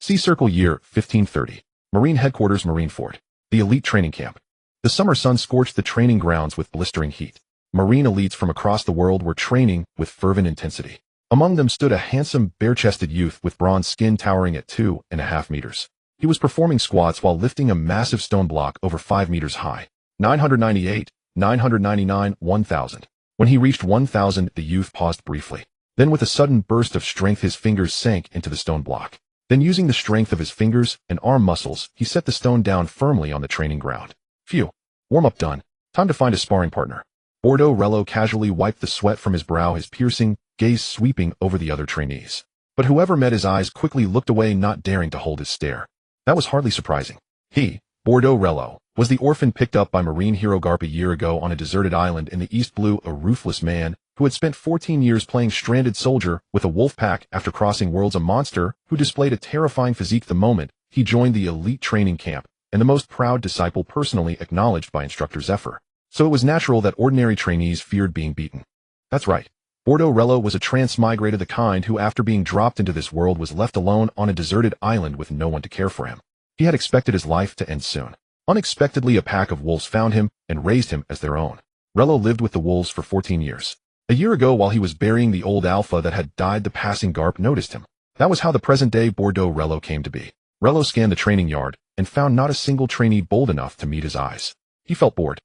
Sea Circle Year 1530. Marine Headquarters Marineford. The Elite Training Camp. The summer sun scorched the training grounds with blistering heat. Marine elites from across the world were training with fervent intensity. Among them stood a handsome, bare-chested youth with bronze skin towering at 2.5 meters. He was performing squats while lifting a massive stone block over 5 meters high. 998, 999, 1000. When he reached 1000, the youth paused briefly. Then with a sudden burst of strength, his fingers sank into the stone block. Then using the strength of his fingers and arm muscles, he set the stone down firmly on the training ground. Phew. Warm-up done. Time to find a sparring partner. Bordeaux Relo casually wiped the sweat from his brow, his piercing gaze sweeping over the other trainees. But whoever met his eyes quickly looked away, not daring to hold his stare. That was hardly surprising. He, Bordeaux Relo, was the orphan picked up by Marine hero Garp a year ago on a deserted island in the East Blue, a ruthless man who had spent 14 years playing stranded soldier with a wolf pack after crossing worlds, a monster who displayed a terrifying physique the moment he joined the elite training camp, and the most proud disciple personally acknowledged by instructor Zephyr. So it was natural that ordinary trainees feared being beaten. That's right. Bordeaux Relo was a transmigrated, the kind who, after being dropped into this world, was left alone on a deserted island with no one to care for him. He had expected his life to end soon. Unexpectedly, a pack of wolves found him and raised him as their own. Relo lived with the wolves for 14 years. A year ago, while he was burying the old alpha that had died, the passing Garp noticed him. That was how the present-day Bordeaux Relo came to be. Relo scanned the training yard and found not a single trainee bold enough to meet his eyes. He felt bored.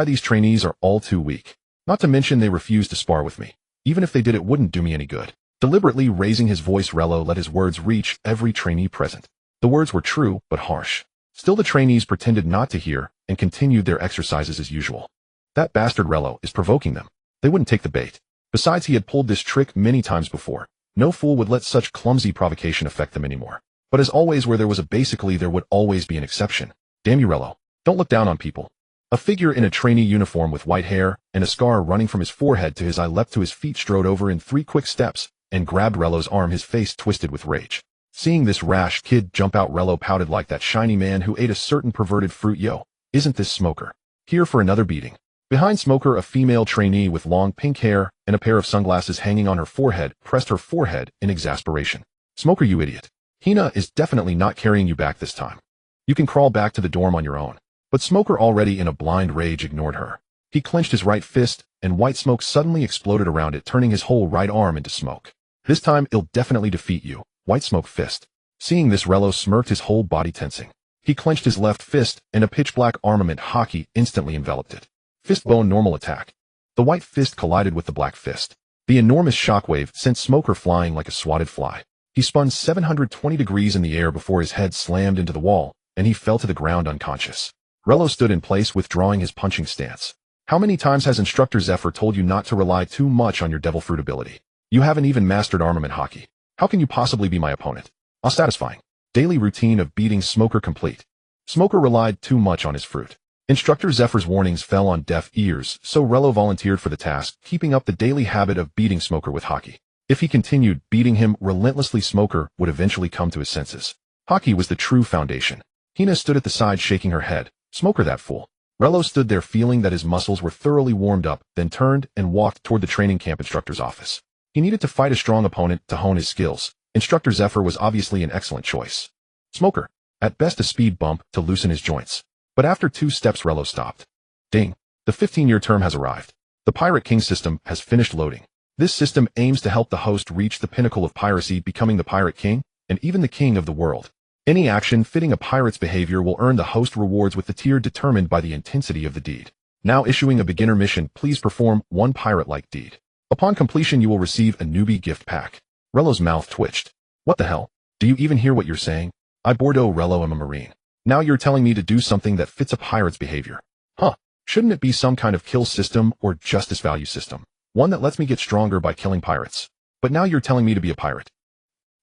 These trainees are all too weak. Not to mention they refused to spar with me. Even if they did, it wouldn't do me any good. Deliberately raising his voice, Relo let his words reach every trainee present. The words were true, but harsh. Still, the trainees pretended not to hear and continued their exercises as usual. That bastard Relo is provoking them. They wouldn't take the bait. Besides, he had pulled this trick many times before. No fool would let such clumsy provocation affect them anymore. But as always, where there was a basically, there would always be an exception. Damn you, Relo. Don't look down on people. A figure in a trainee uniform with white hair and a scar running from his forehead to his eye leapt to his feet, strode over in 3 quick steps, and grabbed Relo's arm, his face twisted with rage. Seeing this rash kid jump out, Relo pouted like that shiny man who ate a certain perverted fruit. Yo, isn't this Smoker here for another beating? Behind Smoker, a female trainee with long pink hair and a pair of sunglasses hanging on her forehead pressed her forehead in exasperation. Smoker, you idiot. Hina is definitely not carrying you back this time. You can crawl back to the dorm on your own. But Smoker, already in a blind rage, ignored her. He clenched his right fist, and white smoke suddenly exploded around it, turning his whole right arm into smoke. This time, I'll definitely defeat you, white smoke fist. Seeing this, Relo smirked, his whole body tensing. He clenched his left fist, and a pitch-black armament hockey instantly enveloped it. Fist bone normal attack. The white fist collided with the black fist. The enormous shockwave sent Smoker flying like a swatted fly. He spun 720 degrees in the air before his head slammed into the wall, and he fell to the ground unconscious. Relo stood in place, withdrawing his punching stance. How many times has Instructor Zephyr told you not to rely too much on your devil fruit ability? You haven't even mastered armament hockey. How can you possibly be my opponent? Satisfying. Daily routine of beating Smoker complete. Smoker relied too much on his fruit. Instructor Zephyr's warnings fell on deaf ears, so Relo volunteered for the task, keeping up the daily habit of beating Smoker with hockey. If he continued beating him relentlessly, Smoker would eventually come to his senses. Hockey was the true foundation. Hina stood at the side shaking her head. Smoker, that fool. Relo stood there feeling that his muscles were thoroughly warmed up, then turned and walked toward the training camp instructor's office. He needed to fight a strong opponent to hone his skills. Instructor Zephyr was obviously an excellent choice. Smoker, at best a speed bump to loosen his joints. But after 2 steps, Relo stopped. Ding. The 15-year term has arrived. The Pirate King system has finished loading. This system aims to help the host reach the pinnacle of piracy, becoming the Pirate King, and even the king of the world. Any action fitting a pirate's behavior will earn the host rewards with the tier determined by the intensity of the deed. Now issuing a beginner mission, please perform 1 pirate-like deed. Upon completion, you will receive a newbie gift pack. Relo's mouth twitched. What the hell? Do you even hear what you're saying? I, Bordeaux Relo, am a marine. Now you're telling me to do something that fits a pirate's behavior. Huh. Shouldn't it be some kind of kill system or justice value system? One that lets me get stronger by killing pirates. But now you're telling me to be a pirate.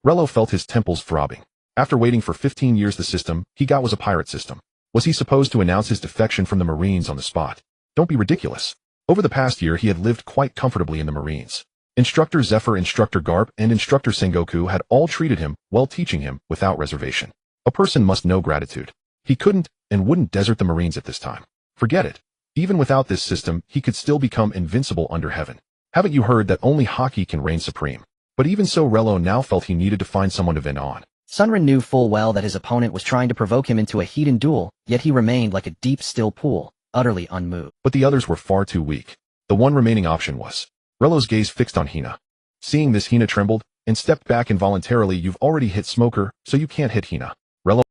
Relo felt his temples throbbing. After waiting for 15 years, the system he got was a pirate system. Was he supposed to announce his defection from the Marines on the spot? Don't be ridiculous. Over the past year, he had lived quite comfortably in the Marines. Instructor Zephyr, Instructor Garp, and Instructor Sengoku had all treated him well, teaching him without reservation. A person must know gratitude. He couldn't and wouldn't desert the Marines at this time. Forget it. Even without this system, he could still become invincible under heaven. Haven't you heard that only hockey can reign supreme? But even so, Relo now felt he needed to find someone to vent on. Sunrin knew full well that his opponent was trying to provoke him into a heated duel, yet he remained like a deep, still pool, utterly unmoved. But the others were far too weak. The one remaining option was. Relo's gaze fixed on Hina. Seeing this, Hina trembled and stepped back involuntarily. You've already hit Smoker, so you can't hit Hina. Relo,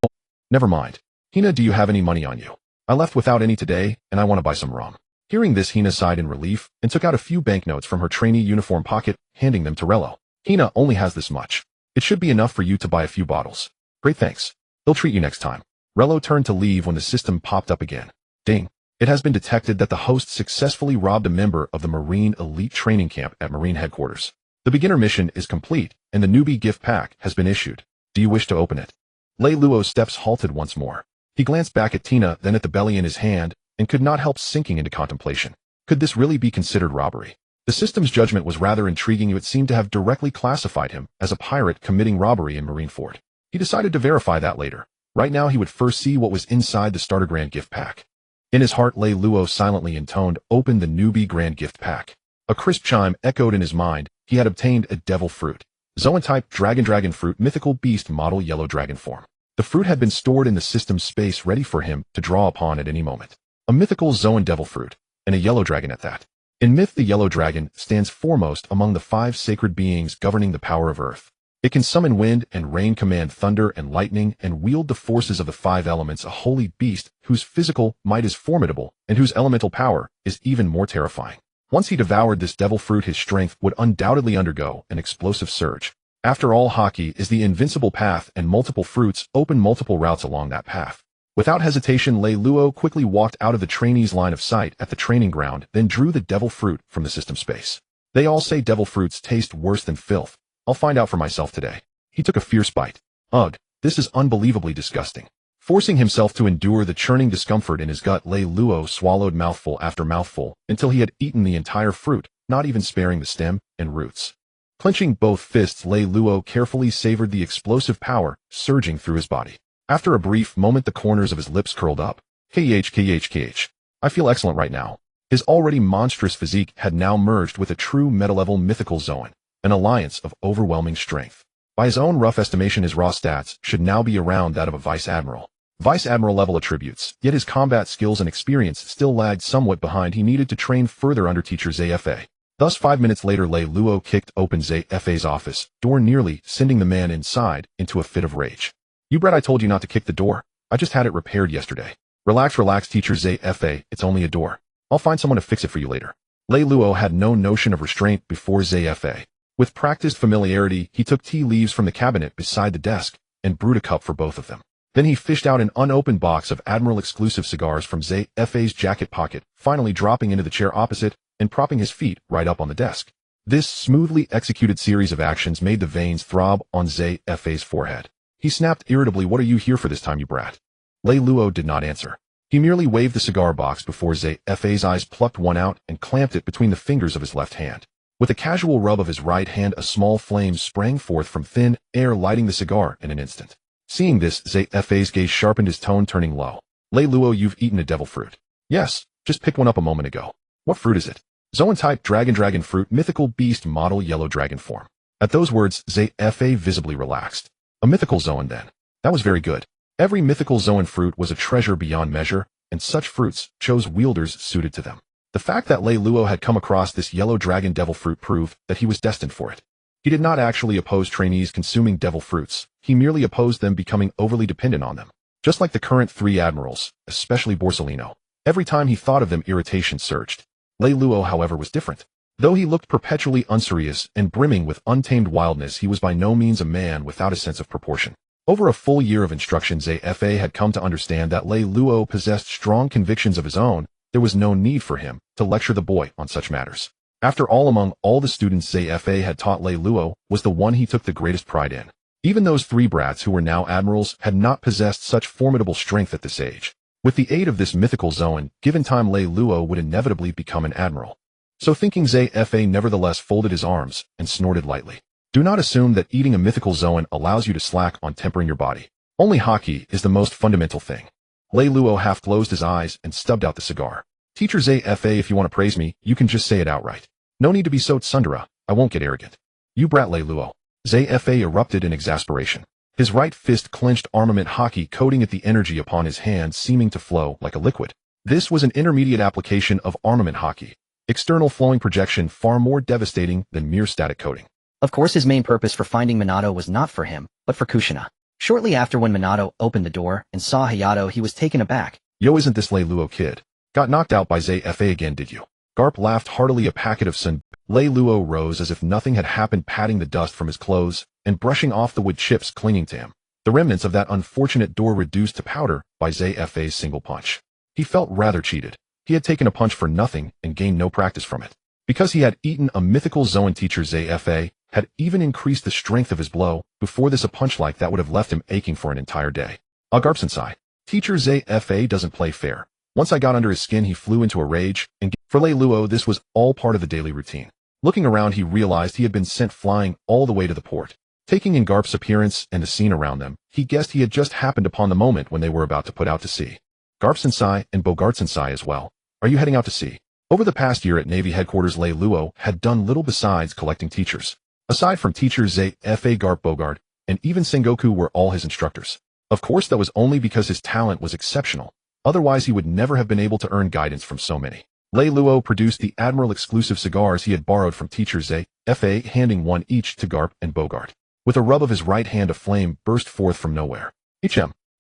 never mind. Hina, do you have any money on you? I left without any today, and I want to buy some rum. Hearing this, Hina sighed in relief and took out a few banknotes from her trainee uniform pocket, handing them to Relo. Hina only has this much. It should be enough for you to buy a few bottles. Great, thanks. They'll treat you next time. Relo turned to leave when the system popped up again. Ding. It has been detected that the host successfully robbed a member of the Marine Elite Training Camp at Marine Headquarters. The beginner mission is complete, and the newbie gift pack has been issued. Do you wish to open it? Lei Luo's steps halted once more. He glanced back at Tina, then at the belly in his hand, and could not help sinking into contemplation. Could this really be considered robbery? The system's judgment was rather intriguing. It seemed to have directly classified him as a pirate committing robbery in Marineford. He decided to verify that later. Right now he would first see what was inside the starter grand gift pack. In his heart, Lei Luo silently intoned, "Open the newbie grand gift pack." A crisp chime echoed in his mind. He had obtained a devil fruit. Zoan-type dragon fruit, mythical beast model, yellow dragon form. The fruit had been stored in the system's space, ready for him to draw upon at any moment. A mythical Zoan devil fruit, and a yellow dragon at that. In myth, the yellow dragon stands foremost among the 5 sacred beings governing the power of earth. It can summon wind and rain, command thunder and lightning, and wield the forces of the 5 elements, a holy beast whose physical might is formidable and whose elemental power is even more terrifying. Once he devoured this devil fruit, his strength would undoubtedly undergo an explosive surge. After all, hockey is the invincible path, and multiple fruits open multiple routes along that path. Without hesitation, Lei Luo quickly walked out of the trainees' line of sight at the training ground, then drew the devil fruit from the system space. They all say devil fruits taste worse than filth. I'll find out for myself today. He took a fierce bite. Ugh, this is unbelievably disgusting. Forcing himself to endure the churning discomfort in his gut, Lei Luo swallowed mouthful after mouthful until he had eaten the entire fruit, not even sparing the stem and roots. Clenching both fists, Lei Luo carefully savored the explosive power surging through his body. After a brief moment, the corners of his lips curled up. Kh. I feel excellent right now. His already monstrous physique had now merged with a true meta-level mythical Zoan, an alliance of overwhelming strength. By his own rough estimation, his raw stats should now be around that of a vice admiral. Vice admiral level attributes, yet his combat skills and experience still lagged somewhat behind. He needed to train further under teacher Zephyr. Thus 5 minutes later, Lei Luo kicked open Zephyr's office door, nearly sending the man inside into a fit of rage. You brat, I told you not to kick the door. I just had it repaired yesterday. Relax, teacher Zephyr, it's only a door. I'll find someone to fix it for you later. Lei Luo had no notion of restraint before Zephyr. With practiced familiarity, he took tea leaves from the cabinet beside the desk and brewed a cup for both of them. Then he fished out an unopened box of Admiral-exclusive cigars from Zephyr's jacket pocket, finally dropping into the chair opposite and propping his feet right up on the desk. This smoothly executed series of actions made the veins throb on Zephyr's forehead. He snapped irritably, "What are you here for this time, you brat?" Lei Luo did not answer. He merely waved the cigar box before Zephyr's eyes, plucked one out and clamped it between the fingers of his left hand. With a casual rub of his right hand, a small flame sprang forth from thin air, lighting the cigar in an instant. Seeing this, Zephyr's gaze sharpened, his tone turning low. "Lei Luo, you've eaten a devil fruit." "Yes, just picked one up a moment ago." "What fruit is it?" "Zoan-type dragon fruit, mythical beast model, yellow dragon form." At those words, Zephyr visibly relaxed. "A mythical Zoan then. That was very good." Every mythical Zoan fruit was a treasure beyond measure, and such fruits chose wielders suited to them. The fact that Lei Luo had come across this yellow dragon devil fruit proved that he was destined for it. He did not actually oppose trainees consuming devil fruits. He merely opposed them becoming overly dependent on them. Just like the current 3 admirals, especially Borsellino. Every time he thought of them, irritation surged. Lei Luo, however, was different. Though he looked perpetually unserious and brimming with untamed wildness, he was by no means a man without a sense of proportion. Over a full year of instruction, Zephyr had come to understand that Lei Luo possessed strong convictions of his own. There was no need for him to lecture the boy on such matters. After all, among all the students Zephyr had taught, Lei Luo was the one he took the greatest pride in. Even those 3 brats who were now admirals had not possessed such formidable strength at this age. With the aid of this mythical Zoan, given time, Lei Luo would inevitably become an admiral. So thinking, Zephyr nevertheless folded his arms and snorted lightly. Do not assume that eating a mythical Zoan allows you to slack on tempering your body. Only hockey is the most fundamental thing. Lei Luo half closed his eyes and stubbed out the cigar. Teacher Zephyr, if you want to praise me, you can just say it outright. No need to be so tsundere. I won't get arrogant. You brat, Lei Luo. Zephyr erupted in exasperation. His right fist clenched armament hockey, coating at the energy upon his hand seeming to flow like a liquid. This was an intermediate application of armament hockey. External flowing projection far more devastating than mere static coating. Of course his main purpose for finding Minato was not for him, but for Kushina. Shortly after when Minato opened the door and saw Hayato, he was taken aback. Yo, isn't this Lei Luo kid? Got knocked out by Zephyr again, did you? Garp laughed heartily. A packet of sun. Lei Luo rose as if nothing had happened, patting the dust from his clothes and brushing off the wood chips clinging to him. The remnants of that unfortunate door reduced to powder by Zephyr's single punch. He felt rather cheated. He had taken a punch for nothing and gained no practice from it. Because he had eaten a mythical Zoan teacher, Zephyr had even increased the strength of his blow. Before this, a punch like that would have left him aching for an entire day. Garp-sensei. Teacher Zephyr doesn't play fair. Once I got under his skin, he flew into a rage, and for Lei Luo this was all part of the daily routine. Looking around, he realized he had been sent flying all the way to the port. Taking in Garp's appearance and the scene around them, he guessed he had just happened upon the moment when they were about to put out to sea. Garp-sensei and Bogart-sensei as well. Are you heading out to sea? Over the past year at Navy headquarters, Lei Luo had done little besides collecting teachers. Aside from teachers Zephyr, Garp, Bogart, and even Sengoku were all his instructors. Of course, that was only because his talent was exceptional. Otherwise, he would never have been able to earn guidance from so many. Lei Luo produced the Admiral-exclusive cigars he had borrowed from teachers Zephyr, handing one each to Garp and Bogart. With a rub of his right hand, a flame burst forth from nowhere.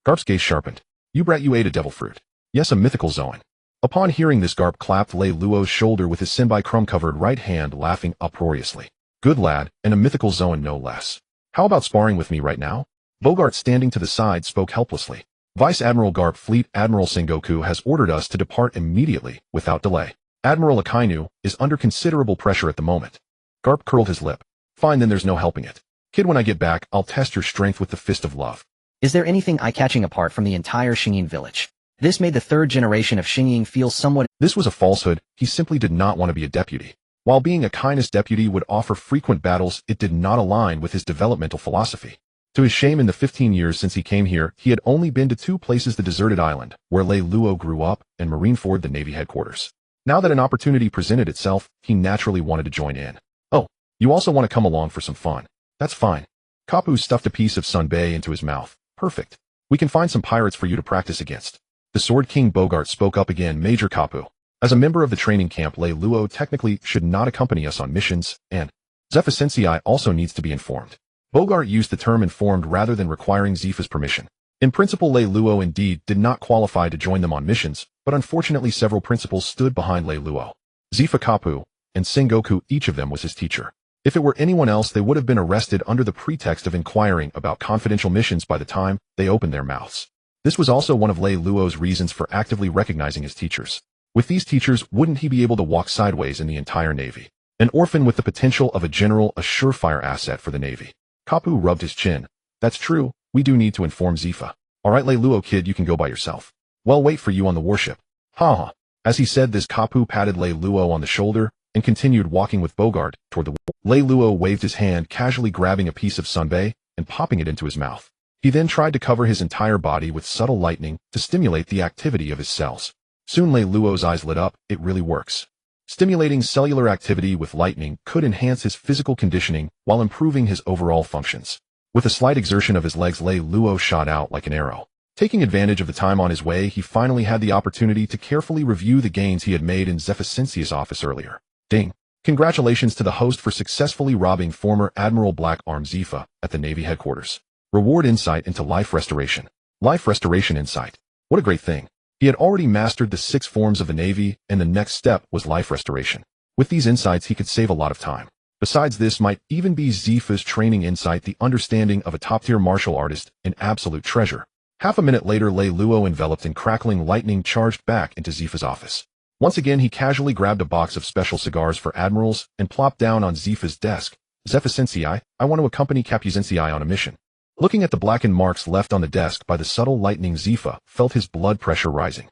Garp's gaze sharpened. You brat, you ate a devil fruit. Yes, a mythical Zoan. Upon hearing this, Garp clapped Lei Luo's shoulder with his senbai crumb-covered right hand, laughing uproariously. Good lad, and a mythical Zoan no less. How about sparring with me right now? Bogart, standing to the side, spoke helplessly. Vice Admiral Garp, Fleet Admiral Sengoku has ordered us to depart immediately, without delay. Admiral Akainu is under considerable pressure at the moment. Garp curled his lip. Fine, then there's no helping it. Kid, when I get back, I'll test your strength with the fist of love. Is there anything eye-catching apart from the entire Xingyin village? This made the third generation of Xingyin feel somewhat... This was a falsehood. He simply did not want to be a deputy. While being a kindness deputy would offer frequent battles, it did not align with his developmental philosophy. To his shame, in the 15 years since he came here, he had only been to two places: the deserted island, where Lei Luo grew up, and Marineford, the Navy headquarters. Now that an opportunity presented itself, he naturally wanted to join in. Oh, you also want to come along for some fun? That's fine. Kapu stuffed a piece of sunbae into his mouth. Perfect. We can find some pirates for you to practice against. The Sword King Bogart spoke up again. Major Kapu. As a member of the training camp, Lei Luo technically should not accompany us on missions, and Zephyr Sensei also needs to be informed. Bogart used the term informed rather than requiring Zephyr's permission. In principle, Lei Luo indeed did not qualify to join them on missions, but unfortunately several principals stood behind Lei Luo. Zephyr, Kapu, and Sengoku, each of them was his teacher. If it were anyone else, they would have been arrested under the pretext of inquiring about confidential missions by the time they opened their mouths. This was also one of Lei Luo's reasons for actively recognizing his teachers. With these teachers, wouldn't he be able to walk sideways in the entire Navy? An orphan with the potential of a general, a surefire asset for the Navy. Kapu rubbed his chin. That's true, we do need to inform Zephyr. Alright Lei Luo kid, you can go by yourself. Well, wait for you on the warship. Ha ha. As he said this, Kapu patted Lei Luo on the shoulder and continued walking with Bogart toward the war. Lei Luo waved his hand, casually grabbing a piece of sunbae and popping it into his mouth. He then tried to cover his entire body with subtle lightning to stimulate the activity of his cells. Soon Lei Luo's eyes lit up. It really works. Stimulating cellular activity with lightning could enhance his physical conditioning while improving his overall functions. With a slight exertion of his legs, Lei Luo shot out like an arrow. Taking advantage of the time on his way, he finally had the opportunity to carefully review the gains he had made in Zephyr Sensei's office earlier. Ding! Congratulations to the host for successfully robbing former Admiral Black Arm Zephyr at the Navy headquarters. Reward: insight into life restoration. Life restoration insight. What a great thing. He had already mastered the 6 forms of the Navy, and the next step was life restoration. With these insights, he could save a lot of time. Besides this might even be Zephyr's training insight, the understanding of a top-tier martial artist, an absolute treasure. Half a minute later, Lei Luo, enveloped in crackling lightning, charged back into Zephyr's office. Once again, he casually grabbed a box of special cigars for admirals and plopped down on Zephyr's desk. Zephyr Sensei, I want to accompany Kapu Sensei on a mission. Looking at the blackened marks left on the desk by the subtle lightning, Zephyr felt his blood pressure rising.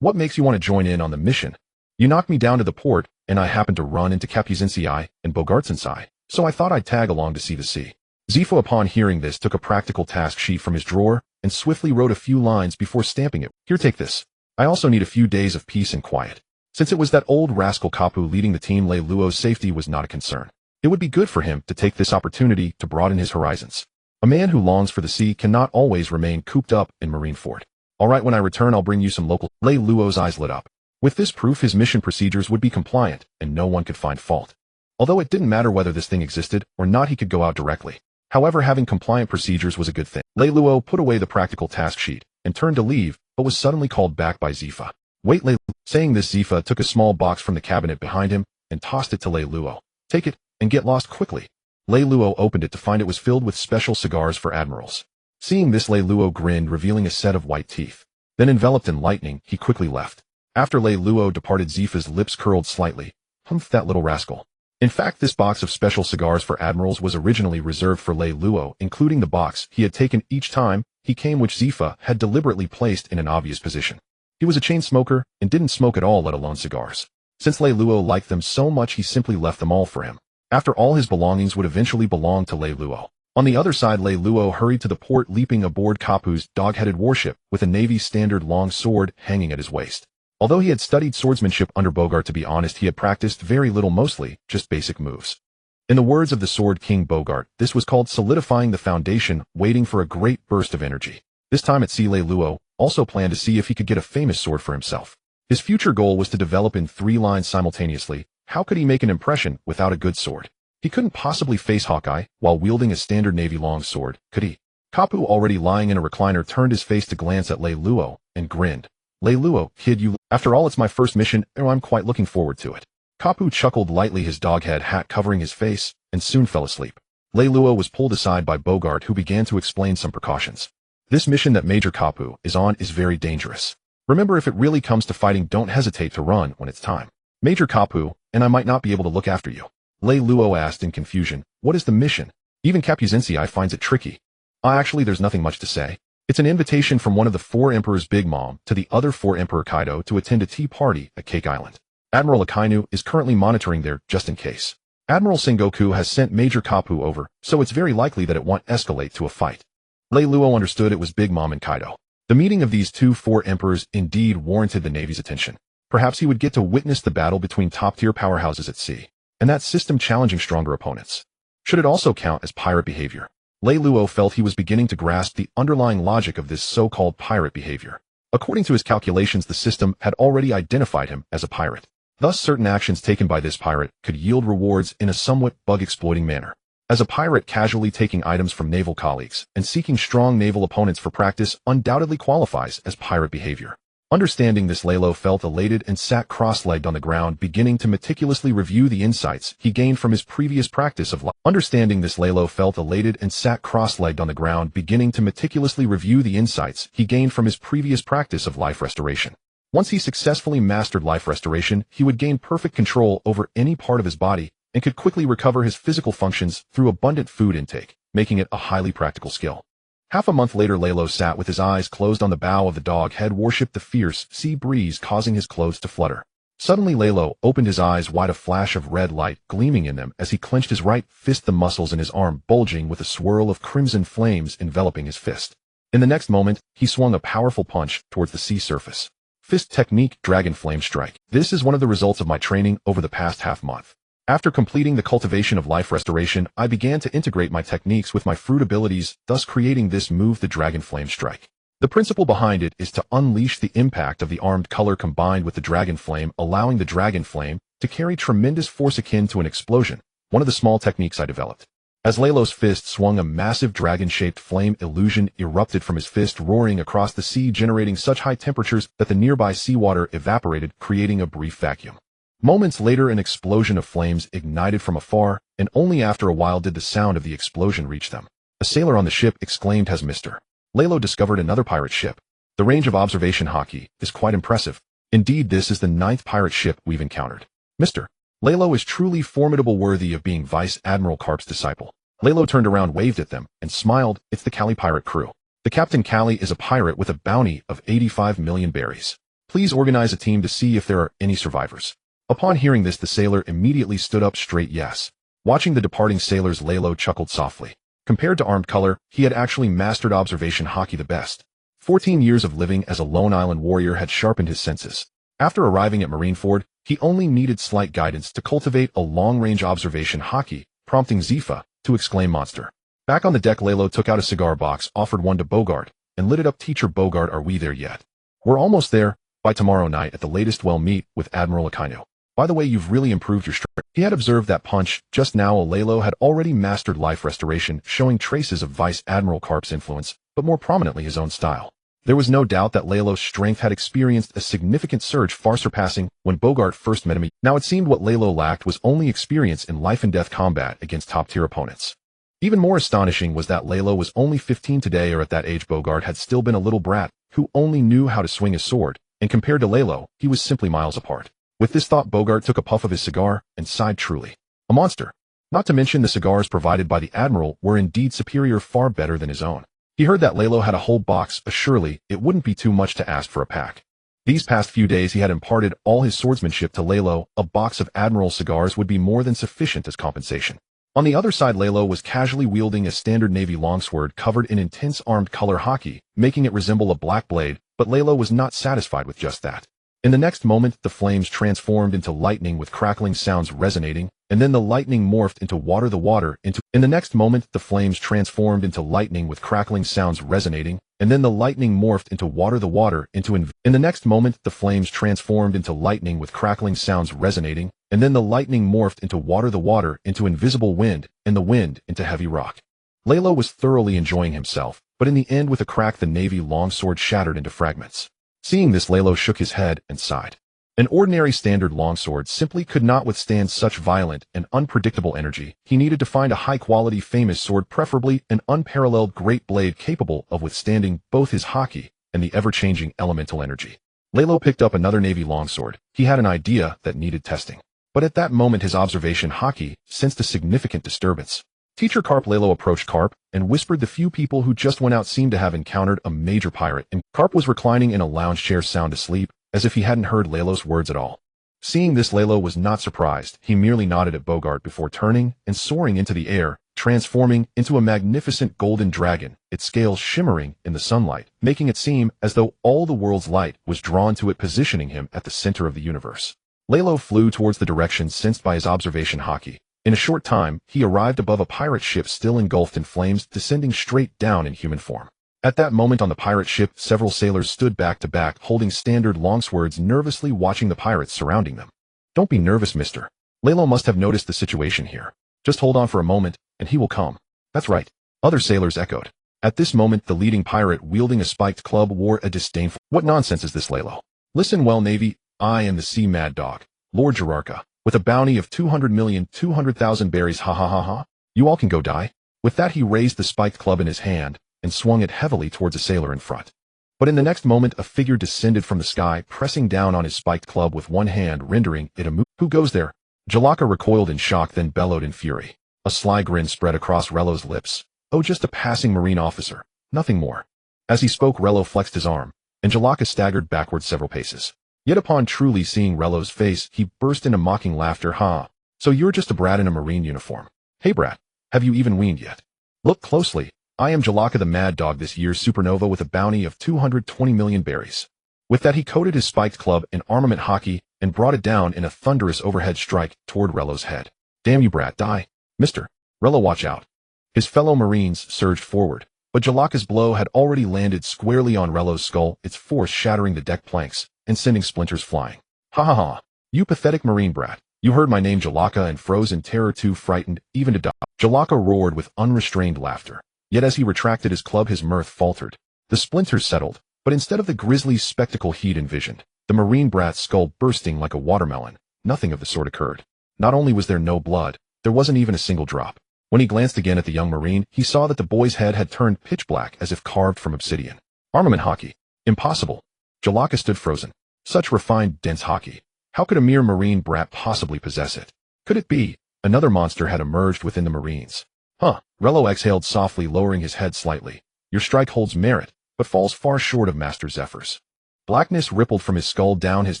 What makes you want to join in on the mission? You knocked me down to the port, and I happened to run into Kapu Sensei and Bogart Sensei, so I thought I'd tag along to see the sea. Zephyr, upon hearing this, took a practical task sheet from his drawer and swiftly wrote a few lines before stamping it. Here, take this. I also need a few days of peace and quiet. Since it was that old rascal Kapu leading the team, Lei Luo's safety was not a concern. It would be good for him to take this opportunity to broaden his horizons. A man who longs for the sea cannot always remain cooped up in Marineford. All right, when I return, I'll bring you some local. Lei Luo's eyes lit up. With this proof, his mission procedures would be compliant, and no one could find fault. Although it didn't matter whether this thing existed or not, he could go out directly. However, having compliant procedures was a good thing. Lei Luo put away the practical task sheet and turned to leave, but was suddenly called back by Zephyr. Wait, Lei. Saying this, Zephyr took a small box from the cabinet behind him and tossed it to Lei Luo. Take it and get lost quickly. Lei Luo opened it to find it was filled with special cigars for admirals. Seeing this, Lei Luo grinned, revealing a set of white teeth. Then, enveloped in lightning, he quickly left. After Lei Luo departed, Zephyr's lips curled slightly. Humph, that little rascal. In fact, this box of special cigars for admirals was originally reserved for Lei Luo, including the box he had taken each time he came, which Zephyr had deliberately placed in an obvious position. He was a chain smoker and didn't smoke at all, let alone cigars. Since Lei Luo liked them so much, he simply left them all for him. After all, his belongings would eventually belong to Lei Luo. On the other side, Lei Luo hurried to the port, leaping aboard Kapu's dog-headed warship with a Navy standard long sword hanging at his waist. Although he had studied swordsmanship under Bogart, to be honest, he had practiced very little, mostly just basic moves. In the words of the Sword King Bogart, this was called solidifying the foundation, waiting for a great burst of energy. This time at sea, Lei Luo also planned to see if he could get a famous sword for himself. His future goal was to develop in 3 lines simultaneously. How could he make an impression without a good sword? He couldn't possibly face Hawkeye while wielding a standard Navy long sword, could he? Kapu, already lying in a recliner, turned his face to glance at Lei Luo and grinned. Lei Luo, kid, after all, it's my first mission, and I'm quite looking forward to it. Kapu chuckled lightly, his dog-head hat covering his face, and soon fell asleep. Lei Luo was pulled aside by Bogart, who began to explain some precautions. This mission that Major Kapu is on is very dangerous. Remember, if it really comes to fighting, don't hesitate to run when it's time. Major Kapu, and I might not be able to look after you. Lei Luo asked in confusion. What is the mission? Even Capuzinci finds it tricky. Actually, there's nothing much to say. It's an invitation from one of the 4 emperors' Big Mom to the other 4 Emperor Kaido to attend a tea party at Cake Island. Admiral Akainu is currently monitoring there just in case. Admiral Sengoku has sent Major Kapu over, so it's very likely that it won't escalate to a fight. Lei Luo understood it was Big Mom and Kaido. The meeting of these 4 emperors indeed warranted the Navy's attention. Perhaps he would get to witness the battle between top-tier powerhouses at sea, and that system challenging stronger opponents. Should it also count as pirate behavior? Lei Luo felt he was beginning to grasp the underlying logic of this so-called pirate behavior. According to his calculations, the system had already identified him as a pirate. Thus, certain actions taken by this pirate could yield rewards in a somewhat bug-exploiting manner. As a pirate, casually taking items from naval colleagues and seeking strong naval opponents for practice undoubtedly qualifies as pirate behavior. Understanding this, Lei Luo felt elated and sat cross-legged on the ground, beginning to meticulously review the insights he gained from his previous practice of life. Understanding this, Lei Luo felt elated and sat cross-legged on the ground, beginning to meticulously review the insights he gained from his previous practice of life restoration. Once he successfully mastered life restoration, he would gain perfect control over any part of his body and could quickly recover his physical functions through abundant food intake, making it a highly practical skill. Half a month later, Lei Luo sat with his eyes closed on the bow of the dog-head warship, the fierce sea breeze causing his clothes to flutter. Suddenly, Lei Luo opened his eyes wide, a flash of red light gleaming in them as he clenched his right fist, the muscles in his arm bulging with a swirl of crimson flames enveloping his fist. In the next moment, he swung a powerful punch towards the sea surface. Fist technique, Dragon Flame Strike. This is one of the results of my training over the past half-month. After completing the cultivation of life restoration, I began to integrate my techniques with my fruit abilities, thus creating this move, the Dragon Flame Strike. The principle behind it is to unleash the impact of the armed color combined with the dragon flame, allowing the dragon flame to carry tremendous force akin to an explosion, one of the small techniques I developed. As Lei Luo's fist swung, a massive dragon-shaped flame illusion erupted from his fist, roaring across the sea, generating such high temperatures that the nearby seawater evaporated, creating a brief vacuum. Moments later, an explosion of flames ignited from afar, and only after a while did the sound of the explosion reach them. A sailor on the ship exclaimed as Mr. Lei Luo discovered another pirate ship. The range of observation hockey is quite impressive. Indeed, this is the 9th pirate ship we've encountered. Mr. Lei Luo is truly formidable, worthy of being Vice Admiral Karp's disciple. Lei Luo turned around, waved at them, and smiled. It's the Kali pirate crew. The Captain Kali is a pirate with a bounty of 85 million berries. Please organize a team to see if there are any survivors. Upon hearing this, the sailor immediately stood up straight. Yes. Watching the departing sailors, Lei Luo chuckled softly. Compared to armed color, he had actually mastered observation hockey the best. 14 years of living as a lone island warrior had sharpened his senses. After arriving at Marineford, he only needed slight guidance to cultivate a long-range observation hockey, prompting Zephyr to exclaim, "Monster." Back on the deck, Lalo took out a cigar box, offered one to Bogart, and lit it up. Teacher Bogart, are we there yet? We're almost there. By tomorrow night at the latest. We'll meet with Admiral Aquino. By the way, you've really improved your strength. He had observed that punch just now. Lalo had already mastered life restoration, showing traces of Vice Admiral Carp's influence, but more prominently his own style. There was no doubt that Lalo's strength had experienced a significant surge, far surpassing when Bogart first met him. Now it seemed what Lalo lacked was only experience in life-and-death combat against top-tier opponents. Even more astonishing was that Lalo was only 15 today, or at that age Bogart had still been a little brat who only knew how to swing his sword, and compared to Lalo, he was simply miles apart. With this thought, Bogart took a puff of his cigar and sighed. Truly a monster. Not to mention the cigars provided by the Admiral were indeed superior, far better than his own. He heard that Lalo had a whole box. Surely it wouldn't be too much to ask for a pack. These past few days he had imparted all his swordsmanship to Lalo. A box of Admiral cigars would be more than sufficient as compensation. On the other side, Lalo was casually wielding a standard Navy longsword covered in intense armed color hockey, making it resemble a black blade, but Lalo was not satisfied with just that. In the next moment, the flames transformed into lightning with crackling sounds resonating, and then the lightning morphed into water. In the next moment, the flames transformed into lightning with crackling sounds resonating, and then the lightning morphed into water. In the next moment, the flames transformed into lightning with crackling sounds resonating, and then the lightning morphed into water into invisible wind, and the wind into heavy rock. Lalo was thoroughly enjoying himself, but in the end, with a crack, the Navy longsword shattered into fragments. Seeing this, Lalo shook his head and sighed. An ordinary standard longsword simply could not withstand such violent and unpredictable energy. He needed to find a high-quality famous sword, preferably an unparalleled great blade capable of withstanding both his hockey and the ever-changing elemental energy. Lalo picked up another Navy longsword. He had an idea that needed testing. But at that moment his observation hockey sensed a significant disturbance. Teacher Carp. Lalo approached Carp and whispered. The few people who just went out seemed to have encountered a major pirate, and Carp was reclining in a lounge chair sound asleep, as if he hadn't heard Lalo's words at all. Seeing this, Lalo was not surprised. He merely nodded at Bogart before turning and soaring into the air, transforming into a magnificent golden dragon, its scales shimmering in the sunlight, making it seem as though all the world's light was drawn to it, positioning him at the center of the universe. Lalo flew towards the direction sensed by his observation hockey. In a short time, he arrived above a pirate ship still engulfed in flames, descending straight down in human form. At that moment on the pirate ship, several sailors stood back to back, holding standard longswords, nervously watching the pirates surrounding them. Don't be nervous, mister. Lalo must have noticed the situation here. Just hold on for a moment, and he will come. That's right. Other sailors echoed. At this moment, the leading pirate, wielding a spiked club, wore a disdainful, "What nonsense is this, Lalo? Listen well, Navy. I am the Sea Mad Dog, Lord Gerarca, with a bounty of 200,200,000 berries. Ha ha ha ha. You all can go die." With that, he raised the spiked club in his hand and swung it heavily towards a sailor in front. But in the next moment, a figure descended from the sky, pressing down on his spiked club with one hand, rendering it a move. "Who goes there?" Jalaka recoiled in shock, then bellowed in fury. A sly grin spread across Rello's lips. "Oh, just a passing marine officer. Nothing more." As he spoke, Rello flexed his arm, and Jalaka staggered backward several paces. Yet upon truly seeing Rello's face, he burst into mocking laughter. "Ha! So you're just a brat in a marine uniform. Hey brat, have you even weaned yet? Look closely. I am Jalaka the Mad Dog, this year's supernova with a bounty of 220 million berries." With that, he coated his spiked club in armament hockey and brought it down in a thunderous overhead strike toward Rello's head. "Damn you brat, die. Mister. Rello, watch out." His fellow marines surged forward, but Jalaka's blow had already landed squarely on Rello's skull, its force shattering the deck planks and sending splinters flying. "Ha ha ha. You pathetic marine brat. You heard my name, Jalaka, and froze in terror, too frightened even to die." Jalaka roared with unrestrained laughter. Yet as he retracted his club, his mirth faltered. The splinters settled, but instead of the grisly spectacle he'd envisioned, the marine brat's skull bursting like a watermelon, nothing of the sort occurred. Not only was there no blood, there wasn't even a single drop. When he glanced again at the young marine, he saw that the boy's head had turned pitch black as if carved from obsidian. Armament hockey. Impossible. Jalaka stood frozen. Such refined, dense hockey. How could a mere marine brat possibly possess it? Could it be another monster had emerged within the marines? Huh. Rello exhaled softly, lowering his head slightly. Your strike holds merit, but falls far short of Master Zephyr's. Blackness rippled from his skull down his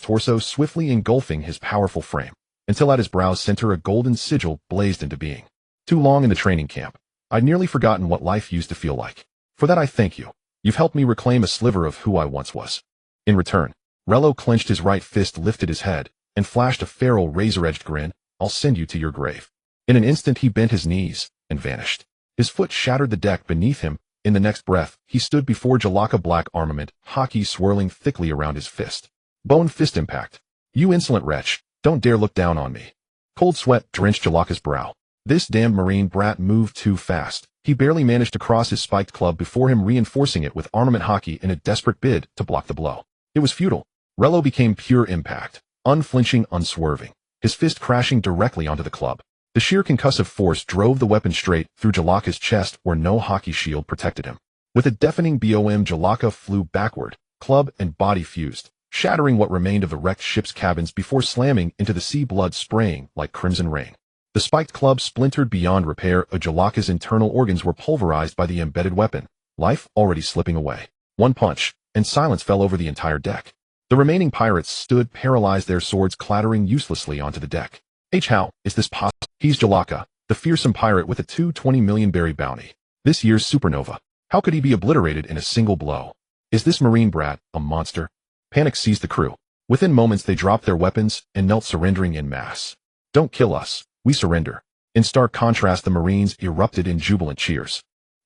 torso, swiftly engulfing his powerful frame, until at his brow's center a golden sigil blazed into being. Too long in the training camp. I'd nearly forgotten what life used to feel like. For that I thank you. You've helped me reclaim a sliver of who I once was. In return, Rello clenched his right fist, lifted his head, and flashed a feral razor-edged grin. I'll send you to your grave. In an instant he bent his knees and vanished. His foot shattered the deck beneath him. In the next breath, he stood before Jalaka black armament, haki swirling thickly around his fist. Bone fist impact. You insolent wretch, don't dare look down on me. Cold sweat drenched Jalaka's brow. This damned marine brat moved too fast. He barely managed to cross his spiked club before him reinforcing it with armament haki in a desperate bid to block the blow. It was futile. Reno became pure impact, unflinching, unswerving, his fist crashing directly onto the club. The sheer concussive force drove the weapon straight through Jalaka's chest where no haki shield protected him. With a deafening BOM, Jalaka flew backward, club and body fused, shattering what remained of the wrecked ship's cabins before slamming into the sea, blood spraying like crimson rain. The spiked club splintered beyond repair. Jalaka's internal organs were pulverized by the embedded weapon, life already slipping away. One punch, and silence fell over the entire deck. The remaining pirates stood paralyzed, their swords clattering uselessly onto the deck. How is this possible? He's Jalaka, the fearsome pirate with a 220 million berry bounty. This year's supernova. How could he be obliterated in a single blow? Is this marine brat a monster? Panic seized the crew. Within moments they dropped their weapons and knelt, surrendering en masse. Don't kill us, we surrender. In stark contrast, the Marines erupted in jubilant cheers.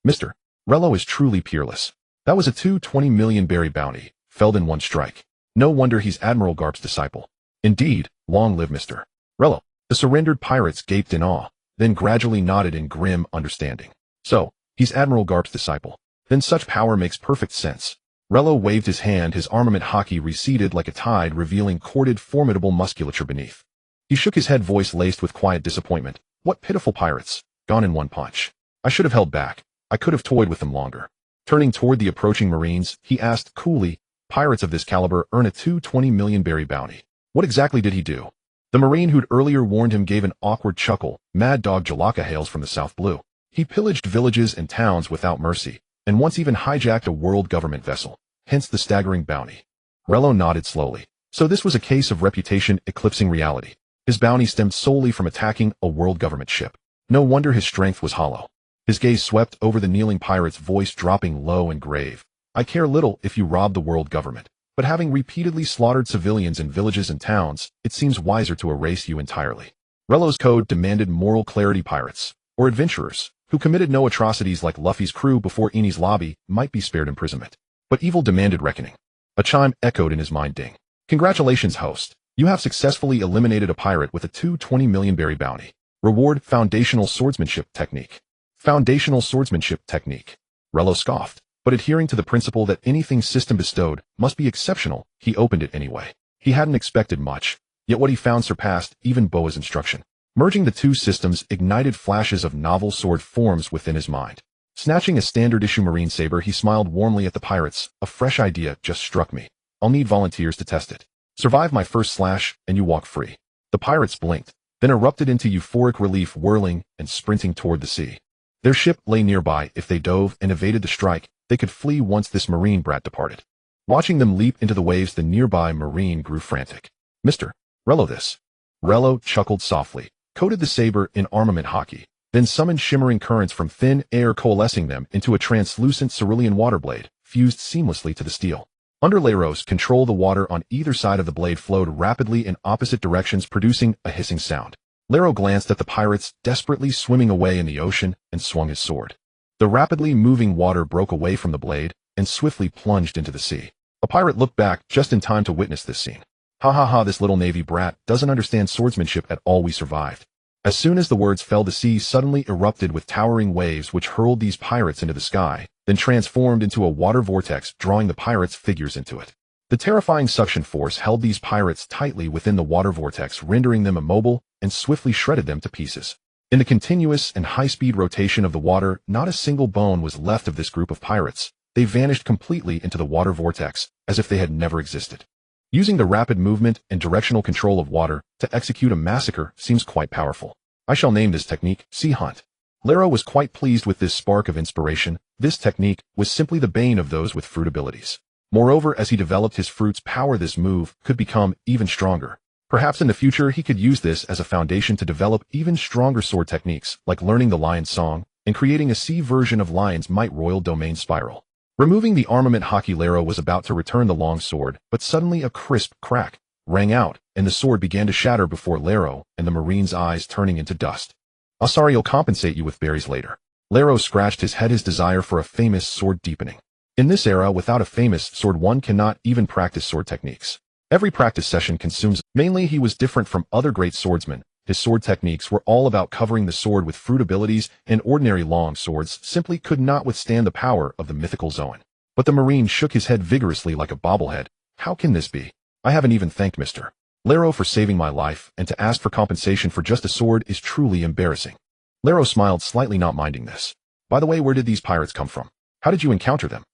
Mr. Reno is truly peerless. That was a 220 million berry bounty, felled in one strike. No wonder he's Admiral Garp's disciple. Indeed, long live Mr. Reno. The surrendered pirates gaped in awe, then gradually nodded in grim understanding. So, he's Admiral Garp's disciple. Then such power makes perfect sense. Reno waved his hand, his armament haki receded like a tide, revealing corded, formidable musculature beneath. He shook his head, voice laced with quiet disappointment. What pitiful pirates, gone in one punch. I should have held back. I could have toyed with them longer. Turning toward the approaching Marines, he asked coolly, pirates of this caliber earn a 220 million berry bounty. What exactly did he do? The Marine who'd earlier warned him gave an awkward chuckle. Mad Dog Jalaka hails from the South Blue. He pillaged villages and towns without mercy, and once even hijacked a world government vessel, hence the staggering bounty. Reno nodded slowly. So this was a case of reputation eclipsing reality. His bounty stemmed solely from attacking a world government ship. No wonder his strength was hollow. His gaze swept over the kneeling pirates, voice dropping low and grave. I care little if you rob the world government, but having repeatedly slaughtered civilians in villages and towns, it seems wiser to erase you entirely. Reno's code demanded moral clarity. Pirates, or adventurers, who committed no atrocities like Luffy's crew before Eni's lobby, might be spared imprisonment. But evil demanded reckoning. A chime echoed in his mind. Ding. Congratulations, host. You have successfully eliminated a pirate with a 220 million berry bounty. Reward, foundational swordsmanship technique. Foundational swordsmanship technique. Reno scoffed, but adhering to the principle that anything system bestowed must be exceptional, he opened it anyway. He hadn't expected much, yet what he found surpassed even Boa's instruction. Merging the two systems ignited flashes of novel sword forms within his mind. Snatching a standard-issue marine saber, he smiled warmly at the pirates. A fresh idea just struck me. I'll need volunteers to test it. Survive my first slash, and you walk free. The pirates blinked, then erupted into euphoric relief, whirling and sprinting toward the sea. Their ship lay nearby. If they dove and evaded the strike, they could flee once this marine brat departed. Watching them leap into the waves, the nearby marine grew frantic. Mr. Reno, this. Reno chuckled softly, coated the saber in armament haki, then summoned shimmering currents from thin air, coalescing them into a translucent cerulean water blade, fused seamlessly to the steel. Under Leros control, the water on either side of the blade flowed rapidly in opposite directions, producing a hissing sound. Lero glanced at the pirates, desperately swimming away in the ocean, and swung his sword. The rapidly moving water broke away from the blade and swiftly plunged into the sea. A pirate looked back just in time to witness this scene. Ha ha ha, this little navy brat doesn't understand swordsmanship at all. We survived. As soon as the words fell, the sea suddenly erupted with towering waves which hurled these pirates into the sky, then transformed into a water vortex, drawing the pirates' figures into it. The terrifying suction force held these pirates tightly within the water vortex, rendering them immobile, and swiftly shredded them to pieces. In the continuous and high-speed rotation of the water, not a single bone was left of this group of pirates. They vanished completely into the water vortex, as if they had never existed. Using the rapid movement and directional control of water to execute a massacre seems quite powerful. I shall name this technique Sea Hunt. Lero was quite pleased with this spark of inspiration. This technique was simply the bane of those with fruit abilities. Moreover, as he developed his fruit's power, this move could become even stronger. Perhaps in the future he could use this as a foundation to develop even stronger sword techniques, like learning the Lion's Song and creating a sea version of Lion's Might Royal Domain Spiral. Removing the armament haki, Lero was about to return the long sword, but suddenly a crisp crack rang out, and the sword began to shatter before Lero and the Marine's eyes, turning into dust. Asari will compensate you with berries later. Lero scratched his head, his desire for a famous sword deepening. In this era, without a famous sword, one cannot even practice sword techniques. Every practice session consumes. Mainly, he was different from other great swordsmen. His sword techniques were all about covering the sword with fruit abilities, and ordinary long swords simply could not withstand the power of the mythical Zoan. But the Marine shook his head vigorously like a bobblehead. How can this be? I haven't even thanked Mr. Lero for saving my life, and to ask for compensation for just a sword is truly embarrassing. Lero smiled slightly, not minding this. By the way, where did these pirates come from? How did you encounter them?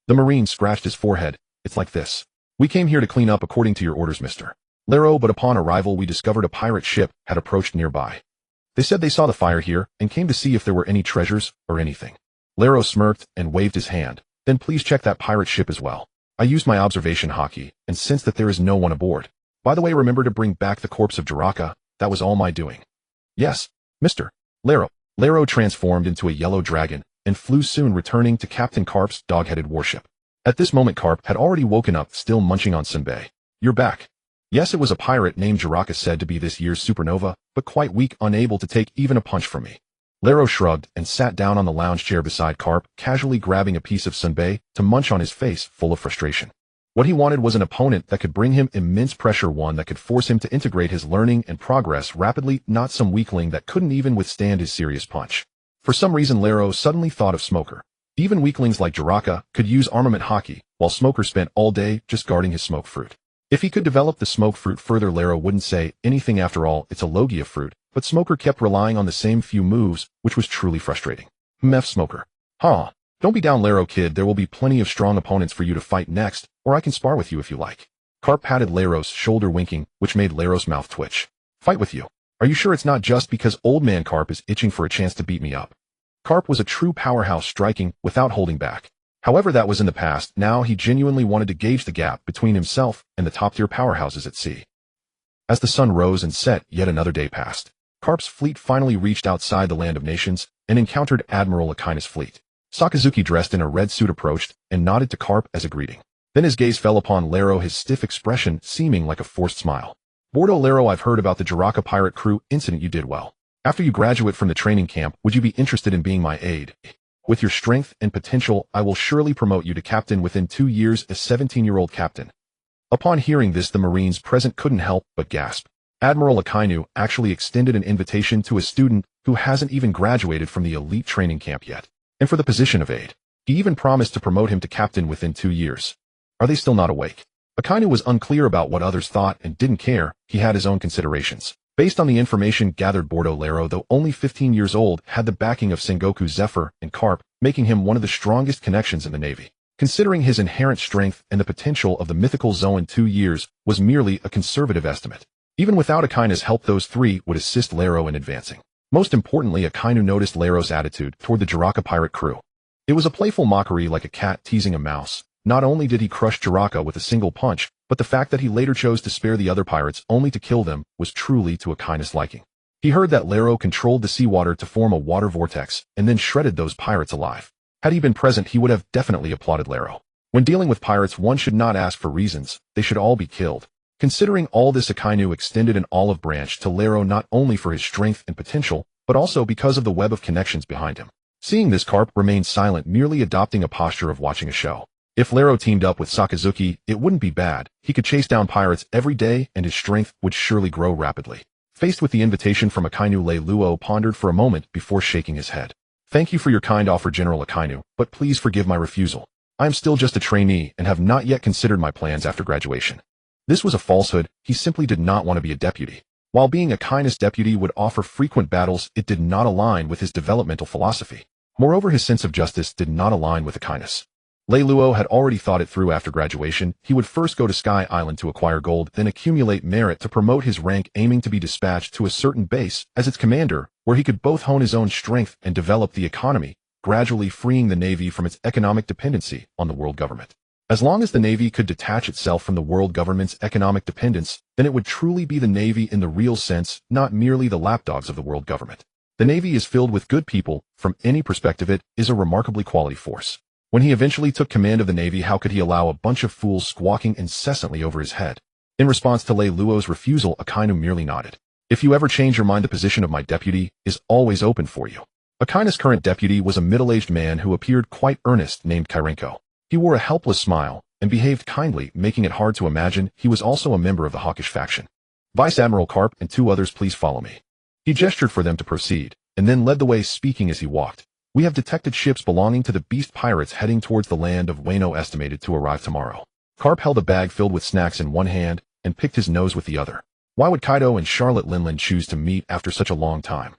The Marine scratched his forehead. It's like this. We came here to clean up according to your orders, Mr. Lero, but upon arrival we discovered a pirate ship had approached nearby. They said they saw the fire here and came to see if there were any treasures or anything. Lero smirked and waved his hand. Then please check that pirate ship as well. I used my observation hockey and sensed that there is no one aboard. By the way, remember to bring back the corpse of Jiraka. That was all my doing. Yes, Mr. Lero. Lero transformed into a yellow dragon and flew, soon returning to Captain Carp's dog-headed warship. At this moment Carp had already woken up, still munching on senbei. You're back. Yes, it was a pirate named Jiraka, said to be this year's supernova, but quite weak, unable to take even a punch from me. Lero shrugged and sat down on the lounge chair beside Carp, casually grabbing a piece of senbei to munch on, his face full of frustration. What he wanted was an opponent that could bring him immense pressure, one that could force him to integrate his learning and progress rapidly, not some weakling that couldn't even withstand his serious punch. For some reason Lero suddenly thought of Smoker. Even weaklings like Jiraka could use armament hockey, while Smoker spent all day just guarding his smoke fruit. If he could develop the smoke fruit further, Lero wouldn't say anything. After all, it's a Logia fruit, but Smoker kept relying on the same few moves, which was truly frustrating. Mef Smoker. Huh. Don't be down, Lero kid, there will be plenty of strong opponents for you to fight next, or I can spar with you if you like. Carp patted Lero's shoulder, winking, which made Lero's mouth twitch. Fight with you? Are you sure it's not just because old man Carp is itching for a chance to beat me up? Carp was a true powerhouse, striking without holding back. However, that was in the past. Now he genuinely wanted to gauge the gap between himself and the top-tier powerhouses at sea. As the sun rose and set, yet another day passed. Carp's fleet finally reached outside the land of nations and encountered Admiral Akina's fleet. Sakazuki, dressed in a red suit, approached and nodded to Carp as a greeting. Then his gaze fell upon Lero, his stiff expression seeming like a forced smile. Bordo Lero, I've heard about the Jiraka pirate crew incident. You did well. After you graduate from the training camp, would you be interested in being my aide? With your strength and potential, I will surely promote you to captain within 2 years, a 17-year-old captain. Upon hearing this, the Marines present couldn't help but gasp. Admiral Akainu actually extended an invitation to a student who hasn't even graduated from the elite training camp yet, and for the position of aide. He even promised to promote him to captain within 2 years. Are they still not awake? Akainu was unclear about what others thought and didn't care. He had his own considerations. Based on the information gathered, Bordo Lero, though only 15 years old, had the backing of Sengoku, Zephyr, and Carp, making him one of the strongest connections in the Navy. Considering his inherent strength and the potential of the mythical Zoan, 2 years was merely a conservative estimate. Even without Akaina's help, those three would assist Lero in advancing. Most importantly, Akainu noticed Lero's attitude toward the Jiraka pirate crew. It was a playful mockery, like a cat teasing a mouse. Not only did he crush Jiraka with a single punch, but the fact that he later chose to spare the other pirates only to kill them was truly to Akaina's liking. He heard that Lero controlled the seawater to form a water vortex and then shredded those pirates alive. Had he been present, he would have definitely applauded Lero. When dealing with pirates, one should not ask for reasons. They should all be killed. Considering all this, Akainu extended an olive branch to Lero, not only for his strength and potential, but also because of the web of connections behind him. Seeing this, Carp remained silent, merely adopting a posture of watching a show. If Lero teamed up with Sakazuki, it wouldn't be bad. He could chase down pirates every day and his strength would surely grow rapidly. Faced with the invitation from Akainu, Lei Luo pondered for a moment before shaking his head. Thank you for your kind offer, General Akainu, but please forgive my refusal. I am still just a trainee and have not yet considered my plans after graduation. This was a falsehood. He simply did not want to be a deputy. While being Akaina's deputy would offer frequent battles, it did not align with his developmental philosophy. Moreover, his sense of justice did not align with Akaina's. Lei Luo had already thought it through. After graduation, he would first go to Sky Island to acquire gold, then accumulate merit to promote his rank, aiming to be dispatched to a certain base as its commander, where he could both hone his own strength and develop the economy, gradually freeing the Navy from its economic dependency on the world government. As long as the Navy could detach itself from the world government's economic dependence, then it would truly be the Navy in the real sense, not merely the lapdogs of the world government. The Navy is filled with good people. From any perspective, it is a remarkably quality force. When he eventually took command of the Navy, how could he allow a bunch of fools squawking incessantly over his head? In response to Lei Luo's refusal, Akainu merely nodded. If you ever change your mind, the position of my deputy is always open for you. Akina's current deputy was a middle-aged man who appeared quite earnest named Kyrenko. He wore a helpless smile and behaved kindly, making it hard to imagine he was also a member of the hawkish faction. Vice Admiral Karp and 2 others, please follow me. He gestured for them to proceed, and then led the way, speaking as he walked. We have detected ships belonging to the beast pirates heading towards the land of Reno, estimated to arrive tomorrow. Karp held a bag filled with snacks in one hand and picked his nose with the other. Why would Kaido and Charlotte Linlin choose to meet after such a long time?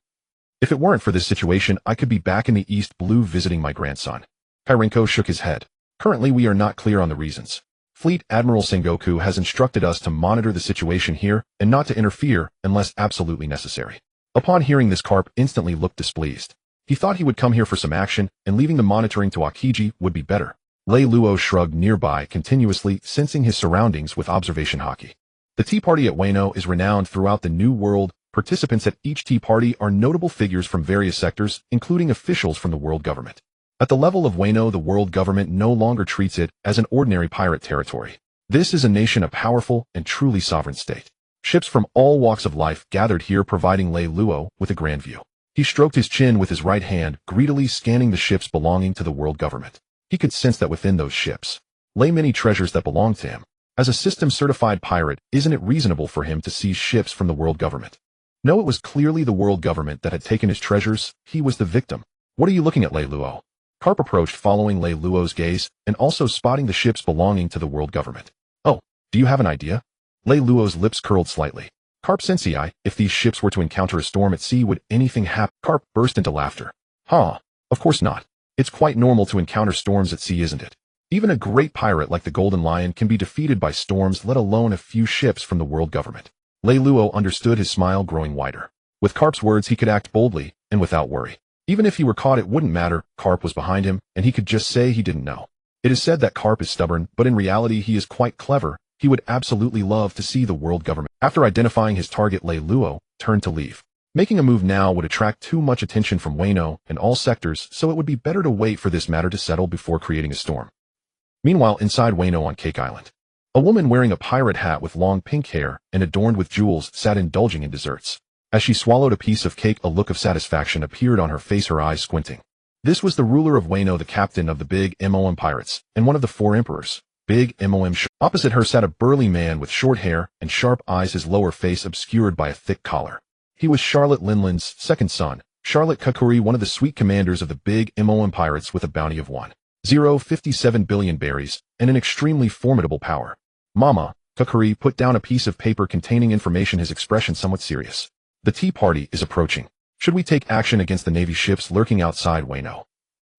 If it weren't for this situation, I could be back in the East Blue visiting my grandson. Kyrenko shook his head. Currently, we are not clear on the reasons. Fleet Admiral Sengoku has instructed us to monitor the situation here and not to interfere unless absolutely necessary. Upon hearing this, Karp instantly looked displeased. He thought he would come here for some action, and leaving the monitoring to Akiji would be better. Lei Luo shrugged nearby continuously, sensing his surroundings with observation haki. The tea party at Reno is renowned throughout the New World. Participants at each tea party are notable figures from various sectors, including officials from the world government. At the level of Reno, the world government no longer treats it as an ordinary pirate territory. This is a nation, a powerful and truly sovereign state. Ships from all walks of life gathered here, providing Lei Luo with a grand view. He stroked his chin with his right hand, greedily scanning the ships belonging to the world government. He could sense that within those ships lay many treasures that belonged to him. As a system-certified pirate, isn't it reasonable for him to seize ships from the world government? No, it was clearly the world government that had taken his treasures. He was the victim. What are you looking at, Lei Luo? Karp approached, following Lei Luo's gaze and also spotting the ships belonging to the world government. Oh, do you have an idea? Lei Luo's lips curled slightly. Karp Sensei, if these ships were to encounter a storm at sea, would anything happen? Karp burst into laughter. Huh, of course not. It's quite normal to encounter storms at sea, isn't it? Even a great pirate like the Golden Lion can be defeated by storms, let alone a few ships from the world government. Lei Luo understood, his smile growing wider. With Karp's words, he could act boldly and without worry. Even if he were caught, it wouldn't matter. Karp was behind him, and he could just say he didn't know. It is said that Karp is stubborn, but in reality he is quite clever. He would absolutely love to see the world government. After identifying his target, Lei Luo turned to leave. Making a move now would attract too much attention from Reno and all sectors, so it would be better to wait for this matter to settle before creating a storm. Meanwhile, inside Reno on Cake Island, a woman wearing a pirate hat with long pink hair and adorned with jewels sat indulging in desserts. As she swallowed a piece of cake, a look of satisfaction appeared on her face, her eyes squinting. This was the ruler of Reno, the captain of the Big MOM pirates, and one of the 4 emperors. Big MOM. Opposite her sat a burly man with short hair and sharp eyes, his lower face obscured by a thick collar. He was Charlotte Linlin's second son, Charlotte Kakuri, one of the sweet commanders of the Big MOM pirates with a bounty of 1,057 billion berries and an extremely formidable power. Mama, Kakuri put down a piece of paper containing information, his expression somewhat serious. The tea party is approaching. Should we take action against the Navy ships lurking outside Reno?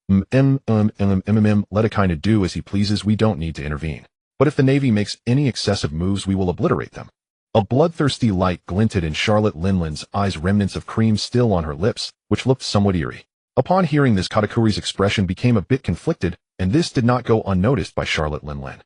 Let Akina do as he pleases. We don't need to intervene. But if the Navy makes any excessive moves, we will obliterate them. A bloodthirsty light glinted in Charlotte Linlin's eyes, remnants of cream still on her lips, which looked somewhat eerie. Upon hearing this, Katakuri's expression became a bit conflicted, and this did not go unnoticed by Charlotte Linlin.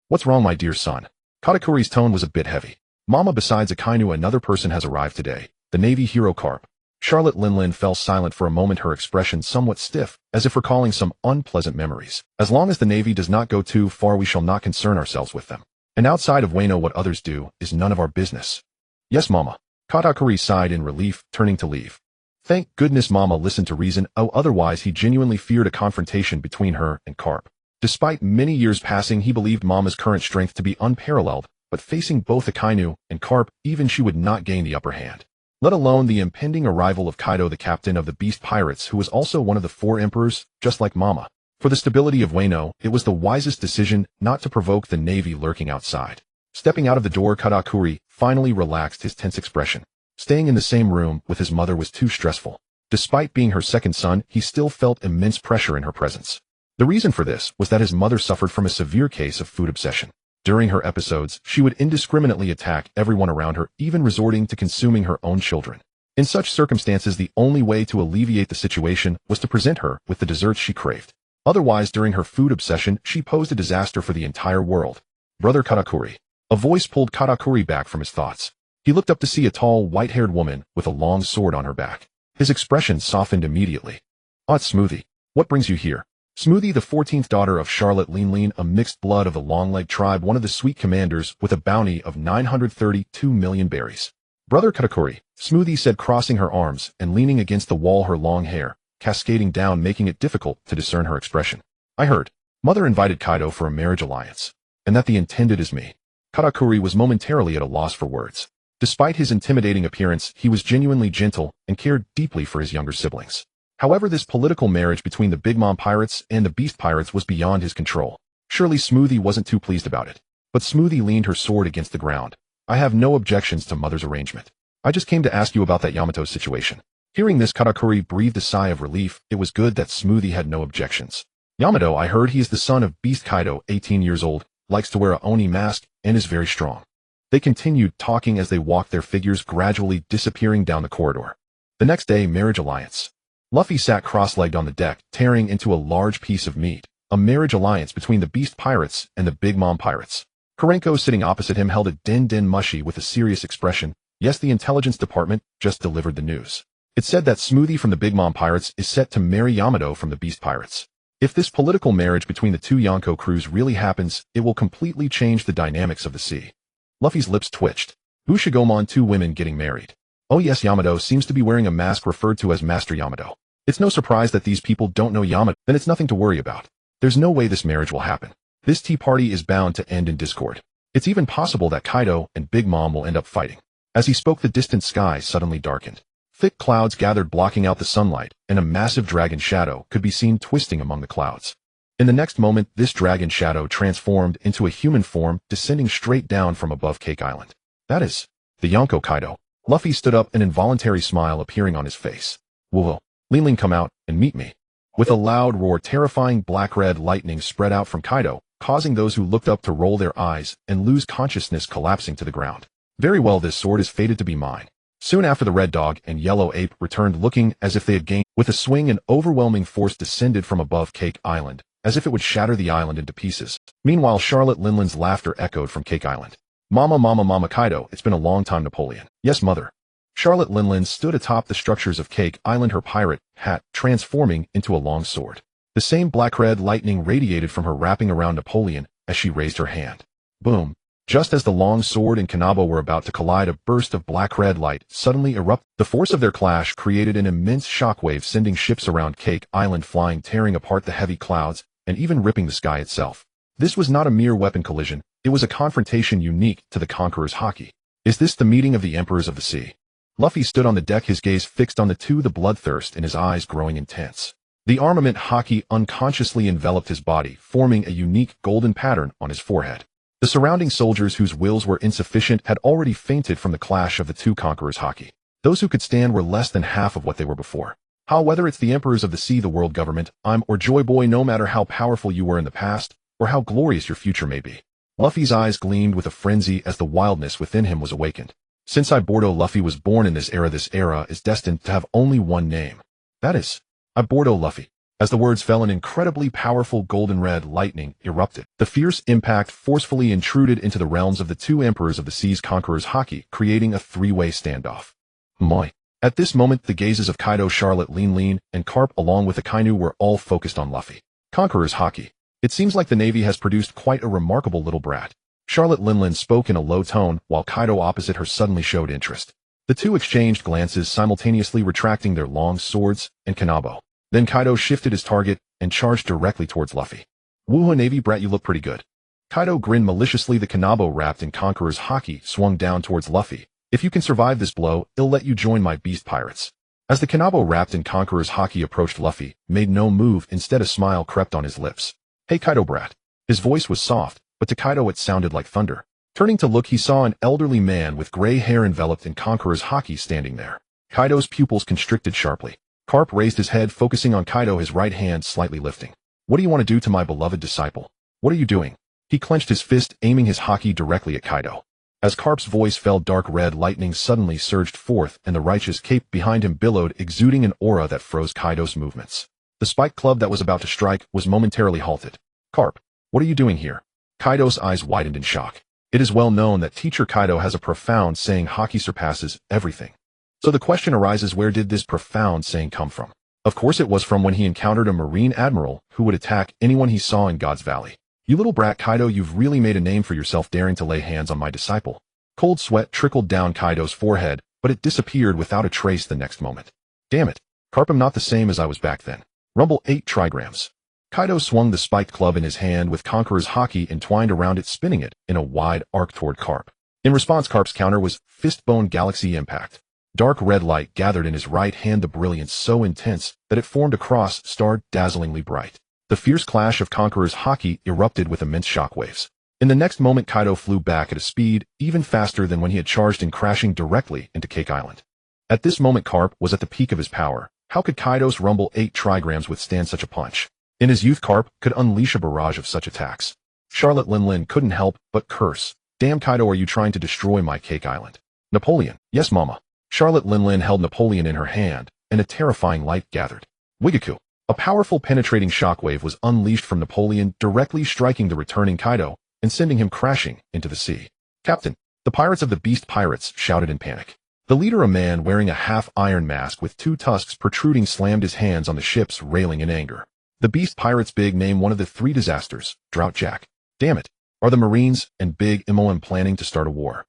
What's wrong, my dear son? Katakuri's tone was a bit heavy. Mama, besides Akainu, another person has arrived today, the Navy hero Karp. Charlotte Linlin fell silent for a moment, her expression somewhat stiff, as if recalling some unpleasant memories. As long as the Navy does not go too far, we shall not concern ourselves with them. And outside of Reno, what others do is none of our business. Yes, Mama. Katakuri sighed in relief, turning to leave. Thank goodness Mama listened to reason. Oh, otherwise he genuinely feared a confrontation between her and Karp. Despite many years passing, he believed Mama's current strength to be unparalleled, but facing both Akainu and Karp, even she would not gain the upper hand. Let alone the impending arrival of Kaido, the captain of the Beast Pirates, who was also one of the 4 emperors, just like Mama. For the stability of Reno, it was the wisest decision not to provoke the Navy lurking outside. Stepping out of the door, Katakuri finally relaxed his tense expression. Staying in the same room with his mother was too stressful. Despite being her second son, he still felt immense pressure in her presence. The reason for this was that his mother suffered from a severe case of food obsession. During her episodes, she would indiscriminately attack everyone around her, even resorting to consuming her own children. In such circumstances, the only way to alleviate the situation was to present her with the desserts she craved. Otherwise, during her food obsession, she posed a disaster for the entire world. Brother Katakuri. A voice pulled Katakuri back from his thoughts. He looked up to see a tall, white-haired woman with a long sword on her back. His expression softened immediately. "Ah, it's Smoothie. What brings you here?" Smoothie, the 14th daughter of Charlotte Linlin, a mixed blood of the Long-Leg tribe, one of the sweet commanders with a bounty of 932 million berries. Brother Katakuri, Smoothie said, crossing her arms and leaning against the wall, her long hair cascading down, making it difficult to discern her expression. I heard. Mother invited Kaido for a marriage alliance, and that the intended is me. Katakuri was momentarily at a loss for words. Despite his intimidating appearance, he was genuinely gentle and cared deeply for his younger siblings. However, this political marriage between the Big Mom Pirates and the Beast Pirates was beyond his control. Surely Smoothie wasn't too pleased about it. But Smoothie leaned her sword against the ground. I have no objections to Mother's arrangement. I just came to ask you about that Yamato situation. Hearing this, Katakuri breathed a sigh of relief. It was good that Smoothie had no objections. Yamato, I heard he is the son of Beast Kaido, 18 years old, likes to wear a Oni mask, and is very strong. They continued talking as they walked, their figures gradually disappearing down the corridor. The next day, marriage alliance. Luffy sat cross-legged on the deck, tearing into a large piece of meat. A marriage alliance between the Beast Pirates and the Big Mom Pirates. Kurenko, sitting opposite him, held a din mushy with a serious expression. Yes, the intelligence department just delivered the news. It said that Smoothie from the Big Mom Pirates is set to marry Yamato from the Beast Pirates. If this political marriage between the two Yonko crews really happens, it will completely change the dynamics of the sea. Luffy's lips twitched. Bushigomon, two women getting married. Oh yes, Yamato seems to be wearing a mask referred to as Master Yamato. It's no surprise that these people don't know Yamato, then it's nothing to worry about. There's no way this marriage will happen. This tea party is bound to end in discord. It's even possible that Kaido and Big Mom will end up fighting. As he spoke, the distant sky suddenly darkened. Thick clouds gathered, blocking out the sunlight, and a massive dragon shadow could be seen twisting among the clouds. In the next moment, this dragon shadow transformed into a human form, descending straight down from above Cake Island. That is the Yonko Kaido. Luffy stood up, an involuntary smile appearing on his face. Whoa, Lin, come out and meet me. With a loud roar, terrifying black-red lightning spread out from Kaido, causing those who looked up to roll their eyes and lose consciousness, collapsing to the ground. Very well, this sword is fated to be mine. Soon after, the Red Dog and Yellow Ape returned, looking as if they had gained. With a swing, an overwhelming force descended from above Cake Island, as if it would shatter the island into pieces. Meanwhile, Charlotte Linlin's laughter echoed from Cake Island. Mama Kaido, it's been a long time, Napoleon. Yes, mother. Charlotte Linlin stood atop the structures of Cake Island, her pirate hat transforming into a long sword. The same black-red lightning radiated from her, wrapping around Napoleon as she raised her hand. Boom. Just as the long sword and Kanabo were about to collide, a burst of black-red light suddenly erupted. The force of their clash created an immense shockwave, sending ships around Cake Island flying, tearing apart the heavy clouds, and even ripping the sky itself. This was not a mere weapon collision, it was a confrontation unique to the Conqueror's Haki. Is this the meeting of the Emperors of the Sea? Luffy stood on the deck, his gaze fixed on the two, the bloodthirst in his eyes growing intense. The armament Haki unconsciously enveloped his body, forming a unique golden pattern on his forehead. The surrounding soldiers, whose wills were insufficient, had already fainted from the clash of the two Conquerors' Haki. Those who could stand were less than half of what they were before. How, whether it's the Emperors of the Sea, the world government, or Joy Boy, no matter how powerful you were in the past, or how glorious your future may be. Luffy's eyes gleamed with a frenzy as the wildness within him was awakened. Since Bordo Luffy was born in this era is destined to have only one name. That is, Bordo Luffy. As the words fell, an incredibly powerful golden red lightning erupted. The fierce impact forcefully intruded into the realms of the two Emperors of the Sea's Conquerors' Haki, creating a three-way standoff. Moi. At this moment, the gazes of Kaido, Charlotte, Lin, and Carp, along with the Kainu, were all focused on Luffy. Conqueror's Haki. It seems like the Navy has produced quite a remarkable little brat. Charlotte Linlin spoke in a low tone, while Kaido opposite her suddenly showed interest. The two exchanged glances, simultaneously retracting their long swords and Kanabo. Then Kaido shifted his target and charged directly towards Luffy. Woohoo, Navy brat, you look pretty good. Kaido grinned maliciously. The Kanabo wrapped in Conqueror's Haki swung down towards Luffy. If you can survive this blow, I'll let you join my beast pirates. As the Kanabo wrapped in Conqueror's Haki approached, Luffy made no move. Instead, a smile crept on his lips. Hey Kaido brat. His voice was soft, but to Kaido it sounded like thunder. Turning to look, he saw an elderly man with gray hair enveloped in Conqueror's Haki standing there. Kaido's pupils constricted sharply. Carp raised his head, focusing on Kaido, his right hand slightly lifting. What do you want to do to my beloved disciple? What are you doing? He clenched his fist, aiming his Haki directly at Kaido. As Carp's voice fell, dark red lightning suddenly surged forth, and the righteous cape behind him billowed, exuding an aura that froze Kaido's movements. The spike club that was about to strike was momentarily halted. Carp, what are you doing here? Kaido's eyes widened in shock. It is well known that Teacher Kaido has a profound saying, Haki surpasses everything. So the question arises, where did this profound saying come from? Of course it was from when he encountered a Marine Admiral who would attack anyone he saw in God's Valley. You little brat Kaido, you've really made a name for yourself daring to lay hands on my disciple. Cold sweat trickled down Kaido's forehead, but it disappeared without a trace the next moment. Damn it. Carp, I'm not the same as I was back then. Rumble 8 trigrams. Kaido swung the spiked club in his hand with Conqueror's Haki entwined around it, spinning it in a wide arc toward Carp. In response, Carp's counter was Fistbone Galaxy Impact. Dark red light gathered in his right hand, the brilliance so intense that it formed a cross star dazzlingly bright. The fierce clash of Conqueror's Haki erupted with immense shockwaves. In the next moment, Kaido flew back at a speed even faster than when he had charged in, crashing directly into Cake Island. At this moment, Carp was at the peak of his power. How could Kaido's Rumble 8 trigrams withstand such a punch? In his youth, Carp could unleash a barrage of such attacks. Charlotte Linlin couldn't help but curse. Damn, Kaido, are you trying to destroy my Cake Island? Napoleon. Yes, mama. Charlotte Linlin held Napoleon in her hand, and a terrifying light gathered. Wigaku. A powerful penetrating shockwave was unleashed from Napoleon, directly striking the returning Kaido and sending him crashing into the sea. Captain, the pirates of the Beast Pirates shouted in panic. The leader, a man wearing a half-iron mask with 2 tusks protruding, slammed his hands on the ship's railing in anger. The Beast Pirates, Big Name, one of the 3 disasters. Drought Jack. Damn it. Are the Marines and Big MOM planning to start a war?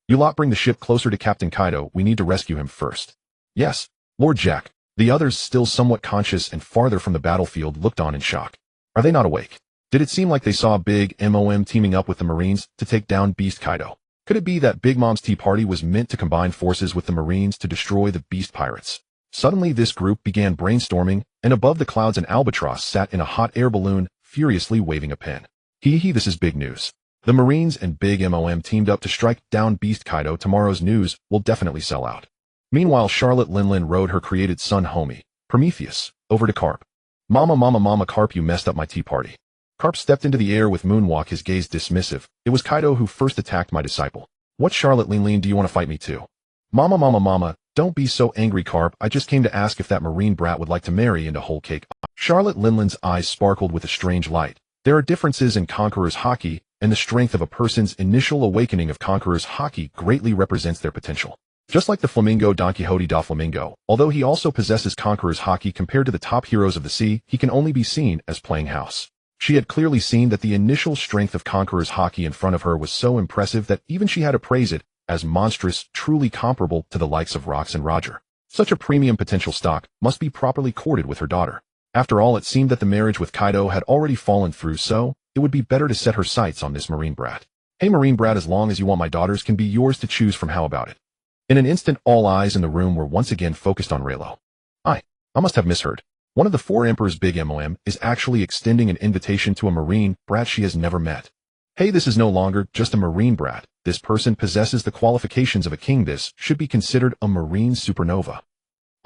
You lot bring the ship closer to Captain Kaido. We need to rescue him first. Yes, Lord Jack. The others, still somewhat conscious and farther from the battlefield, looked on in shock. Are they not awake? Did it seem like they saw Big MOM teaming up with the Marines to take down Beast Kaido? Could it be that Big Mom's Tea Party was meant to combine forces with the Marines to destroy the Beast Pirates? Suddenly, this group began brainstorming, and above the clouds an albatross sat in a hot air balloon, furiously waving a pen. Hee, this is big news. The Marines and Big MOM teamed up to strike down Beast Kaido. Tomorrow's news will definitely sell out. Meanwhile, Charlotte Linlin rode her created son homie, Prometheus, over to Carp. Mama, Carp, you messed up my tea party. Carp stepped into the air with moonwalk, his gaze dismissive. It was Kaido who first attacked my disciple. What, Charlotte Linlin, do you want to fight me too? Mama, don't be so angry, Carp. I just came to ask if that Marine brat would like to marry into whole cake. Charlotte Linlin's eyes sparkled with a strange light. There are differences in Conqueror's Haki, and the strength of a person's initial awakening of Conqueror's Haki greatly represents their potential. Just like the flamingo Don Quixote da Flamingo, although he also possesses Conqueror's Haki, compared to the top heroes of the sea, he can only be seen as playing house. She had clearly seen that the initial strength of Conqueror's Haki in front of her was so impressive that even she had to praise it as monstrous, truly comparable to the likes of Rox and Roger. Such a premium potential stock must be properly courted with her daughter. After all, it seemed that the marriage with Kaido had already fallen through, so it would be better to set her sights on this Marine brat. Hey, Marine brat, as long as you want my daughters can be yours to choose from. How about it? In an instant, all eyes in the room were once again focused on Reno. I must have misheard. One of the 4 emperors, Big MOM, is actually extending an invitation to a Marine brat she has never met. Hey, this is no longer just a Marine brat. This person possesses the qualifications of a king. This should be considered a Marine supernova.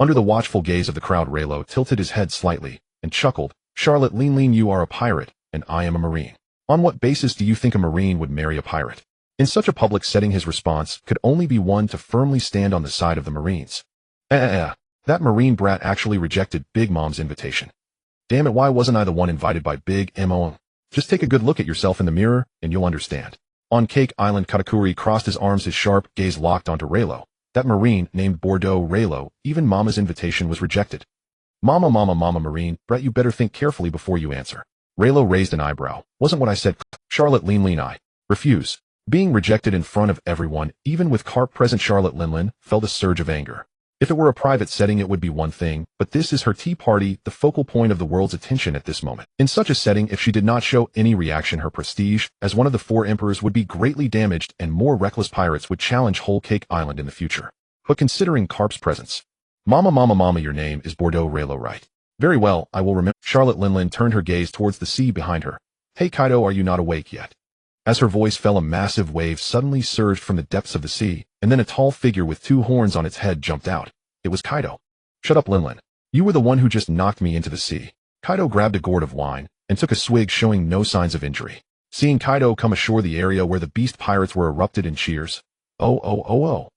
Under the watchful gaze of the crowd, Reno tilted his head slightly and chuckled. Charlotte Linlin, you are a pirate, and I am a Marine. On what basis do you think a Marine would marry a pirate? In such a public setting, his response could only be one to firmly stand on the side of the Marines. That Marine brat actually rejected Big Mom's invitation. Damn it, why wasn't I the one invited by Big MOM? Just take a good look at yourself in the mirror, and you'll understand. On Cake Island, Katakuri crossed his arms, his sharp gaze locked onto Reno. That Marine named Bordeaux Reno, even Mama's invitation was rejected. Mama Marine, brat, you better think carefully before you answer. Reno raised an eyebrow. Wasn't what I said. Charlotte Linlin, I refuse. Being rejected in front of everyone, even with Carp present, Charlotte Linlin felt a surge of anger. If it were a private setting, it would be one thing, but this is her tea party, the focal point of the world's attention at this moment. In such a setting, if she did not show any reaction, her prestige as one of the 4 emperors would be greatly damaged, and more reckless pirates would challenge Whole Cake Island in the future. But considering Carp's presence, Mama, your name is Bordeaux Reno, right? Very well, I will remember. Charlotte Linlin turned her gaze towards the sea behind her. Hey, Kaido, are you not awake yet? As her voice fell, a massive wave suddenly surged from the depths of the sea, and then a tall figure with 2 horns on its head jumped out. It was Kaido. Shut up, Linlin. You were the one who just knocked me into the sea. Kaido grabbed a gourd of wine and took a swig, showing no signs of injury. Seeing Kaido come ashore, the area where the beast pirates were erupted in cheers. Oh.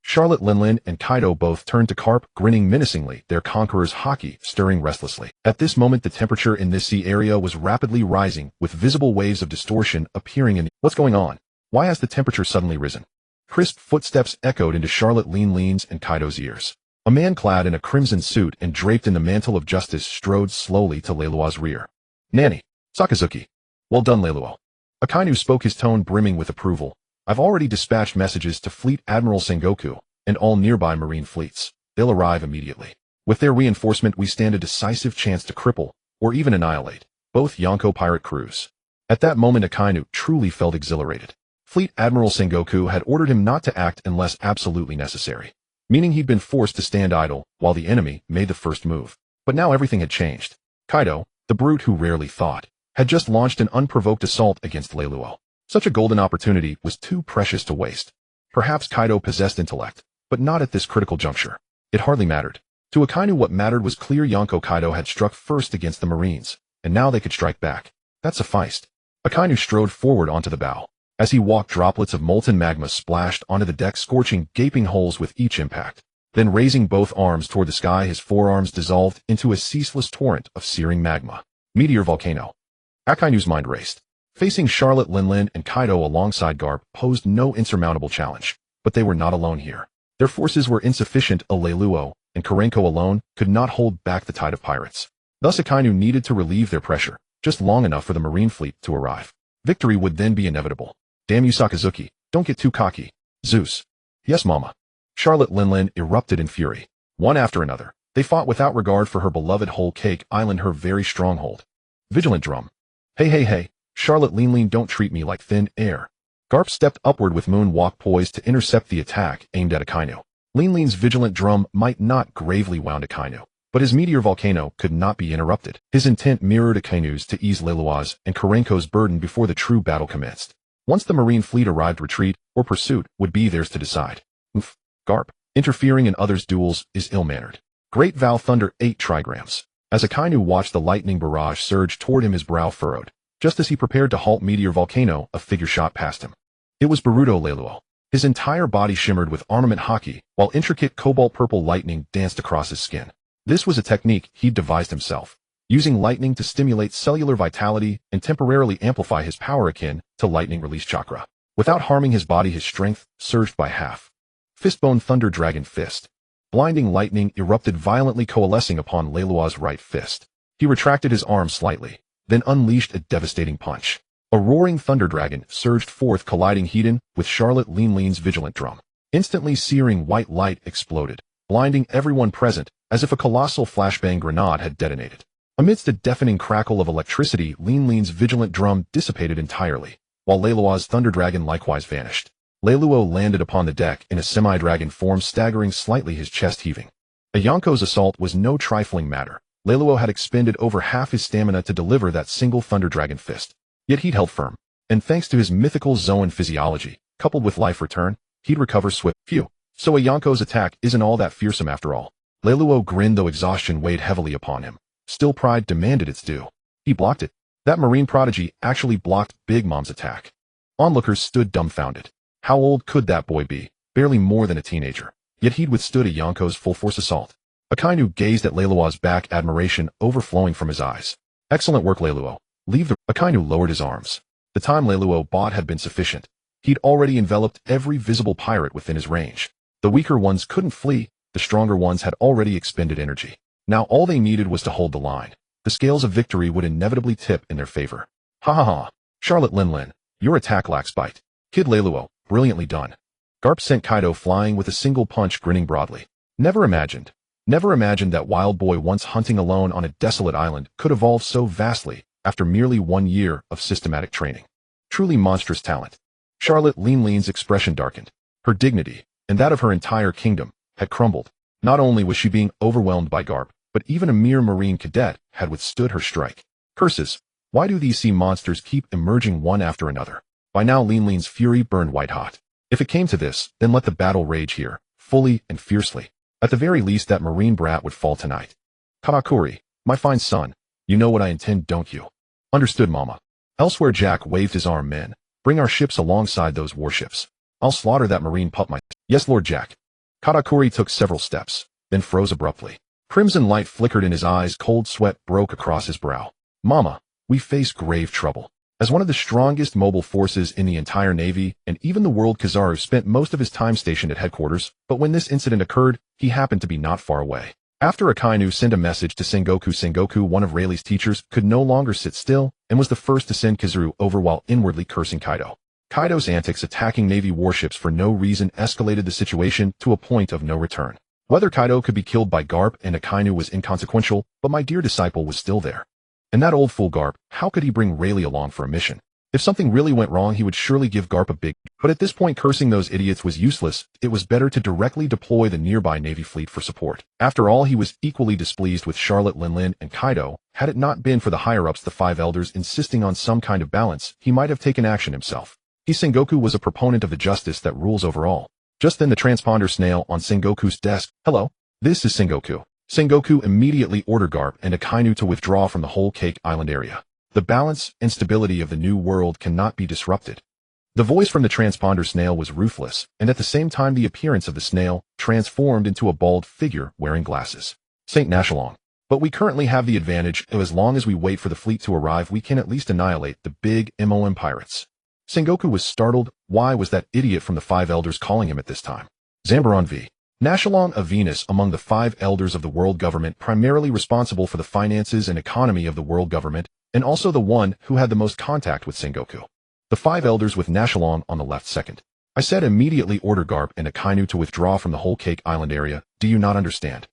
Charlotte Linlin and Kaido both turned to Carp, grinning menacingly, their Conqueror's Haki stirring restlessly. At this moment, the temperature in this sea area was rapidly rising, with visible waves of distortion appearing in the— What's going on? Why has the temperature suddenly risen? Crisp footsteps echoed into Charlotte Linlin's and Kaido's ears. A man clad in a crimson suit and draped in the mantle of justice strode slowly to Leilua's rear. Nani. Sakazuki. Well done, Leiluo. Akainu spoke, his tone brimming with approval. I've already dispatched messages to Fleet Admiral Sengoku and all nearby marine fleets. They'll arrive immediately. With their reinforcement, we stand a decisive chance to cripple, or even annihilate, both Yonko pirate crews. At that moment, Akainu truly felt exhilarated. Fleet Admiral Sengoku had ordered him not to act unless absolutely necessary, meaning he'd been forced to stand idle while the enemy made the first move. But now everything had changed. Kaido, the brute who rarely thought, had just launched an unprovoked assault against Leluo. Such a golden opportunity was too precious to waste. Perhaps Kaido possessed intellect, but not at this critical juncture. It hardly mattered. To Akainu, what mattered was clear. Yonko Kaido had struck first against the Marines, and now they could strike back. That sufficed. Akainu strode forward onto the bow. As he walked, droplets of molten magma splashed onto the deck, scorching gaping holes with each impact. Then, raising both arms toward the sky, his forearms dissolved into a ceaseless torrent of searing magma. Meteor volcano. Akainu's mind raced. Facing Charlotte Linlin and Kaido alongside Garp posed no insurmountable challenge, but they were not alone here. Their forces were insufficient. Leluo and Karenko alone could not hold back the tide of pirates. Thus Akainu needed to relieve their pressure, just long enough for the marine fleet to arrive. Victory would then be inevitable. Damn you, Sakazuki, don't get too cocky. Zeus. Yes, mama. Charlotte Linlin erupted in fury. One after another, they fought without regard for her beloved Whole Cake Island, her very stronghold. Vigilant drum. Hey, Charlotte Linlin, don't treat me like thin air. Garp stepped upward with moonwalk poised to intercept the attack aimed at Akainu. Linlin's vigilant drum might not gravely wound Akainu, but his meteor volcano could not be interrupted. His intent mirrored Akainu's to ease Leluo's and Karenko's burden before the true battle commenced. Once the marine fleet arrived, retreat or pursuit would be theirs to decide. Oof. Garp, interfering in others' duels is ill-mannered. Great Val Thunder 8 trigrams. As Akainu watched the lightning barrage surge toward him, his brow furrowed. Just as he prepared to halt Meteor Volcano, a figure shot past him. It was Boruto Leluo. His entire body shimmered with armament haki, while intricate cobalt-purple lightning danced across his skin. This was a technique he'd devised himself, using lightning to stimulate cellular vitality and temporarily amplify his power akin to lightning release chakra. Without harming his body, his strength surged by half. Fistbone Thunder Dragon Fist. Blinding lightning erupted violently, coalescing upon Leluo's right fist. He retracted his arm slightly, then unleashed a devastating punch. A roaring thunder dragon surged forth, colliding head-on with Charlotte Linlin's vigilant drum. Instantly, searing white light exploded, blinding everyone present as if a colossal flashbang grenade had detonated. Amidst a deafening crackle of electricity, Linlin's vigilant drum dissipated entirely, while Leluo's thunder dragon likewise vanished. Leluo landed upon the deck in a semi-dragon form, staggering slightly, his chest heaving. A Yonko's assault was no trifling matter. Leluo had expended over half his stamina to deliver that single thunder dragon fist. Yet he'd held firm, and thanks to his mythical Zoan physiology, coupled with life return, he'd recover swift. Phew. So a Yonko's attack isn't all that fearsome after all. Leluo grinned, though exhaustion weighed heavily upon him. Still, pride demanded its due. He blocked it. That marine prodigy actually blocked Big Mom's attack. Onlookers stood dumbfounded. How old could that boy be? Barely more than a teenager. Yet he'd withstood a Yonko's full-force assault. Akainu gazed at Leluo's back, admiration overflowing from his eyes. Excellent work, Leluo. Leave the... Akainu lowered his arms. The time Leluo bought had been sufficient. He'd already enveloped every visible pirate within his range. The weaker ones couldn't flee. The stronger ones had already expended energy. Now all they needed was to hold the line. The scales of victory would inevitably tip in their favor. Ha ha ha. Charlotte Linlin, your attack lacks bite. Kid Leluo, brilliantly done. Garp sent Kaido flying with a single punch, grinning broadly. Never imagined that wild boy once hunting alone on a desolate island could evolve so vastly after merely 1 year of systematic training. Truly monstrous talent. Charlotte Linlin's expression darkened. Her dignity, and that of her entire kingdom, had crumbled. Not only was she being overwhelmed by Garp, but even a mere marine cadet had withstood her strike. Curses! Why do these sea monsters keep emerging one after another? By now Linlin's fury burned white-hot. If it came to this, then let the battle rage here, fully and fiercely. At the very least, that marine brat would fall tonight. Katakuri, my fine son, you know what I intend, don't you? Understood, mama. Elsewhere, Jack waved his arm. Men, bring our ships alongside those warships. I'll slaughter that marine pup myself. Yes, Lord Jack. Katakuri took several steps, then froze abruptly. Crimson light flickered in his eyes, cold sweat broke across his brow. Mama, we face grave trouble. As one of the strongest mobile forces in the entire Navy, and even the world, Kizaru spent most of his time stationed at headquarters, but when this incident occurred, he happened to be not far away. After Akainu sent a message to Sengoku, one of Rayleigh's teachers, could no longer sit still, and was the first to send Kizaru over while inwardly cursing Kaido. Kaido's antics attacking Navy warships for no reason escalated the situation to a point of no return. Whether Kaido could be killed by Garp and Akainu was inconsequential, but my dear disciple was still there. And that old fool Garp, how could he bring Rayleigh along for a mission? If something really went wrong, he would surely give Garp a big... But at this point, cursing those idiots was useless. It was better to directly deploy the nearby Navy fleet for support. After all, he was equally displeased with Charlotte Linlin and Kaido. Had it not been for the higher-ups, the five elders, insisting on some kind of balance, he might have taken action himself. Sengoku was a proponent of the justice that rules over all. Just then the transponder snail on Sengoku's desk. Hello, this is Sengoku. Sengoku immediately ordered Garp and Akainu to withdraw from the whole Cake Island area. The balance and stability of the new world cannot be disrupted. The voice from the transponder snail was ruthless, and at the same time the appearance of the snail transformed into a bald figure wearing glasses. Saint Nashalong. But we currently have the advantage, and as long as we wait for the fleet to arrive, we can at least annihilate the big MOM pirates. Sengoku was startled. Why was that idiot from the five elders calling him at this time? Zambaron v. Nashalong of Venus, among the five elders of the world government, primarily responsible for the finances and economy of the world government, and also the one who had the most contact with Sengoku. The five elders with Nashalong on the left second. I said immediately order Garp and Akainu to withdraw from the whole Cake Island area. Do you not understand?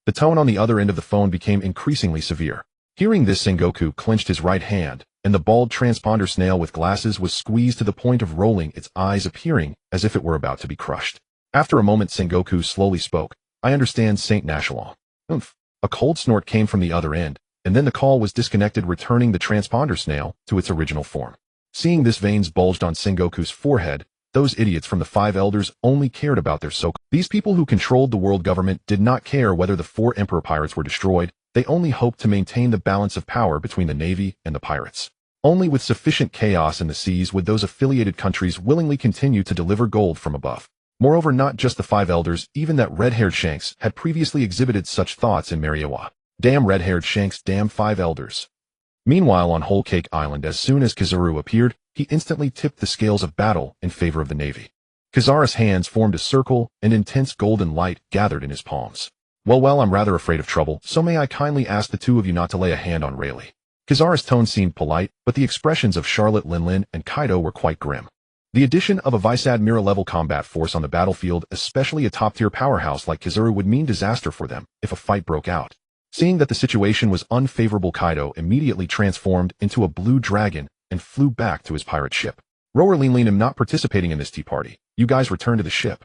The tone on the other end of the phone became increasingly severe. Hearing this, Sengoku clenched his right hand, and the bald transponder snail with glasses was squeezed to the point of rolling, its eyes appearing as if it were about to be crushed. After a moment, Sengoku slowly spoke. I understand, Saint Nashalong. Oomph. A cold snort came from the other end, and then the call was disconnected, returning the transponder snail to its original form. Seeing this, veins bulged on Sengoku's forehead. Those idiots from the five elders only cared about their These people who controlled the world government did not care whether the four emperor pirates were destroyed. They only hoped to maintain the balance of power between the navy and the pirates. Only with sufficient chaos in the seas would those affiliated countries willingly continue to deliver gold from above. Moreover, not just the five elders, even that red-haired Shanks had previously exhibited such thoughts in Mariewa. Damn red-haired Shanks, damn five elders. Meanwhile, on Whole Cake Island, as soon as Kizaru appeared, he instantly tipped the scales of battle in favor of the navy. Kizaru's hands formed a circle, and intense golden light gathered in his palms. Well, I'm rather afraid of trouble, so may I kindly ask the two of you not to lay a hand on Rayleigh. Kizaru's tone seemed polite, but the expressions of Charlotte Linlin and Kaido were quite grim. The addition of a Vice Admiral-level combat force on the battlefield, especially a top-tier powerhouse like Kizaru, would mean disaster for them if a fight broke out. Seeing that the situation was unfavorable, Kaido immediately transformed into a blue dragon and flew back to his pirate ship. Rower Linlin, am not participating in this tea party. You guys return to the ship.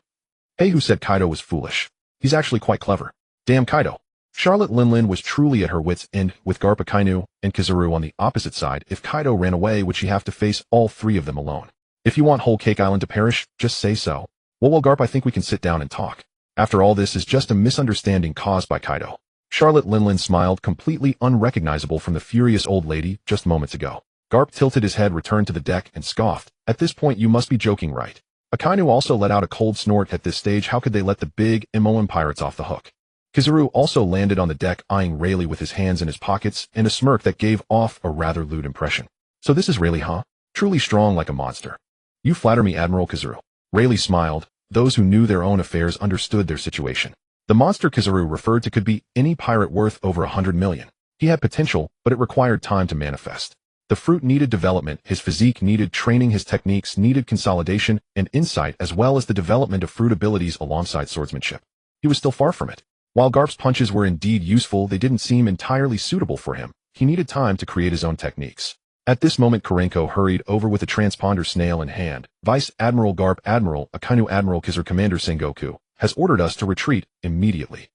Hey, who said Kaido was foolish? He's actually quite clever. Damn Kaido. Charlotte Linlin was truly at her wits' end, with Garp, Akainu, and Kizaru on the opposite side. If Kaido ran away, would she have to face all three of them alone? If you want Whole Cake Island to perish, just say so. Well, Garp, I think we can sit down and talk. After all, this is just a misunderstanding caused by Kaido. Charlotte Linlin smiled, completely unrecognizable from the furious old lady just moments ago. Garp tilted his head, returned to the deck, and scoffed. At this point, you must be joking, right? Akainu also let out a cold snort. At this stage, how could they let the big MOM pirates off the hook? Kizaru also landed on the deck, eyeing Rayleigh with his hands in his pockets and a smirk that gave off a rather lewd impression. So this is Rayleigh, huh? Truly strong like a monster. You flatter me, Admiral Kizaru. Rayleigh smiled. Those who knew their own affairs understood their situation. The monster Kizaru referred to could be any pirate worth over 100 million. He had potential, but it required time to manifest. The fruit needed development, his physique needed training, his techniques needed consolidation and insight, as well as the development of fruit abilities alongside swordsmanship. He was still far from it. While Garp's punches were indeed useful, they didn't seem entirely suitable for him. He needed time to create his own techniques. At this moment, Karenko hurried over with a transponder snail in hand. Vice Admiral Garp, Admiral Akainu, Admiral Kizaru, Commander Sengoku has ordered us to retreat immediately.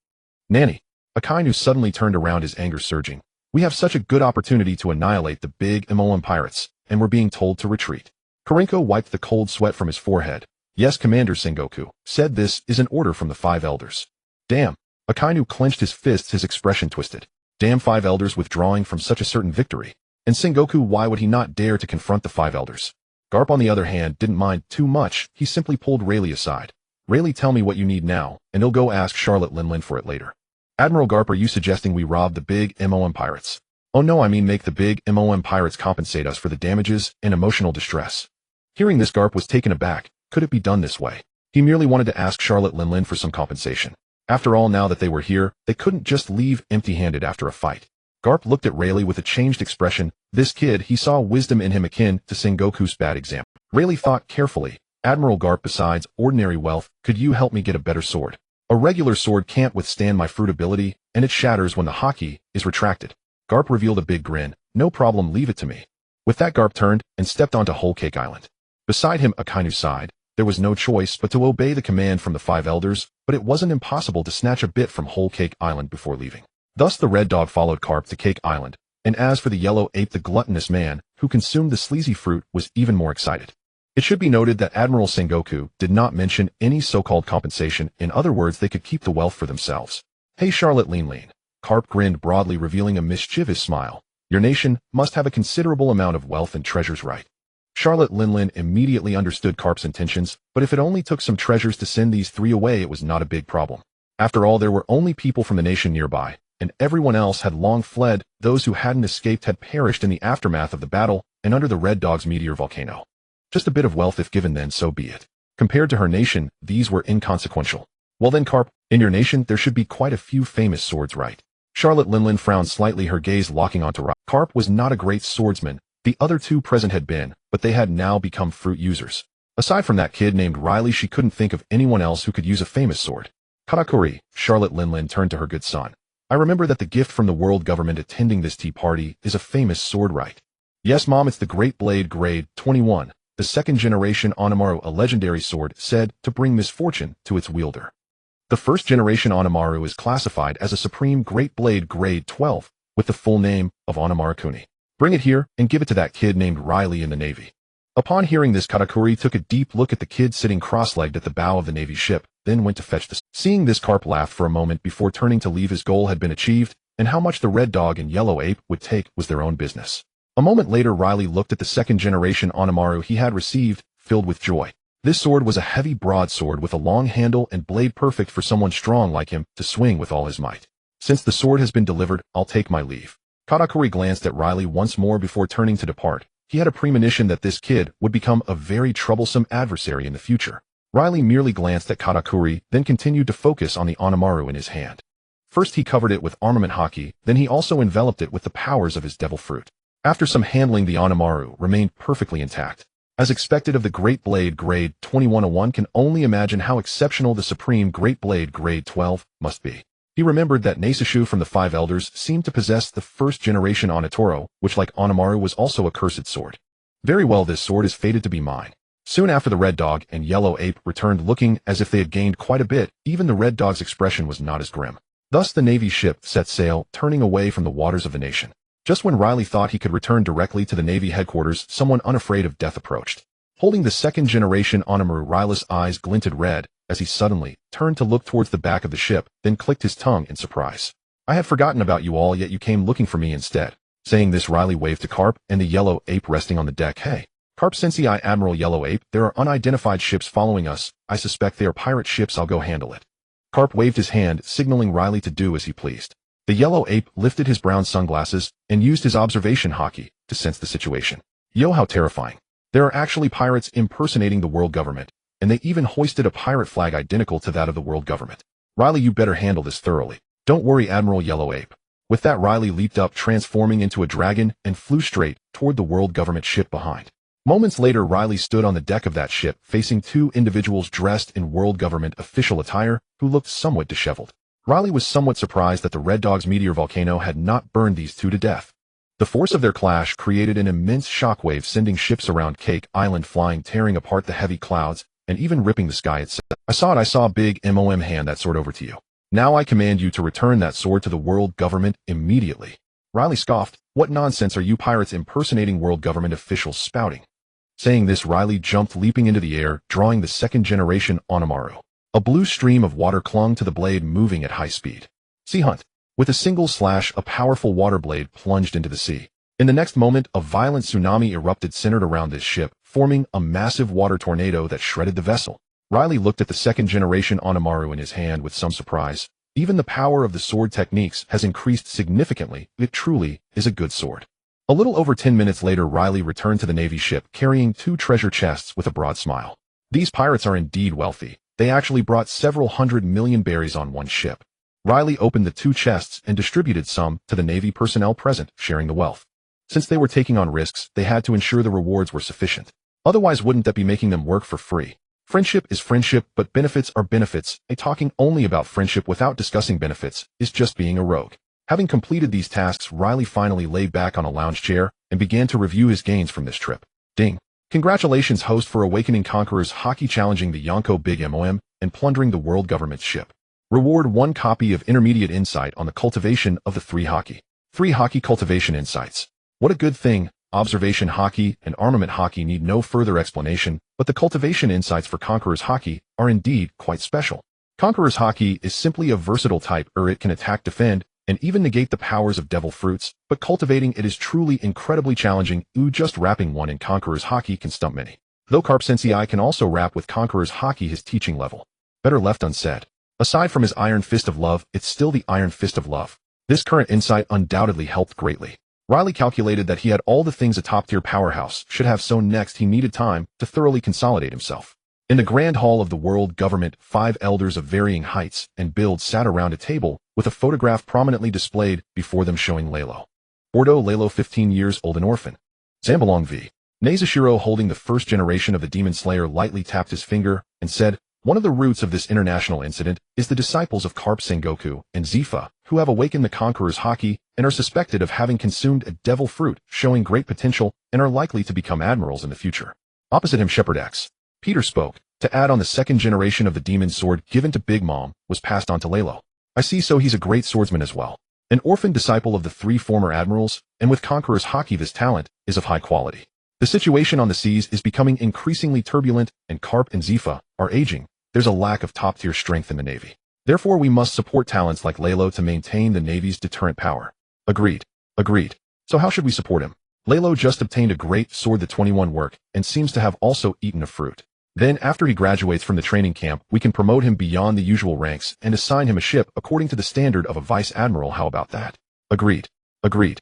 Nanny. Akainu suddenly turned around, his anger surging. We have such a good opportunity to annihilate the big MOM pirates, and we're being told to retreat. Karenko wiped the cold sweat from his forehead. Yes, Commander, Sengoku said, this is an order from the five elders. Damn. Akainu clenched his fists, his expression twisted. Damn, five elders withdrawing from such a certain victory. And Sengoku, why would he not dare to confront the five elders? Garp, on the other hand, didn't mind too much. He simply pulled Rayleigh aside. Rayleigh, tell me what you need now, and he'll go ask Charlotte Linlin for it later. Admiral Garp, are you suggesting we rob the big MOM pirates? Oh no, I mean make the big MOM pirates compensate us for the damages and emotional distress. Hearing this, Garp was taken aback. Could it be done this way? He merely wanted to ask Charlotte Linlin for some compensation. After all, now that they were here, they couldn't just leave empty-handed after a fight. Garp looked at Rayleigh with a changed expression. This kid, he saw wisdom in him akin to Sengoku's bad example. Rayleigh thought carefully. Admiral Garp, besides ordinary wealth, could you help me get a better sword? A regular sword can't withstand my fruit ability, and it shatters when the haki is retracted. Garp revealed a big grin. No problem, leave it to me. With that, Garp turned and stepped onto Whole Cake Island. Beside him, Akainu sighed. There was no choice but to obey the command from the 5 elders, but it wasn't impossible to snatch a bit from Whole Cake Island before leaving. Thus the red dog followed Garp to Cake Island, and as for the yellow ape, the gluttonous man, who consumed the sleazy fruit, was even more excited. It should be noted that Admiral Sengoku did not mention any so-called compensation. In other words, they could keep the wealth for themselves. Hey Charlotte Lean. Garp grinned broadly, revealing a mischievous smile. Your nation must have a considerable amount of wealth and treasures, right? Charlotte Linlin immediately understood Garp's intentions, but if it only took some treasures to send these 3 away, it was not a big problem. After all, there were only people from the nation nearby, and everyone else had long fled. Those who hadn't escaped had perished in the aftermath of the battle and under the Red Dog's meteor volcano. Just a bit of wealth if given, then so be it. Compared to her nation, these were inconsequential. Well then, Garp, in your nation there should be quite a few famous swords, right? Charlotte Linlin frowned slightly, her gaze locking onto Riley. Garp was not a great swordsman. The other 2 present had been, but they had now become fruit users. Aside from that kid named Riley, she couldn't think of anyone else who could use a famous sword. Katakuri, Charlotte Linlin turned to her good son. I remember that the gift from the world government attending this tea party is a famous sword, right? Yes, Mom, it's the Great Blade Grade 21, the 2nd generation Onimaru, a legendary sword said to bring misfortune to its wielder. The 1st generation Onimaru is classified as a Supreme Great Blade Grade 12, with the full name of Onimaru Kuni. Bring it here and give it to that kid named Riley in the Navy. Upon hearing this, Katakuri took a deep look at the kid sitting cross-legged at the bow of the Navy ship, then went to fetch the... Seeing this, Garp laughed for a moment before turning to leave. His goal had been achieved, and how much the red dog and yellow ape would take was their own business. A moment later, Riley looked at the 2nd generation Onimaru he had received, filled with joy. This sword was a heavy broadsword with a long handle and blade, perfect for someone strong like him to swing with all his might. Since the sword has been delivered, I'll take my leave. Katakuri glanced at Riley once more before turning to depart. He had a premonition that this kid would become a very troublesome adversary in the future. Riley merely glanced at Katakuri, then continued to focus on the Onimaru in his hand. First he covered it with armament haki, then he also enveloped it with the powers of his devil fruit. After some handling, the Onimaru remained perfectly intact. As expected of the Great Blade Grade 21, one can only imagine how exceptional the Supreme Great Blade Grade 12 must be. He remembered that Nesushu from the 5 elders seemed to possess the 1st generation Onitoro, which like Onimaru was also a cursed sword. Very well, this sword is fated to be mine. Soon after, the red dog and yellow ape returned, looking as if they had gained quite a bit. Even the red dog's expression was not as grim. Thus the Navy ship set sail, turning away from the waters of the nation. Just when Riley thought he could return directly to the Navy headquarters, someone unafraid of death approached. Holding the 2nd generation Onimaru, Riley's eyes glinted red as he suddenly turned to look towards the back of the ship, then clicked his tongue in surprise. I had forgotten about you all, yet you came looking for me instead. Saying this, Riley waved to Garp and the yellow ape resting on the deck. Hey, Garp Sensei, I Admiral Yellow Ape, there are unidentified ships following us. I suspect they are pirate ships. I'll go handle it. Garp waved his hand, signaling Riley to do as he pleased. The yellow ape lifted his brown sunglasses and used his observation haki to sense the situation. Yo, how terrifying. There are actually pirates impersonating the world government, and they even hoisted a pirate flag identical to that of the world government. Riley, you better handle this thoroughly. Don't worry, Admiral Yellow Ape. With that, Riley leaped up, transforming into a dragon, and flew straight toward the world government ship behind. Moments later, Riley stood on the deck of that ship, facing 2 individuals dressed in world government official attire, who looked somewhat disheveled. Riley was somewhat surprised that the Red Dog's meteor volcano had not burned these 2 to death. The force of their clash created an immense shockwave, sending ships around Cake Island flying, tearing apart the heavy clouds, and even ripping the sky itself. I saw a big MOM, hand that sword over to you. Now I command you to return that sword to the world government immediately. Riley scoffed. What nonsense are you pirates impersonating world government officials spouting? Saying this, Riley jumped, leaping into the air, drawing the 2nd generation Onimaru. A blue stream of water clung to the blade, moving at high speed. Sea Hunt. With a single slash, a powerful water blade plunged into the sea. In the next moment, a violent tsunami erupted, centered around this ship, forming a massive water tornado that shredded the vessel. Riley looked at the 2nd generation Onimaru in his hand with some surprise. Even the power of the sword techniques has increased significantly. It truly is a good sword. A little over 10 minutes later, Riley returned to the Navy ship, carrying 2 treasure chests with a broad smile. These pirates are indeed wealthy. They actually brought several 100 million berries on one ship. Riley opened the 2 chests and distributed some to the Navy personnel present, sharing the wealth. Since they were taking on risks, they had to ensure the rewards were sufficient. Otherwise, wouldn't that be making them work for free? Friendship is friendship, but benefits are benefits. Talking only about friendship without discussing benefits is just being a rogue. Having completed these tasks, Riley finally lay back on a lounge chair and began to review his gains from this trip. Ding. Congratulations, host, for Awakening Conquerors Hockey, challenging the Yonko Big MOM and plundering the world government's ship. Reward 1 copy of Intermediate Insight on the cultivation of the 3 hockey. 3 hockey cultivation insights. What a good thing. Observation hockey and armament hockey need no further explanation, but the cultivation insights for Conquerors hockey are indeed quite special. Conquerors hockey is simply a versatile type, it can attack, defend, and even negate the powers of devil fruits, but cultivating it is truly incredibly challenging. Just wrapping one in Conquerors hockey can stump many. Though Carp Sensei can also wrap with Conquerors hockey, his teaching level better left unsaid. Aside from his Iron Fist of Love, it's still the Iron Fist of Love. This current insight undoubtedly helped greatly. Riley calculated that he had all the things a top-tier powerhouse should have, so next he needed time to thoroughly consolidate himself. In the Grand Hall of the World Government, 5 elders of varying heights and builds sat around a table with a photograph prominently displayed before them showing Lalo. Ordo Lalo, 15 years old, an orphan. Zambalong v. Nazashiro, holding the first generation of the Demon Slayer, lightly tapped his finger and said, one of the roots of this international incident is the disciples of Carp Sengoku and Zephyr, who have awakened the Conquerors hockey and are suspected of having consumed a devil fruit, showing great potential and are likely to become admirals in the future. Opposite him, Shepherd X. Peter spoke. To add on, the 2nd generation of the demon sword given to Big Mom was passed on to Lalo. I see, so he's a great swordsman as well. An orphan disciple of the 3 former admirals, and with Conquerors hockey this talent is of high quality. The situation on the seas is becoming increasingly turbulent, and Carp and Zephyr are aging. There's a lack of top-tier strength in the Navy. Therefore, we must support talents like Lalo to maintain the Navy's deterrent power. Agreed. Agreed. So how should we support him? Lalo just obtained a great sword, the 21 work, and seems to have also eaten a fruit. Then, after he graduates from the training camp, we can promote him beyond the usual ranks and assign him a ship according to the standard of a vice admiral. How about that? Agreed. Agreed.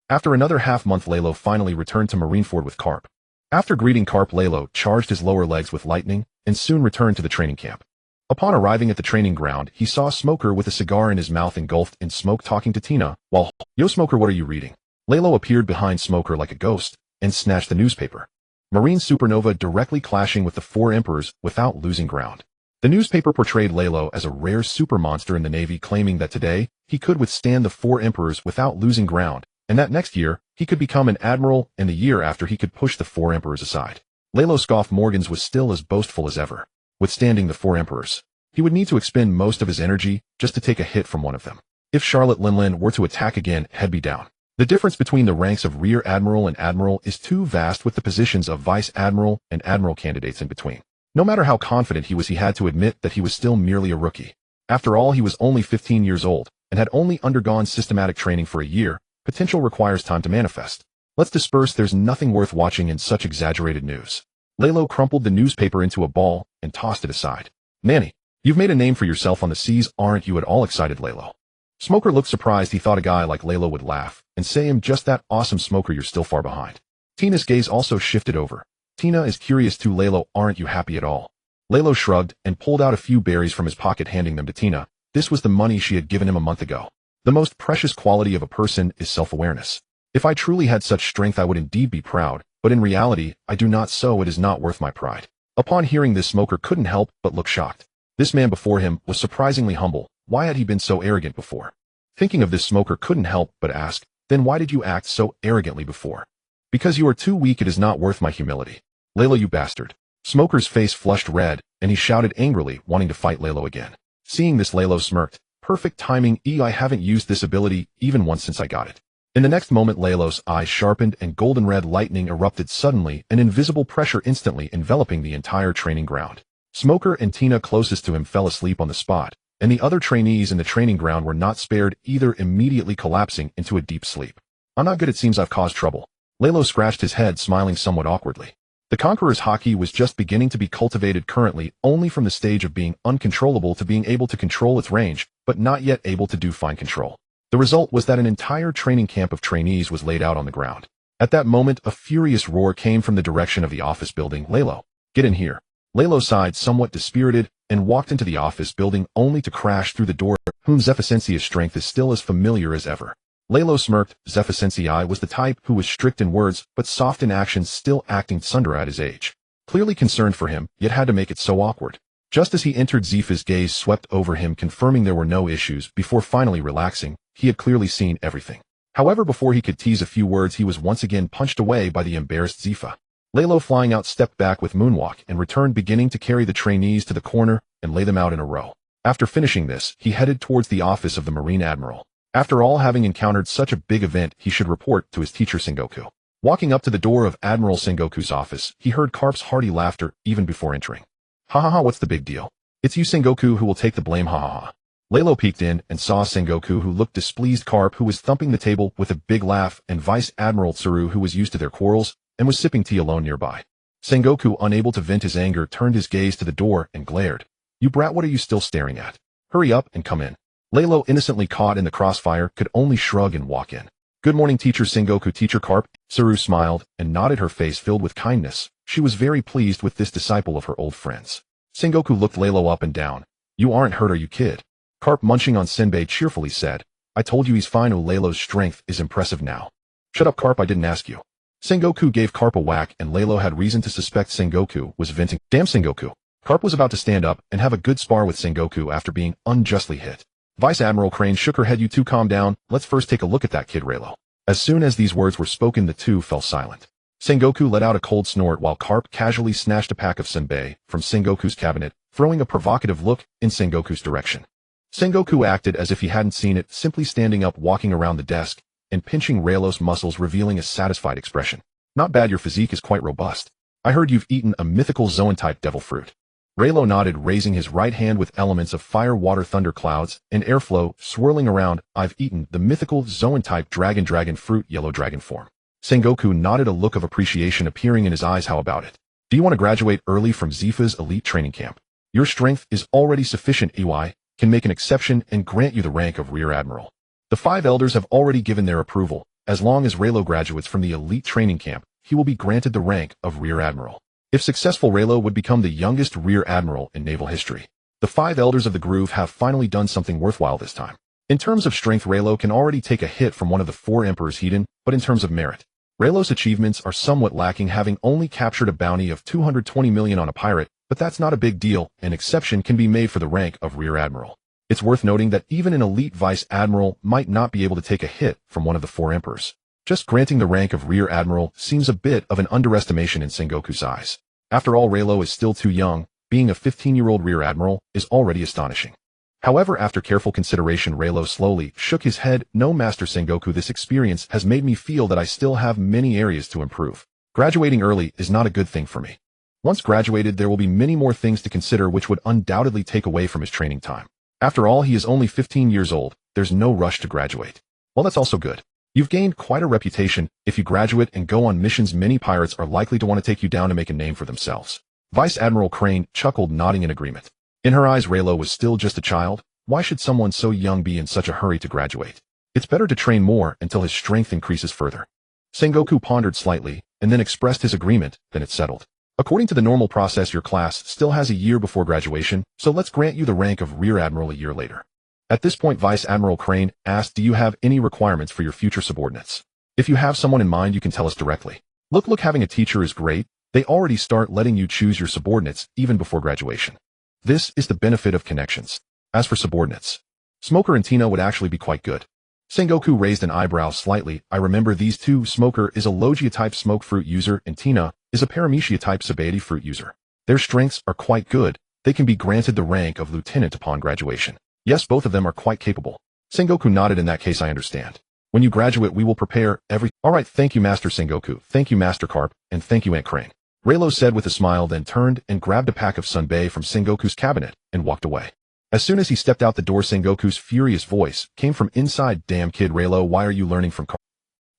After another half-month, Lalo finally returned to Marineford with Carp. After greeting Carp, Lalo charged his lower legs with lightning and soon returned to the training camp. Upon arriving at the training ground, he saw Smoker with a cigar in his mouth, engulfed in smoke, talking to Tina, while, "Yo Smoker, what are you reading?" Lalo appeared behind Smoker like a ghost and snatched the newspaper. Marine supernova directly clashing with the 4 emperors without losing ground. The newspaper portrayed Lalo as a rare super monster in the Navy, claiming that today he could withstand the 4 emperors without losing ground, and that next year he could become an admiral, and the year after he could push the 4 emperors aside. Lalo scoffed. Morgans was still as boastful as ever. Withstanding the 4 emperors, he would need to expend most of his energy just to take a hit from one of them. If Charlotte Linlin were to attack again, he'd be down. The difference between the ranks of Rear Admiral and Admiral is too vast, with the positions of Vice Admiral and Admiral candidates in between. No matter how confident he was, he had to admit that he was still merely a rookie. After all, he was only 15 years old and had only undergone systematic training for a year. Potential requires time to manifest. Let's disperse. There's nothing worth watching in such exaggerated news. Lalo crumpled the newspaper into a ball and tossed it aside. Nanny, you've made a name for yourself on the seas, aren't you at all excited, Lalo? Smoker looked surprised. He thought a guy like Lalo would laugh and say, "I'm just that awesome, Smoker, you're still far behind." Tina's gaze also shifted over. Tina is curious too. Lalo, aren't you happy at all? Lalo shrugged and pulled out a few berries from his pocket, handing them to Tina. This was the money she had given him a month ago. The most precious quality of a person is self-awareness. If I truly had such strength, I would indeed be proud, but in reality, I do not, so it is not worth my pride. Upon hearing this, Smoker couldn't help but look shocked. This man before him was surprisingly humble. Why had he been so arrogant before? Thinking of this, Smoker couldn't help but ask, then why did you act so arrogantly before? Because you are too weak. It is not worth my humility. Lalo, you bastard. Smoker's face flushed red, and he shouted angrily, wanting to fight Lalo again. Seeing this, Lalo smirked. Perfect timing. I haven't used this ability even once since I got it. In the next moment, Lalo's eyes sharpened and golden red lightning erupted suddenly, an invisible pressure instantly enveloping the entire training ground. Smoker and Tina closest to him fell asleep on the spot, and the other trainees in the training ground were not spared either, immediately collapsing into a deep sleep. I'm not good. It seems I've caused trouble. Lalo scratched his head, smiling somewhat awkwardly. The Conqueror's hockey was just beginning to be cultivated, currently only from the stage of being uncontrollable to being able to control its range, but not yet able to do fine control. The result was that an entire training camp of trainees was laid out on the ground. At that moment, a furious roar came from the direction of the office building. Lalo, get in here. Lalo sighed, somewhat dispirited, and walked into the office building only to crash through the door. Whom Zephyr strength is still as familiar as ever. Lalo smirked. Zephyr was the type who was strict in words but soft in actions, still acting tsundere at his age. Clearly concerned for him, yet had to make it so awkward. Just as he entered, Zephy's gaze swept over him, confirming there were no issues, before finally relaxing. He had clearly seen everything. However, before he could tease a few words, he was once again punched away by the embarrassed Zephyr. Lalo, flying out, stepped back with moonwalk and returned, beginning to carry the trainees to the corner and lay them out in a row. After finishing this, he headed towards the office of the Marine Admiral. After all, having encountered such a big event, he should report to his teacher Sengoku. Walking up to the door of Admiral Sengoku's office, he heard Carp's hearty laughter even before entering. Ha ha ha, what's the big deal? It's you, Sengoku, who will take the blame, ha ha ha. Lalo peeked in and saw Sengoku, who looked displeased, Carp, who was thumping the table with a big laugh, and Vice Admiral Tsuru, who was used to their quarrels and was sipping tea alone nearby. Sengoku, unable to vent his anger, turned his gaze to the door and glared. You brat, what are you still staring at? Hurry up and come in. Lalo, innocently caught in the crossfire, could only shrug and walk in. Good morning, teacher Sengoku. Teacher Carp. Tsuru smiled and nodded, her face filled with kindness. She was very pleased with this disciple of her old friends. Sengoku looked Lalo up and down. You aren't hurt, are you, kid? Carp, munching on senbei, cheerfully said. I told you he's fine. Oh, Lalo's strength is impressive now. Shut up, Carp, I didn't ask you. Sengoku gave Carp a whack, and Lalo had reason to suspect Sengoku was venting. Damn, Sengoku. Carp was about to stand up and have a good spar with Sengoku after being unjustly hit. Vice Admiral Crane shook her head. You two calm down. Let's first take a look at that kid, Reno. As soon as these words were spoken, the two fell silent. Sengoku let out a cold snort while Carp casually snatched a pack of senbei from Sengoku's cabinet, throwing a provocative look in Sengoku's direction. Sengoku acted as if he hadn't seen it, simply standing up, walking around the desk, and pinching Relo's muscles, revealing a satisfied expression. Not bad, your physique is quite robust. I heard you've eaten a mythical zoan-type devil fruit. Relo nodded, raising his right hand with elements of fire, water, thunder, clouds, and airflow swirling around. I've eaten the mythical zoan-type dragon fruit, yellow dragon form. Sengoku nodded, a look of appreciation appearing in his eyes. How about it? Do you want to graduate early from Zephyr's elite training camp? Your strength is already sufficient. EY can make an exception and grant you the rank of Rear Admiral. The 5 elders have already given their approval. As long as Relo graduates from the elite training camp, he will be granted the rank of Rear Admiral. If successful, Relo would become the youngest Rear Admiral in naval history. The 5 elders of the Groove have finally done something worthwhile this time. In terms of strength, Relo can already take a hit from one of the 4 emperors hidden, but in terms of merit, Relo's achievements are somewhat lacking, having only captured a bounty of 220 million on a pirate, but that's not a big deal. An exception can be made for the rank of Rear Admiral. It's worth noting that even an elite Vice Admiral might not be able to take a hit from one of the 4 emperors. Just granting the rank of Rear Admiral seems a bit of an underestimation in Sengoku's eyes. After all, Relo is still too young. Being a 15-year-old Rear Admiral is already astonishing. However, after careful consideration, Relo slowly shook his head. No, Master Sengoku, this experience has made me feel that I still have many areas to improve. Graduating early is not a good thing for me. Once graduated, there will be many more things to consider, which would undoubtedly take away from his training time. After all, he is only 15 years old. There's no rush to graduate. Well, that's also good. You've gained quite a reputation. If you graduate and go on missions, many pirates are likely to want to take you down to make a name for themselves. Vice Admiral Crane chuckled, nodding in agreement. In her eyes, Relo was still just a child. Why should someone so young be in such a hurry to graduate? It's better to train more until his strength increases further. Sengoku pondered slightly and then expressed his agreement. Then it's settled. According to the normal process, your class still has a year before graduation, so let's grant you the rank of Rear Admiral a year later. At this point, Vice Admiral Crane asked, do you have any requirements for your future subordinates? If you have someone in mind, you can tell us directly. Look, having a teacher is great. They already start letting you choose your subordinates even before graduation. This is the benefit of connections. As for subordinates, Smoker and Tina would actually be quite good. Sengoku raised an eyebrow slightly. I remember these two. Smoker is a Logia-type smoke fruit user and Tina is a Paramecia-type Sabaody fruit user. Their strengths are quite good. They can be granted the rank of lieutenant upon graduation. Yes, both of them are quite capable. Sengoku nodded. In that case, I understand. When you graduate, we will prepare every— Alright, thank you, Master Sengoku. Thank you, Master Carp. And thank you, Aunt Crane. Relo said with a smile, then turned and grabbed a pack of senbei from Sengoku's cabinet and walked away. As soon as he stepped out the door, Sengoku's furious voice came from inside. Damn kid, Relo, why are you learning from Carp?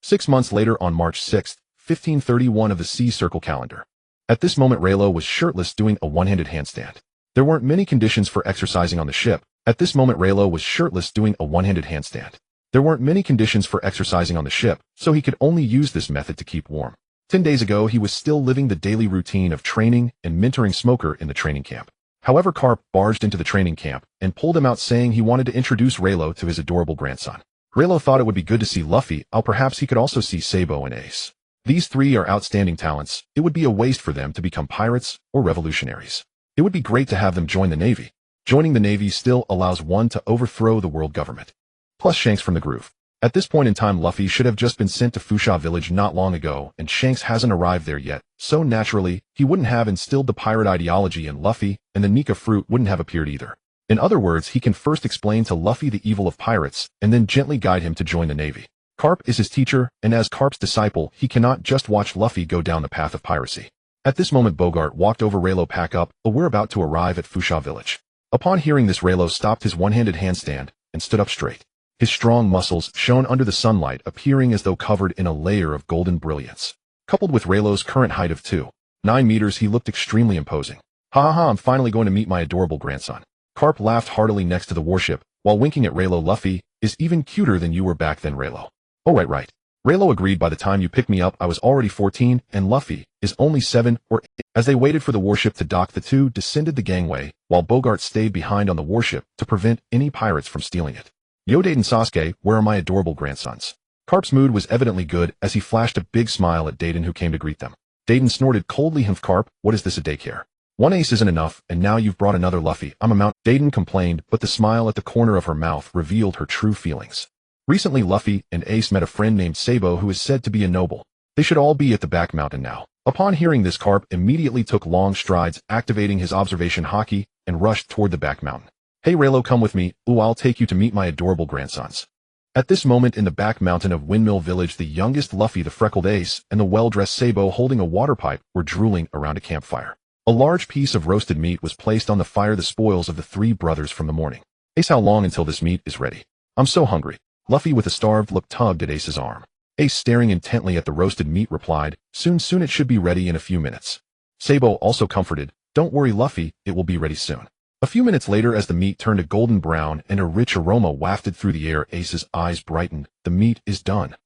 6 months later, on March 6th, 1531 of the Sea Circle calendar. At this moment, Relo was shirtless doing a one-handed handstand. There weren't many conditions for exercising on the ship. At this moment, Relo was shirtless doing a one-handed handstand. There weren't many conditions for exercising on the ship, so he could only use this method to keep warm. 10 days ago, he was still living the daily routine of training and mentoring Smoker in the training camp. However, Carp barged into the training camp and pulled him out, saying he wanted to introduce Reno to his adorable grandson. Reno thought it would be good to see Luffy, or perhaps he could also see Sabo and Ace. These three are outstanding talents. It would be a waste for them to become pirates or revolutionaries. It would be great to have them join the Navy. Joining the Navy still allows one to overthrow the world government. Plus Shanks from the Groove. At this point in time, Luffy should have just been sent to Fusha village not long ago, and Shanks hasn't arrived there yet, so naturally, he wouldn't have instilled the pirate ideology in Luffy, and the Nika fruit wouldn't have appeared either. In other words, he can first explain to Luffy the evil of pirates, and then gently guide him to join the Navy. Carp is his teacher, and as Carp's disciple, he cannot just watch Luffy go down the path of piracy. At this moment, Bogart walked over. Reno, pack up, we're about to arrive at Fusha village. Upon hearing this, Reno stopped his one-handed handstand and stood up straight. His strong muscles shone under the sunlight, appearing as though covered in a layer of golden brilliance. Coupled with Raylo's current height of 2.9 meters, he looked extremely imposing. Ha ha ha, I'm finally going to meet my adorable grandson. Carp laughed heartily next to the warship, while winking at Reno. Luffy is even cuter than you were back then, Reno. Oh right. Reno agreed. By the time you picked me up, I was already 14, and Luffy is only 7 or 8. As they waited for the warship to dock, the two descended the gangway, while Bogart stayed behind on the warship to prevent any pirates from stealing it. Yo, Date and Sasuke, where are my adorable grandsons? Carp's mood was evidently good as he flashed a big smile at Dayton, who came to greet them. Dayton snorted coldly. Carp, what is this, a daycare? One Ace isn't enough, and now you've brought another. Luffy, I'm a mount. Dayton complained, but the smile at the corner of her mouth revealed her true feelings. Recently, Luffy and Ace met a friend named Sabo who is said to be a noble. They should all be at the back mountain now. Upon hearing this, Carp immediately took long strides, activating his observation haki, and rushed toward the back mountain. Hey Raylo, come with me. Ooh, I'll take you to meet my adorable grandsons. At this moment in the back mountain of Windmill Village, the youngest Luffy, the freckled Ace, and the well-dressed Sabo holding a water pipe were drooling around a campfire. A large piece of roasted meat was placed on the fire, the spoils of the three brothers from the morning. Ace, how long until this meat is ready? I'm so hungry. Luffy with a starved look tugged at Ace's arm. Ace, staring intently at the roasted meat, replied, Soon it should be ready in a few minutes. Sabo also comforted, Don't worry Luffy, it will be ready soon. A few minutes later, as the meat turned a golden brown and a rich aroma wafted through the air, Ace's eyes brightened. The meat is done.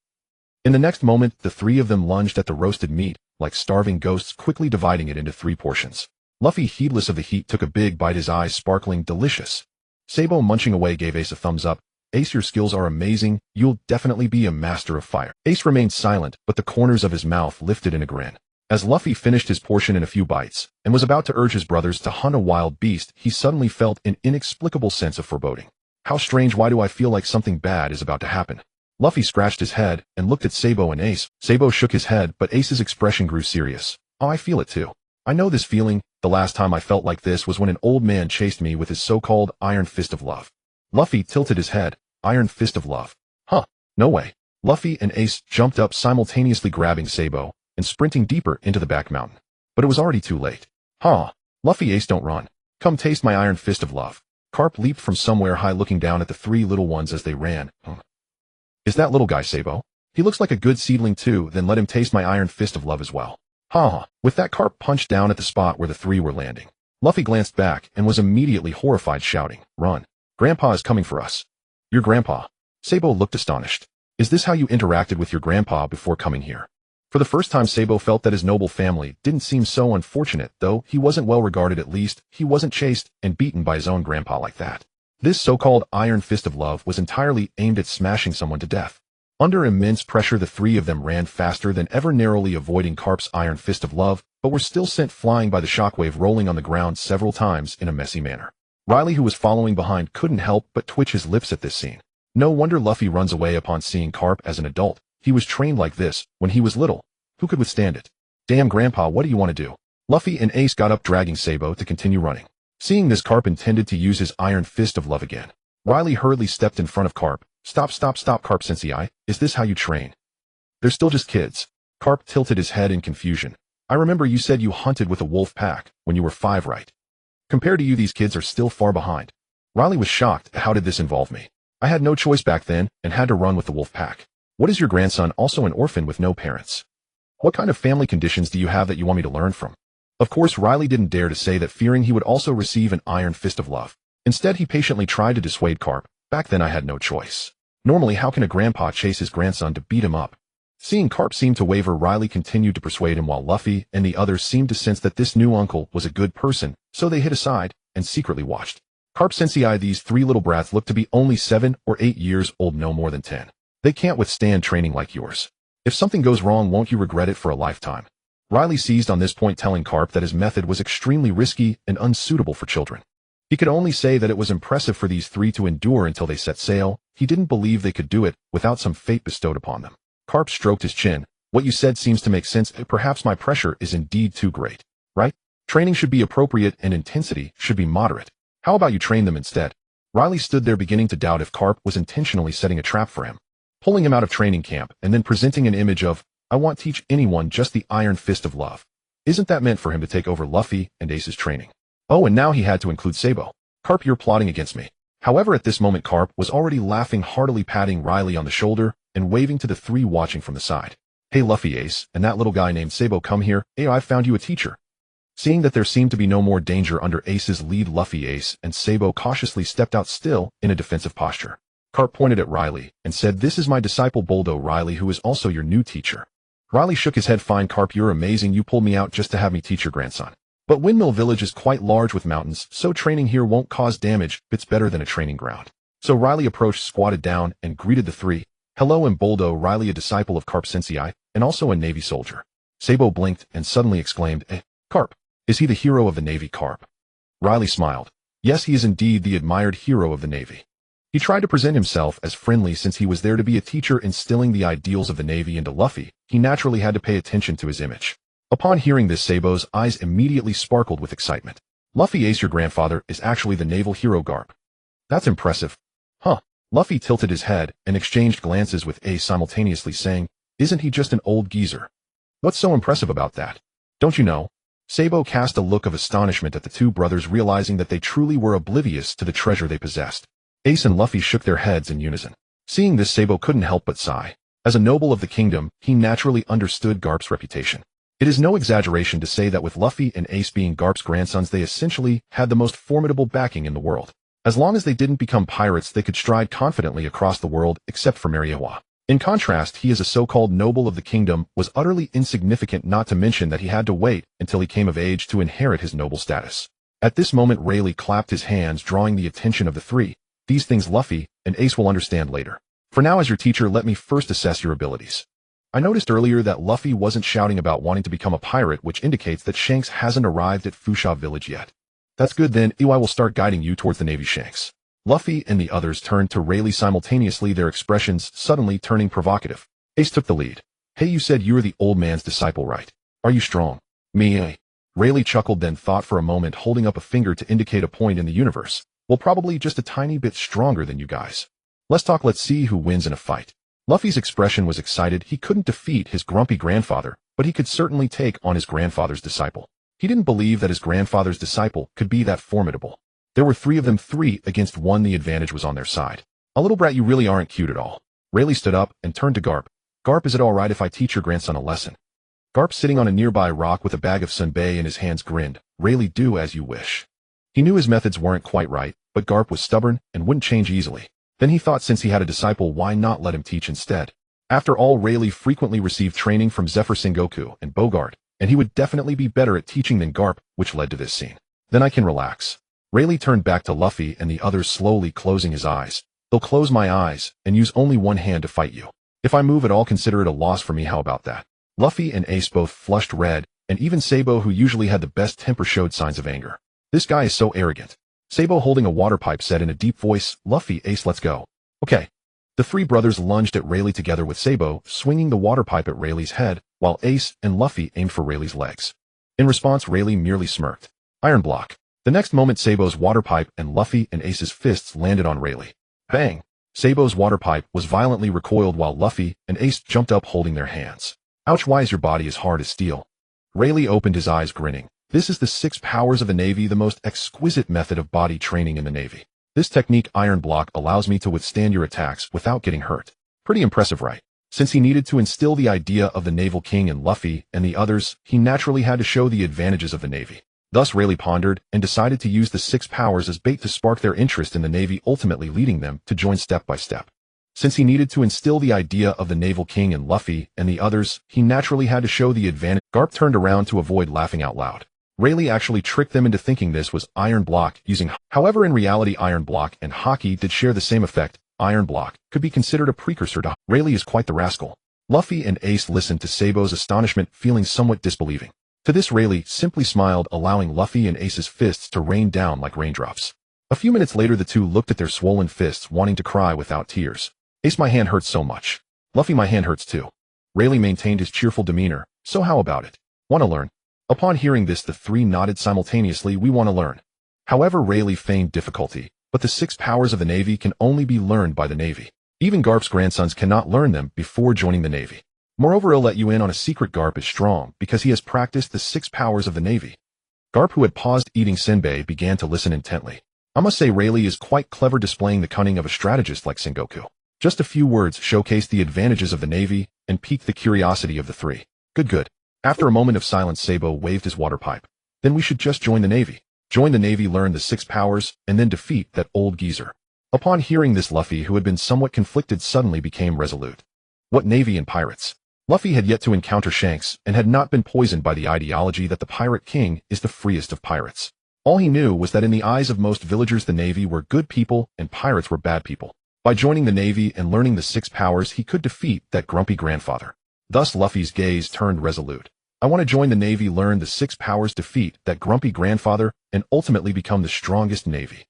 In the next moment, the three of them lunged at the roasted meat, like starving ghosts, quickly dividing it into 3 portions. Luffy, heedless of the heat, took a big bite, his eyes sparkling. Delicious. Sabo, munching away, gave Ace a thumbs up. Ace, your skills are amazing. You'll definitely be a master of fire. Ace remained silent, but the corners of his mouth lifted in a grin. As Luffy finished his portion in a few bites, and was about to urge his brothers to hunt a wild beast, he suddenly felt an inexplicable sense of foreboding. How strange, why do I feel like something bad is about to happen? Luffy scratched his head and looked at Sabo and Ace. Sabo shook his head, but Ace's expression grew serious. Oh, I feel it too. I know this feeling. The last time I felt like this was when an old man chased me with his so-called Iron Fist of Love. Luffy tilted his head. Iron Fist of Love? Huh, no way. Luffy and Ace jumped up, simultaneously grabbing Sabo and sprinting deeper into the back mountain. But it was already too late. Huh. Luffy, Ace, don't run. Come taste my Iron Fist of Love. Carp leaped from somewhere high, looking down at the 3 little ones as they ran. Is that little guy Sabo? He looks like a good seedling too, then let him taste my Iron Fist of Love as well. Ha. With that, Carp punched down at the spot where the 3 were landing. Luffy glanced back and was immediately horrified, shouting, Run. Grandpa is coming for us. Your grandpa? Sabo looked astonished. Is this how you interacted with your grandpa before coming here? For the first time, Sabo felt that his noble family didn't seem so unfortunate. Though he wasn't well regarded, at least he wasn't chased and beaten by his own grandpa like that. This so-called Iron Fist of Love was entirely aimed at smashing someone to death. Under immense pressure, the 3 of them ran faster than ever, narrowly avoiding Carp's Iron Fist of Love, but were still sent flying by the shockwave, rolling on the ground several times in a messy manner. Riley, who was following behind, couldn't help but twitch his lips at this scene. No wonder Luffy runs away upon seeing Carp as an adult. He was trained like this when he was little. Who could withstand it? Damn, Grandpa, what do you want to do? Luffy and Ace got up, dragging Sabo to continue running. Seeing this, Carp intended to use his Iron Fist of Love again. Riley hurriedly stepped in front of Carp. Stop, Carp Sensei. Is this how you train? They're still just kids. Carp tilted his head in confusion. I remember you said you hunted with a wolf pack when you were 5, right? Compared to you, these kids are still far behind. Riley was shocked. How did this involve me? I had no choice back then and had to run with the wolf pack. What is your grandson, also an orphan with no parents? What kind of family conditions do you have that you want me to learn from? Of course, Riley didn't dare to say that, fearing he would also receive an Iron Fist of Love. Instead, he patiently tried to dissuade Carp. Back then I had no choice. Normally, how can a grandpa chase his grandson to beat him up? Seeing Carp seem to waver, Riley continued to persuade him while Luffy and the others seemed to sense that this new uncle was a good person, so they hid aside and secretly watched. Carp Sensei, these three little brats look to be only 7 or 8 years old, no more than 10. They can't withstand training like yours. If something goes wrong, won't you regret it for a lifetime? Riley seized on this point, telling Carp that his method was extremely risky and unsuitable for children. He could only say that it was impressive for these three to endure until they set sail. He didn't believe they could do it without some fate bestowed upon them. Carp stroked his chin. What you said seems to make sense. Perhaps my pressure is indeed too great, right? Training should be appropriate and intensity should be moderate. How about you train them instead? Riley stood there beginning to doubt if Carp was intentionally setting a trap for him, pulling him out of training camp and then presenting an image of, I won't teach anyone, just the iron fist of love. Isn't that meant for him to take over Luffy and Ace's training? Oh, and now he had to include Sabo. Carp, you're plotting against me. However, at this moment Carp was already laughing heartily, patting Riley on the shoulder and waving to the three watching from the side. Hey Luffy, Ace, and that little guy named Sabo, come here. Hey, I found you a teacher. Seeing that there seemed to be no more danger under Ace's lead, Luffy, Ace, and Sabo cautiously stepped out, still in a defensive posture. Carp pointed at Riley and said, this is my disciple Boldo, Riley, who is also your new teacher. Riley shook his head. Fine, Carp, you're amazing. You pulled me out just to have me teach your grandson. But Windmill Village is quite large with mountains, so training here won't cause damage. It's better than a training ground. So Riley approached, squatted down, and greeted the three. Hello, I'm Boldo, Riley, a disciple of Carp Sensei, and also a Navy soldier. Sabo blinked and suddenly exclaimed, Carp. Is he the hero of the Navy, Carp? Riley smiled. Yes, he is indeed the admired hero of the Navy. He tried to present himself as friendly since he was there to be a teacher instilling the ideals of the Navy into Luffy. He naturally had to pay attention to his image. Upon hearing this, Sabo's eyes immediately sparkled with excitement. Luffy, Ace, your grandfather is actually the naval hero, Garp. That's impressive. Huh. Luffy tilted his head and exchanged glances with Ace simultaneously, saying, isn't he just an old geezer? What's so impressive about that? Don't you know? Sabo cast a look of astonishment at the two brothers, realizing that they truly were oblivious to the treasure they possessed. Ace and Luffy shook their heads in unison. Seeing this, Sabo couldn't help but sigh. As a noble of the kingdom, he naturally understood Garp's reputation. It is no exaggeration to say that with Luffy and Ace being Garp's grandsons, they essentially had the most formidable backing in the world. As long as they didn't become pirates, they could stride confidently across the world, except for Mariewa. In contrast, he as a so-called noble of the kingdom was utterly insignificant, not to mention that he had to wait until he came of age to inherit his noble status. At this moment, Rayleigh clapped his hands, drawing the attention of the three. These things Luffy and Ace will understand later. For now, as your teacher, let me first assess your abilities. I noticed earlier that Luffy wasn't shouting about wanting to become a pirate, which indicates that Shanks hasn't arrived at Fusha Village yet. That's good then, I will start guiding you towards the Navy, Shanks. Luffy and the others turned to Rayleigh simultaneously, their expressions suddenly turning provocative. Ace took the lead. Hey, you said you were the old man's disciple, right? Are you strong? Me, Rayleigh chuckled, then thought for a moment, holding up a finger to indicate a point in the universe. Well, probably just a tiny bit stronger than you guys. Let's see who wins in a fight. Luffy's expression was excited. He couldn't defeat his grumpy grandfather, but he could certainly take on his grandfather's disciple. He didn't believe that his grandfather's disciple could be that formidable. There were 3 of them, 3 against 1. The advantage was on their side. A little brat, you really aren't cute at all. Rayleigh stood up and turned to Garp. Garp, is it all right if I teach your grandson a lesson? Garp, sitting on a nearby rock with a bag of sunbae in his hands, grinned. Rayleigh, do as you wish. He knew his methods weren't quite right, but Garp was stubborn and wouldn't change easily. Then he thought, since he had a disciple, why not let him teach instead? After all, Rayleigh frequently received training from Zephyr, Sengoku, and Bogart, and he would definitely be better at teaching than Garp, which led to this scene. Then I can relax. Rayleigh turned back to Luffy and the others, slowly closing his eyes. They'll close my eyes and use only one hand to fight you. If I move at all, consider it a loss for me. How about that? Luffy and Ace both flushed red, and even Sabo, who usually had the best temper, showed signs of anger. This guy is so arrogant. Sabo, holding a water pipe, said in a deep voice, Luffy, Ace, let's go. Okay. The 3 brothers lunged at Rayleigh together, with Sabo swinging the water pipe at Rayleigh's head, while Ace and Luffy aimed for Rayleigh's legs. In response, Rayleigh merely smirked. Iron block. The next moment, Sabo's water pipe and Luffy and Ace's fists landed on Rayleigh. Bang! Sabo's water pipe was violently recoiled while Luffy and Ace jumped up, holding their hands. Ouch, why is your body as hard as steel? Rayleigh opened his eyes, grinning. This is the 6 powers of the Navy, the most exquisite method of body training in the Navy. This technique, Iron Block, allows me to withstand your attacks without getting hurt. Pretty impressive, right? Since he needed to instill the idea of the Naval King in Luffy and the others, he naturally had to show the advantages of the Navy. Thus, Rayleigh pondered and decided to use the 6 powers as bait to spark their interest in the Navy, ultimately leading them to join step by step. Since he needed to instill the idea of the naval king in Luffy and the others, he naturally had to show the advantage. Garp turned around to avoid laughing out loud. Rayleigh actually tricked them into thinking this was Iron Block using. However, in reality, Iron Block and Hockey did share the same effect. Iron Block could be considered a precursor to. Rayleigh is quite the rascal. Luffy and Ace listened to Sabo's astonishment, feeling somewhat disbelieving. To this, Rayleigh simply smiled, allowing Luffy and Ace's fists to rain down like raindrops. A few minutes later, the two looked at their swollen fists, wanting to cry without tears. Ace, my hand hurts so much. Luffy, my hand hurts too. Rayleigh maintained his cheerful demeanor. So how about it? Want to learn? Upon hearing this, the three nodded simultaneously. We want to learn. However, Rayleigh feigned difficulty, but the 6 powers of the Navy can only be learned by the Navy. Even Garp's grandsons cannot learn them before joining the Navy. Moreover, he'll let you in on a secret. Garp is strong because he has practiced the 6 powers of the Navy. Garp, who had paused eating senbei, began to listen intently. I must say Rayleigh is quite clever, displaying the cunning of a strategist like Sengoku. Just a few words showcased the advantages of the Navy and piqued the curiosity of the three. Good. After a moment of silence, Sabo waved his water pipe. Then we should just join the Navy. Join the Navy, learn the 6 powers, and then defeat that old geezer. Upon hearing this, Luffy, who had been somewhat conflicted, suddenly became resolute. What Navy and pirates? Luffy had yet to encounter Shanks and had not been poisoned by the ideology that the Pirate King is the freest of pirates. All he knew was that in the eyes of most villagers, the Navy were good people and pirates were bad people. By joining the Navy and learning the 6 powers, he could defeat that grumpy grandfather. Thus, Luffy's gaze turned resolute. I want to join the Navy, learn the 6 powers, defeat that grumpy grandfather, and ultimately become the strongest Navy.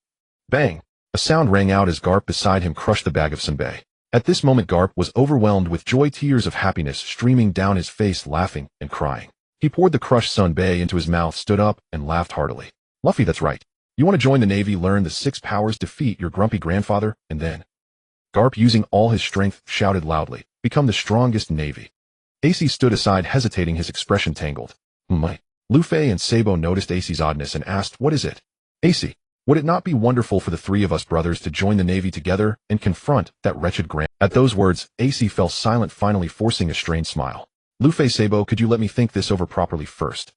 Bang! A sound rang out as Garp beside him crushed the bag of senbei. At this moment, Garp was overwhelmed with joy, tears of happiness streaming down his face, laughing and crying. He poured the crushed senbei into his mouth, stood up, and laughed heartily. Luffy, that's right. You want to join the Navy, learn the 6 powers, defeat your grumpy grandfather, and then... Garp, using all his strength, shouted loudly, become the strongest Navy. Ace stood aside, hesitating, his expression tangled. My. Luffy and Sabo noticed Ace's oddness and asked, what is it? Ace, would it not be wonderful for the 3 of us brothers to join the Navy together and confront that wretched grand... At those words, Ace fell silent, finally forcing a strained smile. Luffy, Sabo, could you let me think this over properly first?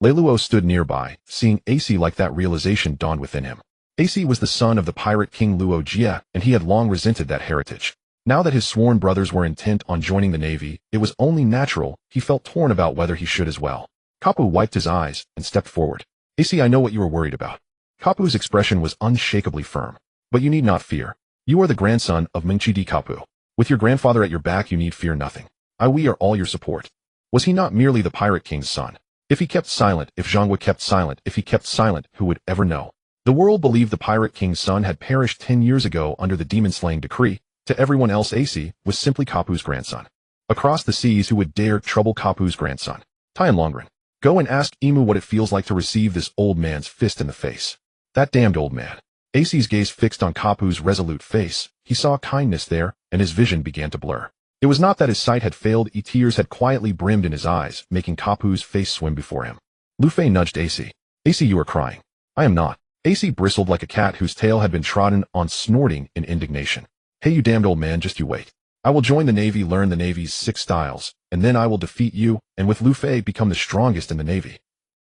Leluo stood nearby, seeing Ace like that, realization dawned within him. Ace was the son of the pirate king Luo Jie, and he had long resented that heritage. Now that his sworn brothers were intent on joining the Navy, it was only natural he felt torn about whether he should as well. Kapu wiped his eyes and stepped forward. Ace, I know what you were worried about. Kapu's expression was unshakably firm. But you need not fear. You are the grandson of Mingchi Kapu. With your grandfather at your back, you need fear nothing. We are all your support. Was he not merely the pirate king's son? If he kept silent, if Zhangwa kept silent, if he kept silent, who would ever know? The world believed the pirate king's son had perished 10 years ago under the demon-slaying decree. To everyone else, Ace was simply Kapu's grandson. Across the seas, who would dare trouble Kapu's grandson? Tien Longren. Go and ask Imu what it feels like to receive this old man's fist in the face. That damned old man. Ace's gaze fixed on Kapu's resolute face. He saw kindness there, and his vision began to blur. It was not that his sight had failed, tears had quietly brimmed in his eyes, making Kapu's face swim before him. Luffy nudged Ace. Ace, you are crying. I am not. Ace bristled like a cat whose tail had been trodden on, snorting in indignation. Hey, you damned old man, just you wait. I will join the Navy, learn the Navy's 6 styles, and then I will defeat you, and with Luffy become the strongest in the Navy.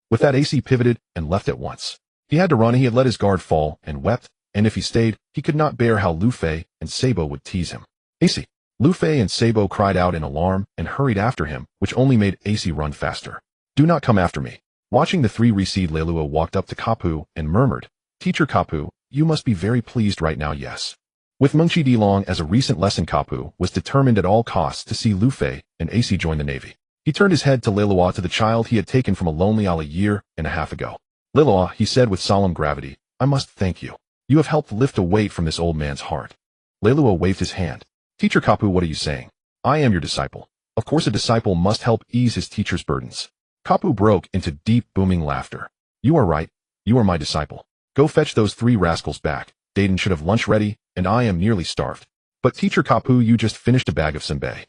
With that, Ace pivoted and left at once. He had to run. He had let his guard fall and wept, and if he stayed, he could not bear how Luffy and Sabo would tease him. Ace! Luffy and Sabo cried out in alarm and hurried after him, which only made Ace run faster. Do not come after me. Watching the 3 recede, Leluo walked up to Kapu and murmured, Teacher Kapu, you must be very pleased right now, yes. With Mengchi Dilong as a recent lesson, Kapu was determined at all costs to see Luffy and Ace join the Navy. He turned his head to Leluo, to the child he had taken from a lonely isle a year and a half ago. Leluo, he said with solemn gravity, I must thank you. You have helped lift a weight from this old man's heart. Leluo waved his hand. Teacher Kapu, what are you saying? I am your disciple. Of course a disciple must help ease his teacher's burdens. Kapu broke into deep, booming laughter. You are right. You are my disciple. Go fetch those 3 rascals back. Dayton should have lunch ready, and I am nearly starved. But Teacher Kapu, you just finished a bag of senbei.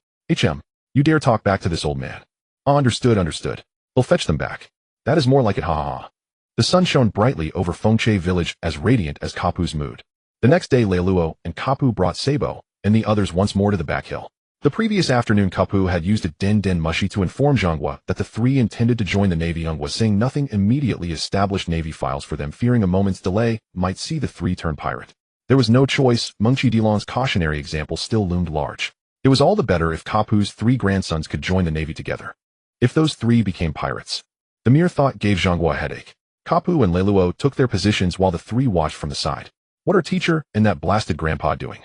You dare talk back to this old man. Understood. We'll fetch them back. That is more like it, ha ha ha. The sun shone brightly over Fengche village, as radiant as Kapu's mood. The next day, Leluo and Kapu brought Sabo and the others once more to the back hill. The previous afternoon, Kapu had used a Den Mushi to inform Zhangwa that the 3 intended to join the Navy. Zhangwa, saying nothing, immediately established Navy files for them, fearing a moment's delay might see the 3 turn pirate. There was no choice. Mengqi Dilong's cautionary example still loomed large. It was all the better if Kapu's 3 grandsons could join the navy together. If those 3 became pirates. The mere thought gave Zhanghua a headache. Kapu and Leiluo took their positions while the 3 watched from the side. What are teacher and that blasted grandpa doing?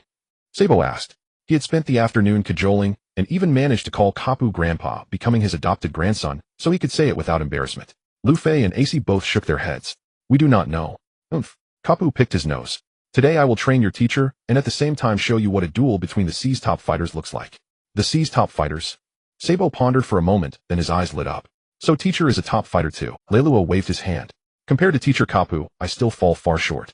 Sabo asked. He had spent the afternoon cajoling and even managed to call Kapu grandpa, becoming his adopted grandson, so he could say it without embarrassment. Lu Fei and AC both shook their heads. We do not know. Oomph. Kapu picked his nose. Today I will train your teacher, and at the same time show you what a duel between the sea's top fighters looks like. The sea's top fighters? Sabo pondered for a moment, then his eyes lit up. So teacher is a top fighter too. Leiluo waved his hand. Compared to teacher Kapu, I still fall far short.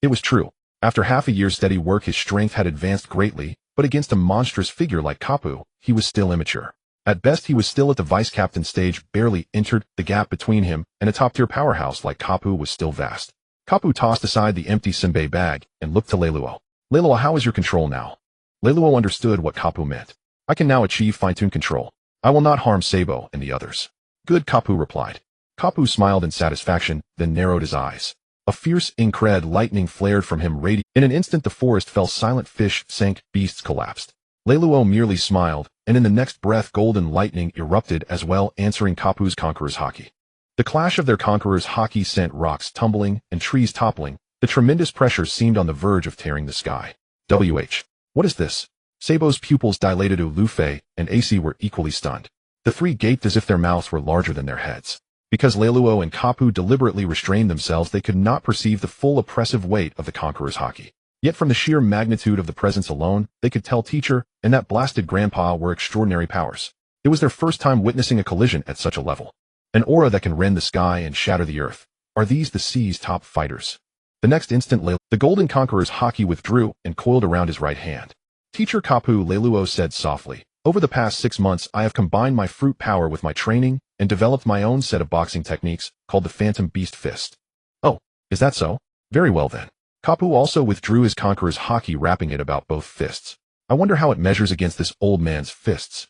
It was true. After half a year's steady work his strength had advanced greatly, but against a monstrous figure like Kapu, he was still immature. At best he was still at the vice-captain stage, barely entered. The gap between him and a top-tier powerhouse like Kapu was still vast. Kapu tossed aside the empty senbei bag and looked to Leiluo. Leiluo, how is your control now? Leiluo understood what Kapu meant. I can now achieve fine-tuned control. I will not harm Sabo and the others. Good, Kapu replied. Kapu smiled in satisfaction, then narrowed his eyes. A fierce incred lightning flared from him radiant. In an instant the forest fell silent, fish sank, beasts collapsed. Leiluo merely smiled, and in the next breath golden lightning erupted as well, answering Kapu's conqueror's haki. The clash of their conqueror's haki sent rocks tumbling and trees toppling. The tremendous pressure seemed on the verge of tearing the sky. What is this? Sabo's pupils dilated. Lu Fei and AC were equally stunned. The 3 gaped as if their mouths were larger than their heads. Because Leiluo and Kapu deliberately restrained themselves, they could not perceive the full oppressive weight of the conqueror's haki. Yet from the sheer magnitude of the presence alone, they could tell teacher and that blasted grandpa were extraordinary powers. It was their first time witnessing a collision at such a level. An aura that can rend the sky and shatter the earth. Are these the sea's top fighters? The next instant, the golden conqueror's haki withdrew and coiled around his right hand. Teacher Kapu, Leiluo said softly. Over the past 6 months, I have combined my fruit power with my training and developed my own set of boxing techniques called the Phantom Beast Fist. Oh, is that so? Very well then. Kapu also withdrew his conqueror's haki, wrapping it about both fists. I wonder how it measures against this old man's fists.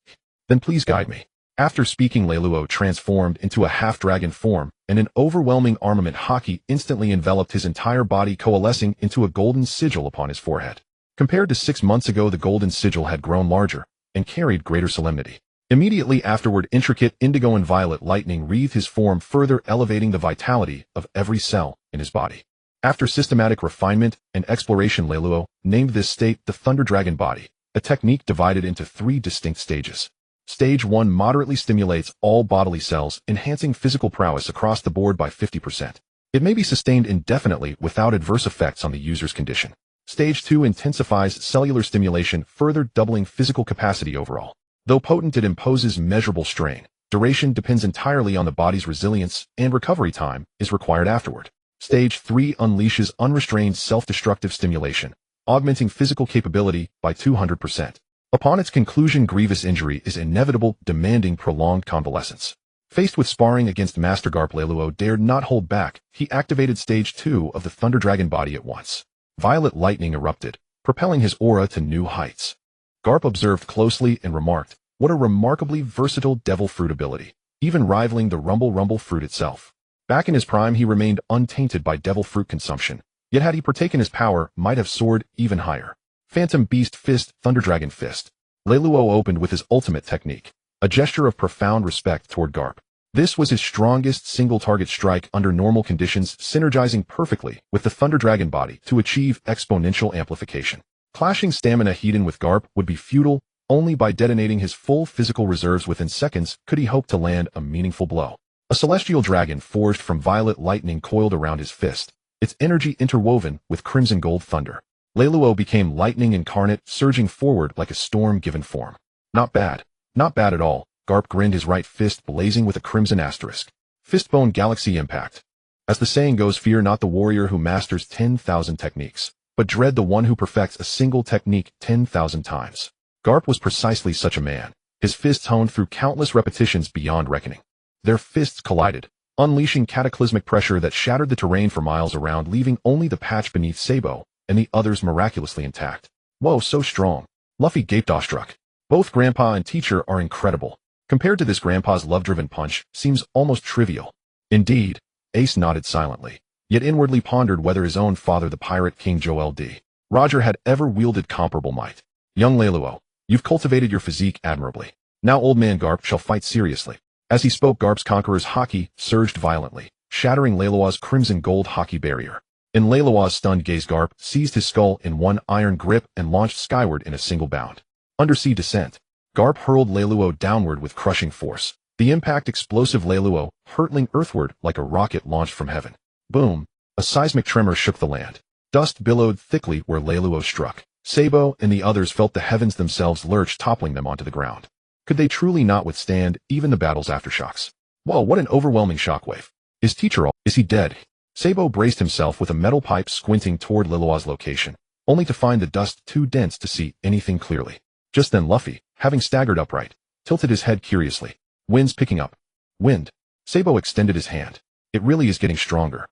Then please guide me. After speaking, Leiluo transformed into a half-dragon form, and an overwhelming armament haki instantly enveloped his entire body, coalescing into a golden sigil upon his forehead. Compared to 6 months ago, the golden sigil had grown larger and carried greater solemnity. Immediately afterward, intricate indigo and violet lightning wreathed his form, further elevating the vitality of every cell in his body. After systematic refinement and exploration, Leiluo named this state the Thunder Dragon Body, a technique divided into 3 distinct stages. Stage 1 moderately stimulates all bodily cells, enhancing physical prowess across the board by 50%. It may be sustained indefinitely without adverse effects on the user's condition. Stage 2 intensifies cellular stimulation, further doubling physical capacity overall. Though potent, it imposes measurable strain. Duration depends entirely on the body's resilience, and recovery time is required afterward. Stage 3 unleashes unrestrained self-destructive stimulation, augmenting physical capability by 200%. Upon its conclusion, grievous injury is inevitable, demanding prolonged convalescence. Faced with sparring against Master Garp, Leiluo dared not hold back. He activated Stage 2 of the Thunder Dragon Body at once. Violet lightning erupted, propelling his aura to new heights. Garp observed closely and remarked, what a remarkably versatile devil fruit ability, even rivaling the rumble fruit itself. Back in his prime, he remained untainted by devil fruit consumption, yet had he partaken, his power might have soared even higher. Phantom Beast Fist, Thunder Dragon Fist. Leiluo opened with his ultimate technique, a gesture of profound respect toward Garp. This was his strongest single-target strike under normal conditions, synergizing perfectly with the Thunder Dragon Body to achieve exponential amplification. Clashing stamina Hedon with Garp would be futile. Only by detonating his full physical reserves within seconds could he hope to land a meaningful blow. A celestial dragon forged from violet lightning coiled around his fist, its energy interwoven with crimson gold thunder. Leiluo became lightning incarnate, surging forward like a storm given form. Not bad. Not bad at all. Garp grinned, his right fist blazing with a crimson asterisk. Fistbone Galaxy Impact. As the saying goes, fear not the warrior who masters 10,000 techniques, but dread the one who perfects a single technique 10,000 times. Garp was precisely such a man. His fists honed through countless repetitions beyond reckoning. Their fists collided, unleashing cataclysmic pressure that shattered the terrain for miles around, leaving only the patch beneath Sabo and the others miraculously intact. Whoa, so strong. Luffy gaped awestruck. Both Grandpa and Teacher are incredible. Compared to this, Grandpa's love-driven punch seems almost trivial. Indeed, Ace nodded silently, yet inwardly pondered whether his own father, the pirate King Joel D. Roger had ever wielded comparable might. Young Leluo, you've cultivated your physique admirably. Now old man Garp shall fight seriously. As he spoke, Garp's conqueror's haki surged violently, shattering Leluo's crimson gold haki barrier. In Leluo's stunned gaze, Garp seized his skull in one iron grip and launched skyward in a single bound. Undersea descent. Garp hurled Leluo downward with crushing force. The impact explosive Leluo, hurtling earthward like a rocket launched from heaven. Boom! A seismic tremor shook the land. Dust billowed thickly where Leluo struck. Sabo and the others felt the heavens themselves lurch, toppling them onto the ground. Could they truly not withstand even the battle's aftershocks? Whoa, what an overwhelming shockwave. Is teacher all? Is he dead? Sabo braced himself with a metal pipe, squinting toward Leluo's location, only to find the dust too dense to see anything clearly. Just then Luffy, having staggered upright, tilted his head curiously. Wind's picking up. Wind. Sabo extended his hand. It really is getting stronger.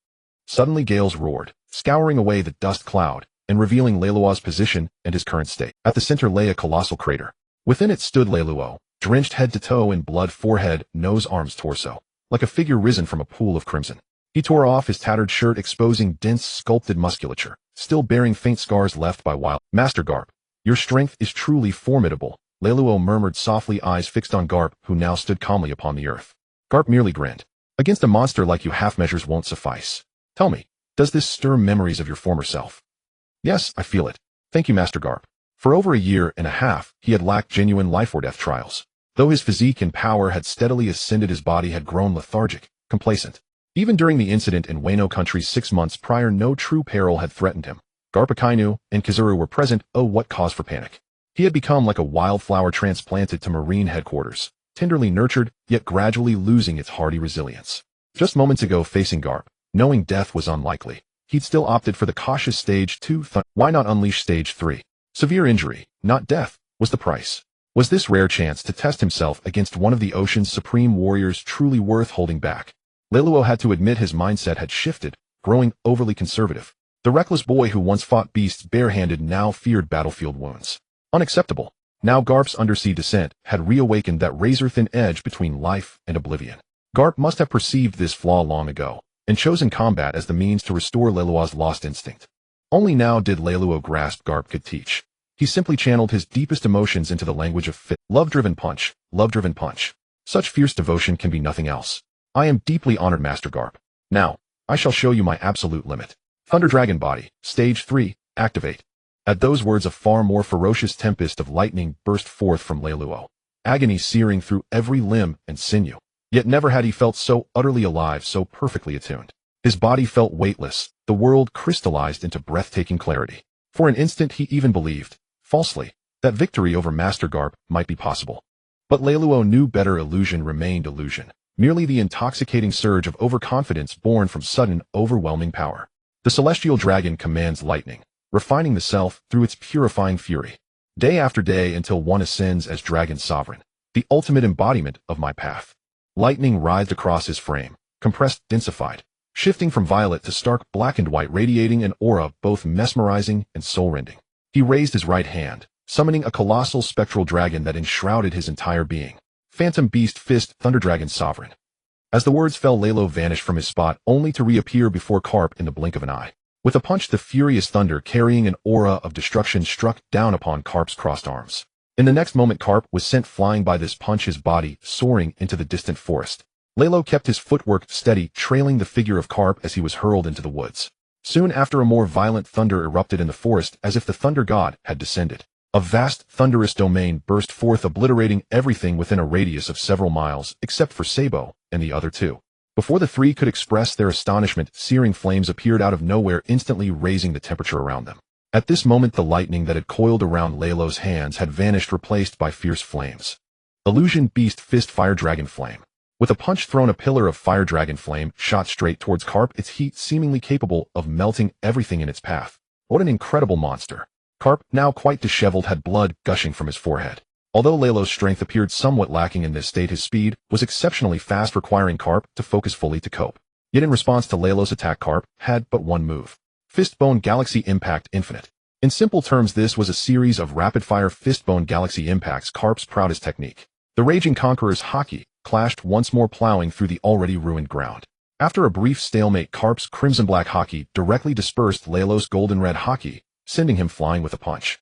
Suddenly gales roared, scouring away the dust cloud, and revealing Leluo's position and his current state. At the center lay a colossal crater. Within it stood Leluo, drenched head to toe in blood, forehead, nose, arms, torso, like a figure risen from a pool of crimson. He tore off his tattered shirt, exposing dense, sculpted musculature, still bearing faint scars left by wild. Master Garp, your strength is truly formidable, Leluo murmured softly, eyes fixed on Garp, who now stood calmly upon the earth. Garp merely grinned. Against a monster like you, half measures won't suffice. Tell me, does this stir memories of your former self? Yes, I feel it. Thank you, Master Garp. For over a year and a half, he had lacked genuine life or death trials. Though his physique and power had steadily ascended, his body had grown lethargic, complacent. Even during the incident in Reno country 6 months prior, no true peril had threatened him. Garp, Akainu, and Kizuru were present. Oh, what cause for panic. He had become like a wildflower transplanted to Marine headquarters, tenderly nurtured, yet gradually losing its hardy resilience. Just moments ago, facing Garp, knowing death was unlikely, he'd still opted for the cautious stage 2. Why not unleash stage 3? Severe injury, not death, was the price. Was this rare chance to test himself against one of the ocean's supreme warriors truly worth holding back? Leluo had to admit his mindset had shifted, growing overly conservative. The reckless boy who once fought beasts barehanded now feared battlefield wounds. Unacceptable. Now Garp's undersea descent had reawakened that razor-thin edge between life and oblivion. Garp must have perceived this flaw long ago, and chosen combat as the means to restore Leluo's lost instinct. Only now did Leluo grasp Garp could teach. He simply channeled his deepest emotions into the language of fit. Love-driven punch, love-driven punch. Such fierce devotion can be nothing else. I am deeply honored, Master Garp. Now, I shall show you my absolute limit. Thunder Dragon Body, Stage 3, activate. At those words, a far more ferocious tempest of lightning burst forth from Leluo, agony searing through every limb and sinew. Yet never had he felt so utterly alive, so perfectly attuned. His body felt weightless, the world crystallized into breathtaking clarity. For an instant he even believed, falsely, that victory over Master Garp might be possible. But Leluo knew better. Illusion remained illusion, merely the intoxicating surge of overconfidence born from sudden, overwhelming power. The celestial dragon commands lightning, refining the self through its purifying fury, day after day until one ascends as dragon sovereign, the ultimate embodiment of my path. Lightning writhed across his frame, compressed, densified, shifting from violet to stark black and white, radiating an aura both mesmerizing and soul-rending. He raised his right hand, summoning a colossal spectral dragon that enshrouded his entire being. Phantom Beast Fist, Thunder Dragon Sovereign. As the words fell, Leluo vanished from his spot, only to reappear before Garp in the blink of an eye. With a punch, the furious thunder carrying an aura of destruction struck down upon Garp's crossed arms. In the next moment, Garp was sent flying by this punch, his body soaring into the distant forest. Leluo kept his footwork steady, trailing the figure of Garp as he was hurled into the woods. Soon after, a more violent thunder erupted in the forest, as if the thunder god had descended. A vast thunderous domain burst forth, obliterating everything within a radius of several miles, except for Sabo and the other two. Before the three could express their astonishment, searing flames appeared out of nowhere, instantly raising the temperature around them. At this moment, the lightning that had coiled around Leluo's hands had vanished, replaced by fierce flames. Illusion Beast Fist Fire Dragon Flame. With a punch thrown, a pillar of fire dragon flame shot straight towards Garp, its heat seemingly capable of melting everything in its path. What an incredible monster. Garp, now quite disheveled, had blood gushing from his forehead. Although Leluo's strength appeared somewhat lacking in this state, his speed was exceptionally fast, requiring Garp to focus fully to cope. Yet in response to Leluo's attack, Garp had but one move. Fistbone Galaxy Impact Infinite. In simple terms, this was a series of rapid-fire Fistbone Galaxy impacts, Garp's proudest technique. The Raging Conqueror's haki clashed once more, plowing through the already ruined ground. After a brief stalemate, Garp's crimson-black haki directly dispersed Leluo's golden-red haki, sending him flying with a punch.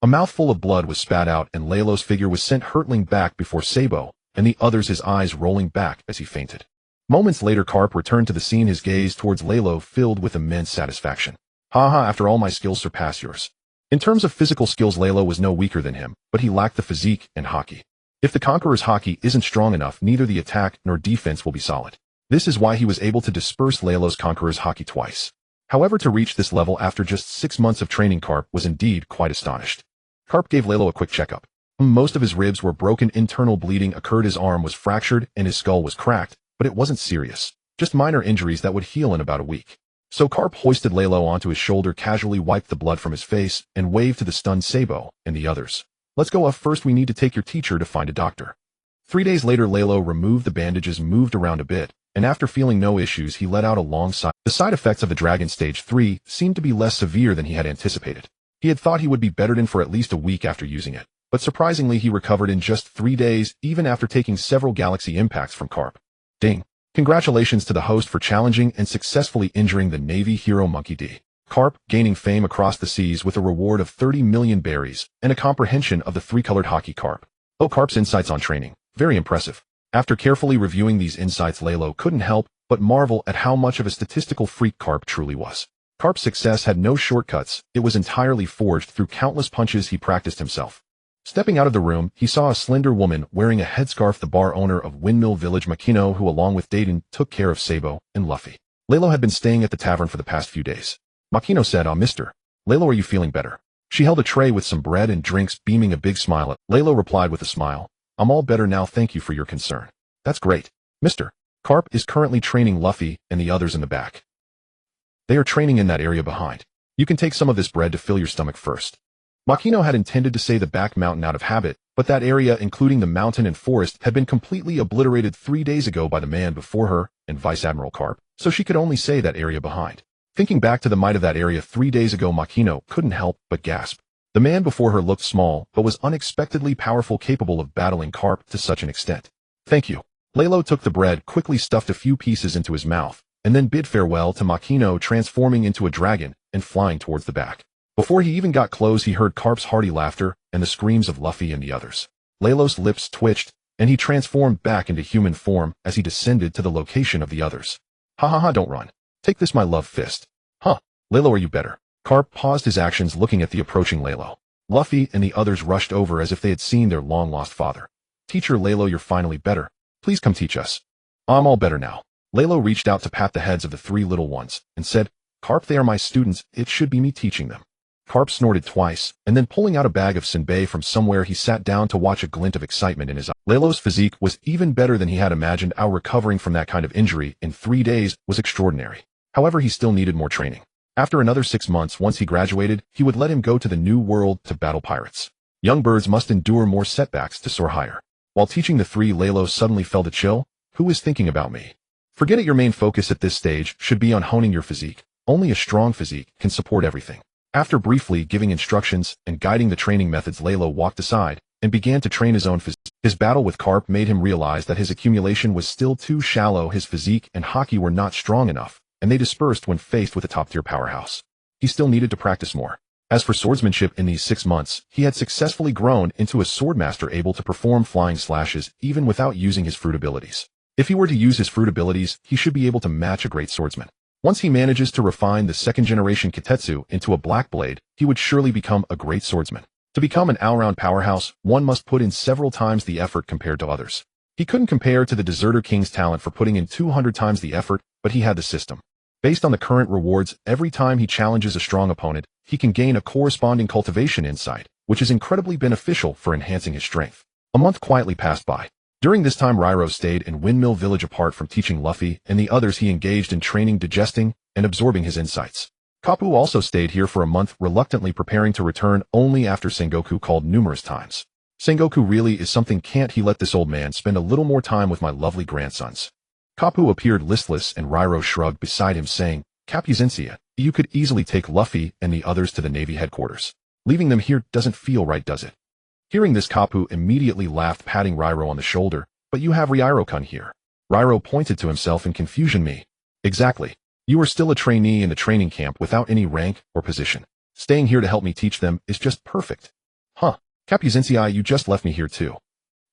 A mouthful of blood was spat out and Lalo's figure was sent hurtling back before Sabo, and the others his eyes rolling back as he fainted. Moments later Carp returned to the scene, his gaze towards Lalo filled with immense satisfaction. Haha, after all my skills surpass yours. In terms of physical skills Lalo was no weaker than him, but he lacked the physique and hockey. If the Conqueror's hockey isn't strong enough, neither the attack nor defense will be solid. This is why he was able to disperse Lalo's Conqueror's hockey twice. However, to reach this level after just 6 months of training, Carp was indeed quite astonished. Carp gave Lalo a quick checkup. Most of his ribs were broken, internal bleeding occurred, his arm was fractured, and his skull was cracked, but it wasn't serious. Just minor injuries that would heal in about a week. So Carp hoisted Lalo onto his shoulder, casually wiped the blood from his face, and waved to the stunned Sabo and the others. Let's go up first, we need to take your teacher to find a doctor. 3 days later Lalo removed the bandages, moved around a bit, and after feeling no issues he let out a long sigh. The side effects of the Dragon Stage 3 seemed to be less severe than he had anticipated. He had thought he would be bettered in for at least a week after using it, but surprisingly he recovered in just 3 days, even after taking several galaxy impacts from Carp. Ding! Congratulations to the host for challenging and successfully injuring the Navy hero Monkey D. Carp, gaining fame across the seas with a reward of 30 million berries and a comprehension of the 3-colored hockey Carp. Oh, Carp's insights on training. Very impressive. After carefully reviewing these insights, Lalo couldn't help but marvel at how much of a statistical freak Carp truly was. Carp's success had no shortcuts, it was entirely forged through countless punches he practiced himself. Stepping out of the room, he saw a slender woman wearing a headscarf, the bar owner of Windmill Village, Makino, who along with Dayton took care of Sabo and Luffy. Lalo had been staying at the tavern for the past few days. Makino said, mister. Lalo, are you feeling better? She held a tray with some bread and drinks, beaming a big smile at Lalo replied with a smile, I'm all better now, thank you for your concern. That's great. Mister. Carp is currently training Luffy and the others in the back. They are training in that area behind. You can take some of this bread to fill your stomach first. Makino had intended to say the back mountain out of habit, but that area, including the mountain and forest, had been completely obliterated 3 days ago by the man before her and Vice Admiral Carp, so she could only say that area behind. Thinking back to the might of that area 3 days ago, Makino couldn't help but gasp. The man before her looked small, but was unexpectedly powerful, capable of battling Carp to such an extent. Thank you. Lalo took the bread, quickly stuffed a few pieces into his mouth, and then bid farewell to Makino, transforming into a dragon and flying towards the back. Before he even got close, he heard Carp's hearty laughter and the screams of Luffy and the others. Lalo's lips twitched, and he transformed back into human form as he descended to the location of the others. Ha ha ha, don't run. Take this, my love fist. Huh. Lalo, are you better? Carp paused his actions, looking at the approaching Lalo. Luffy and the others rushed over as if they had seen their long-lost father. Teacher Lalo, you're finally better. Please come teach us. I'm all better now. Lalo reached out to pat the heads of the 3 little ones and said, Carp, they are my students, it should be me teaching them. Carp snorted twice, and then pulling out a bag of senbei from somewhere, he sat down to watch, a glint of excitement in his eye. Lalo's physique was even better than he had imagined. Our recovering from that kind of injury in 3 days was extraordinary. However, he still needed more training. After another 6 months, once he graduated, he would let him go to the New World to battle pirates. Young birds must endure more setbacks to soar higher. While teaching the 3, Lalo suddenly felt a chill. Who is thinking about me? Forget it, your main focus at this stage should be on honing your physique. Only a strong physique can support everything. After briefly giving instructions and guiding the training methods, Lalo walked aside and began to train his own physique. His battle with Carp made him realize that his accumulation was still too shallow. His physique and hockey were not strong enough, and they dispersed when faced with a top-tier powerhouse. He still needed to practice more. As for swordsmanship, in these 6 months, he had successfully grown into a swordmaster able to perform flying slashes even without using his fruit abilities. If he were to use his fruit abilities, he should be able to match a great swordsman. Once he manages to refine the 2nd-generation Kitetsu into a black blade, he would surely become a great swordsman. To become an all-round powerhouse, one must put in several times the effort compared to others. He couldn't compare to the Deserter King's talent for putting in 200 times the effort, but he had the system. Based on the current rewards, every time he challenges a strong opponent, he can gain a corresponding cultivation insight, which is incredibly beneficial for enhancing his strength. A month quietly passed by. During this time, Reno stayed in Windmill Village. Apart from teaching Luffy and the others, he engaged in training, digesting, and absorbing his insights. Kapu also stayed here for a month, reluctantly preparing to return only after Sengoku called numerous times. Sengoku really is something, can't he let this old man spend a little more time with my lovely grandsons? Kapu appeared listless and Reno shrugged beside him, saying, Capuzencia, you could easily take Luffy and the others to the Navy headquarters. Leaving them here doesn't feel right, does it? Hearing this, Kapu immediately laughed, patting Reno on the shoulder. But you have Ryo-kun here. Reno pointed to himself in confusion. Me? Exactly. You are still a trainee in the training camp without any rank or position. Staying here to help me teach them is just perfect. Huh. Capuzinci, you just left me here too.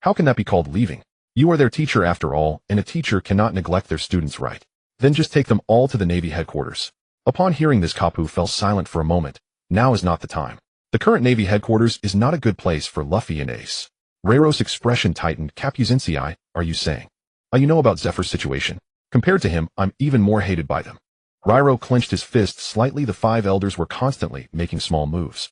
How can that be called leaving? You are their teacher after all, and a teacher cannot neglect their students' right. Then just take them all to the Navy headquarters. Upon hearing this, Kapu fell silent for a moment. Now is not the time. The current Navy headquarters is not a good place for Luffy and Ace. Rero's expression tightened. Capuzinci, are you saying? You know about Zephyr's situation. Compared to him, I'm even more hated by them. Rero clenched his fist slightly. The five elders were constantly making small moves.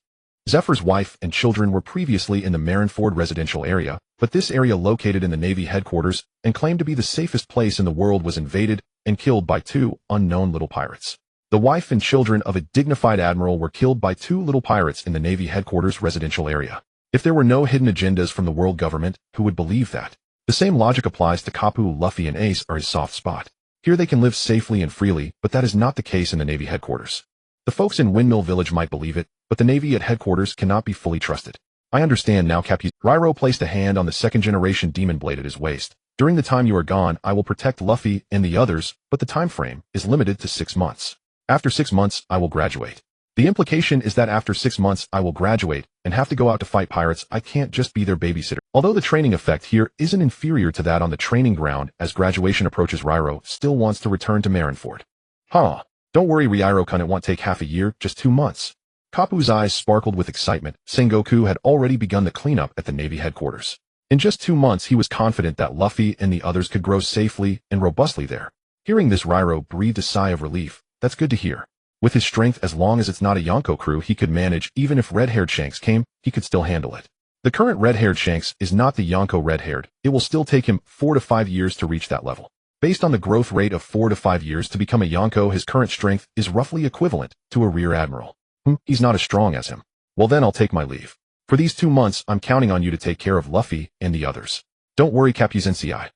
Zephyr's wife and children were previously in the Marineford residential area, but this area located in the Navy headquarters and claimed to be the safest place in the world was invaded and killed by two unknown little pirates. The wife and children of a dignified admiral were killed by two little pirates in the Navy headquarters residential area. If there were no hidden agendas from the world government, who would believe that? The same logic applies to Kapu. Luffy and Ace are his soft spot. Here they can live safely and freely, but that is not the case in the Navy headquarters. The folks in Windmill Village might believe it, but the Navy at headquarters cannot be fully trusted. I understand now, Capu. Rero placed a hand on the second-generation demon blade at his waist. During the time you are gone, I will protect Luffy and the others, but the time frame is limited to 6 months. After 6 months, I will graduate. The implication is that after 6 months, I will graduate and have to go out to fight pirates. I can't just be their babysitter. Although the training effect here isn't inferior to that on the training ground, as graduation approaches, Rero still wants to return to Marineford. Huh. Don't worry, Rero-kun, it won't take half a year, just 2 months. Kapu's eyes sparkled with excitement. Sengoku had already begun the cleanup at the Navy headquarters. In just 2 months, he was confident that Luffy and the others could grow safely and robustly there. Hearing this, Rero breathed a sigh of relief. That's good to hear. With his strength, as long as it's not a Yonko crew, he could manage. Even if red-haired Shanks came, he could still handle it. The current red-haired Shanks is not the Yonko red-haired. It will still take him 4 to 5 years to reach that level. Based on the growth rate of 4 to 5 years to become a Yonko, his current strength is roughly equivalent to a rear admiral. He's not as strong as him. Well then I'll take my leave. For these 2 months, I'm counting on you to take care of Luffy and the others. Don't worry, Capuzinci.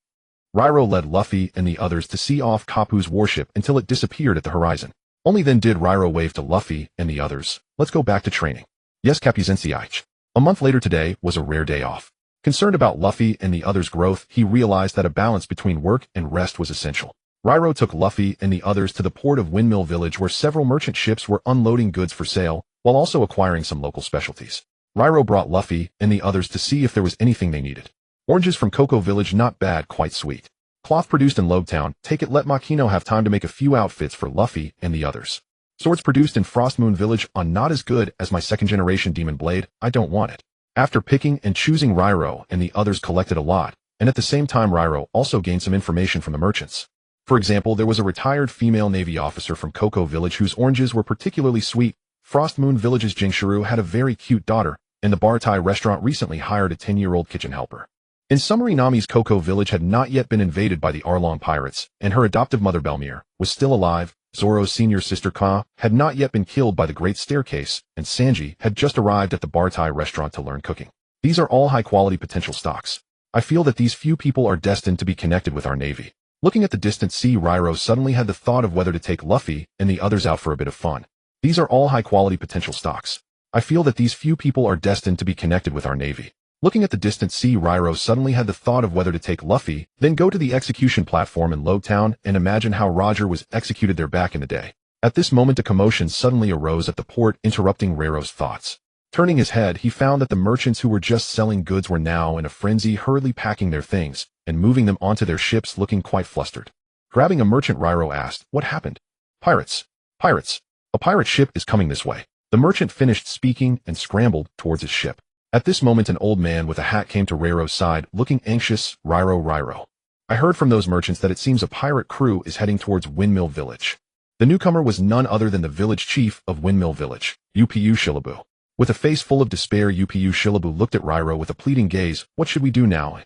Rero led Luffy and the others to see off Kapu's warship until it disappeared at the horizon. Only then did Rero wave to Luffy and the others. Let's go back to training. Yes, Capuzinci. A month later today was a rare day off. Concerned about Luffy and the others' growth, he realized that a balance between work and rest was essential. Rero took Luffy and the others to the port of Windmill Village, where several merchant ships were unloading goods for sale, while also acquiring some local specialties. Rero brought Luffy and the others to see if there was anything they needed. Oranges from Cocoa Village, not bad, quite sweet. Cloth produced in Lobetown, take it. Let Makino have time to make a few outfits for Luffy and the others. Swords produced in Frostmoon Village, on not as good as my second-generation demon blade, I don't want it. After picking and choosing, Rero and the others collected a lot, and at the same time Rero also gained some information from the merchants. For example, there was a retired female Navy officer from Cocoa Village whose oranges were particularly sweet. Frostmoon Village's Jingshiru had a very cute daughter, and the Bartai restaurant recently hired a 10-year-old kitchen helper. In summary, Nami's Cocoa Village had not yet been invaded by the Arlong pirates, and her adoptive mother Belmir was still alive. Zoro's senior sister Ka had not yet been killed by the Great Staircase, and Sanji had just arrived at the Bartai restaurant to learn cooking. These are all high-quality potential stocks. I feel that these few people are destined to be connected with our Navy. Looking at the distant sea, Rero suddenly had the thought of whether to take Luffy and the others out for a bit of fun. These are all high-quality potential stocks. I feel that these few people are destined to be connected with our Navy. Looking at the distant sea, Rero suddenly had the thought of whether to take Luffy, then go to the execution platform in Lowtown and imagine how Roger was executed there back in the day. At this moment, a commotion suddenly arose at the port, interrupting Rero's thoughts. Turning his head, he found that the merchants who were just selling goods were now in a frenzy, hurriedly packing their things and moving them onto their ships, looking quite flustered. Grabbing a merchant, Rero asked, "What happened?" "Pirates. Pirates. A pirate ship is coming this way." The merchant finished speaking and scrambled towards his ship. At this moment, an old man with a hat came to Rero's side, looking anxious. Rero. I heard from those merchants that it seems a pirate crew is heading towards Windmill Village. The newcomer was none other than the village chief of Windmill Village, Upu Shilabu. With a face full of despair, Upu Shilabu looked at Rero with a pleading gaze. "What should we do now?"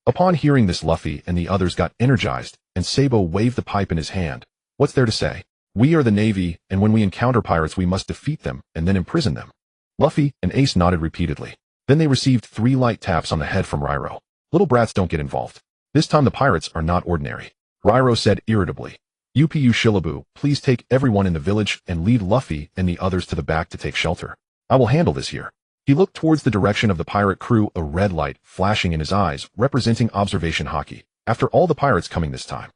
Upon hearing this, Luffy and the others got energized, and Sabo waved the pipe in his hand. "What's there to say? We are the Navy, and when we encounter pirates we must defeat them and then imprison them." Luffy and Ace nodded repeatedly. Then they received 3 light taps on the head from Rero. "Little brats, don't get involved. This time the pirates are not ordinary," Rero said irritably. "Upu Shilabu, please take everyone in the village and lead Luffy and the others to the back to take shelter. I will handle this here." He looked towards the direction of the pirate crew, a red light flashing in his eyes, representing observation hockey. After all the pirates coming this time.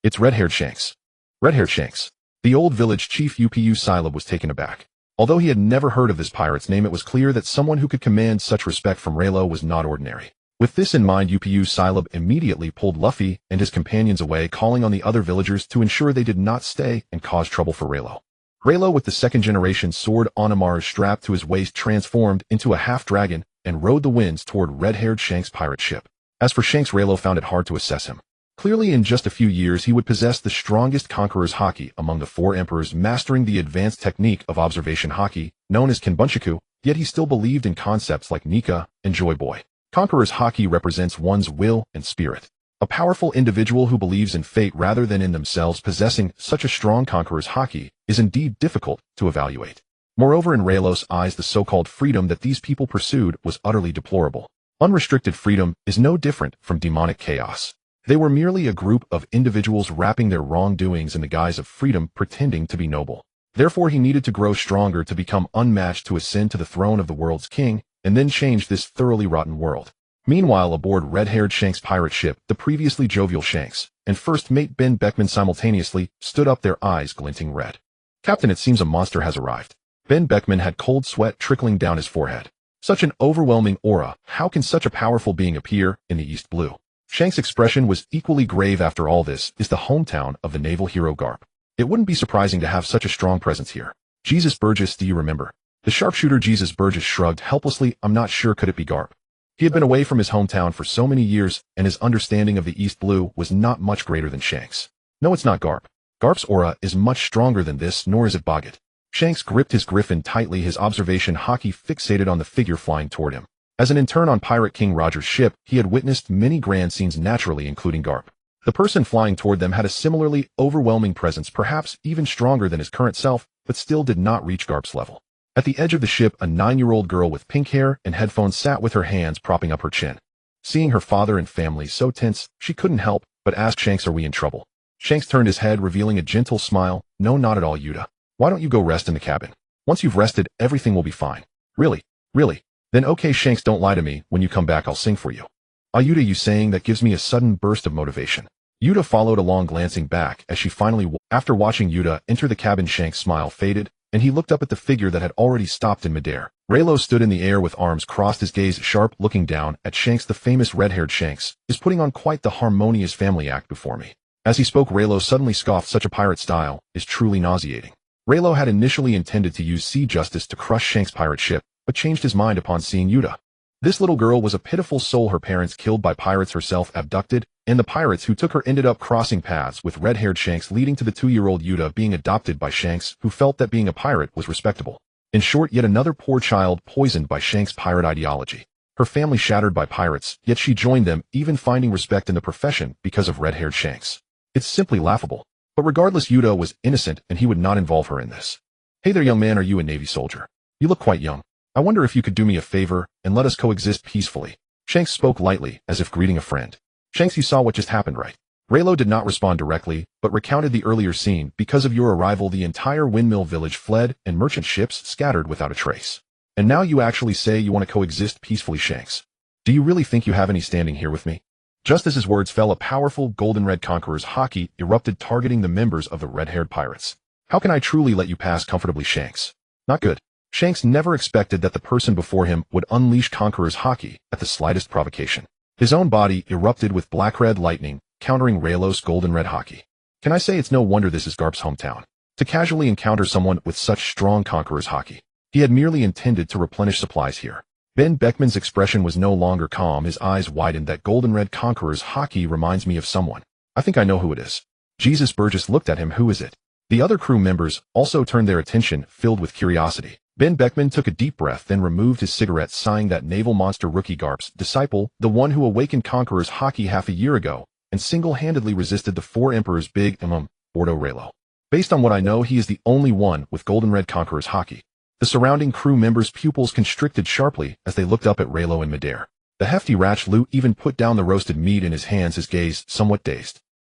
"It's red-haired Shanks." "Red-haired Shanks." The old village chief Upu Silab was taken aback. Although he had never heard of this pirate's name, it was clear that someone who could command such respect from Reno was not ordinary. With this in mind, Upu Silab immediately pulled Luffy and his companions away, calling on the other villagers to ensure they did not stay and cause trouble for Reno. Reno, with the second-generation sword Onamaru strapped to his waist, transformed into a half-dragon and rode the winds toward red-haired Shanks' pirate ship. As for Shanks, Reno found it hard to assess him. Clearly, in just a few years, he would possess the strongest conqueror's haki among the four emperors, mastering the advanced technique of observation haki, known as Kenbunshiku, yet he still believed in concepts like Nika and Joy Boy. Conqueror's haki represents one's will and spirit. A powerful individual who believes in fate rather than in themselves possessing such a strong conqueror's haki is indeed difficult to evaluate. Moreover, in Raylos' eyes, the so-called freedom that these people pursued was utterly deplorable. Unrestricted freedom is no different from demonic chaos. They were merely a group of individuals wrapping their wrongdoings in the guise of freedom, pretending to be noble. Therefore, he needed to grow stronger to become unmatched, to ascend to the throne of the world's king, and then change this thoroughly rotten world. Meanwhile, aboard red-haired Shanks' pirate ship, the previously jovial Shanks and first mate Ben Beckman simultaneously stood up, their eyes glinting red. "Captain, it seems a monster has arrived." Ben Beckman had cold sweat trickling down his forehead. Such an overwhelming aura, how can such a powerful being appear in the East Blue? Shanks' expression was equally grave. After all, this is the hometown of the naval hero Garp. It wouldn't be surprising to have such a strong presence here. "Jesus Burgess, do you remember?" The sharpshooter Jesus Burgess shrugged helplessly. "I'm not sure. Could it be Garp?" He had been away from his hometown for so many years, and his understanding of the East Blue was not much greater than Shanks'. "No, it's not Garp. Garp's aura is much stronger than this, nor is it Boggett." Shanks gripped his griffin tightly, his observation haki fixated on the figure flying toward him. As an intern on Pirate King Roger's ship, he had witnessed many grand scenes, naturally including Garp. The person flying toward them had a similarly overwhelming presence, perhaps even stronger than his current self, but still did not reach Garp's level. At the edge of the ship, a 9-year-old girl with pink hair and headphones sat with her hands propping up her chin. Seeing her father and family so tense, she couldn't help but ask Shanks, "Are we in trouble?" Shanks turned his head, revealing a gentle smile. "No, not at all, Yuta. Why don't you go rest in the cabin? Once you've rested, everything will be fine." "Really? Really? Then okay, Shanks, don't lie to me. When you come back, I'll sing for you." "Ah, Yuta, you saying that gives me a sudden burst of motivation." Yuta followed along, glancing back as she finally, after watching Yuta enter the cabin. Shanks' smile faded, and he looked up at the figure that had already stopped in midair. Raylo stood in the air with arms crossed, his gaze sharp, looking down at Shanks. "The famous red-haired Shanks is putting on quite the harmonious family act before me." As he spoke, Raylo suddenly scoffed. "Such a pirate style is truly nauseating." Raylo had initially intended to use sea justice to crush Shanks' pirate ship, but changed his mind upon seeing Yuta. This little girl was a pitiful soul, her parents killed by pirates, herself abducted, and the pirates who took her ended up crossing paths with red-haired Shanks, leading to the 2-year-old Yuta being adopted by Shanks, who felt that being a pirate was respectable. In short, yet another poor child poisoned by Shanks' pirate ideology. Her family shattered by pirates, yet she joined them, even finding respect in the profession because of red-haired Shanks. It's simply laughable. But regardless, Yuta was innocent, and he would not involve her in this. "Hey there, young man, are you a Navy soldier? You look quite young. I wonder if you could do me a favor and let us coexist peacefully." Shanks spoke lightly, as if greeting a friend. "Shanks, you saw what just happened, right?" Raylo did not respond directly, but recounted the earlier scene. "Because of your arrival, the entire windmill village fled and merchant ships scattered without a trace. And now you actually say you want to coexist peacefully, Shanks. Do you really think you have any standing here with me?" Just as his words fell, a powerful golden-red conqueror's haki erupted, targeting the members of the red-haired pirates. "How can I truly let you pass comfortably, Shanks? Not good." Shanks never expected that the person before him would unleash conqueror's haki at the slightest provocation. His own body erupted with black-red lightning, countering Raylos' golden-red haki. Can I say it's no wonder this is Garp's hometown? To casually encounter someone with such strong conqueror's haki. He had merely intended to replenish supplies here. Ben Beckman's expression was no longer calm, his eyes widened. "That golden-red conqueror's haki reminds me of someone. I think I know who it is." Jesus Burgess looked at him. "Who is it?" The other crew members also turned their attention, filled with curiosity. Ben Beckman took a deep breath, then removed his cigarette, sighing. "That naval monster rookie, Garp's disciple, the one who awakened conqueror's haki half a year ago, and single-handedly resisted the 4 emperors, Big Bordo Raylo. Based on what I know, he is the only one with golden-red conqueror's haki." The surrounding crew members' pupils constricted sharply as they looked up at Raylo in midair. The hefty Ratchlu even put down the roasted meat in his hands, his gaze somewhat dazed.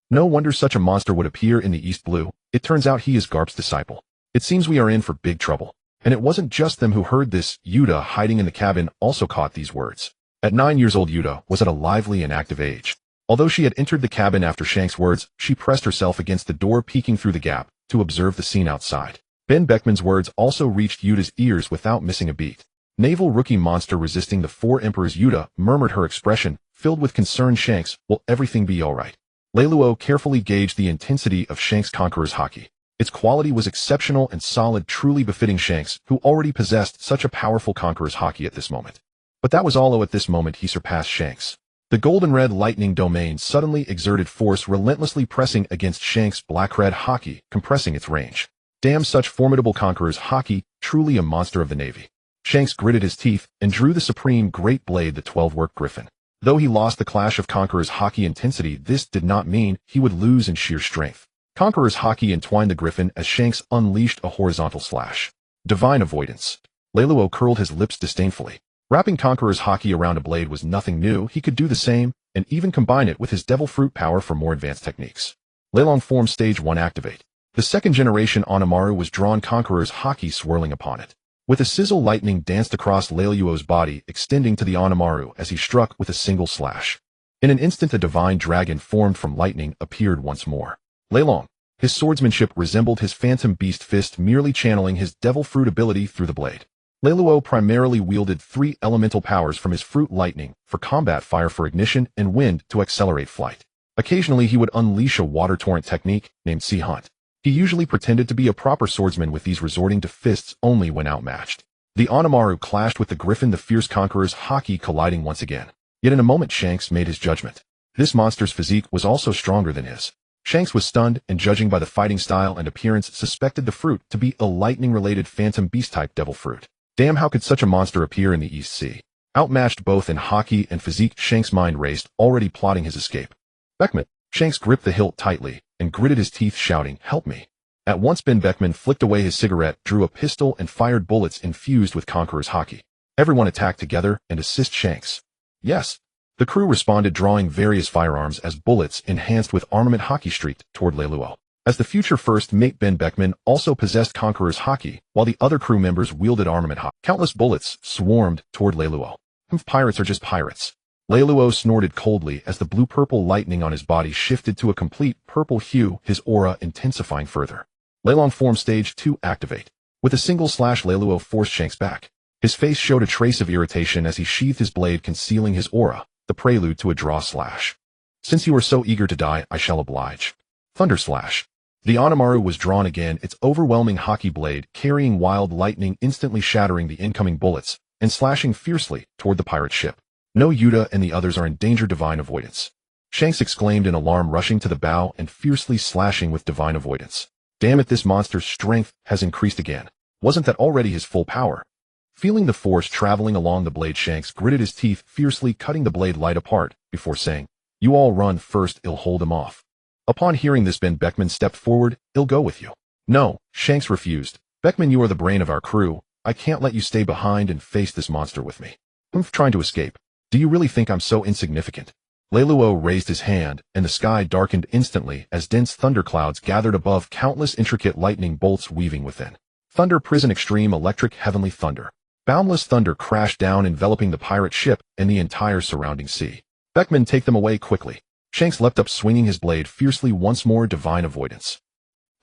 No wonder such a monster would appear in the East Blue. It turns out he is Garp's disciple. It seems we are in for big trouble. And it wasn't just them who heard this. Yuta, hiding in the cabin, also caught these words. At 9 years old, Yuta was at a lively and active age. Although she had entered the cabin after Shanks' words, she pressed herself against the door, peeking through the gap to observe the scene outside. Ben Beckman's words also reached Yuta's ears without missing a beat. Naval rookie monster resisting the four emperors. Yuta murmured, her expression filled with concern. Shanks, will everything be alright? Leiluo carefully gauged the intensity of Shanks' Conqueror's haki. Its quality was exceptional and solid, truly befitting Shanks, who already possessed such a powerful Conqueror's haki at this moment. But that was all. At this moment he surpassed Shanks. The golden-red lightning domain suddenly exerted force, relentlessly pressing against Shanks' black-red haki, compressing its range. Damn, such formidable Conqueror's haki, truly a monster of the Navy. Shanks gritted his teeth and drew the supreme great blade, the 12-work griffin. Though he lost the clash of Conqueror's haki intensity, this did not mean he would lose in sheer strength. Conqueror's haki entwined the griffin as Shanks unleashed a horizontal slash. Divine avoidance. Leiluo curled his lips disdainfully. Wrapping Conqueror's haki around a blade was nothing new. He could do the same, and even combine it with his devil fruit power for more advanced techniques. Leilong form stage 1 activate. The second generation Onamaru was drawn, Conqueror's haki swirling upon it. With a sizzle, lightning danced across Leiluo's body, extending to the Onamaru as he struck with a single slash. In an instant, a divine dragon formed from lightning appeared once more. Leilong. His swordsmanship resembled his phantom beast fist, merely channeling his devil fruit ability through the blade. Leiluo primarily wielded 3 elemental powers from his fruit: lightning for combat, fire for ignition, and wind to accelerate flight. Occasionally he would unleash a water torrent technique named Sea Hunt. He usually pretended to be a proper swordsman, with these resorting to fists only when outmatched. The Onamaru clashed with the griffin, the fierce Conqueror's haki colliding once again. Yet in a moment Shanks made his judgment. This monster's physique was also stronger than his. Shanks was stunned, and judging by the fighting style and appearance, suspected the fruit to be a lightning-related phantom beast-type devil fruit. Damn, how could such a monster appear in the East Sea? Outmatched both in haki and physique, Shanks' mind raced, already plotting his escape. Beckman. Shanks gripped the hilt tightly and gritted his teeth, shouting, "Help me." At once Ben Beckman flicked away his cigarette, drew a pistol, and fired bullets infused with Conqueror's haki. Everyone attacked together and assist Shanks. Yes. The crew responded, drawing various firearms as bullets enhanced with armament haki streaked toward Leiluo. As the future first mate, Ben Beckman also possessed Conqueror's haki, while the other crew members wielded armament haki. Countless bullets swarmed toward Leiluo. Pirates are just pirates. Leiluo snorted coldly as the blue-purple lightning on his body shifted to a complete purple hue, his aura intensifying further. Leilong form stage 2 activate. With a single slash, Leiluo forced Shanks back. His face showed a trace of irritation as he sheathed his blade, concealing his aura, the prelude to a draw slash. "Since you are so eager to die, I shall oblige." Thunder slash. The Onamaru was drawn again, its overwhelming haki blade carrying wild lightning, instantly shattering the incoming bullets and slashing fiercely toward the pirate ship. "No, Yuta and the others are in danger." Divine avoidance. Shanks exclaimed in alarm, rushing to the bow and fiercely slashing with divine avoidance. Damn it, this monster's strength has increased again. Wasn't that already his full power? Feeling the force traveling along the blade, Shanks gritted his teeth, fiercely cutting the blade light apart before saying, "You all run first, I'll hold him off." Upon hearing this, Ben Beckman stepped forward. "I'll go with you." "No," Shanks refused. "Beckman, you are the brain of our crew. I can't let you stay behind and face this monster with me. I'm trying to escape. Do you really think I'm so insignificant?" Leiluo raised his hand, and the sky darkened instantly as dense thunderclouds gathered above, countless intricate lightning bolts weaving within. Thunder Prison Extreme Electric Heavenly Thunder. Boundless thunder crashed down, enveloping the pirate ship and the entire surrounding sea. "Beckman, take them away quickly." Shanks leapt up, swinging his blade fiercely once more. Divine avoidance.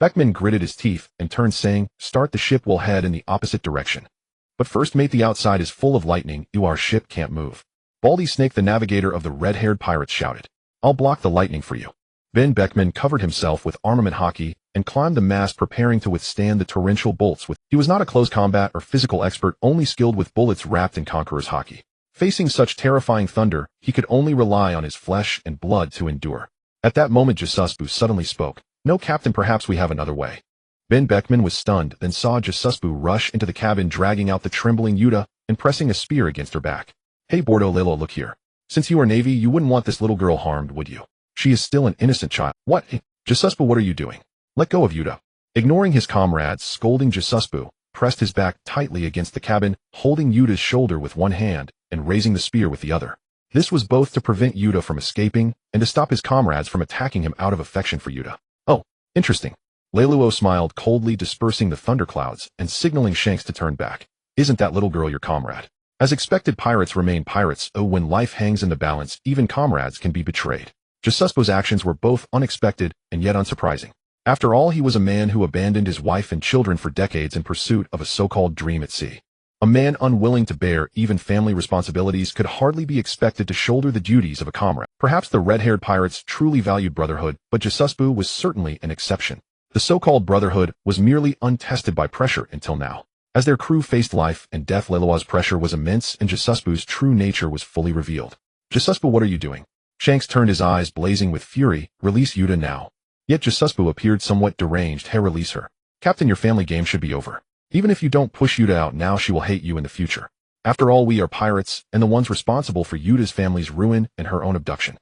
Beckman gritted his teeth and turned, saying, "Start the ship, we'll head in the opposite direction. But first, mate, the outside is full of lightning. Our ship can't move." Baldy Snake, the navigator of the red-haired pirates, shouted, "I'll block the lightning for you." Ben Beckman covered himself with armament haki and climbed the mast, preparing to withstand the torrential bolts. He was not a close combat or physical expert, only skilled with bullets wrapped in Conqueror's haki. Facing such terrifying thunder, he could only rely on his flesh and blood to endure. At that moment, Jisusbu suddenly spoke. "No, Captain, perhaps we have another way." Ben Beckman was stunned, then saw Jisusbu rush into the cabin, dragging out the trembling Yuta and pressing a spear against her back. "Hey, Bordo Lilo, look here. Since you are Navy, you wouldn't want this little girl harmed, would you? She is still an innocent child." "What? Jisusbu, what are you doing? Let go of Yuta." Ignoring his comrades, scolding, Jisusbu pressed his back tightly against the cabin, holding Yuta's shoulder with one hand and raising the spear with the other. This was both to prevent Yuta from escaping and to stop his comrades from attacking him out of affection for Yuta. "Oh, interesting." Leiluo smiled coldly, dispersing the thunderclouds and signaling Shanks to turn back. "Isn't that little girl your comrade?" As expected, pirates remain pirates. When life hangs in the balance, even comrades can be betrayed. Jisusbu's actions were both unexpected and yet unsurprising. After all, he was a man who abandoned his wife and children for decades in pursuit of a so-called dream at sea. A man unwilling to bear even family responsibilities could hardly be expected to shoulder the duties of a comrade. Perhaps the red-haired pirates truly valued brotherhood, but Jesusbu was certainly an exception. The so-called brotherhood was merely untested by pressure until now. As their crew faced life and death, Leloa's pressure was immense and Jesusbu's true nature was fully revealed. "Jesusbu, what are you doing?" Shanks turned, his eyes blazing with fury. "Release Yuta now." Yet Jesusbu appeared somewhat deranged. "Hey, release her. Captain, your family game should be over. Even if you don't push Yuta out now, she will hate you in the future. After all, we are pirates, and the ones responsible for Yuta's family's ruin and her own abduction."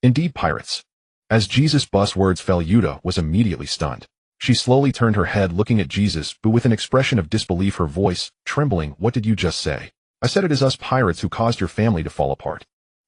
"Indeed, pirates." As Jesus' words fell, Yuta was immediately stunned. She slowly turned her head, looking at Jesus, but with an expression of disbelief, her voice trembling. "What did you just say?" "I said it is us pirates who caused your family to fall apart."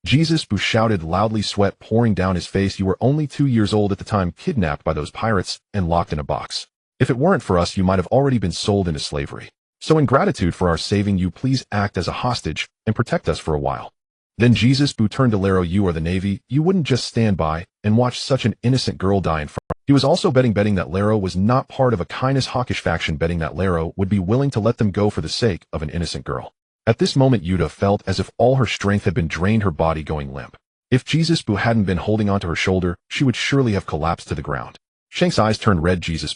Jesus shouted loudly, sweat pouring down his face. "You were only 2 years old at the time, kidnapped by those pirates and locked in a box. If it weren't for us, you might have already been sold into slavery. So in gratitude for our saving you, please act as a hostage and protect us for a while." Then Jesus turned to Lero. "You are the Navy. You wouldn't just stand by and watch such an innocent girl die in front." He was also betting that Lero was not part of a kindness hawkish faction, betting that Lero would be willing to let them go for the sake of an innocent girl. At this moment, Yuta felt as if all her strength had been drained, her body going limp. If Jesus hadn't been holding onto her shoulder, she would surely have collapsed to the ground. Shanks' eyes turned red. "Jesus,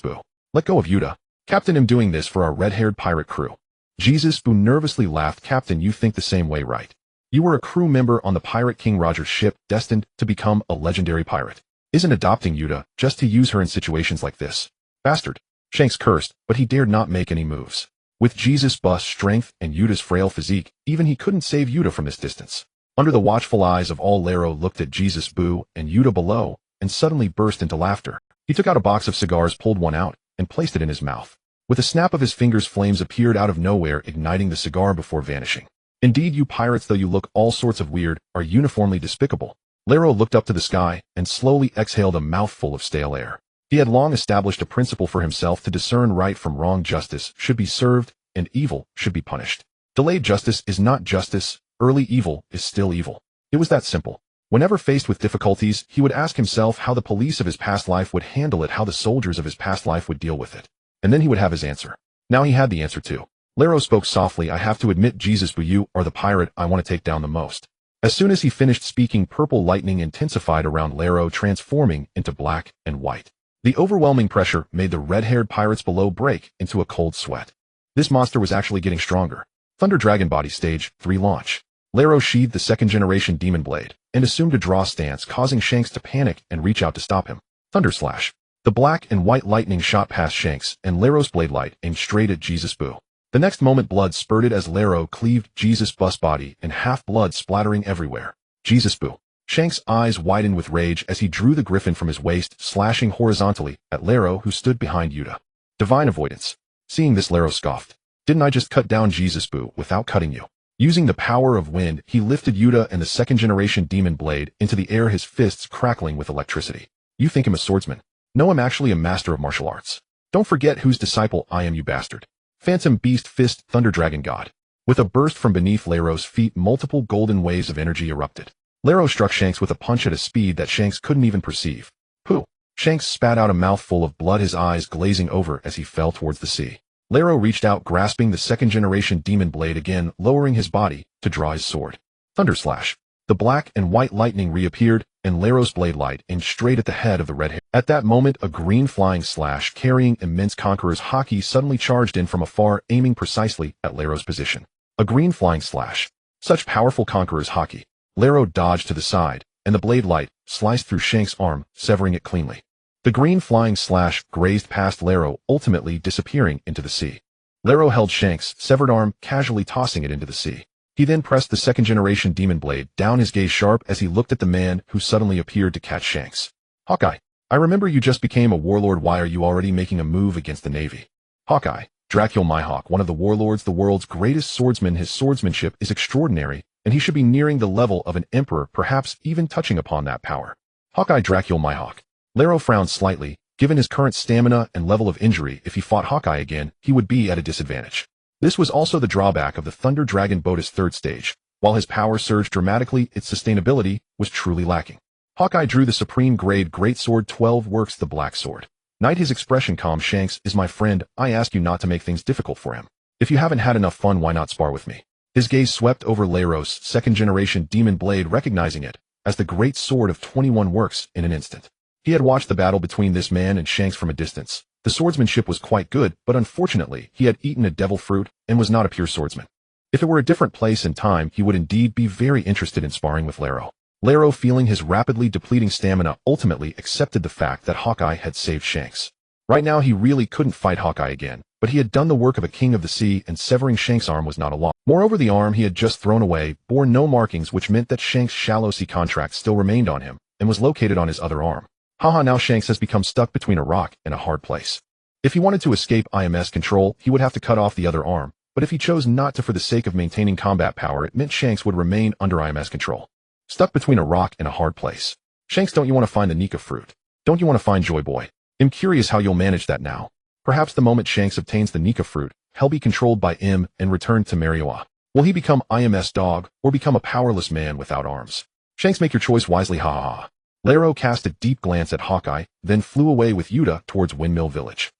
let go of Yuta. Captain, I'm doing this for our red-haired pirate crew." Jesus nervously laughed. "Captain, you think the same way, right? You were a crew member on the Pirate King Roger's ship, destined to become a legendary pirate. Isn't adopting Yuta just to use her in situations like this?" "Bastard." Shanks cursed, but he dared not make any moves. With Jesus' strength and Yuta's frail physique, even he couldn't save Yuta from this distance. Under the watchful eyes of all, Lero looked at Jesus and Yuta below, and suddenly burst into laughter. He took out a box of cigars, pulled one out, and placed it in his mouth. With a snap of his fingers, flames appeared out of nowhere, igniting the cigar before vanishing. "Indeed, you pirates, though you look all sorts of weird, are uniformly despicable." Lero looked up to the sky and slowly exhaled a mouthful of stale air. He had long established a principle for himself to discern right from wrong. Justice should be served, and evil should be punished. Delayed justice is not justice, early evil is still evil. It was that simple. Whenever faced with difficulties, he would ask himself how the police of his past life would handle it, how the soldiers of his past life would deal with it. And then he would have his answer. Now he had the answer too. Lero spoke softly. "I have to admit, Jesus, you are the pirate I want to take down the most." As soon as he finished speaking, purple lightning intensified around Lero, transforming into black and white. The overwhelming pressure made the red-haired pirates below break into a cold sweat. This monster was actually getting stronger. Thunder Dragon Body Stage 3 launch. Lero sheathed the second-generation demon blade and assumed a draw stance, causing Shanks to panic and reach out to stop him. Thunder Slash. The black and white lightning shot past Shanks, and Lero's blade light aimed straight at Jesus. The next moment, blood spurted as Lero cleaved Jesus' body, and half-blood splattering everywhere. Jesus. Shanks' eyes widened with rage as he drew the griffin from his waist, slashing horizontally at Lero, who stood behind Yuta. Divine avoidance. Seeing this, Lero scoffed. "Didn't I just cut down Jesus without cutting you?" Using the power of wind, he lifted Yuta and the second-generation demon blade into the air, his fists crackling with electricity. "You think I'm a swordsman? No, I'm actually a master of martial arts. Don't forget whose disciple I am, you bastard." Phantom Beast Fist, Thunder Dragon God. With a burst from beneath Lero's feet, multiple golden waves of energy erupted. Lero struck Shanks with a punch at a speed that Shanks couldn't even perceive. Pooh! Shanks spat out a mouthful of blood, his eyes glazing over as he fell towards the sea. Lero reached out, grasping the second-generation demon blade again, lowering his body to draw his sword. Thunder Slash. The black and white lightning reappeared, and Lero's blade light aimed straight at the head of the red hair. At that moment, a green flying slash carrying immense conqueror's haki suddenly charged in from afar, aiming precisely at Lero's position. A green flying slash. Such powerful conqueror's haki. Lero dodged to the side, and the blade light sliced through Shanks' arm, severing it cleanly. The green flying slash grazed past Lero, ultimately disappearing into the sea. Lero held Shanks' severed arm, casually tossing it into the sea. He then pressed the second-generation demon blade down, his gaze sharp as he looked at the man who suddenly appeared to catch Shanks. "Hawkeye, I remember you just became a warlord. Why are you already making a move against the Navy?" "Hawkeye, Dracul Myhawk, one of the warlords, the world's greatest swordsman. His swordsmanship is extraordinary, and he should be nearing the level of an emperor, perhaps even touching upon that power." Hawkeye Dracul Myhawk. Lero frowned slightly. Given his current stamina and level of injury, if he fought Hawkeye again, he would be at a disadvantage. This was also the drawback of the Thunder Dragon Boat's third stage. While his power surged dramatically, its sustainability was truly lacking. Hawkeye drew the supreme grade greatsword 12 works, the Black Sword. Knight, his expression calm. Shanks is my friend. I ask you not to make things difficult for him. If you haven't had enough fun, why not spar with me? His gaze swept over Lero's second-generation demon blade, recognizing it as the great sword of 21 works in an instant. He had watched the battle between this man and Shanks from a distance. The swordsmanship was quite good, but unfortunately, he had eaten a devil fruit and was not a pure swordsman. If it were a different place and time, he would indeed be very interested in sparring with Lero. Lero, feeling his rapidly depleting stamina, ultimately accepted the fact that Hawkeye had saved Shanks. Right now, he really couldn't fight Hawkeye again, but he had done the work of a king of the sea, and severing Shanks' arm was not a loss. Moreover, the arm he had just thrown away bore no markings, which meant that Shanks' shallow sea contract still remained on him and was located on his other arm. Haha, now Shanks has become stuck between a rock and a hard place. If he wanted to escape IMS control, he would have to cut off the other arm, but if he chose not to for the sake of maintaining combat power, it meant Shanks would remain under IMS control. Stuck between a rock and a hard place. Shanks, don't you want to find the Nika fruit? Don't you want to find Joy Boy? I'm curious how you'll manage that now. Perhaps the moment Shanks obtains the Nika fruit, he'll be controlled by him and returned to Marioa. Will he become IMS dog, or become a powerless man without arms? Shanks, make your choice wisely, ha ha ha. Lero cast a deep glance at Hawkeye, then flew away with Yuta towards Windmill Village.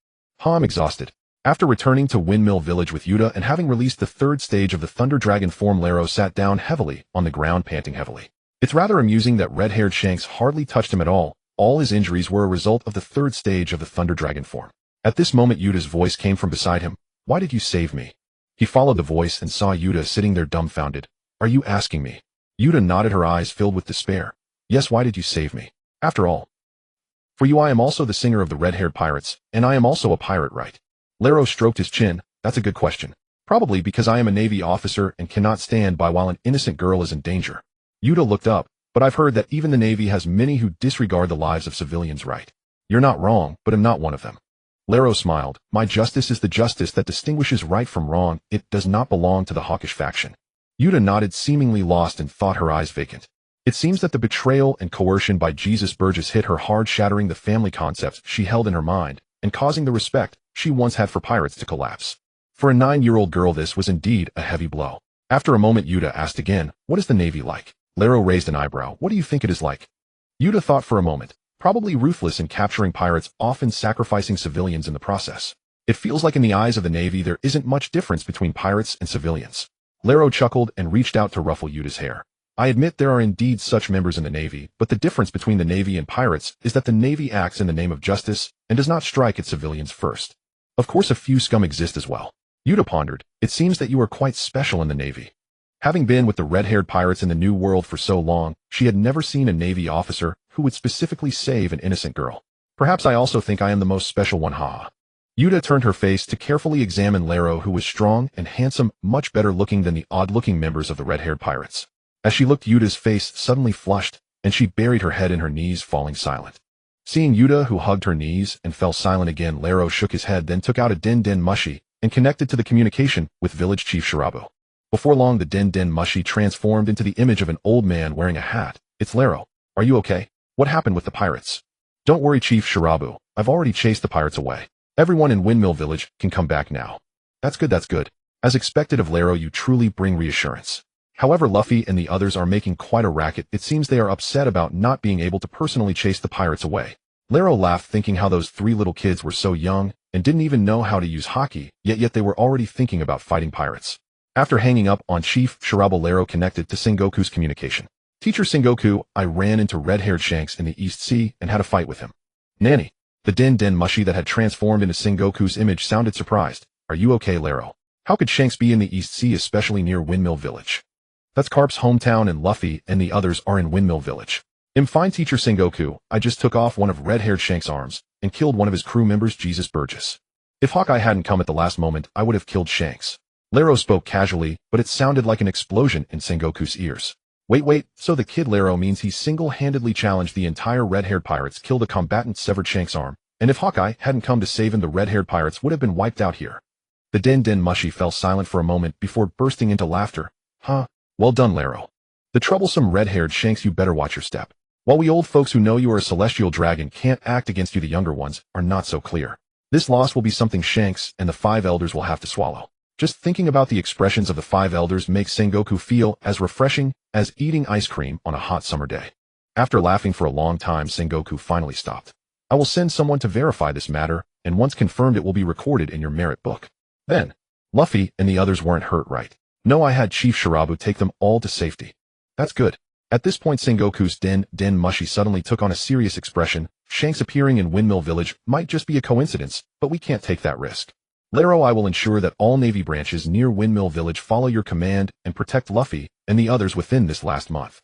I'm exhausted. After returning to Windmill Village with Yuta and having released the third stage of the Thunder Dragon form, Lero sat down heavily on the ground, panting heavily. It's rather amusing that red-haired Shanks hardly touched him at all. All his injuries were a result of the third stage of the Thunder Dragon form. At this moment, Yuta's voice came from beside him. Why did you save me? He followed the voice and saw Yuta sitting there dumbfounded. Are you asking me? Yuta nodded, her eyes filled with despair. Yes, why did you save me? After all, for you I am also the singer of the red-haired pirates, and I am also a pirate, right? Lero stroked his chin. That's a good question. Probably because I am a Navy officer and cannot stand by while an innocent girl is in danger. Yuta looked up, but I've heard that even the Navy has many who disregard the lives of civilians, right? You're not wrong, but I'm not one of them. Lero smiled. My justice is the justice that distinguishes right from wrong. It does not belong to the hawkish faction. Yuta nodded, seemingly lost in thought, her eyes vacant. It seems that the betrayal and coercion by Jesus Burgess hit her hard, shattering the family concepts she held in her mind, and causing the respect she once had for pirates to collapse. For a 9-year-old girl, this was indeed a heavy blow. After a moment, Yuta asked again, what is the Navy like? Lero raised an eyebrow. What do you think it is like? Yuta thought for a moment. Probably ruthless in capturing pirates, often sacrificing civilians in the process. It feels like in the eyes of the Navy there isn't much difference between pirates and civilians. Lero chuckled and reached out to ruffle Yuta's hair. I admit there are indeed such members in the Navy, but the difference between the Navy and pirates is that the Navy acts in the name of justice and does not strike at civilians first. Of course, a few scum exist as well. Yuta pondered. It seems that you are quite special in the Navy. Having been with the red-haired pirates in the New World for so long, she had never seen a Navy officer who would specifically save an innocent girl. Perhaps I also think I am the most special one, ha. Yuta turned her face to carefully examine Lero, who was strong and handsome, much better looking than the odd-looking members of the red-haired pirates. As she looked, Yuta's face suddenly flushed, and she buried her head in her knees, falling silent. Seeing Yuta, who hugged her knees and fell silent again, Lero shook his head, then took out a Den Mushi and connected to the communication with Village Chief Shirabu. Before long, the Den Mushi transformed into the image of an old man wearing a hat. It's Lero. Are you okay? What happened with the pirates? Don't worry, Chief Shirabu. I've already chased the pirates away. Everyone in Windmill Village can come back now. That's good, that's good. As expected of Lero, you truly bring reassurance. However, Luffy and the others are making quite a racket. It seems they are upset about not being able to personally chase the pirates away. Lero laughed, thinking how those 3 little kids were so young and didn't even know how to use hockey, yet they were already thinking about fighting pirates. After hanging up on Chief Shirabu, Lero connected to Sengoku's communication. Teacher Sengoku, I ran into red-haired Shanks in the East Sea and had a fight with him. Nanny. The Den Mushi that had transformed into Sengoku's image sounded surprised. Are you okay, Lero? How could Shanks be in the East Sea, especially near Windmill Village? That's Carp's hometown, and Luffy and the others are in Windmill Village. I'm fine, Teacher Sengoku. I just took off one of red-haired Shanks' arms and killed one of his crew members, Jesus Burgess. If Hawkeye hadn't come at the last moment, I would have killed Shanks. Lero spoke casually, but it sounded like an explosion in Sengoku's ears. Wait, so the kid Lero means he single-handedly challenged the entire red-haired pirates, killed a combatant, severed Shanks' arm, and if Hawkeye hadn't come to save him, the red-haired pirates would have been wiped out here. The Den Mushi fell silent for a moment before bursting into laughter. Huh? Well done, Lero. The troublesome red-haired Shanks, you better watch your step. While we old folks who know you are a celestial dragon can't act against you, the younger ones are not so clear. This loss will be something Shanks and the 5 elders will have to swallow. Just thinking about the expressions of the 5 elders makes Sengoku feel as refreshing as eating ice cream on a hot summer day. After laughing for a long time, Sengoku finally stopped. I will send someone to verify this matter, and once confirmed it will be recorded in your merit book. Then, Luffy and the others weren't hurt, right? No, I had Chief Shirabu take them all to safety. That's good. At this point, Sengoku's Den Mushi suddenly took on a serious expression. Shanks appearing in Windmill Village might just be a coincidence, but we can't take that risk. Laro, I will ensure that all Navy branches near Windmill Village follow your command and protect Luffy and the others within this last month.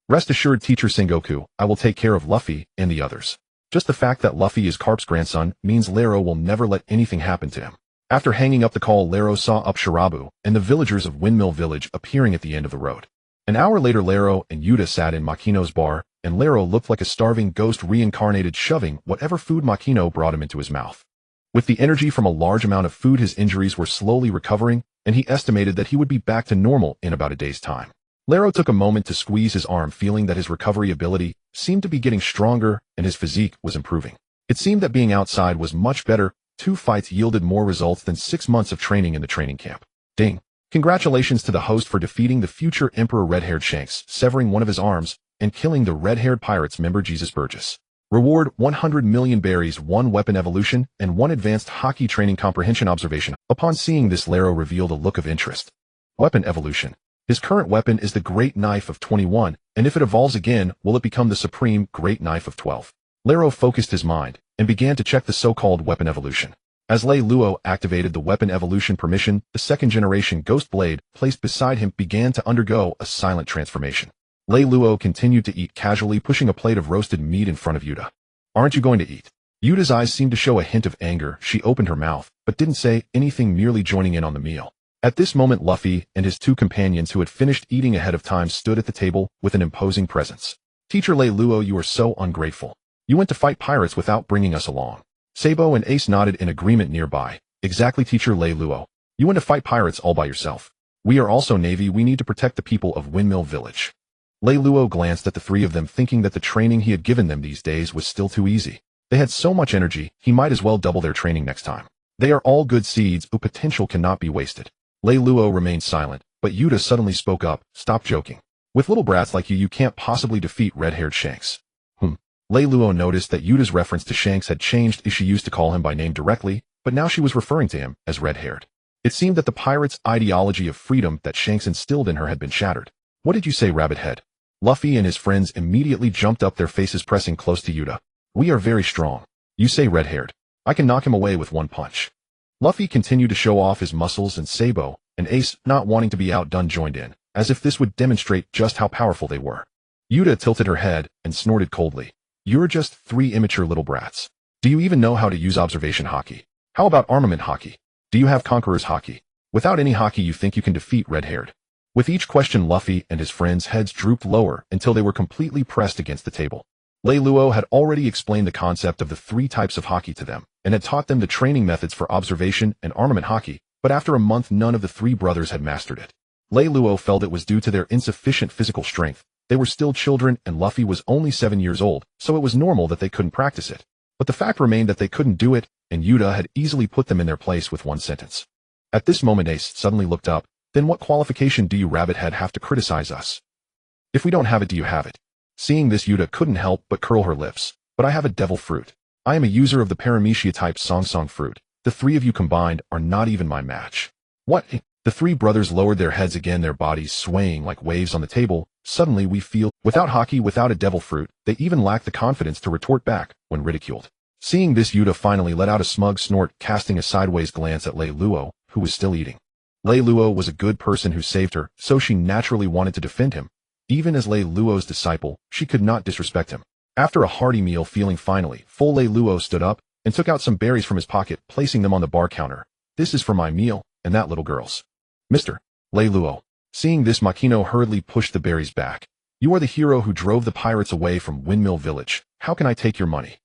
Rest assured, Teacher Sengoku, I will take care of Luffy and the others. Just the fact that Luffy is Carp's grandson means Laro will never let anything happen to him. After hanging up the call, Laro saw up Shirabu and the villagers of Windmill Village appearing at the end of the road. An hour later, Laro and Yuta sat in Makino's bar, and Laro looked like a starving ghost reincarnated, shoving whatever food Makino brought him into his mouth. With the energy from a large amount of food, his injuries were slowly recovering, and he estimated that he would be back to normal in about a day's time. Laro took a moment to squeeze his arm, feeling that his recovery ability seemed to be getting stronger and his physique was improving. It seemed that being outside was much better. 2 fights yielded more results than 6 months of training in the training camp. Ding! Congratulations to the host for defeating the future Emperor Red-Haired Shanks, severing one of his arms, and killing the Red-Haired Pirates member Jesus Burgess. Reward: 100 million berries, 1 weapon evolution, and 1 advanced hockey training comprehension observation. Upon seeing this, Laro revealed a look of interest. Weapon evolution. His current weapon is the Great Knife of 21, and if it evolves again, will it become the Supreme Great Knife of 12? Laro focused his mind and began to check the so-called weapon evolution. As Lei Luo activated the weapon evolution permission, the second-generation Ghost Blade placed beside him began to undergo a silent transformation. Lei Luo continued to eat casually, pushing a plate of roasted meat in front of Yuta. Aren't you going to eat? Yuta's eyes seemed to show a hint of anger. She opened her mouth, but didn't say anything, merely joining in on the meal. At this moment, Luffy and his 2 companions who had finished eating ahead of time stood at the table with an imposing presence. Teacher Lei Luo, you are so ungrateful. You went to fight pirates without bringing us along. Sabo and Ace nodded in agreement nearby. Exactly, Teacher Lei Luo. You went to fight pirates all by yourself. We are also Navy. We need to protect the people of Windmill Village. Lei Luo glanced at the 3 of them, thinking that the training he had given them these days was still too easy. They had so much energy, he might as well double their training next time. They are all good seeds whose potential cannot be wasted. Lei Luo remained silent, but Yuta suddenly spoke up. Stop joking. With little brats like you can't possibly defeat red-haired Shanks. Lei Luo noticed that Yuta's reference to Shanks had changed, as she used to call him by name directly, but now she was referring to him as red-haired. It seemed that the pirate's ideology of freedom that Shanks instilled in her had been shattered. What did you say, Rabbit Head? Luffy and his friends immediately jumped up, their faces pressing close to Yuta. We are very strong. You say red-haired. I can knock him away with 1 punch. Luffy continued to show off his muscles, and Sabo and Ace, not wanting to be outdone, joined in, as if this would demonstrate just how powerful they were. Yuta tilted her head and snorted coldly. You're just 3 immature little brats. Do you even know how to use observation hockey? How about armament hockey? Do you have conqueror's hockey? Without any hockey, you think you can defeat red-haired? With each question, Luffy and his friends' heads drooped lower until they were completely pressed against the table. Lei Luo had already explained the concept of the 3 types of hockey to them, and had taught them the training methods for observation and armament hockey, but after a month none of the 3 brothers had mastered it. Lei Luo felt it was due to their insufficient physical strength. They were still children, and Luffy was only 7 years old, so it was normal that they couldn't practice it. But the fact remained that they couldn't do it, and Yuta had easily put them in their place with 1 sentence. At this moment, Ace suddenly looked up. Then what qualification do you, Rabbit Head, have to criticize us? If we don't have it, do you have it? Seeing this, Yuta couldn't help but curl her lips. But I have a devil fruit. I am a user of the Paramecia type Song fruit. The 3 of you combined are not even my match. What? The 3 brothers lowered their heads again, their bodies swaying like waves on the table. Suddenly we feel, without hockey, without a devil fruit, they even lack the confidence to retort back when ridiculed. Seeing this, Yuta finally let out a smug snort, casting a sideways glance at Lei Luo, who was still eating. Lei Luo was a good person who saved her, so she naturally wanted to defend him. Even as Lei Luo's disciple, she could not disrespect him. After a hearty meal, feeling finally full, Lei Luo stood up and took out some berries from his pocket, placing them on the bar counter. This is for my meal and that little girl's. Mr. Lei Luo. Seeing this, Makino hurriedly pushed the berries back. You are the hero who drove the pirates away from Windmill Village. How can I take your money?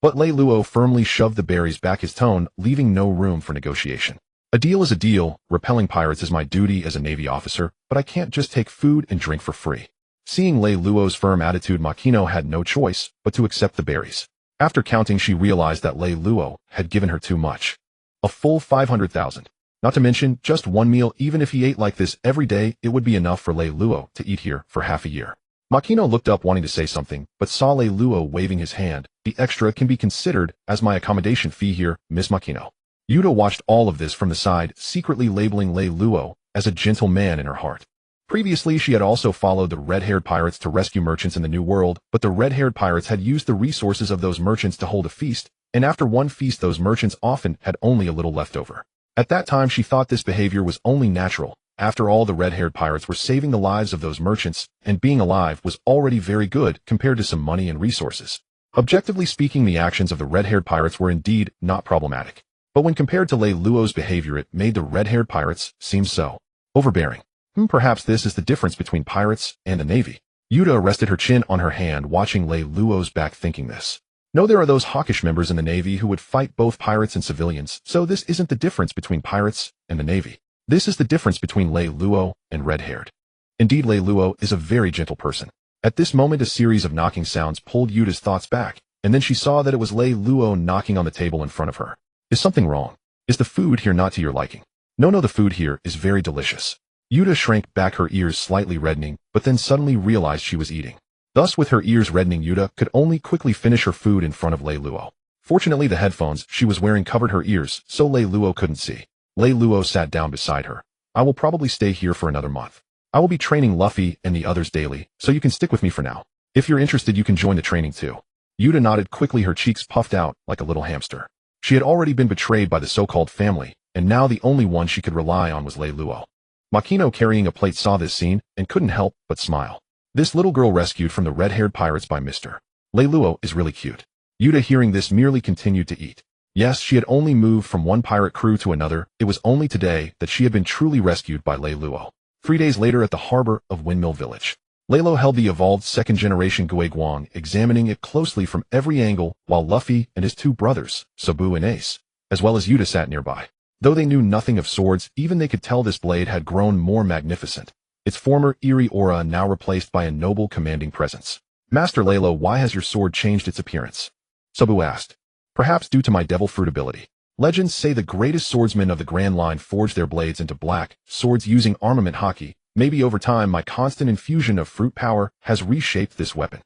But Lei Luo firmly shoved the berries back, his tone leaving no room for negotiation. A deal is a deal. Repelling pirates is my duty as a Navy officer, but I can't just take food and drink for free. Seeing Lei Luo's firm attitude, Makino had no choice but to accept the berries. After counting, she realized that Lei Luo had given her too much. A full 500,000. Not to mention, just 1 meal. Even if he ate like this every day, it would be enough for Lei Luo to eat here for half a year. Makino looked up wanting to say something, but saw Lei Luo waving his hand. The extra can be considered as my accommodation fee here, Miss Makino. Yuta watched all of this from the side, secretly labeling Lei Luo as a gentle man in her heart. Previously, she had also followed the red-haired pirates to rescue merchants in the New World, but the red-haired pirates had used the resources of those merchants to hold a feast, and after one feast those merchants often had only a little left over. At that time she thought this behavior was only natural. After all, the red-haired pirates were saving the lives of those merchants, and being alive was already very good compared to some money and resources. Objectively speaking, the actions of the red-haired pirates were indeed not problematic. But when compared to Lei Luo's behavior, it made the red-haired pirates seem so overbearing. Perhaps this is the difference between pirates and the Navy. Yuta rested her chin on her hand, watching Lei Luo's back, thinking this. No, there are those hawkish members in the Navy who would fight both pirates and civilians, so this isn't the difference between pirates and the Navy. This is the difference between Lei Luo and red-haired. Indeed, Lei Luo is a very gentle person. At this moment, a series of knocking sounds pulled Yuta's thoughts back, and then she saw that it was Lei Luo knocking on the table in front of her. Is something wrong? Is the food here not to your liking? No, the food here is very delicious. Yuta shrank back, her ears slightly reddening, but then suddenly realized she was eating. Thus, with her ears reddening, Yuta could only quickly finish her food in front of Lei Luo. Fortunately, the headphones she was wearing covered her ears, so Lei Luo couldn't see. Lei Luo sat down beside her. I will probably stay here for another month. I will be training Luffy and the others daily, so you can stick with me for now. If you're interested, you can join the training too. Yuta nodded quickly, her cheeks puffed out like a little hamster. She had already been betrayed by the so-called family, and now the only one she could rely on was Lei Luo. Makino, carrying a plate, saw this scene and couldn't help but smile. This little girl rescued from the red-haired pirates by Mr. Lei Luo is really cute. Yuta, hearing this, merely continued to eat. Yes, she had only moved from one pirate crew to another. It was only today that she had been truly rescued by Lei Luo. 3 days later, at the harbor of Windmill Village, Lei Luo held the evolved second-generation Guiguang, examining it closely from every angle, while Luffy and his two brothers, Sabu and Ace, as well as Yuta, sat nearby. Though they knew nothing of swords, even they could tell this blade had grown more magnificent. Its former eerie aura now replaced by a noble, commanding presence. Master Lei Luo, why has your sword changed its appearance? Sabu asked. Perhaps due to my devil fruit ability. Legends say the greatest swordsmen of the Grand Line forged their blades into black swords using armament haki. Maybe over time my constant infusion of fruit power has reshaped this weapon.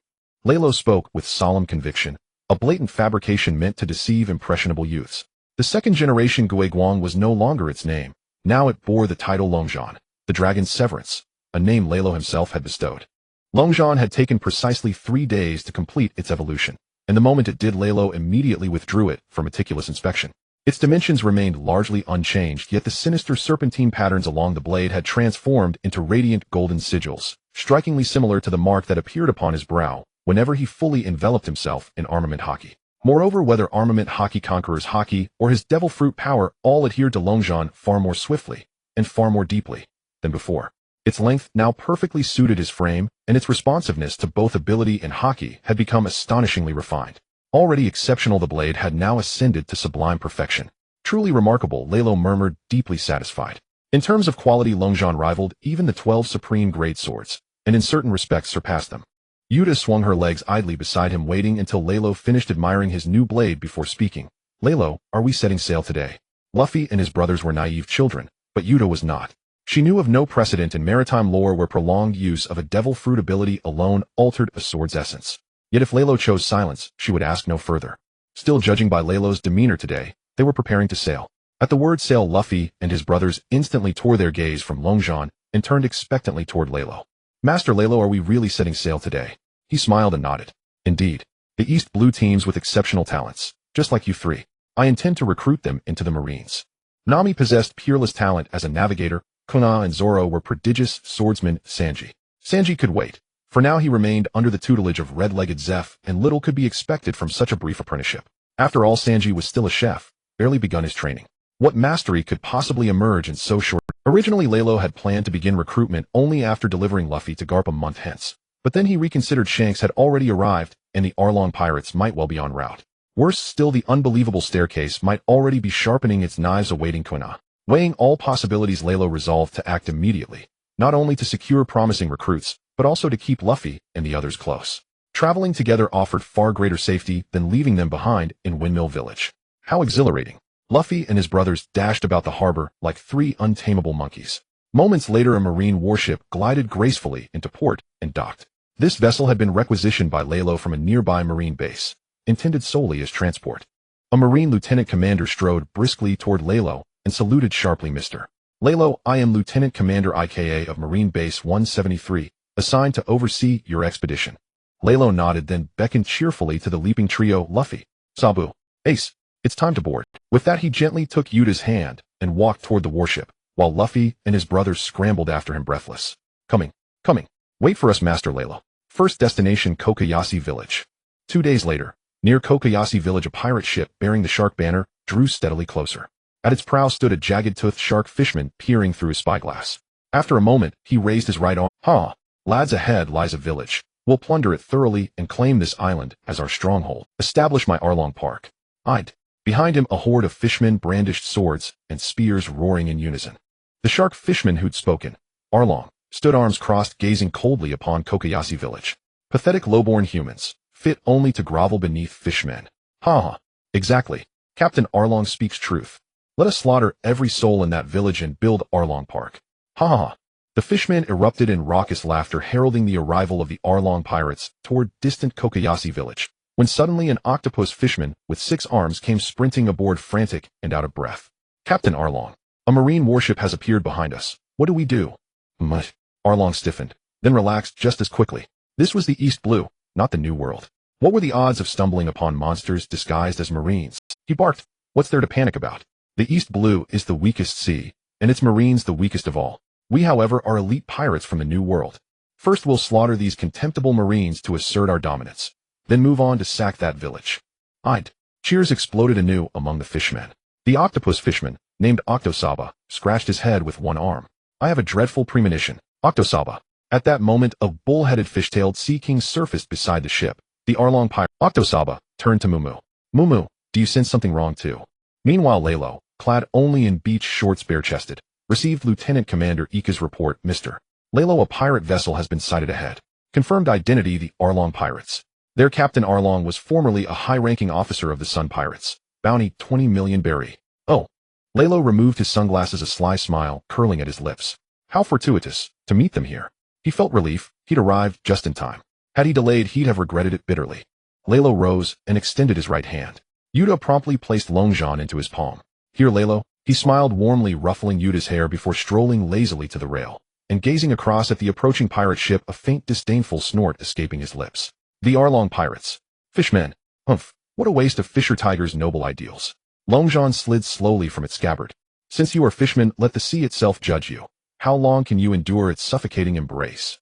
Lei Luo spoke with solemn conviction, a blatant fabrication meant to deceive impressionable youths. The second-generation Guiguang was no longer its name. Now it bore the title Longzhan, the dragon's severance, a name Lei Luo himself had bestowed. Longzhan had taken precisely 3 days to complete its evolution, and the moment it did, Lei Luo immediately withdrew it for meticulous inspection. Its dimensions remained largely unchanged, yet the sinister serpentine patterns along the blade had transformed into radiant golden sigils, strikingly similar to the mark that appeared upon his brow whenever he fully enveloped himself in armament haki. Moreover, whether armament haki, conqueror's haki, or his devil fruit power, all adhered to Longzhan far more swiftly and far more deeply than before. Its length now perfectly suited his frame, and its responsiveness to both ability and haki had become astonishingly refined. Already exceptional, the blade had now ascended to sublime perfection. Truly remarkable, Lei Luo murmured, deeply satisfied. In terms of quality, Longzhan rivaled even the 12 supreme grade swords, and in certain respects surpassed them. Yuta swung her legs idly beside him, waiting until Lei Luo finished admiring his new blade before speaking. Lei Luo, are we setting sail today? Luffy and his brothers were naive children, but Yuta was not. She knew of no precedent in maritime lore where prolonged use of a devil fruit ability alone altered a sword's essence. Yet if Lei Luo chose silence, she would ask no further. Still, judging by Lei Luo's demeanor today, they were preparing to sail. At the word sail, Luffy and his brothers instantly tore their gaze from Longzhan and turned expectantly toward Lei Luo. Master Lei Luo, are we really setting sail today? He smiled and nodded. Indeed. The East Blue teams with exceptional talents, just like you three. I intend to recruit them into the Marines. Nami possessed peerless talent as a navigator. Kuna and Zoro were prodigious swordsmen. Sanji could wait. For now he remained under the tutelage of red-legged Zephyr, and little could be expected from such a brief apprenticeship. After all, Sanji was still a chef, barely begun his training. What mastery could possibly emerge in so short? Originally, Lei Luo had planned to begin recruitment only after delivering Luffy to Garp a month hence. But then he reconsidered. Shanks had already arrived, and the Arlong pirates might well be en route. Worse still, the unbelievable staircase might already be sharpening its knives awaiting Kuna. Weighing all possibilities, Lei Luo resolved to act immediately, not only to secure promising recruits, but also to keep Luffy and the others close. Traveling together offered far greater safety than leaving them behind in Windmill Village. How exhilarating! Luffy and his brothers dashed about the harbor like 3 untamable monkeys. Moments later, a marine warship glided gracefully into port and docked. This vessel had been requisitioned by Lalo from a nearby marine base, intended solely as transport. A marine lieutenant commander strode briskly toward Lalo and saluted sharply. Mr. Lalo, I am Lieutenant Commander IKA of Marine Base 173, assigned to oversee your expedition. Lalo nodded, then beckoned cheerfully to the leaping trio. Luffy, Sabu, Ace, it's time to board. With that, he gently took Yuta's hand and walked toward the warship, while Luffy and his brothers scrambled after him breathless. Coming. Wait for us, Master Lalo. First destination, Kokoyashi Village. 2 days later, near Kokoyashi Village, a pirate ship bearing the shark banner drew steadily closer. At its prow stood a jagged-toothed shark fisherman peering through his spyglass. After a moment, he raised his right arm. Lads, ahead lies a village. We'll plunder it thoroughly and claim this island as our stronghold. Establish my Arlong Park. Behind him, a horde of fishmen brandished swords and spears, roaring in unison. The shark fisherman who'd spoken, Arlong, stood arms crossed, gazing coldly upon Kokoyashi Village. Pathetic lowborn humans, fit only to grovel beneath fishmen. Exactly. Captain Arlong speaks truth. Let us slaughter every soul in that village and build Arlong Park. The fishmen erupted in raucous laughter, heralding the arrival of the Arlong pirates toward distant Kokoyashi Village, when suddenly an octopus fisherman with 6 arms came sprinting aboard, frantic and out of breath. Captain Arlong, a marine warship has appeared behind us. What do we do? Arlong stiffened, then relaxed just as quickly. This was the East Blue, not the New World. What were the odds of stumbling upon monsters disguised as marines? He barked. What's there to panic about? The East Blue is the weakest sea, and its marines the weakest of all. We, however, are elite pirates from the New World. First, we'll slaughter these contemptible marines to assert our dominance, then move on to sack that village. Cheers exploded anew among the fishmen. The octopus fisherman, named Octosaba, scratched his head with one arm. I have a dreadful premonition. Octosaba. At that moment, a bull-headed fish-tailed sea king surfaced beside the ship. The Arlong pirate. Octosaba turned to Mumu. Mumu, do you sense something wrong too? Meanwhile, Lalo, clad only in beach shorts, bare-chested, received Lieutenant Commander Ika's report. Mr. Lalo, a pirate vessel has been sighted ahead. Confirmed identity, the Arlong pirates. Their captain Arlong was formerly a high-ranking officer of the Sun Pirates. Bounty 20 million berry. Oh. Lalo removed his sunglasses, a sly smile curling at his lips. How fortuitous to meet them here. He felt relief. He'd arrived just in time. Had he delayed, he'd have regretted it bitterly. Lalo rose and extended his right hand. Yuta promptly placed Longzhan into his palm. Here, Lalo. He smiled warmly, ruffling Yuta's hair before strolling lazily to the rail and gazing across at the approaching pirate ship, a faint disdainful snort escaping his lips. The Arlong pirates. Fishmen. Humph. What a waste of Fisher Tiger's noble ideals. Longzhan slid slowly from its scabbard. Since you are fishmen, let the sea itself judge you. How long can you endure its suffocating embrace?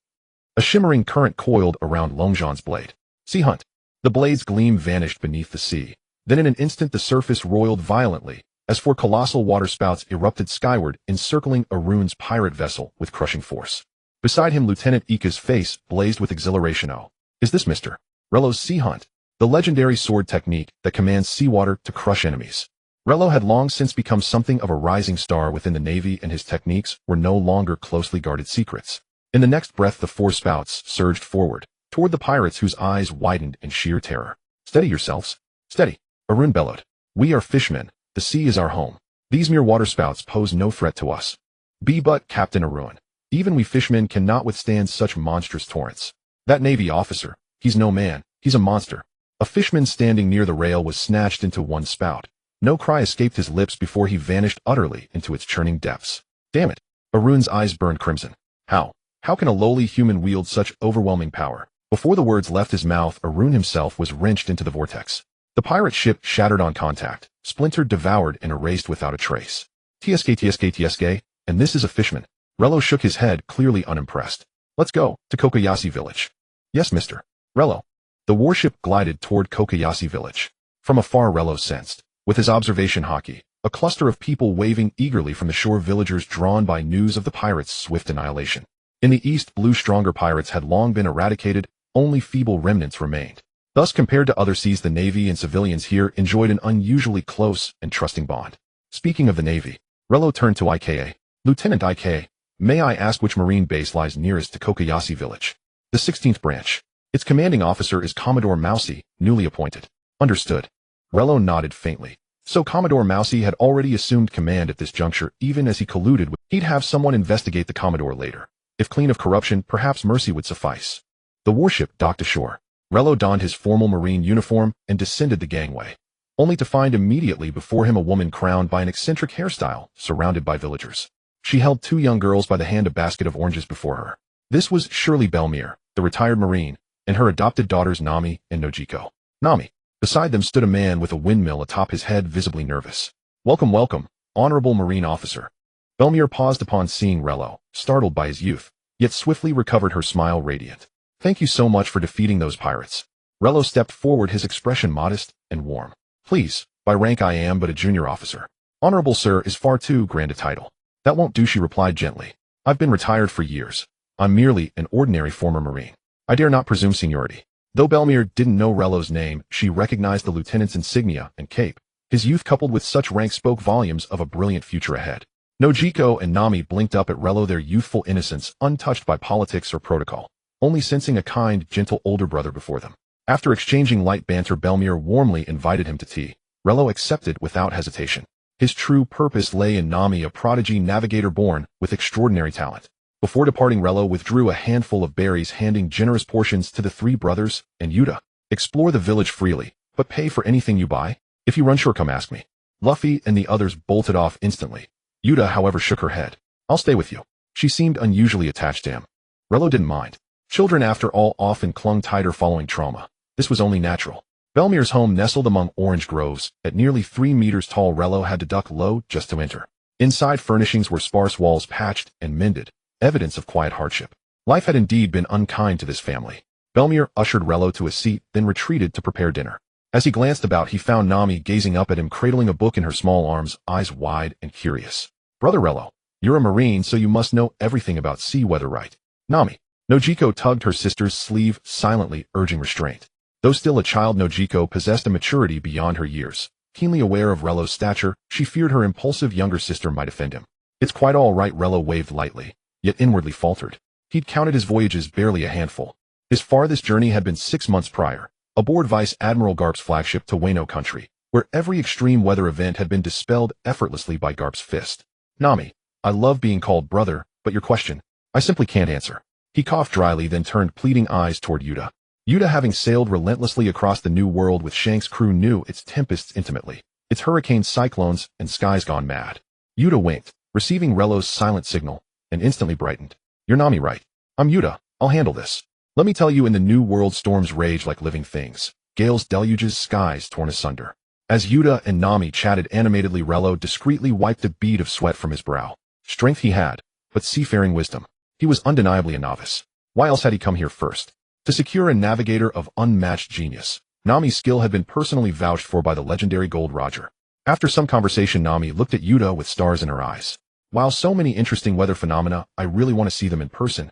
A shimmering current coiled around Longzhan's blade. Sea hunt. The blade's gleam vanished beneath the sea. Then in an instant the surface roiled violently, as 4 colossal waterspouts erupted skyward, encircling Arun's pirate vessel with crushing force. Beside him, Lieutenant Ika's face blazed with exhilaration. Oh, is this Mr. Relo's sea hunt? The legendary sword technique that commands seawater to crush enemies. Relo had long since become something of a rising star within the Navy, and his techniques were no longer closely guarded secrets. In the next breath, the 4 spouts surged forward, toward the pirates, whose eyes widened in sheer terror. Steady yourselves. Steady. Arun bellowed. We are fishmen. The sea is our home. These mere waterspouts pose no threat to us. But Captain Arun, even we fishmen cannot withstand such monstrous torrents. That Navy officer, he's no man, he's a monster. A fishman standing near the rail was snatched into one spout. No cry escaped his lips before he vanished utterly into its churning depths. Damn it. Arun's eyes burned crimson. How can a lowly human wield such overwhelming power? Before the words left his mouth, Arun himself was wrenched into the vortex. The pirate ship shattered on contact, splintered, devoured, and erased without a trace. TSK, and this is a fishman. Relo shook his head, clearly unimpressed. Let's go to Kokoyashi Village. Yes, Mr. Relo. The warship glided toward Kokoyashi Village. From afar, Relo sensed, with his observation hockey, a cluster of people waving eagerly from the shore, villagers drawn by news of the pirates' swift annihilation. In the East Blue, stronger pirates had long been eradicated, only feeble remnants remained. Thus, compared to other seas, the Navy and civilians here enjoyed an unusually close and trusting bond. Speaking of the Navy, Relo turned to IKA. Lieutenant IKA, may I ask which marine base lies nearest to Kokoyashi Village? The 16th branch. Its commanding officer is Commodore Mousy, newly appointed. Understood. Relo nodded faintly. So Commodore Mousy had already assumed command at this juncture, even as he colluded with. He'd have someone investigate the Commodore later. If clean of corruption, perhaps mercy would suffice. The warship docked ashore. Reno donned his formal marine uniform and descended the gangway, only to find immediately before him a woman crowned by an eccentric hairstyle, surrounded by villagers. She held two young girls by the hand, a basket of oranges before her. This was Shirley Belmere, the retired Marine, and her adopted daughters Nami and Nojiko. Nami. Beside them stood a man with a windmill atop his head, visibly nervous. Welcome, welcome, honorable Marine officer. Belmere paused upon seeing Reno, startled by his youth, yet swiftly recovered her smile, radiant. Thank you so much for defeating those pirates. Reno stepped forward, his expression modest and warm. Please, by rank I am but a junior officer. Honorable sir is far too grand a title. That won't do, she replied gently. I've been retired for years. I'm merely an ordinary former Marine. I dare not presume seniority. Though Belmere didn't know Reno's name, she recognized the lieutenant's insignia and cape. His youth coupled with such rank spoke volumes of a brilliant future ahead. Nojiko and Nami blinked up at Reno, their youthful innocence untouched by politics or protocol, only sensing a kind, gentle older brother before them. After exchanging light banter, Belmere warmly invited him to tea. Reno accepted without hesitation. His true purpose lay in Nami, a prodigy navigator born with extraordinary talent. Before departing, Reno withdrew a handful of berries, handing generous portions to the three brothers and Yuta. Explore the village freely, but pay for anything you buy. If you run short, come ask me. Luffy and the others bolted off instantly. Yuta, however, shook her head. I'll stay with you. She seemed unusually attached to him. Reno didn't mind. Children, after all, often clung tighter following trauma. This was only natural. Belmere's home nestled among orange groves. At nearly 3 meters tall, Reno had to duck low just to enter. Inside, furnishings were sparse, walls patched and mended, evidence of quiet hardship. Life had indeed been unkind to this family. Belmere ushered Reno to a seat, then retreated to prepare dinner. As he glanced about, he found Nami gazing up at him, cradling a book in her small arms, eyes wide and curious. Brother Reno, you're a Marine, so you must know everything about sea weather, right? Nami. Nojiko tugged her sister's sleeve, silently urging restraint. Though still a child, Nojiko possessed a maturity beyond her years. Keenly aware of Reno's stature, she feared her impulsive younger sister might offend him. It's quite all right, Reno waved lightly, yet inwardly faltered. He'd counted his voyages barely a handful. His farthest journey had been 6 months prior, aboard Vice Admiral Garp's flagship to Reno country, where every extreme weather event had been dispelled effortlessly by Garp's fist. Nami, I love being called brother, but your question, I simply can't answer. He coughed dryly, then turned pleading eyes toward Yuta. Yuta, having sailed relentlessly across the New World with Shank's crew, knew its tempests intimately, its hurricanes, cyclones, and skies gone mad. Yuta winked, receiving Reno's silent signal, and instantly brightened. You're Nami, right? I'm Yuta. I'll handle this. Let me tell you, in the New World, storms rage like living things. Gales, deluges, skies torn asunder. As Yuta and Nami chatted animatedly, Reno discreetly wiped a bead of sweat from his brow. Strength he had, but seafaring wisdom. He was undeniably a novice. Why else had he come here first? To secure a navigator of unmatched genius. Nami's skill had been personally vouched for by the legendary Gold Roger. After some conversation, Nami looked at Yuta with stars in her eyes. Wow, so many interesting weather phenomena, I really want to see them in person.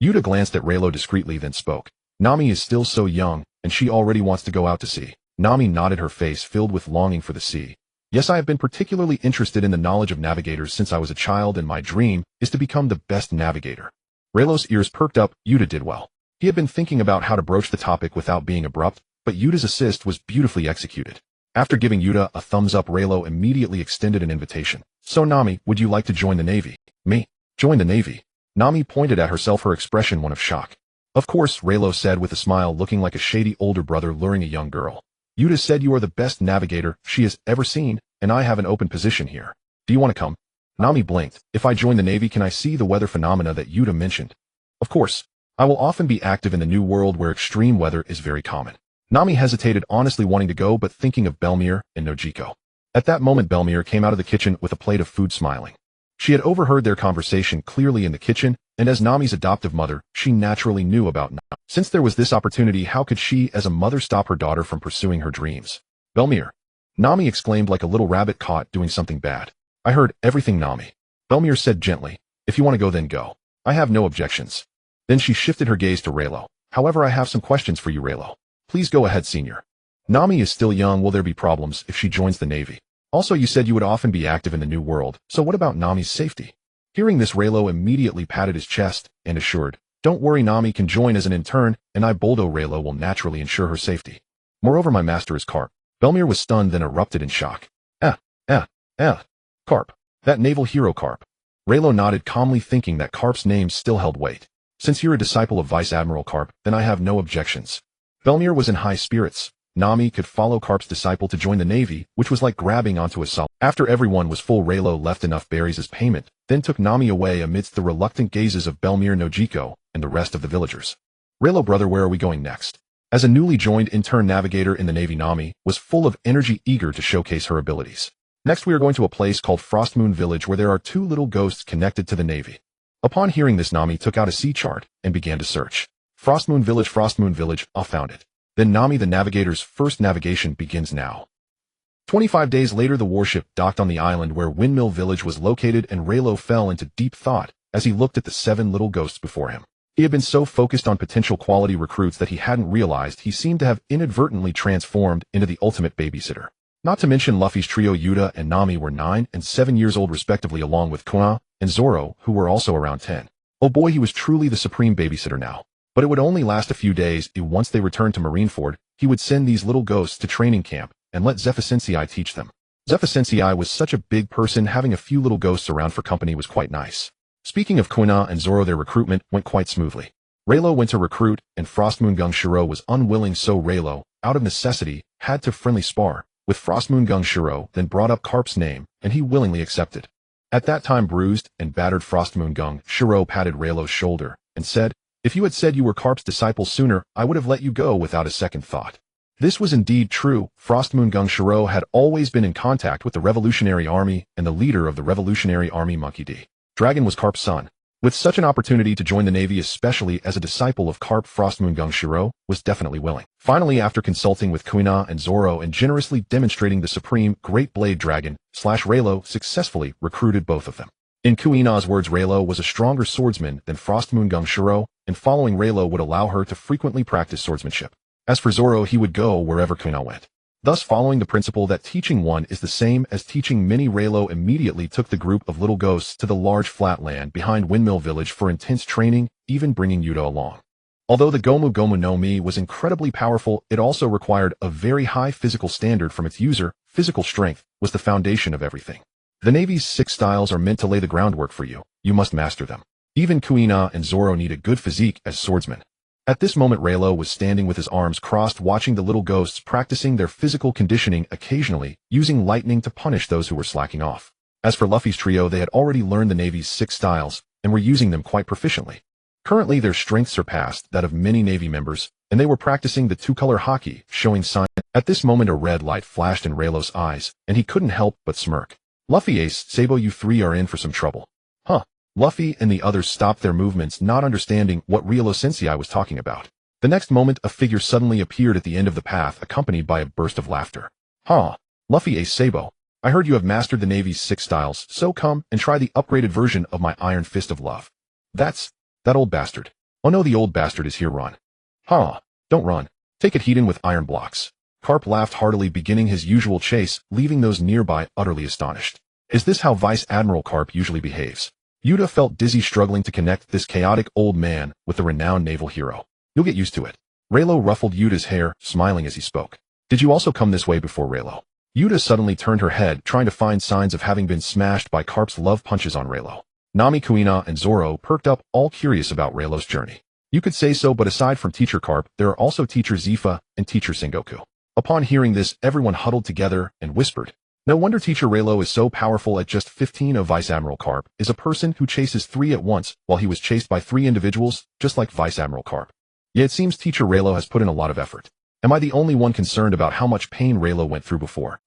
Yuta glanced at Reno discreetly, then spoke. Nami is still so young, and she already wants to go out to sea. Nami nodded, her face filled with longing for the sea. Yes, I have been particularly interested in the knowledge of navigators since I was a child, and my dream is to become the best navigator. Reno's ears perked up. Yuta did well. He had been thinking about how to broach the topic without being abrupt, but Yuta's assist was beautifully executed. After giving Yuta a thumbs up, Reno immediately extended an invitation. So Nami, would you like to join the Navy? Me? Join the Navy? Nami pointed at herself, her expression one of shock. Of course, Reno said with a smile, looking like a shady older brother luring a young girl. Yuta said you are the best navigator she has ever seen, and I have an open position here. Do you want to come? Nami blinked. If I join the Navy, can I see the weather phenomena that Yuta mentioned? Of course. I will often be active in the New World where extreme weather is very common. Nami hesitated, honestly wanting to go but thinking of Belmere and Nojiko. At that moment, Belmere came out of the kitchen with a plate of food, smiling. She had overheard their conversation clearly in the kitchen, and as Nami's adoptive mother, she naturally knew about Nami. Since there was this opportunity, how could she, as a mother, stop her daughter from pursuing her dreams? Belmere. Nami exclaimed like a little rabbit caught doing something bad. I heard everything, Nami. Belmere said gently. If you want to go, then go. I have no objections. Then she shifted her gaze to Reno. However, I have some questions for you, Reno. Please go ahead, senior. Nami is still young. Will there be problems if she joins the Navy? Also, you said you would often be active in the New World, so what about Nami's safety? Hearing this, Reno immediately patted his chest and assured, don't worry, Nami can join as an intern, and I, Boldo Reno, will naturally ensure her safety. Moreover, my master is Carp. Belmere was stunned, then erupted in shock. Carp. That naval hero Carp. Reno nodded calmly, thinking that Carp's name still held weight. Since you're a disciple of Vice Admiral Carp, then I have no objections. Belmir was in high spirits. Nami could follow Carp's disciple to join the Navy, which was like grabbing onto a solid. After everyone was full, Raylo left enough berries as payment, then took Nami away amidst the reluctant gazes of Belmir Nojiko and the rest of the villagers. Raylo brother, where are we going next? As a newly joined intern navigator in the Navy, Nami was full of energy, eager to showcase her abilities. Next we are going to a place called Frostmoon Village where there are 2 little ghosts connected to the Navy. Upon hearing this, Nami took out a sea chart and began to search. Frostmoon Village, I found it. Then Nami the navigator's first navigation begins now. 25 days later, the warship docked on the island where Windmill Village was located, and Raylo fell into deep thought as he looked at the 7 little ghosts before him. He had been so focused on potential quality recruits that he hadn't realized he seemed to have inadvertently transformed into the ultimate babysitter. Not to mention Luffy's trio Yuta and Nami were 9 and 7 years old respectively, along with Kuna and Zoro, who were also around 10. Oh boy, he was truly the supreme babysitter now. But it would only last a few days. Once they returned to Marineford, he would send these little ghosts to training camp and let Zephyr Sensei teach them. Zephyr Sensei was such a big person, having a few little ghosts around for company was quite nice. Speaking of Kuna and Zoro, their recruitment went quite smoothly. Raylo went to recruit, and Frostmoon Gung Shiro was unwilling, so Raylo, out of necessity, had to friendly spar with Frostmoon Gung Shiro, then brought up Carp's name, and he willingly accepted. At that time, bruised and battered Frostmoon Gung Shiro patted Raylo's shoulder and said, "If you had said you were Carp's disciple sooner, I would have let you go without a second thought." This was indeed true. Frostmoon Gung Shiro had always been in contact with the Revolutionary Army, and the leader of the Revolutionary Army, Monkey D. Dragon, was Carp's son. With such an opportunity to join the Navy, especially as a disciple of Carp, Frostmoon Gung Shiro was definitely willing. Finally, after consulting with Kuina and Zoro and generously demonstrating the supreme Great Blade Dragon, Raylo successfully recruited both of them. In Kuina's words, Raylo was a stronger swordsman than Frostmoon Gung Shiro, and following Raylo would allow her to frequently practice swordsmanship. As for Zoro, he would go wherever Kuina went. Thus, following the principle that teaching one is the same as teaching many, Raylo immediately took the group of little ghosts to the large flat land behind Windmill Village for intense training, even bringing Yuta along. Although the Gomu Gomu no Mi was incredibly powerful, it also required a very high physical standard from its user. Physical strength was the foundation of everything. The Navy's 6 styles are meant to lay the groundwork for you. You must master them. Even Kuina and Zoro need a good physique as swordsmen. At this moment, Raylo was standing with his arms crossed, watching the little ghosts practicing their physical conditioning, occasionally using lightning to punish those who were slacking off. As for Luffy's trio, they had already learned the Navy's 6 styles and were using them quite proficiently. Currently, their strength surpassed that of many Navy members, and they were practicing the 2-color hockey, showing signs. At this moment, a red light flashed in Raylo's eyes, and he couldn't help but smirk. "Luffy, Ace, Sabo, you 3 are in for some trouble." Huh. Luffy and the others stopped their movements, not understanding what Raylo Sensei was talking about. The next moment, a figure suddenly appeared at the end of the path, accompanied by a burst of laughter. "Huh. Luffy, Ace, Sabo, I heard you have mastered the Navy's 6 styles, so come and try the upgraded version of my Iron Fist of Love." That old bastard. Oh no, the old bastard is here. Run." "Huh. Don't run. Take it, Heaton with iron blocks." Carp laughed heartily, beginning his usual chase, leaving those nearby utterly astonished. Is this how Vice Admiral Carp usually behaves? Yuta felt dizzy, struggling to connect this chaotic old man with the renowned naval hero. "You'll get used to it." Raylo ruffled Yuta's hair, smiling as he spoke. "Did you also come this way before, Raylo?" Yuta suddenly turned her head, trying to find signs of having been smashed by Carp's love punches on Raylo. Nami, Kuina, and Zoro perked up, all curious about Raylo's journey. You could say so, but aside from Teacher Carp, there are also Teacher Zephyr and Teacher Sengoku. Upon hearing this, everyone huddled together and whispered, "No wonder Teacher Raylo is so powerful at just 15." Of Vice Admiral Carp is a person who chases 3 at once, while he was chased by 3 individuals, just like Vice Admiral Carp. Yet it seems Teacher Raylo has put in a lot of effort. Am I the only one concerned about how much pain Raylo went through before?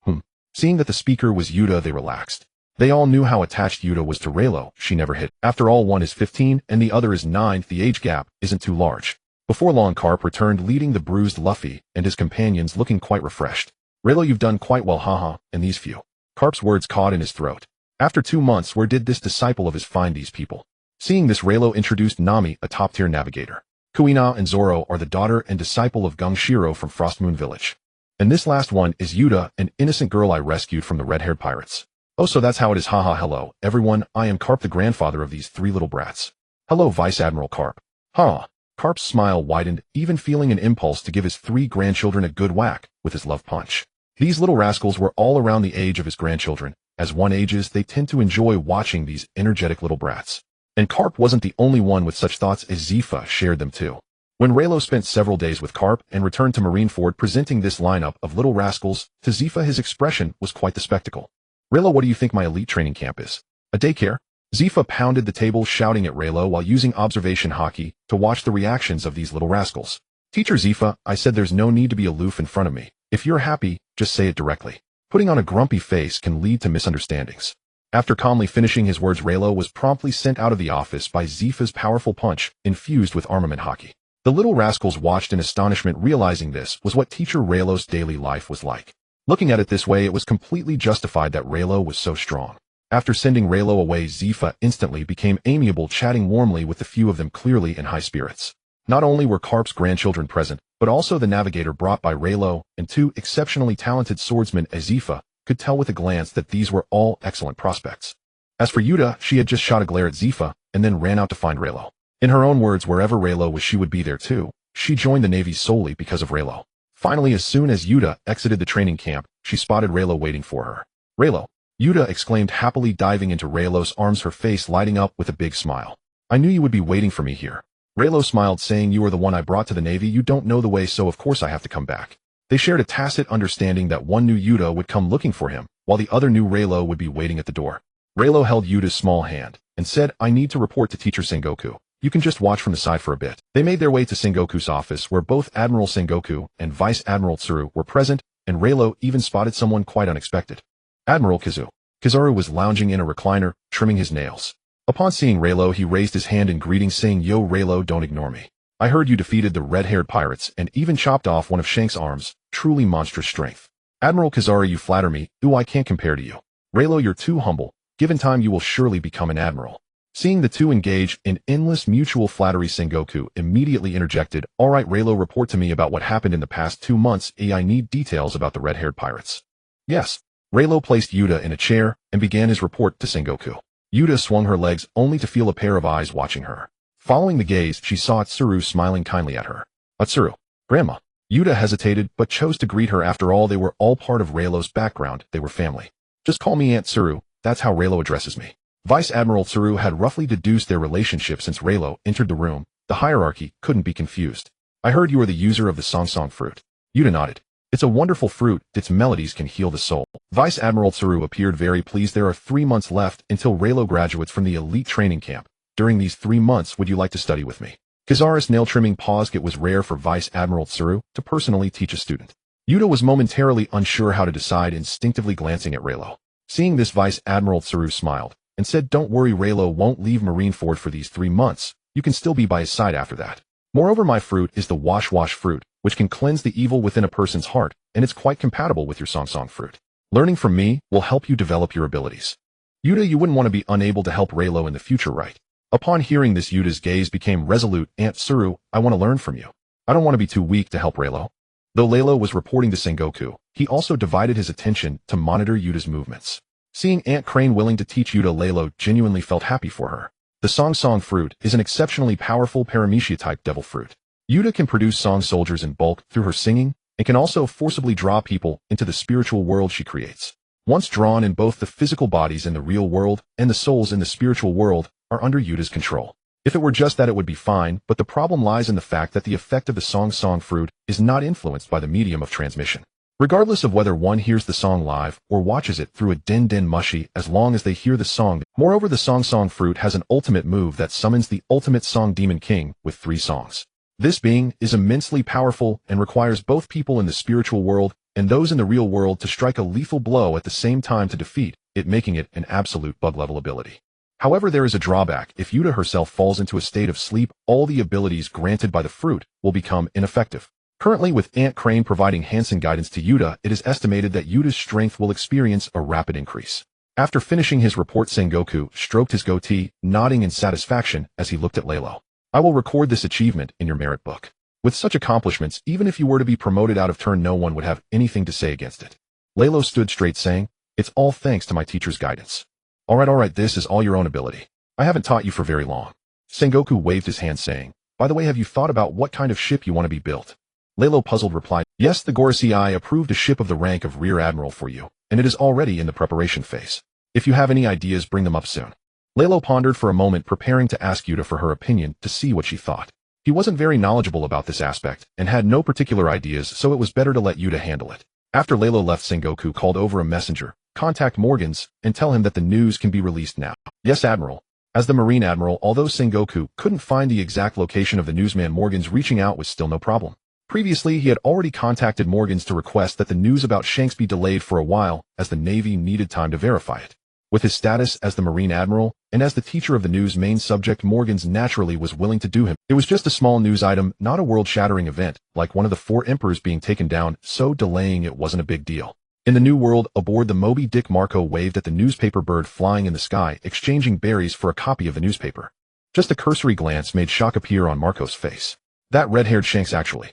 Seeing that the speaker was Yuta, they relaxed. They all knew how attached Yuta was to Raylo. She never hit. After all, one is 15 and the other is 9. The age gap isn't too large. Before long, Carp returned, leading the bruised Luffy and his companions, looking quite refreshed. "Raylo, you've done quite well, haha, and these few." Carp's words caught in his throat. After 2 months, where did this disciple of his find these people? Seeing this, Raylo introduced Nami, a top-tier navigator. Kuina and Zoro are the daughter and disciple of Gung Shiro from Frostmoon Village. And this last one is Yuta, an innocent girl I rescued from the red-haired pirates. "Oh, so that's how it is, haha. Hello, everyone, I am Carp, the grandfather of these 3 little brats." "Hello, Vice Admiral Carp." "Huh." Carp's smile widened, even feeling an impulse to give his 3 grandchildren a good whack with his love punch. These little rascals were all around the age of his grandchildren. As one ages, they tend to enjoy watching these energetic little brats. And Carp wasn't the only one with such thoughts, as Zephyr shared them too. When Reno spent several days with Carp and returned to Marineford presenting this lineup of little rascals to Zephyr, his expression was quite the spectacle. Raylo, what do you think my elite training camp is? A daycare? Zephyr pounded the table, shouting at Raylo while using observation hockey to watch the reactions of these little rascals. Teacher Zephyr, I said there's no need to be aloof in front of me. If you're happy, just say it directly. Putting on a grumpy face can lead to misunderstandings. After calmly finishing his words, Raylo was promptly sent out of the office by Zephyr's powerful punch, infused with armament hockey. The little rascals watched in astonishment, realizing this was what Teacher Raylo's daily life was like. Looking at it this way, it was completely justified that Raylo was so strong. After sending Raylo away, Zephyr instantly became amiable, chatting warmly with the few of them, clearly in high spirits. Not only were Carp's grandchildren present, but also the navigator brought by Raylo and two exceptionally talented swordsmen, as Zephyr could tell with a glance that these were all excellent prospects. As for Yuta, she had just shot a glare at Zephyr and then ran out to find Raylo. In her own words, wherever Raylo was, she would be there too. She joined the Navy solely because of Raylo. Finally, as soon as Yuta exited the training camp, she spotted Raylo waiting for her. Raylo! Yuta exclaimed happily, diving into Raylo's arms, her face lighting up with a big smile. I knew you would be waiting for me here. Raylo smiled, saying, you are the one I brought to the Navy. You don't know the way, so of course I have to come back. They shared a tacit understanding that one knew Yuta would come looking for him, while the other knew Raylo would be waiting at the door. Raylo held Yuta's small hand and said, I need to report to Teacher Sengoku. You can just watch from the side for a bit. They made their way to Sengoku's office, where both Admiral Sengoku and Vice Admiral Tsuru were present, and Raylo even spotted someone quite unexpected. Admiral Kizaru was lounging in a recliner, trimming his nails. Upon seeing Raylo, he raised his hand in greeting, saying, Yo Raylo, don't ignore me. I heard you defeated the red-haired pirates and even chopped off one of Shank's arms. Truly monstrous strength. Admiral Kizaru, you flatter me. Ooh, I can't compare to you. Raylo, you're too humble. Given time, you will surely become an admiral. Seeing the two engage in endless mutual flattery, Sengoku immediately interjected, All right, Raylo, report to me about what happened in the past 2 months. I need details about the red-haired pirates. Yes. Raylo placed Yuta in a chair and began his report to Sengoku. Yuta swung her legs only to feel a pair of eyes watching her. Following the gaze, she saw Tsuru smiling kindly at her. Tsuru. Grandma. Yuta hesitated, but chose to greet her. After all, they were all part of Raylo's background. They were family. Just call me Aunt Tsuru. That's how Raylo addresses me. Vice Admiral Tsuru had roughly deduced their relationship since Raylo entered the room. The hierarchy couldn't be confused. I heard you are the user of the Song Fruit. Yuta nodded. It's a wonderful fruit. Its melodies can heal the soul. Vice Admiral Tsuru appeared very pleased. There are 3 months left until Raylo graduates from the elite training camp. During these 3 months, would you like to study with me? Kizaru's nail-trimming paused. It was rare for Vice Admiral Tsuru to personally teach a student. Yuta was momentarily unsure how to decide, instinctively glancing at Raylo. Seeing this, Vice Admiral Tsuru smiled and said, Don't worry, Raylo won't leave Marineford for these 3 months. You can still be by his side after that. Moreover, my fruit is the Wash fruit, which can cleanse the evil within a person's heart, and it's quite compatible with your Song fruit. Learning from me will help you develop your abilities. Yuta, you wouldn't want to be unable to help Raylo in the future, right? Upon hearing this, Yuta's gaze became resolute. Aunt Tsuru, I want to learn from you. I don't want to be too weak to help Raylo. Though Raylo was reporting to Sengoku, he also divided his attention to monitor Yuta's movements. Seeing Aunt Crane willing to teach Yuta, Raylo genuinely felt happy for her. The Song fruit is an exceptionally powerful paramecia-type devil fruit. Yuta can produce song soldiers in bulk through her singing, and can also forcibly draw people into the spiritual world she creates. Once drawn in, both the physical bodies in the real world and the souls in the spiritual world are under Yuta's control. If it were just that, it would be fine, but the problem lies in the fact that the effect of the Song fruit is not influenced by the medium of transmission. Regardless of whether one hears the song live or watches it through a den mushi, as long as they hear the song. Moreover, the Song fruit has an ultimate move that summons the ultimate song demon king with 3 songs. This being is immensely powerful and requires both people in the spiritual world and those in the real world to strike a lethal blow at the same time to defeat it, making it an absolute bug-level ability. However, there is a drawback. If Yuta herself falls into a state of sleep, all the abilities granted by the fruit will become ineffective. Currently, with Aunt Crane providing Hansen guidance to Yuta, it is estimated that Yuta's strength will experience a rapid increase. After finishing his report, Sengoku stroked his goatee, nodding in satisfaction as he looked at Raylo. I will record this achievement in your merit book. With such accomplishments, even if you were to be promoted out of turn, no one would have anything to say against it. Raylo stood straight, saying, It's all thanks to my teacher's guidance. All right, this is all your own ability. I haven't taught you for very long. Sengoku waved his hand, saying, By the way, have you thought about what kind of ship you want to be built? Raylo, puzzled, replied, Yes, the Gorosei approved a ship of the rank of Rear Admiral for you, and it is already in the preparation phase. If you have any ideas, bring them up soon. Lalo pondered for a moment, preparing to ask Yuta for her opinion to see what she thought. He wasn't very knowledgeable about this aspect and had no particular ideas, so it was better to let Yuta handle it. After Lalo left, Sengoku called over a messenger, contact Morgans, and tell him that the news can be released now. Yes, Admiral. As the Marine Admiral, although Sengoku couldn't find the exact location of the newsman, Morgans reaching out was still no problem. Previously, he had already contacted Morgans to request that the news about Shanks be delayed for a while, as the Navy needed time to verify it. With his status as the Marine Admiral, and as the teacher of the news main subject, Morgans naturally was willing to do him. It was just a small news item, not a world-shattering event, like one of the 4 emperors being taken down, so delaying it wasn't a big deal. In the New World, aboard the Moby Dick, Marco waved at the newspaper bird flying in the sky, exchanging berries for a copy of the newspaper. Just a cursory glance made shock appear on Marco's face. That red-haired Shanks, actually.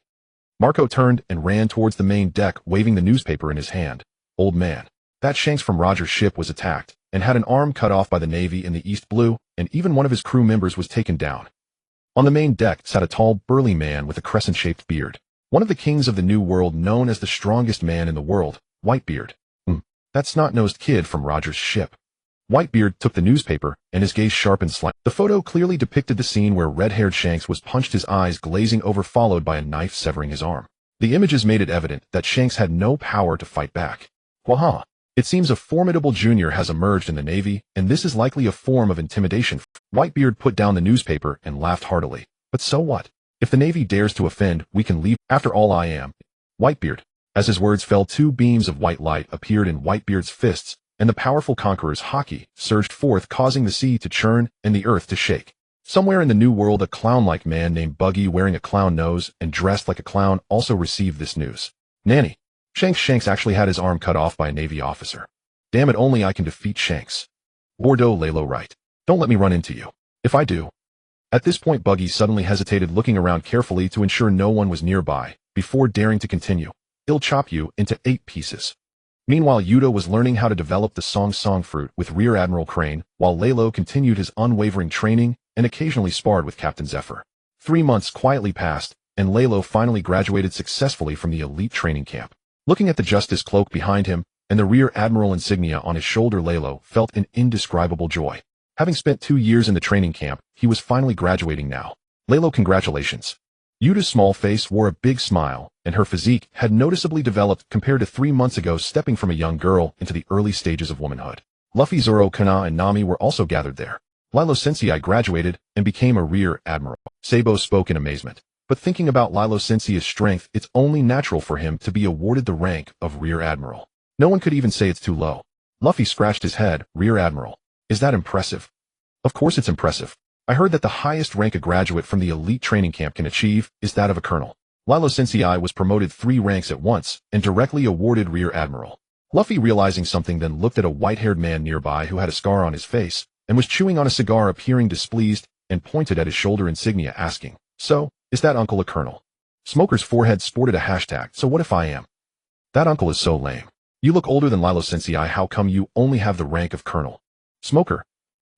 Marco turned and ran towards the main deck, waving the newspaper in his hand. Old man. That Shanks from Roger's ship was attacked, and had an arm cut off by the Navy in the East Blue, and even one of his crew members was taken down. On the main deck sat a tall, burly man with a crescent-shaped beard. One of the kings of the New World, known as the strongest man in the world, Whitebeard. That snot-nosed kid from Roger's ship. Whitebeard took the newspaper, and his gaze sharpened slightly. The photo clearly depicted the scene where red-haired Shanks was punched, his eyes glazing over, followed by a knife severing his arm. The images made it evident that Shanks had no power to fight back. Waha! It seems a formidable junior has emerged in the Navy, and this is likely a form of intimidation. Whitebeard put down the newspaper and laughed heartily. But so what? If the Navy dares to offend, we can leave. After all, I am Whitebeard. As his words fell, 2 beams of white light appeared in Whitebeard's fists, and the powerful conqueror's haki surged forth, causing the sea to churn and the earth to shake. Somewhere in the New World, a clown-like man named Buggy, wearing a clown nose and dressed like a clown, also received this news. Nanny. Shanks actually had his arm cut off by a Navy officer. Damn it, only I can defeat Shanks. Bordeaux, Lalo, right. Don't let me run into you. If I do. At this point, Buggy suddenly hesitated, looking around carefully to ensure no one was nearby, before daring to continue. I'll chop you into 8 pieces. Meanwhile, Yuta was learning how to develop the Song Fruit with Rear Admiral Crane, while Lalo continued his unwavering training and occasionally sparred with Captain Zephyr. 3 months quietly passed, and Lalo finally graduated successfully from the elite training camp. Looking at the Justice cloak behind him and the Rear Admiral insignia on his shoulder, Lalo felt an indescribable joy. Having spent 2 years in the training camp, he was finally graduating now. Lalo, congratulations. Yuta's small face wore a big smile, and her physique had noticeably developed compared to 3 months ago, stepping from a young girl into the early stages of womanhood. Luffy, Zoro, Kana, and Nami were also gathered there. Lilo Sensei graduated and became a Rear Admiral. Sabo spoke in amazement. But thinking about Lilo Sensei's strength, it's only natural for him to be awarded the rank of Rear Admiral. No one could even say it's too low. Luffy scratched his head. Rear Admiral. Is that impressive? Of course it's impressive. I heard that the highest rank a graduate from the elite training camp can achieve is that of a colonel. Lilo Sensei was promoted 3 ranks at once and directly awarded Rear Admiral. Luffy, realizing something, then looked at a white-haired man nearby who had a scar on his face and was chewing on a cigar, appearing displeased, and pointed at his shoulder insignia, asking, "So, is that uncle a colonel?" Smoker's forehead sported a hashtag. "So what if I am?" "That uncle is so lame. You look older than Lilo Sensei. How come you only have the rank of colonel?" Smoker.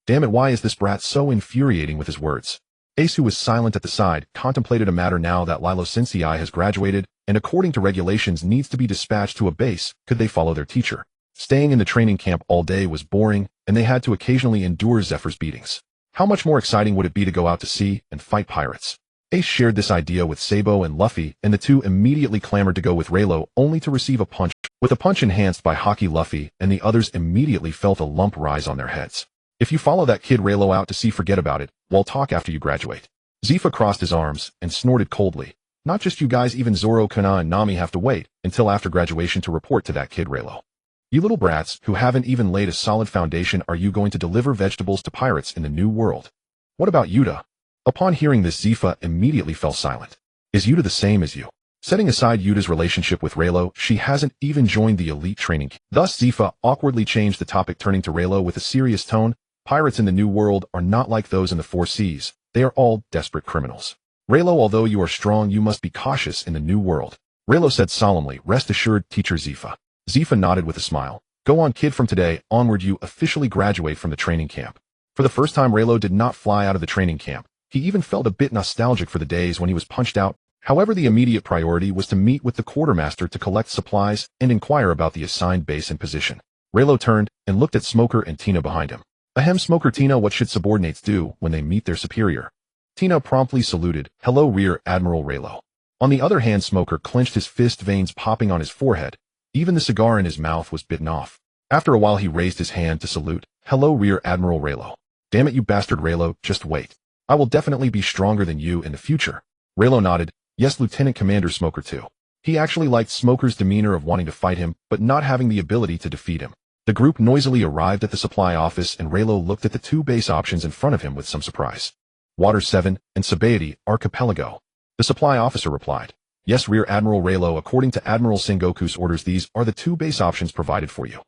Damn it, why is this brat so infuriating with his words? Ace, who was silent at the side, contemplated a matter. Now that Lilo Sensei has graduated, and according to regulations needs to be dispatched to a base, could they follow their teacher? Staying in the training camp all day was boring, and they had to occasionally endure Zephyr's beatings. How much more exciting would it be to go out to sea and fight pirates? Ace shared this idea with Sabo and Luffy, and the two immediately clamored to go with Raylo, only to receive a punch. With a punch enhanced by Haki, Luffy and the others immediately felt a lump rise on their heads. "If you follow that kid Raylo out to sea, forget about it. We'll talk after you graduate." Zephyr crossed his arms and snorted coldly. "Not just you guys, even Zoro, Kana, and Nami have to wait until after graduation to report to that kid Raylo. You little brats who haven't even laid a solid foundation, are you going to deliver vegetables to pirates in the New World? What about Yuta?" Upon hearing this, Zephyr immediately fell silent. "Is Yuta the same as you?" Setting aside Yuta's relationship with Raylo, she hasn't even joined the elite training camp. Thus, Zephyr awkwardly changed the topic, turning to Raylo with a serious tone. "Pirates in the New World are not like those in the 4 seas. They are all desperate criminals. Raylo, although you are strong, you must be cautious in the New World." Raylo said solemnly. "Rest assured, teacher Zephyr." Zephyr nodded with a smile. "Go on, kid, from today onward you officially graduate from the training camp." For the first time, Raylo did not fly out of the training camp. He even felt a bit nostalgic for the days when he was punched out. However, the immediate priority was to meet with the quartermaster to collect supplies and inquire about the assigned base and position. Raylo turned and looked at Smoker and Tina behind him. Ahem, Smoker Tina, what should subordinates do when they meet their superior? Tina promptly saluted, hello Rear Admiral Reno. On the other hand, Smoker clenched his fist, veins popping on his forehead. Even the cigar in his mouth was bitten off. After a while he raised his hand to salute, hello Rear Admiral Reno. Damn it you bastard Reno, just wait. I will definitely be stronger than you in the future. Reno nodded, yes Lieutenant Commander Smoker too. He actually liked Smoker's demeanor of wanting to fight him, but not having the ability to defeat him. The group noisily arrived at the supply office and Reno looked at the two base options in front of him with some surprise. Water 7 and Sabaody Archipelago. The supply officer replied, yes Rear Admiral Reno, according to Admiral Sengoku's orders these are the two base options provided for you.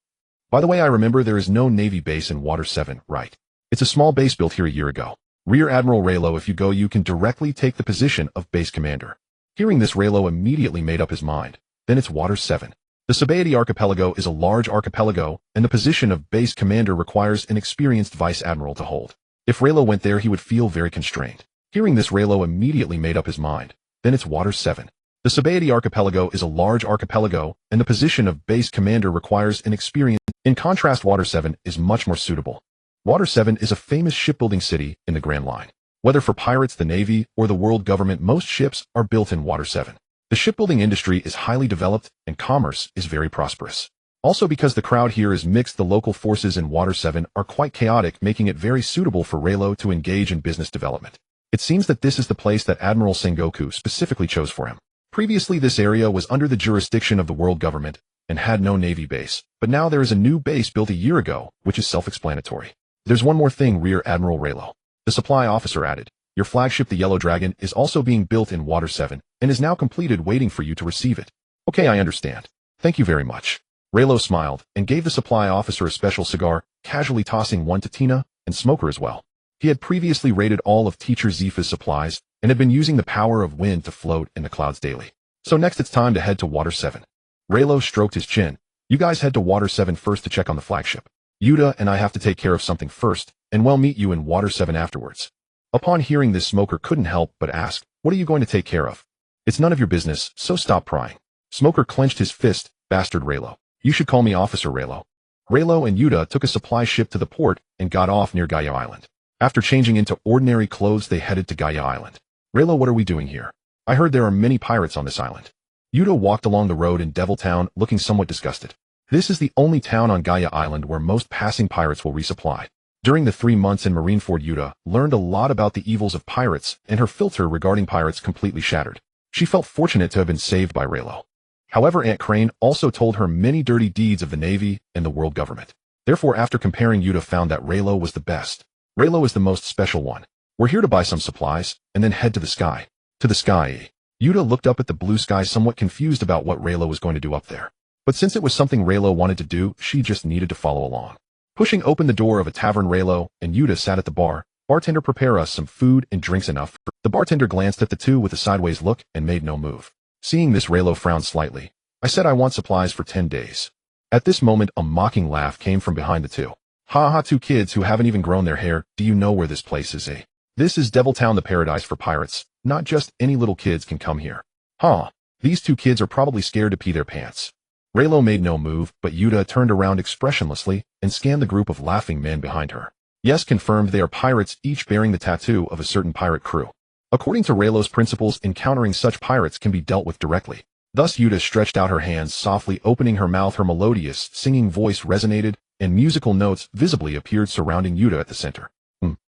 By the way, I remember there is no Navy base in Water 7, right? It's a small base built here a year ago. Rear Admiral Reno, if you go you can directly take the position of base commander. Hearing this, Reno immediately made up his mind. Then it's Water 7. The Sabaody Archipelago is a large archipelago, and the position of base commander requires an experienced vice admiral to hold. If Reno went there he would feel very constrained. Hearing this, Reno immediately made up his mind. Then it's Water 7. The Sabaody Archipelago is a large archipelago, and the position of base commander requires an experience. In contrast, Water 7 is much more suitable. Water 7 is a famous shipbuilding city in the Grand Line. Whether for pirates, the Navy, or the world government, most ships are built in Water 7. The shipbuilding industry is highly developed, and commerce is very prosperous. Also because the crowd here is mixed, the local forces in Water 7 are quite chaotic, making it very suitable for Reno to engage in business development. It seems that this is the place that Admiral Sengoku specifically chose for him. Previously this area was under the jurisdiction of the world government and had no Navy base, but now there is a new base built a year ago, which is self-explanatory. There's one more thing, Rear Admiral Reno. The supply officer added, your flagship the Yellow Dragon is also being built in Water 7 and is now completed, waiting for you to receive it. Okay, I understand. Thank you very much. Reno smiled and gave the supply officer a special cigar, casually tossing one to Tina and Smoker as well. He had previously raided all of Teacher Zephy's supplies and had been using the power of wind to float in the clouds daily. So next it's time to head to Water 7. Reno stroked his chin. You guys head to Water 7 first to check on the flagship. Yuta and I have to take care of something first, and we'll meet you in Water 7 afterwards. Upon hearing this, Smoker couldn't help but ask, what are you going to take care of? It's none of your business, so stop prying. Smoker clenched his fist, bastard Reno. You should call me Officer Reno. Reno and Yuta took a supply ship to the port and got off near Gaia Island. After changing into ordinary clothes, they headed to Gaia Island. Reno, what are we doing here? I heard there are many pirates on this island. Yuta walked along the road in Devil Town, looking somewhat disgusted. This is the only town on Gaia Island where most passing pirates will resupply. During the 3 months in Marineford, Yuta learned a lot about the evils of pirates, and her filter regarding pirates completely shattered. She felt fortunate to have been saved by Reno. However, Aunt Crane also told her many dirty deeds of the Navy and the world government. Therefore, after comparing, Yuta found that Reno was the best. Reno is the most special one. We're here to buy some supplies, and then head to the sky. To the sky. Yuta looked up at the blue sky, somewhat confused about what Reno was going to do up there. But since it was something Reno wanted to do, she just needed to follow along. Pushing open the door of a tavern, Reno and Yuta sat at the bar. Bartender, prepare us some food and drinks enough. The bartender glanced at the two with a sideways look and made no move. Seeing this, Reno frowned slightly. I said I want supplies for 10 days. At this moment, a mocking laugh came from behind the two. Ha ha, two kids who haven't even grown their hair. Do you know where this place is, eh? This is Devil Town, the paradise for pirates. Not just any little kids can come here. Huh. These two kids are probably scared to pee their pants. Reno made no move, but Yuta turned around expressionlessly and scanned the group of laughing men behind her. Yes, confirmed, they are pirates, each bearing the tattoo of a certain pirate crew. According to Reno's principles, encountering such pirates can be dealt with directly. Thus Yuta stretched out her hands, softly opening her mouth. Her melodious, singing voice resonated, and musical notes visibly appeared surrounding Yuta at the center.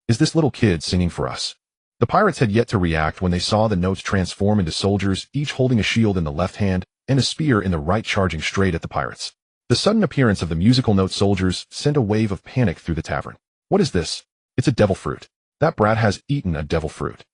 Is this little kid singing for us? The pirates had yet to react when they saw the notes transform into soldiers, each holding a shield in the left hand and a spear in the right, charging straight at the pirates. The sudden appearance of the musical note soldiers sent a wave of panic through the tavern. What is this? It's a devil fruit. That brat has eaten a devil fruit.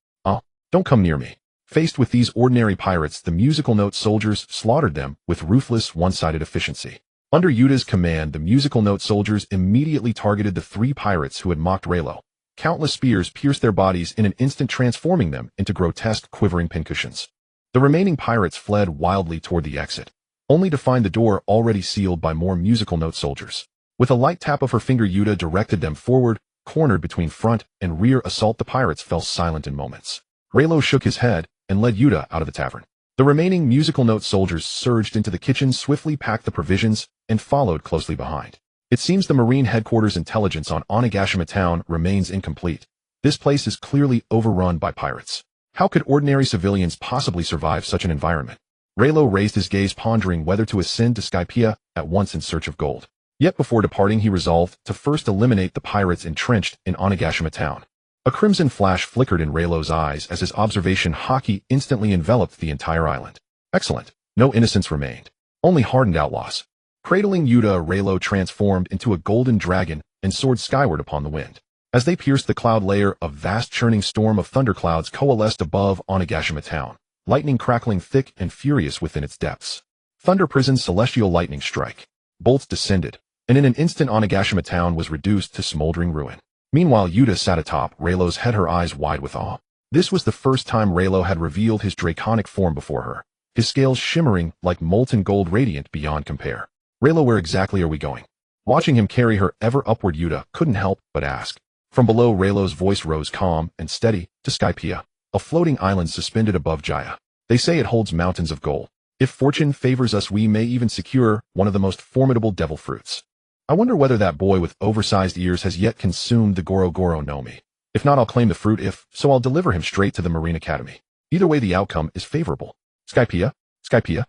Don't come near me. Faced with these ordinary pirates, the musical note soldiers slaughtered them with ruthless, one-sided efficiency. Under Yuta's command, the musical note soldiers immediately targeted the 3 pirates who had mocked Reno. Countless spears pierced their bodies in an instant, transforming them into grotesque, quivering pincushions. The remaining pirates fled wildly toward the exit, only to find the door already sealed by more musical note soldiers. With a light tap of her finger, Yuta directed them forward, cornered between front and rear assault. The pirates fell silent in moments. Reno shook his head and led Yuta out of the tavern. The remaining musical note soldiers surged into the kitchen, swiftly packed the provisions, and followed closely behind. It seems the Marine headquarters intelligence on Onigashima Town remains incomplete. This place is clearly overrun by pirates. How could ordinary civilians possibly survive such an environment? Reno raised his gaze, pondering whether to ascend to Skypiea at once in search of gold. Yet before departing he resolved to first eliminate the pirates entrenched in Onigashima Town. A crimson flash flickered in Raylo's eyes as his observation haki instantly enveloped the entire island. Excellent. No innocents remained. Only hardened outlaws. Cradling Yuta, Raylo transformed into a golden dragon and soared skyward upon the wind. As they pierced the cloud layer, a vast churning storm of thunderclouds coalesced above Onigashima Town, lightning crackling thick and furious within its depths. Thunder prisoned celestial lightning strike. Bolts descended, and in an instant Onigashima Town was reduced to smoldering ruin. Meanwhile Yuta sat atop Raylo's head, her eyes wide with awe. This was the first time Raylo had revealed his draconic form before her, his scales shimmering like molten gold, radiant beyond compare. Raylo, where exactly are we going? Watching him carry her ever upward, Yuta couldn't help but ask. From below, Raylo's voice rose calm and steady, to Skypiea, a floating island suspended above Jaya. They say it holds mountains of gold. If fortune favors us, we may even secure one of the most formidable devil fruits. I wonder whether that boy with oversized ears has yet consumed the Goro Goro no Mi. If not, I'll claim the fruit, so I'll deliver him straight to the Marine Academy. Either way, the outcome is favorable. Skypiea? Skypiea?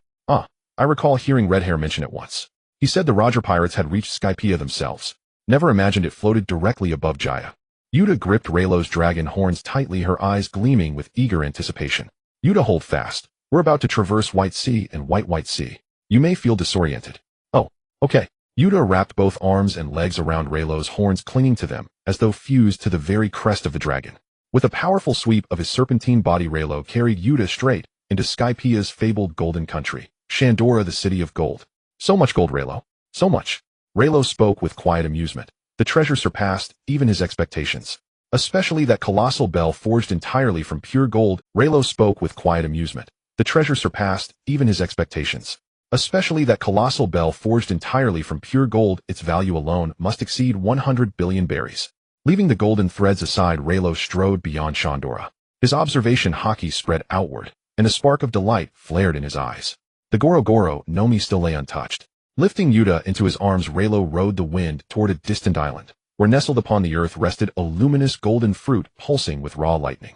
I recall hearing Redhair mention it once. He said the Roger pirates had reached Skypiea themselves. Never imagined it floated directly above Jaya. Yuta gripped Raylo's dragon horns tightly, her eyes gleaming with eager anticipation. Yuta, hold fast. We're about to traverse White Sea and White Sea. You may feel disoriented. Oh, okay. Yuta wrapped both arms and legs around Raylo's horns, clinging to them, as though fused to the very crest of the dragon. With a powerful sweep of his serpentine body, Raylo carried Yuta straight into Skypiea's fabled golden country, Shandora, the city of gold. So much gold, Raylo. So much. Raylo spoke with quiet amusement. The treasure surpassed even his expectations. Especially that colossal bell forged entirely from pure gold. Raylo spoke with quiet amusement. The treasure surpassed even his expectations. Especially that colossal bell forged entirely from pure gold. Its value alone must exceed 100 billion berries. Leaving the golden threads aside, Raylo strode beyond Shandora. His observation haki spread outward, and a spark of delight flared in his eyes. The Goro Goro no Mi still lay untouched. Lifting Yuta into his arms, Raylo rode the wind toward a distant island, where nestled upon the earth rested a luminous golden fruit pulsing with raw lightning.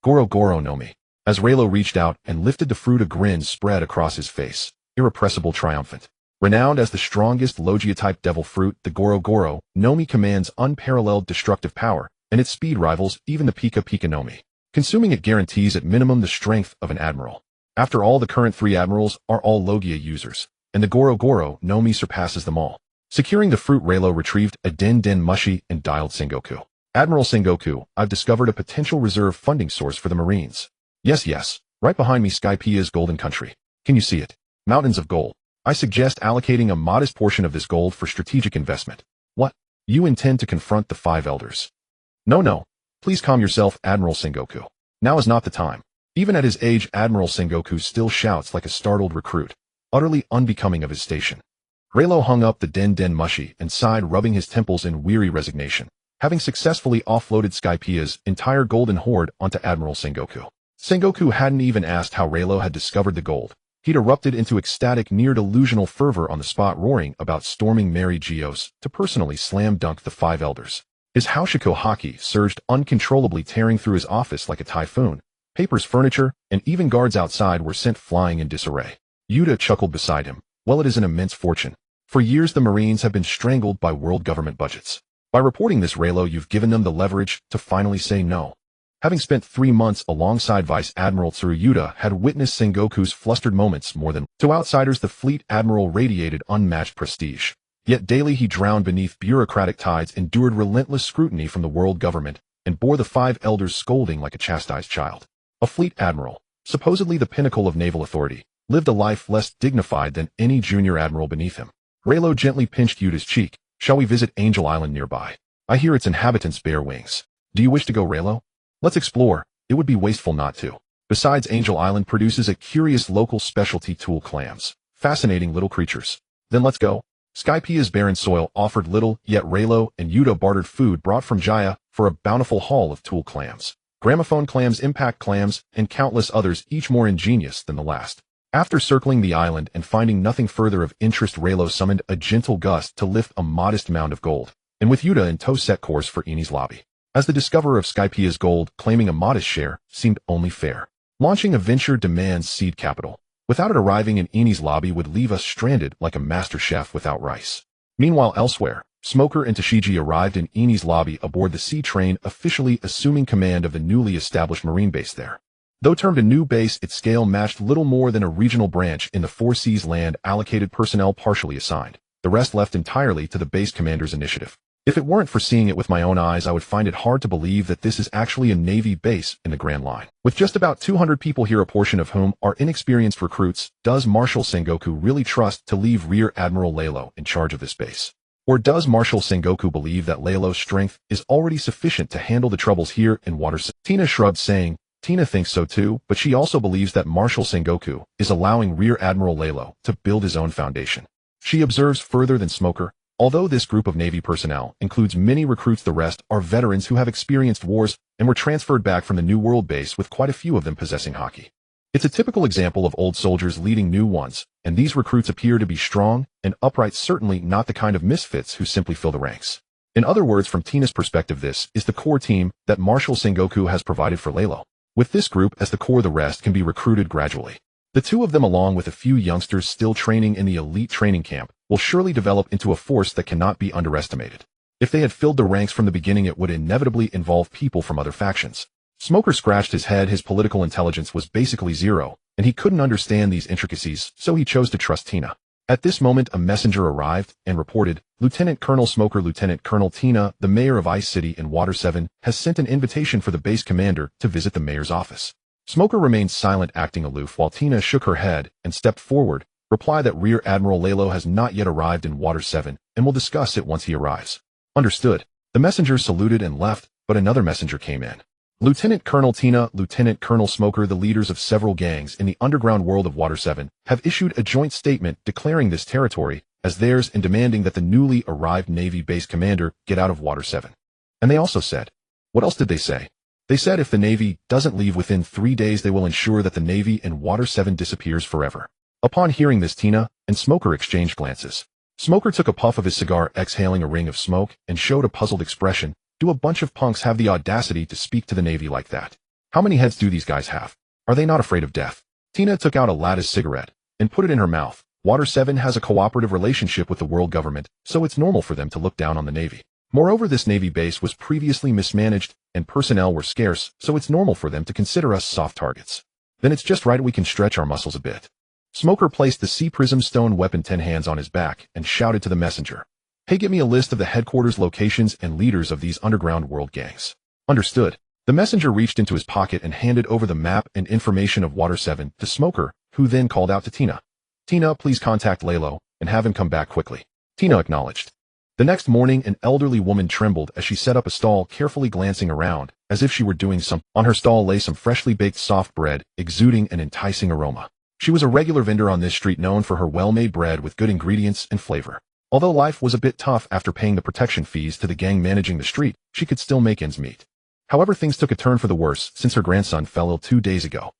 Goro Goro no Mi. As Raylo reached out and lifted the fruit, a grin spread across his face, irrepressible, triumphant. Renowned as the strongest Logia-type devil fruit, the Goro Goro no Mi commands unparalleled destructive power, and its speed rivals even the Pika Pika no Mi. Consuming it guarantees at minimum the strength of an admiral. After all, the current 3 admirals are all Logia users, and the Goro Goro no Mi surpasses them all. Securing the fruit, Raylo retrieved a Den Den Mushi and dialed Sengoku. Admiral Sengoku, I've discovered a potential reserve funding source for the Marines. Yes, right behind me, Skypiea's golden country. Can you see it? Mountains of gold. I suggest allocating a modest portion of this gold for strategic investment. What? You intend to confront the 5 elders? No. Please calm yourself, Admiral Sengoku. Now is not the time. Even at his age, Admiral Sengoku still shouts like a startled recruit, utterly unbecoming of his station. Raylo hung up the Den Den Mushi and sighed, rubbing his temples in weary resignation, having successfully offloaded Skypiea's entire golden hoard onto Admiral Sengoku. Sengoku hadn't even asked how Raylo had discovered the gold. He'd erupted into ecstatic, near-delusional fervor on the spot, roaring about storming Mary Geos to personally slam-dunk the 5 elders. His Haushiko haki surged uncontrollably, tearing through his office like a typhoon. Papers, furniture, and even guards outside were sent flying in disarray. Yuta chuckled beside him. Well, it is an immense fortune. For years the Marines have been strangled by world government budgets. By reporting this, Raylo, you've given them the leverage to finally say no. Having spent 3 months alongside Vice Admiral Tsuru, Yuta had witnessed Sengoku's flustered moments more than to outsiders. The fleet admiral radiated unmatched prestige. Yet daily he drowned beneath bureaucratic tides, endured relentless scrutiny from the world government, and bore the 5 elders' scolding like a chastised child. A fleet admiral, supposedly the pinnacle of naval authority, lived a life less dignified than any junior admiral beneath him. Raylo gently pinched Yuta's cheek. Shall we visit Angel Island nearby? I hear its inhabitants bear wings. Do you wish to go, Raylo? Let's explore. It would be wasteful not to. Besides, Angel Island produces a curious local specialty, tool clams. Fascinating little creatures. Then let's go. Skypiea's barren soil offered little, yet Raylo and Yuta bartered food brought from Jaya for a bountiful haul of tool clams. Gramophone clams, impact clams, and countless others, each more ingenious than the last. After circling the island and finding nothing further of interest, Reno summoned a gentle gust to lift a modest mound of gold, and with Yuta in tow set course for Eni's lobby. As the discoverer of Skypia's gold, claiming a modest share seemed only fair. Launching a venture demands seed capital. Without it arriving in Eni's lobby would leave us stranded like a master chef without rice. Meanwhile, elsewhere, Smoker and Tashigi arrived in Eni's lobby aboard the sea train, officially assuming command of the newly established marine base there. Though termed a new base, its scale matched little more than a regional branch in the Four Seas land, allocated personnel partially assigned, the rest left entirely to the base commander's initiative. If it weren't for seeing it with my own eyes, I would find it hard to believe that this is actually a Navy base in the Grand Line. With just about 200 people here, a portion of whom are inexperienced recruits, does Marshal Sengoku really trust to leave Rear Admiral Lalo in charge of this base? Or does Marshal Sengoku believe that Lalo's strength is already sufficient to handle the troubles here in Water 7? Tina shrugged, saying, Tina thinks so too, but she also believes that Marshal Sengoku is allowing Rear Admiral Lalo to build his own foundation. She observes further than Smoker. Although this group of Navy personnel includes many recruits, the rest are veterans who have experienced wars and were transferred back from the New World base, with quite a few of them possessing haki. It's a typical example of old soldiers leading new ones, and these recruits appear to be strong and upright, certainly not the kind of misfits who simply fill the ranks. In other words, from Tina's perspective, this is the core team that Marshal Sengoku has provided for Lalo. With this group as the core, the rest can be recruited gradually. The two of them, along with a few youngsters still training in the elite training camp, will surely develop into a force that cannot be underestimated. If they had filled the ranks from the beginning, it would inevitably involve people from other factions. Smoker scratched his head. His political intelligence was basically zero, and he couldn't understand these intricacies, so he chose to trust Tina. At this moment, a messenger arrived and reported, Lieutenant Colonel Smoker, Lieutenant Colonel Tina, the mayor of Ice City in Water 7, has sent an invitation for the base commander to visit the mayor's office. Smoker remained silent, acting aloof, while Tina shook her head and stepped forward, reply that Rear Admiral Lalo has not yet arrived in Water 7 and will discuss it once he arrives. Understood. The messenger saluted and left, but another messenger came in. Lieutenant Colonel Tina, Lieutenant Colonel Smoker, the leaders of several gangs in the underground world of Water 7, have issued a joint statement declaring this territory as theirs and demanding that the newly arrived Navy base commander get out of Water 7. And they also said, what else did they say? They said if the Navy doesn't leave within 3 days, they will ensure that the Navy in Water 7 disappears forever. Upon hearing this, Tina and Smoker exchanged glances. Smoker took a puff of his cigar, exhaling a ring of smoke, and showed a puzzled expression. Do a bunch of punks have the audacity to speak to the Navy like that? How many heads do these guys have? Are they not afraid of death? Tina took out a lattice cigarette and put it in her mouth. Water 7 has a cooperative relationship with the world government, so it's normal for them to look down on the Navy. Moreover, this Navy base was previously mismanaged and personnel were scarce, so it's normal for them to consider us soft targets. Then it's just right we can stretch our muscles a bit. Smoker placed the sea prism stone weapon 10 hands on his back and shouted to the messenger, hey, get me a list of the headquarters locations and leaders of these underground world gangs. Understood. The messenger reached into his pocket and handed over the map and information of Water 7 to Smoker, who then called out to Tina. Tina, please contact Lalo and have him come back quickly. Tina acknowledged. The next morning, an elderly woman trembled as she set up a stall, carefully glancing around, as if she were doing something. On her stall lay some freshly baked soft bread, exuding an enticing aroma. She was a regular vendor on this street, known for her well-made bread with good ingredients and flavor. Although life was a bit tough after paying the protection fees to the gang managing the street, she could still make ends meet. However, things took a turn for the worse since her grandson fell ill 2 days ago.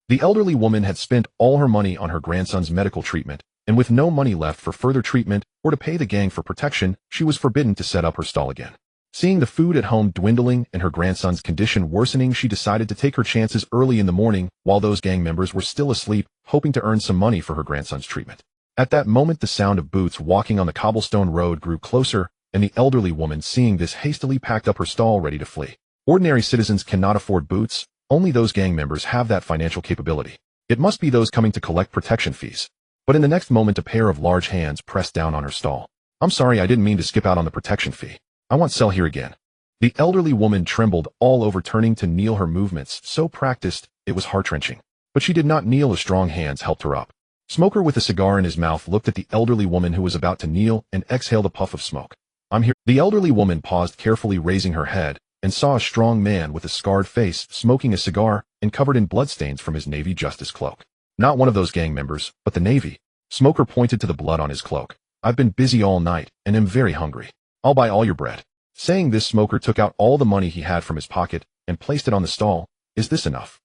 The elderly woman had spent all her money on her grandson's medical treatment, and with no money left for further treatment or to pay the gang for protection, she was forbidden to set up her stall again. Seeing the food at home dwindling and her grandson's condition worsening, she decided to take her chances early in the morning while those gang members were still asleep, hoping to earn some money for her grandson's treatment. At that moment, the sound of boots walking on the cobblestone road grew closer, and the elderly woman, seeing this, hastily packed up her stall ready to flee. Ordinary citizens cannot afford boots, only those gang members have that financial capability. It must be those coming to collect protection fees. But in the next moment, a pair of large hands pressed down on her stall. I'm sorry, I didn't mean to skip out on the protection fee. I want sell here again. The elderly woman trembled all over, turning to kneel, her movements so practiced it was heart-wrenching. But she did not kneel, as strong hands helped her up. Smoker, with a cigar in his mouth, looked at the elderly woman who was about to kneel and exhaled a puff of smoke. I'm here. The elderly woman paused, carefully raising her head, and saw a strong man with a scarred face smoking a cigar and covered in bloodstains from his Navy Justice cloak. Not one of those gang members, but the Navy. Smoker pointed to the blood on his cloak. I've been busy all night and am very hungry. I'll buy all your bread. Saying this, Smoker took out all the money he had from his pocket and placed it on the stall. Is this enough?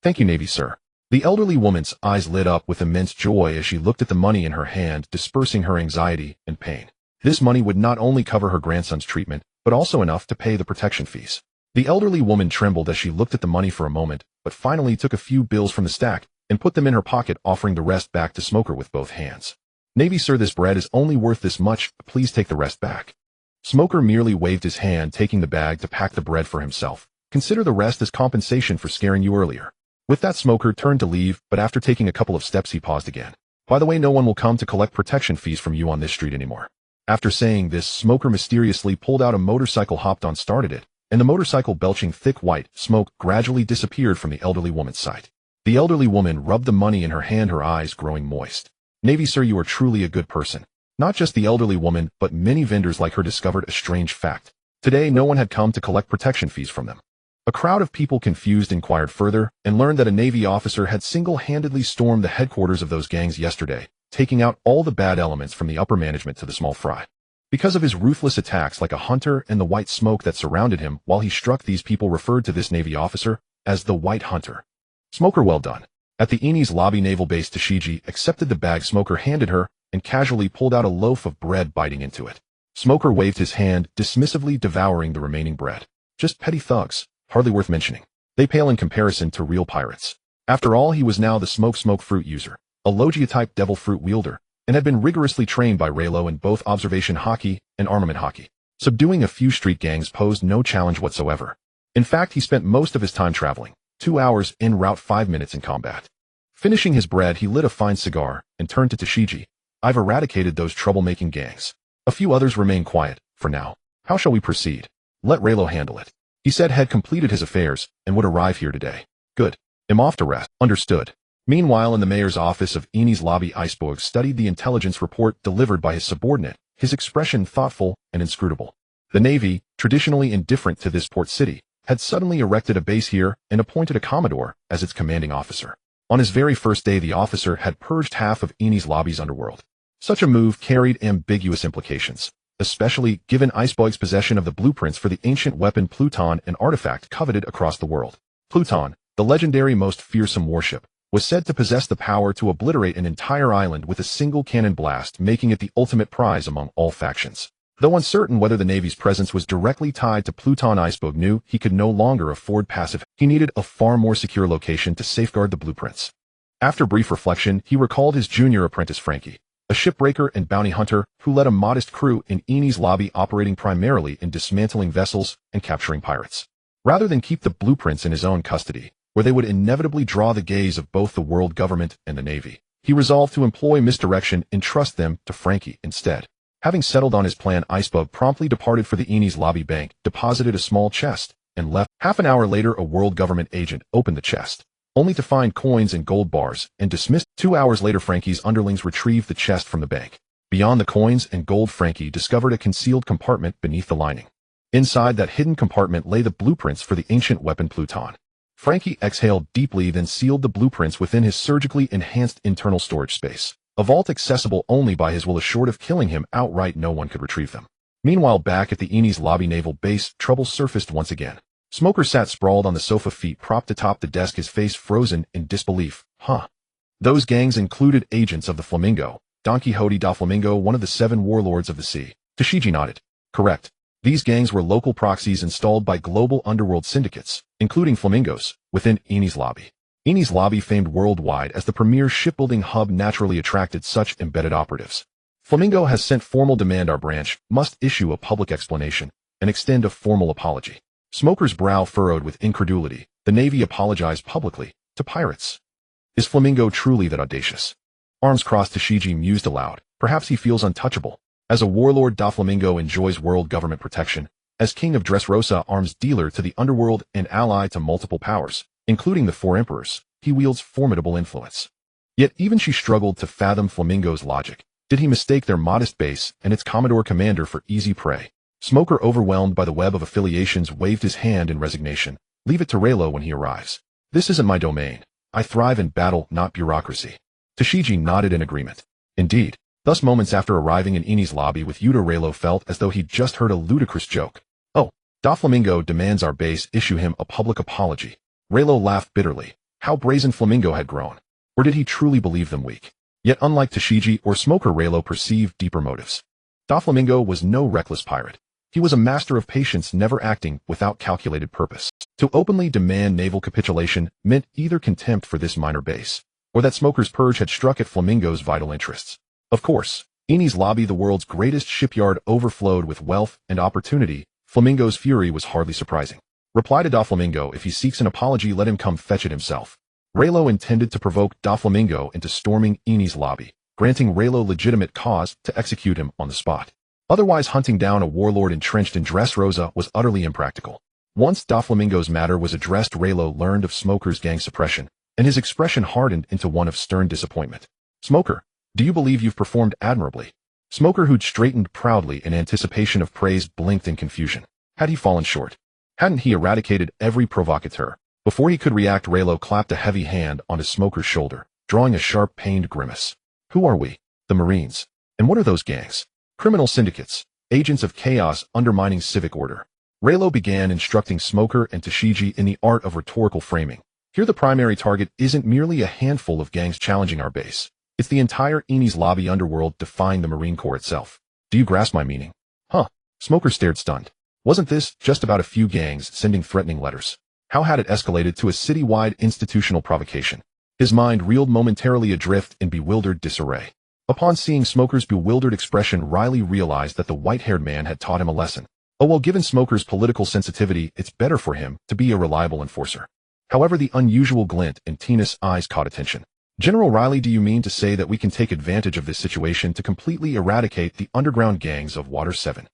Thank you, Navy sir. The elderly woman's eyes lit up with immense joy as she looked at the money in her hand, dispersing her anxiety and pain. This money would not only cover her grandson's treatment, but also enough to pay the protection fees. The elderly woman trembled as she looked at the money for a moment, but finally took a few bills from the stack and put them in her pocket, offering the rest back to Smoker with both hands. "Navy sir, this bread is only worth this much, please take the rest back." Smoker merely waved his hand, taking the bag to pack the bread for himself. "Consider the rest as compensation for scaring you earlier." With that, Smoker turned to leave, but after taking a couple of steps he paused again. "By the way, no one will come to collect protection fees from you on this street anymore." After saying this, Smoker mysteriously pulled out a motorcycle, hopped on, started it, and the motorcycle, belching thick white smoke, gradually disappeared from the elderly woman's sight. The elderly woman rubbed the money in her hand, her eyes growing moist. "Navy sir, you are truly a good person." Not just the elderly woman, but many vendors like her discovered a strange fact. Today, no one had come to collect protection fees from them. A crowd of people, confused, inquired further and learned that a Navy officer had single-handedly stormed the headquarters of those gangs yesterday, taking out all the bad elements from the upper management to the small fry. Because of his ruthless attacks like a hunter, and the white smoke that surrounded him while he struck these people referred to this Navy officer as the White Hunter. Smoker, well done. At the Eni's lobby naval base, Tashiji accepted the bag Smoker handed her and casually pulled out a loaf of bread, biting into it. Smoker waved his hand, dismissively devouring the remaining bread. "Just petty thugs, hardly worth mentioning. They pale in comparison to real pirates." After all, he was now the smoke fruit user, a Logia-type devil fruit wielder, and had been rigorously trained by Reno in both observation hockey and armament hockey. Subduing a few street gangs posed no challenge whatsoever. In fact, he spent most of his time traveling, 2 hours en route, 5 minutes in combat. Finishing his bread, he lit a fine cigar and turned to Tashiji. "I've eradicated those troublemaking gangs. A few others remain quiet, for now. How shall we proceed?" "Let Reno handle it." He said had completed his affairs and would arrive here today. "Good. I'm off to rest." "Understood." Meanwhile, in the mayor's office of Eni's lobby, Iceberg studied the intelligence report delivered by his subordinate, his expression thoughtful and inscrutable. The Navy, traditionally indifferent to this port city, had suddenly erected a base here and appointed a commodore as its commanding officer. On his very first day, the officer had purged half of Eni's lobby's underworld. Such a move carried ambiguous implications, especially given Iceberg's possession of the blueprints for the ancient weapon Pluton, an artifact coveted across the world. Pluton, the legendary most fearsome warship, was said to possess the power to obliterate an entire island with a single cannon blast, making it the ultimate prize among all factions. Though uncertain whether the Navy's presence was directly tied to Pluton, Iceberg knew he could no longer afford passive. He needed a far more secure location to safeguard the blueprints. After brief reflection, he recalled his junior apprentice Frankie, a shipbreaker and bounty hunter who led a modest crew in Eni's lobby, operating primarily in dismantling vessels and capturing pirates. Rather than keep the blueprints in his own custody, where they would inevitably draw the gaze of both the world government and the Navy, he resolved to employ misdirection and trust them to Frankie instead. Having settled on his plan, Iceberg promptly departed for the Eni's lobby bank, deposited a small chest, and left. Half an hour later, a world government agent opened the chest, only to find coins and gold bars, and dismissed. 2 hours later, Frankie's underlings retrieved the chest from the bank. Beyond the coins and gold, Frankie discovered a concealed compartment beneath the lining. Inside that hidden compartment lay the blueprints for the ancient weapon Pluton. Frankie exhaled deeply, then sealed the blueprints within his surgically enhanced internal storage space, a vault accessible only by his will. Assured of killing him outright, no one could retrieve them. Meanwhile, back at the Eni's lobby naval base, trouble surfaced once again. Smoker sat sprawled on the sofa, feet propped atop the desk, his face frozen in disbelief. Those gangs included agents of the Flamingo, Don Quixote da Flamingo, one of the 7 warlords of the sea. Tashiji nodded. Correct. These gangs were local proxies installed by global underworld syndicates, including Flamingos, within Eni's lobby. Eni's lobby, famed worldwide as the premier shipbuilding hub, naturally attracted such embedded operatives. Flamingo has sent formal demand our branch must issue a public explanation and extend a formal apology. Smoker's brow furrowed with incredulity. The Navy apologized publicly to pirates. Is Flamingo truly that audacious? Arms crossed, Tashiji mused aloud. Perhaps he feels untouchable. As a warlord, Da Flamingo enjoys world government protection. As king of Dressrosa, arms dealer to the underworld and ally to multiple powers, including the 4 emperors, he wields formidable influence. Yet even she struggled to fathom Flamingo's logic. Did he mistake their modest base and its commodore commander for easy prey? Smoker, overwhelmed by the web of affiliations, waved his hand in resignation. Leave it to Reno when he arrives. This isn't my domain. I thrive in battle, not bureaucracy. Tashiji nodded in agreement. Indeed. Thus, moments after arriving in Eni's lobby with Yuta, Reno felt as though he'd just heard a ludicrous joke. "Oh, Da Flamingo demands our base issue him a public apology." Reno laughed bitterly. How brazen Flamingo had grown. Or did he truly believe them weak? Yet unlike Tashigi or Smoker, Raylo perceived deeper motives. Doflamingo was no reckless pirate. He was a master of patience, never acting without calculated purpose. To openly demand naval capitulation meant either contempt for this minor base, or that Smoker's purge had struck at Flamingo's vital interests. Of course, Eni's lobby, the world's greatest shipyard, overflowed with wealth and opportunity. Flamingo's fury was hardly surprising. Reply to Doflamingo: if he seeks an apology, let him come fetch it himself. Raylo intended to provoke Doflamingo into storming Eni's lobby, granting Raylo legitimate cause to execute him on the spot. Otherwise, hunting down a warlord entrenched in Dressrosa was utterly impractical. Once Doflamingo's matter was addressed, Raylo learned of Smoker's gang suppression, and his expression hardened into one of stern disappointment. Smoker, do you believe you've performed admirably? Smoker, who'd straightened proudly in anticipation of praise, blinked in confusion. Had he fallen short? Hadn't he eradicated every provocateur? Before he could react, Raylo clapped a heavy hand onto Smoker's shoulder, drawing a sharp, pained grimace. Who are we? The Marines. And what are those gangs? Criminal syndicates, agents of chaos undermining civic order. Raylo began instructing Smoker and Tashigi in the art of rhetorical framing. Here the primary target isn't merely a handful of gangs challenging our base. It's the entire Eni's lobby underworld, defying the Marine Corps itself. Do you grasp my meaning? Huh. Smoker stared stunned. Wasn't this just about a few gangs sending threatening letters? How had it escalated to a city-wide institutional provocation? His mind reeled, momentarily adrift in bewildered disarray. Upon seeing Smoker's bewildered expression, Riley realized that the white-haired man had taught him a lesson. Oh well, given Smoker's political sensitivity, it's better for him to be a reliable enforcer. However, the unusual glint in Tina's eyes caught attention. General Riley, do you mean to say that we can take advantage of this situation to completely eradicate the underground gangs of Water 7?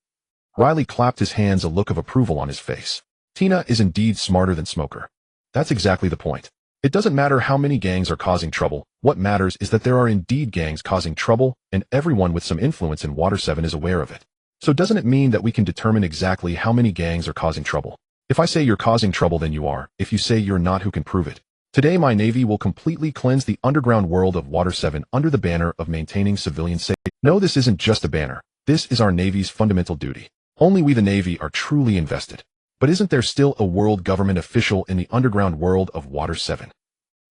Riley clapped his hands, a look of approval on his face. Tina is indeed smarter than Smoker. That's exactly the point. It doesn't matter how many gangs are causing trouble. What matters is that there are indeed gangs causing trouble, and everyone with some influence in Water 7 is aware of it. So doesn't it mean that we can determine exactly how many gangs are causing trouble? If I say you're causing trouble, then you are. If you say you're not, who can prove it? Today my Navy will completely cleanse the underground world of Water 7 under the banner of maintaining civilian safety. No, this isn't just a banner. This is our Navy's fundamental duty. Only we, the Navy, are truly invested. But isn't there still a world government official in the underground world of Water 7?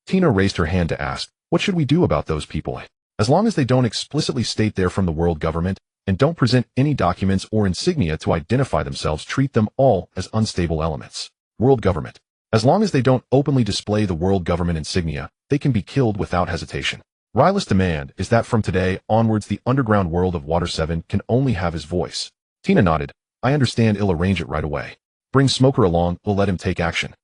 Tina raised her hand to ask, what should we do about those people? As long as they don't explicitly state they're from the world government, and don't present any documents or insignia to identify themselves, treat them all as unstable elements. World government. As long as they don't openly display the world government insignia, they can be killed without hesitation. Riley's demand is that from today onwards the underground world of Water 7 can only have his voice. Tina nodded. I understand, I'll arrange it right away. Bring Smoker along, we'll let him take action.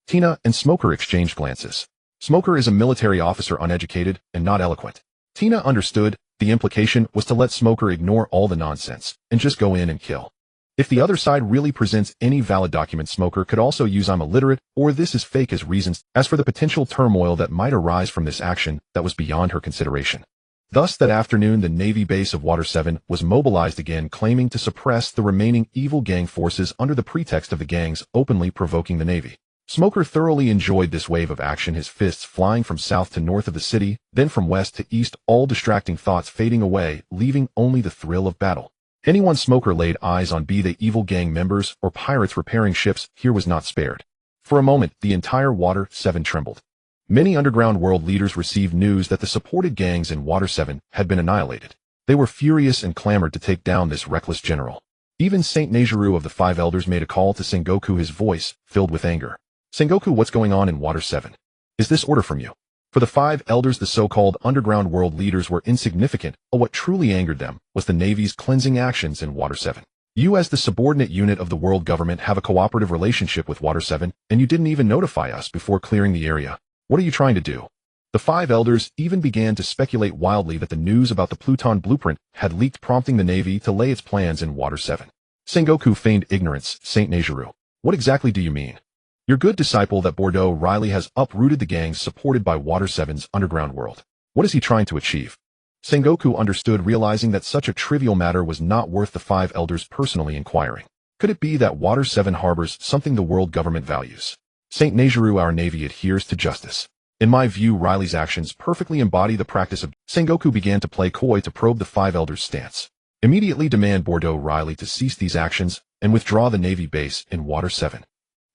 Tina and Smoker exchanged glances. Smoker is a military officer, uneducated and not eloquent. Tina understood. The implication was to let Smoker ignore all the nonsense and just go in and kill. If the other side really presents any valid document, Smoker could also use I'm illiterate or this is fake as reasons. As for the potential turmoil that might arise from this action, that was beyond her consideration. Thus that afternoon the Navy base of Water 7 was mobilized again, claiming to suppress the remaining evil gang forces under the pretext of the gangs openly provoking the Navy. Smoker thoroughly enjoyed this wave of action, his fists flying from south to north of the city, then from west to east, all distracting thoughts fading away, leaving only the thrill of battle. Anyone Smoker laid eyes on, be they evil gang members or pirates repairing ships, here was not spared. For a moment, the entire Water 7 trembled. Many underground world leaders received news that the supported gangs in Water 7 had been annihilated. They were furious and clamored to take down this reckless general. Even Saint Nejiru of the Five Elders made a call to Sengoku, his voice filled with anger. Sengoku, what's going on in Water 7? Is this order from you? For the Five Elders, the so-called underground world leaders were insignificant, but what truly angered them was the Navy's cleansing actions in Water 7. You, as the subordinate unit of the world government, have a cooperative relationship with Water 7, and you didn't even notify us before clearing the area. What are you trying to do? The Five Elders even began to speculate wildly that the news about the Pluton blueprint had leaked, prompting the Navy to lay its plans in Water 7. Sengoku feigned ignorance. Saint Nejiru, what exactly do you mean? Your good disciple, that Bordeaux Riley, has uprooted the gangs supported by Water 7's underground world. What is he trying to achieve? Sengoku understood, realizing that such a trivial matter was not worth the Five Elders personally inquiring. Could it be that Water 7 harbors something the world government values? Saint Nejiru, our Navy adheres to justice. In my view, Riley's actions perfectly embody the practice of... Sengoku began to play coy to probe the Five Elders' stance. Immediately demand Bordeaux Riley to cease these actions and withdraw the Navy base in Water 7.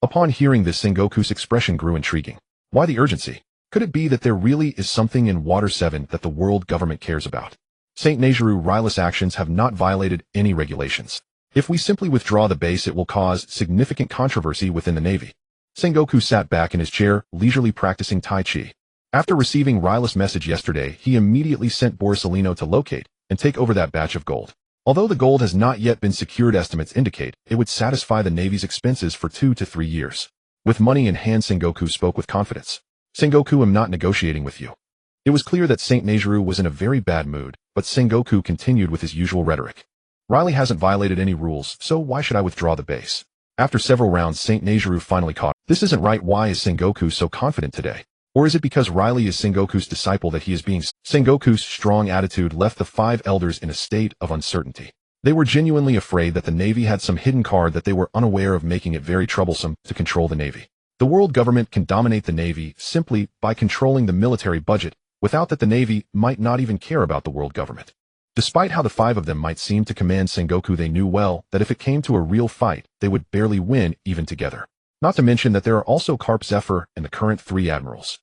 Upon hearing this, Sengoku's expression grew intriguing. Why the urgency? Could it be that there really is something in Water 7 that the world government cares about? St. Nejiru Rylus actions have not violated any regulations. If we simply withdraw the base, it will cause significant controversy within the Navy. Sengoku sat back in his chair, leisurely practicing Tai Chi. After receiving Rylus' message yesterday, he immediately sent Borsalino to locate and take over that batch of gold. Although the gold has not yet been secured, estimates indicate it would satisfy the Navy's expenses for 2 to 3 years. With money in hand, Sengoku spoke with confidence. Sengoku, I'm not negotiating with you. It was clear that St. Nejiru was in a very bad mood, but Sengoku continued with his usual rhetoric. Riley hasn't violated any rules, so why should I withdraw the base? After several rounds, St. Nejiru finally caught. This isn't right. Why is Sengoku so confident today? Or is it because Riley is Sengoku's disciple that he is being... Sengoku's strong attitude left the 5 elders in a state of uncertainty. They were genuinely afraid that the Navy had some hidden card that they were unaware of, making it very troublesome to control the Navy. The world government can dominate the Navy simply by controlling the military budget. Without that, the Navy might not even care about the world government. Despite how the 5 of them might seem to command Sengoku, they knew well that if it came to a real fight, they would barely win even together. Not to mention that there are also Carp, Zephyr, and the current 3 admirals.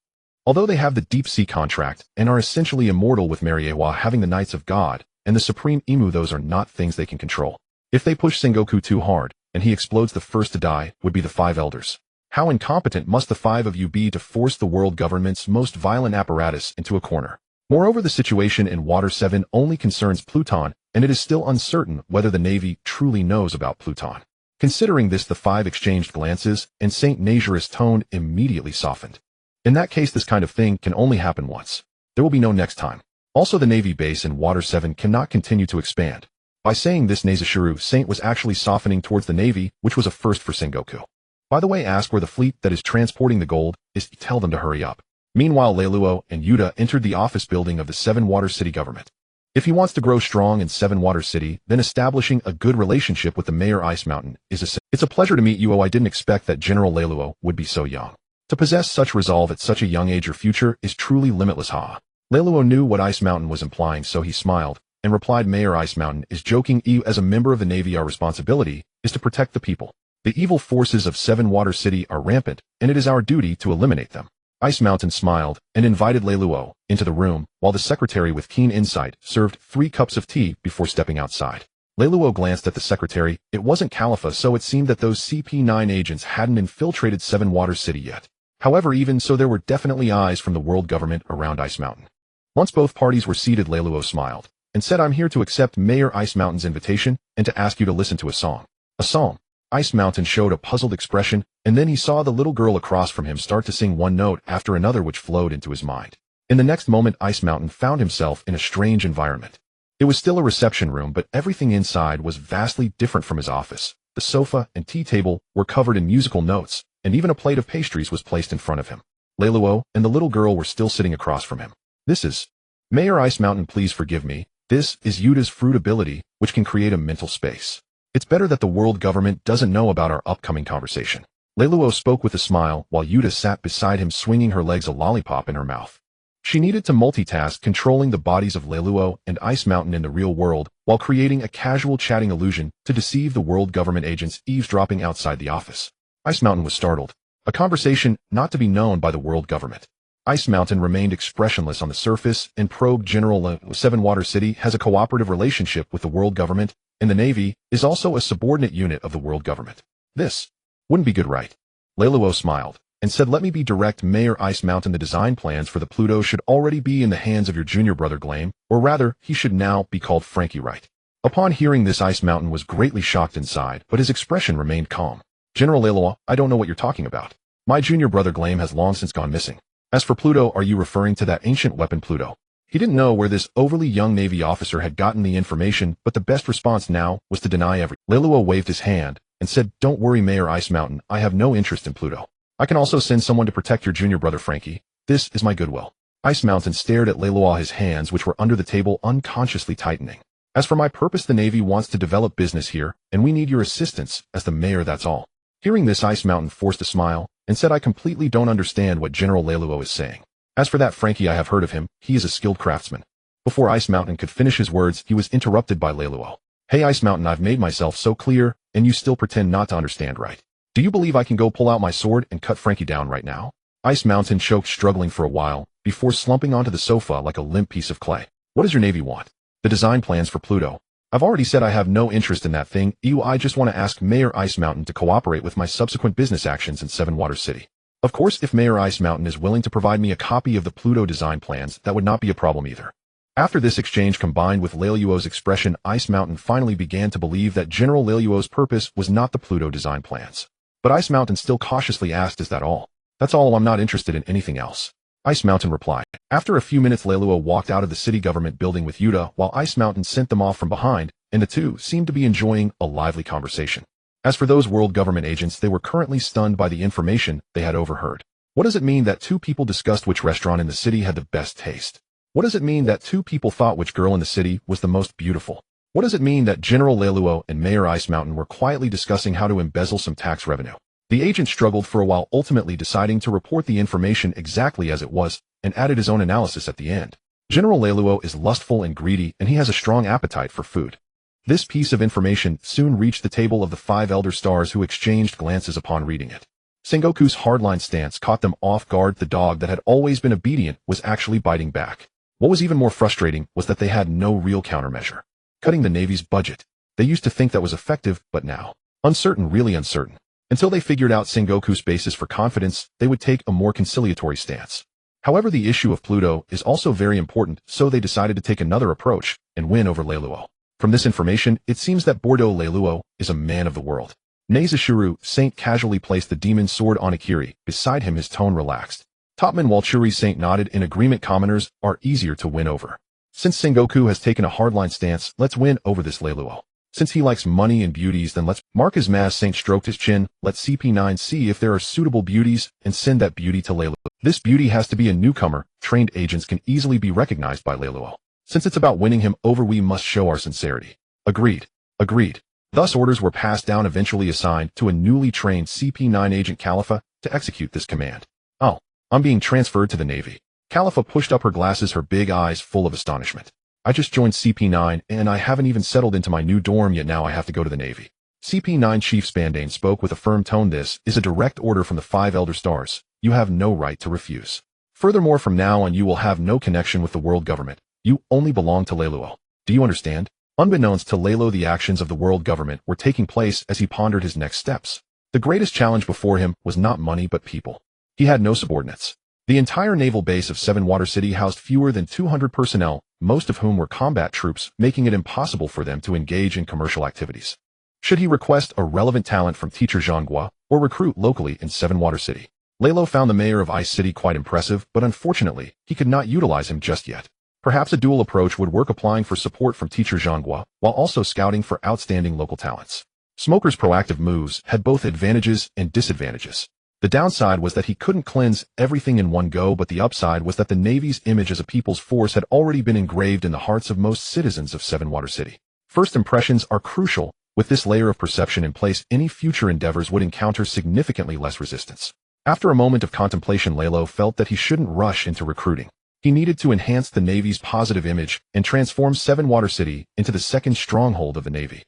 Although they have the deep sea contract and are essentially immortal, with Mariewa having the Knights of God and the Supreme Emu, those are not things they can control. If they push Sengoku too hard and he explodes, the first to die would be the 5 elders. How incompetent must the 5 of you be to force the world government's most violent apparatus into a corner? Moreover, the situation in Water 7 only concerns Pluton, and it is still uncertain whether the Navy truly knows about Pluton. Considering this, the 5 exchanged glances, and St. Nejiru's tone immediately softened. In that case, this kind of thing can only happen once. There will be no next time. Also, the Navy base in Water 7 cannot continue to expand. By saying this, Nejiru Saint was actually softening towards the Navy, which was a first for Sengoku. By the way, ask where the fleet that is transporting the gold is. Tell them to hurry up. Meanwhile, Leluo and Yuta entered the office building of the 7 Water City government. If he wants to grow strong in 7 Water City, then establishing a good relationship with the Mayor Ice Mountain is essential. It's a pleasure to meet you. Oh, I didn't expect that General Leluo would be so young. To possess such resolve at such a young age, your future is truly limitless, ha. Leluo knew what Ice Mountain was implying, so he smiled and replied, Mayor Ice Mountain is joking. As a member of the Navy, our responsibility is to protect the people. The evil forces of 7 Water City are rampant, and it is our duty to eliminate them. Ice Mountain smiled and invited Leluo into the room, while the secretary with keen insight served 3 cups of tea before stepping outside. Leluo glanced at the secretary. It wasn't Khalifa, so it seemed that those CP9 agents hadn't infiltrated 7 Water City yet. However, even so, there were definitely eyes from the world government around Ice Mountain. Once both parties were seated, Leluo smiled and said, I'm here to accept Mayor Ice Mountain's invitation and to ask you to listen to a song. A song? Ice Mountain showed a puzzled expression, and then he saw the little girl across from him start to sing one note after another, which flowed into his mind. In the next moment, Ice Mountain found himself in a strange environment. It was still a reception room, but everything inside was vastly different from his office. The sofa and tea table were covered in musical notes, and even a plate of pastries was placed in front of him. Leluo and the little girl were still sitting across from him. This is... Mayor Ice Mountain, please forgive me. This is Yuta's fruit ability, which can create a mental space. It's better that the world government doesn't know about our upcoming conversation. Leluo spoke with a smile while Yuta sat beside him, swinging her legs, a lollipop in her mouth. She needed to multitask, controlling the bodies of Leluo and Ice Mountain in the real world while creating a casual chatting illusion to deceive the world government agents eavesdropping outside the office. Ice Mountain was startled. A conversation not to be known by the world government. Ice Mountain remained expressionless on the surface and probed. General 7 Water City has a cooperative relationship with the world government, and the Navy is also a subordinate unit of the world government. This wouldn't be good, right? Leluo smiled and said, let me be direct, Mayor Ice Mountain. The design plans for the Pluto should already be in the hands of your junior brother Glame, or rather, he should now be called Frankie, right? Upon hearing this, Ice Mountain was greatly shocked inside, but his expression remained calm. General Leluo, I don't know what you're talking about. My junior brother Glame has long since gone missing. As for Pluto, are you referring to that ancient weapon Pluto? He didn't know where this overly young Navy officer had gotten the information, but the best response now was to deny everything. Leluo waved his hand and said, don't worry, Mayor Ice Mountain, I have no interest in Pluto. I can also send someone to protect your junior brother Frankie. This is my goodwill. Ice Mountain stared at Leluo, his hands, which were under the table, unconsciously tightening. As for my purpose, the Navy wants to develop business here, and we need your assistance as the mayor, that's all. Hearing this, Ice Mountain forced a smile and said, I completely don't understand what General Leluo is saying. As for that Frankie, I have heard of him. He is a skilled craftsman. Before Ice Mountain could finish his words, he was interrupted by Leluo. Hey Ice Mountain, I've made myself so clear, and you still pretend not to understand, right? Do you believe I can go pull out my sword and cut Frankie down right now? Ice Mountain choked, struggling for a while, before slumping onto the sofa like a limp piece of clay. What does your Navy want? The design plans for Pluto. I've already said I have no interest in that thing. I just want to ask Mayor Ice Mountain to cooperate with my subsequent business actions in Seven Water City. Of course, if Mayor Ice Mountain is willing to provide me a copy of the Pluto design plans, that would not be a problem either. After this exchange combined with Leluo's expression, Ice Mountain finally began to believe that General Leluo's purpose was not the Pluto design plans. But Ice Mountain still cautiously asked, is that all? That's all, I'm not interested in anything else. Ice Mountain replied. After a few minutes, Leluo walked out of the city government building with Yuta while Ice Mountain sent them off from behind, and the two seemed to be enjoying a lively conversation. As for those world government agents, they were currently stunned by the information they had overheard. What does it mean that two people discussed which restaurant in the city had the best taste? What does it mean that two people thought which girl in the city was the most beautiful? What does it mean that General Leluo and Mayor Ice Mountain were quietly discussing how to embezzle some tax revenue? The agent struggled for a while, ultimately deciding to report the information exactly as it was, and added his own analysis at the end. General Leluo is lustful and greedy, and he has a strong appetite for food. This piece of information soon reached the table of the 5 elder stars, who exchanged glances upon reading it. Sengoku's hardline stance caught them off guard. The dog that had always been obedient was actually biting back. What was even more frustrating was that they had no real countermeasure. Cutting the Navy's budget. They used to think that was effective, but now, uncertain, really uncertain. Until they figured out Sengoku's basis for confidence, they would take a more conciliatory stance. However, the issue of Pluto is also very important, so they decided to take another approach and win over Leluo. From this information, it seems that Bordeaux Leluo is a man of the world. Neizashuru Saint casually placed the demon sword on Akiri. Beside him, his tone relaxed. Topman Walchuri Saint nodded in agreement. Commoners are easier to win over. Since Sengoku has taken a hardline stance, let's win over this Leluo. Since he likes money and beauties, then let's mark his Maz. Saint stroked his chin. Let CP9 see if there are suitable beauties and send that beauty to Leluo. This beauty has to be a newcomer. Trained agents can easily be recognized by Leluo. Since it's about winning him over, we must show our sincerity. Agreed. Agreed. Thus orders were passed down, eventually assigned to a newly trained CP9 agent, Khalifa, to execute this command. Oh, I'm being transferred to the Navy. Khalifa pushed up her glasses, her big eyes full of astonishment. I just joined CP9, and I haven't even settled into my new dorm yet. Now I have to go to the Navy. CP9 Chief Spandane spoke with a firm tone. This is a direct order from the 5 elder stars. You have no right to refuse. Furthermore, from now on you will have no connection with the world government. You only belong to Leluo. Do you understand? Unbeknownst to Leluo, the actions of the world government were taking place as he pondered his next steps. The greatest challenge before him was not money but people. He had no subordinates. The entire naval base of Seven Water City housed fewer than 200 personnel, most of whom were combat troops, making it impossible for them to engage in commercial activities. Should he request a relevant talent from teacher Zhanghua or recruit locally in Seven Water City? Leluo found the mayor of Ice City quite impressive, but unfortunately, he could not utilize him just yet. Perhaps a dual approach would work, applying for support from teacher Zhanghua while also scouting for outstanding local talents. Smoker's proactive moves had both advantages and disadvantages. The downside was that he couldn't cleanse everything in one go, but the upside was that the Navy's image as a people's force had already been engraved in the hearts of most citizens of Seven Water City. First impressions are crucial. With this layer of perception in place, any future endeavors would encounter significantly less resistance. After a moment of contemplation, Leluo felt that he shouldn't rush into recruiting. He needed to enhance the Navy's positive image and transform Seven Water City into the second stronghold of the Navy.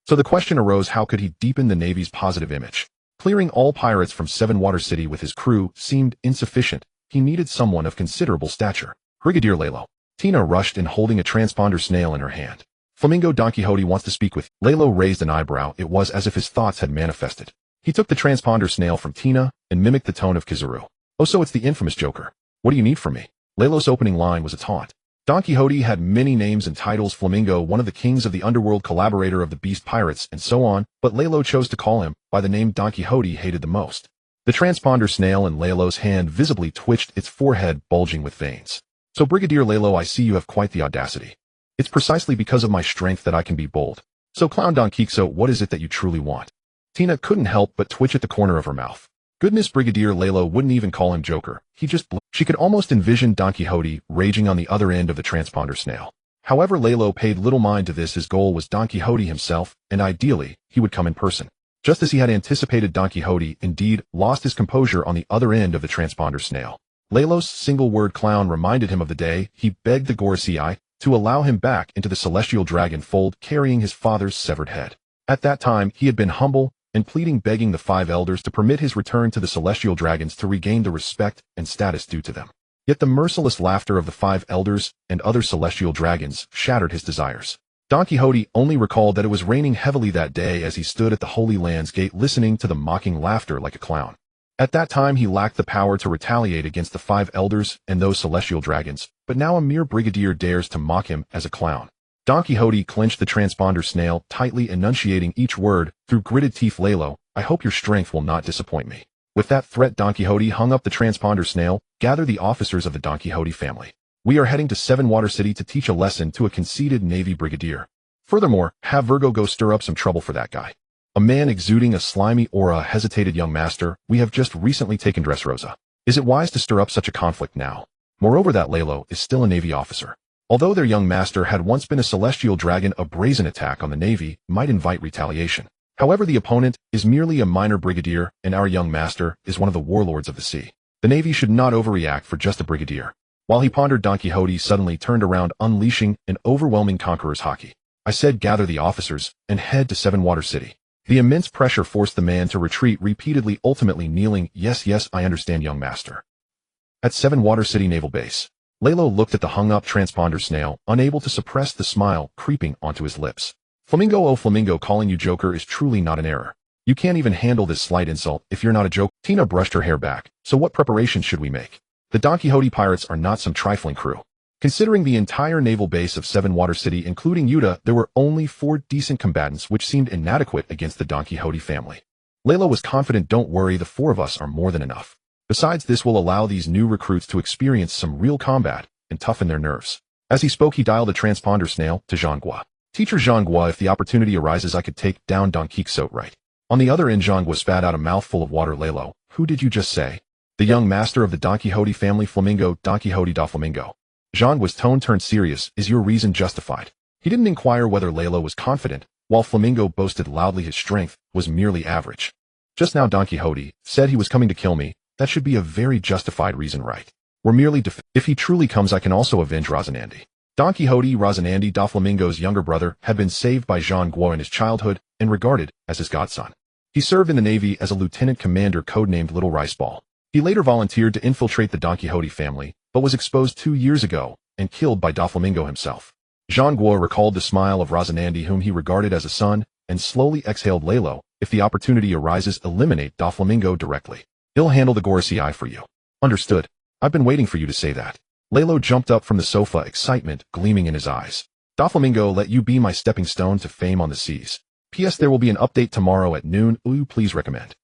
So the question arose, how could he deepen the Navy's positive image? Clearing all pirates from Seven Water City with his crew seemed insufficient. He needed someone of considerable stature. Brigadier Leluo. Tina rushed in, holding a transponder snail in her hand. Flamingo Don Quixote wants to speak with you. Leluo raised an eyebrow. It was as if his thoughts had manifested. He took the transponder snail from Tina and mimicked the tone of Kizaru. Oh, so it's the infamous Joker. What do you need from me? Leluo's opening line was a taunt. Don Quixote had many names and titles: Flamingo, one of the kings of the underworld, collaborator of the Beast Pirates, and so on, but Leluo chose to call him by the name Don Quixote hated the most. The transponder snail in Leluo's hand visibly twitched, its forehead bulging with veins. So Brigadier Leluo, I see you have quite the audacity. It's precisely because of my strength that I can be bold. So Clown Don Quixote, what is it that you truly want? Tina couldn't help but twitch at the corner of her mouth. Goodness, Brigadier Leluo wouldn't even call him Joker. He just blew. She could almost envision Don Quixote raging on the other end of the transponder snail. However, Leluo paid little mind to this. His goal was Don Quixote himself, and ideally, he would come in person. Just as he had anticipated, Don Quixote, indeed, lost his composure on the other end of the transponder snail. Leluo's single-word clown reminded him of the day he begged the Gorosei to allow him back into the celestial dragon fold, carrying his father's severed head. At that time, he had been humble, and begging the 5 elders to permit his return to the celestial dragons to regain the respect and status due to them. Yet the merciless laughter of the 5 elders and other celestial dragons shattered his desires. Don Quixote only recalled that it was raining heavily that day as he stood at the Holy Land's gate listening to the mocking laughter like a clown. At that time he lacked the power to retaliate against the 5 elders and those celestial dragons, but now a mere brigadier dares to mock him as a clown. Don Quixote clenched the transponder snail, tightly enunciating each word through gritted teeth. Lalo, I hope your strength will not disappoint me. With that threat, Don Quixote hung up the transponder snail. Gather the officers of the Don Quixote family. We are heading to Seven Water City to teach a lesson to a conceited Navy brigadier. Furthermore, have Virgo go stir up some trouble for that guy. A man exuding a slimy aura hesitated. Young master, we have just recently taken Dressrosa. Is it wise to stir up such a conflict now? Moreover, that Lalo is still a Navy officer. Although their young master had once been a celestial dragon, a brazen attack on the Navy might invite retaliation. However, the opponent is merely a minor brigadier, and our young master is one of the warlords of the sea. The Navy should not overreact for just a brigadier. While he pondered, Don Quixote suddenly turned around, unleashing an overwhelming conqueror's haki. I said gather the officers and head to Seven Water City. The immense pressure forced the man to retreat repeatedly, ultimately kneeling. Yes, I understand, young master. At Seven Water City Naval Base, Lalo looked at the hung-up transponder snail, unable to suppress the smile creeping onto his lips. Flamingo, oh Flamingo, calling you Joker is truly not an error. You can't even handle this slight insult if you're not a joke. Tina brushed her hair back. So what preparations should we make? The Don Quixote pirates are not some trifling crew. Considering the entire naval base of Seven Water City, including Yuta, there were only 4 decent combatants, which seemed inadequate against the Don Quixote family. Lalo was confident. Don't worry, the 4 of us are more than enough. Besides, this will allow these new recruits to experience some real combat and toughen their nerves. As he spoke, he dialed a transponder snail to Jean Gua. Teacher Jean Gua, if the opportunity arises, I could take down Don Quixote, right? On the other end, Jean Gua spat out a mouthful of water. Lalo, who did you just say? The young master of the Don Quixote family. Flamingo, Don Quixote da Flamingo. Jean Gua's tone turned serious. Is your reason justified? He didn't inquire whether Lalo was confident, while Flamingo boasted loudly his strength was merely average. Just now Don Quixote said he was coming to kill me. That should be a very justified reason, right? We're merely if he truly comes, I can also avenge Rosinante. Don Quixote, Rosinante da Flamingo's younger brother, had been saved by Jean Gua in his childhood and regarded as his godson. He served in the Navy as a lieutenant commander codenamed Little Rice Ball. He later volunteered to infiltrate the Don Quixote family, but was exposed 2 years ago and killed by Doflamingo himself. Jean Gua recalled the smile of Rosinante, whom he regarded as a son, and slowly exhaled. Lalo, if the opportunity arises, eliminate Doflamingo directly. He'll handle the Gorosei for you. Understood. I've been waiting for you to say that. Lalo jumped up from the sofa, excitement gleaming in his eyes. Doflamingo, let you be my stepping stone to fame on the seas. P.S. There will be an update tomorrow at noon. Please recommend.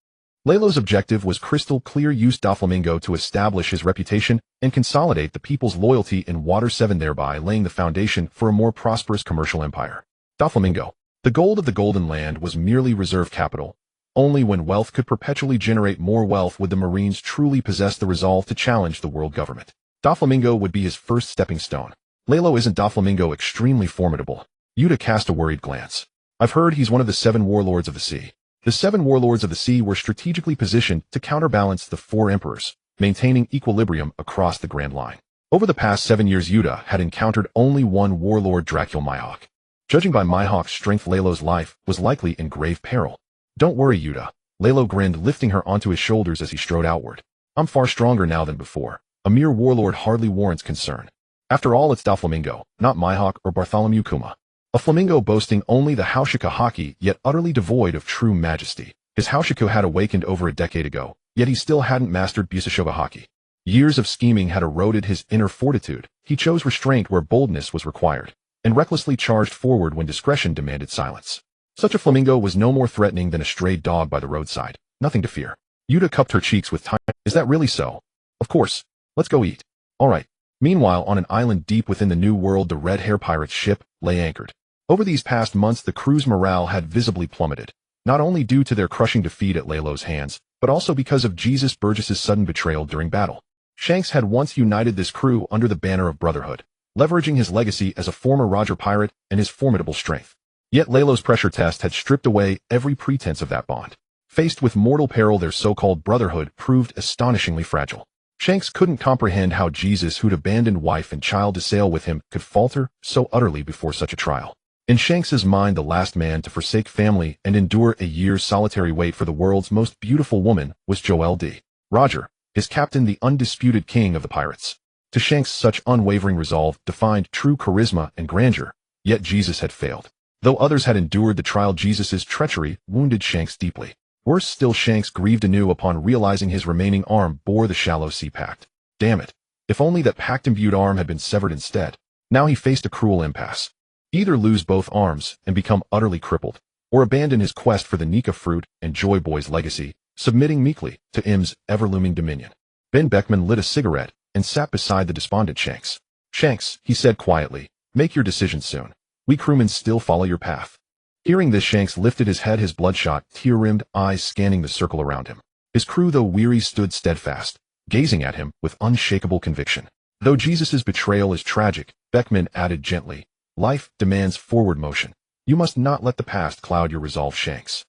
Lalo's objective was crystal clear: use Doflamingo to establish his reputation and consolidate the people's loyalty in Water 7, thereby laying the foundation for a more prosperous commercial empire. Doflamingo. The gold of the Golden Land was merely reserve capital. Only when wealth could perpetually generate more wealth would the Marines truly possess the resolve to challenge the world government. Doflamingo would be his first stepping stone. Lalo, isn't Doflamingo extremely formidable? Yuta cast a worried glance. I've heard he's one of the 7 warlords of the sea. The 7 warlords of the sea were strategically positioned to counterbalance the 4 emperors, maintaining equilibrium across the Grand Line. Over the past 7 years, Yuta had encountered only one warlord, Dracula Mihawk. Judging by Mihawk's strength, Lalo's life was likely in grave peril. Don't worry, Yuta. Lalo grinned, lifting her onto his shoulders as he strode outward. I'm far stronger now than before. A mere warlord hardly warrants concern. After all, it's Doflamingo, not Mihawk or Bartholomew Kuma. A flamingo boasting only the Haushiku haki, yet utterly devoid of true majesty. His Haushiku had awakened over a decade ago, yet he still hadn't mastered Busashoga haki. Years of scheming had eroded his inner fortitude. He chose restraint where boldness was required, and recklessly charged forward when discretion demanded silence. Such a flamingo was no more threatening than a stray dog by the roadside. Nothing to fear. Yuta cupped her cheeks with time. Is that really so? Of course. Let's go eat. All right. Meanwhile, on an island deep within the New World, the Red Hair Pirate's ship lay anchored. Over these past months, the crew's morale had visibly plummeted, not only due to their crushing defeat at Lalo's hands, but also because of Jesus Burgess's sudden betrayal during battle. Shanks had once united this crew under the banner of brotherhood, leveraging his legacy as a former Roger pirate and his formidable strength. Yet Lalo's pressure test had stripped away every pretense of that bond. Faced with mortal peril, their so-called brotherhood proved astonishingly fragile. Shanks couldn't comprehend how Jesus, who'd abandoned wife and child to sail with him, could falter so utterly before such a trial. In Shanks's mind, the last man to forsake family and endure a year's solitary wait for the world's most beautiful woman was Joel D. Roger, his captain, the undisputed king of the pirates. To Shanks, such unwavering resolve defined true charisma and grandeur, yet Jesus had failed. Though others had endured the trial, Jesus's treachery wounded Shanks deeply. Worse still, Shanks grieved anew upon realizing his remaining arm bore the shallow sea pact. Damn it. If only that pact-imbued arm had been severed instead. Now he faced a cruel impasse. Either lose both arms and become utterly crippled, or abandon his quest for the Nika fruit and Joy Boy's legacy, submitting meekly to Im's ever-looming dominion. Ben Beckman lit a cigarette and sat beside the despondent Shanks. Shanks, he said quietly, make your decision soon. We crewmen still follow your path. Hearing this, Shanks lifted his head, his bloodshot, tear-rimmed eyes scanning the circle around him. His crew, though weary, stood steadfast, gazing at him with unshakable conviction. Though Jesus's betrayal is tragic, Beckman added gently, life demands forward motion. You must not let the past cloud your resolve, Shanks.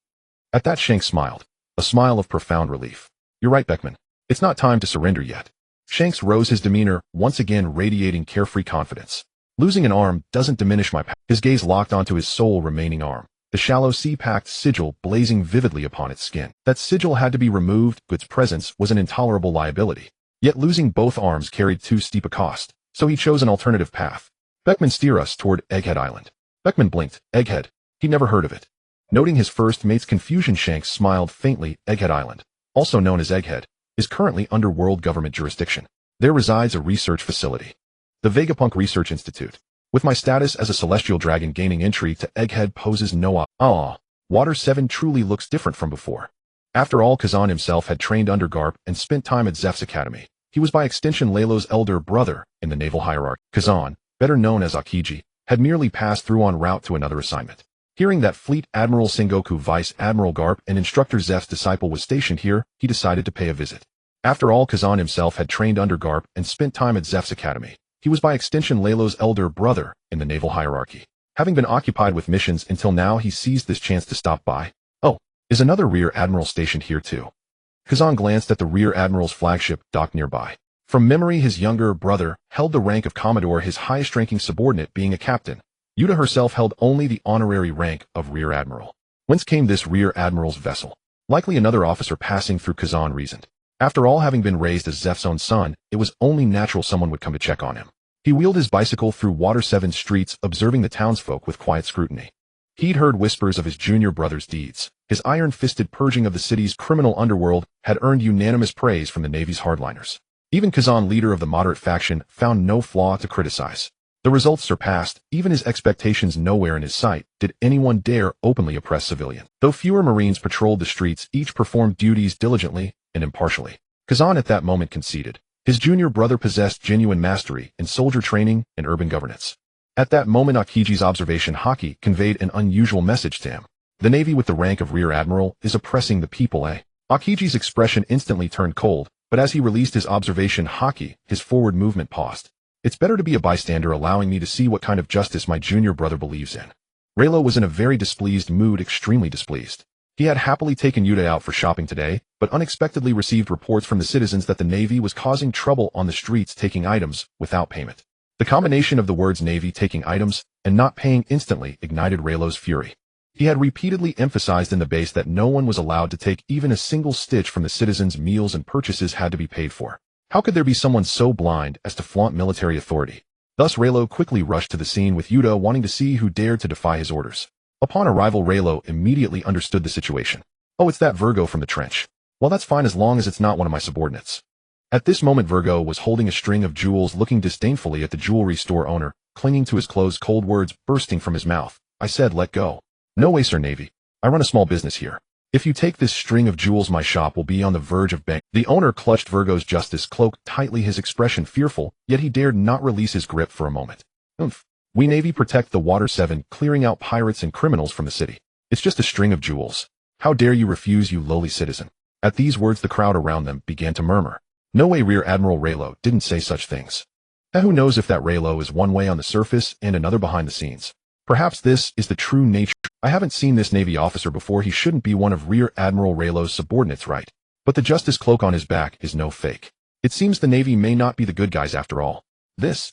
At that, Shanks smiled, a smile of profound relief. You're right, Beckman. It's not time to surrender yet. Shanks rose, his demeanor once again radiating carefree confidence. Losing an arm doesn't diminish my path. His gaze locked onto his sole remaining arm, the shallow sea pact sigil blazing vividly upon its skin. That sigil had to be removed, its presence was an intolerable liability. Yet losing both arms carried too steep a cost, so he chose an alternative path. Beckman, steer us toward Egghead Island. Beckman blinked. Egghead. He'd never heard of it. Noting his first mate's confusion, Shanks smiled faintly. Egghead Island, also known as Egghead, is currently under world government jurisdiction. There resides a research facility, the Vegapunk Research Institute. With my status as a celestial dragon, gaining entry to Egghead poses no Water 7 truly looks different from before. After all, Kazan himself had trained under Garp and spent time at Zeph's academy. He was by extension Lalo's elder brother in the naval hierarchy. Kazan, better known as Akiji, had merely passed through en route to another assignment. Hearing that Fleet Admiral Sengoku, Vice Admiral Garp, and Instructor Zeph's disciple was stationed here, he decided to pay a visit. After all, Kazan himself had trained under Garp and spent time at Zeph's academy. He was by extension Lalo's elder brother in the naval hierarchy. Having been occupied with missions until now, he seized this chance to stop by. Oh, is another Rear Admiral stationed here too? Kazan glanced at the Rear Admiral's flagship docked nearby. From memory, his younger brother held the rank of Commodore, his highest-ranking subordinate being a captain. Yuta herself held only the honorary rank of Rear Admiral. Whence came this Rear Admiral's vessel? Likely another officer passing through, Kazan reasoned. After all, having been raised as Zeph's own son, it was only natural someone would come to check on him. He wheeled his bicycle through Water 7 streets, observing the townsfolk with quiet scrutiny. He'd heard whispers of his junior brother's deeds. His iron-fisted purging of the city's criminal underworld had earned unanimous praise from the Navy's hardliners. Even Kazan, leader of the moderate faction, found no flaw to criticize. The results surpassed even his expectations. Nowhere in his sight did anyone dare openly oppress civilians. Though fewer Marines patrolled the streets, each performed duties diligently and impartially. Kazan at that moment conceded. His junior brother possessed genuine mastery in soldier training and urban governance. At that moment, Akiji's observation Haki conveyed an unusual message to him. The Navy with the rank of Rear Admiral is oppressing the people, eh? Akiji's expression instantly turned cold, but as he released his observation Haki, his forward movement paused. It's better to be a bystander, allowing me to see what kind of justice my junior brother believes in. Raylo was in a very displeased mood, extremely displeased. He had happily taken Yuta out for shopping today, but unexpectedly received reports from the citizens that the Navy was causing trouble on the streets, taking items without payment. The combination of the words Navy taking items and not paying instantly ignited Raylo's fury. He had repeatedly emphasized in the base that no one was allowed to take even a single stitch from the citizens' meals, and purchases had to be paid for. How could there be someone so blind as to flaunt military authority? Thus Raylo quickly rushed to the scene, with Yuta wanting to see who dared to defy his orders. Upon arrival, Raylo immediately understood the situation. Oh, it's that Virgo from the trench. Well, that's fine as long as it's not one of my subordinates. At this moment, Virgo was holding a string of jewels, looking disdainfully at the jewelry store owner, clinging to his clothes, cold words bursting from his mouth. I said, let go. No way, Sir Navy. I run a small business here. If you take this string of jewels, my shop will be on the verge of bank. The owner clutched Virgo's justice cloak tightly, his expression fearful, yet he dared not release his grip for a moment. Oomph. We Navy protect the Water 7, clearing out pirates and criminals from the city. It's just a string of jewels. How dare you refuse, you lowly citizen? At these words, the crowd around them began to murmur. No way, Rear Admiral Raylo didn't say such things. Now who knows if that Raylo is one way on the surface and another behind the scenes. Perhaps this is the true nature. I haven't seen this Navy officer before. He shouldn't be one of Rear Admiral Raylo's subordinates, right? But the justice cloak on his back is no fake. It seems the Navy may not be the good guys after all. This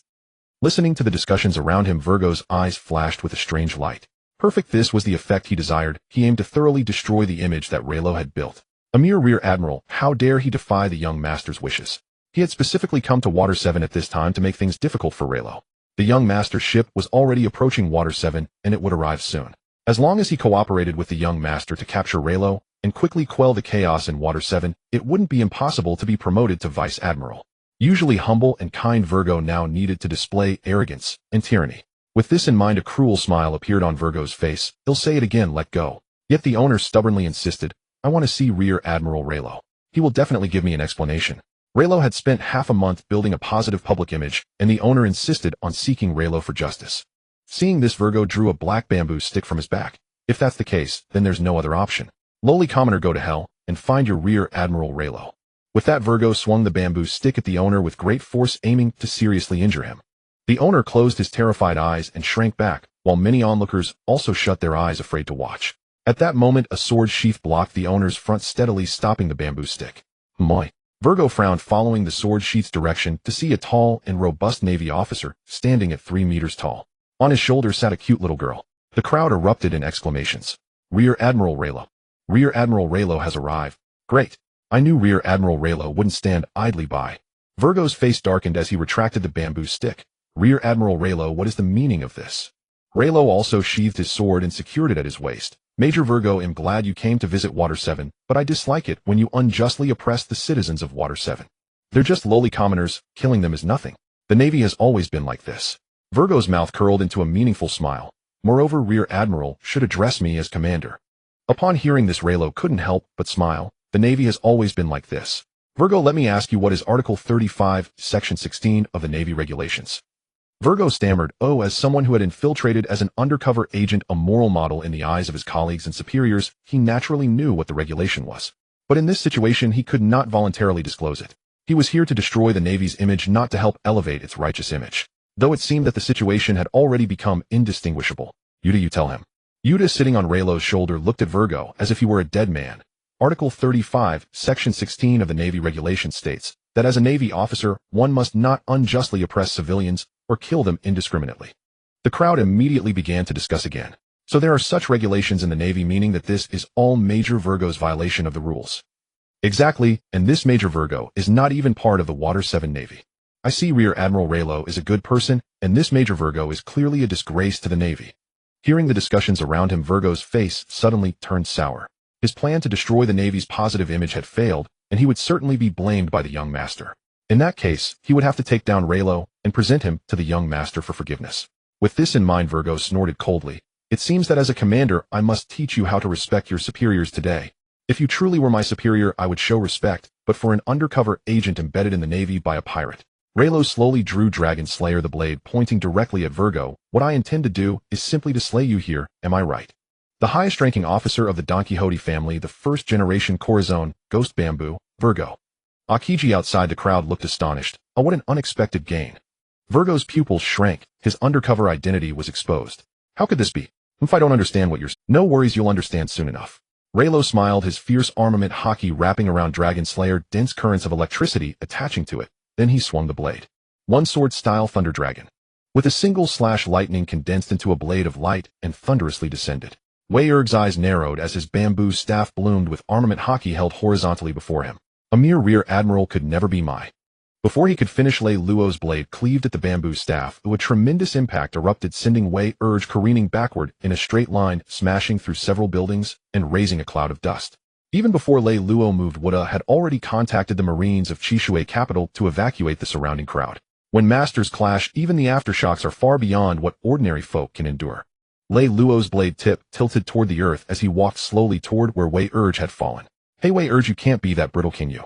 Listening to the discussions around him, Virgo's eyes flashed with a strange light. Perfect, this was the effect he desired. He aimed to thoroughly destroy the image that Reno had built. A mere rear admiral, how dare he defy the young master's wishes? He had specifically come to Water 7 at this time to make things difficult for Reno. The young master's ship was already approaching Water 7, and it would arrive soon. As long as he cooperated with the young master to capture Reno and quickly quell the chaos in Water 7, it wouldn't be impossible to be promoted to vice admiral. Usually humble and kind, Virgo now needed to display arrogance and tyranny. With this in mind, a cruel smile appeared on Virgo's face. He'll say it again, let go. Yet the owner stubbornly insisted, I want to see Rear Admiral Reno. He will definitely give me an explanation. Reno had spent half a month building a positive public image, and the owner insisted on seeking Reno for justice. Seeing this, Virgo drew a black bamboo stick from his back. If that's the case, then there's no other option. Lowly commoner, go to hell, and find your Rear Admiral Reno. With that, Virgo swung the bamboo stick at the owner with great force, aiming to seriously injure him. The owner closed his terrified eyes and shrank back, while many onlookers also shut their eyes, afraid to watch. At that moment, a sword sheath blocked the owner's front, steadily stopping the bamboo stick. Moi. Virgo frowned, following the sword sheath's direction to see a tall and robust Navy officer standing at 3 meters tall. On his shoulder sat a cute little girl. The crowd erupted in exclamations. Rear Admiral Reno. Rear Admiral Reno has arrived. Great. I knew Rear Admiral Reno wouldn't stand idly by. Virgo's face darkened as he retracted the bamboo stick. Rear Admiral Reno, what is the meaning of this? Reno also sheathed his sword and secured it at his waist. Major Virgo, am glad you came to visit Water 7, but I dislike it when you unjustly oppress the citizens of Water 7. They're just lowly commoners, killing them is nothing. The Navy has always been like this. Virgo's mouth curled into a meaningful smile. Moreover, Rear Admiral should address me as Commander. Upon hearing this, Reno couldn't help but smile. The Navy has always been like this. Virgo, let me ask you, what is Article 35, Section 16 of the Navy Regulations? Virgo stammered, oh, as someone who had infiltrated as an undercover agent, a moral model in the eyes of his colleagues and superiors, he naturally knew what the regulation was. But in this situation, he could not voluntarily disclose it. He was here to destroy the Navy's image, not to help elevate its righteous image. Though it seemed that the situation had already become indistinguishable. Yuta, you tell him. Yuta, sitting on Raylo's shoulder, looked at Virgo as if he were a dead man. Article 35, Section 16 of the Navy Regulations states that as a Navy officer, one must not unjustly oppress civilians or kill them indiscriminately. The crowd immediately began to discuss again. So there are such regulations in the Navy, meaning that this is all Major Virgo's violation of the rules. Exactly, and this Major Virgo is not even part of the Water 7 Navy. I see Rear Admiral Reno is a good person, and this Major Virgo is clearly a disgrace to the Navy. Hearing the discussions around him, Virgo's face suddenly turned sour. His plan to destroy the Navy's positive image had failed, and he would certainly be blamed by the young master. In that case, he would have to take down Reno and present him to the young master for forgiveness. With this in mind, Virgo snorted coldly. It seems that as a commander, I must teach you how to respect your superiors today. If you truly were my superior, I would show respect, but for an undercover agent embedded in the Navy by a pirate. Reno slowly drew Dragon Slayer, the blade pointing directly at Virgo. What I intend to do is simply to slay you here, am I right? The highest-ranking officer of the Don Quixote family, the first-generation Corazon, Ghost Bamboo, Virgo. Akiji outside the crowd looked astonished. Oh, what an unexpected gain. Virgo's pupils shrank. His undercover identity was exposed. How could this be? If I don't understand what you're... No worries, you'll understand soon enough. Reno smiled, his fierce armament hockey wrapping around Dragon Slayer, dense currents of electricity attaching to it. Then he swung the blade. One sword-style Thunder Dragon. With a single slash, lightning condensed into a blade of light and thunderously descended. Wei Erg's eyes narrowed as his bamboo staff bloomed with armament hockey held horizontally before him. A mere Rear Admiral could never be my. Before he could finish, Lei Luo's blade cleaved at the bamboo staff. A tremendous impact erupted, sending Wei Erg careening backward in a straight line, smashing through several buildings and raising a cloud of dust. Even before Lei Luo moved, Wuda had already contacted the Marines of Chishui capital to evacuate the surrounding crowd. When masters clash, even the aftershocks are far beyond what ordinary folk can endure. Lei Luo's blade tip tilted toward the earth as he walked slowly toward where Wei Erg had fallen. Hey Wei Erg, you can't be that brittle, can you?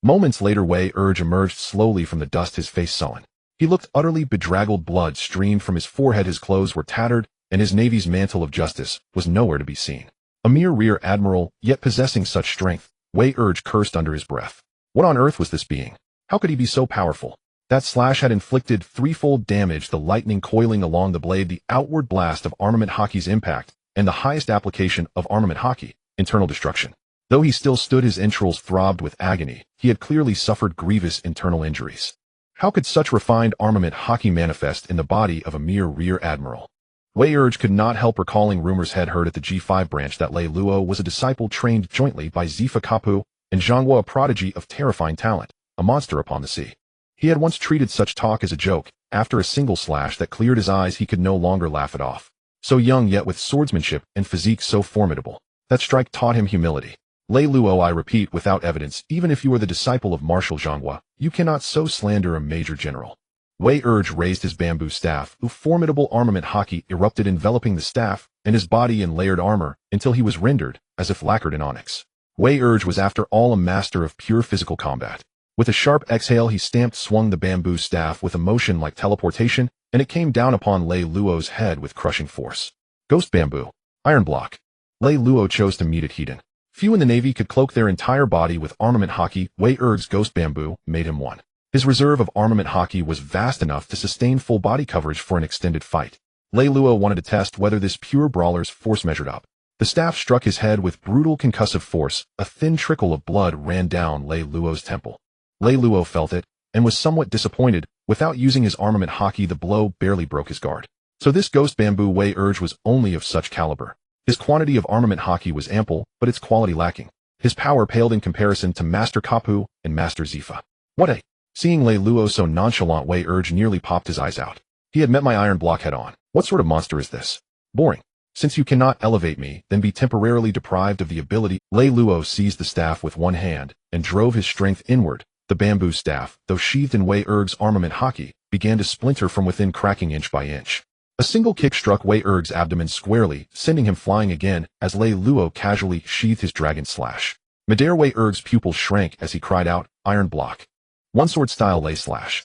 Moments later, Wei Erg emerged slowly from the dust, his face sullen. He looked utterly bedraggled, blood streamed from his forehead, his clothes were tattered, and his Navy's mantle of justice was nowhere to be seen. A mere Rear Admiral, yet possessing such strength, Wei Erg cursed under his breath. What on earth was this being? How could he be so powerful? That slash had inflicted threefold damage, the lightning coiling along the blade, the outward blast of armament hockey's impact, and the highest application of armament hockey, internal destruction. Though he still stood, his entrails throbbed with agony. He had clearly suffered grievous internal injuries. How could such refined armament hockey manifest in the body of a mere rear admiral? Wei Urge could not help recalling rumors had heard at the G5 branch that Lei Luo was a disciple trained jointly by Zephyr Kapu and Zhanghua, a prodigy of terrifying talent, a monster upon the sea. He had once treated such talk as a joke. After a single slash that cleared his eyes, he could no longer laugh it off. So young, yet with swordsmanship and physique so formidable. That strike taught him humility. Lei Luo, I repeat, without evidence, even if you are the disciple of Marshal Zhanghua, you cannot so slander a major general. Wei Urge raised his bamboo staff, whose formidable armament hockey erupted, enveloping the staff and his body in layered armor until he was rendered as if lacquered in onyx. Wei Urge was after all a master of pure physical combat. With a sharp exhale, he swung the bamboo staff with a motion like teleportation, and it came down upon Lei Luo's head with crushing force. Ghost bamboo. Iron block. Lei Luo chose to meet it heat. Few in the Navy could cloak their entire body with armament hockey. Wei Urge's ghost bamboo made him one. His reserve of armament hockey was vast enough to sustain full body coverage for an extended fight. Lei Luo wanted to test whether this pure brawler's force measured up. The staff struck his head with brutal concussive force. A thin trickle of blood ran down Lei Luo's temple. Lei Luo felt it, and was somewhat disappointed. Without using his armament hockey, the blow barely broke his guard. So this ghost bamboo Wei Urge was only of such caliber. His quantity of armament hockey was ample, but its quality lacking. His power paled in comparison to Master Kapu and Master Zephyr. What a... Seeing Lei Luo so nonchalant, Wei Urge nearly popped his eyes out. He had met my iron block head on. What sort of monster is this? Boring. Since you cannot elevate me, then be temporarily deprived of the ability. Lei Luo seized the staff with one hand and drove his strength inward. The bamboo staff, though sheathed in Wei Urge's armament hockey, began to splinter from within, cracking inch by inch. A single kick struck Wei Urge's abdomen squarely, sending him flying again as Lei Luo casually sheathed his dragon slash. Midair, Wei Urge's pupils shrank as he cried out, "Iron block." One sword style Lei slash.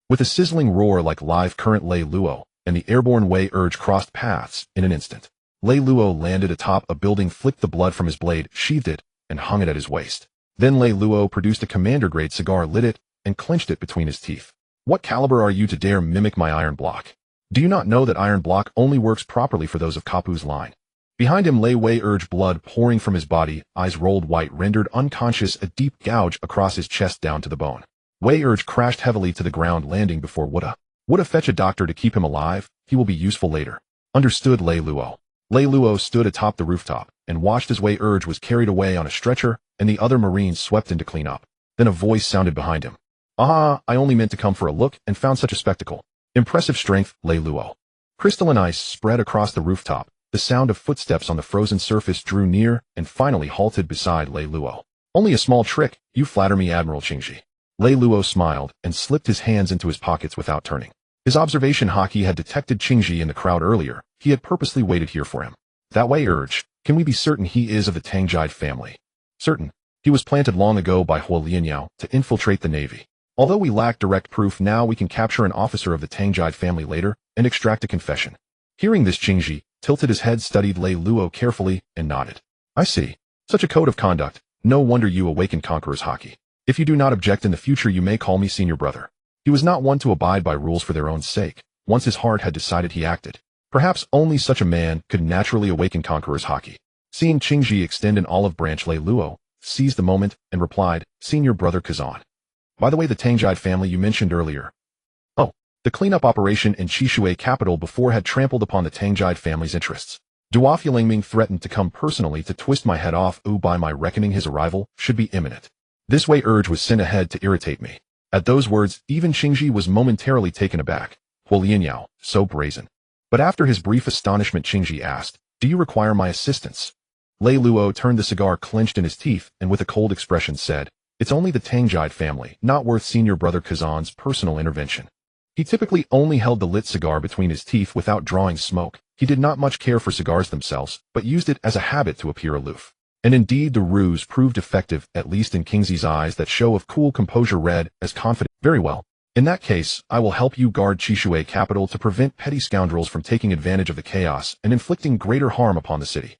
With a sizzling roar like live current, Lei Luo and the airborne Wei Urge crossed paths in an instant. Lei Luo landed atop a building, flicked the blood from his blade, sheathed it, and hung it at his waist. Then Lei Luo produced a commander-grade cigar, lit it, and clenched it between his teeth. What caliber are you to dare mimic my iron block? Do you not know that iron block only works properly for those of Kapu's line? Behind him lay Wei Urge, blood pouring from his body, eyes rolled white, rendered unconscious, a deep gouge across his chest down to the bone. Wei Urge crashed heavily to the ground, landing before Woulda fetch a doctor to keep him alive. He will be useful later. Understood, Lei Luo. Lei Luo stood atop the rooftop and watched as Wei Urge was carried away on a stretcher and the other Marines swept in to clean up. Then a voice sounded behind him. "Ah, I only meant to come for a look and found such a spectacle." Impressive strength, Lei Luo. Crystalline ice spread across the rooftop. The sound of footsteps on the frozen surface drew near and finally halted beside Lei Luo. "Only a small trick. You flatter me, Admiral Qingji." Lei Luo smiled and slipped his hands into his pockets without turning. His observation hockey had detected Qingji in the crowd earlier. He had purposely waited here for him. "That Wei Urge, can we be certain he is of the Tangjide family?" "Certain. He was planted long ago by Huo Lianyao to infiltrate the Navy. Although we lack direct proof now, we can capture an officer of the Tangjide family later and extract a confession." Hearing this, Qingji tilted his head, studied Lei Luo carefully, and nodded. "I see. Such a code of conduct. No wonder you awakened Conqueror's hockey. If you do not object in the future, you may call me senior brother." He was not one to abide by rules for their own sake. Once his heart had decided, he acted. Perhaps only such a man could naturally awaken Conqueror's hockey. Seeing Qingji extend an olive branch, Lei Luo seized the moment and replied, "Senior brother Kazan. By the way, the Tangjide family you mentioned earlier." "Oh, the cleanup operation in Chishui capital before had trampled upon the Tangjide family's interests. Duof Yulingming threatened to come personally to twist my head off. By my reckoning, his arrival should be imminent. This Wei Urge was sent ahead to irritate me." At those words, even Qingji was momentarily taken aback. Huo Lianyao, so brazen. But after his brief astonishment, Qingji asked, "Do you require my assistance?" Lei Luo turned the cigar clenched in his teeth and with a cold expression said, "It's only the Tangjide family, not worth senior brother Kazan's personal intervention." He typically only held the lit cigar between his teeth without drawing smoke. He did not much care for cigars themselves, but used it as a habit to appear aloof. And indeed the ruse proved effective, at least in Qingji's eyes. That show of cool composure read as confident. "Very well. In that case, I will help you guard Chishui capital to prevent petty scoundrels from taking advantage of the chaos and inflicting greater harm upon the city.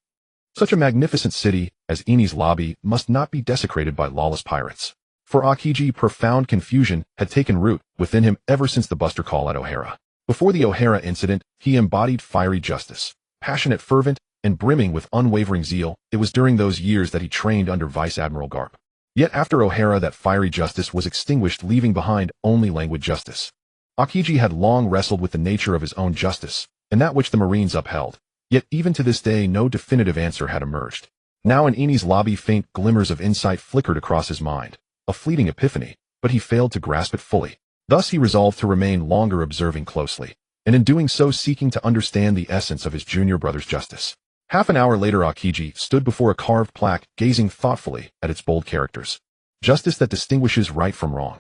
Such a magnificent city as Eni's lobby must not be desecrated by lawless pirates." For Akiji, profound confusion had taken root within him ever since the buster call at O'Hara. Before the O'Hara incident, he embodied fiery justice, passionate, fervent, and brimming with unwavering zeal. It was during those years that he trained under Vice Admiral Garp. Yet after O'Hara, that fiery justice was extinguished, leaving behind only languid justice. Aokiji had long wrestled with the nature of his own justice, and that which the Marines upheld. Yet even to this day no definitive answer had emerged. Now in Eni's lobby faint glimmers of insight flickered across his mind, a fleeting epiphany, but he failed to grasp it fully. Thus he resolved to remain longer, observing closely, and in doing so seeking to understand the essence of his junior brother's justice. Half an hour later Aokiji stood before a carved plaque, gazing thoughtfully at its bold characters. Justice that distinguishes right from wrong.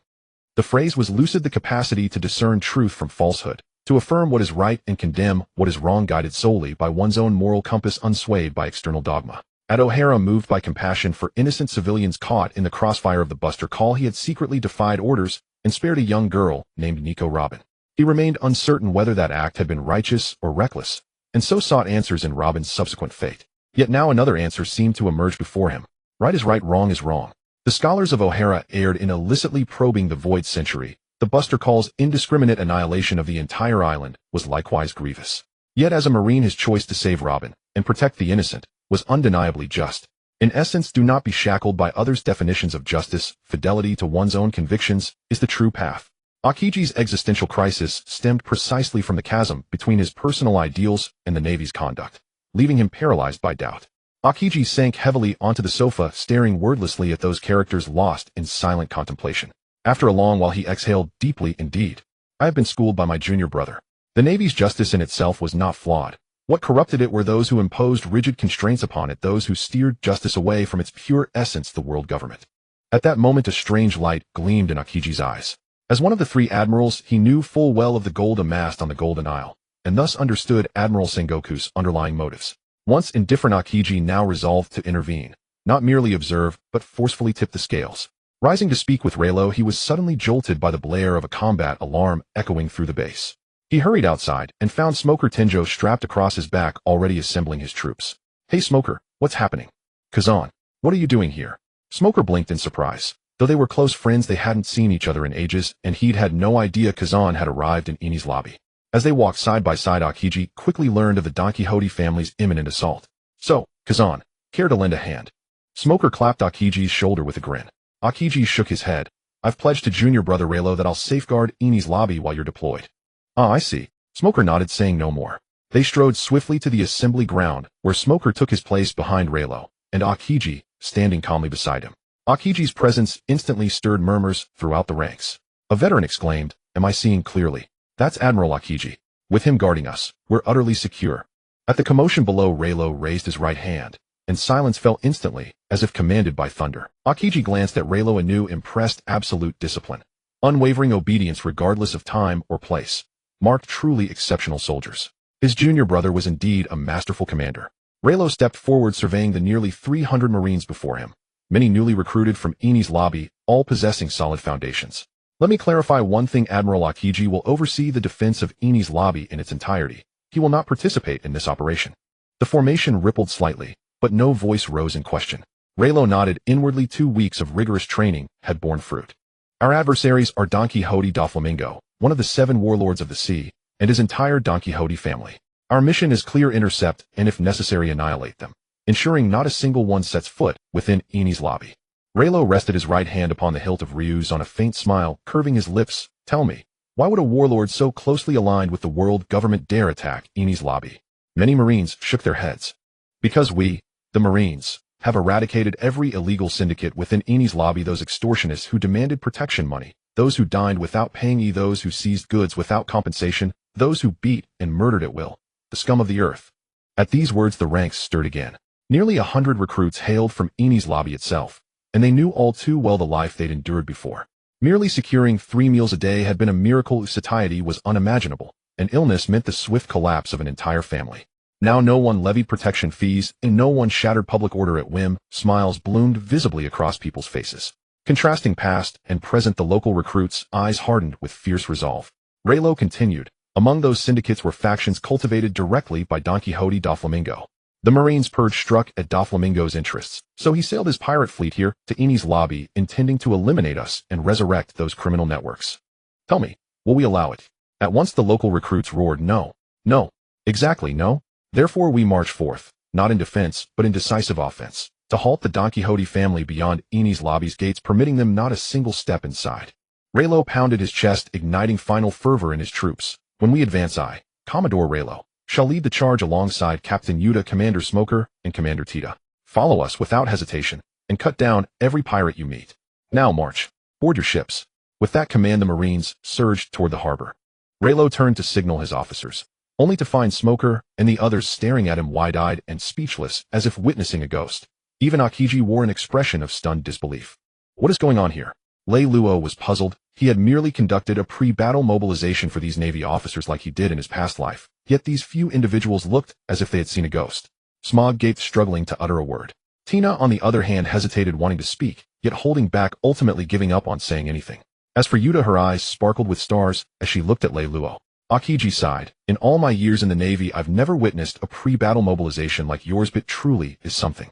The phrase was lucid, the capacity to discern truth from falsehood, to affirm what is right and condemn what is wrong, guided solely by one's own moral compass, unswayed by external dogma. At O'Hara, moved by compassion for innocent civilians caught in the crossfire of the Buster Call, he had secretly defied orders and spared a young girl named Nico Robin. He remained uncertain whether that act had been righteous or reckless, and so sought answers in Robin's subsequent fate. Yet now another answer seemed to emerge before him. Right is right, wrong is wrong. The scholars of O'Hara erred in illicitly probing the void century. The Buster Call's indiscriminate annihilation of the entire island was likewise grievous. Yet as a Marine, his choice to save Robin and protect the innocent was undeniably just. In essence, do not be shackled by others' definitions of justice. Fidelity to one's own convictions is the true path. Aokiji's existential crisis stemmed precisely from the chasm between his personal ideals and the Navy's conduct, leaving him paralyzed by doubt. Aokiji sank heavily onto the sofa, staring wordlessly at those characters, lost in silent contemplation. After a long while he exhaled deeply. Indeed, I have been schooled by my junior brother. The Navy's justice in itself was not flawed. What corrupted it were those who imposed rigid constraints upon it, those who steered justice away from its pure essence, the world government. At that moment a strange light gleamed in Aokiji's eyes. As one of the three admirals, he knew full well of the gold amassed on the Golden Isle, and thus understood Admiral Sengoku's underlying motives. Once indifferent, Aokiji now resolved to intervene, not merely observe, but forcefully tip the scales. Rising to speak with Reno, he was suddenly jolted by the blare of a combat alarm echoing through the base. He hurried outside and found Smoker Tenjo strapped across his back, already assembling his troops. Hey Smoker, what's happening? Kazan, what are you doing here? Smoker blinked in surprise. Though they were close friends, they hadn't seen each other in ages, and he'd had no idea Kazan had arrived in Eni's lobby. As they walked side by side, Aokiji quickly learned of the Don Quixote family's imminent assault. So, Kazan, care to lend a hand? Smoker clapped Aokiji's shoulder with a grin. Aokiji shook his head. I've pledged to junior brother Reno that I'll safeguard Eni's lobby while you're deployed. Ah, I see. Smoker nodded, saying no more. They strode swiftly to the assembly ground, where Smoker took his place behind Reno, and Aokiji, standing calmly beside him. Aokiji's presence instantly stirred murmurs throughout the ranks. A veteran exclaimed, "Am I seeing clearly? That's Admiral Aokiji. With him guarding us, we're utterly secure." At the commotion below, Reno raised his right hand, and silence fell instantly, as if commanded by thunder. Aokiji glanced at Reno anew, impressed. Absolute discipline, unwavering obedience regardless of time or place, marked truly exceptional soldiers. His junior brother was indeed a masterful commander. Reno stepped forward, surveying the nearly 300 Marines before him, many newly recruited from Eni's lobby, all possessing solid foundations. Let me clarify one thing. Admiral Aokiji will oversee the defense of Eni's lobby in its entirety. He will not participate in this operation. The formation rippled slightly, but no voice rose in question. Reno nodded. Inwardly, 2 weeks of rigorous training had borne fruit. Our adversaries are Don Quixote Doflamingo, one of the 7 warlords of the sea, and his entire Don Quixote family. Our mission is clear: intercept, and if necessary annihilate them, ensuring not a single one sets foot within Eni's lobby. Reno rested his right hand upon the hilt of Ryu's on a faint smile, curving his lips. Tell me, why would a warlord so closely aligned with the world government dare attack Eni's lobby? Many Marines shook their heads. Because we, the Marines, have eradicated every illegal syndicate within Eni's lobby, those extortionists who demanded protection money, those who dined without paying, those who seized goods without compensation, those who beat and murdered at will, the scum of the earth. At these words the ranks stirred again. Nearly 100 recruits hailed from Eni's lobby itself, and they knew all too well the life they'd endured before. Merely securing 3 meals a day had been a miracle. Satiety was unimaginable, and illness meant the swift collapse of an entire family. Now no one levied protection fees, and no one shattered public order at whim. Smiles bloomed visibly across people's faces. Contrasting past and present, the local recruits' eyes hardened with fierce resolve. Reno continued. Among those syndicates were factions cultivated directly by Don Quixote Doflamingo. The Marines' purge struck at Doflamingo's interests, so he sailed his pirate fleet here to Eni's lobby, intending to eliminate us and resurrect those criminal networks. Tell me, will we allow it? At once the local recruits roared, no, no, exactly no. Therefore we march forth, not in defense, but in decisive offense. to halt the Don Quixote family beyond Eni's lobby's gates, permitting them not a single step inside. Raylo pounded his chest, igniting final fervor in his troops. When we advance, I, Commodore Raylo, shall lead the charge alongside Captain Yuta, Commander Smoker, and Commander Tita. Follow us without hesitation, and cut down every pirate you meet. Now march. Board your ships. With that command, the Marines surged toward the harbor. Raylo turned to signal his officers, only to find Smoker and the others staring at him wide-eyed and speechless as if witnessing a ghost. Even Akiji wore an expression of stunned disbelief. What is going on here? Lei Luo was puzzled. He had merely conducted a pre-battle mobilization for these Navy officers like he did in his past life, yet these few individuals looked as if they had seen a ghost. Smog gaped, struggling to utter a word. Tina, on the other hand, hesitated, wanting to speak, yet holding back, ultimately giving up on saying anything. As for Yuta, her eyes sparkled with stars as she looked at Lei Luo. Akiji sighed. In all my years in the Navy, I've never witnessed a pre-battle mobilization like yours, but truly is something.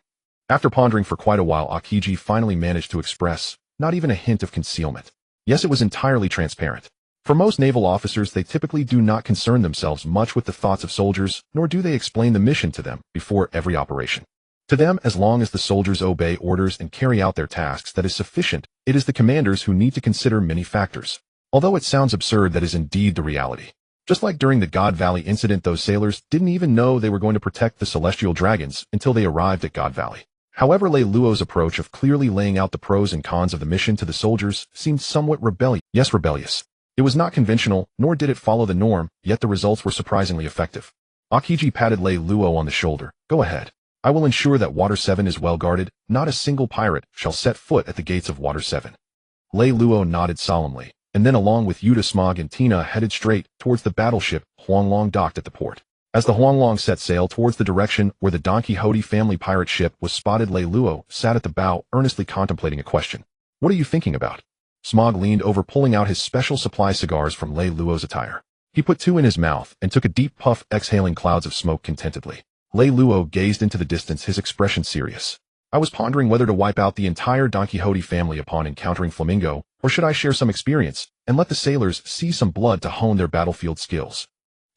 After pondering for quite a while, Akiji finally managed to express not even a hint of concealment. Yes, it was entirely transparent. For most naval officers, they typically do not concern themselves much with the thoughts of soldiers, nor do they explain the mission to them before every operation. To them, as long as the soldiers obey orders and carry out their tasks, that is sufficient. It is the commanders who need to consider many factors. Although it sounds absurd, that is indeed the reality. Just like during the God Valley incident, those sailors didn't even know they were going to protect the celestial dragons until they arrived at God Valley. However, Lei Luo's approach of clearly laying out the pros and cons of the mission to the soldiers seemed somewhat rebellious. Yes, rebellious. It was not conventional, nor did it follow the norm, yet the results were surprisingly effective. Akiji patted Lei Luo on the shoulder. Go ahead. I will ensure that Water 7 is well guarded. Not a single pirate shall set foot at the gates of Water 7. Lei Luo nodded solemnly, and then along with Yuta, Smog, and Tina headed straight towards the battleship Huanglong docked at the port. As the Huanglong set sail towards the direction where the Don Quixote family pirate ship was spotted, Lei Luo sat at the bow, earnestly contemplating a question. What are you thinking about? Smog leaned over, pulling out his special supply cigars from Lei Luo's attire. He put two in his mouth and took a deep puff, exhaling clouds of smoke contentedly. Lei Luo gazed into the distance, his expression serious. I was pondering whether to wipe out the entire Don Quixote family upon encountering Flamingo, or should I share some experience and let the sailors see some blood to hone their battlefield skills.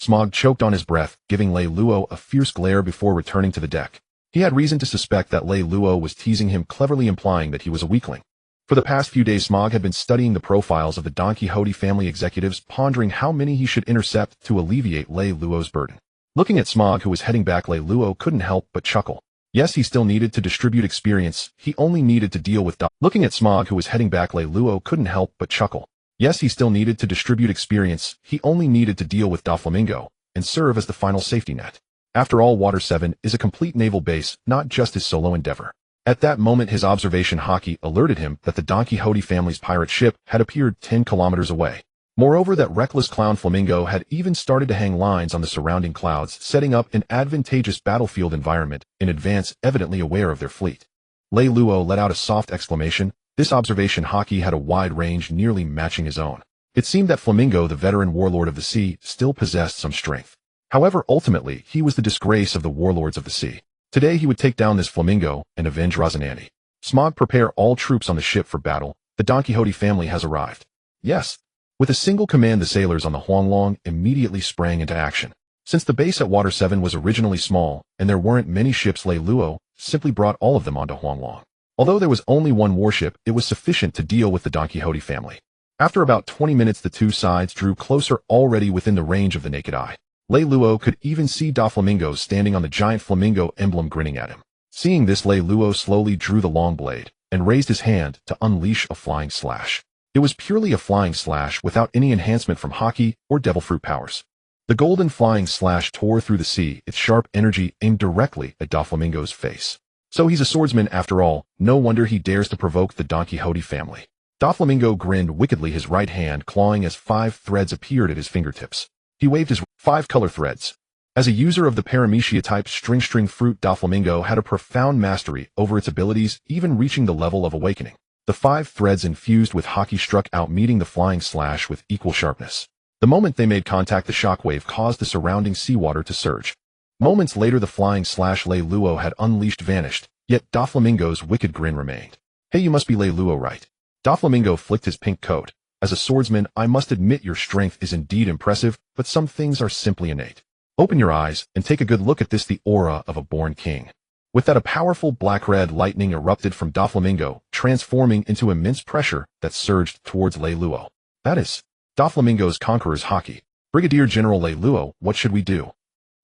Smog choked on his breath, giving Lei Luo a fierce glare before returning to the deck. He had reason to suspect that Lei Luo was teasing him, cleverly implying that he was a weakling. For the past few days, Smog had been studying the profiles of the Don Quixote family executives, pondering how many he should intercept to alleviate Lei Luo's burden. Looking at Smog, who was heading back, Lei Luo couldn't help but chuckle. Yes, he still needed to distribute experience. He only needed to deal with Looking at Smog, who was heading back, Lei Luo couldn't help but chuckle. Yes, he still needed to distribute experience. He only needed to deal with Doflamingo and serve as the final safety net. After all, Water 7 is a complete naval base, not just his solo endeavor. At that moment, his observation hockey alerted him that the Don Quixote family's pirate ship had appeared 10 kilometers away. Moreover, that reckless clown Flamingo had even started to hang lines on the surrounding clouds, setting up an advantageous battlefield environment in advance, evidently aware of their fleet. Lei Luo let out a soft exclamation. This observation hockey had a wide range, nearly matching his own. It seemed that Flamingo, the veteran warlord of the sea, still possessed some strength. However, ultimately, he was the disgrace of the warlords of the sea. Today he would take down this Flamingo and avenge Rosinante. Smog, prepare all troops on the ship for battle. The Don Quixote family has arrived. Yes. With a single command, the sailors on the Huanglong immediately sprang into action. Since the base at Water 7 was originally small, and there weren't many ships, Lei Luo simply brought all of them onto Huanglong. Although there was only one warship, it was sufficient to deal with the Don Quixote family. After about 20 minutes, the two sides drew closer, already within the range of the naked eye. Lei Luo could even see Doflamingo standing on the giant flamingo emblem, grinning at him. Seeing this, Lei Luo slowly drew the long blade and raised his hand to unleash a flying slash. It was purely a flying slash without any enhancement from hockey or devil fruit powers. The golden flying slash tore through the sea, its sharp energy aimed directly at Doflamingo's face. So he's a swordsman after all. No wonder he dares to provoke the Don Quixote family. Doflamingo grinned wickedly, his right hand clawing as 5 threads appeared at his fingertips. He waved his 5 color threads. As a user of the Paramecia-type string fruit, Doflamingo had a profound mastery over its abilities, even reaching the level of awakening. The 5 threads infused with hockey struck out, meeting the flying slash with equal sharpness. The moment they made contact, the shockwave caused the surrounding seawater to surge. Moments later, the flying slash Lei Luo had unleashed vanished, yet Doflamingo's wicked grin remained. Hey, you must be Lei Luo, right? Doflamingo flicked his pink coat. As a swordsman, I must admit your strength is indeed impressive, but some things are simply innate. Open your eyes and take a good look at this, the aura of a born king. With that, a powerful black-red lightning erupted from Doflamingo, transforming into immense pressure that surged towards Lei Luo. That is Doflamingo's Conqueror's Haki. Brigadier General Lei Luo, what should we do?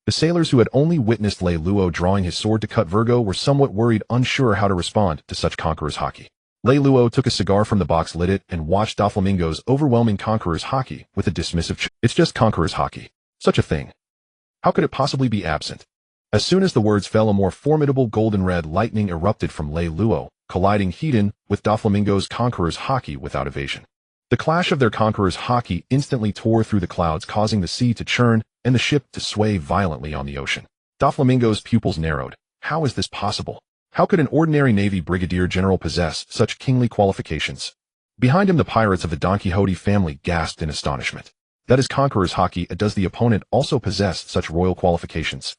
The sailors who had only witnessed Lei Luo drawing his sword to cut Virgo were somewhat worried, unsure how to respond to such Conqueror's Haki. Lei Luo took a cigar from the box, lit it, and watched Doflamingo's overwhelming Conqueror's Haki with a dismissive "It's just Conqueror's Haki. Such a thing. How could it possibly be absent?" As soon as the words fell, a more formidable golden-red lightning erupted from Lei Luo, colliding head-on with Doflamingo's Conqueror's Haki without evasion. The clash of their Conqueror's Haki instantly tore through the clouds, causing the sea to churn and the ship to sway violently on the ocean. Doflamingo's pupils narrowed. How is this possible? How could an ordinary Navy brigadier general possess such kingly qualifications? Behind him, the pirates of the Don Quixote family gasped in astonishment. That is Conqueror's Haki. Does the opponent also possess such royal qualifications?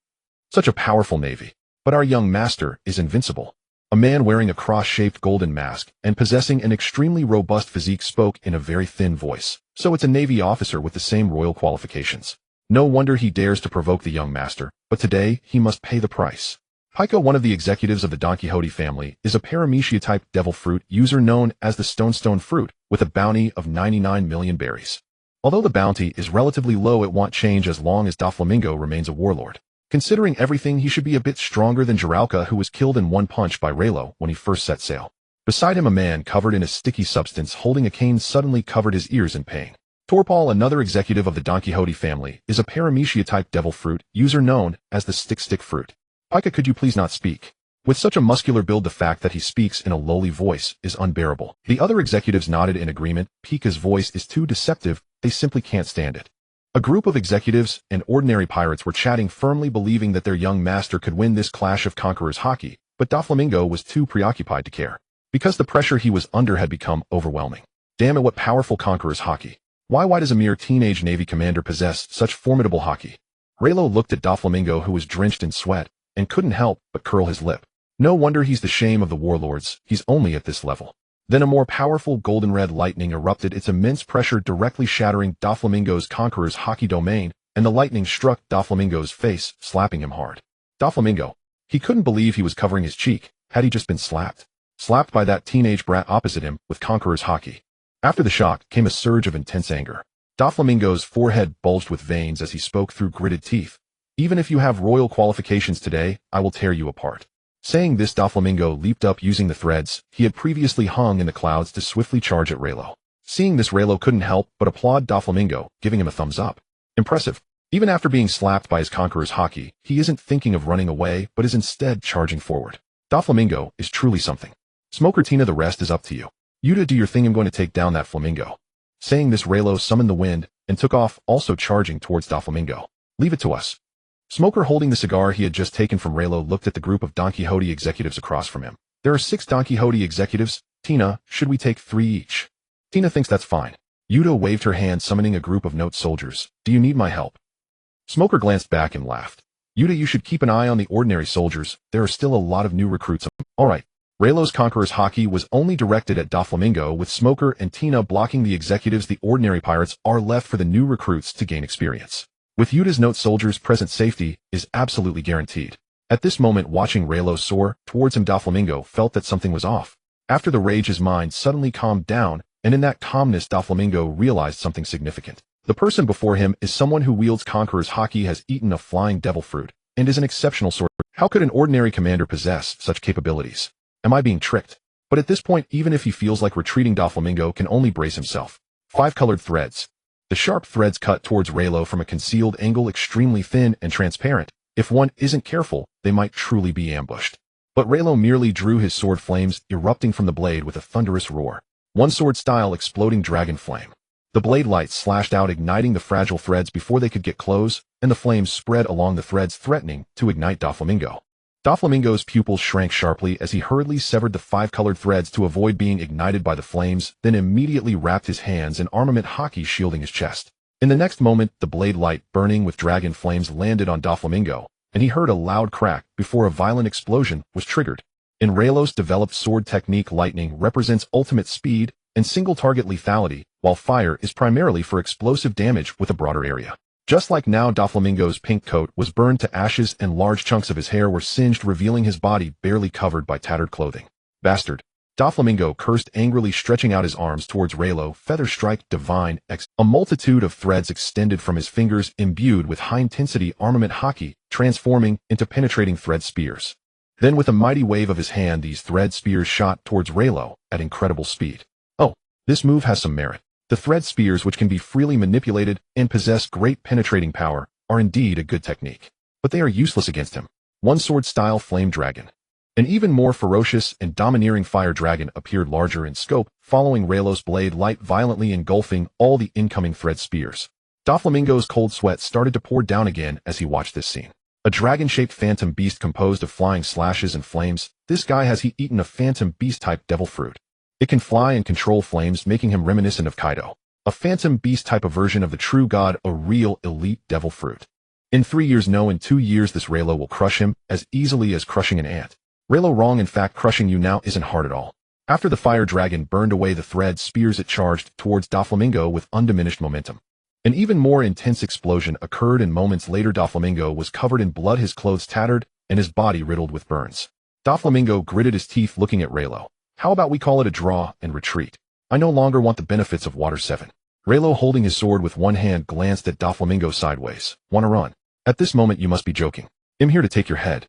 Such a powerful navy. But our young master is invincible. A man wearing a cross-shaped golden mask and possessing an extremely robust physique spoke in a very thin voice. So it's a Navy officer with the same royal qualifications. No wonder he dares to provoke the young master, but today he must pay the price. Pico, one of the executives of the Don Quixote family, is a paramecia-type devil fruit user known as the Stone Fruit, with a bounty of 99 million berries. Although the bounty is relatively low, it won't change as long as Doflamingo remains a warlord. Considering everything, he should be a bit stronger than Jirauka, who was killed in one punch by Reno when he first set sail. Beside him, a man covered in a sticky substance holding a cane suddenly covered his ears in pain. Torpal, another executive of the Don Quixote family, is a paramecia-type devil fruit user known as the Stick Fruit. Pica, could you please not speak? With such a muscular build, the fact that he speaks in a lowly voice is unbearable. The other executives nodded in agreement. Pica's voice is too deceptive, they simply can't stand it. A group of executives and ordinary pirates were chatting firmly, believing that their young master could win this clash of Conqueror's Haki, but Doflamingo was too preoccupied to care. Because the pressure he was under had become overwhelming. Damn it, what powerful Conqueror's Haki. Why does a mere teenage Navy commander possess such formidable Haki? Reno looked at Doflamingo, who was drenched in sweat, and couldn't help but curl his lip. No wonder he's the shame of the warlords, he's only at this level. Then a more powerful golden-red lightning erupted, its immense pressure directly shattering Doflamingo's Conqueror's Haki domain, and the lightning struck Doflamingo's face, slapping him hard. Doflamingo. He couldn't believe he was covering his cheek. Had he just been slapped? Slapped by that teenage brat opposite him with Conqueror's Haki. After the shock came a surge of intense anger. Doflamingo's forehead bulged with veins as he spoke through gritted teeth. Even if you have royal qualifications today, I will tear you apart. Saying this, Doflamingo leaped up using the threads he had previously hung in the clouds to swiftly charge at Reno. Seeing this, Reno couldn't help but applaud Doflamingo, giving him a thumbs up. Impressive. Even after being slapped by his Conqueror's Haki, he isn't thinking of running away, but is instead charging forward. Doflamingo is truly something. Smoker Tina, the rest is up to you. Yuta, do your thing, I'm going to take down that flamingo. Saying this, Reno summoned the wind and took off, also charging towards Doflamingo. Leave it to us. Smoker, holding the cigar he had just taken from Reno, looked at the group of Don Quixote executives across from him. There are 6 Don Quixote executives. Tina, should we take 3 each? Tina thinks that's fine. Yuta waved her hand, summoning a group of note soldiers. Do you need my help? Smoker glanced back and laughed. Yuta, you should keep an eye on the ordinary soldiers. There are still a lot of new recruits. Alright. Reno's Conqueror's Haki was only directed at Doflamingo, with Smoker and Tina blocking the executives. The ordinary pirates are left for the new recruits to gain experience. With Yuta's note soldiers present, safety is absolutely guaranteed. At this moment, watching Reno soar towards him, Doflamingo felt that something was off. After the rage, his mind suddenly calmed down, and in that calmness, Doflamingo realized something significant. The person before him is someone who wields Conqueror's Haki, has eaten a flying devil fruit, and is an exceptional sword. How could an ordinary commander possess such capabilities? Am I being tricked? But at this point, even if he feels like retreating, Doflamingo can only brace himself. 5 colored threads. The sharp threads cut towards Reno from a concealed angle, extremely thin and transparent. If one isn't careful, they might truly be ambushed. But Reno merely drew his sword, flames erupting from the blade with a thunderous roar. One sword style exploding dragon flame. The blade light slashed out, igniting the fragile threads before they could get close, and the flames spread along the threads, threatening to ignite Doflamingo. Doflamingo's pupils shrank sharply as he hurriedly severed the 5 colored threads to avoid being ignited by the flames, then immediately wrapped his hands in armament Haki, shielding his chest. In the next moment, the blade light burning with dragon flames landed on Doflamingo, and he heard a loud crack before a violent explosion was triggered. In Reno's developed sword technique, lightning represents ultimate speed and single target lethality, while fire is primarily for explosive damage with a broader area. Just like now, Doflamingo's pink coat was burned to ashes and large chunks of his hair were singed, revealing his body barely covered by tattered clothing. Bastard! Doflamingo cursed angrily, stretching out his arms towards Reno. Feather strike, divine X. A multitude of threads extended from his fingers, imbued with high-intensity armament haki, transforming into penetrating thread spears. Then with a mighty wave of his hand, these thread spears shot towards Reno at incredible speed. Oh, this move has some merit. The thread spears, which can be freely manipulated and possess great penetrating power, are indeed a good technique. But they are useless against him. One sword-style flame dragon. An even more ferocious and domineering fire dragon appeared, larger in scope, following Reno's blade light, violently engulfing all the incoming thread spears. Doflamingo's cold sweat started to pour down again as he watched this scene. A dragon-shaped phantom beast composed of flying slashes and flames. This guy has eaten a phantom beast-type devil fruit. It can fly and control flames, making him reminiscent of Kaido. A phantom beast-type, a version of the true god, a real elite devil fruit. In 3 years, no, in 2 years, this Reno will crush him as easily as crushing an ant. Reno, wrong. In fact, crushing you now isn't hard at all. After the fire dragon burned away the thread spears, it charged towards Doflamingo with undiminished momentum. An even more intense explosion occurred, and moments later Doflamingo was covered in blood, his clothes tattered, and his body riddled with burns. Doflamingo gritted his teeth, looking at Reno. How about we call it a draw and retreat? I no longer want the benefits of Water 7. Reno, holding his sword with one hand, glanced at Doflamingo sideways. Wanna run? At this moment you must be joking. I'm here to take your head.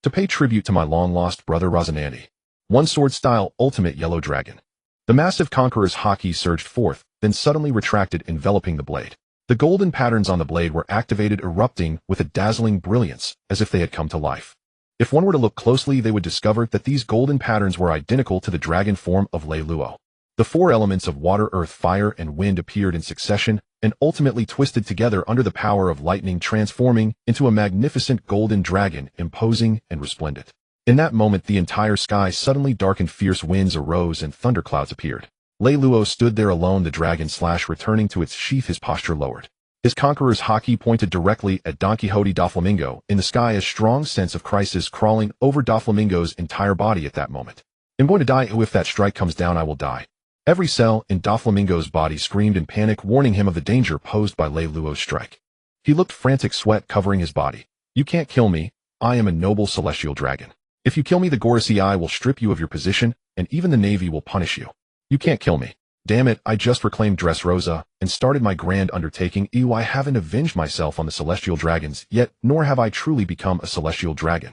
To pay tribute to my long-lost brother Rosinante. One sword-style ultimate yellow dragon. The massive conqueror's haki surged forth, then suddenly retracted, enveloping the blade. The golden patterns on the blade were activated, erupting with a dazzling brilliance, as if they had come to life. If one were to look closely, they would discover that these golden patterns were identical to the dragon form of Lei Luo. The 4 elements of water, earth, fire, and wind appeared in succession, and ultimately twisted together under the power of lightning, transforming into a magnificent golden dragon, imposing and resplendent. In that moment, the entire sky suddenly darkened, fierce winds arose, and thunderclouds appeared. Lei Luo stood there alone, the dragon slash returning to its sheath, his posture lowered. His conqueror's haki pointed directly at Don Quixote. Doflamingo, in the sky, a strong sense of crisis crawling over Doflamingo's entire body at that moment. I'm going to die. If that strike comes down, I will die. Every cell in Doflamingo's body screamed in panic, warning him of the danger posed by Lei Luo's strike. He looked frantic, sweat covering his body. You can't kill me. I am a noble celestial dragon. If you kill me, the Gorosei I will strip you of your position, and even the Navy will punish you. You can't kill me. Damn it, I just reclaimed Dressrosa and started my grand undertaking. I haven't avenged myself on the celestial dragons yet, nor have I truly become a celestial dragon.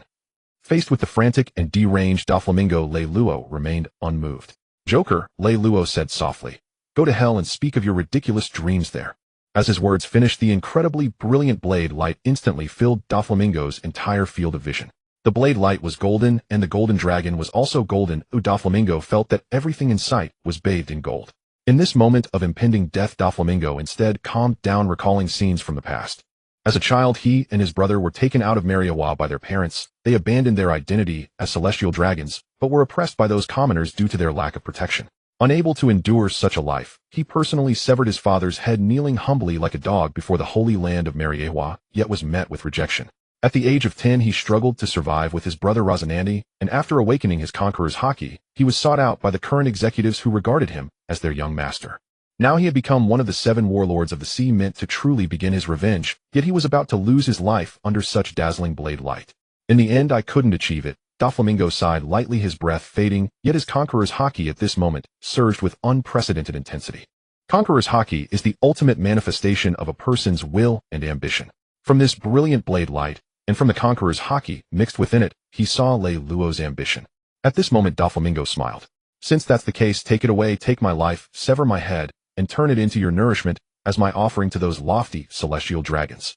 Faced with the frantic and deranged Doflamingo, Lei Luo remained unmoved. Joker, Lei Luo said softly. Go to hell and speak of your ridiculous dreams there. As his words finished, the incredibly brilliant blade light instantly filled Doflamingo's entire field of vision. The blade light was golden, and the golden dragon was also golden. Doflamingo felt that everything in sight was bathed in gold. In this moment of impending death, Doflamingo instead calmed down, recalling scenes from the past. As a child, he and his brother were taken out of Mariawa by their parents. They abandoned their identity as celestial dragons, but were oppressed by those commoners due to their lack of protection. Unable to endure such a life, he personally severed his father's head, kneeling humbly like a dog before the holy land of Mariawa, yet was met with rejection. At the age of 10, he struggled to survive with his brother Rosinante, and after awakening his conqueror's haki, he was sought out by the current executives who regarded him as their young master. Now he had become one of the 7 warlords of the sea, meant to truly begin his revenge, yet he was about to lose his life under such dazzling blade light. In the end, I couldn't achieve it. Doflamingo sighed lightly, his breath fading, yet his conqueror's haki at this moment surged with unprecedented intensity. Conqueror's haki is the ultimate manifestation of a person's will and ambition. From this brilliant blade light, and from the conqueror's haki mixed within it, he saw Lei Luo's ambition. At this moment, Doflamingo smiled. Since that's the case, take it away, take my life, sever my head, and turn it into your nourishment as my offering to those lofty celestial dragons.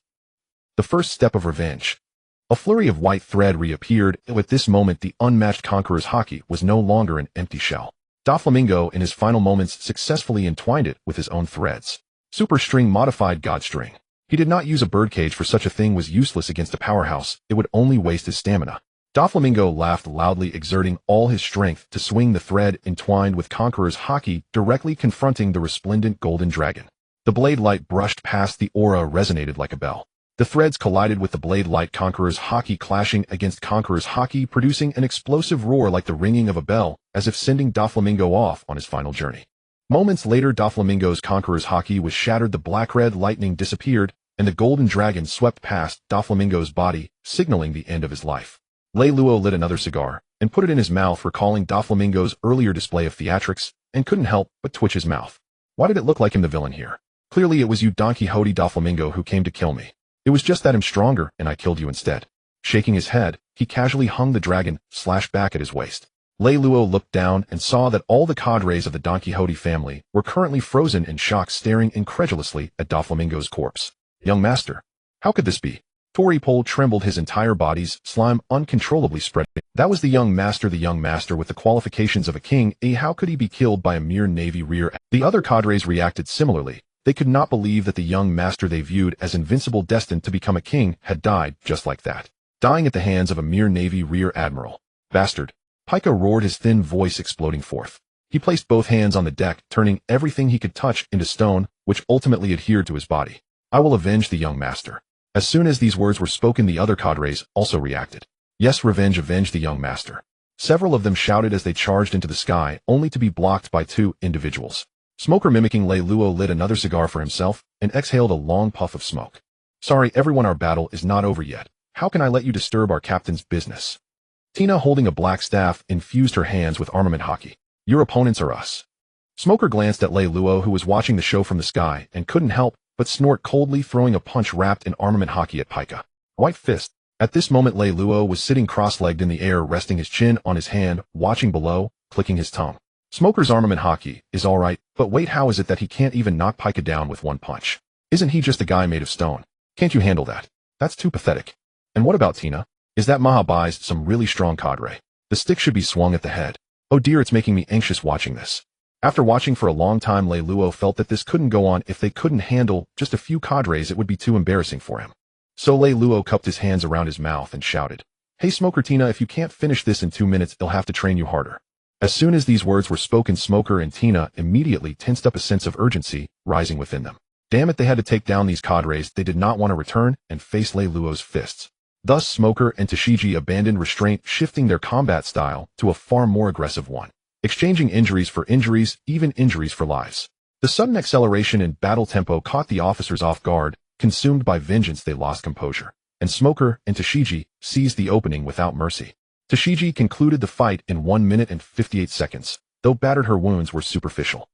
The first step of revenge. A flurry of white thread reappeared. At this moment, the unmatched conqueror's haki was no longer an empty shell. Doflamingo, in his final moments, successfully entwined it with his own threads. Super string modified God string. He did not use a birdcage, for such a thing was useless against a powerhouse. It would only waste his stamina. Doflamingo laughed loudly, exerting all his strength to swing the thread entwined with Conqueror's haki, directly confronting the resplendent golden dragon. The blade light brushed past the aura, resonated like a bell. The threads collided with the blade light, Conqueror's haki clashing against Conqueror's haki, producing an explosive roar like the ringing of a bell, as if sending Doflamingo off on his final journey. Moments later, Doflamingo's Conqueror's haki was shattered, the black-red lightning disappeared, and the golden dragon swept past Doflamingo's body, signaling the end of his life. Lei Luo lit another cigar, and put it in his mouth, recalling Doflamingo's earlier display of theatrics, and couldn't help but twitch his mouth. Why did it look like him the villain here? Clearly it was you, Don Quixote Doflamingo, who came to kill me. It was just that I'm stronger, and I killed you instead. Shaking his head, he casually hung the dragon, slashed back at his waist. Lei Luo looked down and saw that all the cadres of the Don Quixote family were currently frozen in shock, staring incredulously at Doflamingo's corpse. Young master. How could this be? Tori Pole trembled, his entire body's slime uncontrollably spreading. That was the young master with the qualifications of a king. How could he be killed by a mere navy rear? The other cadres reacted similarly. They could not believe that the young master they viewed as invincible, destined to become a king, had died just like that. Dying at the hands of a mere navy rear admiral. Bastard. Pika roared, his thin voice exploding forth. He placed both hands on the deck, turning everything he could touch into stone, which ultimately adhered to his body. I will avenge the young master. As soon as these words were spoken, the other cadres also reacted. Yes, revenge, avenge the young master. Several of them shouted as they charged into the sky, only to be blocked by two individuals. Smoker, mimicking Lei Luo, lit another cigar for himself and exhaled a long puff of smoke. Sorry, everyone, our battle is not over yet. How can I let you disturb our captain's business? Tina, holding a black staff, infused her hands with armament hockey. Your opponents are us. Smoker glanced at Lei Luo, who was watching the show from the sky, and couldn't help but snort coldly, throwing a punch wrapped in armament hockey at Pika. White fist. At this moment, Lei Luo was sitting cross-legged in the air, resting his chin on his hand, watching below, clicking his tongue. Smoker's armament hockey is all right, but wait, how is it that he can't even knock Pika down with one punch? Isn't he just a guy made of stone? Can't you handle that? That's too pathetic. And what about Tina? Is that Mahabai's some really strong cadre? The stick should be swung at the head. Oh dear, it's making me anxious watching this. After watching for a long time, Lei Luo felt that this couldn't go on. If they couldn't handle just a few cadres, it would be too embarrassing for him. So Lei Luo cupped his hands around his mouth and shouted, Hey Smoker, Tina, if you can't finish this in 2 minutes, they'll have to train you harder. As soon as these words were spoken, Smoker and Tina immediately tensed up, a sense of urgency rising within them. Damn it, they had to take down these cadres. They did not want to return and face Lei Luo's fists. Thus, Smoker and Tashigi abandoned restraint, shifting their combat style to a far more aggressive one, exchanging injuries for injuries, even injuries for lives. The sudden acceleration in battle tempo caught the officers off guard. Consumed by vengeance, they lost composure, and Smoker and Tashigi seized the opening without mercy. Tashigi concluded the fight in 1 minute and 58 seconds, though battered, her wounds were superficial.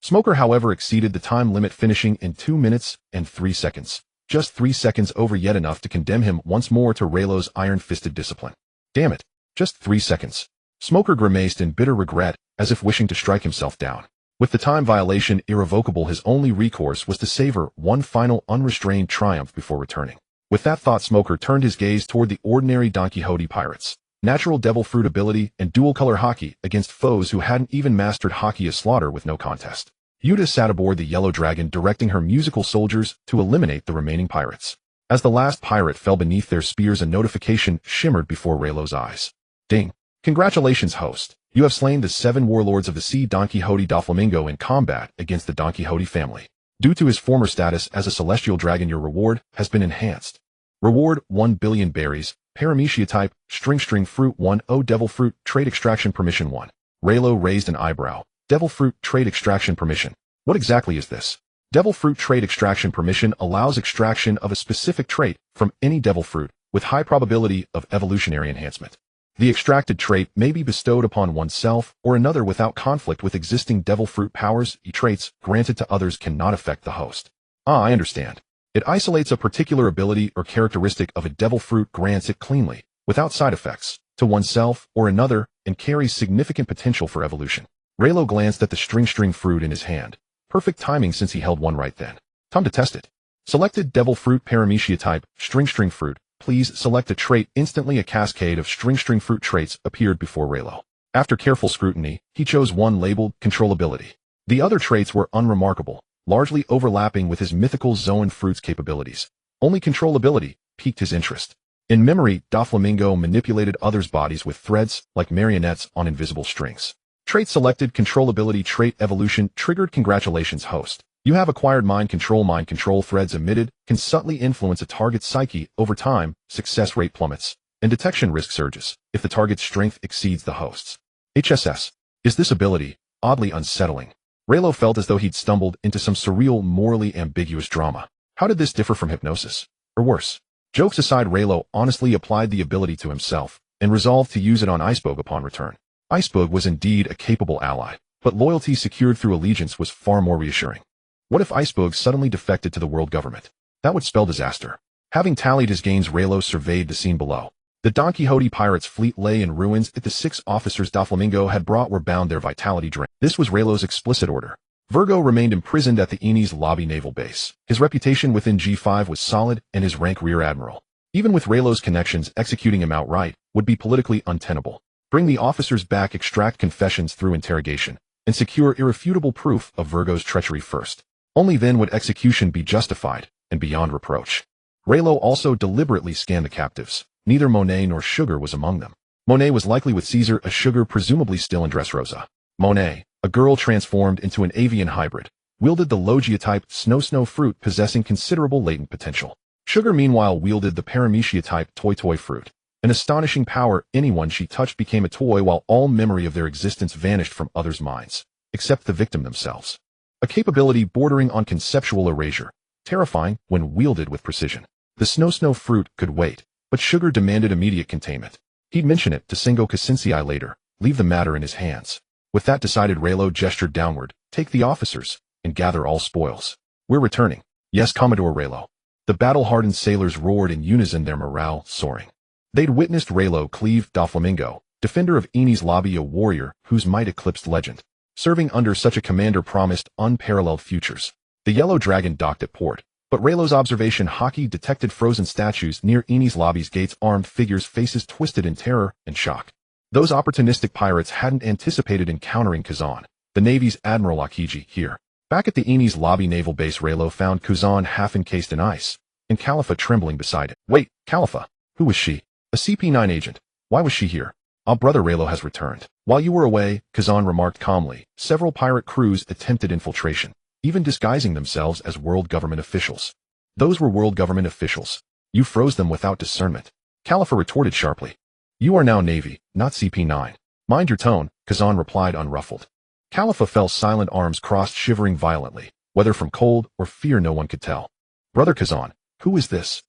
Smoker, however, exceeded the time limit, finishing in 2 minutes and 3 seconds. Just 3 seconds over, yet enough to condemn him once more to Raylo's iron-fisted discipline. Damn it, just 3 seconds. Smoker grimaced in bitter regret, as if wishing to strike himself down. With the time violation irrevocable, his only recourse was to savor one final unrestrained triumph before returning. With that thought, Smoker turned his gaze toward the ordinary Don Quixote pirates. Natural devil fruit ability and dual-color hockey against foes who hadn't even mastered hockey is slaughter with no contest. Yuta sat aboard the Yellow Dragon, directing her musical soldiers to eliminate the remaining pirates. As the last pirate fell beneath their spears, a notification shimmered before Raylo's eyes. Ding. Congratulations, host. You have slain the 7 warlords of the sea Don Quixote Doflamingo in combat against the Don Quixote family. Due to his former status as a celestial dragon, your reward has been enhanced. Reward: 1 billion berries, paramecia type, string fruit 1, devil fruit, trade extraction permission 1. Raylo raised an eyebrow. Devil fruit trade extraction permission. What exactly is this? Devil fruit trade extraction permission allows extraction of a specific trait from any devil fruit with high probability of evolutionary enhancement. The extracted trait may be bestowed upon oneself or another without conflict with existing devil fruit powers. Traits granted to others cannot affect the host. Ah, I understand. It isolates a particular ability or characteristic of a devil fruit, grants it cleanly, without side effects, to oneself or another, and carries significant potential for evolution. Raylo glanced at the string fruit in his hand. Perfect timing, since he held one right then. Time to test it. Selected devil fruit, paramecia type, string fruit. Please select a trait. Instantly, a cascade of string fruit traits appeared before Raylo. After careful scrutiny, he chose one labeled controllability. The other traits were unremarkable, largely overlapping with his mythical zone fruit's capabilities. Only controllability piqued his interest. In memory, Doflamingo manipulated others' bodies with threads, like marionettes on invisible strings. Trait selected, controllability trait evolution triggered. Congratulations, host. You have acquired mind control. Mind control threads emitted can subtly influence a target's psyche. Over time, success rate plummets, and detection risk surges if the target's strength exceeds the host's. HSS. Is this ability oddly unsettling? Raylo felt as though he'd stumbled into some surreal, morally ambiguous drama. How did this differ from hypnosis? Or worse? Jokes aside, Reno honestly applied the ability to himself, and resolved to use it on Icebug upon return. Icebug was indeed a capable ally, but loyalty secured through allegiance was far more reassuring. What if Icebug suddenly defected to the world government? That would spell disaster. Having tallied his gains, Reno surveyed the scene below. The Don Quixote pirates' fleet lay in ruins that the 6 officers Doflamingo had brought were bound, their vitality drained. This was Reno's explicit order. Virgo remained imprisoned at the Enies Lobby naval base. His reputation within G5 was solid, and his rank rear admiral, even with Reno's connections, executing him outright would be politically untenable. Bring the officers back, extract confessions through interrogation, and secure irrefutable proof of Virgo's treachery first. Only then would execution be justified and beyond reproach. Reno also deliberately scanned the captives. Neither Monet nor Sugar was among them. Monet was likely with Caesar, as Sugar presumably still in Dressrosa. Monet, a girl transformed into an avian hybrid, wielded the Logia-type Snow Fruit, possessing considerable latent potential. Sugar meanwhile wielded the Paramecia-type Toy Fruit. An astonishing power, anyone she touched became a toy while all memory of their existence vanished from others' minds, except the victim themselves. A capability bordering on conceptual erasure, terrifying when wielded with precision. The Snow Fruit could wait, but Sugar demanded immediate containment. He'd mention it to Singo Cassincii later, leave the matter in his hands. With that decided, Reno gestured downward, take the officers, and gather all spoils. We're returning. Yes, Commodore Reno. The battle-hardened sailors roared in unison, their morale soaring. They'd witnessed Reno cleave Doflamingo, defender of Enies Lobby, a warrior whose might eclipsed legend. Serving under such a commander promised unparalleled futures. The Yellow Dragon docked at port, but Reno's observation hockey detected frozen statues near Enies Lobby's gates, armed figures, faces twisted in terror and shock. Those opportunistic pirates hadn't anticipated encountering Kazan, the Navy's Admiral Akiji, here. Back at the Enies Lobby naval base, Reno found Kazan half encased in ice, and Khalifa trembling beside it. Wait, Khalifa, who was she? A CP9 agent. Why was she here? Our brother Reno has returned. While you were away, Kazan remarked calmly, several pirate crews attempted infiltration, even disguising themselves as world government officials. Those were world government officials. You froze them without discernment. Khalifa retorted sharply. You are now Navy, not CP9. Mind your tone, Kazan replied unruffled. Khalifa fell silent, arms crossed, shivering violently. Whether from cold or fear no one could tell. Brother Kazan, who is this?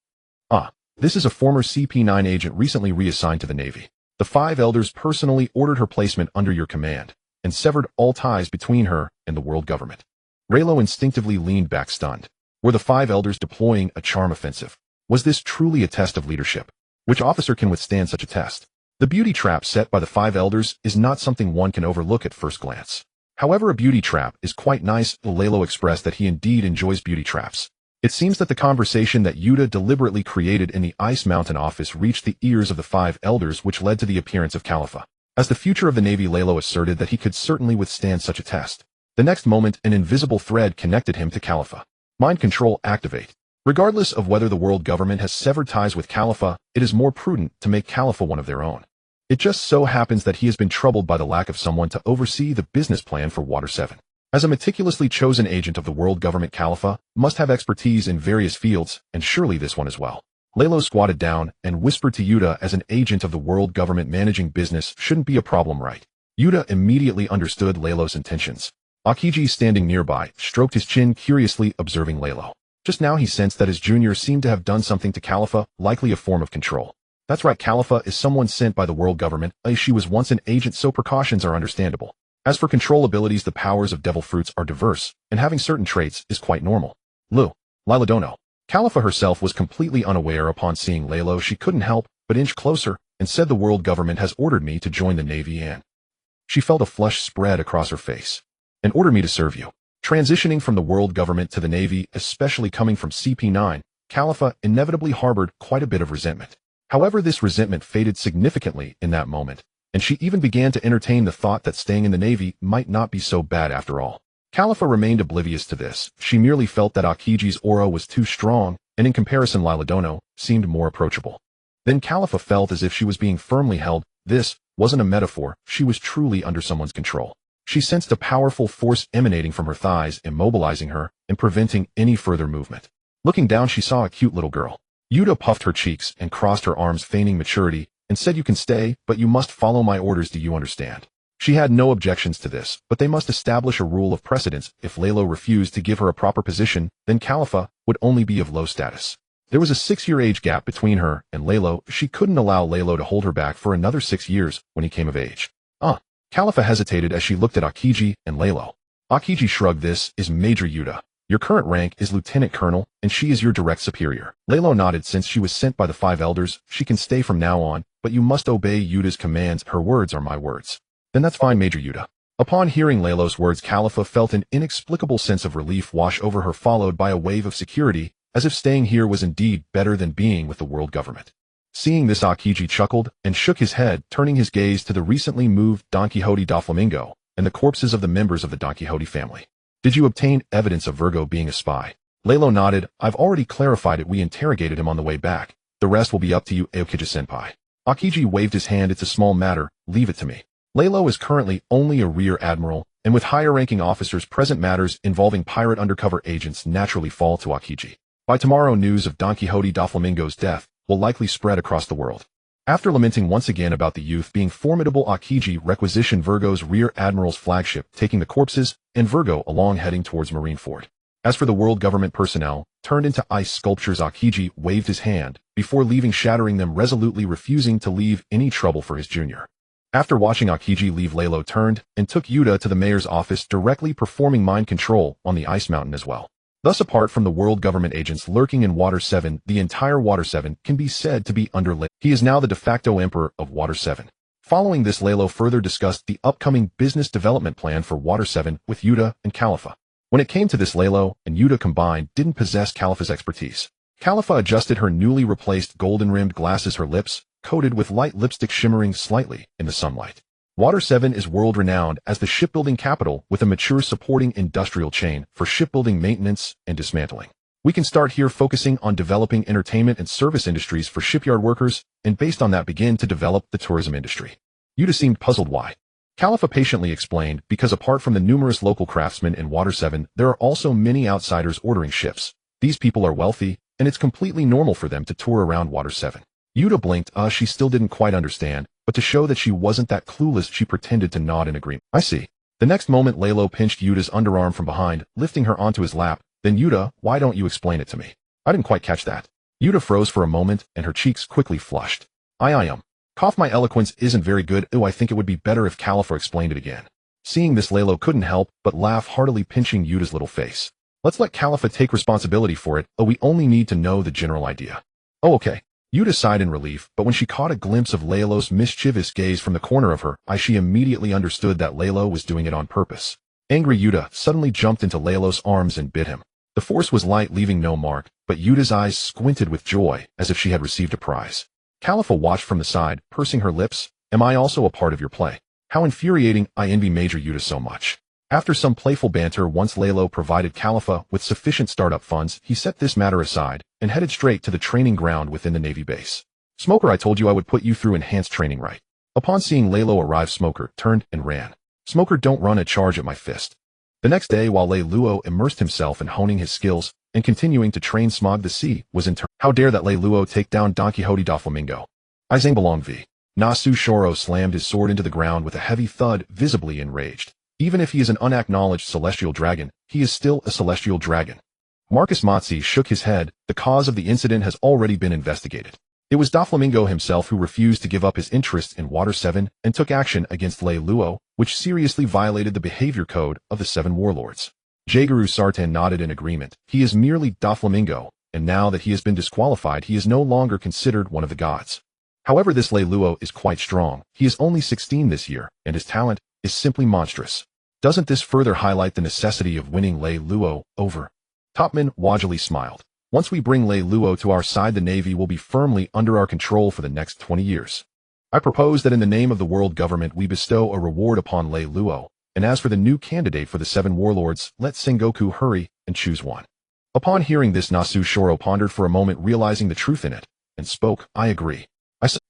This is a former CP9 agent recently reassigned to the Navy. The 5 elders personally ordered her placement under your command, and severed all ties between her and the world government. Reno instinctively leaned back, stunned. Were the 5 elders deploying a charm offensive? Was this truly a test of leadership? Which officer can withstand such a test? The beauty trap set by the 5 elders is not something one can overlook at first glance. However, a beauty trap is quite nice. Lelo expressed that he indeed enjoys beauty traps. It seems that the conversation that Yuta deliberately created in the Ice Mountain office reached the ears of the 5 elders, which led to the appearance of Khalifa. As the future of the Navy, Lelo asserted that he could certainly withstand such a test. The next moment, an invisible thread connected him to Khalifa. Mind control activate. Regardless of whether the world government has severed ties with Khalifa, it is more prudent to make Khalifa one of their own. It just so happens that he has been troubled by the lack of someone to oversee the business plan for Water 7. As a meticulously chosen agent of the world government, Khalifa must have expertise in various fields, and surely this one as well. Lelo squatted down and whispered to Yuta, as an agent of the world government managing business shouldn't be a problem, right? Yuta immediately understood Lelo's intentions. Akiji, standing nearby, stroked his chin, curiously observing Lelo. Just now he sensed that his junior seemed to have done something to Khalifa, likely a form of control. That's right, Khalifa is someone sent by the world government. She was once an agent, so precautions are understandable. As for control abilities, the powers of devil fruits are diverse, and having certain traits is quite normal. Lila don't know. Khalifa herself was completely unaware. Upon seeing Lelo, she couldn't help but inch closer and said, the world government has ordered me to join the Navy, and she felt a flush spread across her face. And ordered me to serve you. Transitioning from the world government to the Navy, especially coming from CP9, Khalifa inevitably harbored quite a bit of resentment. However, this resentment faded significantly in that moment, and she even began to entertain the thought that staying in the Navy might not be so bad after all. Khalifa remained oblivious to this. She merely felt that Akiji's aura was too strong, and in comparison Lila Dono seemed more approachable. Then Khalifa felt as if she was being firmly held. This wasn't a metaphor, she was truly under someone's control. She sensed a powerful force emanating from her thighs, immobilizing her and preventing any further movement. Looking down, she saw a cute little girl. Yuta puffed her cheeks and crossed her arms, feigning maturity, and said, you can stay, but you must follow my orders. Do you understand? She had no objections to this, but they must establish a rule of precedence. If Lalo refused to give her a proper position, then Khalifa would only be of low status. There was a 6-year age gap between her and Lalo. She couldn't allow Lalo to hold her back for another 6 years when he came of age. Khalifa hesitated as she looked at Akiji and Lalo. Akiji shrugged. This is Major Yuta. Your current rank is Lieutenant Colonel, and she is your direct superior. Lalo nodded. Since she was sent by the 5 elders, she can stay from now on, but you must obey Yuta's commands. Her words are my words. Then that's fine, Major Yuta. Upon hearing Lalo's words, Khalifa felt an inexplicable sense of relief wash over her, followed by a wave of security, as if staying here was indeed better than being with the world government. Seeing this, Akiji chuckled and shook his head, turning his gaze to the recently moved Don Quixote da Flamingo and the corpses of the members of the Don Quixote family. Did you obtain evidence of Virgo being a spy? Lalo nodded. I've already clarified it. We interrogated him on the way back. The rest will be up to you, Aokiji-senpai. Akiji waved his hand. It's a small matter. Leave it to me. Lalo is currently only a rear admiral, and with higher-ranking officers present, matters involving pirate undercover agents naturally fall to Akiji. By tomorrow, news of Don Quixote da Flamingo's death will likely spread across the world. After lamenting once again about the youth being formidable, Akiji requisitioned Virgo's rear admiral's flagship, taking the corpses and Virgo along, heading towards Marineford. As for the world government personnel, turned into ice sculptures, Akiji waved his hand before leaving, shattering them, resolutely refusing to leave any trouble for his junior. After watching Akiji leave, Lalo turned and took Yuta to the mayor's office, directly performing mind control on the ice mountain as well. Thus, apart from the world government agents lurking in Water 7, the entire Water 7 can be said to be under Lalo. He is now the de facto emperor of Water 7. Following this, Lalo further discussed the upcoming business development plan for Water 7 with Yuta and Khalifa. When it came to this, Lalo and Yuta combined didn't possess Khalifa's expertise. Khalifa adjusted her newly replaced golden-rimmed glasses, her lips coated with light lipstick shimmering slightly in the sunlight. Water 7 is world-renowned as the shipbuilding capital, with a mature supporting industrial chain for shipbuilding maintenance and dismantling. We can start here, focusing on developing entertainment and service industries for shipyard workers, and based on that begin to develop the tourism industry. Yuta seemed puzzled. Why? Khalifa patiently explained, because apart from the numerous local craftsmen in Water 7, there are also many outsiders ordering ships. These people are wealthy, and it's completely normal for them to tour around Water 7. Yuta blinked. She still didn't quite understand, but to show that she wasn't that clueless, she pretended to nod in agreement. I see. The next moment, Lalo pinched Yuta's underarm from behind, lifting her onto his lap. Then, Yuta, why don't you explain it to me? I didn't quite catch that. Yuta froze for a moment, and her cheeks quickly flushed. Cough, my eloquence isn't very good. I think it would be better if Khalifa explained it again. Seeing this, Lalo couldn't help but laugh heartily, pinching Yuta's little face. Let's let Khalifa take responsibility for it. We only need to know the general idea. Okay. Yuta sighed in relief, but when she caught a glimpse of Lalo's mischievous gaze from the corner of her eye, she immediately understood that Lalo was doing it on purpose. Angry, Yuta suddenly jumped into Lalo's arms and bit him. The force was light, leaving no mark, but Yuta's eyes squinted with joy, as if she had received a prize. Khalifa watched from the side, pursing her lips. Am I also a part of your play? How infuriating. I envy Major Yuta so much. After some playful banter, once Lalo provided Khalifa with sufficient startup funds, he set this matter aside and headed straight to the training ground within the Navy base. Smoker, I told you I would put you through enhanced training, right? Upon seeing Lalo arrive, Smoker turned and ran. Smoker, don't run a charge at my fist. The next day, while Luo immersed himself in honing his skills and continuing to train, Smog the Sea was in turn. How dare that Luo take down Don Quixote da Flamingo? I zang belong v. Nasu Shoro slammed his sword into the ground with a heavy thud, visibly enraged. Even if he is an unacknowledged celestial dragon, he is still a celestial dragon. Marcus Matsi shook his head. The cause of the incident has already been investigated. It was Doflamingo himself who refused to give up his interest in Water 7 and took action against Luo, which seriously violated the behavior code of the 7 warlords. Jageru Sartan nodded in agreement. He is merely Doflamingo, and now that he has been disqualified, he is no longer considered one of the gods. However, this Luo is quite strong. He is only 16 this year, and his talent is simply monstrous. Doesn't this further highlight the necessity of winning Luo over? Topman Wajali smiled. Once we bring Luo to our side, the Navy will be firmly under our control for the next 20 years. I propose that in the name of the world government we bestow a reward upon Luo, and as for the new candidate for the 7 warlords, let Sengoku hurry and choose one. Upon hearing this, Nasu Shoro pondered for a moment, realizing the truth in it, and spoke. I agree.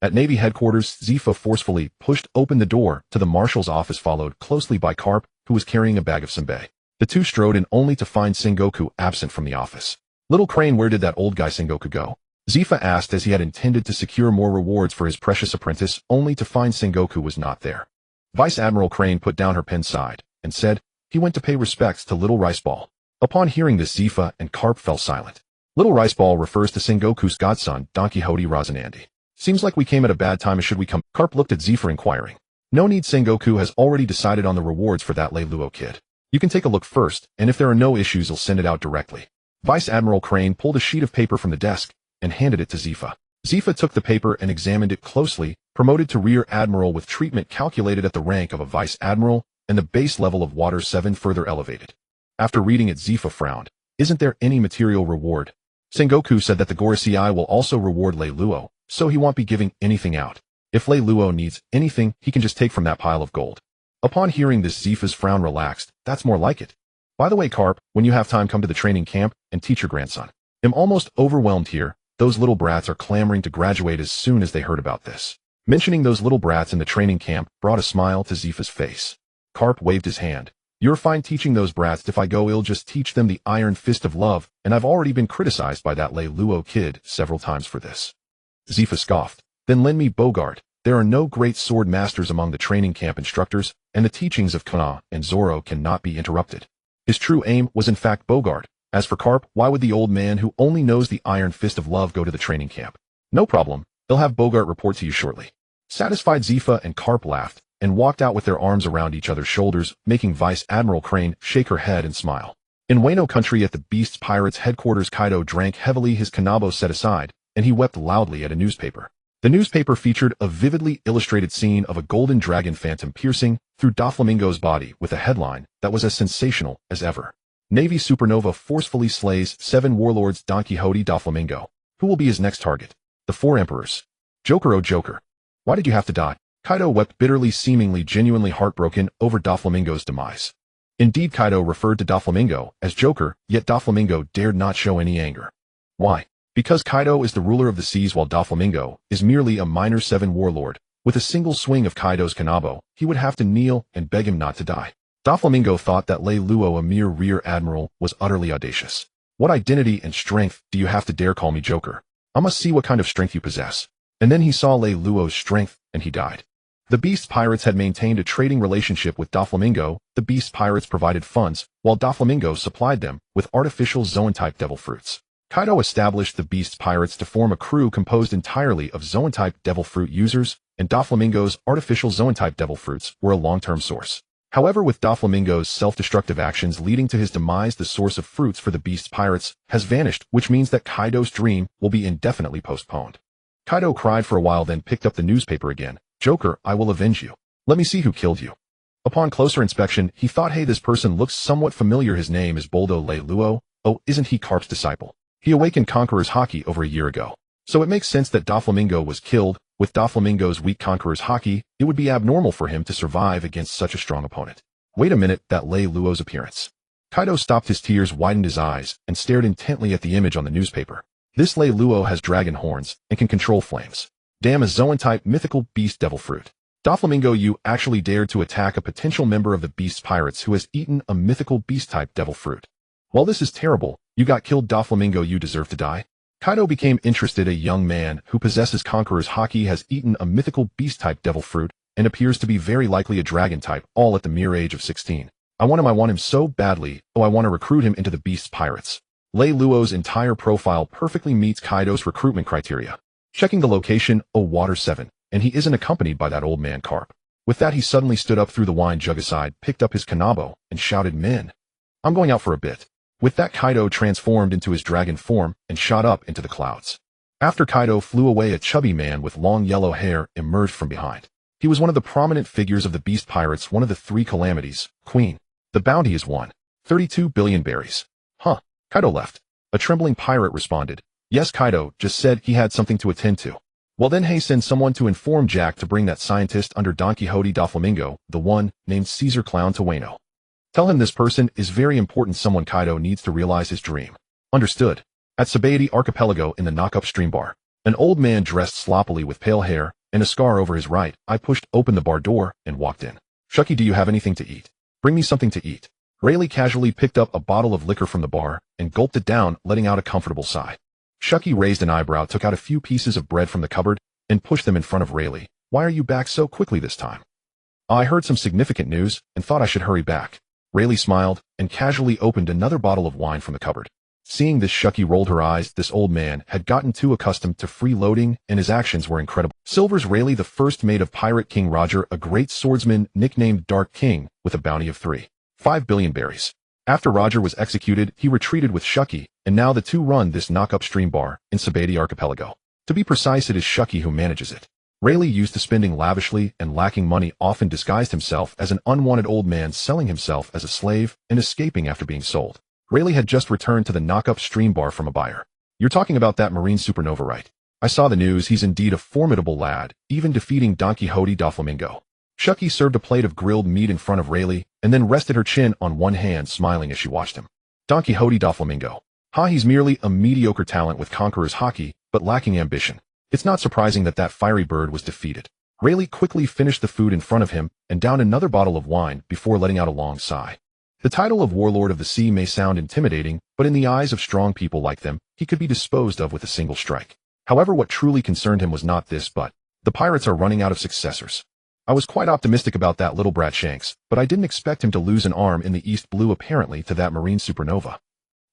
At Navy headquarters, Zephyr forcefully pushed open the door to the marshal's office, followed closely by Karp, who was carrying a bag of senbei. The two strode in only to find Sengoku absent from the office. Little Crane, where did that old guy Sengoku go? Zephyr asked, as he had intended to secure more rewards for his precious apprentice, only to find Sengoku was not there. Vice Admiral Crane put down her pen side and said, "He went to pay respects to Little Rice Ball." Upon hearing this, Zephyr and Carp fell silent. Little Rice Ball refers to Sengoku's godson, Don Quixote Rosinante. "Seems like we came at a bad time. Should we come?" Carp looked at Zephyr inquiring. "No need. Sengoku has already decided on the rewards for that Leiluo kid. You can take a look first, and if there are no issues, he'll send it out directly." Vice Admiral Crane pulled a sheet of paper from the desk and handed it to Zephyr. Zephyr took the paper and examined it closely, promoted to Rear Admiral with treatment calculated at the rank of a Vice Admiral, and the base level of Water 7 further elevated. After reading it, Zephyr frowned. "Isn't there any material reward?" Sengoku said that the Gorosei will also reward Leiluo, so he won't be giving anything out. If Leiluo needs anything, he can just take from that pile of gold. Upon hearing this, Zephyr's frown relaxed. "That's more like it. By the way, Carp, when you have time, come to the training camp and teach your grandson. I'm almost overwhelmed here. Those little brats are clamoring to graduate as soon as they heard about this." Mentioning those little brats in the training camp brought a smile to Zephyr's face. Carp waved his hand. "You're fine teaching those brats. If I go, I'll just teach them the iron fist of love, and I've already been criticized by that Leiluo kid several times for this." Zephyr scoffed. "Then lend me Bogart. There are no great sword masters among the training camp instructors, and the teachings of Kana and Zoro cannot be interrupted." His true aim was in fact Bogart. As for Carp, why would the old man who only knows the iron fist of love go to the training camp? "No problem. They'll have Bogart report to you shortly." Satisfied, Zephyr and Carp laughed and walked out with their arms around each other's shoulders, making Vice Admiral Crane shake her head and smile. In Reno country at the Beast Pirates headquarters, Kaido drank heavily, his kanabo set aside, and he wept loudly at a newspaper. The newspaper featured a vividly illustrated scene of a golden dragon phantom piercing through Doflamingo's body with a headline that was as sensational as ever. "Navy Supernova forcefully slays 7 warlords, Don Quixote Doflamingo. Who will be his next target? The 4 emperors. Joker, oh Joker. Why did you have to die?" Kaido wept bitterly, seemingly genuinely heartbroken over Doflamingo's demise. Indeed, Kaido referred to Doflamingo as Joker, yet Doflamingo dared not show any anger. Why? Because Kaido is the ruler of the seas while Doflamingo is merely a minor 7 warlord. With a single swing of Kaido's kanabo, he would have to kneel and beg him not to die. Doflamingo thought that Leiluo, a mere rear admiral, was utterly audacious. "What identity and strength do you have to dare call me Joker? I must see what kind of strength you possess." And then he saw Leiluo's strength, and he died. The Beast Pirates had maintained a trading relationship with Doflamingo. The Beast Pirates provided funds, while Doflamingo supplied them with artificial Zoan-type devil fruits. Kaido established the Beast Pirates to form a crew composed entirely of Zoan-type devil fruit users, and Doflamingo's artificial Zoan-type devil fruits were a long-term source. However, with Doflamingo's self-destructive actions leading to his demise, the source of fruits for the Beast Pirates has vanished, which means that Kaido's dream will be indefinitely postponed. Kaido cried for a while, then picked up the newspaper again. "Joker, I will avenge you. Let me see who killed you." Upon closer inspection, he thought, "Hey, this person looks somewhat familiar. His name is Boldo Leiluo. Oh, isn't he Carp's disciple? He awakened Conqueror's Haki over a year ago. So it makes sense that Doflamingo was killed. With Doflamingo's weak Conqueror's Haki, it would be abnormal for him to survive against such a strong opponent. Wait a minute, that Leiluo's appearance." Kaido stopped, his tears widened his eyes, and stared intently at the image on the newspaper. This Leiluo has dragon horns and can control flames. Damn, a Zoan-type mythical beast devil fruit. Doflamingo, you actually dared to attack a potential member of the Beast Pirates who has eaten a mythical beast-type devil fruit. While this is terrible, you got killed. Doflamingo, you deserve to die. Kaido became interested. A young man who possesses Conqueror's Haki has eaten a mythical beast-type devil fruit and appears to be very likely a dragon type, all at the mere age of 16. I want him so badly. Oh, I want to recruit him into the Beast Pirates. Leiluo's entire profile perfectly meets Kaido's recruitment criteria. Checking the location, oh, Water 7, and he isn't accompanied by that old man Carp. With that, he suddenly stood up, threw the wine jug aside, picked up his kanabo, and shouted, "Men, I'm going out for a bit." With that, Kaido transformed into his dragon form and shot up into the clouds. After Kaido flew away, a chubby man with long yellow hair emerged from behind. He was one of the prominent figures of the Beast Pirates, one of the 3 calamities. "Queen, the bounty is won. 32 billion berries." "Huh." Kaido left. A trembling pirate responded, "Yes, Kaido just said he had something to attend to." "Well then, hey, send someone to inform Jack to bring that scientist under Don Quixote Doflamingo, the one named Caesar Clown, to Reno. Tell him this person is very important someone. Kaido needs to realize his dream." "Understood." At Sabaody Archipelago in the knock-up stream bar, an old man dressed sloppily with pale hair and a scar over his right eye pushed open the bar door and walked in. "Shucky, do you have anything to eat? Bring me something to eat." Rayleigh casually picked up a bottle of liquor from the bar and gulped it down, letting out a comfortable sigh. Shucky raised an eyebrow, took out a few pieces of bread from the cupboard, and pushed them in front of Rayleigh. "Why are you back so quickly this time?" I heard some significant news and thought I should hurry back. Rayleigh smiled and casually opened another bottle of wine from the cupboard. Seeing this, Shucky rolled her eyes. This old man had gotten too accustomed to freeloading, and his actions were incredible. Silver's Rayleigh, the first mate of pirate King Roger, a great swordsman nicknamed Dark King, with a bounty of 3.5 billion berries. After Roger was executed, he retreated with Shucky, and now the two run this knock-up stream bar in Sabati Archipelago. To be precise, it is Shucky who manages it. Rayleigh, used to spending lavishly and lacking money, often disguised himself as an unwanted old man, selling himself as a slave and escaping after being sold. Rayleigh had just returned to the knock-up stream bar from a buyer. You're talking about that Marine supernova, right? I saw the news. He's indeed a formidable lad, even defeating Don Quixote da Flamingo. Shucky served a plate of grilled meat in front of Rayleigh and then rested her chin on one hand, smiling as she watched him. Don Quixote da Flamingo. He's merely a mediocre talent with conqueror's hockey, but lacking ambition. It's not surprising that fiery bird was defeated. Rayleigh quickly finished the food in front of him and downed another bottle of wine before letting out a long sigh. The title of Warlord of the Sea may sound intimidating, but in the eyes of strong people like them, he could be disposed of with a single strike. However, what truly concerned him was not this, but the pirates are running out of successors. I was quite optimistic about that little brat Shanks, but I didn't expect him to lose an arm in the East Blue, apparently, to that Marine supernova.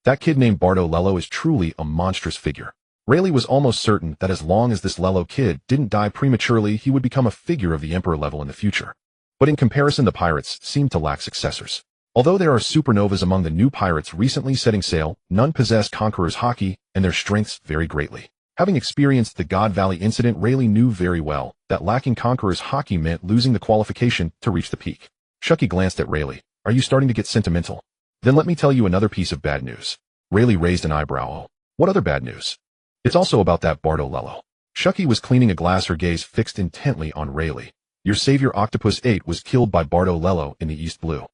That kid named Bardo Lello is truly a monstrous figure. Rayleigh was almost certain that as long as this Lello kid didn't die prematurely, he would become a figure of the Emperor level in the future. But in comparison, the pirates seemed to lack successors. Although there are supernovas among the new pirates recently setting sail, none possess conqueror's hockey, and their strengths vary greatly. Having experienced the God Valley incident, Rayleigh knew very well that lacking conqueror's hockey meant losing the qualification to reach the peak. Shucky glanced at Rayleigh. Are you starting to get sentimental? Then let me tell you another piece of bad news. Rayleigh raised an eyebrow. Oh, what other bad news? It's also about that Bardo Lello. Shucky was cleaning a glass, her gaze fixed intently on Rayleigh. Your savior Octopus 8 was killed by Bardo Lello in the East Blue.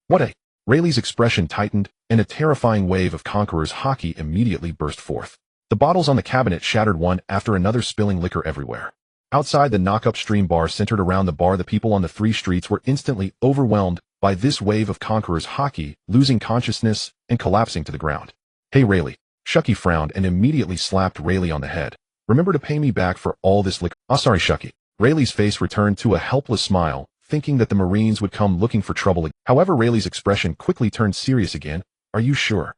What a... Rayleigh's expression tightened, and a terrifying wave of conqueror's hockey immediately burst forth. The bottles on the cabinet shattered one after another, spilling liquor everywhere. Outside the knock-up stream bar centered around the bar, the people on the 3 streets were instantly overwhelmed by this wave of conqueror's hockey, losing consciousness and collapsing to the ground. Hey Rayleigh. Shucky frowned and immediately slapped Rayleigh on the head. Remember to pay me back for all this liquor. Sorry, Shucky. Rayleigh's face returned to a helpless smile, thinking that the Marines would come looking for trouble. However, Rayleigh's expression quickly turned serious again. Are you sure?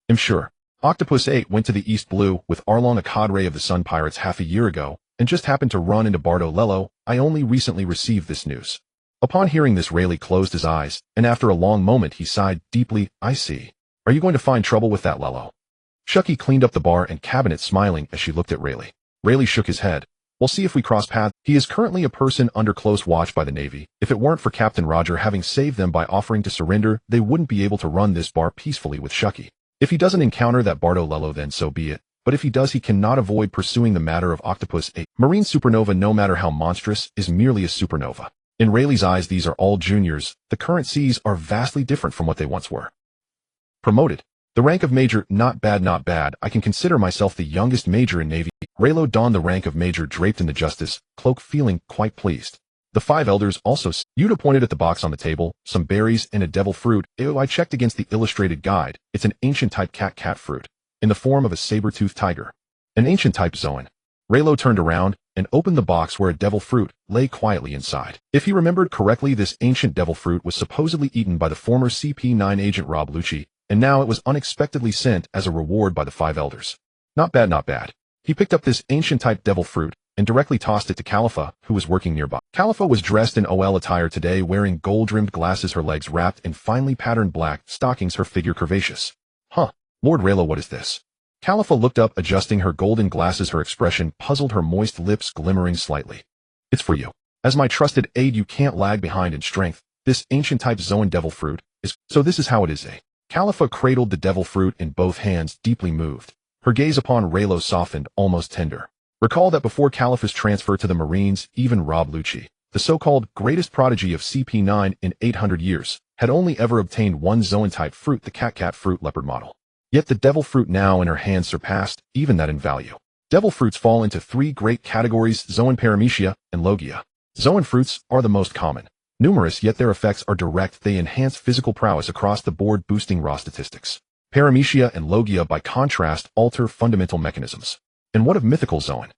I'm sure. Octopus 8 went to the East Blue with Arlong, a cadre of the Sun Pirates, half a year ago, and just happened to run into Bardo Lello. I only recently received this news. Upon hearing this, Rayleigh closed his eyes, and after a long moment he sighed deeply. I see. Are you going to find trouble with that Lello? Shucky cleaned up the bar and cabinet, smiling as she looked at Rayleigh. Rayleigh shook his head. We'll see if we cross paths. He is currently a person under close watch by the Navy. If it weren't for Captain Roger having saved them by offering to surrender, they wouldn't be able to run this bar peacefully with Shucky. If he doesn't encounter that Bardo Lello, then so be it. But if he does, he cannot avoid pursuing the matter of Octopus 8. Marine supernova, no matter how monstrous, is merely a supernova. In Rayleigh's eyes, these are all juniors. The current Cs are vastly different from what they once were. Promoted. The rank of Major, not bad, not bad. I can consider myself the youngest Major in Navy. Rayleigh donned the rank of Major, draped in the Justice cloak, feeling quite pleased. The 5 elders also. Yuta pointed at the box on the table, some berries and a devil fruit. I checked against the illustrated guide. It's an ancient type cat fruit, in the form of a saber-toothed tiger. An ancient type Zoan. Rayleigh turned around and opened the box where a devil fruit lay quietly inside. If he remembered correctly, this ancient devil fruit was supposedly eaten by the former CP9 agent Rob Lucci, and now it was unexpectedly sent as a reward by the 5 elders. Not bad, not bad. He picked up this ancient type devil fruit and directly tossed it to Khalifa, who was working nearby. Khalifa was dressed in OL attire today, wearing gold-rimmed glasses, her legs wrapped in finely patterned black stockings, her figure curvaceous. Huh. Lord Rayleigh, what is this? Khalifa looked up, adjusting her golden glasses, her expression puzzled, her moist lips glimmering slightly. It's for you. As my trusted aide, you can't lag behind in strength. This ancient type Zoan devil fruit is... So this is how it is, eh? Khalifa cradled the devil fruit in both hands, deeply moved. Her gaze upon Rayleigh softened, almost tender. Recall that before Khalifa's transfer to the Marines, even Rob Lucci, the so-called greatest prodigy of CP9 in 800 years, had only ever obtained one Zoan-type fruit, the cat fruit leopard model. Yet the devil fruit now in her hands surpassed even that in value. Devil fruits fall into 3 great categories: Zoan, Paramecia, and Logia. Zoan fruits are the most common. Numerous, yet their effects are direct. They enhance physical prowess across the board, boosting raw statistics. Paramecia and Logia, by contrast, alter fundamental mechanisms. And what of mythical Zoan?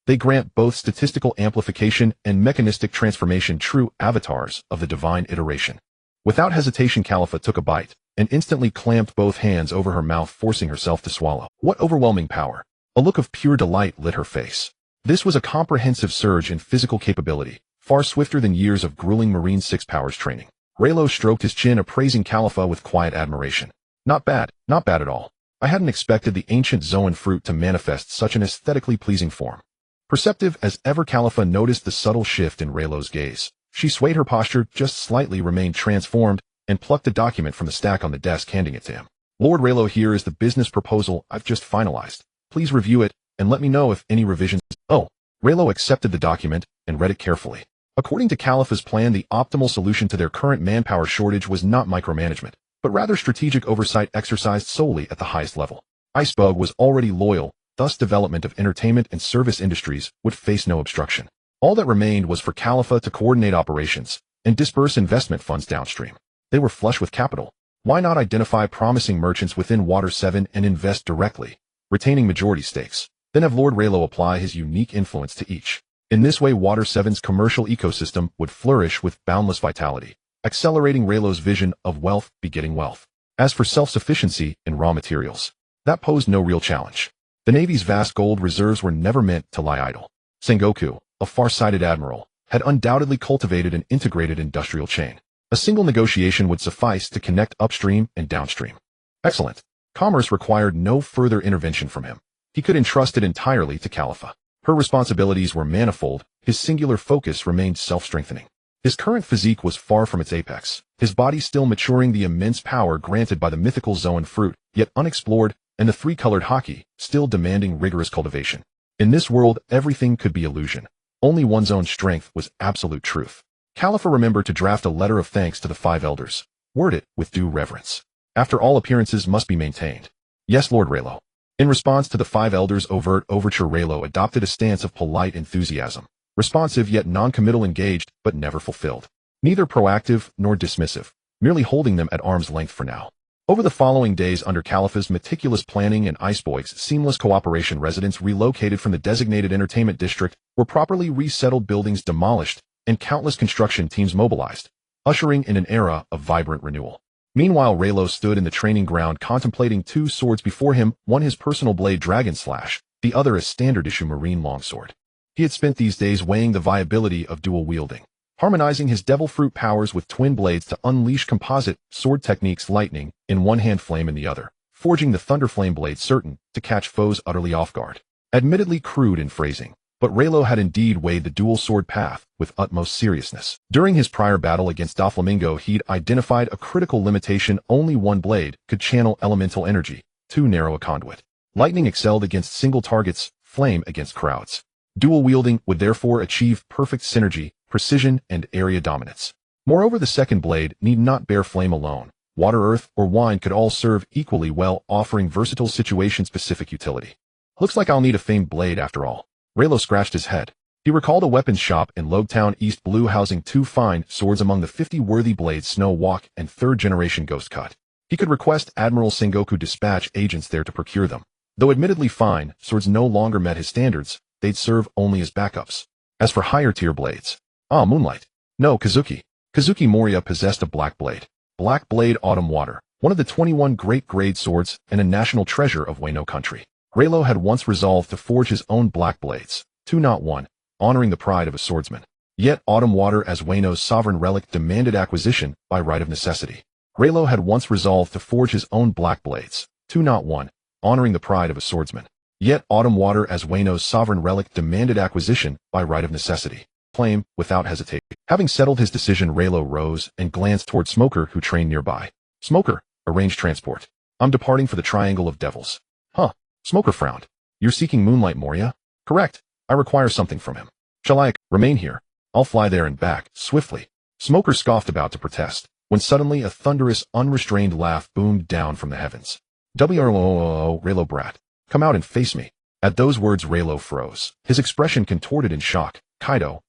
They grant both statistical amplification and mechanistic transformation, true avatars of the divine iteration. Without hesitation, Khalifa took a bite and instantly clamped both hands over her mouth, forcing herself to swallow. What overwhelming power! A look of pure delight lit her face. This was a comprehensive surge in physical capability, far swifter than years of grueling Marine 6 powers training. Reno stroked his chin, appraising Khalifa with quiet admiration. Not bad at all. I hadn't expected the ancient Zoan fruit to manifest such an aesthetically pleasing form. Perceptive as ever, Khalifa noticed the subtle shift in Raylo's gaze. She swayed her posture just slightly, remained transformed, and plucked a document from the stack on the desk, handing it to him. Lord Reno, here is the business proposal I've just finalized. Please review it, and let me know if any revisions. Oh. Reno accepted the document and read it carefully. According to Khalifa's plan, the optimal solution to their current manpower shortage was not micromanagement, but rather strategic oversight exercised solely at the highest level. Icebug was already loyal, thus development of entertainment and service industries would face no obstruction. All that remained was for Khalifa to coordinate operations and disperse investment funds downstream. They were flush with capital. Why not identify promising merchants within Water 7 and invest directly, retaining majority stakes, then have Lord Reno apply his unique influence to each. In this way, Water 7's commercial ecosystem would flourish with boundless vitality, accelerating Reno's vision of wealth begetting wealth. As for self-sufficiency in raw materials, that posed no real challenge. The Navy's vast gold reserves were never meant to lie idle. Sengoku, a far-sighted admiral, had undoubtedly cultivated an integrated industrial chain. A single negotiation would suffice to connect upstream and downstream. Excellent. Commerce required no further intervention from him. He could entrust it entirely to Khalifa. Her responsibilities were manifold, his singular focus remained self-strengthening. His current physique was far from its apex, his body still maturing the immense power granted by the mythical Zoan fruit, yet unexplored, and the three-colored haki, still demanding rigorous cultivation. In this world, everything could be illusion. Only one's own strength was absolute truth. Khalifa remembered to draft a letter of thanks to the 5 elders. Word it with due reverence. After all, appearances must be maintained. Yes, Lord Reno. In response to the 5 elders' overt overture, Reno adopted a stance of polite enthusiasm. Responsive yet non-committal, engaged but never fulfilled. Neither proactive nor dismissive, merely holding them at arm's length for now. Over the following days, under Khalifa's meticulous planning and Icebug's seamless cooperation, residents relocated from the designated entertainment district were properly resettled, buildings demolished, and countless construction teams mobilized, ushering in an era of vibrant renewal. Meanwhile, Reno stood in the training ground contemplating 2 swords before him, one his personal blade Dragon Slash, the other a standard-issue Marine longsword. He had spent these days weighing the viability of dual wielding, harmonizing his devil fruit powers with twin blades to unleash composite sword techniques, lightning in one hand, flame in the other, forging the thunder flame blade certain to catch foes utterly off guard. Admittedly crude in phrasing, but Reno had indeed weighed the dual sword path with utmost seriousness. During his prior battle against Doflamingo, he'd identified a critical limitation: only one blade could channel elemental energy, too narrow a conduit. Lightning excelled against single targets, flame against crowds. Dual wielding would therefore achieve perfect synergy, precision, and area dominance. Moreover, the second blade need not bear flame alone. Water, earth, or wine could all serve equally well, offering versatile situation-specific utility. Looks like I'll need a famed blade after all. Reno scratched his head. He recalled a weapons shop in Logetown East Blue housing 2 fine swords among the 50 worthy blades, Snow Walk and 3rd generation Ghost Cut. He could request Admiral Sengoku dispatch agents there to procure them. Though admittedly fine swords no longer met his standards, they'd serve only as backups. As for higher tier blades, Moonlight. No, Kazuki. Kazuki Moria possessed a black blade. Black Blade Autumn Water, one of the 21 great grade swords and a national treasure of Wano country. Reno had once resolved to forge his own black blades, 2 not 1, honoring the pride of a swordsman. Yet Autumn Water, as Wano's sovereign relic, demanded acquisition by right of necessity. Reno had once resolved to forge his own black blades, 2 not 1, honoring the pride of a swordsman. Yet Autumn Water, as Wano's sovereign relic, demanded acquisition by right of necessity. Claim without hesitation. Having settled his decision, Reno rose and glanced toward Smoker, who trained nearby. Smoker, arrange transport. I'm departing for the Triangle of Devils. Huh. Smoker frowned. You're seeking Moonlight Moria? Correct. I require something from him. Shall I remain here? I'll fly there and back, swiftly. Smoker scoffed, about to protest, when suddenly a thunderous, unrestrained laugh boomed down from the heavens. WROOO, Reno brat. Come out and face me. At those words, Reno froze, his expression contorted in shock. Kaido.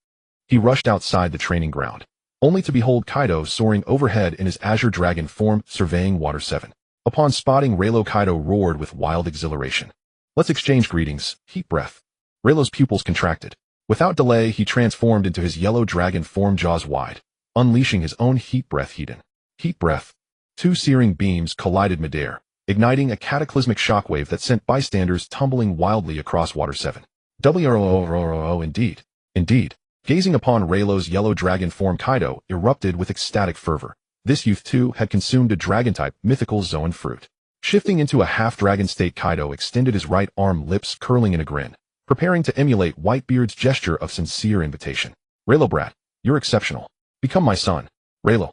He rushed outside the training ground, only to behold Kaido soaring overhead in his azure dragon form, surveying Water 7. Upon spotting Reno, Kaido roared with wild exhilaration. Let's exchange greetings, heat breath. Raylo's pupils contracted. Without delay, he transformed into his yellow dragon form, jaws wide, unleashing his own heat breath. Heat breath. Two searing beams collided midair, igniting a cataclysmic shockwave that sent bystanders tumbling wildly across Water 7. Indeed. Indeed. Gazing upon Raylo's yellow dragon form, Kaido erupted with ecstatic fervor. This youth too had consumed a dragon-type mythical Zoan fruit. Shifting into a half-dragon state, Kaido extended his right arm, lips curling in a grin, preparing to emulate Whitebeard's gesture of sincere invitation. Raylo brat, you're exceptional. Become my son. Raylo.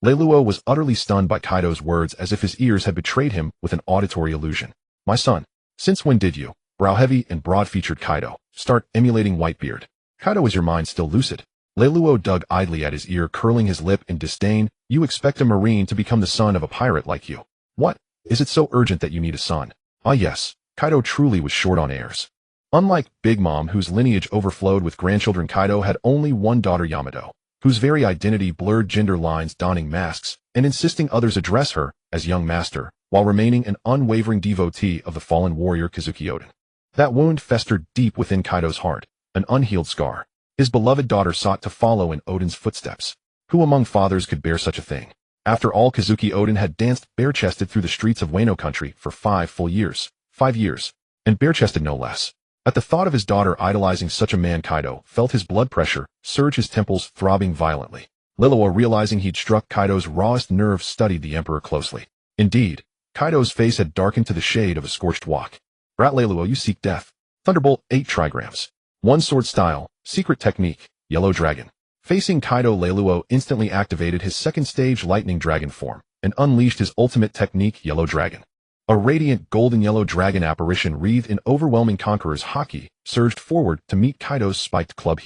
Leluo was utterly stunned by Kaido's words, as if his ears had betrayed him with an auditory illusion. My son, since when did you, brow-heavy and broad-featured Kaido, start emulating Whitebeard? Kaido, is your mind still lucid? Leluo dug idly at his ear, curling his lip in disdain. You expect a marine to become the son of a pirate like you? What? Is it so urgent that you need a son? Ah yes, Kaido truly was short on heirs. Unlike Big Mom, whose lineage overflowed with grandchildren, Kaido had only one daughter, Yamato, whose very identity blurred gender lines, donning masks and insisting others address her as young master, while remaining an unwavering devotee of the fallen warrior Kazuki Oden. That wound festered deep within Kaido's heart, an unhealed scar. His beloved daughter sought to follow in Oden's footsteps. Who among fathers could bear such a thing? After all, Kazuki Oden had danced bare-chested through the streets of Reno country for 5 full years. 5 years. And bare-chested no less. At the thought of his daughter idolizing such a man, Kaido felt his blood pressure surge, his temples throbbing violently. Leluo, realizing he'd struck Kaido's rawest nerve, studied the Emperor closely. Indeed, Kaido's face had darkened to the shade of a scorched wok. Brat Leluo, you seek death. Thunderbolt, 8 trigrams. 1 sword style, secret technique, yellow dragon. Facing Kaido, Leluo instantly activated his second stage lightning dragon form and unleashed his ultimate technique, yellow dragon. A radiant golden yellow dragon apparition wreathed in overwhelming conqueror's haki surged forward to meet Kaido's spiked club.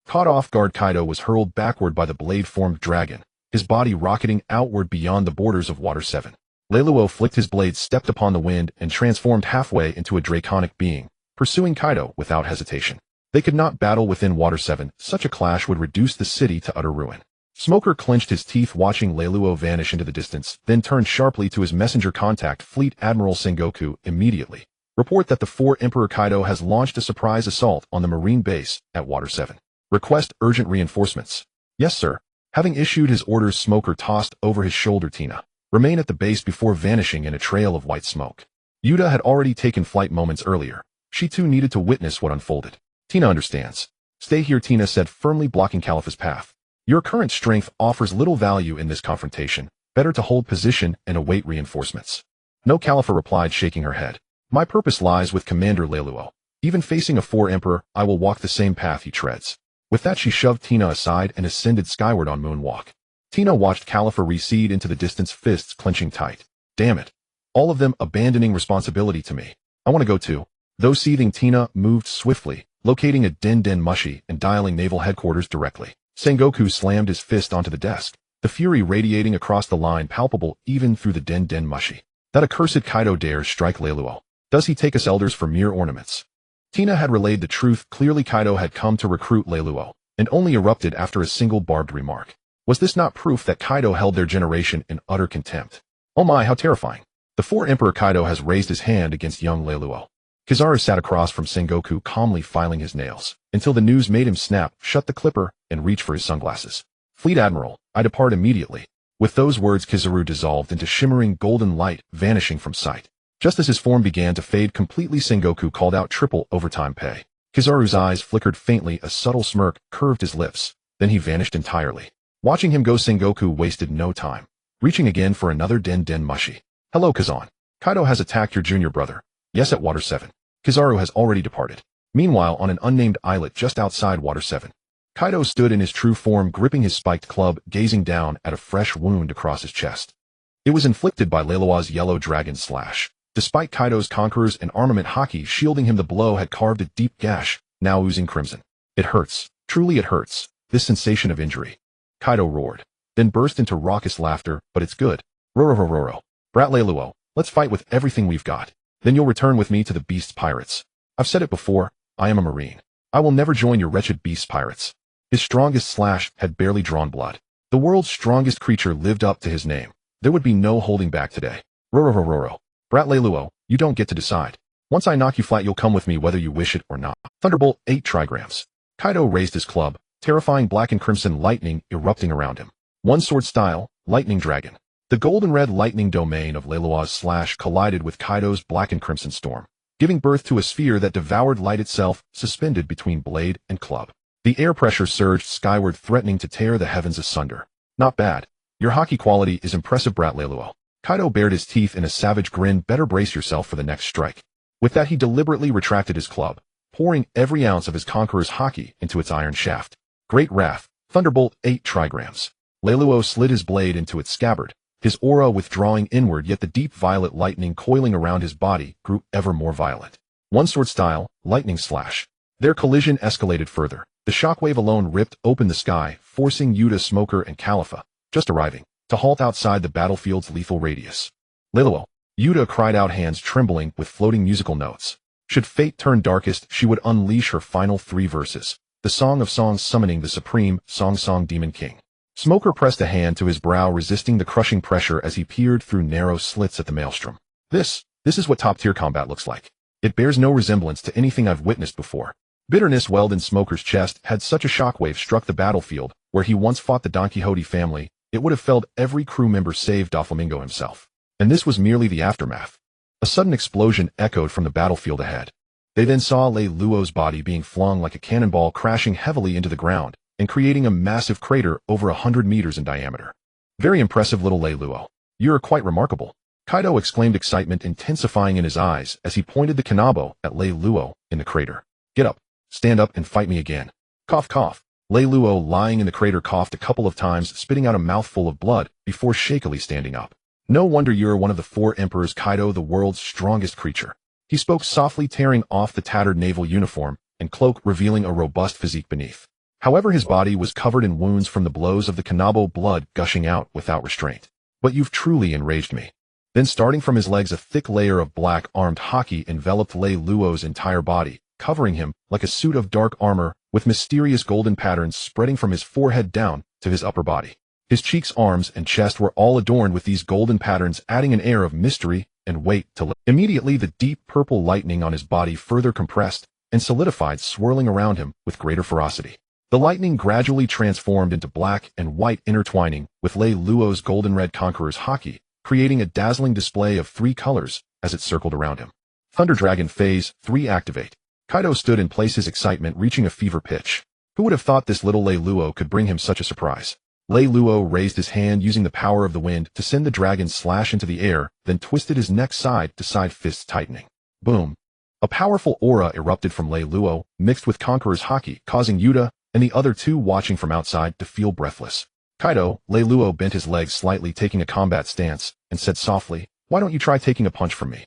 Caught off guard, Kaido was hurled backward by the blade-formed dragon, his body rocketing outward beyond the borders of Water 7. Leluo flicked his blade, stepped upon the wind, and transformed halfway into a draconic being, pursuing Kaido without hesitation. They could not battle within Water 7, such a clash would reduce the city to utter ruin. Smoker clenched his teeth watching Leluo vanish into the distance, then turned sharply to his messenger contact, Fleet Admiral Sengoku. Immediately report that the 4 Emperor Kaido has launched a surprise assault on the Marine base at Water 7. Request urgent reinforcements. Yes, sir. Having issued his orders, Smoker tossed over his shoulder Tina. Remain at the base before vanishing in a trail of white smoke. Yuta had already taken flight moments earlier. She too needed to witness what unfolded. Tina understands. Stay here, Tina said, firmly blocking Calipha's path. Your current strength offers little value in this confrontation. Better to hold position and await reinforcements. No, Calipha replied, shaking her head. My purpose lies with Commander Leluo. Even facing a 4 Emperor, I will walk the same path he treads. With that, she shoved Tina aside and ascended skyward on Moonwalk. Tina watched Calipha recede into the distance, fists clenching tight. Damn it. All of them abandoning responsibility to me. I want to go too. Though seething, Tina moved swiftly, locating a Den Mushi and dialing naval headquarters directly. Sengoku slammed his fist onto the desk, the fury radiating across the line, palpable even through the Den Mushi. That accursed Kaido dares strike Leluo. Does he take us elders for mere ornaments? Tina had relayed the truth. Clearly Kaido had come to recruit Leluo, and only erupted after a single barbed remark. Was this not proof that Kaido held their generation in utter contempt? Oh my, how terrifying. The 4 Emperor Kaido has raised his hand against young Leluo. Kizaru sat across from Sengoku, calmly filing his nails, until the news made him snap, shut the clipper, and reach for his sunglasses. Fleet Admiral, I depart immediately. With those words, Kizaru dissolved into shimmering golden light, vanishing from sight. Just as his form began to fade completely, Sengoku called out triple overtime pay. Kizaru's eyes flickered faintly, a subtle smirk curved his lips, then he vanished entirely. Watching him go, Sengoku wasted no time, reaching again for another Den Mushi. Hello, Kazan. Kaido has attacked your junior brother. Yes, at Water 7. Kizaru has already departed. Meanwhile, on an unnamed islet just outside Water 7, Kaido stood in his true form, gripping his spiked club, gazing down at a fresh wound across his chest. It was inflicted by Leluo's yellow dragon slash. Despite Kaido's conquerors and armament haki shielding him, the blow had carved a deep gash, now oozing crimson. It hurts. Truly it hurts. This sensation of injury. Kaido roared, then burst into raucous laughter. But it's good. Roro. Brat Leluo, let's fight with everything we've got. Then you'll return with me to the Beast's pirates. I've said it before, I am a marine. I will never join your wretched Beast pirates. His strongest slash had barely drawn blood. The world's strongest creature lived up to his name. There would be no holding back today. Roro. Brat Leluo, you don't get to decide. Once I knock you flat, you'll come with me whether you wish it or not. Thunderbolt 8 trigrams. Kaido raised his club, terrifying black and crimson lightning erupting around him. One sword style, Lightning Dragon. The gold and red lightning domain of Leilua's slash collided with Kaido's black and crimson storm, giving birth to a sphere that devoured light itself, suspended between blade and club. The air pressure surged skyward, threatening to tear the heavens asunder. Not bad. Your hockey quality is impressive, brat Leiluo. Kaido bared his teeth in a savage grin. Better brace yourself for the next strike. With that, he deliberately retracted his club, pouring every ounce of his conqueror's hockey into its iron shaft. Great Wrath. Thunderbolt 8 trigrams. Leiluo slid his blade into its scabbard, his aura withdrawing inward, yet the deep violet lightning coiling around his body grew ever more violent. One sword style, Lightning Slash. Their collision escalated further. The shockwave alone ripped open the sky, forcing Yuta, Smoker, and Califa, just arriving, to halt outside the battlefield's lethal radius. Leiluo. Yuta cried out, hands trembling with floating musical notes. Should fate turn darkest, she would unleash her final 3 verses. The Song of Songs summoning the supreme Song Demon King. Smoker pressed a hand to his brow, resisting the crushing pressure as he peered through narrow slits at the maelstrom. This is what top-tier combat looks like. It bears no resemblance to anything I've witnessed before. Bitterness welled in Smoker's chest. Had such a shockwave struck the battlefield, where he once fought the Don Quixote family, it would have felled every crew member save Doflamingo himself. And this was merely the aftermath. A sudden explosion echoed from the battlefield ahead. They then saw Leiluo's body being flung like a cannonball, crashing heavily into the ground and creating a massive crater over 100 meters in diameter. Very impressive, little Leiluo. You're quite remarkable. Kaido exclaimed, excitement intensifying in his eyes as he pointed the kanabo at Leiluo in the crater. Get up. Stand up and fight me again. Cough, cough. Leiluo, lying in the crater, coughed a couple of times, spitting out a mouthful of blood before shakily standing up. No wonder you're one of the 4 emperors, Kaido, the world's strongest creature. He spoke softly, tearing off the tattered naval uniform and cloak, revealing a robust physique beneath. However, his body was covered in wounds from the blows of the kanabo, blood gushing out without restraint. But you've truly enraged me. Then, starting from his legs, a thick layer of black armed hockey enveloped Leiluo's entire body, covering him like a suit of dark armor with mysterious golden patterns spreading from his forehead down to his upper body. His cheeks, arms, and chest were all adorned with these golden patterns, adding an air of mystery and weight to Immediately, the deep purple lightning on his body further compressed and solidified, swirling around him with greater ferocity. The lightning gradually transformed into black and white, intertwining with Leiluo's golden red conqueror's hockey, creating a dazzling display of 3 colors as it circled around him. Thunder Dragon Phase 3 activate. Kaido stood in place, his excitement reaching a fever pitch. Who would have thought this little Leiluo could bring him such a surprise? Leiluo raised his hand, using the power of the wind to send the dragon's slash into the air, then twisted his neck side to side, fists tightening. Boom. A powerful aura erupted from Leiluo, mixed with Conqueror's hockey, causing Yuta and the other 2 watching from outside to feel breathless. Kaido, Leiluo bent his legs slightly, taking a combat stance, and said softly, "Why don't you try taking a punch from me?"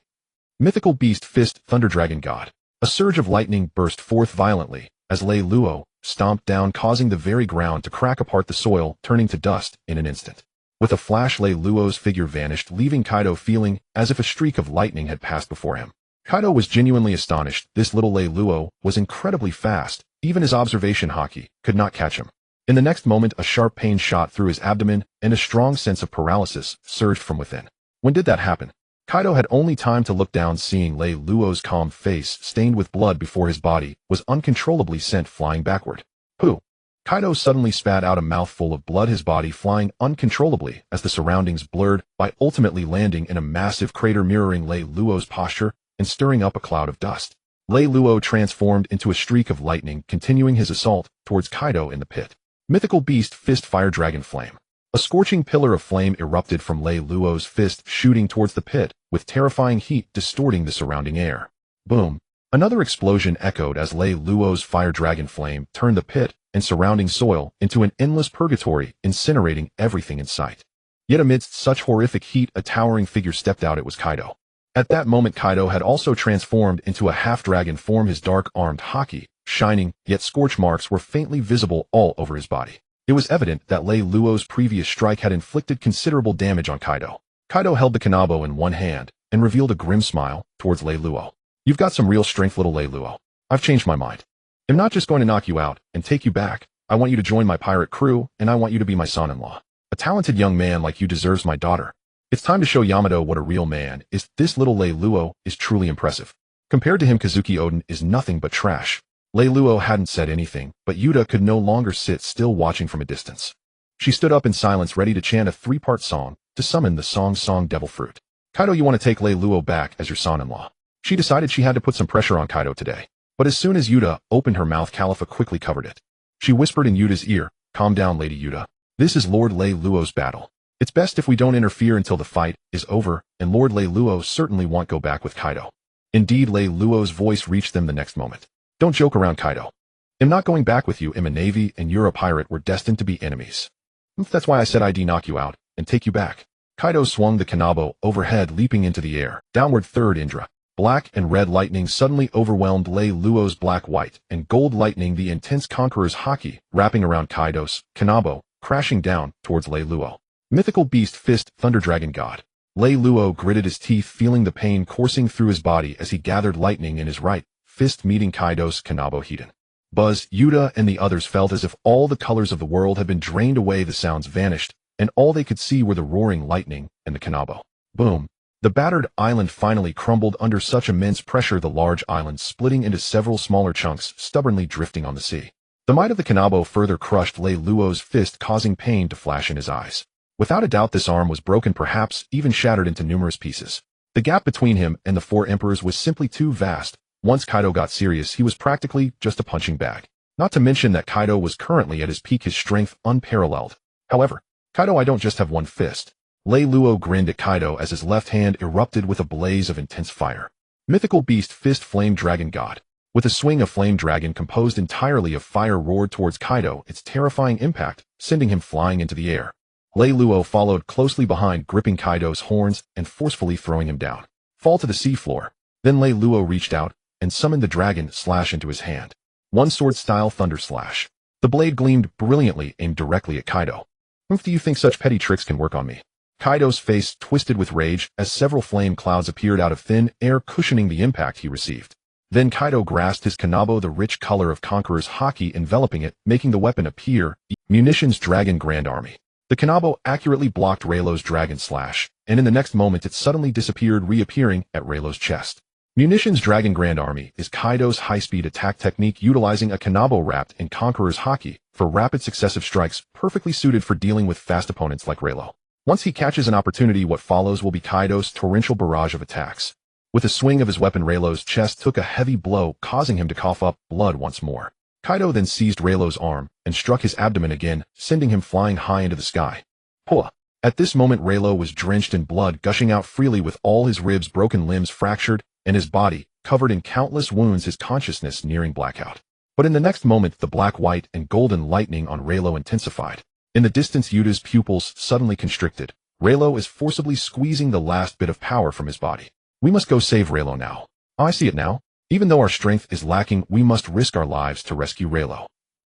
Mythical Beast Fist, Thunder Dragon God. A surge of lightning burst forth violently as Leiluo stomped down, causing the very ground to crack apart, the soil turning to dust in an instant. With a flash, Leiluo's figure vanished, leaving Kaido feeling as if a streak of lightning had passed before him. Kaido was genuinely astonished. This little Leiluo was incredibly fast. Even his observation hockey could not catch him. In the next moment, a sharp pain shot through his abdomen and a strong sense of paralysis surged from within. When did that happen? Kaido had only time to look down, seeing Leiluo's calm face stained with blood before his body was uncontrollably sent flying backward. Pooh! Kaido suddenly spat out a mouthful of blood, his body flying uncontrollably as the surroundings blurred, by ultimately landing in a massive crater mirroring Leiluo's posture and stirring up a cloud of dust. Leiluo transformed into a streak of lightning, continuing his assault towards Kaido in the pit. Mythical Beast Fist, Fire Dragon Flame. A scorching pillar of flame erupted from Leiluo's fist, shooting towards the pit, with terrifying heat distorting the surrounding air. Boom! Another explosion echoed as Leiluo's Fire Dragon Flame turned the pit and surrounding soil into an endless purgatory, incinerating everything in sight. Yet amidst such horrific heat, a towering figure stepped out. It was Kaido. At that moment, Kaido had also transformed into a half-dragon form, his dark-armed hockey shining, yet scorch marks were faintly visible all over his body. It was evident that Leiluo's previous strike had inflicted considerable damage on Kaido. Kaido held the kanabo in one hand and revealed a grim smile towards Leiluo. "You've got some real strength, little Leiluo. I've changed my mind. I'm not just going to knock you out and take you back. I want you to join my pirate crew, and I want you to be my son-in-law. A talented young man like you deserves my daughter. It's time to show Yamato what a real man is." This little Leiluo is truly impressive. Compared to him, Kazuki Oden is nothing but trash. Lei Luo hadn't said anything, but Yuta could no longer sit still watching from a distance. She stood up in silence, ready to chant a three-part song to summon the song Devil Fruit. Kaido, you want to take Lei Luo back as your son-in-law? She decided she had to put some pressure on Kaido today. But as soon as Yuta opened her mouth, Califa quickly covered it. She whispered in Yuta's ear, "Calm down, Lady Yuta. This is Lord Lei Luo's battle. It's best if we don't interfere until the fight is over, and Lord Lei Luo certainly won't go back with Kaido." Indeed, Lei Luo's voice reached them the next moment. "Don't joke around, Kaido. I'm not going back with you. I'm a navy, and you're a pirate. We're destined to be enemies. That's why I said I'd knock you out and take you back." Kaido swung the kanabo overhead, leaping into the air. Downward third Indra. Black and red lightning suddenly overwhelmed Lei Luo's black, white, and gold lightning, the intense conqueror's haki, wrapping around Kaido's kanabo, crashing down towards Lei Luo. Mythical beast fist, Thunder Dragon God. Lei Luo gritted his teeth, feeling the pain coursing through his body as he gathered lightning in his right fist, meeting Kaido's kanabo Hiden. Buzz, Yuta, and the others felt as if all the colors of the world had been drained away. The sounds vanished, and all they could see were the roaring lightning and the kanabo. Boom. The battered island finally crumbled under such immense pressure, the large island splitting into several smaller chunks, stubbornly drifting on the sea. The might of the kanabo further crushed Lei Luo's fist, causing pain to flash in his eyes. Without a doubt, this arm was broken, perhaps even shattered into numerous pieces. The gap between him and the four emperors was simply too vast. Once Kaido got serious, he was practically just a punching bag. Not to mention that Kaido was currently at his peak, his strength unparalleled. However, "Kaido, I don't just have one fist." Lei Luo grinned at Kaido as his left hand erupted with a blaze of intense fire. Mythical beast fist, Flame Dragon God. With a swing, a flame dragon composed entirely of fire roared towards Kaido, its terrifying impact sending him flying into the air. Lei Luo followed closely behind, gripping Kaido's horns and forcefully throwing him down. Fall to the seafloor. Then Lei Luo reached out and summoned the dragon slash into his hand. One sword style thunder slash. The blade gleamed brilliantly, aimed directly at Kaido. "Do you think such petty tricks can work on me?" Kaido's face twisted with rage as several flame clouds appeared out of thin air, cushioning the impact he received. Then Kaido grasped his kanabo, the rich color of Conqueror's haki enveloping it, making the weapon appear. Munitions Dragon Grand Army. The kanabo accurately blocked Raylo's dragon slash, and in the next moment it suddenly disappeared, reappearing at Raylo's chest. Munitions Dragon Grand Army is Kaido's high-speed attack technique, utilizing a kanabo wrapped in Conqueror's haki for rapid successive strikes, perfectly suited for dealing with fast opponents like Raylo. Once he catches an opportunity, what follows will be Kaido's torrential barrage of attacks. With a swing of his weapon, Raylo's chest took a heavy blow, causing him to cough up blood once more. Kaido then seized Raylo's arm and struck his abdomen again, sending him flying high into the sky. Pua! At this moment, Raylo was drenched in blood, gushing out freely, with all his ribs broken, limbs fractured, and his body covered in countless wounds, his consciousness nearing blackout. But in the next moment, the black, white, and golden lightning on Raylo intensified. In the distance, Yuta's pupils suddenly constricted. Raylo is forcibly squeezing the last bit of power from his body. "We must go save Raylo now. I see it now. Even though our strength is lacking, we must risk our lives to rescue Raylo,"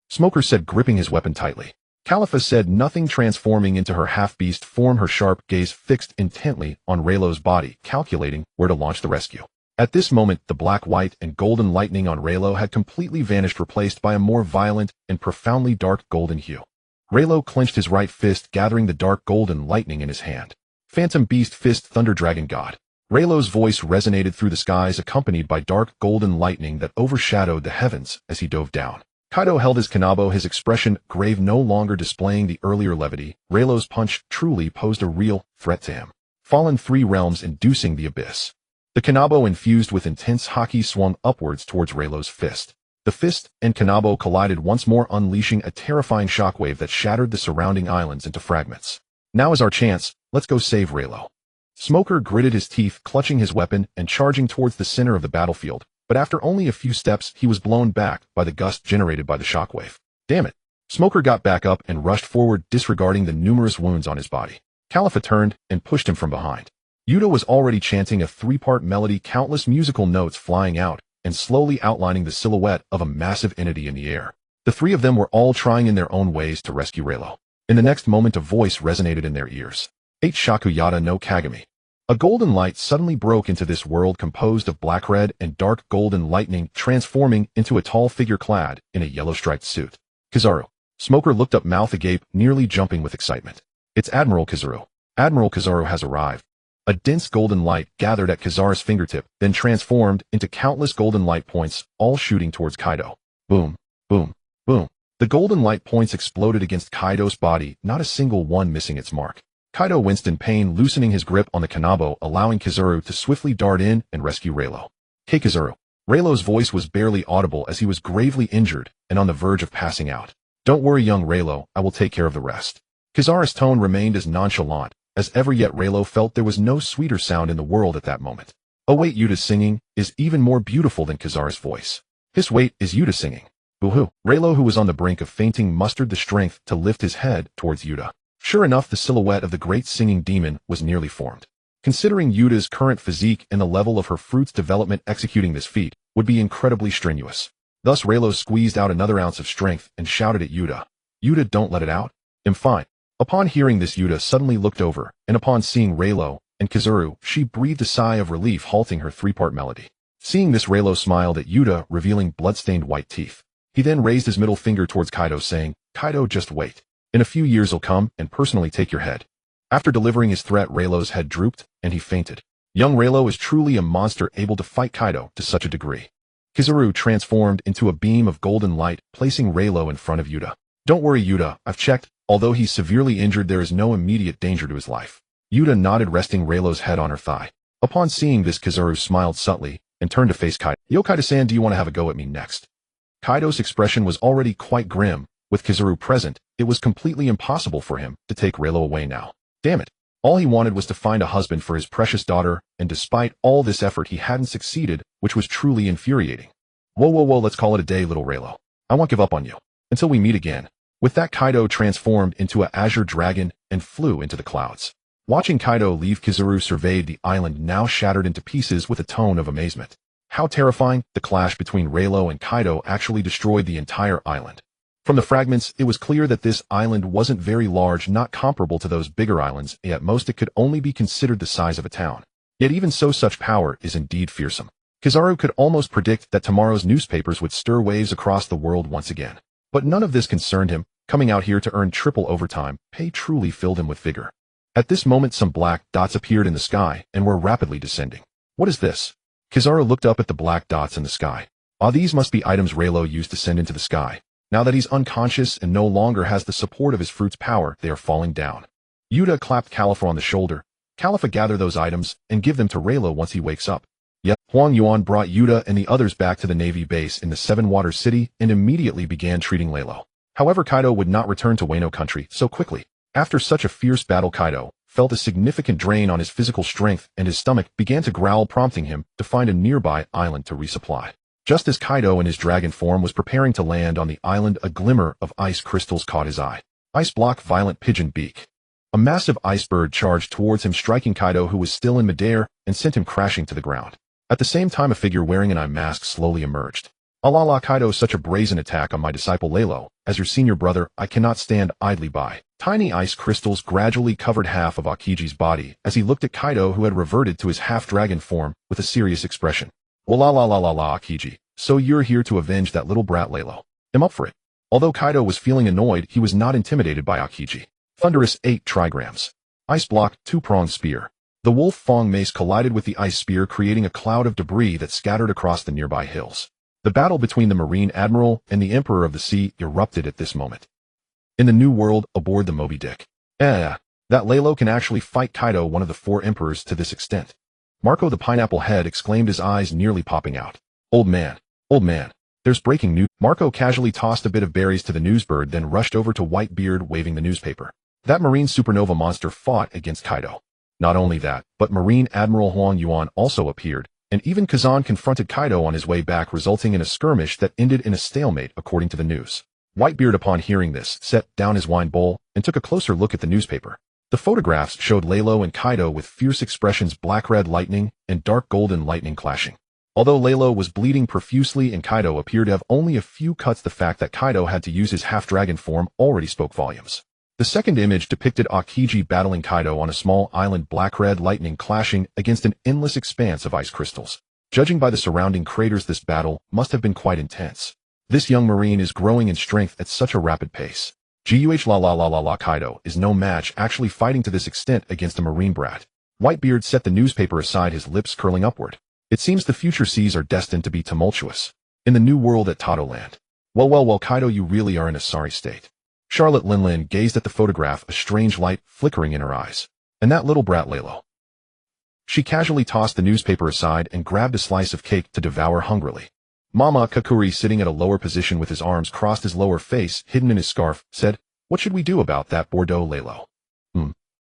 Smoker said, gripping his weapon tightly. Califa said nothing, transforming into her half-beast form, her sharp gaze fixed intently on Raylo's body, calculating where to launch the rescue. At this moment, the black, white, and golden lightning on Raylo had completely vanished, replaced by a more violent and profoundly dark golden hue. Raylo clenched his right fist, gathering the dark golden lightning in his hand. "Phantom beast fist, Thunder Dragon God." Raylo's voice resonated through the skies, accompanied by dark golden lightning that overshadowed the heavens as he dove down. Kaido held his kanabo, his expression grave, no longer displaying the earlier levity. Raylo's punch truly posed a real threat to him. Fallen 3 realms, inducing the abyss. The kanabo, infused with intense haki, swung upwards towards Raylo's fist. The fist and kanabo collided once more, unleashing a terrifying shockwave that shattered the surrounding islands into fragments. "Now is our chance. Let's go save Raylo." Smoker gritted his teeth, clutching his weapon and charging towards the center of the battlefield, but after only a few steps, he was blown back by the gust generated by the shockwave. "Damn it." Smoker got back up and rushed forward, disregarding the numerous wounds on his body. Califa turned and pushed him from behind. Yuta was already chanting a 3-part melody, countless musical notes flying out and slowly outlining the silhouette of a massive entity in the air. The 3 of them were all trying in their own ways to rescue Raylo. In the next moment, a voice resonated in their ears. "8 Shakuyata no Kagami." A golden light suddenly broke into this world, composed of black, red, and dark golden lightning, transforming into a tall figure clad in a yellow-striped suit. "Kizaru." Smoker looked up, mouth agape, nearly jumping with excitement. "It's Admiral Kizaru. Admiral Kizaru has arrived." A dense golden light gathered at Kizaru's fingertip, then transformed into countless golden light points, all shooting towards Kaido. Boom, boom, boom. The golden light points exploded against Kaido's body, not a single one missing its mark. Kaido winced in pain, loosening his grip on the kanabo, allowing Kizaru to swiftly dart in and rescue Reno. Hey Kizaru. Relo's voice was barely audible as he was gravely injured and on the verge of passing out. Don't worry, young Relo, I will take care of the rest. Kizaru's tone remained as nonchalant as ever, yet Relo felt there was no sweeter sound in the world at that moment. Oh wait, Yuta's singing is even more beautiful than Kizaru's voice. His wait is Yuta singing. Boo-hoo. Relo, who was on the brink of fainting, mustered the strength to lift his head towards Yuta. Sure enough, the silhouette of the great singing demon was nearly formed. Considering Yuta's current physique and the level of her fruit's development, executing this feat would be incredibly strenuous. Thus Relo squeezed out another ounce of strength and shouted at Yuta. Yuta, don't let it out. I'm fine. Upon hearing this, Yuta suddenly looked over, and upon seeing Relo and Kizaru, she breathed a sigh of relief, halting her three-part melody. Seeing this, Relo smiled at Yuta, revealing blood-stained white teeth. He then raised his middle finger towards Kaido, saying, Kaido, just wait. In a few years I'll come and personally take your head. After delivering his threat, Relo's head drooped, and he fainted. Young Relo is truly a monster, able to fight Kaido to such a degree. Kizaru transformed into a beam of golden light, placing Relo in front of Yuta. Don't worry, Yuta, I've checked. Although he's severely injured, there is no immediate danger to his life. Yuta nodded, resting Relo's head on her thigh. Upon seeing this, Kizaru smiled subtly and turned to face Kaido. Yo, Kaido-san, do you want to have a go at me next? Kaido's expression was already quite grim. With Kizaru present, it was completely impossible for him to take Relo away now. Damn it. All he wanted was to find a husband for his precious daughter, and despite all this effort he hadn't succeeded, which was truly infuriating. Whoa, let's call it a day, little Relo. I won't give up on you. Until we meet again. With that, Kaido transformed into an azure dragon and flew into the clouds. Watching Kaido leave, Kizaru surveyed the island, now shattered into pieces, with a tone of amazement. How terrifying! The clash between Relo and Kaido actually destroyed the entire island. From the fragments, it was clear that this island wasn't very large, not comparable to those bigger islands, at most it could only be considered the size of a town. Yet even so, such power is indeed fearsome. Kizaru could almost predict that tomorrow's newspapers would stir waves across the world once again. But none of this concerned him. Coming out here to earn triple overtime pay truly filled him with vigor. At this moment, some black dots appeared in the sky and were rapidly descending. What is this? Kizaru looked up at the black dots in the sky. These must be items Relo used to send into the sky. Now that he's unconscious and no longer has the support of his fruit's power, they are falling down. Yuta clapped Califa on the shoulder. Califa, gather those items and give them to Relo once he wakes up. Yet, Huang Yuan brought Yuta and the others back to the Navy base in the Seven Waters City and immediately began treating Relo. However, Kaido would not return to Wano country so quickly. After such a fierce battle, Kaido felt a significant drain on his physical strength and his stomach began to growl, prompting him to find a nearby island to resupply. Just as Kaido in his dragon form was preparing to land on the island, a glimmer of ice crystals caught his eye. Ice block, violent pigeon beak. A massive ice bird charged towards him, striking Kaido, who was still in midair, and sent him crashing to the ground. At the same time, a figure wearing an eye mask slowly emerged. Alala, Kaido, such a brazen attack on my disciple Relo. As your senior brother, I cannot stand idly by. Tiny ice crystals gradually covered half of Akiji's body as he looked at Kaido, who had reverted to his half-dragon form, with a serious expression. La Akiji, so you're here to avenge that little brat Relo. I'm up for it. Although Kaido was feeling annoyed, he was not intimidated by Akiji. Thunderous 8 trigrams. Ice block, 2-pronged spear. The wolf Fong mace collided with the ice spear, creating a cloud of debris that scattered across the nearby hills. The battle between the Marine Admiral and the Emperor of the Sea erupted at this moment. In the New World, aboard the Moby Dick. That Relo can actually fight Kaido, one of the 4 emperors, to this extent. Marco the Pineapple Head exclaimed, his eyes nearly popping out. Old man, there's breaking news. Marco casually tossed a bit of berries to the newsbird, then rushed over to Whitebeard, waving the newspaper. That Marine supernova monster fought against Kaido. Not only that, but Marine Admiral Huang Yuan also appeared, and even Kazan confronted Kaido on his way back, resulting in a skirmish that ended in a stalemate, according to the news. Whitebeard, upon hearing this, set down his wine bowl and took a closer look at the newspaper. The photographs showed Relo and Kaido with fierce expressions, black-red lightning and dark golden lightning clashing. Although Relo was bleeding profusely and Kaido appeared to have only a few cuts, the fact that Kaido had to use his half-dragon form already spoke volumes. The second image depicted Akiji battling Kaido on a small island, black-red lightning clashing against an endless expanse of ice crystals. Judging by the surrounding craters, this battle must have been quite intense. This young marine is growing in strength at such a rapid pace. Kaido is no match, actually fighting to this extent against a marine brat. Whitebeard set the newspaper aside, his lips curling upward. It seems the future seas are destined to be tumultuous. In the New World at Tato Land. Well, Kaido, you really are in a sorry state. Charlotte Linlin gazed at the photograph, a strange light flickering in her eyes. And that little brat Lalo. She casually tossed the newspaper aside and grabbed a slice of cake to devour hungrily. Mama Kakuri, sitting at a lower position with his arms crossed, his lower face hidden in his scarf, said, "What should we do about that Bordeaux Lalo?"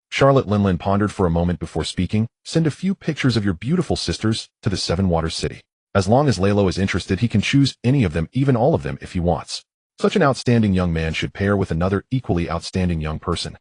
Charlotte Linlin pondered for a moment before speaking. "Send a few pictures of your beautiful sisters to the Seven Waters City. As long as Lalo is interested, he can choose any of them, even all of them, if he wants. Such an outstanding young man should pair with another equally outstanding young person."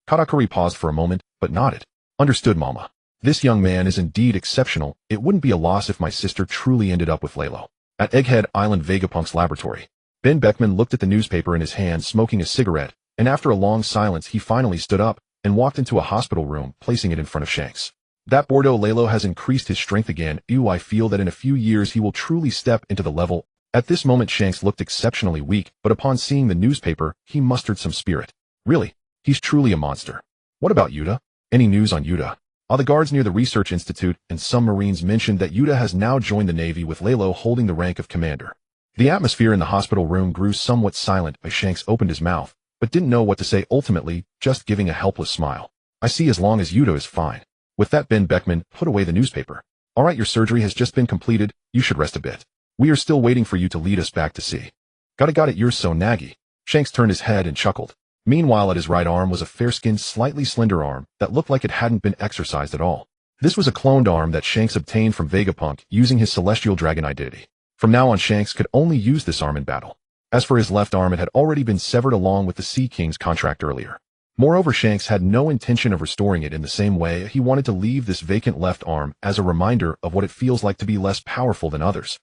Katakuri paused for a moment, but nodded. "Understood, Mama. This young man is indeed exceptional. It wouldn't be a loss if my sister truly ended up with Lalo." At Egghead Island Vegapunk's laboratory, Ben Beckman looked at the newspaper in his hand, smoking a cigarette, and after a long silence he finally stood up and walked into a hospital room, placing it in front of Shanks. "That Bordeaux Lalo has increased his strength again. I feel that in a few years he will truly step into the level." At this moment Shanks looked exceptionally weak, but upon seeing the newspaper, he mustered some spirit. "Really? He's truly a monster. What about Yuta? Any news on Yuta?" The guards near the Research Institute and some Marines mentioned that Yuta has now joined the Navy, with Lalo holding the rank of commander. The atmosphere in the hospital room grew somewhat silent as Shanks opened his mouth, but didn't know what to say, ultimately just giving a helpless smile. "I see, as long as Yuta is fine." With that, Ben Beckman put away the newspaper. "All right, your surgery has just been completed. You should rest a bit. We are still waiting for you to lead us back to sea." Got it, you're so naggy." Shanks turned his head and chuckled. Meanwhile, at his right arm was a fair-skinned, slightly slender arm that looked like it hadn't been exercised at all. This was a cloned arm that Shanks obtained from Vegapunk using his celestial dragon identity. From now on, Shanks could only use this arm in battle. As for his left arm, it had already been severed along with the Sea King's contract earlier. Moreover, Shanks had no intention of restoring it in the same way. He wanted to leave this vacant left arm as a reminder of what it feels like to be less powerful than others.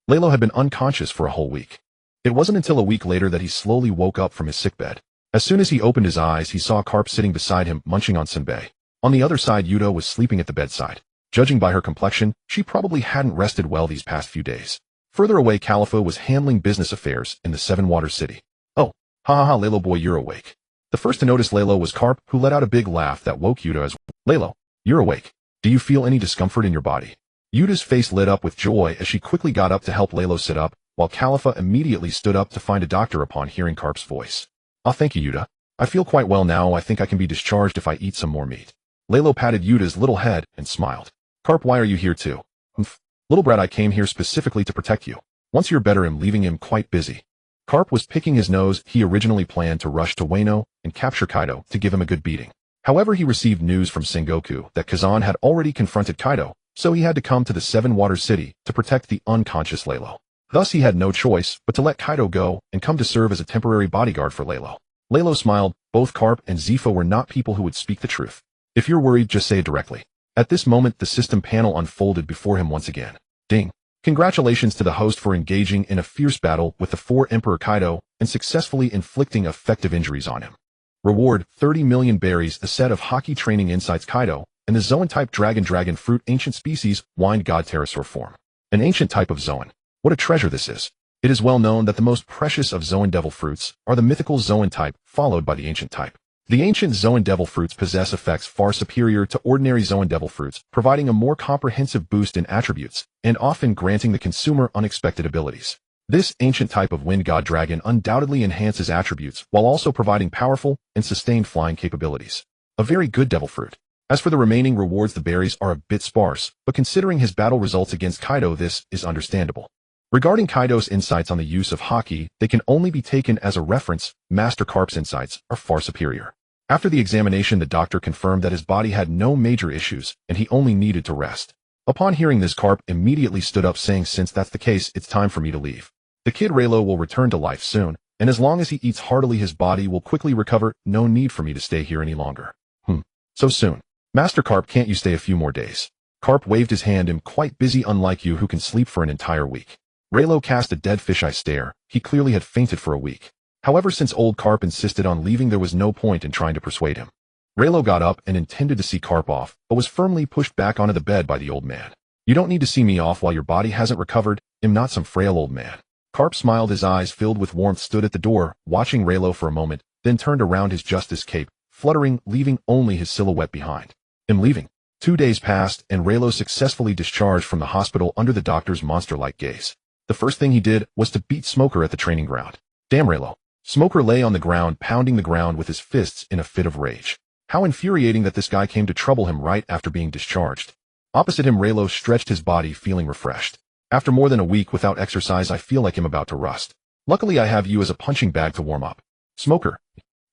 Lalo had been unconscious for a whole week. It wasn't until a week later that he slowly woke up from his sickbed. As soon as he opened his eyes, he saw Carp sitting beside him, munching on senbei. On the other side, Yuta was sleeping at the bedside. Judging by her complexion, she probably hadn't rested well these past few days. Further away, Califa was handling business affairs in the Seven Waters City. "Oh, ha, Lalo boy, you're awake." The first to notice Lalo was Carp, who let out a big laugh that woke Yuta as well. "Lalo, you're awake. Do you feel any discomfort in your body?" Yuta's face lit up with joy as she quickly got up to help Lalo sit up, while Califa immediately stood up to find a doctor upon hearing Carp's voice. Thank you, Yuta. I feel quite well now. I think I can be discharged if I eat some more meat." Lalo patted Yuta's little head and smiled. "Carp, why are you here too?" Little brat, I came here specifically to protect you. Once you're better, I'm leaving him quite busy." Carp was picking his nose. He originally planned to rush to Reno and capture Kaido to give him a good beating. However, he received news from Sengoku that Kazan had already confronted Kaido, so he had to come to the Seven Waters City to protect the unconscious Lalo. Thus, he had no choice but to let Kaido go and come to serve as a temporary bodyguard for Lalo. Lalo smiled. Both Carp and Zephyr were not people who would speak the truth. "If you're worried, just say it directly." At this moment, the system panel unfolded before him once again. Ding. Congratulations to the host for engaging in a fierce battle with the 4 Emperor Kaido and successfully inflicting effective injuries on him. Reward: 30 million berries, a set of hockey training insights Kaido, and the Zoan-type dragon fruit, ancient species, wind god pterosaur form. An ancient type of Zoan. What a treasure this is. It is well known that the most precious of Zoan devil fruits are the mythical Zoan type, followed by the ancient type. The ancient Zoan devil fruits possess effects far superior to ordinary Zoan devil fruits, providing a more comprehensive boost in attributes, and often granting the consumer unexpected abilities. This ancient type of wind god dragon undoubtedly enhances attributes, while also providing powerful and sustained flying capabilities. A very good devil fruit. As for the remaining rewards, the berries are a bit sparse, but considering his battle results against Kaido, this is understandable. Regarding Kaido's insights on the use of haki, they can only be taken as a reference. Master Carp's insights are far superior. After the examination, the doctor confirmed that his body had no major issues, and he only needed to rest. Upon hearing this, Carp immediately stood up, saying, "Since that's the case, it's time for me to leave. The kid Raylo will return to life soon, and as long as he eats heartily, his body will quickly recover. No need for me to stay here any longer." So soon. "Master Carp, can't you stay a few more days?" Carp waved his hand. "I'm quite busy, unlike you who can sleep for an entire week." Raylo cast a dead fisheye stare. He clearly had fainted for a week. However, since old Carp insisted on leaving, there was no point in trying to persuade him. Raylo got up and intended to see Carp off, but was firmly pushed back onto the bed by the old man. "You don't need to see me off while your body hasn't recovered. I'm not some frail old man." Carp smiled, his eyes filled with warmth, stood at the door, watching Raylo for a moment, then turned around, his justice cape fluttering, leaving only his silhouette behind. "I'm leaving." 2 days passed, and Raylo successfully discharged from the hospital under the doctor's monster-like gaze. The first thing he did was to beat Smoker at the training ground. Damn Reno. Smoker lay on the ground, pounding the ground with his fists in a fit of rage. How infuriating that this guy came to trouble him right after being discharged. Opposite him, Reno stretched his body, feeling refreshed. After more than a week without exercise, I feel like I'm about to rust. Luckily, I have you as a punching bag to warm up. Smoker.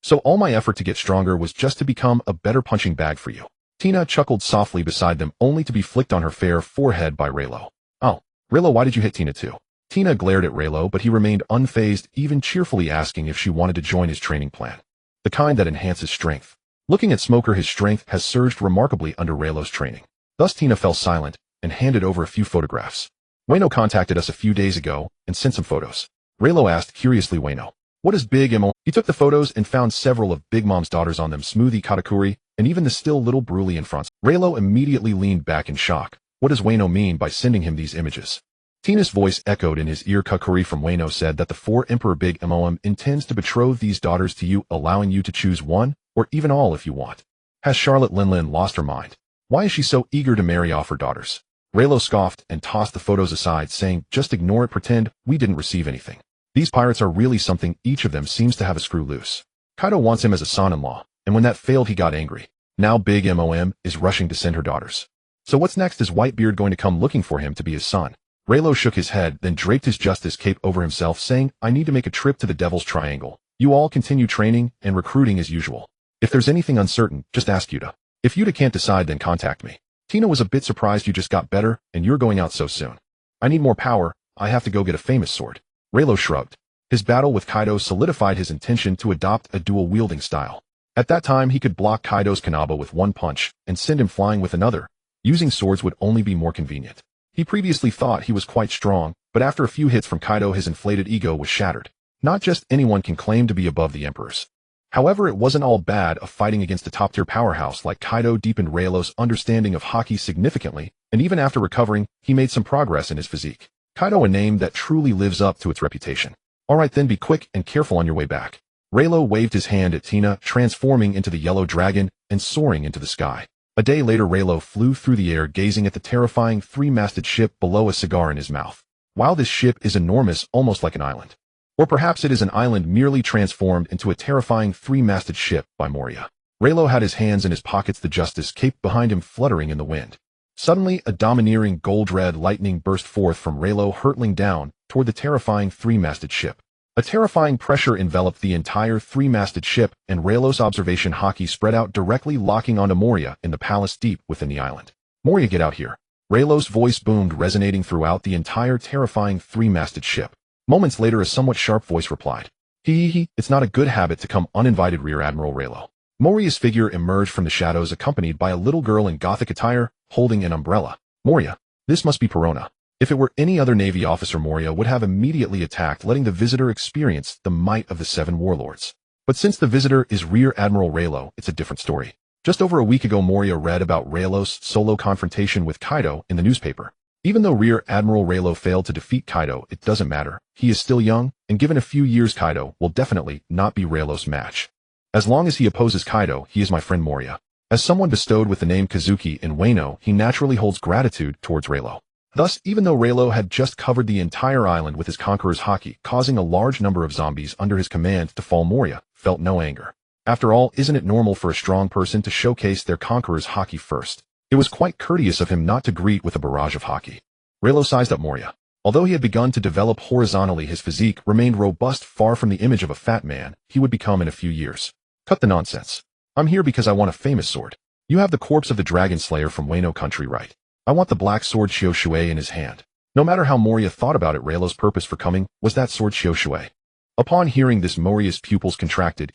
So all my effort to get stronger was just to become a better punching bag for you. Tina chuckled softly beside them, only to be flicked on her fair forehead by Reno. Oh, Reno, why did you hit Tina too? Tina glared at Reno, but he remained unfazed, even cheerfully asking if she wanted to join his training plan. The kind that enhances strength. Looking at Smoker, his strength has surged remarkably under Reno's training. Thus Tina fell silent and handed over a few photographs. Reno contacted us a few days ago and sent some photos. Reno asked curiously, Reno, what is Big Mo? He took the photos and found several of Big Mom's daughters on them, Smoothie Katakuri, and even the still little Bruley in front. Reno immediately leaned back in shock. What does Reno mean by sending him these images? Tina's voice echoed in his ear. Kakuri from Reno said that the 4 Emperor Big Mom intends to betroth these daughters to you, allowing you to choose one, or even all if you want. Has Charlotte Linlin lost her mind? Why is she so eager to marry off her daughters? Reno scoffed and tossed the photos aside, saying, just ignore it, pretend we didn't receive anything. These pirates are really something, each of them seems to have a screw loose. Kaido wants him as a son-in-law, and when that failed he got angry. Now Big Mom is rushing to send her daughters. So what's next? Is Whitebeard going to come looking for him to be his son? Reno shook his head, then draped his justice cape over himself, saying, I need to make a trip to the Devil's Triangle. You all continue training and recruiting as usual. If there's anything uncertain, just ask Yuta. If Yuta can't decide, then contact me. Tina was a bit surprised. You just got better, and you're going out so soon. I need more power. I have to go get a famous sword. Reno shrugged. His battle with Kaido solidified his intention to adopt a dual-wielding style. At that time, he could block Kaido's Kanaba with one punch and send him flying with another. Using swords would only be more convenient. He previously thought he was quite strong, but after a few hits from Kaido, his inflated ego was shattered. Not just anyone can claim to be above the emperors. However, it wasn't all bad of fighting against a top-tier powerhouse like Kaido. Deepened Relo's understanding of haki significantly, and even after recovering, he made some progress in his physique. Kaido, a name that truly lives up to its reputation. Alright then, be quick and careful on your way back. Reno waved his hand at Tina, transforming into the yellow dragon and soaring into the sky. A day later, Reno flew through the air, gazing at the terrifying 3-masted ship below, a cigar in his mouth. Wow, this ship is enormous, almost like an island. Or perhaps it is an island merely transformed into a terrifying 3-masted ship by Moria. Reno had his hands in his pockets, the justice cape behind him fluttering in the wind. Suddenly, a domineering gold-red lightning burst forth from Reno, hurtling down toward the terrifying 3-masted ship. A terrifying pressure enveloped the entire 3-masted ship, and Reno's observation haki spread out, directly locking onto Moria in the palace deep within the island. Moria, get out here. Reno's voice boomed, resonating throughout the entire terrifying 3-masted ship. Moments later, a somewhat sharp voice replied, it's not a good habit to come uninvited, Rear Admiral Reno. Moria's figure emerged from the shadows, accompanied by a little girl in gothic attire, holding an umbrella. Moria, this must be Perona. If it were any other Navy officer, Moria would have immediately attacked, letting the visitor experience the might of the 7 warlords. But since the visitor is Rear Admiral Reno, it's a different story. Just over a week ago, Moria read about Reno's solo confrontation with Kaido in the newspaper. Even though Rear Admiral Reno failed to defeat Kaido, it doesn't matter. He is still young, and given a few years, Kaido will definitely not be Reno's match. As long as he opposes Kaido, he is my friend Moria. As someone bestowed with the name Kazuki in Wano, he naturally holds gratitude towards Reno. Thus, even though Reno had just covered the entire island with his conqueror's haki, causing a large number of zombies under his command to fall, Moria felt no anger. After all, isn't it normal for a strong person to showcase their conqueror's haki first? It was quite courteous of him not to greet with a barrage of haki. Reno sized up Moria. Although he had begun to develop horizontally, his physique remained robust, far from the image of a fat man he would become in a few years. Cut the nonsense. I'm here because I want a famous sword. You have the corpse of the dragon slayer from Wano country, right? I want the black sword Shioshui in his hand. No matter how Moria thought about it, Reno's purpose for coming was that sword Shioshui. Upon hearing this, Moria's pupils contracted.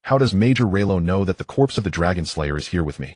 How does Major Reno know that the corpse of the dragon slayer is here with me?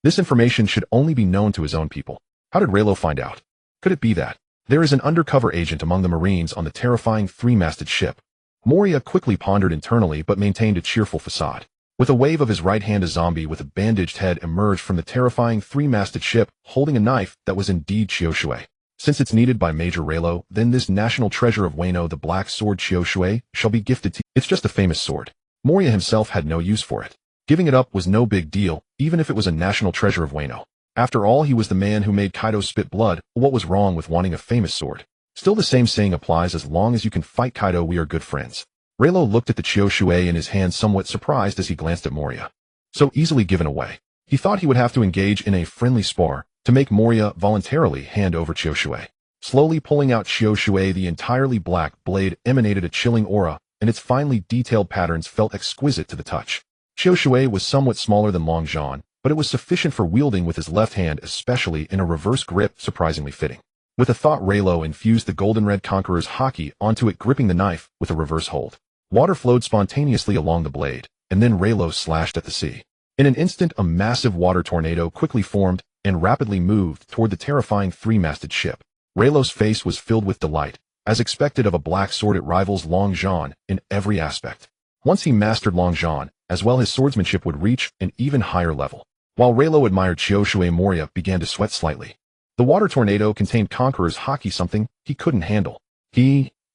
This information should only be known to his own people. How did Reno find out? Could it be that there is an undercover agent among the Marines on the terrifying 3-masted ship? Moria quickly pondered internally, but maintained a cheerful facade. With a wave of his right hand, a zombie with a bandaged head emerged from the terrifying 3-masted ship, holding a knife that was indeed Shioshui. Since it's needed by Major Reno, then this national treasure of Wano, the black sword Shioshui, shall be gifted to you. It's just a famous sword. Moria himself had no use for it. Giving it up was no big deal, even if it was a national treasure of Wano. After all, he was the man who made Kaido spit blood. What was wrong with wanting a famous sword? Still the same saying applies, as long as you can fight Kaido we are good friends. Reno looked at the Chioshui in his hand, somewhat surprised as he glanced at Moria. So easily given away. He thought he would have to engage in a friendly spar to make Moria voluntarily hand over Chioshui. Slowly pulling out Chioshui, the entirely black blade emanated a chilling aura, and its finely detailed patterns felt exquisite to the touch. Chioshui was somewhat smaller than Long John, but it was sufficient for wielding with his left hand, especially in a reverse grip, surprisingly fitting. With a thought, Reno infused the golden red Conqueror's haki onto it, gripping the knife with a reverse hold. Water flowed spontaneously along the blade, and then Reno slashed at the sea. In an instant, a massive water tornado quickly formed and rapidly moved toward the terrifying three-masted ship. Reno's face was filled with delight. As expected of a black sword, it rivals Long John in every aspect. Once he mastered Long John, as well, his swordsmanship would reach an even higher level. While Reno admired Chioshui, Moria began to sweat slightly. The water tornado contained Conqueror's haki, something he couldn't handle.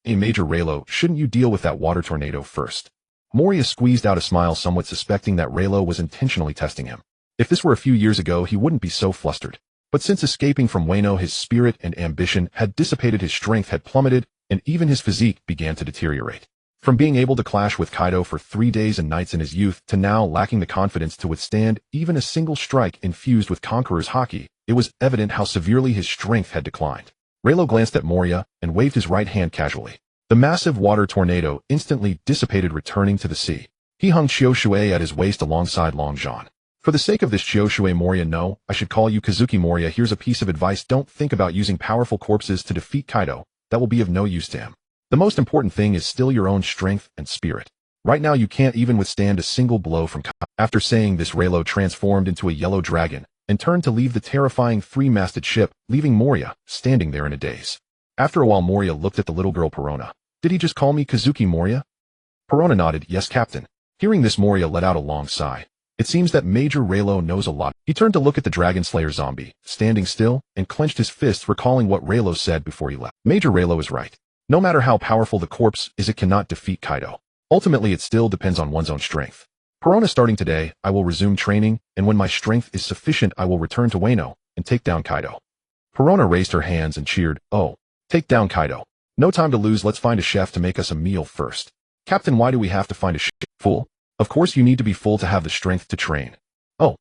Major Reno, shouldn't you deal with that water tornado first? Moria squeezed out a smile, somewhat suspecting that Reno was intentionally testing him. If this were a few years ago, he wouldn't be so flustered. But since escaping from Wano, his spirit and ambition had dissipated, his strength had plummeted, and even his physique began to deteriorate. From being able to clash with Kaido for 3 days and nights in his youth to now lacking the confidence to withstand even a single strike infused with Conqueror's haki, it was evident how severely his strength had declined. Reno glanced at Moria and waved his right hand casually. The massive water tornado instantly dissipated, returning to the sea. He hung Chioshui at his waist alongside Long John. For the sake of this Chioshui, Moria, no, I should call you Kazuki. Moria, here's a piece of advice. Don't think about using powerful corpses to defeat Kaido. That will be of no use to him. The most important thing is still your own strength and spirit. Right now you can't even withstand a single blow from Kaido. After saying this, Reno transformed into a yellow dragon and turned to leave the terrifying three-masted ship, leaving Moria standing there in a daze. After a while, Moria looked at the little girl Perona. Did he just call me Kazuki, Moria? Perona nodded. Yes, Captain. Hearing this, Moria let out a long sigh. It seems that Major Reno knows a lot. He turned to look at the Dragon Slayer zombie, standing still, and clenched his fists, recalling what Reno said before he left. Major Reno is right. No matter how powerful the corpse is, it cannot defeat Kaido. Ultimately, it still depends on one's own strength. Perona, starting today, I will resume training, and when my strength is sufficient, I will return to Wano and take down Kaido. Perona raised her hands and cheered. Oh, take down Kaido. No time to lose. Let's find a chef to make us a meal first. Captain, why do we have to find a chef? Fool. Of course you need to be full to have the strength to train. Oh.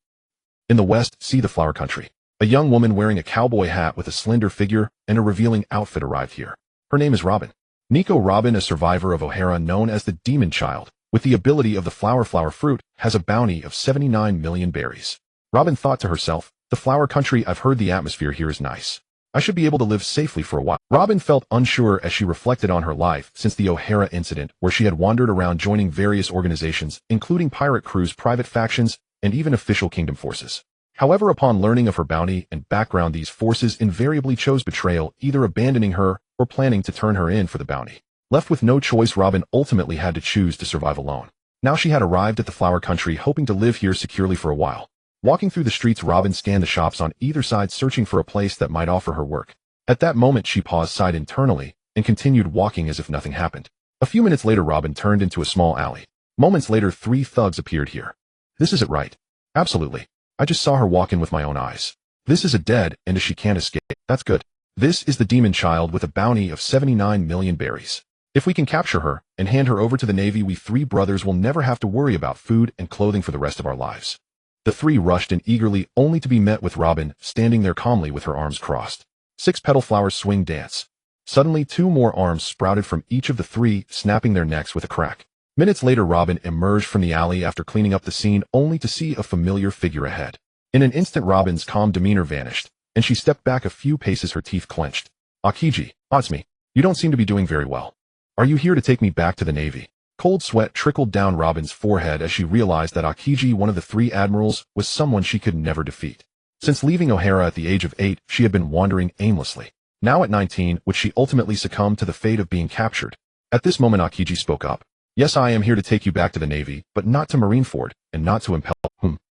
In the west, see the Flower Country. A young woman wearing a cowboy hat with a slender figure and a revealing outfit arrived here. Her name is Robin. Nico Robin, a survivor of O'Hara known as the Demon Child, with the ability of the flower fruit, has a bounty of 79 million berries. Robin thought to herself, the Flower Country, I've heard the atmosphere here is nice. I should be able to live safely for a while. Robin felt unsure as she reflected on her life since the O'Hara incident, where she had wandered around joining various organizations, including pirate crews, private factions, and even official kingdom forces. However, upon learning of her bounty and background, these forces invariably chose betrayal, either abandoning her or planning to turn her in for the bounty. Left with no choice, Robin ultimately had to choose to survive alone. Now she had arrived at the Flower Country, hoping to live here securely for a while. Walking through the streets, Robin scanned the shops on either side, searching for a place that might offer her work. At that moment, she paused, sighed internally, and continued walking as if nothing happened. A few minutes later, Robin turned into a small alley. Moments later, 3 thugs appeared here. This is it, right? Absolutely. I just saw her walk in with my own eyes. This is a dead end, as she can't escape. That's good. This is the Demon Child with a bounty of 79 million berries. If we can capture her and hand her over to the Navy, we 3 brothers will never have to worry about food and clothing for the rest of our lives. The 3 rushed in eagerly, only to be met with Robin standing there calmly with her arms crossed. 6-petal flowers swing dance. Suddenly 2 more arms sprouted from each of the 3, snapping their necks with a crack. Minutes later, Robin emerged from the alley after cleaning up the scene, only to see a familiar figure ahead. In an instant, Robin's calm demeanor vanished, and she stepped back a few paces, her teeth clenched. Akiji, odds me, you don't seem to be doing very well. Are you here to take me back to the Navy? Cold sweat trickled down Robin's forehead as she realized that Akiji, one of the 3 admirals, was someone she could never defeat. Since leaving O'Hara at the age of 8, she had been wandering aimlessly. Now at 19, would she ultimately succumb to the fate of being captured? At this moment, Akiji spoke up. Yes, I am here to take you back to the Navy, but not to Marineford, and not to Impel.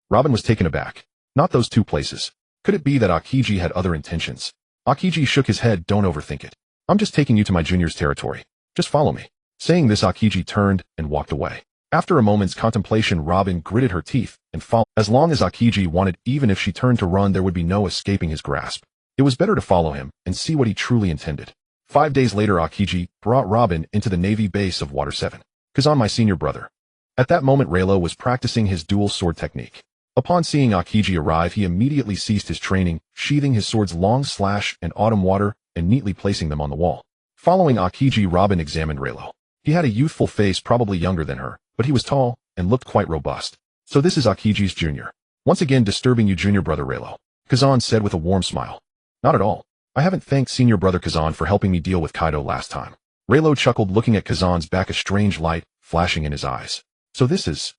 Robin was taken aback. Not those 2 places. Could it be that Akiji had other intentions? Akiji shook his head. Don't overthink it. I'm just taking you to my junior's territory. Just follow me. Saying this, Akiji turned and walked away. After a moment's contemplation, Robin gritted her teeth and followed. As long as Akiji wanted, even if she turned to run, there would be no escaping his grasp. It was better to follow him and see what he truly intended. 5 days later, Akiji brought Robin into the Navy base of Water 7. Kazan, my senior brother. At that moment, Reno was practicing his dual sword technique. Upon seeing Akiji arrive, he immediately ceased his training, sheathing his sword's long slash and autumn water and neatly placing them on the wall. Following Akiji, Robin examined Reno. He had a youthful face, probably younger than her, but he was tall and looked quite robust. So this is Akiji's junior. Once again disturbing you, junior brother Reno, Kazan said with a warm smile. Not at all. I haven't thanked senior brother Kazan for helping me deal with Kaido last time. Reno chuckled, looking at Kazan's back, a strange light flashing in his eyes. So this is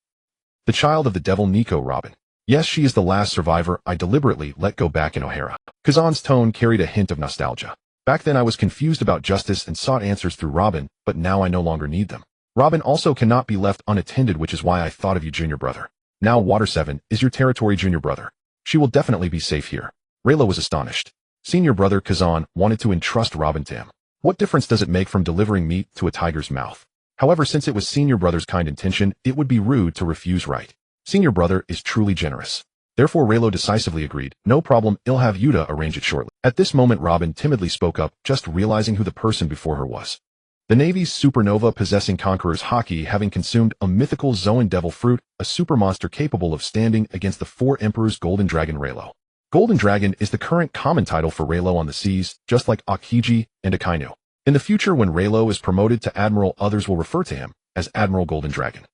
the child of the devil Nico, Robin. Yes, she is the last survivor I deliberately let go back in O'Hara. Kazan's tone carried a hint of nostalgia. Back then I was confused about justice and sought answers through Robin, but now I no longer need them. Robin also cannot be left unattended, which is why I thought of you, junior brother. Now Water 7 is your territory, junior brother. She will definitely be safe here. Reno was astonished. Senior brother Kazan wanted to entrust Robin to him. What difference does it make from delivering meat to a tiger's mouth? However, since it was senior brother's kind intention, it would be rude to refuse, right? Senior brother is truly generous. Therefore Reno decisively agreed. No problem, I'll have Yuta arrange it shortly. At this moment Robin timidly spoke up, just realizing who the person before her was. The Navy's supernova possessing conquerors Haki, having consumed a mythical Zoan devil fruit, a super monster capable of standing against the 4 emperors Golden Dragon Reno. Golden Dragon is the current common title for Reno on the seas, just like Akiji and Akainu. In the future, when Reno is promoted to Admiral, others will refer to him as Admiral Golden Dragon.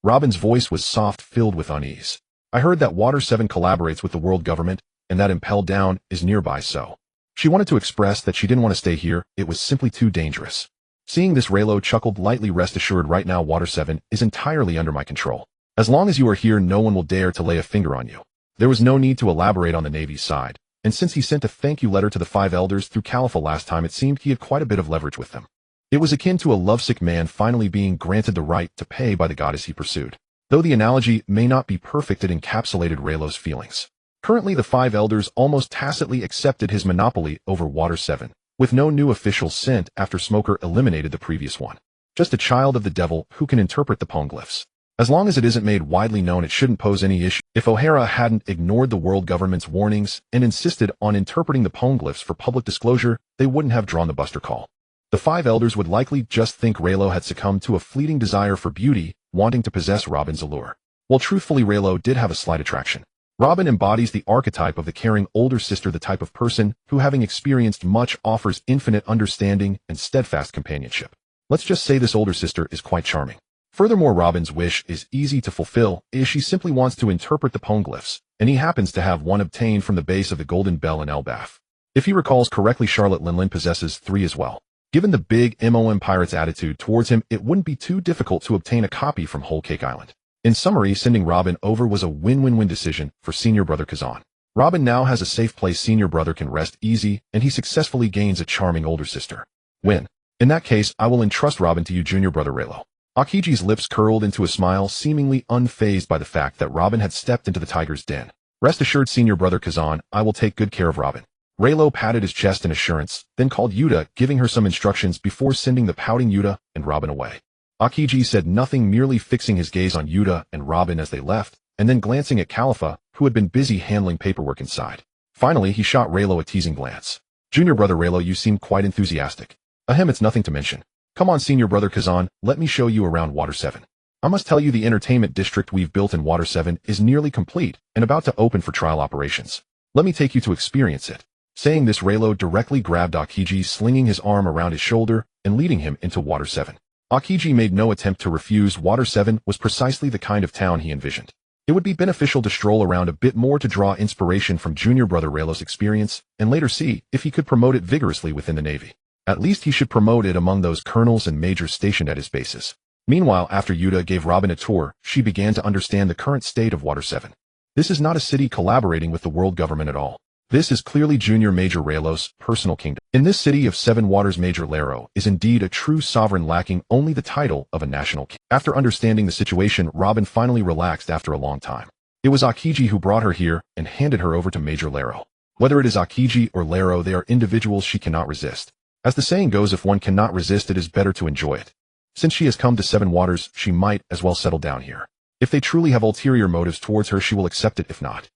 Robin's voice was soft, filled with unease. I heard that Water 7 collaborates with the world government, and that Impel Down is nearby, so. She wanted to express that she didn't want to stay here, it was simply too dangerous. Seeing this, Reno chuckled lightly. Rest assured, right now Water 7 is entirely under my control. As long as you are here, no one will dare to lay a finger on you. There was no need to elaborate on the Navy's side, and since he sent a thank you letter to the 5 elders through Khalifa last time, it seemed he had quite a bit of leverage with them. It was akin to a lovesick man finally being granted the right to pay by the goddess he pursued. Though the analogy may not be perfect, it encapsulated Reno's feelings. Currently, the 5 elders almost tacitly accepted his monopoly over Water 7, with no new officials sent after Smoker eliminated the previous one. Just a child of the devil who can interpret the poneglyphs. As long as it isn't made widely known, it shouldn't pose any issue. If O'Hara hadn't ignored the world government's warnings and insisted on interpreting the poneglyphs for public disclosure, they wouldn't have drawn the buster call. The 5 elders would likely just think Reno had succumbed to a fleeting desire for beauty, wanting to possess Robin's allure. Well, truthfully, Reno did have a slight attraction. Robin embodies the archetype of the caring older sister, the type of person who, having experienced much, offers infinite understanding and steadfast companionship. Let's just say this older sister is quite charming. Furthermore, Robin's wish is easy to fulfill, as she simply wants to interpret the poneglyphs, and he happens to have one obtained from the base of the Golden Bell in Elbaf. If he recalls correctly, Charlotte Linlin possesses 3 as well. Given the big MOM pirate's attitude towards him, it wouldn't be too difficult to obtain a copy from Whole Cake Island. In summary, sending Robin over was a win-win-win decision for senior brother Kazan. Robin now has a safe place, senior brother can rest easy, and he successfully gains a charming older sister. Win. In that case, I will entrust Robin to you, junior brother Reno. Akiji's lips curled into a smile, seemingly unfazed by the fact that Robin had stepped into the tiger's den. Rest assured, senior brother Kazan, I will take good care of Robin. Reno patted his chest in assurance, then called Yuta, giving her some instructions before sending the pouting Yuta and Robin away. Akiji said nothing, merely fixing his gaze on Yuta and Robin as they left, and then glancing at Khalifa, who had been busy handling paperwork inside. Finally, he shot Reno a teasing glance. Junior brother Reno, you seem quite enthusiastic. Ahem, it's nothing to mention. Come on, senior brother Kazan, let me show you around Water 7. I must tell you, the entertainment district we've built in Water 7 is nearly complete and about to open for trial operations. Let me take you to experience it. Saying this, Reno directly grabbed Akiji, slinging his arm around his shoulder and leading him into Water 7. Akiji made no attempt to refuse. Water 7 was precisely the kind of town he envisioned. It would be beneficial to stroll around a bit more to draw inspiration from junior brother Reno's experience, and later see if he could promote it vigorously within the Navy. At least he should promote it among those colonels and majors stationed at his bases. Meanwhile, after Yuta gave Robin a tour, she began to understand the current state of Water 7. This is not a city collaborating with the world government at all. This is clearly Junior Major Raylos' personal kingdom. In this city of 7 waters, Major Lero is indeed a true sovereign, lacking only the title of a national king. After understanding the situation, Robin finally relaxed after a long time. It was Akiji who brought her here and handed her over to Major Lero. Whether it is Akiji or Lero, they are individuals she cannot resist. As the saying goes, if one cannot resist, it is better to enjoy it. Since she has come to 7 waters, she might as well settle down here. If they truly have ulterior motives towards her, she will accept it. If not,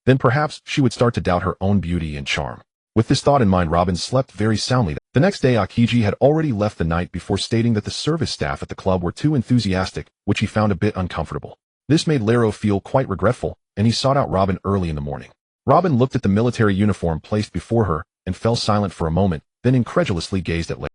then perhaps she would start to doubt her own beauty and charm. With this thought in mind, Robin slept very soundly. The next day Akiji had already left the night before stating that the service staff at the club were too enthusiastic, which he found a bit uncomfortable. This made Lero feel quite regretful, and he sought out Robin early in the morning. Robin looked at the military uniform placed before her and fell silent for a moment, then incredulously gazed at Lero.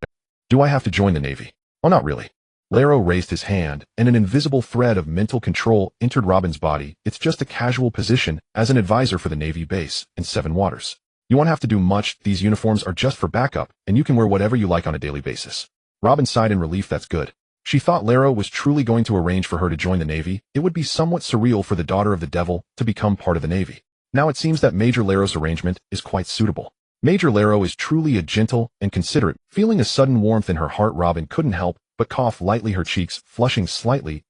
Do I have to join the Navy? Oh, not really. Lero raised his hand, and an invisible thread of mental control entered Robin's body. It's just a casual position as an advisor for the Navy base in Seven Waters. You won't have to do much, these uniforms are just for backup, and you can wear whatever you like on a daily basis. Robin sighed in relief. That's good. She thought Lero was truly going to arrange for her to join the Navy. It would be somewhat surreal for the daughter of the devil to become part of the Navy. Now it seems that Major Lero's arrangement is quite suitable. Major Lero is truly a gentle and considerate. Feeling a sudden warmth in her heart, Robin couldn't help but cough lightly, her cheeks flushing slightly.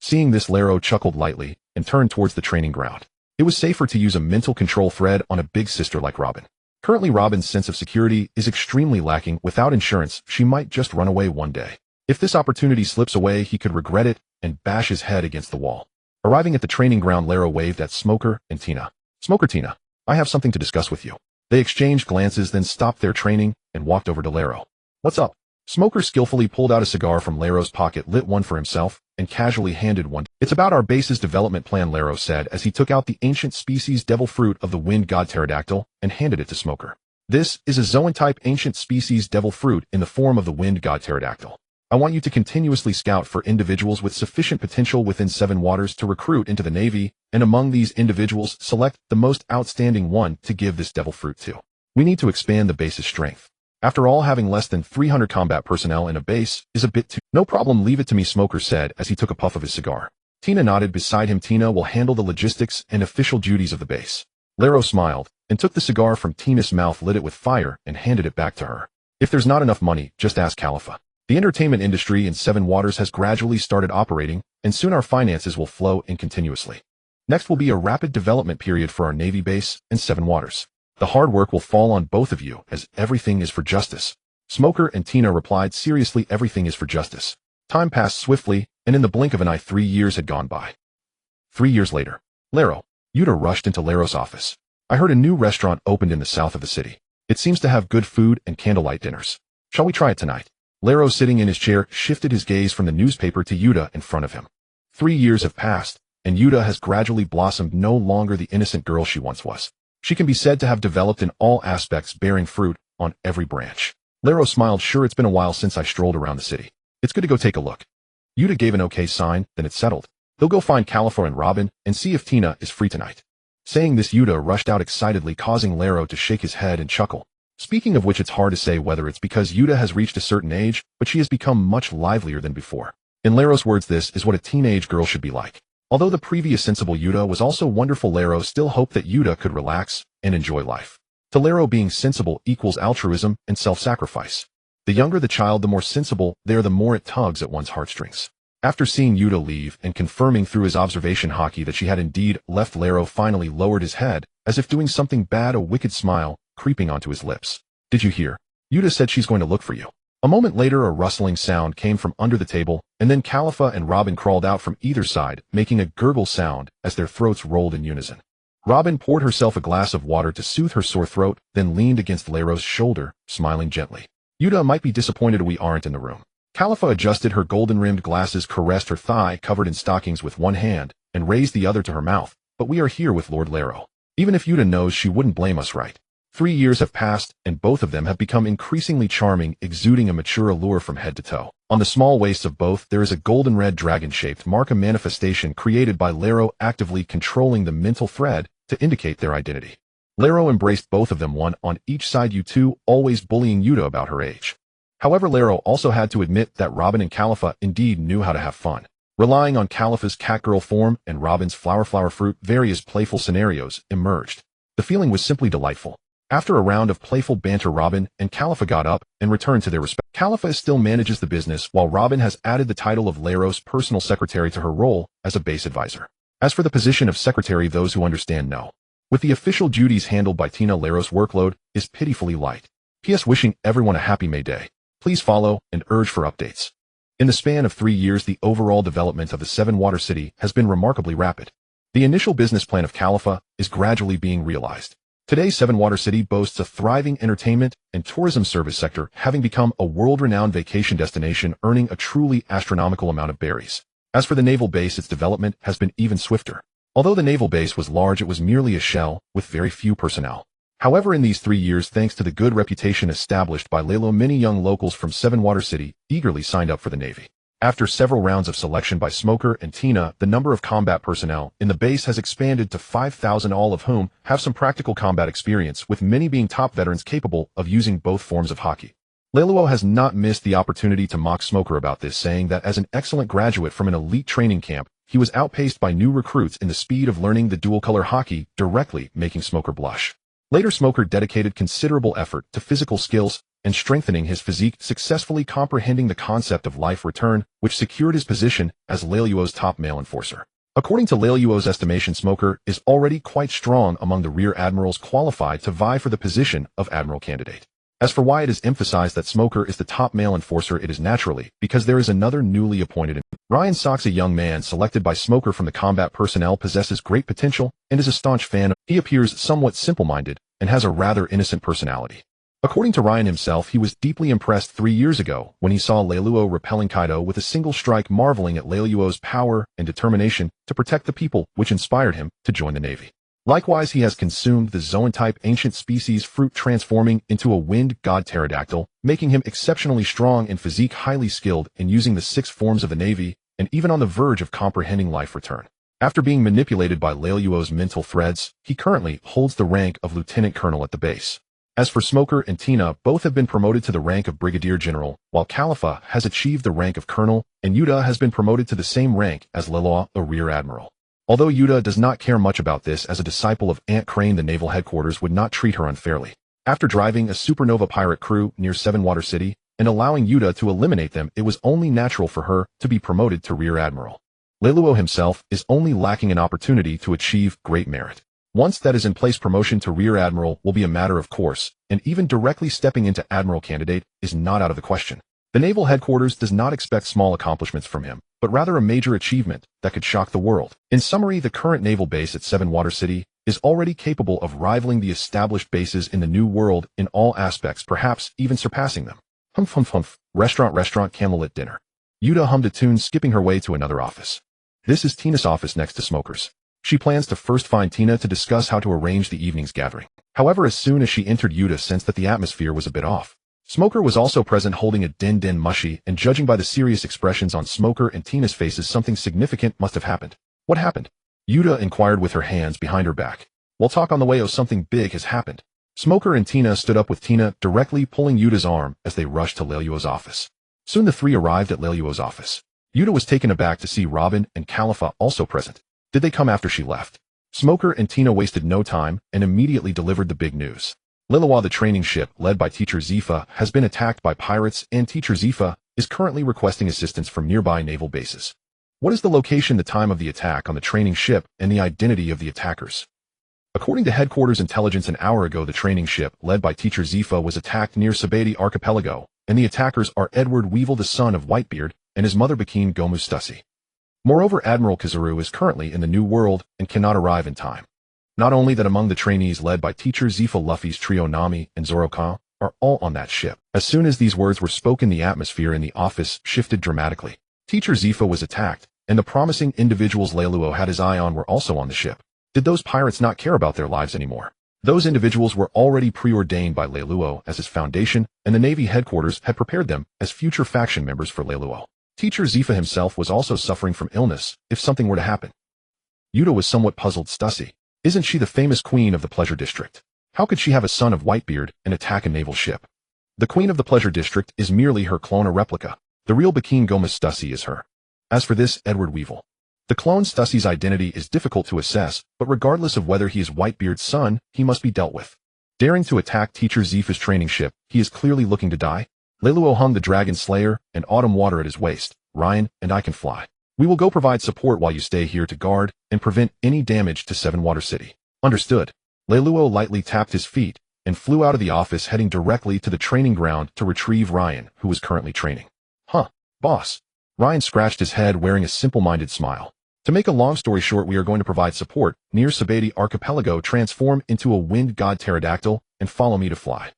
Seeing this, Lero chuckled lightly and turned towards the training ground. It was safer to use a mental control thread on a big sister like Robin. Currently, Robin's sense of security is extremely lacking. Without insurance, she might just run away one day. If this opportunity slips away, he could regret it and bash his head against the wall. Arriving at the training ground, Lero waved at Smoker and Tina. Smoker, Tina, I have something to discuss with you. They exchanged glances, then stopped their training and walked over to Lero. What's up? Smoker skillfully pulled out a cigar from Lero's pocket, lit one for himself, and casually handed one. It's about our base's development plan, Lero said as he took out the ancient species devil fruit of the wind god pterodactyl and handed it to Smoker. This is a zoan-type ancient species devil fruit in the form of the wind god pterodactyl. I want you to continuously scout for individuals with sufficient potential within Seven Waters to recruit into the Navy, and among these individuals, select the most outstanding one to give this devil fruit to. We need to expand the base's strength. After all, having less than 300 combat personnel in a base is a bit too— No problem, leave it to me, Smoker said as he took a puff of his cigar. Tina nodded beside him. Tina will handle the logistics and official duties of the base. Lero smiled and took the cigar from Tina's mouth, lit it with fire, and handed it back to her. If there's not enough money, just ask Khalifa. The entertainment industry in Seven Waters has gradually started operating, and soon our finances will flow in continuously. Next will be a rapid development period for our Navy base and Seven Waters. The hard work will fall on both of you, as everything is for justice. Smoker and Tina replied seriously, everything is for justice. Time passed swiftly, and in the blink of an eye 3 years had gone by. 3 years later. Lero. Yuta rushed into Lero's office. I heard a new restaurant opened in the south of the city. It seems to have good food and candlelight dinners. Shall we try it tonight? Lero, sitting in his chair, shifted his gaze from the newspaper to Yuta in front of him. 3 years have passed, and Yuta has gradually blossomed, no longer the innocent girl she once was. She can be said to have developed in all aspects, bearing fruit on every branch. Lero smiled. Sure, it's been a while since I strolled around the city. It's good to go take a look. Yuta gave an okay sign, then it's settled. He'll go find Khalifa and Robin and see if Tina is free tonight. Saying this, Yuta rushed out excitedly, causing Lero to shake his head and chuckle. Speaking of which, it's hard to say whether it's because Yuta has reached a certain age, but she has become much livelier than before. In Lero's words, this is what a teenage girl should be like. Although the previous sensible Yuta was also wonderful, Lero still hoped that Yuta could relax and enjoy life. To Lero, being sensible equals altruism and self-sacrifice. The younger the child, the more sensible they are, the more it tugs at one's heartstrings. After seeing Yuta leave and confirming through his observation haki that she had indeed left, Lero finally lowered his head, as if doing something bad, a wicked smile creeping onto his lips. Did you hear? Yuta said she's going to look for you. A moment later, a rustling sound came from under the table, and then Khalifa and Robin crawled out from either side, making a gurgle sound as their throats rolled in unison. Robin poured herself a glass of water to soothe her sore throat, then leaned against Lero's shoulder, smiling gently. Yuta might be disappointed we aren't in the room. Khalifa adjusted her golden-rimmed glasses, caressed her thigh covered in stockings with one hand, and raised the other to her mouth. But we are here with Lord Lero. Even if Yuta knows, she wouldn't blame us, right? 3 years have passed, and both of them have become increasingly charming, exuding a mature allure from head to toe. On the small waists of both, there is a golden red dragon-shaped mark, a manifestation created by Lero actively controlling the mental thread to indicate their identity. Lero embraced both of them, one on each side, you two, always bullying Yuta about her age. However, Lero also had to admit that Robin and Khalifa indeed knew how to have fun. Relying on Khalifa's catgirl form and Robin's flower fruit, various playful scenarios emerged. The feeling was simply delightful. After a round of playful banter, Robin and Khalifa got up and returned to their respective. Khalifa still manages the business, while Robin has added the title of Lero's personal secretary to her role as a base advisor. As for the position of secretary, those who understand know. With the official duties handled by Tina, Lero's workload is pitifully light. P.S. Wishing everyone a happy May Day. Please follow and urge for updates. In the span of 3 years, the overall development of the Seven Water City has been remarkably rapid. The initial business plan of Khalifa is gradually being realized. Today, Seven Water City boasts a thriving entertainment and tourism service sector, having become a world-renowned vacation destination, earning a truly astronomical amount of berries. As for the naval base, its development has been even swifter. Although the naval base was large, it was merely a shell with very few personnel. However, in these 3 years, thanks to the good reputation established by Lalo, many young locals from Seven Water City eagerly signed up for the Navy. After several rounds of selection by Smoker and Tina, the number of combat personnel in the base has expanded to 5,000, all of whom have some practical combat experience, with many being top veterans capable of using both forms of hockey. Leluo has not missed the opportunity to mock Smoker about this, saying that as an excellent graduate from an elite training camp, he was outpaced by new recruits in the speed of learning the dual-color hockey, directly making Smoker blush. Later, Smoker dedicated considerable effort to physical skills and strengthening his physique, successfully comprehending the concept of life return, which secured his position as Leluo's top male enforcer. According to Leluo's estimation, Smoker is already quite strong among the rear admirals qualified to vie for the position of admiral candidate. As for why it is emphasized that Smoker is the top male enforcer, it is naturally because there is another newly appointed. Ryan Sox, a young man selected by Smoker from the combat personnel, possesses great potential and is a staunch fan. He appears somewhat simple-minded and has a rather innocent personality. According to Ryan himself, he was deeply impressed 3 years ago when he saw Leluo repelling Kaido with a single strike, marveling at Leluo's power and determination to protect the people, which inspired him to join the Navy. Likewise, he has consumed the Zoan-type ancient species fruit, transforming into a wind god pterodactyl, making him exceptionally strong in physique, highly skilled in using the 6 forms of the Navy, and even on the verge of comprehending life return. After being manipulated by Leluo's mental threads, he currently holds the rank of lieutenant colonel at the base. As for Smoker and Tina, both have been promoted to the rank of brigadier general, while Khalifa has achieved the rank of colonel, and Yuta has been promoted to the same rank as Leloa, a rear admiral. Although Yuta does not care much about this, as a disciple of Aunt Crane, the naval headquarters would not treat her unfairly. After driving a supernova pirate crew near Seven Water City and allowing Yuta to eliminate them, it was only natural for her to be promoted to rear admiral. Leluo himself is only lacking an opportunity to achieve great merit. Once that is in place, promotion to rear admiral will be a matter of course, and even directly stepping into admiral candidate is not out of the question. The naval headquarters does not expect small accomplishments from him, but rather a major achievement that could shock the world. In summary, the current naval base at Seven Water City is already capable of rivaling the established bases in the New World in all aspects, perhaps even surpassing them. Humph humph humph. Restaurant, candlelit dinner. Yuta hummed a tune, skipping her way to another office. This is Tina's office next to Smoker's. She plans to first find Tina to discuss how to arrange the evening's gathering. However, as soon as she entered, Yuta sensed that the atmosphere was a bit off. Smoker was also present, holding a din mushy, and judging by the serious expressions on Smoker and Tina's faces, something significant must have happened. What happened? Yuta inquired with her hands behind her back. We'll talk on the way. Oh, something big has happened. Smoker and Tina stood up, with Tina directly pulling Yuta's arm as they rushed to Leluo's office. Soon the three arrived at Leluo's office. Yuta was taken aback to see Robin and Khalifa also present. Did they come after she left? Smoker and Tina wasted no time and immediately delivered the big news. Leluo, the training ship led by Teacher Zephyr, has been attacked by pirates, and Teacher Zephyr is currently requesting assistance from nearby naval bases. What is the location, the time of the attack on the training ship, and the identity of the attackers? According to headquarters intelligence, an hour ago the training ship led by Teacher Zephyr was attacked near Sabati Archipelago, and the attackers are Edward Weevil, the son of Whitebeard, and his mother Bakine Gomu Stussy. Moreover, Admiral Kizaru is currently in the New World and cannot arrive in time. Not only that, among the trainees led by Teacher Zephyr, Luffy's trio Nami and Zoroka are all on that ship. As soon as these words were spoken, the atmosphere in the office shifted dramatically. Teacher Zephyr was attacked, and the promising individuals Leluo had his eye on were also on the ship. Did those pirates not care about their lives anymore? Those individuals were already preordained by Leluo as his foundation, and the Navy headquarters had prepared them as future faction members for Leluo. Teacher Zephyr himself was also suffering from illness if something were to happen. Yuta was somewhat puzzled. Stussy, isn't she the famous queen of the Pleasure District? How could she have a son of Whitebeard and attack a naval ship? The queen of the Pleasure District is merely her clone, a replica. The real Bakine Gomu Stussy is her. As for this Edward Weevil, the clone Stussy's identity is difficult to assess, but regardless of whether he is Whitebeard's son, he must be dealt with. Daring to attack Teacher Zephyr's training ship, he is clearly looking to die. Leluo hung the Dragon Slayer and Autumn Water at his waist. Ryan and I can fly. We will go provide support while you stay here to guard and prevent any damage to Seven Water City. Understood. Leluo lightly tapped his feet and flew out of the office, heading directly to the training ground to retrieve Ryan, who was currently training. Huh, boss. Ryan scratched his head, wearing a simple-minded smile. To make a long story short, we are going to provide support near Sabeti Archipelago, transform into a wind god pterodactyl, and follow me to fly.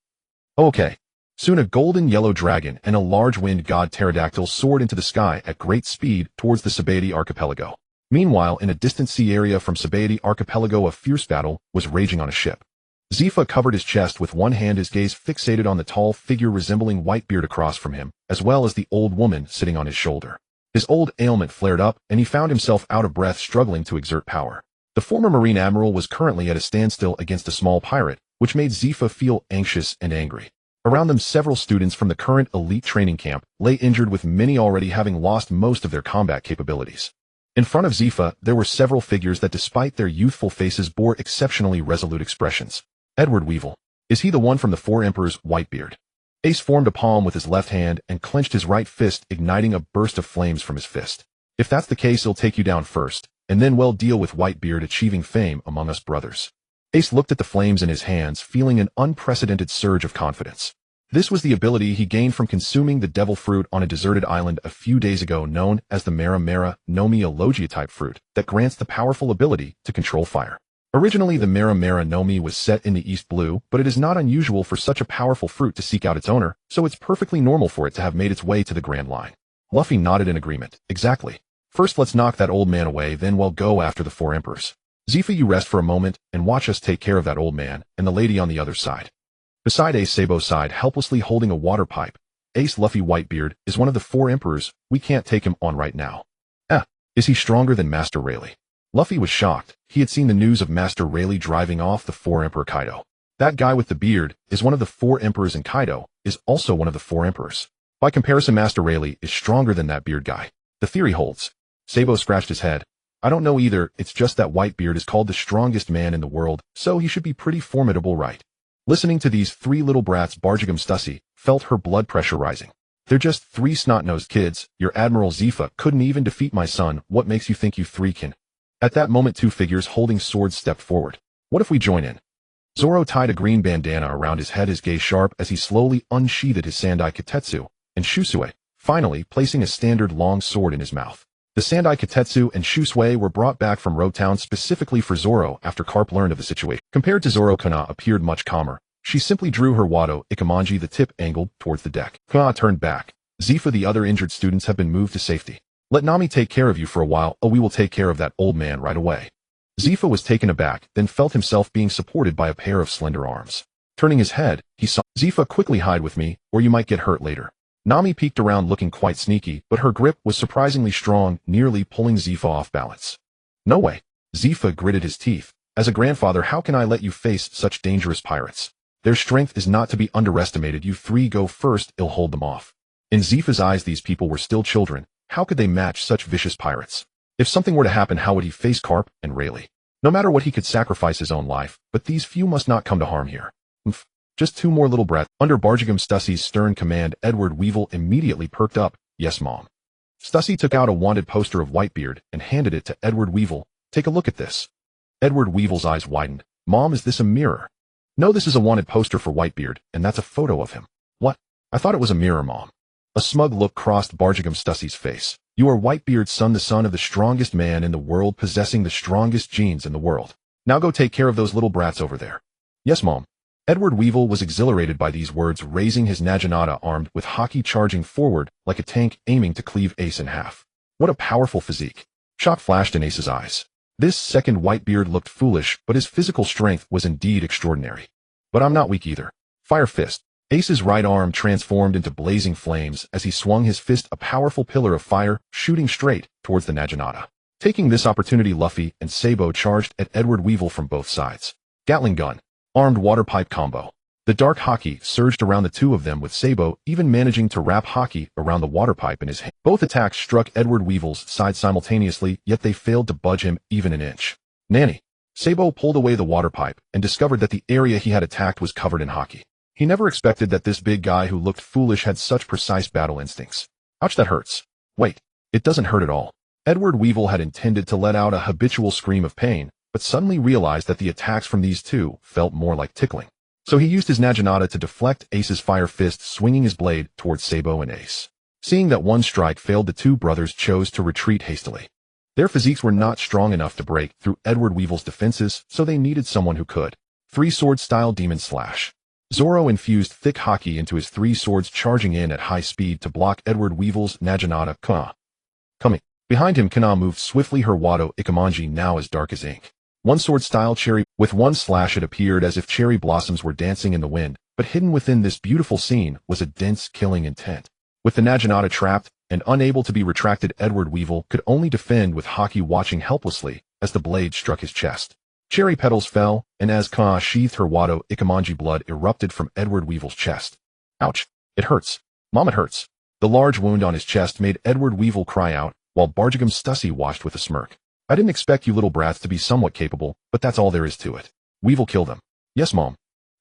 Okay. Soon a golden yellow dragon and a large wind god pterodactyl soared into the sky at great speed towards the Sabeti Archipelago. Meanwhile, in a distant sea area from Sabeti Archipelago, a fierce battle was raging on a ship. Zephyr covered his chest with one hand, his gaze fixated on the tall figure resembling Whitebeard across from him, as well as the old woman sitting on his shoulder. His old ailment flared up, and he found himself out of breath, struggling to exert power. The former Marine Admiral was currently at a standstill against a small pirate, which made Zephyr feel anxious and angry. Around them, several students from the current elite training camp lay injured, with many already having lost most of their combat capabilities. In front of Zephyr, there were several figures that, despite their youthful faces, bore exceptionally resolute expressions. Edward Weevil. Is he the one from the Four Emperors, Whitebeard? Ace formed a palm with his left hand and clenched his right fist, igniting a burst of flames from his fist. If that's the case, he'll take you down first, and then we'll deal with Whitebeard achieving fame among us brothers. Ace looked at the flames in his hands, feeling an unprecedented surge of confidence. This was the ability he gained from consuming the devil fruit on a deserted island a few days ago, known as the Mera Mera Nomi Logia type fruit, that grants the powerful ability to control fire. Originally, the Mera Mera Nomi was set in the East Blue, but it is not unusual for such a powerful fruit to seek out its owner, so it's perfectly normal for it to have made its way to the Grand Line. Luffy nodded in agreement. Exactly. First, let's knock that old man away, then we'll go after the Four Emperors. Zephyr, you rest for a moment and watch us take care of that old man and the lady on the other side. Beside Ace, Sabo sighed, helplessly holding a water pipe. Ace, Luffy, Whitebeard is one of the Four Emperors. We can't take him on right now. Is he stronger than Master Rayleigh? Luffy was shocked. He had seen the news of Master Rayleigh driving off the Four Emperor Kaido. That guy with the beard is one of the Four Emperors, and Kaido is also one of the Four Emperors. By comparison, Master Rayleigh is stronger than that beard guy. The theory holds. Sabo scratched his head. I don't know either, it's just that Whitebeard is called the strongest man in the world, so he should be pretty formidable, right? Listening to these three little brats, Barjigam Stussy felt her blood pressure rising. They're just three snot-nosed kids. Your Admiral Zephyr couldn't even defeat my son. What makes you think you three can? At that moment, two figures holding swords stepped forward. What if we join in? Zoro tied a green bandana around his head, his gaze sharp as he slowly unsheathed his Sandai Kitetsu and Shusue, finally placing a standard long sword in his mouth. The Sandai Kitetsu and Shusue were brought back from Road Town specifically for Zoro after Carp learned of the situation. Compared to Zoro, Kana appeared much calmer. She simply drew her Wado Ikamanji, the tip angled towards the deck. Kana turned back. Zephyr, the other injured students have been moved to safety. Let Nami take care of you for a while. Oh, we will take care of that old man right away. Zephyr was taken aback, then felt himself being supported by a pair of slender arms. Turning his head, he saw Zephyr. Quickly hide with me, or you might get hurt later. Nami peeked around, looking quite sneaky, but her grip was surprisingly strong, nearly pulling Zephyr off balance. No way. Zephyr gritted his teeth. As a grandfather, how can I let you face such dangerous pirates? Their strength is not to be underestimated. You three go first, I'll hold them off. In Zephyr's eyes, these people were still children. How could they match such vicious pirates? If something were to happen, how would he face Carp and Rayleigh? No matter what, he could sacrifice his own life, but these few must not come to harm here. Just two more little brats. Under Barjigam Stussy's stern command, Edward Weevil immediately perked up. Yes, Mom. Stussy took out a wanted poster of Whitebeard and handed it to Edward Weevil. Take a look at this. Edward Weevil's eyes widened. Mom, is this a mirror? No, this is a wanted poster for Whitebeard, and that's a photo of him. What? I thought it was a mirror, Mom. A smug look crossed Barjigam Stussy's face. You are Whitebeard's son, the son of the strongest man in the world, possessing the strongest genes in the world. Now go take care of those little brats over there. Yes, Mom. Edward Weevil was exhilarated by these words, raising his Naginata, armed with Haki, charging forward like a tank, aiming to cleave Ace in half. What a powerful physique. Shock flashed in Ace's eyes. This second Whitebeard looked foolish, but his physical strength was indeed extraordinary. But I'm not weak either. Fire fist. Ace's right arm transformed into blazing flames as he swung his fist, a powerful pillar of fire, shooting straight towards the Naginata. Taking this opportunity, Luffy and Sabo charged at Edward Weevil from both sides. Gatling gun. Armed water pipe combo. The dark Haki surged around the two of them, with Sabo even managing to wrap Haki around the water pipe in his hand. Both attacks struck Edward Weevil's side simultaneously, yet they failed to budge him even an inch. Nanny. Sabo pulled away the water pipe and discovered that the area he had attacked was covered in Haki. He never expected that this big guy who looked foolish had such precise battle instincts. Ouch, that hurts. Wait, it doesn't hurt at all. Edward Weevil had intended to let out a habitual scream of pain, but suddenly realized that the attacks from these two felt more like tickling. So he used his Naginata to deflect Ace's fire fist, swinging his blade towards Sabo and Ace. Seeing that one strike failed, the two brothers chose to retreat hastily. Their physiques were not strong enough to break through Edward Weevil's defenses, so they needed someone who could. Three-sword-style demon slash. Zoro infused thick haki into his three swords, charging in at high speed to block Edward Weevil's Naginata Kana. Coming. Behind him, Kana moved swiftly, her Wado Ikamanji now as dark as ink. One sword-style cherry. With one slash it appeared as if cherry blossoms were dancing in the wind, but hidden within this beautiful scene was a dense killing intent. With the Naginata trapped and unable to be retracted, Edward Weevil could only defend with haki, watching helplessly as the blade struck his chest. Cherry petals fell, and as Kana sheathed her Wado Ikamanji, blood erupted from Edward Weevil's chest. Ouch! It hurts. Mom, it hurts. The large wound on his chest made Edward Weevil cry out, while Barjigam Stussy watched with a smirk. I didn't expect you little brats to be somewhat capable, but that's all there is to it. Weevil, kill them. Yes, Mom.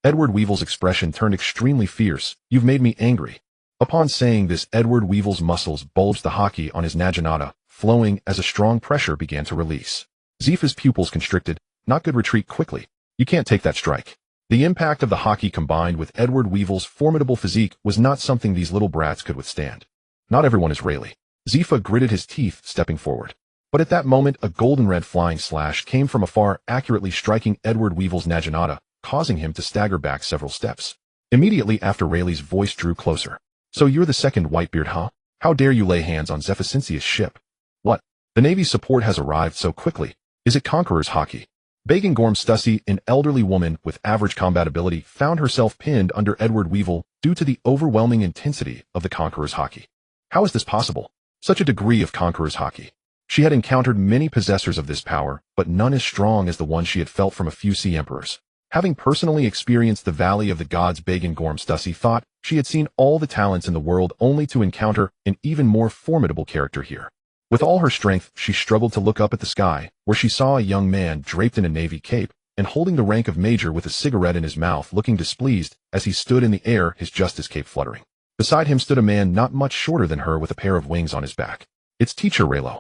Edward Weevil's expression turned extremely fierce. You've made me angry. Upon saying this, Edward Weevil's muscles bulged, the haki on his Naginata flowing as a strong pressure began to release. Zephy's pupils constricted. Not good, retreat quickly. You can't take that strike. The impact of the haki combined with Edward Weevil's formidable physique was not something these little brats could withstand. Not everyone is Rayleigh. Zephyr gritted his teeth, stepping forward. But at that moment, a golden red flying slash came from afar, accurately striking Edward Weevil's Naginata, causing him to stagger back several steps. Immediately after, Rayleigh's voice drew closer. So you're the second Whitebeard, huh? How dare you lay hands on Zephyr ship? What? The Navy's support has arrived so quickly. Is it Conqueror's haki? Bagan Gorm Stussy, an elderly woman with average combat ability, found herself pinned under Edward Weevil due to the overwhelming intensity of the Conqueror's haki. How is this possible? Such a degree of Conqueror's haki. She had encountered many possessors of this power, but none as strong as the one she had felt from a few sea emperors. Having personally experienced the Valley of the Gods, Bagan Gorm Stussy thought she had seen all the talents in the world, only to encounter an even more formidable character here. With all her strength, she struggled to look up at the sky, where she saw a young man draped in a navy cape and holding the rank of major with a cigarette in his mouth, looking displeased as he stood in the air, his justice cape fluttering. Beside him stood a man not much shorter than her with a pair of wings on his back. It's Teacher Rayleigh.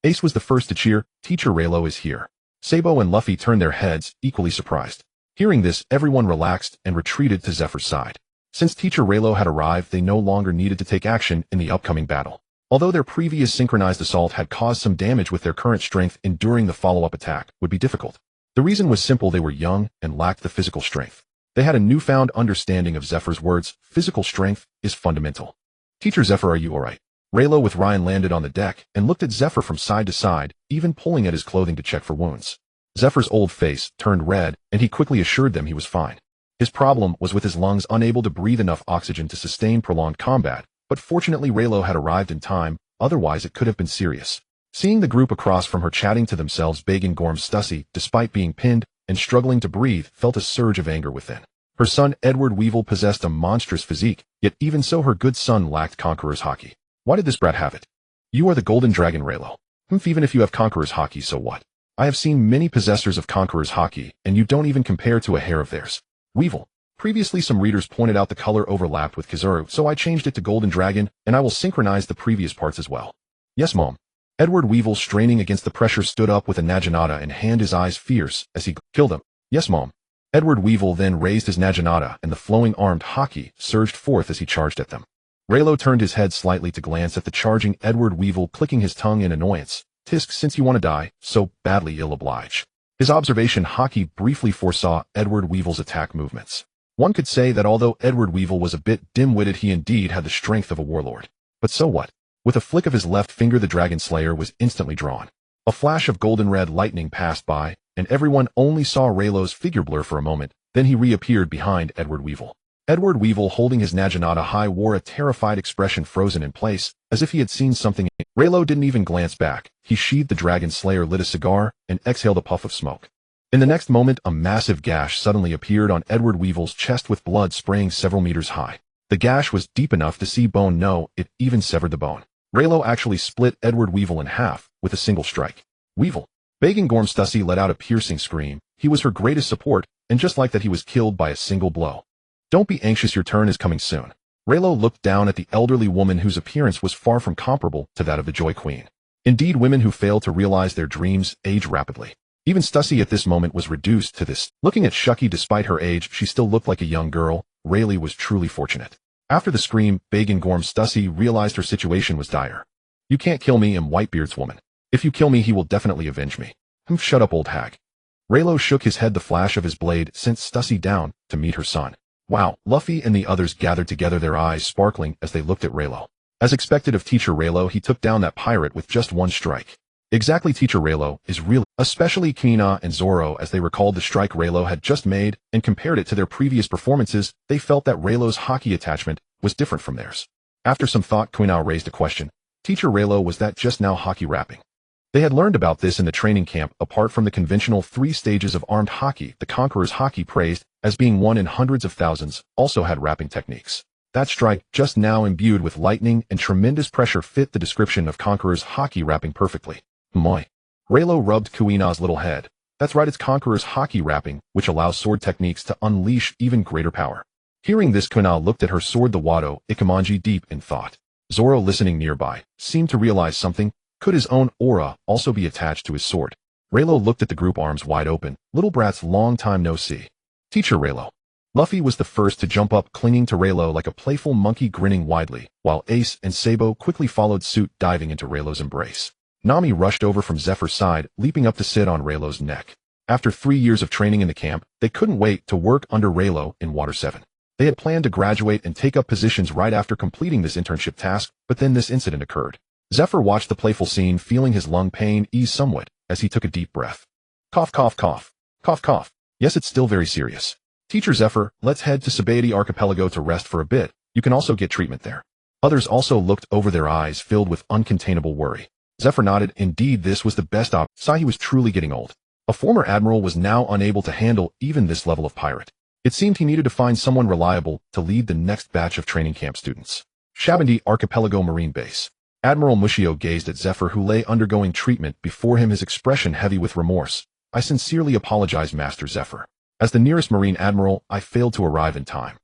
Ace was the first to cheer. Teacher Rayleigh is here. Sabo and Luffy turned their heads, equally surprised. Hearing this, everyone relaxed and retreated to Zephyr's side. Since Teacher Rayleigh had arrived, they no longer needed to take action in the upcoming battle. Although their previous synchronized assault had caused some damage, with their current strength, enduring the follow-up attack would be difficult. The reason was simple: they were young and lacked the physical strength. They had a newfound understanding of Zephyr's words: physical strength is fundamental. Teacher Zephyr, are you alright? Rayleigh with Ryan landed on the deck and looked at Zephyr from side to side, even pulling at his clothing to check for wounds. Zephyr's old face turned red, and he quickly assured them he was fine. His problem was with his lungs, unable to breathe enough oxygen to sustain prolonged combat, but fortunately Rayleigh had arrived in time, otherwise it could have been serious. Seeing the group across from her chatting to themselves, Bagan Gorm Stussy, despite being pinned and struggling to breathe, felt a surge of anger within. Her son Edward Weevil possessed a monstrous physique, yet even so her good son lacked Conqueror's haki. Why did this brat have it? You are the Golden Dragon, Rayleigh. Even if you have Conqueror's haki, so what? I have seen many possessors of Conqueror's haki, and you don't even compare to a hair of theirs. Weevil. Previously some readers pointed out the color overlapped with Kizaru, so I changed it to Golden Dragon, and I will synchronize the previous parts as well. Yes, Mom. Edward Weevil, straining against the pressure, stood up with a Naginata in hand, his eyes fierce as he killed him. Yes, Mom. Edward Weevil then raised his Naginata, and the flowing armed haki surged forth as he charged at them. Rayleigh turned his head slightly to glance at the charging Edward Weevil, clicking his tongue in annoyance. Tisk, since you want to die so badly, ill oblige. His observation haki briefly foresaw Edward Weevil's attack movements. One could say that although Edward Weevil was a bit dim-witted, he indeed had the strength of a warlord. But so what? With a flick of his left finger, the Dragon Slayer was instantly drawn. A flash of golden red lightning passed by, and everyone only saw Rayleigh's figure blur for a moment, then he reappeared behind Edward Weevil. Edward Weevil, holding his Naginata high, wore a terrified expression, frozen in place, as if he had seen something. Rayleigh didn't even glance back. He sheathed the Dragon Slayer, lit a cigar, and exhaled a puff of smoke. In the next moment, a massive gash suddenly appeared on Edward Weevil's chest, with blood spraying several meters high. The gash was deep enough to see bone. No, it even severed the bone. Rayleigh actually split Edward Weevil in half with a single strike. Weevil. Bagan Gorm Stussy let out a piercing scream. He was her greatest support, and just like that he was killed by a single blow. Don't be anxious, your turn is coming soon. Rayleigh looked down at the elderly woman, whose appearance was far from comparable to that of the Joy Queen. Indeed, women who fail to realize their dreams age rapidly. Even Stussy at this moment was reduced to this. Looking at Shucky, despite her age, she still looked like a young girl. Rayleigh was truly fortunate. After the scream, Bagan Gorm Stussy realized her situation was dire. You can't kill me, I'm Whitebeard's woman. If you kill me, he will definitely avenge me. Shut up, old hag. Raylo shook his head, the flash of his blade sent Stussy down to meet her son. Wow, Luffy and the others gathered together, their eyes sparkling as they looked at Raylo. As expected of Teacher Raylo, he took down that pirate with just one strike. Exactly, Teacher Raylo is really, especially Kuina and Zoro, as they recalled the strike Raylo had just made and compared it to their previous performances, they felt that Raylo's hockey attachment was different from theirs. After some thought, Kuina raised a question. Teacher Raylo, was that just now hockey rapping? They had learned about this in the training camp. Apart from the conventional 3 stages of armed hockey, the Conqueror's hockey, praised as being one in hundreds of thousands, also had rapping techniques. That strike, just now imbued with lightning and tremendous pressure, fit the description of Conqueror's hockey rapping perfectly. Moi. Raylo rubbed Kuina's little head. That's right, it's Conqueror's hockey rapping, which allows sword techniques to unleash even greater power. Hearing this, Kuina looked at her sword, the Wado Ikemonji, deep in thought. Zoro, listening nearby, seemed to realize something. Could his own aura also be attached to his sword? Raylo looked at the group, arms wide open. Little brats, long time no see. Teacher Raylo. Luffy was the first to jump up, clinging to Raylo like a playful monkey, grinning widely, while Ace and Sabo quickly followed suit, diving into Raylo's embrace. Nami rushed over from Zephyr's side, leaping up to sit on Raylo's neck. After 3 years of training in the camp, they couldn't wait to work under Raylo in Water 7. They had planned to graduate and take up positions right after completing this internship task, but then this incident occurred. Zephyr watched the playful scene, feeling his lung pain ease somewhat as he took a deep breath. Cough, cough, cough. Cough, cough. Yes, it's still very serious. Teacher Zephyr, let's head to Sabaody Archipelago to rest for a bit. You can also get treatment there. Others also looked over, their eyes filled with uncontainable worry. Zephyr nodded. Indeed, this was the best option. Saw he was truly getting old. A former admiral was now unable to handle even this level of pirate. It seemed he needed to find someone reliable to lead the next batch of training camp students. Sabaody Archipelago Marine Base. Admiral Mushio gazed at Zephyr, who lay undergoing treatment before him, his expression heavy with remorse. I sincerely apologize, Master Zephyr. As the nearest Marine Admiral, I failed to arrive in time.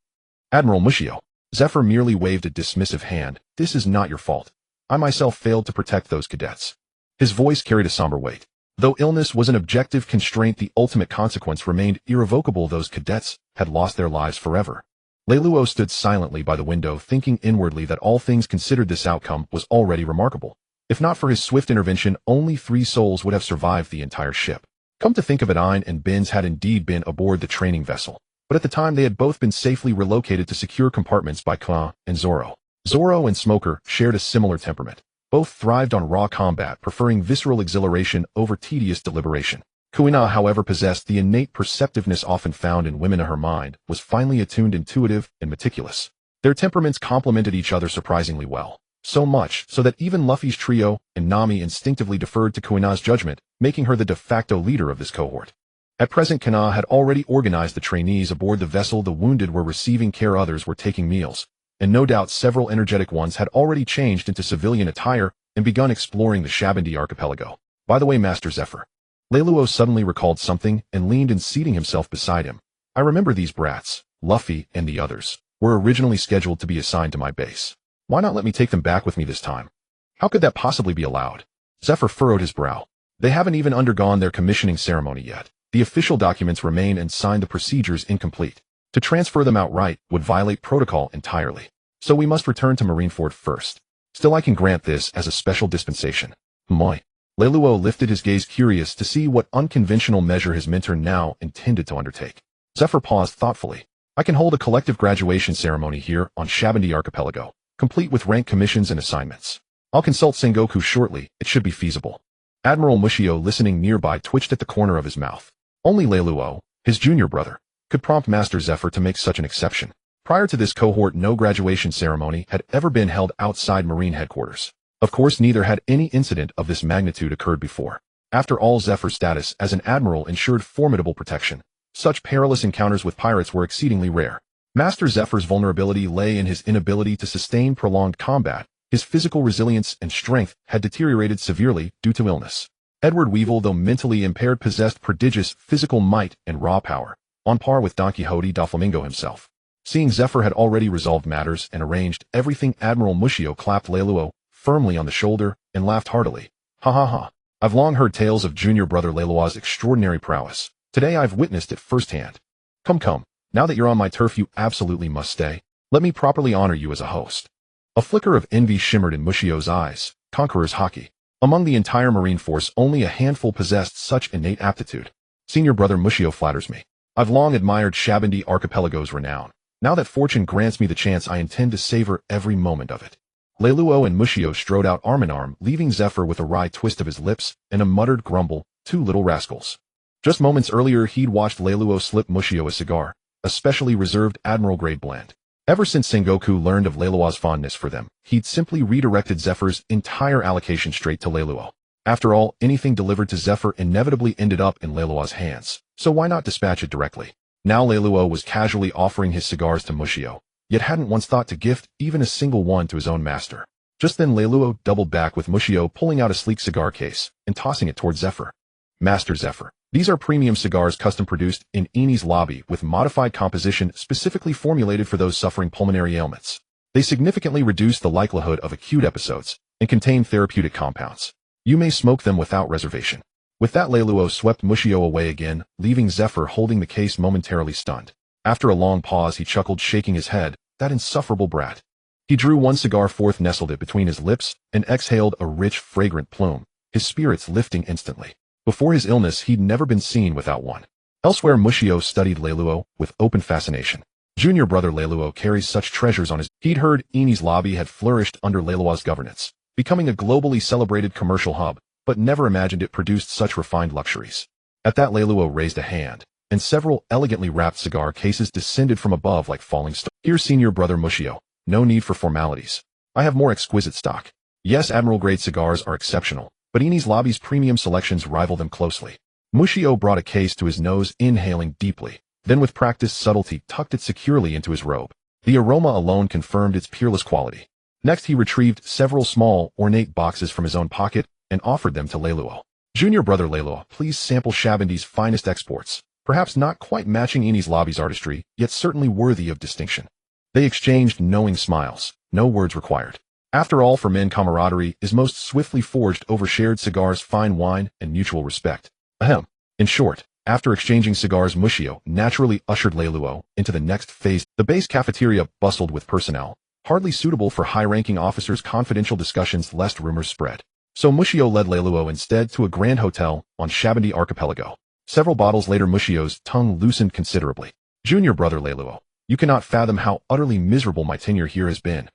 Admiral Mushio. Zephyr merely waved a dismissive hand. This is not your fault. I myself failed to protect those cadets. His voice carried a somber weight. Though illness was an objective constraint, the ultimate consequence remained irrevocable. Those cadets had lost their lives forever. Leluo stood silently by the window, thinking inwardly that all things considered this outcome was already remarkable. If not for his swift intervention, only 3 souls would have survived the entire ship. Come to think of it, Ain and Benz had indeed been aboard the training vessel, but at the time they had both been safely relocated to secure compartments by Kuina and Zoro. Zoro and Smoker shared a similar temperament. Both thrived on raw combat, preferring visceral exhilaration over tedious deliberation. Kuina, however, possessed the innate perceptiveness often found in women. Her mind was finely attuned, intuitive, and meticulous. Their temperaments complemented each other surprisingly well. So much so that even Luffy's trio and Nami instinctively deferred to Kuina's judgment, making her the de facto leader of this cohort. At present, Kuina had already organized the trainees aboard the vessel. The wounded were receiving care, others were taking meals, and no doubt several energetic ones had already changed into civilian attire and begun exploring the Sabaody Archipelago. By the way, Master Zephyr. Leluo suddenly recalled something and leaned in, seating himself beside him. I remember these brats, Luffy and the others, were originally scheduled to be assigned to my base. Why not let me take them back with me this time? How could that possibly be allowed? Zephyr furrowed his brow. They haven't even undergone their commissioning ceremony yet. The official documents remain and signed, the procedures incomplete. To transfer them outright would violate protocol entirely. So we must return to Marineford first. Still, I can grant this as a special dispensation. Moi. Leluo lifted his gaze, curious to see what unconventional measure his mentor now intended to undertake. Zephyr paused thoughtfully. I can hold a collective graduation ceremony here on Sabaody Archipelago, complete with rank commissions and assignments. I'll consult Sengoku shortly, it should be feasible. Admiral Mushio, listening nearby, twitched at the corner of his mouth. Only Leluo, his junior brother, could prompt Master Zephyr to make such an exception. Prior to this cohort, no graduation ceremony had ever been held outside Marine headquarters. Of course, neither had any incident of this magnitude occurred before. After all, Zephyr's status as an admiral ensured formidable protection. Such perilous encounters with pirates were exceedingly rare. Master Zephyr's vulnerability lay in his inability to sustain prolonged combat. His physical resilience and strength had deteriorated severely due to illness. Edward Weevil, though mentally impaired, possessed prodigious physical might and raw power, on par with Don Quixote da Flamingo himself. Seeing Zephyr had already resolved matters and arranged everything, Admiral Mushio clapped Leluo firmly on the shoulder and laughed heartily. Ha ha ha. I've long heard tales of junior brother Leluo's extraordinary prowess. Today I've witnessed it firsthand. Come, now that you're on my turf you absolutely must stay. Let me properly honor you as a host. A flicker of envy shimmered in Mushio's eyes. Conqueror's hockey. Among the entire Marine force, only a handful possessed such innate aptitude. Senior brother Mushio flatters me. I've long admired Shabandi Archipelago's renown. Now that fortune grants me the chance, I intend to savor every moment of it. Leluo and Mushio strode out arm in arm, leaving Zephyr with a wry twist of his lips and a muttered grumble, two little rascals. Just moments earlier, he'd watched Leluo slip Mushio a cigar, a specially reserved Admiral-grade blend. Ever since Sengoku learned of Leluo's fondness for them, he'd simply redirected Zephyr's entire allocation straight to Leluo. After all, anything delivered to Zephyr inevitably ended up in Leluo's hands, so why not dispatch it directly? Now Leluo was casually offering his cigars to Mushio, yet hadn't once thought to gift even a single one to his own master. Just then Leluo doubled back with Mushio pulling out a sleek cigar case and tossing it toward Zephyr. Master Zephyr, these are premium cigars custom produced in Eni's lobby with modified composition specifically formulated for those suffering pulmonary ailments. They significantly reduce the likelihood of acute episodes and contain therapeutic compounds. You may smoke them without reservation. With that, Leluo swept Mushio away again, leaving Zephyr holding the case momentarily stunned. After a long pause, he chuckled, shaking his head. That insufferable brat. He drew one cigar forth, nestled it between his lips, and exhaled a rich, fragrant plume, his spirits lifting instantly. Before his illness, he'd never been seen without one. Elsewhere, Mushio studied Leluo with open fascination. Junior brother Leluo carries such treasures on his... He'd heard Eni's lobby had flourished under Leluo's governance, becoming a globally celebrated commercial hub, but never imagined it produced such refined luxuries. At that, Leluo raised a hand, and several elegantly wrapped cigar cases descended from above like falling stars. Here, senior brother Mushio, no need for formalities. I have more exquisite stock. Yes, Admiral-grade cigars are exceptional, but Eni's lobby's premium selections rival them closely. Mushio brought a case to his nose, inhaling deeply, then with practiced subtlety tucked it securely into his robe. The aroma alone confirmed its peerless quality. Next, he retrieved several small, ornate boxes from his own pocket and offered them to Leluo. Junior brother Leluo, please sample Shabandi's finest exports, perhaps not quite matching Eni's lobby's artistry, yet certainly worthy of distinction. They exchanged knowing smiles, no words required. After all, for men, camaraderie is most swiftly forged over shared cigars, fine wine, and mutual respect. Ahem. In short, after exchanging cigars, Mushio naturally ushered Leluo into the next phase. The base cafeteria bustled with personnel, hardly suitable for high-ranking officers' confidential discussions lest rumors spread. So Mushio led Leluo instead to a grand hotel on Shabandi Archipelago. Several bottles later, Mushio's tongue loosened considerably. Junior brother Leluo, you cannot fathom how utterly miserable my tenure here has been.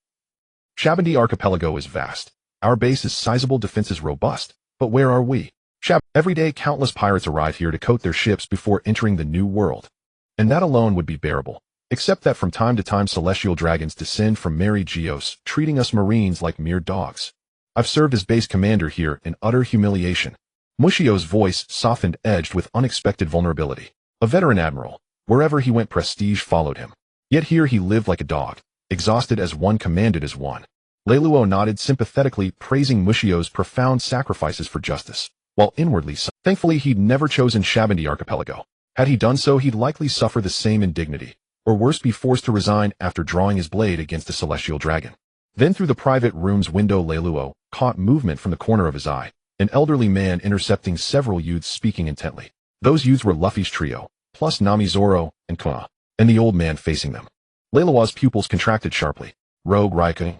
Shabandi Archipelago is vast. Our base is sizable, defenses robust. But where are we? Every day, countless pirates arrive here to coat their ships before entering the new world. And that alone would be bearable. Except that from time to time celestial dragons descend from Mary Geos, treating us Marines like mere dogs. I've served as base commander here in utter humiliation. Mushio's voice softened, edged with unexpected vulnerability. A veteran admiral. Wherever he went, prestige followed him. Yet here he lived like a dog, exhausted as one, commanded as one. Leluo nodded sympathetically, praising Mushio's profound sacrifices for justice, while inwardly thankfully he'd never chosen Shabandi Archipelago. Had he done so, he'd likely suffer the same indignity, or worse, be forced to resign after drawing his blade against a celestial dragon. Then through the private room's window, Leluo caught movement from the corner of his eye, an elderly man intercepting several youths speaking intently. Those youths were Luffy's trio, plus Nami, Zoro, and Konoha, and the old man facing them. Leluo's pupils contracted sharply. Rogue Raikkonen.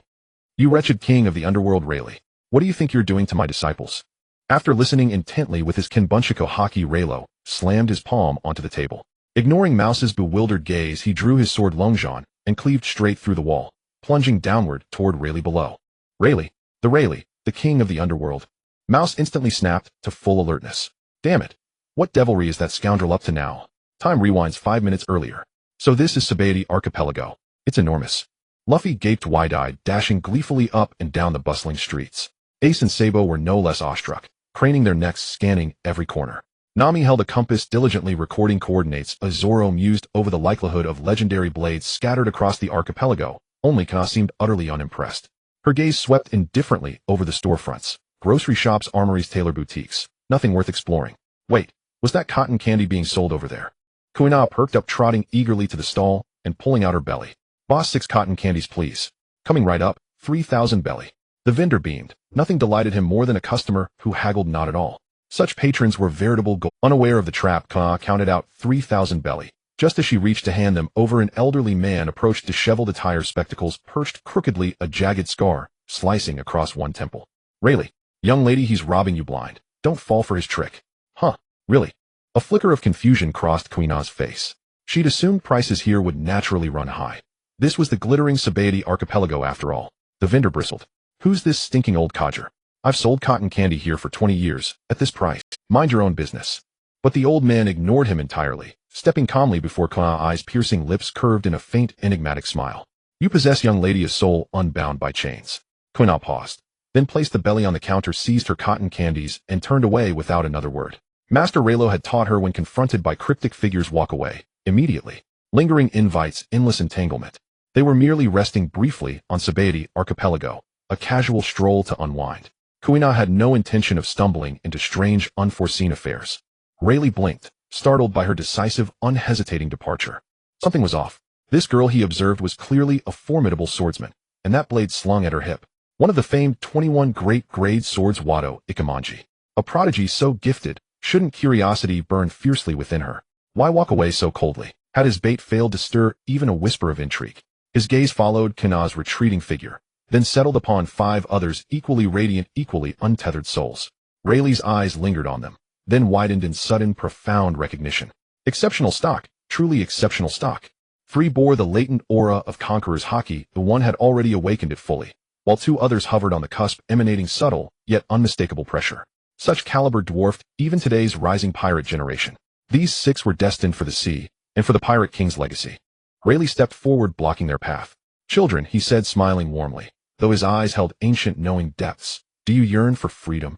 You wretched king of the underworld, Rayleigh. What do you think you're doing to my disciples? After listening intently with his Kenbunshiko haki, Raylo slammed his palm onto the table. Ignoring Mouse's bewildered gaze, he drew his sword Longzhan and cleaved straight through the wall, plunging downward toward Rayleigh below. Rayleigh, the king of the underworld. Mouse instantly snapped to full alertness. Damn it. What devilry is that scoundrel up to now? Time rewinds 5 minutes earlier. So this is Shabandi Archipelago. It's enormous. Luffy gaped wide-eyed, dashing gleefully up and down the bustling streets. Ace and Sabo were no less awestruck, craning their necks, scanning every corner. Nami held a compass, diligently recording coordinates as Zoro mused over the likelihood of legendary blades scattered across the archipelago. Only Kana seemed utterly unimpressed. Her gaze swept indifferently over the storefronts, grocery shops, armories, tailor boutiques. Nothing worth exploring. Wait, was that cotton candy being sold over there? Kuina perked up, trotting eagerly to the stall and pulling out her belly. Boss, 6 cotton candies, please. Coming right up, 3,000 belly. The vendor beamed. Nothing delighted him more than a customer who haggled not at all. Such patrons were veritable gold. Unaware of the trap, Kana counted out 3,000 belly. Just as she reached to hand them over, an elderly man approached, disheveled attire, spectacles perched crookedly, a jagged scar slicing across one temple. Rayleigh, Young lady, he's robbing you blind. Don't fall for his trick. Huh, really? A flicker of confusion crossed Kuina's face. She'd assumed prices here would naturally run high. This was the glittering Zephyr archipelago after all. The vendor bristled. Who's this stinking old codger? I've sold cotton candy here for 20 years, at this price. Mind your own business. But the old man ignored him entirely, stepping calmly before Kuina's eyes-piercing lips curved in a faint, enigmatic smile. You possess, young lady, a soul unbound by chains. Kuina paused, then placed the belly on the counter, seized her cotton candies, and turned away without another word. Master Reno had taught her when confronted by cryptic figures, walk away, immediately. Lingering invites, endless entanglement. They were merely resting briefly on Zephyr archipelago, a casual stroll to unwind. Kuina had no intention of stumbling into strange, unforeseen affairs. Rayleigh blinked, startled by her decisive, unhesitating departure. Something was off. This girl, he observed, was clearly a formidable swordsman, and that blade slung at her hip. One of the famed 21 great-grade swords, Wado Ikamanji. A prodigy so gifted, shouldn't curiosity burn fiercely within her? Why walk away so coldly? Had his bait failed to stir even a whisper of intrigue? His gaze followed Kuina's retreating figure, then settled upon 5 others, equally radiant, equally untethered souls. Rayleigh's eyes lingered on them, then widened in sudden, profound recognition. Exceptional stock, truly exceptional stock. 3 bore the latent aura of conqueror's haki, the one had already awakened it fully, while 2 others hovered on the cusp, emanating subtle, yet unmistakable pressure. Such caliber dwarfed even today's rising pirate generation. These 6 were destined for the sea, and for the Pirate King's legacy. Rayleigh stepped forward, blocking their path. Children, he said, smiling warmly, though his eyes held ancient, knowing depths. Do you yearn for freedom?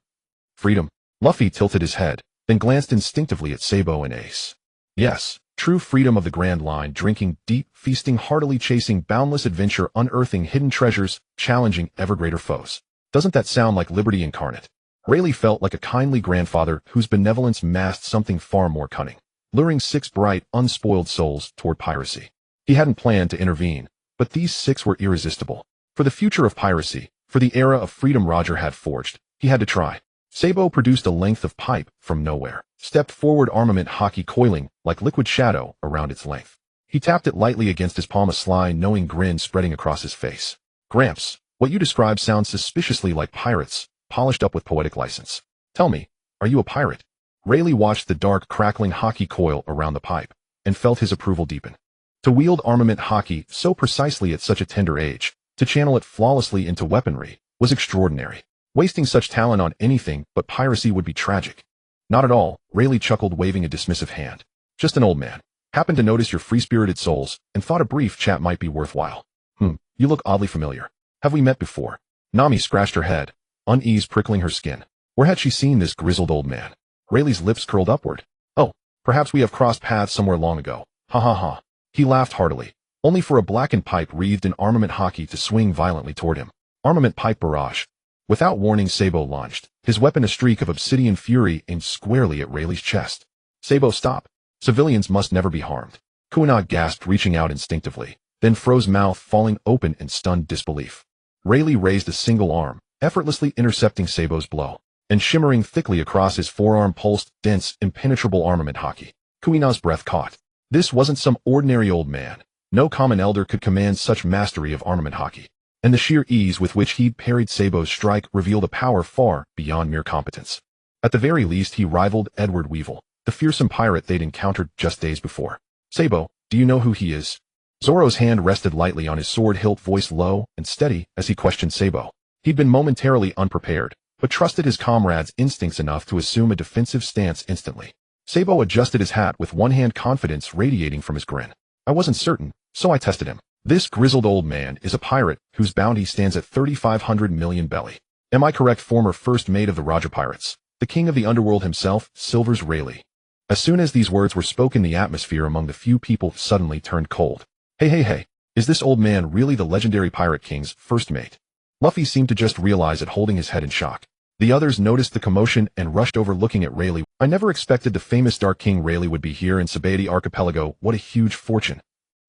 Freedom? Luffy tilted his head, then glanced instinctively at Sabo and Ace. Yes, true freedom of the Grand Line, drinking deep, feasting heartily, chasing boundless adventure, unearthing hidden treasures, challenging ever greater foes. Doesn't that sound like liberty incarnate? Rayleigh felt like a kindly grandfather whose benevolence masked something far more cunning, luring 6 bright, unspoiled souls toward piracy. He hadn't planned to intervene, but these 6 were irresistible. For the future of piracy, for the era of freedom Roger had forged, he had to try. Sabo produced a length of pipe from nowhere, stepped forward, armament haki coiling like liquid shadow around its length. He tapped it lightly against his palm, a sly, knowing grin spreading across his face. Gramps, what you describe sounds suspiciously like pirates, polished up with poetic license. Tell me, are you a pirate? Rayleigh watched the dark, crackling haki coil around the pipe, and felt his approval deepen. To wield armament haki so precisely at such a tender age, to channel it flawlessly into weaponry, was extraordinary. Wasting such talent on anything but piracy would be tragic. Not at all, Rayleigh chuckled, waving a dismissive hand. Just an old man. Happened to notice your free-spirited souls, and thought a brief chat might be worthwhile. You look oddly familiar. Have we met before? Nami scratched her head, unease prickling her skin. Where had she seen this grizzled old man? Rayleigh's lips curled upward. Oh, perhaps we have crossed paths somewhere long ago. Ha ha ha. He laughed heartily, only for a blackened pipe wreathed in armament haki to swing violently toward him. Armament pipe barrage. Without warning, Sabo launched, his weapon a streak of obsidian fury aimed squarely at Rayleigh's chest. Sabo, stop. Civilians must never be harmed. Kuina gasped, reaching out instinctively, then froze, mouth falling open in stunned disbelief. Rayleigh raised a single arm, effortlessly intercepting Sabo's blow, and shimmering thickly across his forearm pulsed dense, impenetrable armament haki. Kuina's breath caught. This wasn't some ordinary old man. No common elder could command such mastery of armament haki, and the sheer ease with which he'd parried Sabo's strike revealed a power far beyond mere competence. At the very least, he rivaled Edward Weevil, the fearsome pirate they'd encountered just days before. Sabo, do you know who he is? Zoro's hand rested lightly on his sword hilt, voice low and steady as he questioned Sabo. He'd been momentarily unprepared, but trusted his comrade's instincts enough to assume a defensive stance instantly. Sabo adjusted his hat with one hand, confidence radiating from his grin. I wasn't certain, so I tested him. This grizzled old man is a pirate whose bounty stands at 3,500 million belly. Am I correct? Former first mate of the Roger Pirates, the king of the underworld himself, Silver's Rayleigh. As soon as these words were spoken, the atmosphere among the few people suddenly turned cold. Hey, is this old man really the legendary Pirate King's first mate? Luffy seemed to just realize it, holding his head in shock. The others noticed the commotion and rushed over, looking at Rayleigh. I never expected the famous Dark King Rayleigh would be here in Zephyr archipelago. What a huge fortune.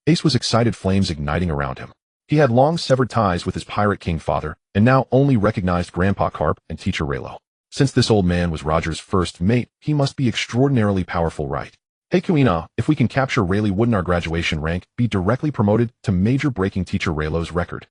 Ace was excited, flames igniting around him. He had long severed ties with his Pirate King father, and now only recognized Grandpa Carp and Teacher Raylo. Since this old man was Roger's first mate, he must be extraordinarily powerful, right? Hey Kuina, if we can capture Rayleigh, wouldn't our graduation rank be directly promoted to major, breaking Teacher Raylo's record?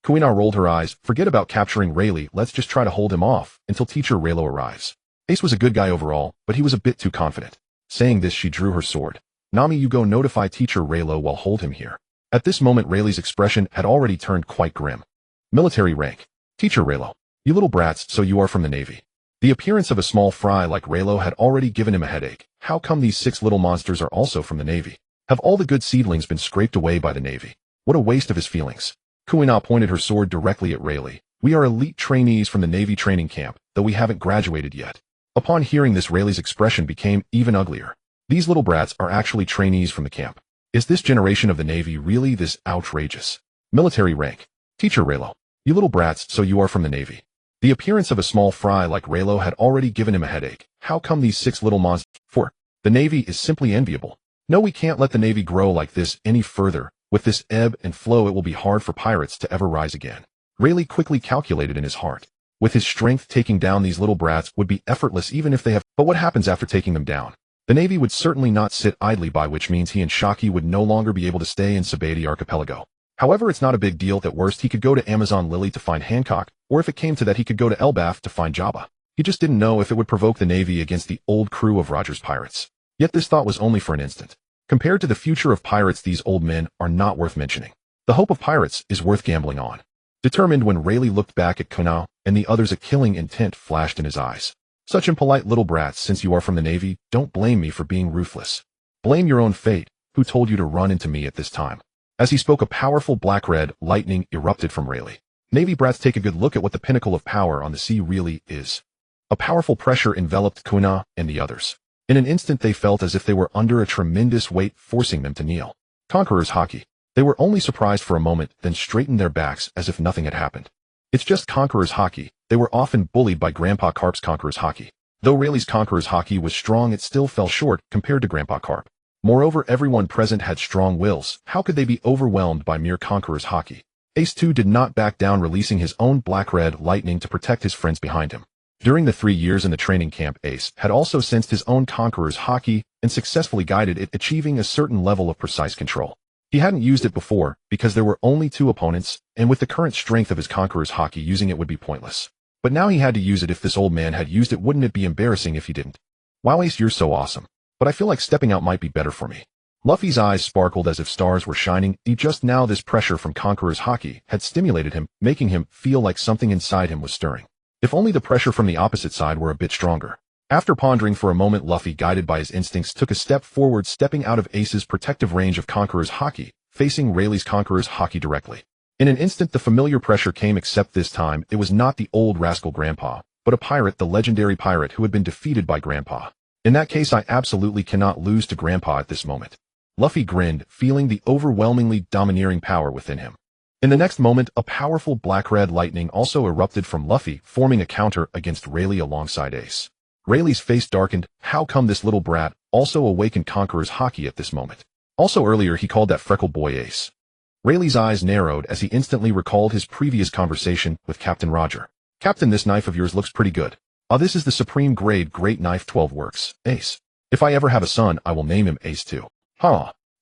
Kuina rolled her eyes. Forget about capturing Rayleigh, let's just try to hold him off until Teacher Raylo arrives. Ace was a good guy overall, but he was a bit too confident. Saying this, she drew her sword. Nami, you go notify Teacher Raylo while hold him here. At this moment, Rayleigh's expression had already turned quite grim. Military rank. Teacher Raylo. You little brats, so you are from the Navy. The appearance of a small fry like Raylo had already given him a headache. How come these 6 little monsters are also from the Navy? Have all the good seedlings been scraped away by the Navy? What a waste of his feelings. Kuina pointed her sword directly at Rayleigh. We are elite trainees from the Navy training camp, though we haven't graduated yet. Upon hearing this, Rayleigh's expression became even uglier. These little brats are actually trainees from the camp. Is this generation of the Navy really this outrageous? Military rank. Teacher Raylo. You little brats, so you are from the Navy. The appearance of a small fry like Raylo had already given him a headache. How come these 6 little monsters? 4. The Navy is simply enviable. No, we can't let the Navy grow like this any further. With this ebb and flow, it will be hard for pirates to ever rise again. Rayleigh quickly calculated in his heart. With his strength, taking down these little brats would be effortless even if they have. But what happens after taking them down? The Navy would certainly not sit idly by, which means he and Shaki would no longer be able to stay in Sabaody Archipelago. However, it's not a big deal. At worst, he could go to Amazon Lily to find Hancock, or if it came to that, he could go to Elbaf to find Jabba. He just didn't know if it would provoke the Navy against the old crew of Roger's pirates. Yet this thought was only for an instant. Compared to the future of pirates, these old men are not worth mentioning. The hope of pirates is worth gambling on. Determined, when Rayleigh looked back at Kuina and the others, a killing intent flashed in his eyes. Such impolite little brats, since you are from the Navy, don't blame me for being ruthless. Blame your own fate. Who told you to run into me at this time? As he spoke, a powerful black-red lightning erupted from Rayleigh. Navy brats, take a good look at what the pinnacle of power on the sea really is. A powerful pressure enveloped Kuina and the others. In an instant, they felt as if they were under a tremendous weight, forcing them to kneel. Conqueror's Haki. They were only surprised for a moment, then straightened their backs as if nothing had happened. It's just Conqueror's Haki. They were often bullied by Grandpa Carp's Conqueror's Haki. Though Rayleigh's Conqueror's Haki was strong, it still fell short compared to Grandpa Carp. Moreover, everyone present had strong wills. How could they be overwhelmed by mere Conqueror's Haki? Ace too did not back down, releasing his own black-red lightning to protect his friends behind him. During the 3 years in the training camp, Ace had also sensed his own Conqueror's Haki and successfully guided it, achieving a certain level of precise control. He hadn't used it before because there were only 2 opponents, and with the current strength of his Conqueror's Haki, using it would be pointless. But now he had to use it. If this old man had used it, wouldn't it be embarrassing if he didn't? Wow, Ace, you're so awesome. But I feel like stepping out might be better for me. Luffy's eyes sparkled as if stars were shining. Just now, this pressure from Conqueror's Haki had stimulated him, making him feel like something inside him was stirring. If only the pressure from the opposite side were a bit stronger. After pondering for a moment, Luffy, guided by his instincts, took a step forward, stepping out of Ace's protective range of Conqueror's Haki, facing Rayleigh's Conqueror's Haki directly. In an instant, the familiar pressure came, except this time, it was not the old rascal Grandpa, but a pirate, the legendary pirate who had been defeated by Grandpa. In that case, I absolutely cannot lose to Grandpa at this moment. Luffy grinned, feeling the overwhelmingly domineering power within him. In the next moment, a powerful black-red lightning also erupted from Luffy, forming a counter against Rayleigh alongside Ace. Rayleigh's face darkened. How come this little brat also awakened Conqueror's Haki at this moment? Also earlier, he called that freckled boy Ace. Rayleigh's eyes narrowed as he instantly recalled his previous conversation with Captain Roger. Captain, this knife of yours looks pretty good. This is the supreme grade great knife, 12 works. Ace. If I ever have a son, I will name him Ace too.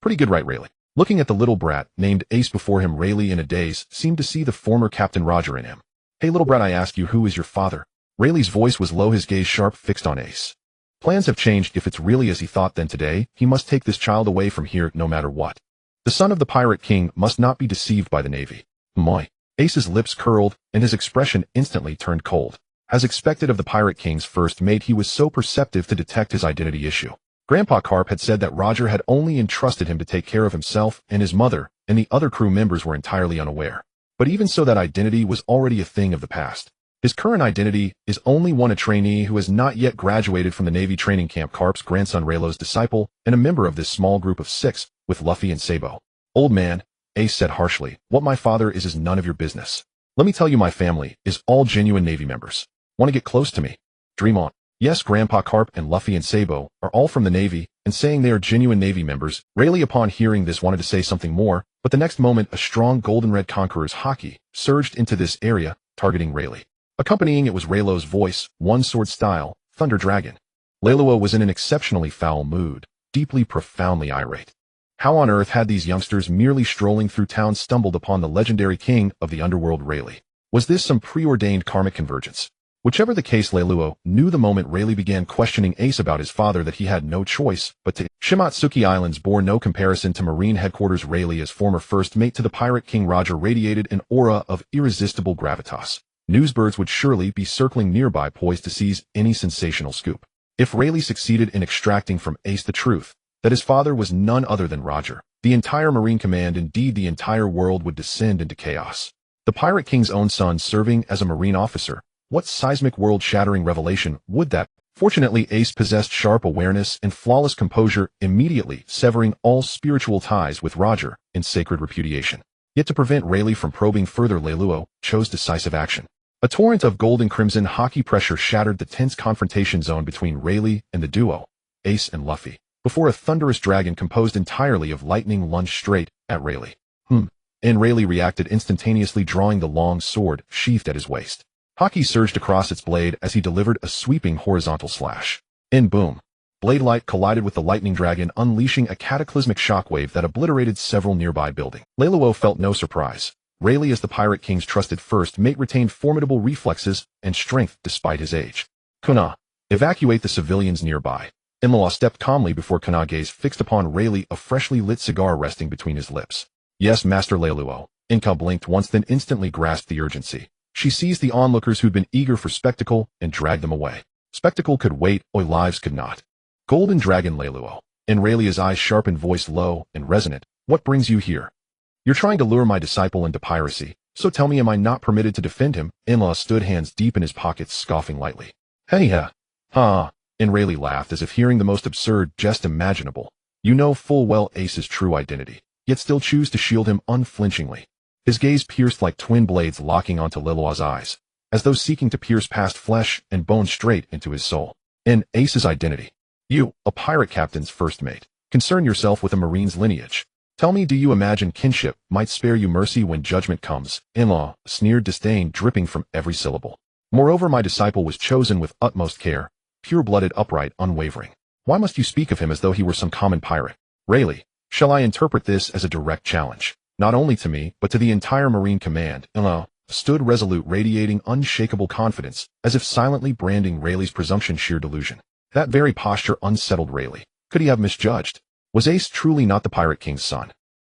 Pretty good, right, Rayleigh? Looking at the little brat named Ace before him, Rayleigh in a daze seemed to see the former Captain Roger in him. Hey little brat, I ask you, who is your father? Rayleigh's voice was low, his gaze sharp, fixed on Ace. Plans have changed. If it's really as he thought, then today, he must take this child away from here no matter what. The son of the Pirate King must not be deceived by the Navy. Moi. Ace's lips curled, and his expression instantly turned cold. As expected of the Pirate King's first mate, he was so perceptive to detect his identity issue. Grandpa Carp had said that Roger had only entrusted him to take care of himself and his mother, and the other crew members were entirely unaware. But even so, that identity was already a thing of the past. His current identity is only one, a trainee who has not yet graduated from the Navy training camp, Carp's grandson, Raylo's disciple, and a member of this small group of 6, with Luffy and Sabo. Old man, Ace said harshly, what my father is none of your business. Let me tell you, my family is all genuine Navy members. Want to get close to me? Dream on. Yes, Grandpa Carp and Luffy and Sabo are all from the Navy, and saying they are genuine Navy members. Rayleigh, upon hearing this, wanted to say something more, but the next moment a strong golden-red Conqueror's Haki surged into this area, targeting Rayleigh. Accompanying it was Raylo's voice, one sword style, Thunder Dragon. Raylo was in an exceptionally foul mood, deeply, profoundly irate. How on earth had these youngsters merely strolling through town stumbled upon the legendary king of the underworld Rayleigh? Was this some preordained karmic convergence? Whichever the case, Leluo knew the moment Rayleigh began questioning Ace about his father that he had no choice but to. Shimotsuki Islands bore no comparison to Marine Headquarters. Rayleigh, as former first mate to the pirate king Roger, radiated an aura of irresistible gravitas. Newsbirds would surely be circling nearby, poised to seize any sensational scoop. If Rayleigh succeeded in extracting from Ace the truth that his father was none other than Roger, the entire Marine Command, indeed the entire world, would descend into chaos. The pirate king's own son serving as a Marine officer. What seismic world-shattering revelation would that? Fortunately, Ace possessed sharp awareness and flawless composure, immediately severing all spiritual ties with Roger in sacred repudiation. Yet to prevent Rayleigh from probing further, Leluo chose decisive action. A torrent of gold and crimson hockey pressure shattered the tense confrontation zone between Rayleigh and the duo, Ace and Luffy, before a thunderous dragon composed entirely of lightning lunged straight at Rayleigh. And Rayleigh reacted instantaneously, drawing the long sword sheathed at his waist. Hockey surged across its blade as he delivered a sweeping horizontal slash. And boom! Blade light collided with the lightning dragon, unleashing a cataclysmic shockwave that obliterated several nearby buildings. Leluo felt no surprise. Rayleigh, as the Pirate King's trusted first mate, retained formidable reflexes and strength despite his age. Kuna, evacuate the civilians nearby. Imlaw stepped calmly before Kana, gaze fixed upon Rayleigh, a freshly lit cigar resting between his lips. Yes, Master Leluo. Inka blinked once, then instantly grasped the urgency. She seized the onlookers who'd been eager for spectacle and dragged them away. Spectacle could wait, or lives could not. Golden Dragon Leluo. And Rayleigh's eyes sharpened, voice low and resonant. What brings you here? You're trying to lure my disciple into piracy, so tell me, am I not permitted to defend him? Inlaw stood, hands deep in his pockets, scoffing lightly. Hey ha. Ha. And Rayleigh laughed as if hearing the most absurd jest imaginable. You know full well Ace's true identity, yet still choose to shield him unflinchingly. His gaze pierced like twin blades, locking onto Leluo's eyes, as though seeking to pierce past flesh and bone straight into his soul. And Ace's identity. You, a pirate captain's first mate, concern yourself with a marine's lineage. Tell me, do you imagine kinship might spare you mercy when judgment comes? Inlaw sneered, disdain dripping from every syllable. Moreover, my disciple was chosen with utmost care, pure-blooded, upright, unwavering. Why must you speak of him as though he were some common pirate? Rayleigh, shall I interpret this as a direct challenge? Not only to me, but to the entire Marine Command. Inlaw stood resolute, radiating unshakable confidence, as if silently branding Rayleigh's presumption sheer delusion. That very posture unsettled Rayleigh. Could he have misjudged? Was Ace truly not the Pirate King's son?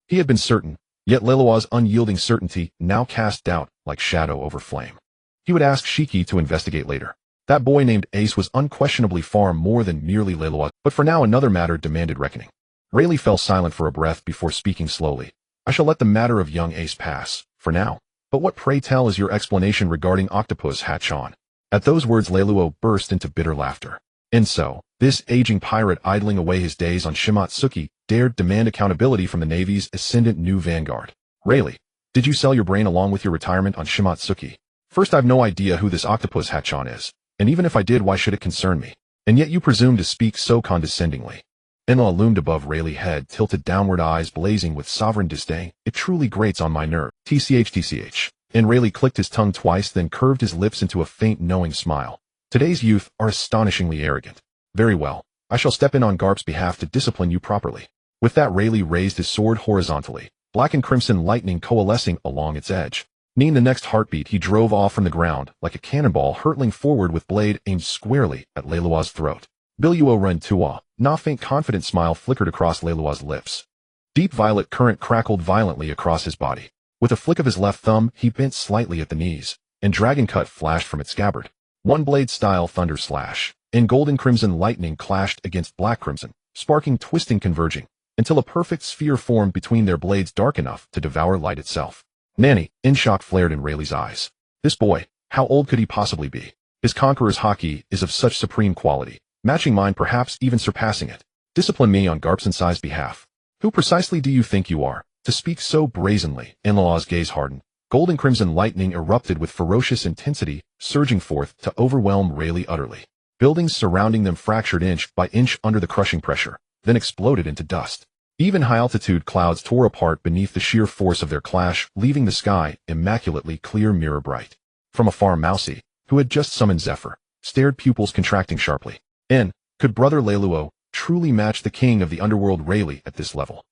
He had been certain, yet Leluo's unyielding certainty now cast doubt like shadow over flame. He would ask Shiki to investigate later. That boy named Ace was unquestionably far more than merely Leluo, but for now another matter demanded reckoning. Rayleigh fell silent for a breath before speaking slowly. I shall let the matter of young Ace pass, for now. But what, pray tell, is your explanation regarding Octopus Hatch-on? At those words, Leluo burst into bitter laughter. And so, this aging pirate, idling away his days on Shimotsuki, dared demand accountability from the Navy's ascendant new vanguard. Rayleigh, did you sell your brain along with your retirement on Shimotsuki? First, I've no idea who this Octopus Hatch-on is, and even if I did, why should it concern me? And yet you presume to speak so condescendingly. Inlaw loomed above Rayleigh's head, tilted downward, eyes blazing with sovereign disdain. It truly grates on my nerve. TCH. And Rayleigh clicked his tongue twice, then curved his lips into a faint, knowing smile. Today's youth are astonishingly arrogant. Very well. I shall step in on Garp's behalf to discipline you properly. With that, Rayleigh raised his sword horizontally, black and crimson lightning coalescing along its edge. Kneeing the next heartbeat, he drove off from the ground, like a cannonball hurtling forward with blade aimed squarely at Leluo's throat. Biluo run tua. Na faint confident smile flickered across Leluo's lips. Deep violet current crackled violently across his body. With a flick of his left thumb, he bent slightly at the knees, and dragon cut flashed from its scabbard. One blade style thunder slash, and golden crimson lightning clashed against black crimson, sparking, twisting, converging, until a perfect sphere formed between their blades, dark enough to devour light itself. Nanny, in shock, flared in Rayleigh's eyes. This boy, how old could he possibly be? His conqueror's haki is of such supreme quality, matching mine, perhaps even surpassing it. Discipline me on Garpsensai's behalf. Who precisely do you think you are, to speak so brazenly? Inlaw's gaze hardened. Golden crimson lightning erupted with ferocious intensity, surging forth to overwhelm Rayleigh utterly. Buildings surrounding them fractured inch by inch under the crushing pressure, then exploded into dust. Even high-altitude clouds tore apart beneath the sheer force of their clash, leaving the sky immaculately clear, mirror bright. From afar, Mousy, who had just summoned Zephyr, stared, pupils contracting sharply. Could brother Leluo truly match the king of the underworld Rayleigh at this level?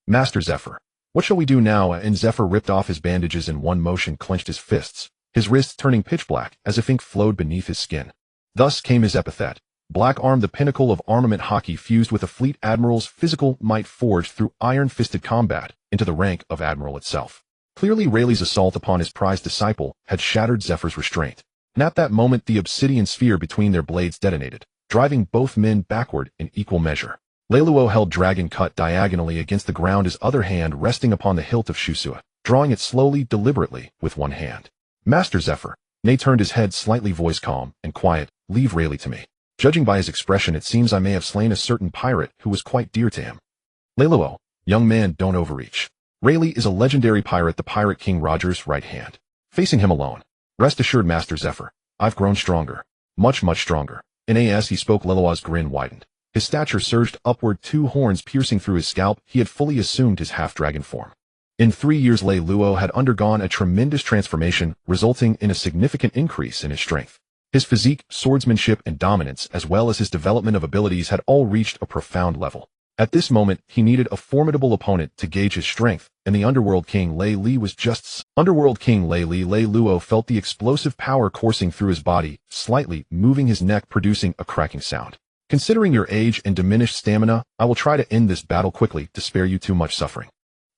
Master Zephyr, what shall we do now? And Zephyr ripped off his bandages in one motion, clenched his fists, his wrists turning pitch black as if ink flowed beneath his skin. Thus came his epithet, Black Arm, the pinnacle of armament hockey fused with a fleet admiral's physical might forged through iron-fisted combat into the rank of admiral itself. Clearly Rayleigh's assault upon his prized disciple had shattered Zephyr's restraint, and at that moment the obsidian sphere between their blades detonated, driving both men backward in equal measure. Leiluo held Dragon Cut diagonally against the ground, his other hand resting upon the hilt of Shusua, drawing it slowly, deliberately, with one hand. Master Zephyr, Nay turned his head slightly, voice calm and quiet, leave Rayleigh to me. Judging by his expression, it seems I may have slain a certain pirate who was quite dear to him. Leiluo, young man, don't overreach. Rayleigh is a legendary pirate, the pirate King Roger's right hand. Facing him alone. Rest assured, Master Zephyr, I've grown stronger. Much, much stronger. As he spoke, Leiluo's grin widened. His stature surged upward, 2 horns piercing through his scalp. He had fully assumed his half-dragon form. In 3 years, Leiluo had undergone a tremendous transformation, resulting in a significant increase in his strength. His physique, swordsmanship, and dominance, as well as his development of abilities, had all reached a profound level. At this moment, he needed a formidable opponent to gauge his strength, and the Underworld King Leiluo was just Underworld King Leiluo felt the explosive power coursing through his body, slightly moving his neck, producing a cracking sound. Considering your age and diminished stamina, I will try to end this battle quickly to spare you too much suffering.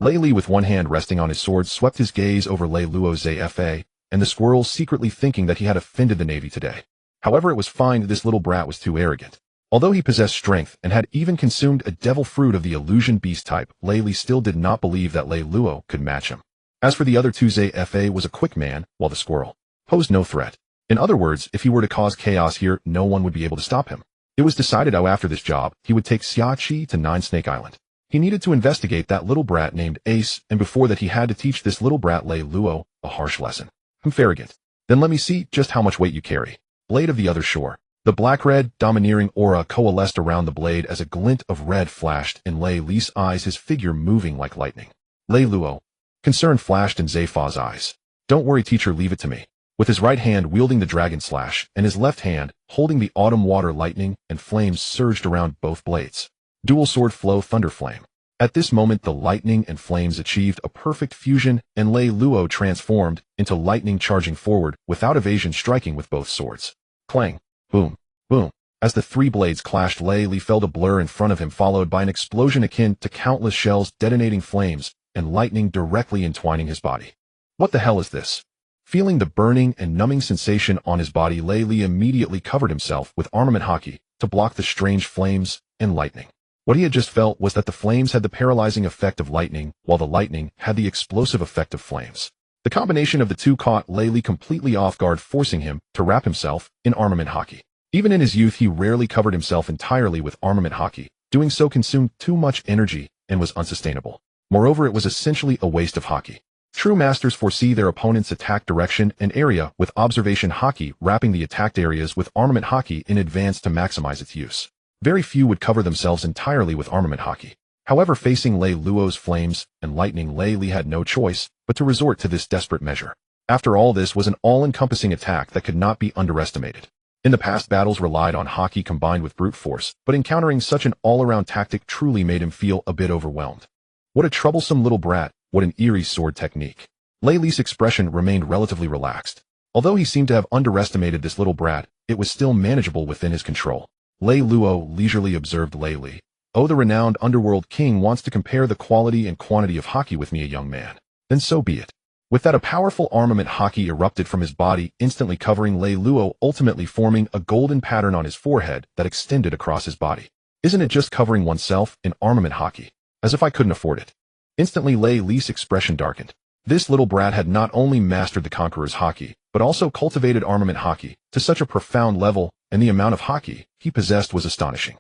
Leiluo, with one hand resting on his sword, swept his gaze over Leiluo's Zephyr, and the squirrel secretly thinking that he had offended the Navy today. However, it was fine, this little brat was too arrogant. Although he possessed strength and had even consumed a devil fruit of the illusion beast type, Leiluo still did not believe that Leiluo could match him. As for the other two, Zephyr was a quick man, while the squirrel posed no threat. In other words, if he were to cause chaos here, no one would be able to stop him. It was decided how after this job, he would take Xiachi to Nine Snake Island. He needed to investigate that little brat named Ace, and before that he had to teach this little brat Leiluo a harsh lesson. Farragut. Then let me see just how much weight you carry. Blade of the Other Shore. The black-red, domineering aura coalesced around the blade as a glint of red flashed in Leiluo's eyes, his figure moving like lightning. Leiluo. Concern flashed in Zephyr's eyes. Don't worry, teacher, leave it to me. With his right hand wielding the dragon slash, and his left hand holding the autumn water, lightning and flames surged around both blades. Dual sword flow, thunder flame. At this moment, the lightning and flames achieved a perfect fusion, and Leiluo transformed into lightning, charging forward without evasion, striking with both swords. Clang. Boom. Boom. As the 3 blades clashed, Leiluo felt a blur in front of him, followed by an explosion akin to countless shells, detonating flames and lightning directly entwining his body. What the hell is this? Feeling the burning and numbing sensation on his body, Leiluo immediately covered himself with armament hockey to block the strange flames and lightning. What he had just felt was that the flames had the paralyzing effect of lightning, while the lightning had the explosive effect of flames. The combination of the two caught Leiluo completely off guard, forcing him to wrap himself in armament hockey. Even in his youth, he rarely covered himself entirely with armament hockey. Doing so consumed too much energy and was unsustainable. Moreover, it was essentially a waste of hockey. True masters foresee their opponent's attack direction and area with observation hockey, wrapping the attacked areas with armament hockey in advance to maximize its use. Very few would cover themselves entirely with armament hockey. However, facing Leiluo's flames and lightning, Leiluo had no choice but to resort to this desperate measure. After all, this was an all-encompassing attack that could not be underestimated. In the past, battles relied on hockey combined with brute force, but encountering such an all-around tactic truly made him feel a bit overwhelmed. What a troublesome little brat, what an eerie sword technique. Leiluo's expression remained relatively relaxed. Although he seemed to have underestimated this little brat, it was still manageable within his control. Leiluo leisurely observed Leiluo. Oh, the renowned Underworld King wants to compare the quality and quantity of hockey with me, a young man. Then so be it. With that, a powerful armament hockey erupted from his body, instantly covering Leiluo, ultimately forming a golden pattern on his forehead that extended across his body. Isn't it just covering oneself in armament hockey? As if I couldn't afford it. Instantly, Leiluo's expression darkened. This little brat had not only mastered the Conqueror's hockey, but also cultivated armament hockey to such a profound level, and the amount of hockey he possessed was astonishing.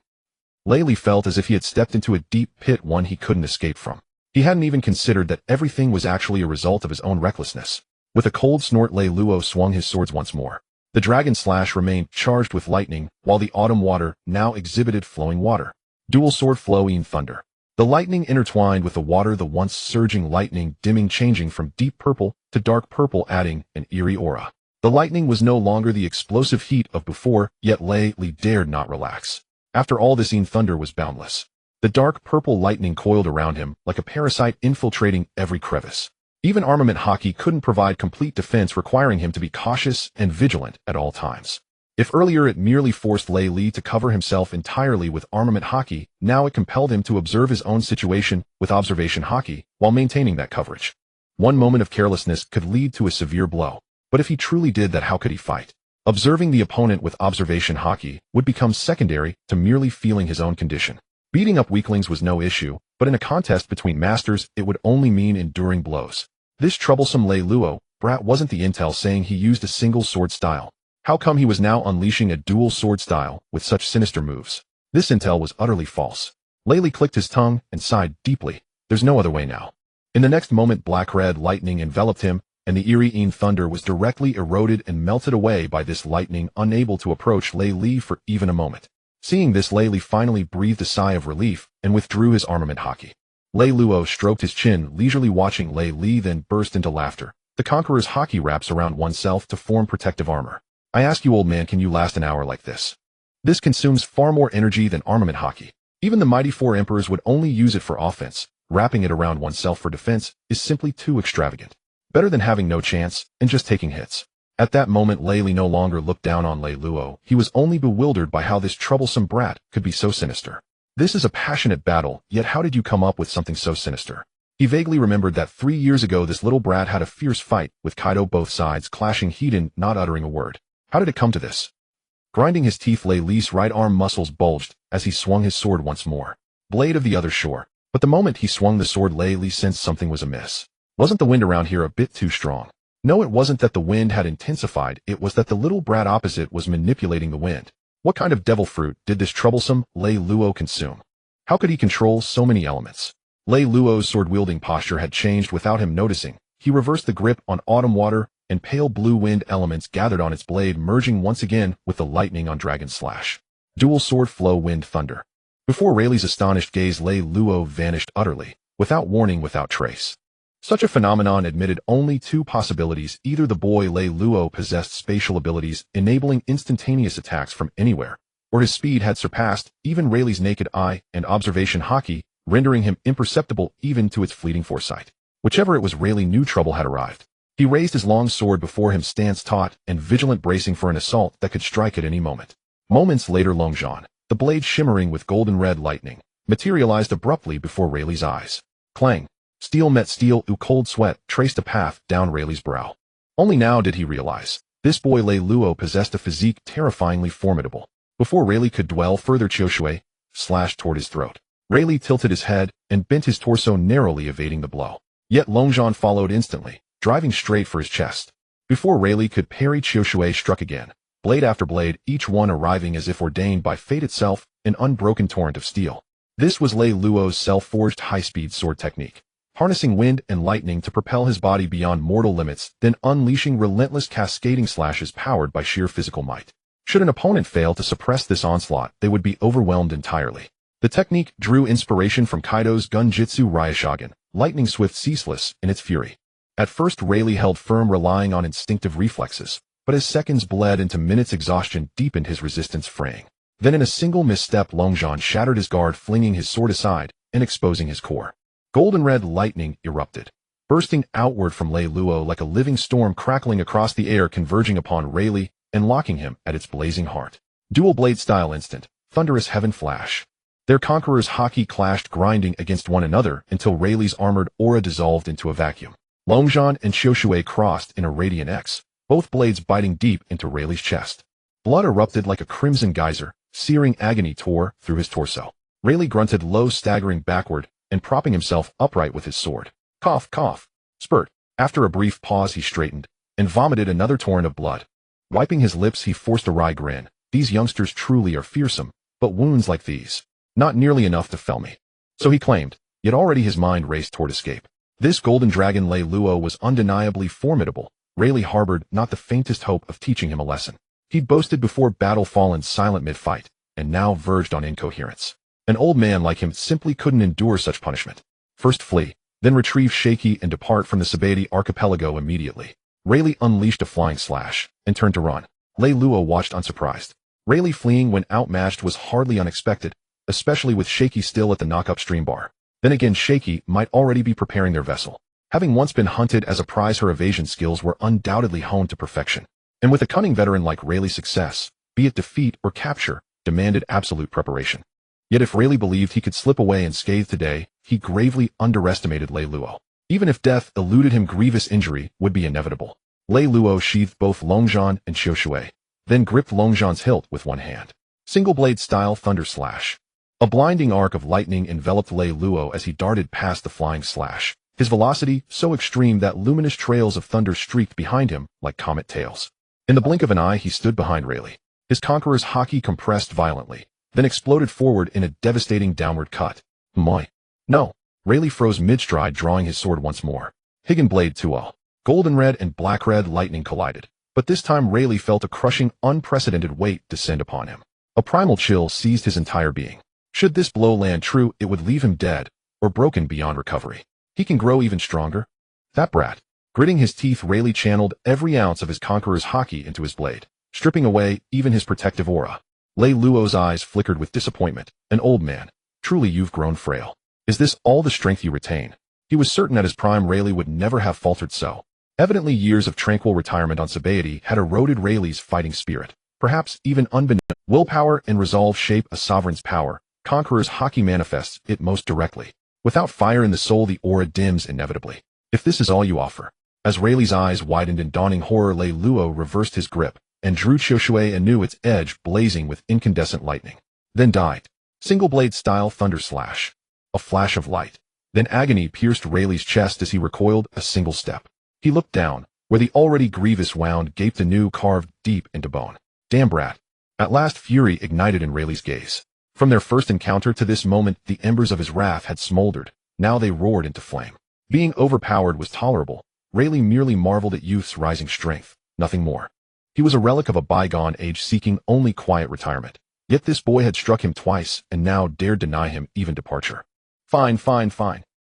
Leiluo felt as if he had stepped into a deep pit, one he couldn't escape from. He hadn't even considered that everything was actually a result of his own recklessness. With a cold snort, Leiluo swung his swords once more. The dragon slash remained charged with lightning, while the autumn water now exhibited flowing water. Dual sword flowing thunder. The lightning intertwined with the water, the once surging lightning dimming, changing from deep purple to dark purple, adding an eerie aura. The lightning was no longer the explosive heat of before, yet Leiluo dared not relax. After all, this thunder was boundless. The dark purple lightning coiled around him like a parasite infiltrating every crevice. Even armament hockey couldn't provide complete defense, requiring him to be cautious and vigilant at all times. If earlier it merely forced Lei Li to cover himself entirely with armament hockey, now it compelled him to observe his own situation with observation hockey while maintaining that coverage. One moment of carelessness could lead to a severe blow, but if he truly did that, how could he fight? Observing the opponent with observation hockey would become secondary to merely feeling his own condition. Beating up weaklings was no issue, but in a contest between masters, it would only mean enduring blows. This troublesome Lei Luo brat wasn't the intel saying he used a single sword style. How come he was now unleashing a dual sword style with such sinister moves? This intel was utterly false. Lei Li clicked his tongue and sighed deeply. There's no other way now. In the next moment, black-red lightning enveloped him, and the eerie thunder was directly eroded and melted away by this lightning, unable to approach Lei Li for even a moment. Seeing this, Lei Li finally breathed a sigh of relief and withdrew his armament hockey. Lei Luo stroked his chin, leisurely watching Lei Li, then burst into laughter. The conqueror's hockey wraps around oneself to form protective armor. I ask you, old man, can you last an hour like this? This consumes far more energy than armament hockey. Even the mighty four emperors would only use it for offense. Wrapping it around oneself for defense is simply too extravagant. Better than having no chance and just taking hits. At that moment, Lei Li no longer looked down on Lei Luo. He was only bewildered by how this troublesome brat could be so sinister. This is a passionate battle, yet how did you come up with something so sinister? He vaguely remembered that 3 years ago this little brat had a fierce fight with Kaido, both sides clashing heated, not uttering a word. How did it come to this? Grinding his teeth, Lei Li's right arm muscles bulged as he swung his sword once more. Blade of the other shore. But the moment he swung the sword, Lei Li sensed something was amiss. Wasn't the wind around here a bit too strong? No, it wasn't that the wind had intensified, it was that the little brat opposite was manipulating the wind. What kind of devil fruit did this troublesome Lei Luo consume? How could he control so many elements? Lei Luo's sword-wielding posture had changed without him noticing. He reversed the grip on autumn water, and pale blue wind elements gathered on its blade, merging once again with the lightning on Dragon Slash. Dual sword flow, wind thunder. Before Rayleigh's astonished gaze, Lei Luo vanished utterly, without warning, without trace. Such a phenomenon admitted only two possibilities. Either the boy Lei Luo possessed spatial abilities, enabling instantaneous attacks from anywhere, or his speed had surpassed even Rayleigh's naked eye and observation hockey, rendering him imperceptible even to its fleeting foresight. Whichever it was, Rayleigh knew trouble had arrived. He raised his long sword before him, stance taut and vigilant, bracing for an assault that could strike at any moment. Moments later, Longzhan, the blade shimmering with golden-red lightning, materialized abruptly before Rayleigh's eyes. Clang! Steel met steel. Cold sweat traced a path down Rayleigh's brow. Only now did he realize. This boy Lei Luo possessed a physique terrifyingly formidable. Before Rayleigh could dwell further, Chioshui slashed toward his throat. Rayleigh tilted his head and bent his torso, narrowly evading the blow. Yet Longzhan followed instantly, driving straight for his chest. Before Rayleigh could parry, Chioshui struck again. Blade after blade, each one arriving as if ordained by fate itself, an unbroken torrent of steel. This was Lei Luo's self-forged high-speed sword technique, harnessing wind and lightning to propel his body beyond mortal limits, then unleashing relentless cascading slashes powered by sheer physical might. Should an opponent fail to suppress this onslaught, they would be overwhelmed entirely. The technique drew inspiration from Kaido's Gunjitsu Ryushagen, lightning swift, ceaseless in its fury. At first, Rayleigh held firm, relying on instinctive reflexes, but as seconds bled into minutes, exhaustion deepened his resistance, fraying. Then in a single misstep, Longzhan shattered his guard, flinging his sword aside and exposing his core. Golden-red lightning erupted, bursting outward from Lei Luo like a living storm, crackling across the air, converging upon Rayleigh and locking him at its blazing heart. Dual blade style instant, thunderous heaven flash. Their conquerors' hockey clashed, grinding against one another until Rayleigh's armored aura dissolved into a vacuum. Longzhan and Chioshui crossed in a radiant X, both blades biting deep into Rayleigh's chest. Blood erupted like a crimson geyser, searing agony tore through his torso. Rayleigh grunted low, staggering backward and propping himself upright with his sword. Cough, cough, spurt. After a brief pause, he straightened and vomited another torrent of blood. Wiping his lips, he forced a wry grin. These youngsters truly are fearsome, but wounds like these, not nearly enough to fell me. So he claimed, yet already his mind raced toward escape. This golden dragon Lei Luo was undeniably formidable. Rayleigh harbored not the faintest hope of teaching him a lesson. He'd boasted before battle, fallen silent mid-fight, and now verged on incoherence. An old man like him simply couldn't endure such punishment. First flee, then retrieve shaky and depart from the Sabaody archipelago immediately. Rayleigh unleashed a flying slash and turned to run. Lei Luo watched unsurprised. Rayleigh fleeing when outmatched was hardly unexpected, especially with Shaky still at the knock-up stream bar. Then again, Shaky might already be preparing their vessel. Having once been hunted as a prize, her evasion skills were undoubtedly honed to perfection. And with a cunning veteran like Rayleigh's, success, be it defeat or capture, demanded absolute preparation. Yet if Rayleigh believed he could slip away unscathed today, he gravely underestimated Lei Luo. Even if death eluded him, grievous injury would be inevitable. Lei Luo sheathed both Longzhan and Xiaoshui, then gripped Longzhan's hilt with one hand. Single-blade style thunder slash. A blinding arc of lightning enveloped Lei Luo as he darted past the flying slash, his velocity so extreme that luminous trails of thunder streaked behind him like comet tails. In the blink of an eye, he stood behind Rayleigh. His conqueror's haki compressed violently, then exploded forward in a devastating downward cut. Moi. No. Rayleigh froze mid-stride, drawing his sword once more. Higgin blade tual. Golden red and black red lightning collided, but this time Rayleigh felt a crushing, unprecedented weight descend upon him. A primal chill seized his entire being. Should this blow land true, it would leave him dead, or broken beyond recovery. He can grow even stronger? That brat. Gritting his teeth, Rayleigh channeled every ounce of his conqueror's haki into his blade, stripping away even his protective aura. Lei Luo's eyes flickered with disappointment. An old man. Truly, you've grown frail. Is this all the strength you retain? He was certain at his prime Rayleigh would never have faltered so. Evidently, years of tranquil retirement on Sabaody had eroded Rayleigh's fighting spirit. Perhaps even unbeknownst, willpower and resolve shape a sovereign's power. Conqueror's haki manifests it most directly. Without fire in the soul, the aura dims inevitably. If this is all you offer. As Rayleigh's eyes widened in dawning horror, Lei Luo reversed his grip and drew Xiaoshui anew, its edge blazing with incandescent lightning. Then died. Single-blade style thunder slash. A flash of light. Then agony pierced Rayleigh's chest as he recoiled a single step. He looked down, where the already grievous wound gaped anew, carved deep into bone. Damn brat. At last fury ignited in Rayleigh's gaze. From their first encounter to this moment, the embers of his wrath had smoldered. Now they roared into flame. Being overpowered was tolerable. Rayleigh merely marveled at youth's rising strength, nothing more. He was a relic of a bygone age, seeking only quiet retirement. Yet this boy had struck him twice, and now dared deny him even departure. Fine.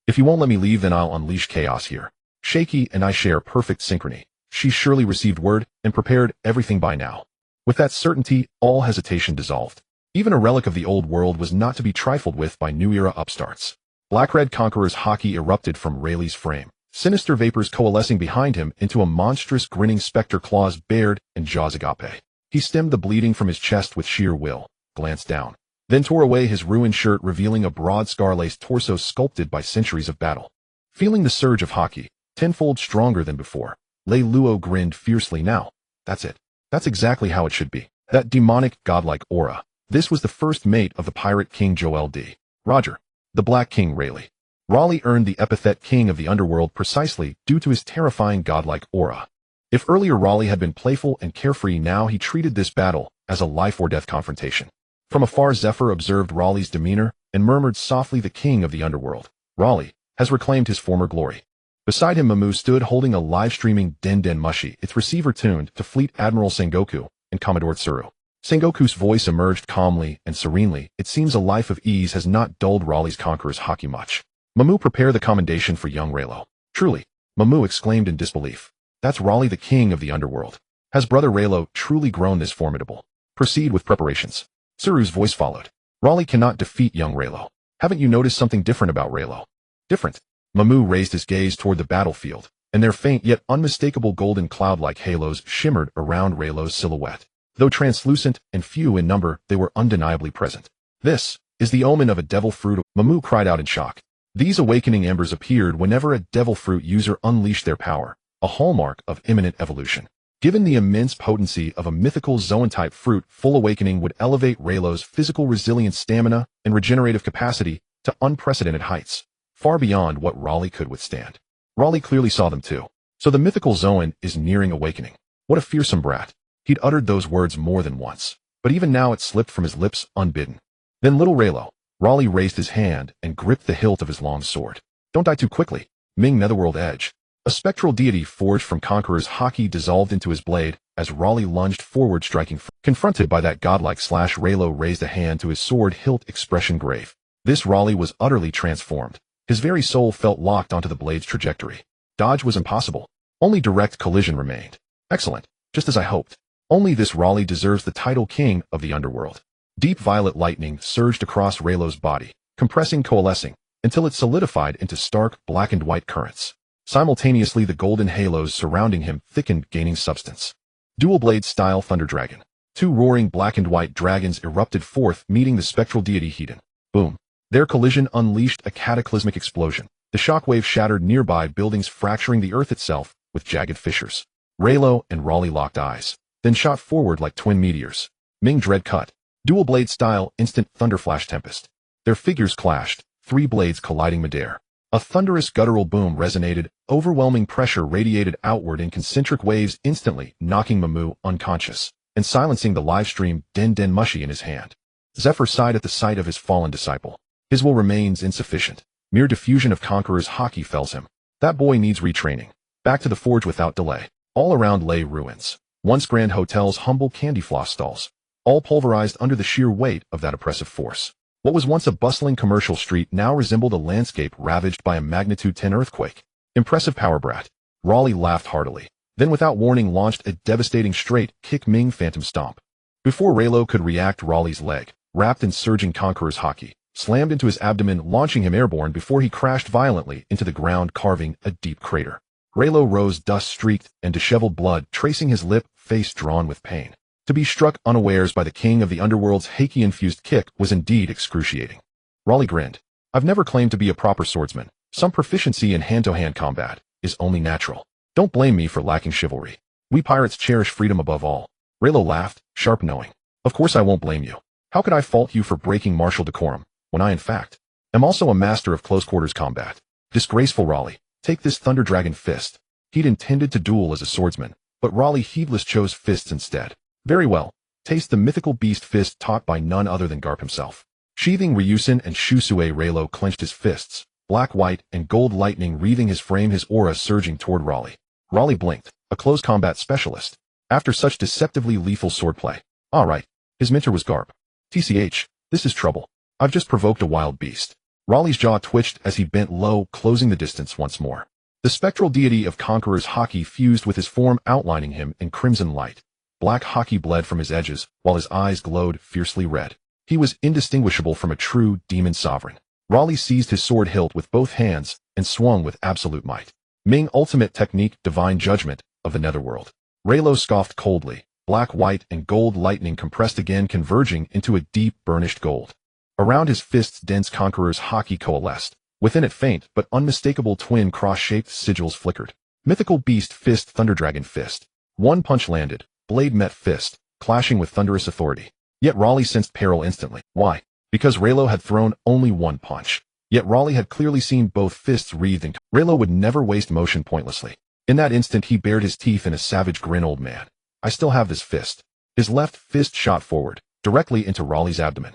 If you won't let me leave, then I'll unleash chaos here. Shaky and I share perfect synchrony. She surely received word and prepared everything by now. With that certainty, all hesitation dissolved. Even a relic of the old world was not to be trifled with by new-era upstarts. Black-red Conqueror's haki erupted from Rayleigh's frame, sinister vapors coalescing behind him into a monstrous grinning specter, claws bared and jaws agape. He stemmed the bleeding from his chest with sheer will, glanced down, then tore away his ruined shirt, revealing a broad scar-laced torso sculpted by centuries of battle. Feeling the surge of haki, tenfold stronger than before, Lei Luo grinned fiercely. Now, that's it. That's exactly how it should be. That demonic, godlike aura. This was the first mate of the pirate king Joel D. Roger, the Black King Rayleigh. Raleigh earned the epithet King of the Underworld precisely due to his terrifying godlike aura. If earlier Raleigh had been playful and carefree, now he treated this battle as a life-or-death confrontation. From afar, Zephyr observed Raleigh's demeanor and murmured softly, "The King of the Underworld, Raleigh, has reclaimed his former glory." Beside him, Mamu stood holding a live-streaming Den Den Mushi, its receiver tuned to Fleet Admiral Sengoku and Commodore Tsuru. Sengoku's voice emerged calmly and serenely. "It seems a life of ease has not dulled Raleigh's conqueror's haki much. Mamu, prepare the commendation for young Raylo." "Truly," Mamu exclaimed in disbelief. "That's Raleigh, the King of the Underworld. Has brother Raylo truly grown this formidable? Proceed with preparations." Tsuru's voice followed. "Raleigh cannot defeat young Raylo. Haven't you noticed something different about Raylo?" "Different?" Mamu raised his gaze toward the battlefield, and their faint yet unmistakable golden cloud-like halos shimmered around Raylo's silhouette. Though translucent and few in number, they were undeniably present. "This is the omen of a devil fruit," Mamu cried out in shock. These awakening embers appeared whenever a devil fruit user unleashed their power, a hallmark of imminent evolution. Given the immense potency of a mythical zoan-type fruit, full awakening would elevate Raylo's physical resilience, stamina, and regenerative capacity to unprecedented heights, far beyond what Raleigh could withstand. Raleigh clearly saw them too. So the mythical zoan is nearing awakening. What a fearsome brat. He'd uttered those words more than once, but even now it slipped from his lips unbidden. Then little Raylo. Raleigh raised his hand and gripped the hilt of his long sword. "Don't die too quickly." Ming Netherworld Edge. A spectral deity forged from Conqueror's haki dissolved into his blade as Raleigh lunged forward, striking. Confronted by that godlike slash, Raylo raised a hand to his sword hilt, expression grave. This Raleigh was utterly transformed. His very soul felt locked onto the blade's trajectory. Dodge was impossible. Only direct collision remained. Excellent. Just as I hoped. Only this Raleigh deserves the title King of the Underworld. Deep violet lightning surged across Raylo's body, coalescing, until it solidified into stark black and white currents. Simultaneously, the golden halos surrounding him thickened, gaining substance. Dual-blade-style Thunder Dragon. Two roaring black and white dragons erupted forth, meeting the spectral deity Hedon. Boom. Their collision unleashed a cataclysmic explosion. The shockwave shattered nearby buildings, fracturing the earth itself with jagged fissures. Raylo and Raleigh locked eyes, then shot forward like twin meteors. Ming Dread Cut. Dual-blade-style instant thunderflash tempest. Their figures clashed, three blades colliding midair. A thunderous guttural boom resonated, overwhelming pressure radiated outward in concentric waves, instantly knocking Mamu unconscious and silencing the livestream Den Mushy in his hand. Zephyr sighed at the sight of his fallen disciple. His will remains insufficient. Mere diffusion of Conqueror's haki fells him. That boy needs retraining. Back to the forge without delay. All around lay ruins. Once grand hotels, humble candy floss stalls. All pulverized under the sheer weight of that oppressive force. What was once a bustling commercial street now resembled a landscape ravaged by a magnitude 10 earthquake. Impressive power, brat. Raleigh laughed heartily, then without warning launched a devastating straight kick Ming Phantom Stomp. Before Raylo could react, Raleigh's leg, wrapped in surging Conqueror's haki, slammed into his abdomen, launching him airborne before he crashed violently into the ground, carving a deep crater. Raylo rose, dust-streaked and disheveled, blood tracing his lip, face drawn with pain. To be struck unawares by the king of the underworld's haki-infused kick was indeed excruciating. Raleigh grinned. I've never claimed to be a proper swordsman. Some proficiency in hand-to-hand combat is only natural. Don't blame me for lacking chivalry. We pirates cherish freedom above all. Raylo laughed, sharp knowing. Of course I won't blame you. How could I fault you for breaking martial decorum, when I in fact am also a master of close-quarters combat? Disgraceful, Raleigh. Take this Thunder Dragon fist. He'd intended to duel as a swordsman, but Raleigh heedless chose fists instead. Very well. Taste the mythical beast fist taught by none other than Garp himself. Sheathing Ryusen and Shusue, Raylo clenched his fists, black, white, and gold lightning wreathing his frame, his aura surging toward Raleigh. Raleigh blinked, a close combat specialist. After such deceptively lethal swordplay. All right. His mentor was Garp. TCH, this is trouble. I've just provoked a wild beast. Raleigh's jaw twitched as he bent low, closing the distance once more. The spectral deity of Conqueror's haki fused with his form, outlining him in crimson light. Black haki bled from his edges, while his eyes glowed fiercely red. He was indistinguishable from a true demon sovereign. Raleigh seized his sword hilt with both hands and swung with absolute might. Ming ultimate technique, divine judgment of the netherworld. Raylo scoffed coldly. Black, white, and gold lightning compressed again, converging into a deep, burnished gold. Around his fist's dense Conqueror's haki coalesced. Within it, faint but unmistakable twin cross-shaped sigils flickered. Mythical beast fist, Thunder Dragon fist. One punch landed. Blade met fist, clashing with thunderous authority. Yet Raleigh sensed peril instantly. Why? Because Raylo had thrown only one punch. Yet Raleigh had clearly seen both fists wreathed in. Raylo would never waste motion pointlessly. In that instant he bared his teeth in a savage grin. Old man, I still have this fist. His left fist shot forward, directly into Raleigh's abdomen.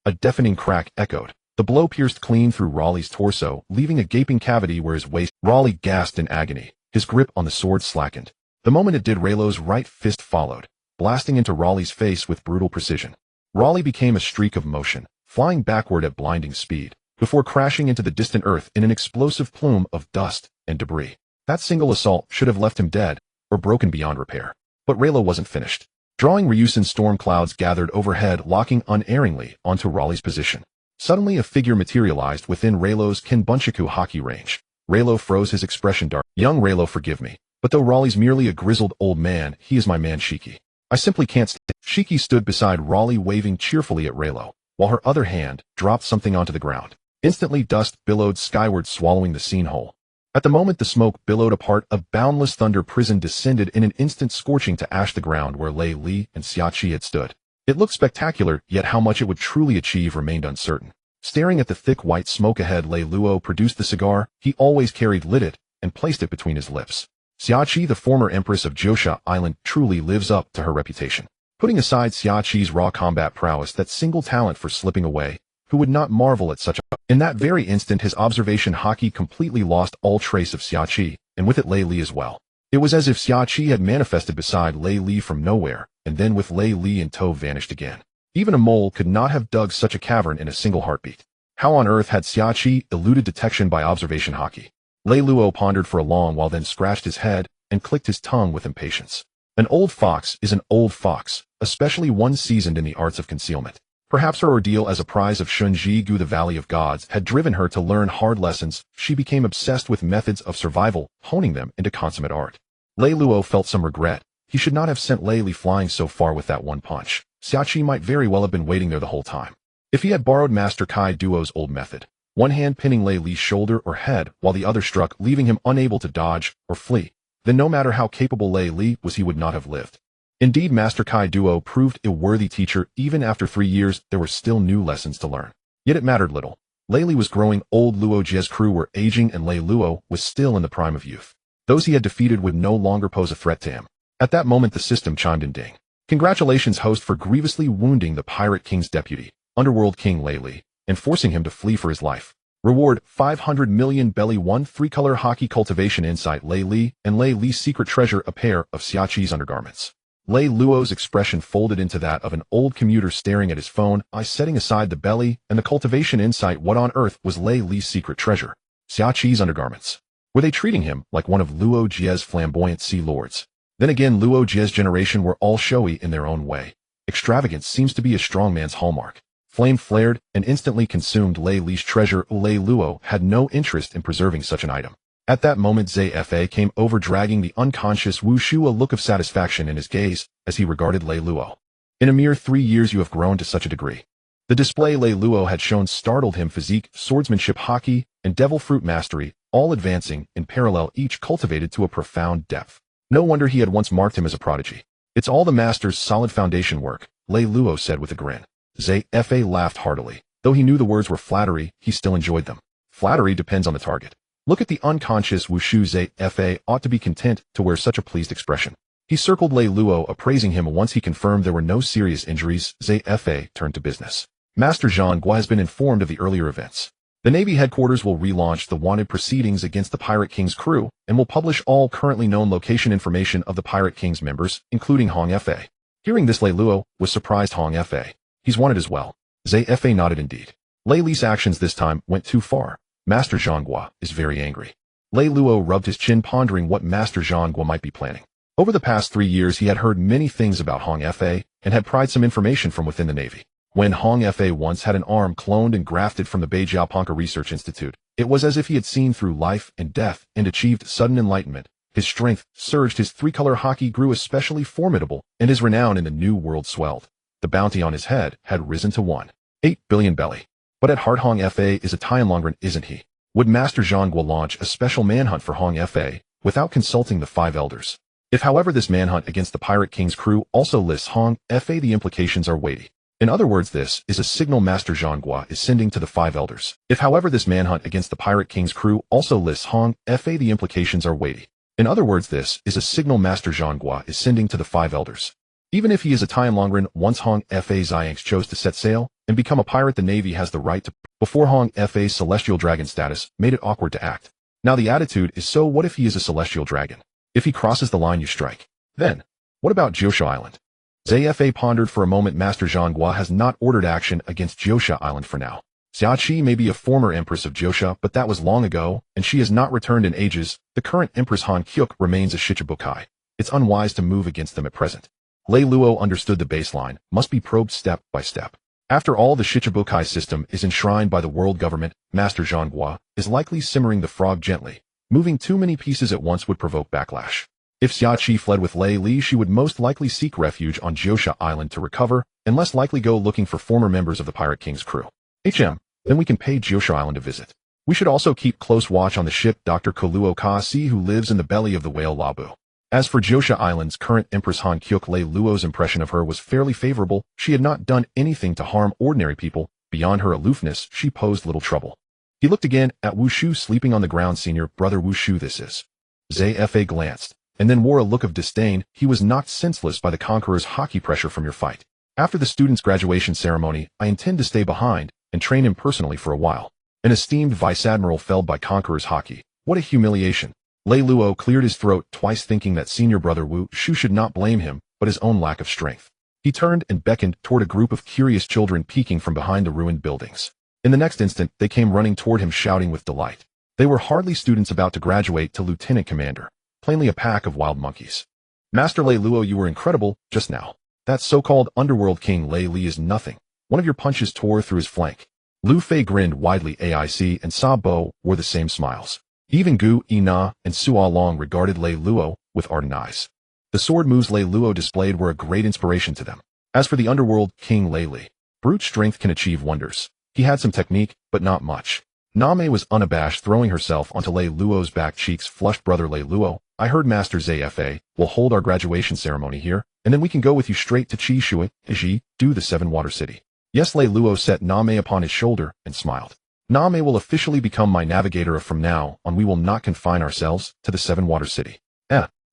A deafening crack echoed. The blow pierced clean through Raleigh's torso, leaving a gaping cavity where his waist. Raleigh gasped in agony. His grip on the sword slackened. The moment it did, Raylo's right fist followed, blasting into Raleigh's face with brutal precision. Raleigh became a streak of motion, flying backward at blinding speed, before crashing into the distant earth in an explosive plume of dust and debris. That single assault should have left him dead, or broken beyond repair. But Raylo wasn't finished. Drawing Ryusen, storm clouds gathered overhead, locking unerringly onto Raleigh's position. Suddenly a figure materialized within Raylo's Kenbunchaku haki range. Raylo froze, his expression dark. Young Raylo, forgive me. But though Raleigh's merely a grizzled old man, he is my man Shiki. I simply can't stand. Shiki stood beside Raleigh, waving cheerfully at Raylo, while her other hand dropped something onto the ground. Instantly dust billowed skyward, swallowing the scene whole. At the moment the smoke billowed apart, a boundless thunder prison descended in an instant, scorching to ash the ground where Lei Li and Xiachi had stood. It looked spectacular, yet how much it would truly achieve remained uncertain. Staring at the thick white smoke ahead, Lei Luo produced the cigar he always carried, lit it, and placed it between his lips. Xiachi, the former empress of Jiosha Island, truly lives up to her reputation. Putting aside Xiachi's raw combat prowess, that single talent for slipping away, who would not marvel at such a... In that very instant his observation haki completely lost all trace of Xiachi, and with it Lei Li as well. It was as if Xiachi had manifested beside Lei Li from nowhere, and then with Lei Li in tow vanished again. Even a mole could not have dug such a cavern in a single heartbeat. How on earth had Xiachi eluded detection by observation haki? Lei Luo pondered for a long while, then scratched his head and clicked his tongue with impatience. An old fox is an old fox, especially one seasoned in the arts of concealment. Perhaps her ordeal as a prize of Shunji Gu, the Valley of Gods, had driven her to learn hard lessons. She became obsessed with methods of survival, honing them into consummate art. Lei Luo felt some regret. He should not have sent Lei Li flying so far with that one punch. Xiaoqi might very well have been waiting there the whole time. If he had borrowed Master Kai Duo's old method, one hand pinning Lei Li's shoulder or head while the other struck, leaving him unable to dodge or flee, then no matter how capable Lei Li was, he would not have lived. Indeed, Master Kai Duo proved a worthy teacher. Even after 3 years, there were still new lessons to learn. Yet it mattered little. Lei Li was growing old, Luo Jie's crew were aging, and Lei Luo was still in the prime of youth. Those he had defeated would no longer pose a threat to him. At that moment, the system chimed in ding. Congratulations, host, for grievously wounding the Pirate King's deputy, Underworld King Lei Li, and forcing him to flee for his life. Reward, 500 million belly 1 3-color hockey cultivation insight Lei Li, and Lei Li's secret treasure, a pair of Xiaoqi's undergarments. Lei Luo's expression folded into that of an old commuter staring at his phone, eyes setting aside the belly and the cultivation insight. What on earth was Lei Li's secret treasure? Xiaoqi's undergarments. Were they treating him like one of Luo Jie's flamboyant sea lords? Then again, Luo Jie's generation were all showy in their own way. Extravagance seems to be a strong man's hallmark. Flame flared and instantly consumed Lei Li's treasure. Lei Luo had no interest in preserving such an item. At that moment, Zephyr came over, dragging the unconscious Wu Shu, a look of satisfaction in his gaze as he regarded Lei Luo. In a mere 3 years you have grown to such a degree. The display Lei Luo had shown startled him. Physique, swordsmanship, hockey, and devil fruit mastery, all advancing in parallel, each cultivated to a profound depth. No wonder he had once marked him as a prodigy. It's all the master's solid foundation work, Lei Luo said with a grin. Zephyr laughed heartily. Though he knew the words were flattery, he still enjoyed them. Flattery depends on the target. Look at the unconscious Wushu. Zephyr ought to be content to wear such a pleased expression. He circled Lei Luo, appraising him. Once he confirmed there were no serious injuries, Zephyr turned to business. Master Zhang Guo has been informed of the earlier events. The Navy headquarters will relaunch the wanted proceedings against the Pirate King's crew and will publish all currently known location information of the Pirate King's members, including Hong Fa. Hearing this, Lei Luo was surprised. Hong Fa. He's wanted as well. Zephyr nodded. Indeed. Lei Li's actions this time went too far. Master Zhang Guo is very angry. Lei Luo rubbed his chin, pondering what Master Zhang Guo might be planning. Over the past 3 years, he had heard many things about Hong Fa and had pried some information from within the Navy. When Hong Fa once had an arm cloned and grafted from the Beijiaoponka Research Institute, it was as if he had seen through life and death and achieved sudden enlightenment. His strength surged, his 3-color hockey grew especially formidable, and his renown in the New World swelled. The bounty on his head had risen to 1.8 billion belly. But at heart, Hong Fa is a Tianlongren, isn't he? Would Master Zhang Guo launch a special manhunt for Hong Fa without consulting the 5 elders? If, however, this manhunt against the Pirate King's crew also lists Hong Fa, the implications are weighty. In other words, this is a signal Master Zhang Guo is sending to the 5 elders. If, however, this manhunt against the Pirate King's crew also lists Hong Fa, the implications are weighty. In other words, this is a signal Master Zhang Guo is sending to the 5 elders. Even if he is a Tianlongren, once Hong Fa Xiang's chose to set sail and become a pirate, the Navy has the right to. Before, Hong Fa's celestial dragon status made it awkward to act. Now the attitude is, so what if he is a celestial dragon? If he crosses the line, you strike. Then, what about Jiosha Island? Zephyr pondered for a moment. Master Zhang Guo has not ordered action against Jiosha Island for now. Xiaoqi may be a former empress of Jiosha, but that was long ago, and she has not returned in ages. The current empress Han Kyuk remains a Shichibukai. It's unwise to move against them at present. Lei Luo understood the baseline must be probed step by step. After all, the Shichibukai system is enshrined by the world government. Master Zhang Guo is likely simmering the frog gently. Moving too many pieces at once would provoke backlash. If Xiaoqi fled with Lei Li, she would most likely seek refuge on Jiosha Island to recover, and less likely go looking for former members of the Pirate King's crew. Then we can pay Jiosha Island a visit. We should also keep close watch on the ship Dr. Koluo Kasi, who lives in the belly of the whale Labu. As for Jiosha Island's current Empress Han Kyuk, Lei Luo's impression of her was fairly favorable. She had not done anything to harm ordinary people. Beyond her aloofness, she posed little trouble. He looked again at Wu Shu sleeping on the ground. Senior brother Wu Shu, this is. Zephyr glanced, and then wore a look of disdain. He was knocked senseless by the Conqueror's hockey pressure from your fight. After the student's graduation ceremony, I intend to stay behind and train him personally for a while. An esteemed vice admiral felled by Conqueror's hockey. What a humiliation. Lei Luo cleared his throat twice, thinking that senior brother Wu Shu should not blame him, but his own lack of strength. He turned and beckoned toward a group of curious children peeking from behind the ruined buildings. In the next instant, they came running toward him, shouting with delight. They were hardly students about to graduate to lieutenant commander, plainly a pack of wild monkeys. Master Lei Luo, you were incredible just now. That so-called underworld king Lei Li is nothing. One of your punches tore through his flank. Lu Fei grinned widely. Aic and Sa Bo wore the same smiles. Even Gu Ina and Sua Long regarded Lei Luo with ardent eyes. The sword moves Lei Luo displayed were a great inspiration to them. As for the underworld King Lei Li, brute strength can achieve wonders. He had some technique, but not much. Name was unabashed, throwing herself onto Lei Luo's back cheeks. Flushed brother Lei Luo, I heard Master Zephyr will hold our graduation ceremony here, and then we can go with you straight to Chi Shui, Ji, do the Seven Water City. Yes, Lei Luo set Name upon his shoulder and smiled. Name will officially become my navigator from now on. We will not confine ourselves to the Seven Water City.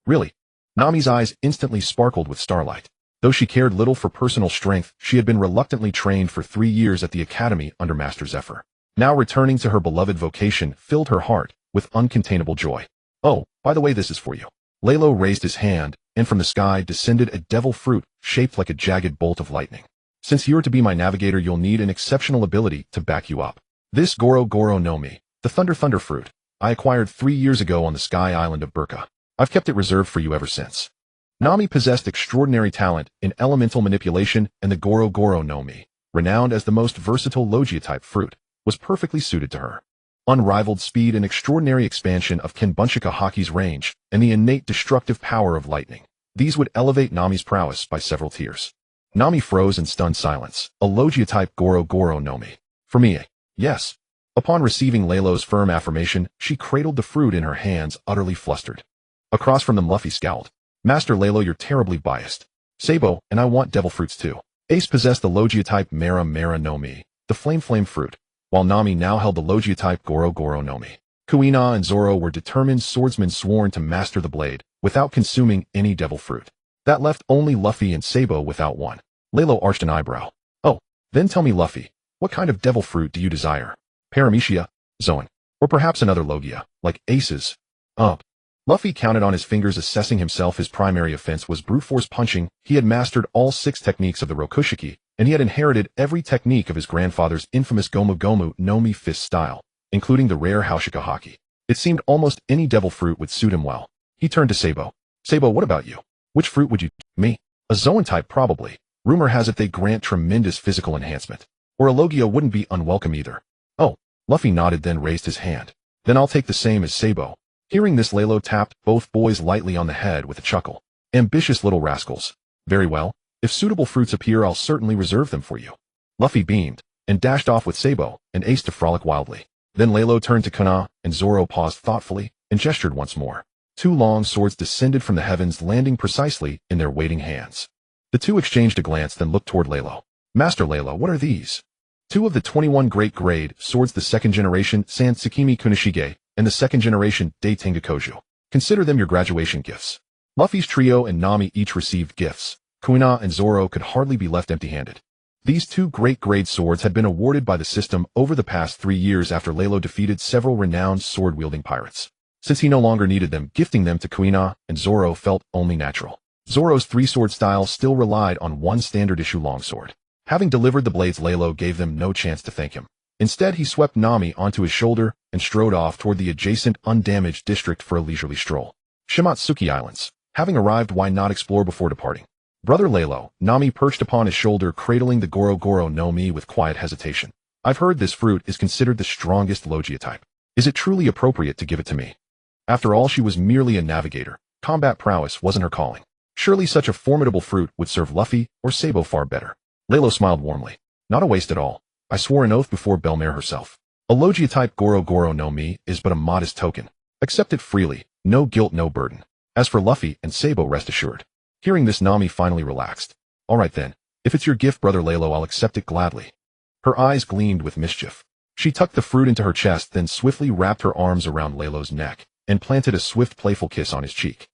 Really? Nami's eyes instantly sparkled with starlight. Though she cared little for personal strength, she had been reluctantly trained for 3 years at the academy under Master Zephyr. Now returning to her beloved vocation filled her heart with uncontainable joy. Oh, by the way, this is for you. Lelo raised his hand, and from the sky descended a devil fruit shaped like a jagged bolt of lightning. Since you're to be my navigator, you'll need an exceptional ability to back you up. This Goro Goro no Mi, the Thunder fruit, I acquired 3 years ago on the sky island of Burka. I've kept it reserved for you ever since. Nami possessed extraordinary talent in elemental manipulation, and the Goro Goro no Mi, renowned as the most versatile Logia-type fruit, was perfectly suited to her. Unrivaled speed and extraordinary expansion of Kenbunchika Haki's range, and the innate destructive power of lightning. These would elevate Nami's prowess by several tiers. Nami froze in stunned silence. A Logia-type Goro Goro no Mi. For me, yes. Upon receiving Lelo's firm affirmation, she cradled the fruit in her hands, utterly flustered. Across from them, Luffy scowled. Master Lelo, you're terribly biased. Sabo, and I want devil fruits too. Ace possessed the Logia-type Mera Mera no Mi, the Flame fruit, while Nami now held the Logia-type Goro Goro no Mi. Kuina and Zoro were determined swordsmen sworn to master the blade, without consuming any devil fruit. That left only Luffy and Sabo without one. Lelo arched an eyebrow. Oh, then tell me, Luffy, what kind of devil fruit do you desire? Paramecia, Zoan, or perhaps another Logia, like Ace's? Luffy counted on his fingers, assessing himself. His primary offense was brute force punching. He had mastered all 6 techniques of the Rokushiki, and he had inherited every technique of his grandfather's infamous Gomu Gomu no Mi fist style, including the rare Haushika Haki. It seemed almost any devil fruit would suit him well. He turned to Sabo. Sabo, what about you? Which fruit would you? Me? A Zoan type probably. Rumor has it they grant tremendous physical enhancement. Or a Logia wouldn't be unwelcome either. Oh, Luffy nodded, then raised his hand. Then I'll take the same as Sabo. Hearing this, Lelo tapped both boys lightly on the head with a chuckle. Ambitious little rascals. Very well. If suitable fruits appear, I'll certainly reserve them for you. Luffy beamed, and dashed off with Sabo and Ace to frolic wildly. Then Lelo turned to Kana, and Zoro paused thoughtfully, and gestured once more. 2 long swords descended from the heavens, landing precisely in their waiting hands. The two exchanged a glance, then looked toward Lelo. Master Lelo, what are these? 2 of the 21 great grade swords, the 2nd generation San Tsukimi Kunishige, and the 2nd generation Dei Tengakoju. Consider them your graduation gifts. Luffy's trio and Nami each received gifts. Kuina and Zoro could hardly be left empty-handed. These 2 great grade swords had been awarded by the system over the past 3 years after Lelo defeated several renowned sword-wielding pirates. Since he no longer needed them, gifting them to Kuina and Zoro felt only natural. Zoro's 3-sword style still relied on 1 standard-issue longsword. Having delivered the blades, Lelo gave them no chance to thank him. Instead, he swept Nami onto his shoulder and strode off toward the adjacent undamaged district for a leisurely stroll. Shimatsuki Islands. Having arrived, why not explore before departing? Brother Lelo, Nami perched upon his shoulder, cradling the Goro Goro no Mi with quiet hesitation. I've heard this fruit is considered the strongest Logia type. Is it truly appropriate to give it to me? After all, she was merely a navigator. Combat prowess wasn't her calling. Surely such a formidable fruit would serve Luffy or Sabo far better. Lelo smiled warmly. Not a waste at all. I swore an oath before Belmare herself. A Logia-type Goro Goro no Mi is but a modest token. Accept it freely, no guilt, no burden. As for Luffy and Sabo, rest assured. Hearing this, Nami finally relaxed. All right then, if it's your gift, Brother Lelo, I'll accept it gladly. Her eyes gleamed with mischief. She tucked the fruit into her chest, then swiftly wrapped her arms around Lelo's neck, and planted a swift, playful kiss on his cheek.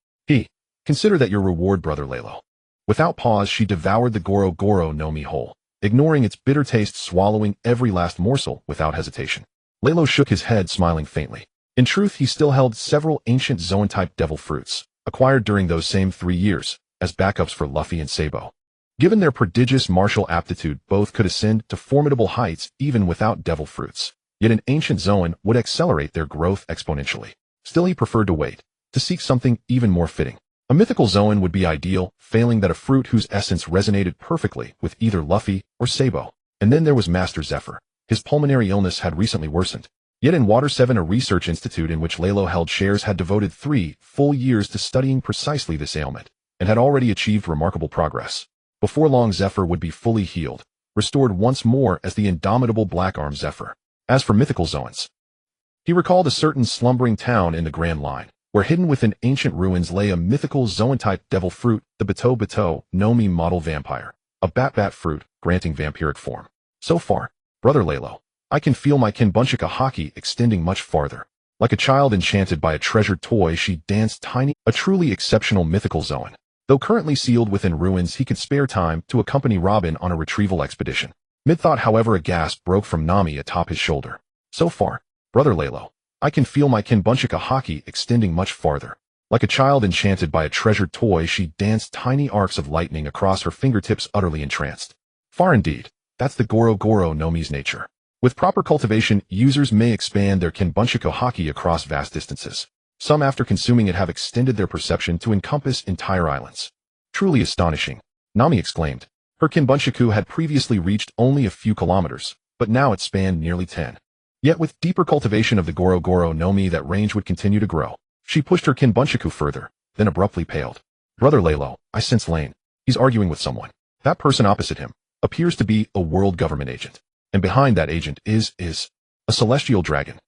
Consider that your reward, Brother Lelo. Without pause, she devoured the Goro Goro no Mi whole, ignoring its bitter taste, swallowing every last morsel without hesitation. Lelo shook his head, smiling faintly. In truth, he still held several ancient Zoan-type devil fruits, acquired during those same 3 years, as backups for Luffy and Sabo. Given their prodigious martial aptitude, both could ascend to formidable heights even without devil fruits. Yet an ancient Zoan would accelerate their growth exponentially. Still, he preferred to wait, to seek something even more fitting. A mythical Zoan would be ideal, failing that a fruit whose essence resonated perfectly with either Luffy or Sabo. And then there was Master Zephyr. His pulmonary illness had recently worsened. Yet in Water 7, a research institute in which Lalo held shares, had devoted 3 full years to studying precisely this ailment, and had already achieved remarkable progress. Before long, Zephyr would be fully healed, restored once more as the indomitable Black-Armed Zephyr. As for mythical zoans, he recalled a certain slumbering town in the Grand Line, where hidden within ancient ruins lay a mythical zoan-type devil fruit, the Bateau no Mi model vampire, a bat fruit granting vampiric form. So far, Brother Lalo, I can feel my Kinbunchika haki extending much farther. Like a child enchanted by a treasured toy, she danced tiny, a truly exceptional mythical zoan. Though currently sealed within ruins, he could spare time to accompany Robin on a retrieval expedition. Mid-thought, however, a gasp broke from Nami atop his shoulder. So far, Brother Lalo, I can feel my Kinbunchika haki extending much farther. Like a child enchanted by a treasured toy, she danced tiny arcs of lightning across her fingertips, utterly entranced. Far indeed. That's the Goro no Mi's nature. With proper cultivation, users may expand their Kinbunchika haki across vast distances. Some, after consuming it, have extended their perception to encompass entire islands. Truly astonishing, Nami exclaimed. Her Kinbunchiku had previously reached only a few kilometers, but now it spanned nearly 10. Yet with deeper cultivation of the Goro no Mi, that range would continue to grow. She pushed her Kinbunchiku further, then abruptly paled. Brother Lalo, I sense Lane. He's arguing with someone. That person opposite him appears to be a world government agent. And behind that agent is a celestial dragon.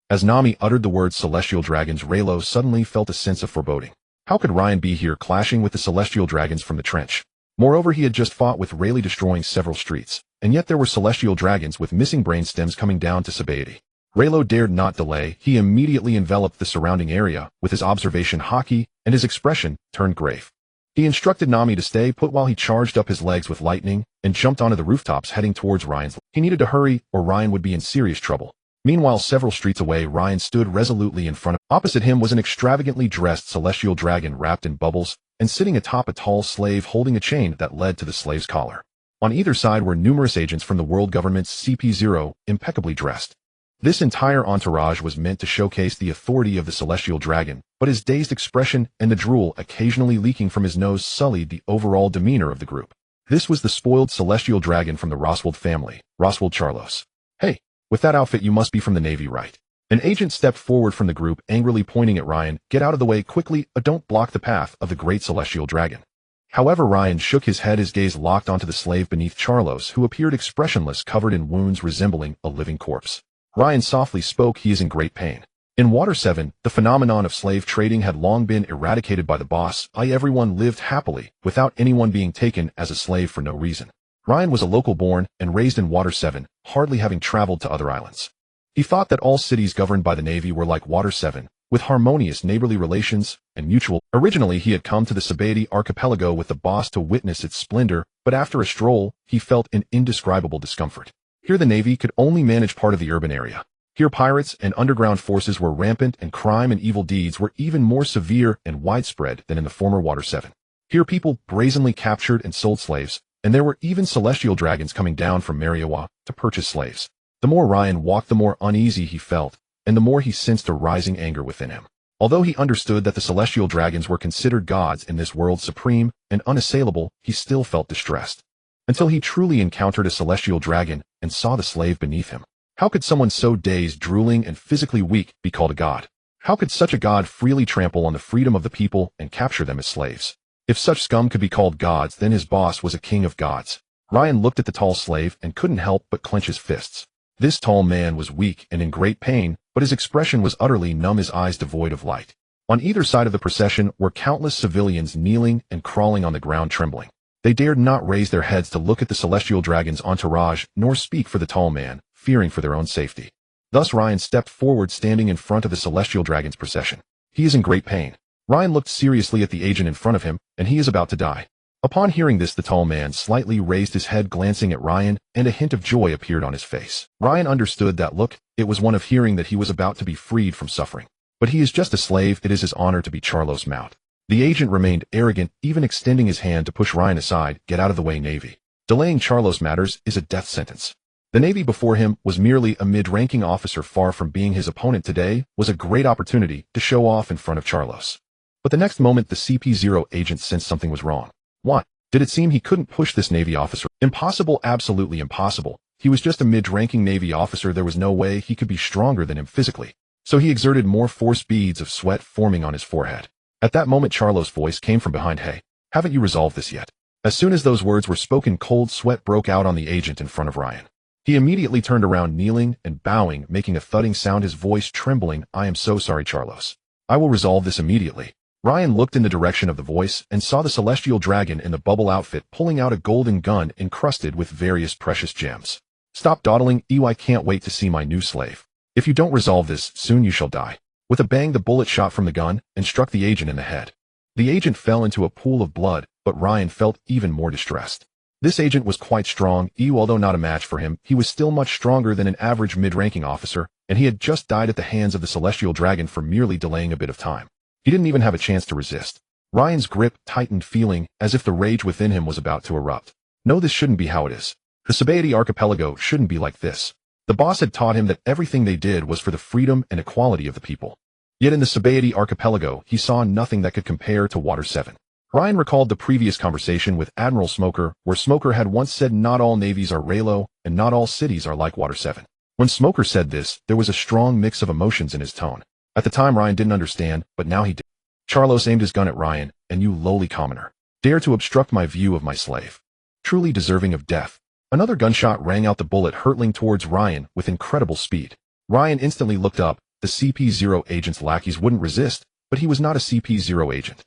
As Nami uttered the words celestial dragons, Raylo suddenly felt a sense of foreboding. How could Ryan be here clashing with the celestial dragons from the trench? Moreover, he had just fought with Rayleigh, destroying several streets, and yet there were celestial dragons with missing brain stems coming down to Sabaody. Raylo dared not delay. He immediately enveloped the surrounding area with his observation haki, and his expression turned grave. He instructed Nami to stay put while he charged up his legs with lightning and jumped onto the rooftops, heading towards Ryan's. He needed to hurry, or Ryan would be in serious trouble. Meanwhile, several streets away, Ryan stood resolutely in front of. Opposite him was an extravagantly dressed celestial dragon wrapped in bubbles and sitting atop a tall slave holding a chain that led to the slave's collar. On either side were numerous agents from the world government's CP0, impeccably dressed. This entire entourage was meant to showcase the authority of the celestial dragon, but his dazed expression and the drool occasionally leaking from his nose sullied the overall demeanor of the group. This was the spoiled celestial dragon from the Roswald family, Roswald Charlos. Hey, with that outfit you must be from the Navy, right? An agent stepped forward from the group, angrily pointing at Ryan. Get out of the way quickly, don't block the path of the great celestial dragon. However, Ryan shook his head, his gaze locked onto the slave beneath Charlos, who appeared expressionless, covered in wounds resembling a living corpse. Ryan softly spoke. He is in great pain. In Water 7, the phenomenon of slave trading had long been eradicated by the boss. Everyone lived happily, without anyone being taken as a slave for no reason. Ryan was a local born and raised in Water 7, hardly having traveled to other islands. He thought that all cities governed by the Navy were like Water 7, with harmonious neighborly relations and mutual. Originally, he had come to the Sabaody archipelago with the boss to witness its splendor, but after a stroll, he felt an indescribable discomfort. Here the Navy could only manage part of the urban area. Here pirates and underground forces were rampant, and crime and evil deeds were even more severe and widespread than in the former Water 7. Here people brazenly captured and sold slaves, and there were even celestial dragons coming down from Mariawa to purchase slaves. The more Ryan walked, the more uneasy he felt, and the more he sensed a rising anger within him. Although he understood that the celestial dragons were considered gods in this world, supreme and unassailable, he still felt distressed. Until he truly encountered a celestial dragon and saw the slave beneath him. How could someone so dazed, drooling, and physically weak be called a god? How could such a god freely trample on the freedom of the people and capture them as slaves? If such scum could be called gods, then his boss was a king of gods. Ryan looked at the tall slave and couldn't help but clench his fists. This tall man was weak and in great pain, but his expression was utterly numb, his eyes devoid of light. On either side of the procession were countless civilians kneeling and crawling on the ground, trembling. They dared not raise their heads to look at the celestial dragon's entourage, nor speak for the tall man, fearing for their own safety. Thus Ryan stepped forward, standing in front of the celestial dragon's procession. He is in great pain. Ryan looked seriously at the agent in front of him, and he is about to die. Upon hearing this, the tall man slightly raised his head, glancing at Ryan, and a hint of joy appeared on his face. Ryan understood that look. It was one of hearing that he was about to be freed from suffering. But he is just a slave. It is his honor to be Charlos' mount. The agent remained arrogant, even extending his hand to push Ryan aside. Get out of the way, Navy. Delaying Charlos matters is a death sentence. The Navy before him was merely a mid-ranking officer. Far from being his opponent today was a great opportunity to show off in front of Charlos. But the next moment, the CP0 agent sensed something was wrong. What? Did it seem he couldn't push this Navy officer? Impossible, absolutely impossible. He was just a mid-ranking Navy officer. There was no way he could be stronger than him physically. So he exerted more force, beads of sweat forming on his forehead. At that moment, Charlo's voice came from behind. Hey, haven't you resolved this yet? As soon as those words were spoken, cold sweat broke out on the agent in front of Ryan. He immediately turned around, kneeling and bowing, making a thudding sound, his voice trembling. I am so sorry, Charlos. I will resolve this immediately. Ryan looked in the direction of the voice and saw the celestial dragon in the bubble outfit pulling out a golden gun encrusted with various precious gems. Stop dawdling, Ew, I can't wait to see my new slave. If you don't resolve this, soon you shall die. With a bang, the bullet shot from the gun and struck the agent in the head. The agent fell into a pool of blood, but Ryan felt even more distressed. This agent was quite strong, although not a match for him. He was still much stronger than an average mid-ranking officer, and he had just died at the hands of the celestial dragon for merely delaying a bit of time. He didn't even have a chance to resist. Ryan's grip tightened, feeling as if the rage within him was about to erupt. No, this shouldn't be how it is. The Zephyr archipelago shouldn't be like this. The boss had taught him that everything they did was for the freedom and equality of the people. Yet in the Zephyr archipelago, he saw nothing that could compare to Water 7. Ryan recalled the previous conversation with Admiral Smoker, where Smoker had once said not all navies are Reno, and not all cities are like Water 7. When Smoker said this, there was a strong mix of emotions in his tone. At the time, Ryan didn't understand, but now he did. Charlos aimed his gun at Ryan. And you lowly commoner, dare to obstruct my view of my slave. Truly deserving of death. Another gunshot rang out, the bullet hurtling towards Ryan with incredible speed. Ryan instantly looked up. The CP0 agent's lackeys wouldn't resist, but he was not a CP0 agent.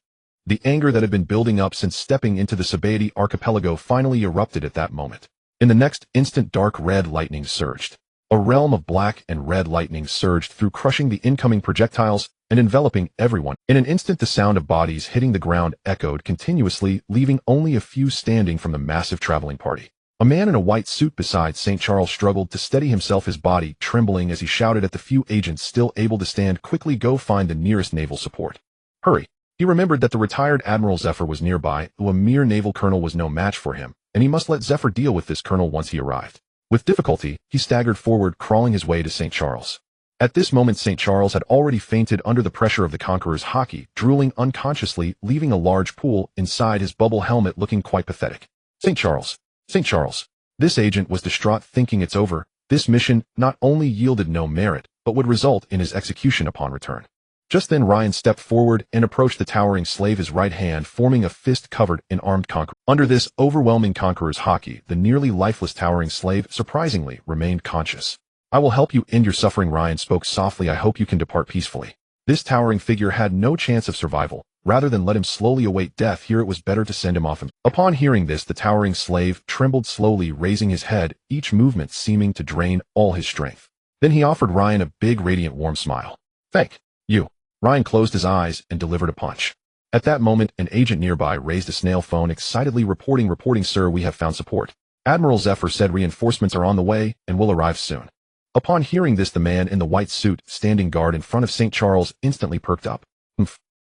The anger that had been building up since stepping into the Zephyr archipelago finally erupted at that moment. In the next instant, dark red lightning surged. A realm of black and red lightning surged through, crushing the incoming projectiles and enveloping everyone. In an instant, the sound of bodies hitting the ground echoed continuously, leaving only a few standing from the massive traveling party. A man in a white suit beside St. Charles struggled to steady himself, his body trembling as he shouted at the few agents still able to stand, quickly go find the nearest naval support. Hurry. He remembered that the retired Admiral Zephyr was nearby, though a mere naval colonel was no match for him, and he must let Zephyr deal with this colonel once he arrived. With difficulty, he staggered forward, crawling his way to St. Charles. At this moment, St. Charles had already fainted under the pressure of the Conqueror's hockey, drooling unconsciously, leaving a large pool inside his bubble helmet, looking quite pathetic. St. Charles. St. Charles. This agent was distraught, thinking it's over. This mission not only yielded no merit, but would result in his execution upon return. Just then, Ryan stepped forward and approached the towering slave, his right hand forming a fist covered in armed conqueror. Under this overwhelming Conqueror's hockey, the nearly lifeless towering slave surprisingly remained conscious. I will help you end your suffering, Ryan spoke softly. I hope you can depart peacefully. This towering figure had no chance of survival. Rather than let him slowly await death here, it was better to send him off. Upon hearing this, the towering slave trembled slowly, raising his head, each movement seeming to drain all his strength. Then he offered Ryan a big, radiant, warm smile. Thank you. Ryan closed his eyes and delivered a punch. At that moment, an agent nearby raised a snail phone, excitedly reporting, sir, we have found support. Admiral Zephyr said reinforcements are on the way and will arrive soon. Upon hearing this, the man in the white suit, standing guard in front of St. Charles, instantly perked up.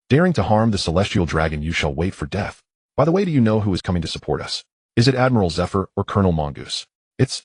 Daring to harm the celestial dragon, you shall wait for death. By the way, do you know who is coming to support us? Is it Admiral Zephyr or Colonel Mongoose? It's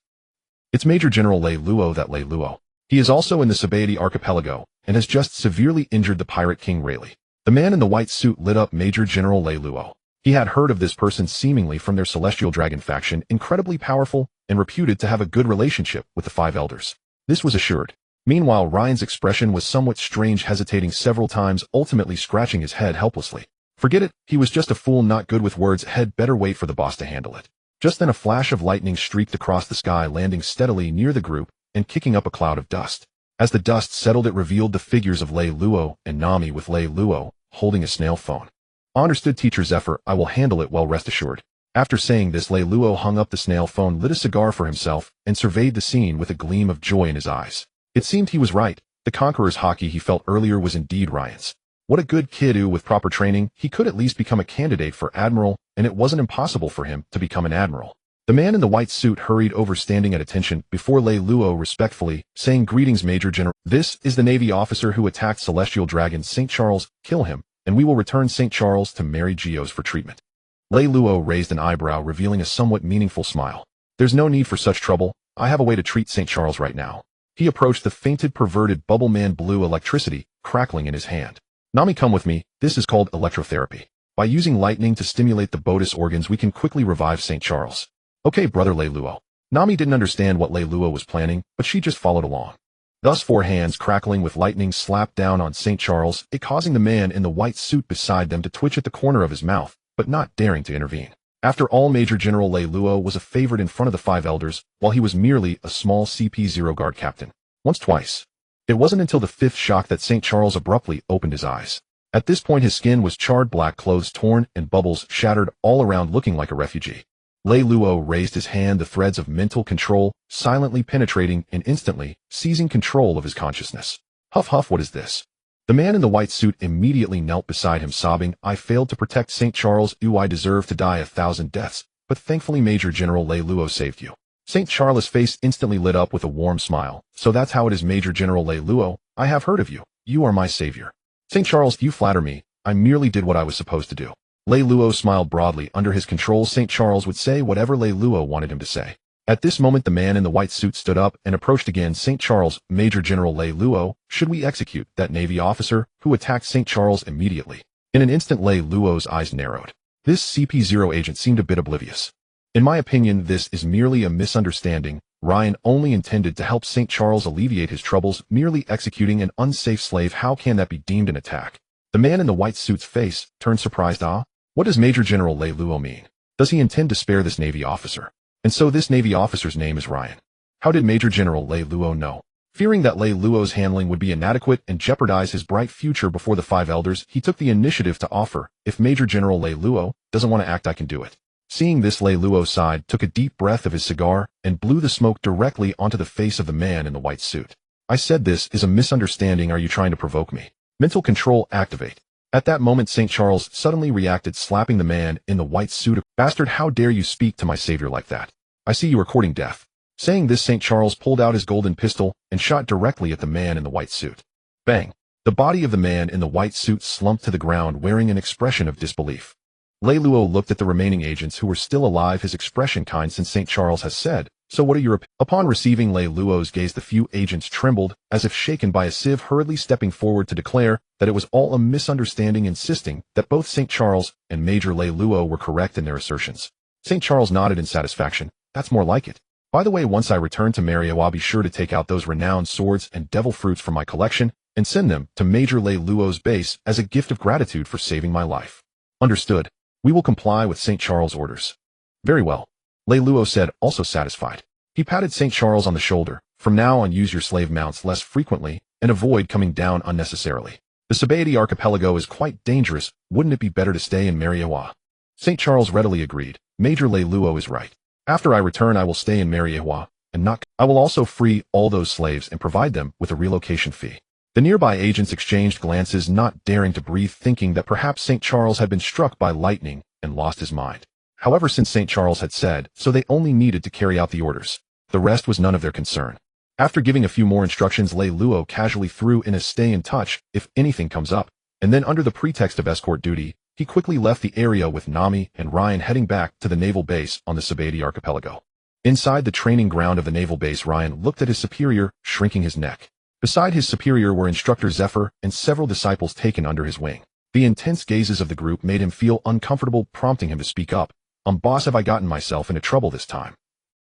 Major General Lei Luo. That Lei Luo. He is also in the Zephyr archipelago, and has just severely injured the pirate king Rayleigh. The man in the white suit lit up. Major General Lei Luo. He had heard of this person, seemingly from their celestial dragon faction, incredibly powerful and reputed to have a good relationship with the five elders. This was assured. Meanwhile, Ryan's expression was somewhat strange, hesitating several times, ultimately scratching his head helplessly. Forget it, he was just a fool, not good with words. Had better wait for the boss to handle it. Just then a flash of lightning streaked across the sky, landing steadily near the group and kicking up a cloud of dust. As the dust settled, it revealed the figures of Lei Luo and Nami, with Lei Luo holding a snail phone. Understood, Teacher Zephyr, I will handle it well, rest assured. After saying this, Lei Luo hung up the snail phone, lit a cigar for himself, and surveyed the scene with a gleam of joy in his eyes. It seemed he was right. The Conqueror's hockey he felt earlier was indeed Ryan's. What a good kid who, with proper training, he could at least become a candidate for admiral, and it wasn't impossible for him to become an admiral. The man in the white suit hurried over, standing at attention before Lei Luo respectfully, saying, Greetings, Major General. This is the Navy officer who attacked Celestial Dragon St. Charles. Kill him, and we will return St. Charles to Mary Geos for treatment. Lei Luo raised an eyebrow, revealing a somewhat meaningful smile. There's no need for such trouble. I have a way to treat St. Charles right now. He approached the fainted, perverted bubble man, blue electricity crackling in his hand. Nami, come with me. This is called electrotherapy. By using lightning to stimulate the Bodis organs, we can quickly revive St. Charles. Okay, brother Lei Luo. Nami didn't understand what Lei Luo was planning, but she just followed along. Thus 4 hands crackling with lightning slapped down on St. Charles, it causing the man in the white suit beside them to twitch at the corner of his mouth, but not daring to intervene. After all, Major General Lei Luo was a favorite in front of the 5 elders, while he was merely a small CP0 guard captain. Twice. It wasn't until the 5th shock that St. Charles abruptly opened his eyes. At this point his skin was charred black, clothes torn, and bubbles shattered all around, looking like a refugee. Lei Luo raised his hand, the threads of mental control silently penetrating and instantly seizing control of his consciousness. Huff huff, what is this? The man in the white suit immediately knelt beside him, sobbing, I failed to protect St. Charles. I deserve to die 1,000 deaths, but thankfully Major General Lei Luo saved you. St. Charles' face instantly lit up with a warm smile. So that's how it is, Major General Lei Luo. I have heard of you. You are my savior. St. Charles, you flatter me. I merely did what I was supposed to do. Lei Luo smiled broadly. Under his control, St. Charles would say whatever Lei Luo wanted him to say. At this moment the man in the white suit stood up and approached again. St. Charles, Major General Lei Luo, should we execute that Navy officer who attacked St. Charles immediately? In an instant Lei Luo's eyes narrowed. This CP0 agent seemed a bit oblivious. In my opinion, this is merely a misunderstanding. Ryan only intended to help St. Charles alleviate his troubles. Merely executing an unsafe slave, how can that be deemed an attack? The man in the white suit's face turned surprised. What does Major General Lei Luo mean? Does he intend to spare this Navy officer? And so this Navy officer's name is Ryan. How did Major General Lei Luo know? Fearing that Lei Luo's handling would be inadequate and jeopardize his bright future before the 5 elders, he took the initiative to offer, if Major General Lei Luo doesn't want to act, I can do it. Seeing this, Lei Luo sighed, took a deep breath of his cigar, and blew the smoke directly onto the face of the man in the white suit. I said this is a misunderstanding. Are you trying to provoke me? Mental control activate. At that moment St. Charles suddenly reacted, slapping the man in the white suit. Bastard, how dare you speak to my savior like that? I see you are courting death. Saying this, St. Charles pulled out his golden pistol and shot directly at the man in the white suit. Bang! The body of the man in the white suit slumped to the ground, wearing an expression of disbelief. Lei Luo looked at the remaining agents who were still alive, his expression kind since St. Charles has said, so what are your Upon receiving Lei Luo's gaze, the few agents trembled, as if shaken by a sieve, hurriedly stepping forward to declare that it was all a misunderstanding, insisting that both St. Charles and Major Lei Luo were correct in their assertions. St. Charles nodded in satisfaction. That's more like it. By the way, once I return to Mariewa, I'll be sure to take out those renowned swords and devil fruits from my collection and send them to Major Lei Luo's base as a gift of gratitude for saving my life. Understood. We will comply with St. Charles' orders. Very well. Lei Luo said, also satisfied. He patted St. Charles on the shoulder. From now on, use your slave mounts less frequently and avoid coming down unnecessarily. The Sabaody archipelago is quite dangerous. Wouldn't it be better to stay in Mariewa? St. Charles readily agreed. Major Lei Luo is right. After I return, I will stay in Mariewa and not. I will also free all those slaves and provide them with a relocation fee. The nearby agents exchanged glances, not daring to breathe, thinking that perhaps St. Charles had been struck by lightning and lost his mind. However, since St. Charles had said so, they only needed to carry out the orders. The rest was none of their concern. After giving a few more instructions, Lei Luo casually threw in a stay in touch if anything comes up, and then under the pretext of escort duty, he quickly left the area with Nami and Ryan, heading back to the naval base on the Sabaody archipelago. Inside the training ground of the naval base, Ryan looked at his superior, shrinking his neck. Beside his superior were instructor Zephyr and several disciples taken under his wing. The intense gazes of the group made him feel uncomfortable, prompting him to speak up. Boss, have I gotten myself into trouble this time?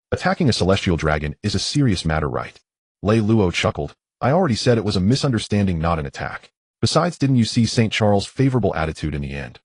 Attacking a celestial dragon is a serious matter, right? Lei Luo chuckled. I already said it was a misunderstanding, not an attack. Besides, didn't you see St. Charles' favorable attitude in the end?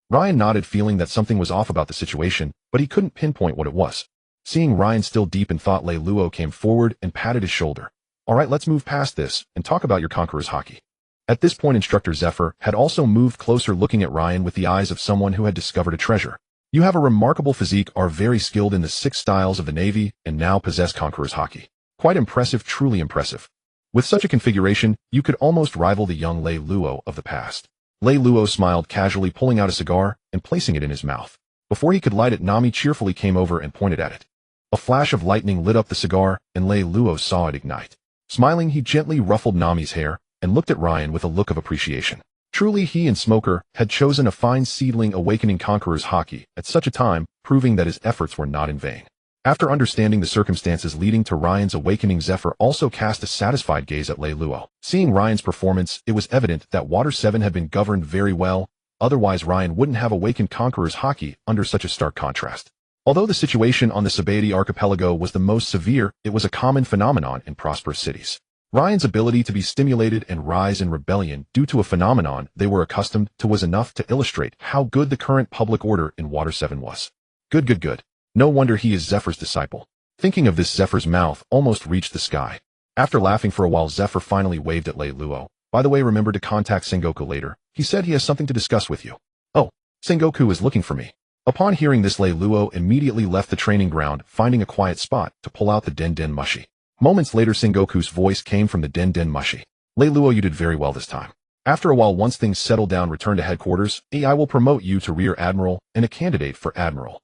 Ryan nodded, feeling that something was off about the situation, but he couldn't pinpoint what it was. Seeing Ryan still deep in thought, Lei Luo came forward and patted his shoulder. All right, let's move past this and talk about your conqueror's hockey. At this point, instructor Zephyr had also moved closer, looking at Ryan with the eyes of someone who had discovered a treasure. You have a remarkable physique, are very skilled in the 6 styles of the Navy, and now possess conqueror's hockey. Quite impressive, truly impressive. With such a configuration, you could almost rival the young Lei Luo of the past. Lei Luo smiled casually, pulling out a cigar and placing it in his mouth. Before he could light it, Nami cheerfully came over and pointed at it. A flash of lightning lit up the cigar, and Lei Luo saw it ignite. Smiling, he gently ruffled Nami's hair and looked at Ryan with a look of appreciation. Truly, he and Smoker had chosen a fine seedling, awakening conqueror's hockey at such a time, proving that his efforts were not in vain. After understanding the circumstances leading to Ryan's awakening, Zephyr also cast a satisfied gaze at Lei Luo. Seeing Ryan's performance, it was evident that Water 7 had been governed very well, otherwise Ryan wouldn't have awakened Conqueror's haki under such a stark contrast. Although the situation on the Zephyr archipelago was the most severe, it was a common phenomenon in prosperous cities. Ryan's ability to be stimulated and rise in rebellion due to a phenomenon they were accustomed to was enough to illustrate how good the current public order in Water 7 was. Good. No wonder he is Zephyr's disciple. Thinking of this, Zephyr's mouth almost reached the sky. After laughing for a while, Zephyr finally waved at Lei Luo. By the way, remember to contact Sengoku later. He said he has something to discuss with you. Oh, Sengoku is looking for me. Upon hearing this, Lei Luo immediately left the training ground, finding a quiet spot to pull out the Den Den Mushi. Moments later, Sengoku's voice came from the Den Den Mushi. Lei Luo, you did very well this time. After a while, once things settle down, return to headquarters. I will promote you to Rear Admiral and a candidate for Admiral.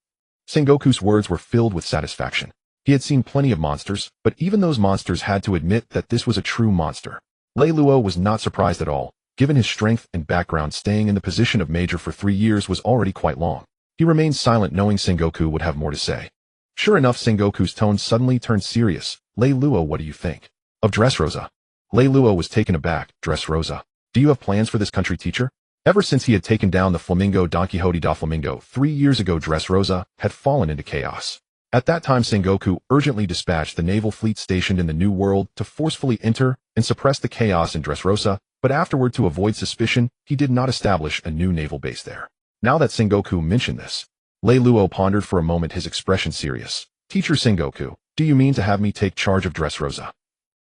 Sengoku's words were filled with satisfaction. He had seen plenty of monsters, but even those monsters had to admit that this was a true monster. Lei Luo was not surprised at all. Given his strength and background, staying in the position of major for 3 years was already quite long. He remained silent, knowing Sengoku would have more to say. Sure enough, Sengoku's tone suddenly turned serious. Lei Luo, what do you think of Dressrosa? Lei Luo was taken aback. Dressrosa? Do you have plans for this country, teacher? Ever since he had taken down the Flamingo Don Quixote da Flamingo 3 years ago, Dressrosa had fallen into chaos. At that time, Sengoku urgently dispatched the naval fleet stationed in the New World to forcefully enter and suppress the chaos in Dressrosa, but afterward, to avoid suspicion, he did not establish a new naval base there. Now that Sengoku mentioned this, Lei Luo pondered for a moment, his expression serious. Teacher Sengoku, do you mean to have me take charge of Dressrosa?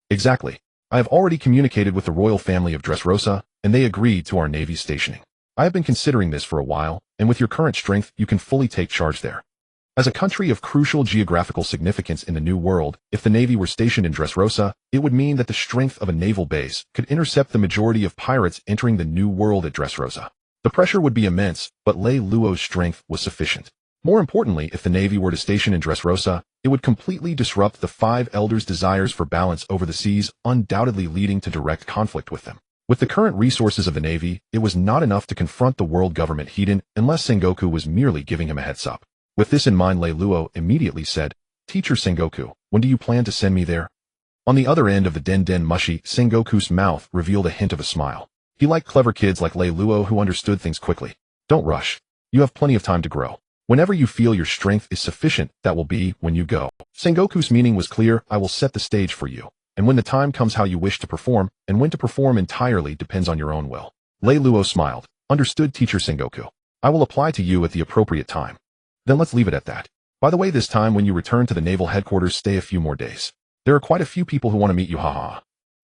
Exactly. I have already communicated with the royal family of Dressrosa, and they agreed to our navy's stationing. I have been considering this for a while, and with your current strength, you can fully take charge there. As a country of crucial geographical significance in the New World, if the navy were stationed in Dressrosa, it would mean that the strength of a naval base could intercept the majority of pirates entering the New World at Dressrosa. The pressure would be immense, but Lei Luo's strength was sufficient. More importantly, if the navy were to station in Dressrosa, it would completely disrupt the 5 elders' desires for balance over the seas, undoubtedly leading to direct conflict with them. With the current resources of the navy, it was not enough to confront the world government Hedon unless Sengoku was merely giving him a heads up. With this in mind, Lei Luo immediately said, Teacher Sengoku, when do you plan to send me there? On the other end of the Den Den Mushi, Sengoku's mouth revealed a hint of a smile. He liked clever kids like Lei Luo who understood things quickly. Don't rush. You have plenty of time to grow. Whenever you feel your strength is sufficient, that will be when you go. Sengoku's meaning was clear. I will set the stage for you. And when the time comes, how you wish to perform, and when to perform entirely depends on your own will. Lei Luo smiled. Understood, Teacher Sengoku. I will apply to you at the appropriate time. Then let's leave it at that. By the way, this time when you return to the naval headquarters, stay a few more days. There are quite a few people who want to meet you, haha.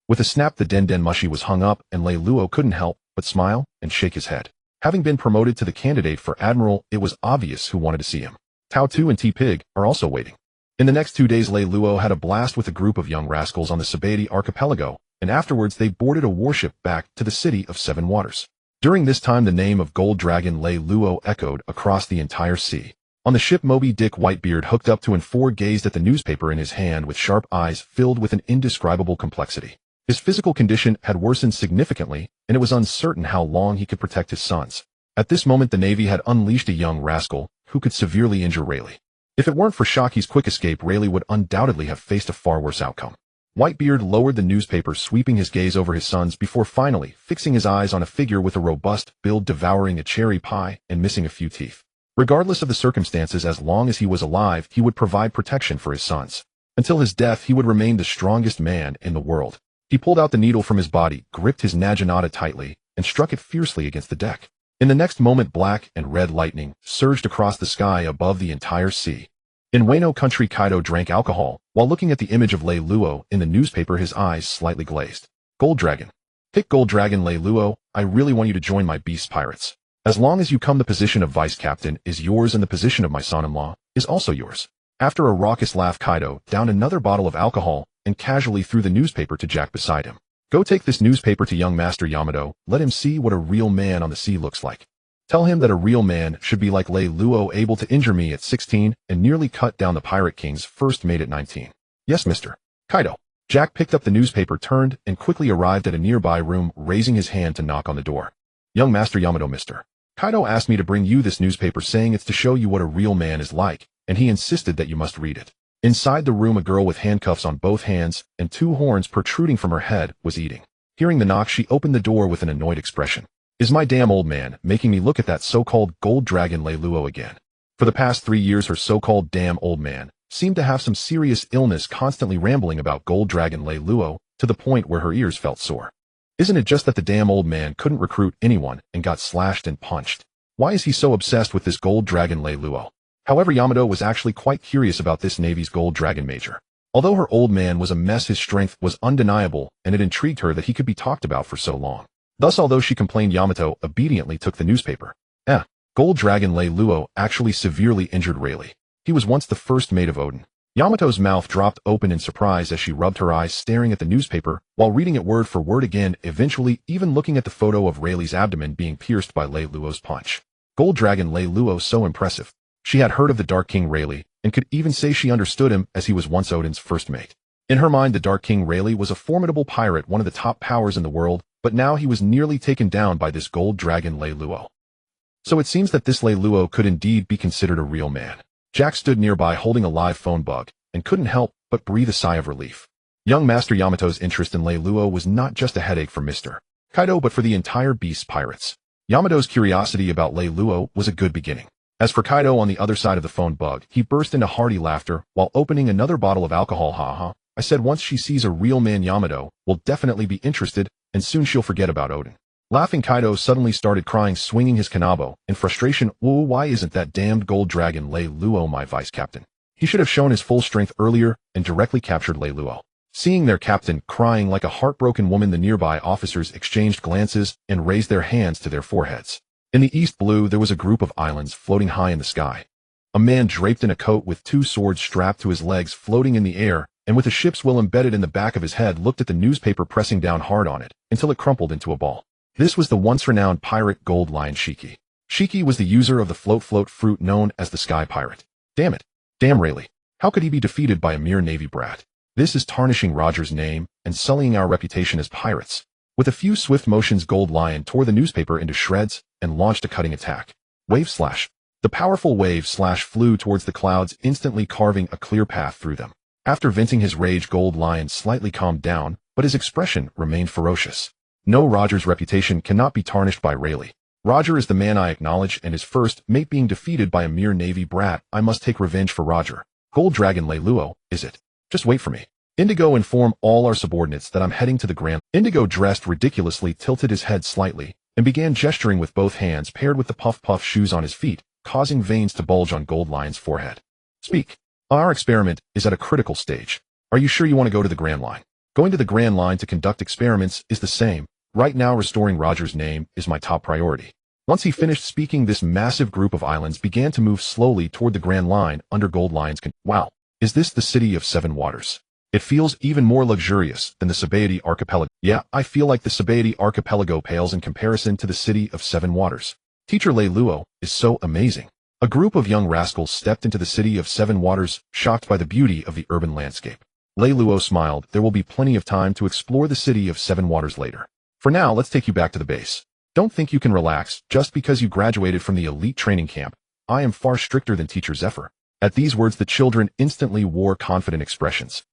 With a snap, the Den Den Mushi was hung up, and Lei Luo couldn't help but smile and shake his head. Having been promoted to the candidate for Admiral, it was obvious who wanted to see him. Tao Tu and T-Pig are also waiting. In the next 2 days, Lei Luo had a blast with a group of young rascals on the Zephyr archipelago, and afterwards they boarded a warship back to the city of 7 Waters. During this time, the name of Gold Dragon Lei Luo echoed across the entire sea. On the ship, Moby Dick Whitebeard, hooked up to and four, gazed at the newspaper in his hand with sharp eyes filled with an indescribable complexity. His physical condition had worsened significantly, and it was uncertain how long he could protect his sons. At this moment, the Navy had unleashed a young rascal who could severely injure Rayleigh. If it weren't for Shocky's quick escape, Rayleigh would undoubtedly have faced a far worse outcome. Whitebeard lowered the newspaper, sweeping his gaze over his sons before finally fixing his eyes on a figure with a robust build devouring a cherry pie and missing a few teeth. Regardless of the circumstances, as long as he was alive, he would provide protection for his sons. Until his death, he would remain the strongest man in the world. He pulled out the needle from his body, gripped his naginata tightly, and struck it fiercely against the deck. In the next moment, black and red lightning surged across the sky above the entire sea. In Reno country, Kaido drank alcohol. While looking at the image of Lei Luo in the newspaper, his eyes slightly glazed. Gold Dragon. Pick Gold Dragon Lei Luo. I really want you to join my beast pirates. As long as you come, the position of vice captain is yours, and the position of my son-in-law is also yours. After a raucous laugh, Kaido downed another bottle of alcohol and casually threw the newspaper to Jack beside him. Go take this newspaper to young Master Yamato. Let him see what a real man on the sea looks like. Tell him that a real man should be like Lei Luo, able to injure me at 16 and nearly cut down the Pirate King's first mate at 19. Yes, Mr. Kaido. Jack picked up the newspaper, turned, and quickly arrived at a nearby room, raising his hand to knock on the door. Young Master Yamato, Mr. Kaido asked me to bring you this newspaper, saying it's to show you what a real man is like, and he insisted that you must read it. Inside the room, a girl with handcuffs on both hands and two horns protruding from her head was eating. Hearing the knock, she opened the door with an annoyed expression. Is my damn old man making me look at that so-called gold dragon Leiluo again? For the past 3 years her so-called damn old man seemed to have some serious illness, constantly rambling about gold dragon Leiluo to the point where her ears felt sore. Isn't it just that the damn old man couldn't recruit anyone and got slashed and punched? Why is he so obsessed with this gold dragon Leiluo? However, Yamato was actually quite curious about this Navy's gold dragon major. Although her old man was a mess, his strength was undeniable, and it intrigued her that he could be talked about for so long. Thus, although she complained, Yamato obediently took the newspaper. Gold dragon Leiluo actually severely injured Rayleigh. He was once the first mate of Odin. Yamato's mouth dropped open in surprise as she rubbed her eyes, staring at the newspaper while reading it word for word again, eventually even looking at the photo of Rayleigh's abdomen being pierced by Leiluo's punch. Gold dragon Leiluo, so impressive. She had heard of the Dark King Rayleigh and could even say she understood him, as he was once Odin's first mate. In her mind, the Dark King Rayleigh was a formidable pirate, one of the top powers in the world, but now he was nearly taken down by this gold dragon Leiluo. So it seems that this Leiluo could indeed be considered a real man. Jack stood nearby holding a live phone bug and couldn't help but breathe a sigh of relief. Young Master Yamato's interest in Leiluo was not just a headache for Mr. Kaido but for the entire Beast Pirates. Yamato's curiosity about Leiluo was a good beginning. As for Kaido on the other side of the phone bug, he burst into hearty laughter while opening another bottle of alcohol. Haha, I said once she sees a real man, Yamato will definitely be interested, and soon she'll forget about Odin. Laughing, Kaido suddenly started crying, swinging his kanabo in frustration. Oh, why isn't that damned gold dragon Leiluo my vice captain? He should have shown his full strength earlier and directly captured Leiluo. Seeing their captain crying like a heartbroken woman, the nearby officers exchanged glances and raised their hands to their foreheads. In the east blue, there was a group of islands floating high in the sky. A man draped in a coat with 2 swords strapped to his legs floating in the air, and with a ship's wheel embedded in the back of his head, looked at the newspaper, pressing down hard on it until it crumpled into a ball. This was the once renowned pirate Gold Lion Shiki. Shiki was the user of the float fruit known as the Sky Pirate. Damn it. Damn Rayleigh. How could he be defeated by a mere Navy brat? This is tarnishing Roger's name and sullying our reputation as pirates. With a few swift motions, Gold Lion tore the newspaper into shreds and launched a cutting attack. Wave slash. The powerful wave slash flew towards the clouds, instantly carving a clear path through them. After venting his rage, Gold Lion slightly calmed down, but his expression remained ferocious. No, Roger's reputation cannot be tarnished by Rayleigh. Roger is the man I acknowledge, and his first mate being defeated by a mere Navy brat. I must take revenge for Roger. Gold dragon Leiluo, is it? Just wait for me. Indigo, inform all our subordinates that I'm heading to the Grand. Indigo, dressed ridiculously, tilted his head slightly and began gesturing with both hands paired with the puff shoes on his feet, causing veins to bulge on Gold Lion's forehead. Speak. Our experiment is at a critical stage. Are you sure you want to go to the Grand Line? Going to the Grand Line to conduct experiments is the same. Right now, restoring Roger's name is my top priority. Once he finished speaking, this massive group of islands began to move slowly toward the Grand Line under Gold Lion's Wow, is this the city of 7 waters? It feels even more luxurious than the Sabaody Archipelago. Yeah, I feel like the Sabaody Archipelago pales in comparison to the city of 7 waters. Teacher Leiluo is so amazing. A group of young rascals stepped into the city of 7 waters, shocked by the beauty of the urban landscape. Leiluo smiled. There will be plenty of time to explore the city of 7 waters later. For now, let's take you back to the base. Don't think you can relax just because you graduated from the elite training camp. I am far stricter than Teacher Zephyr. At these words, the children instantly wore confident expressions.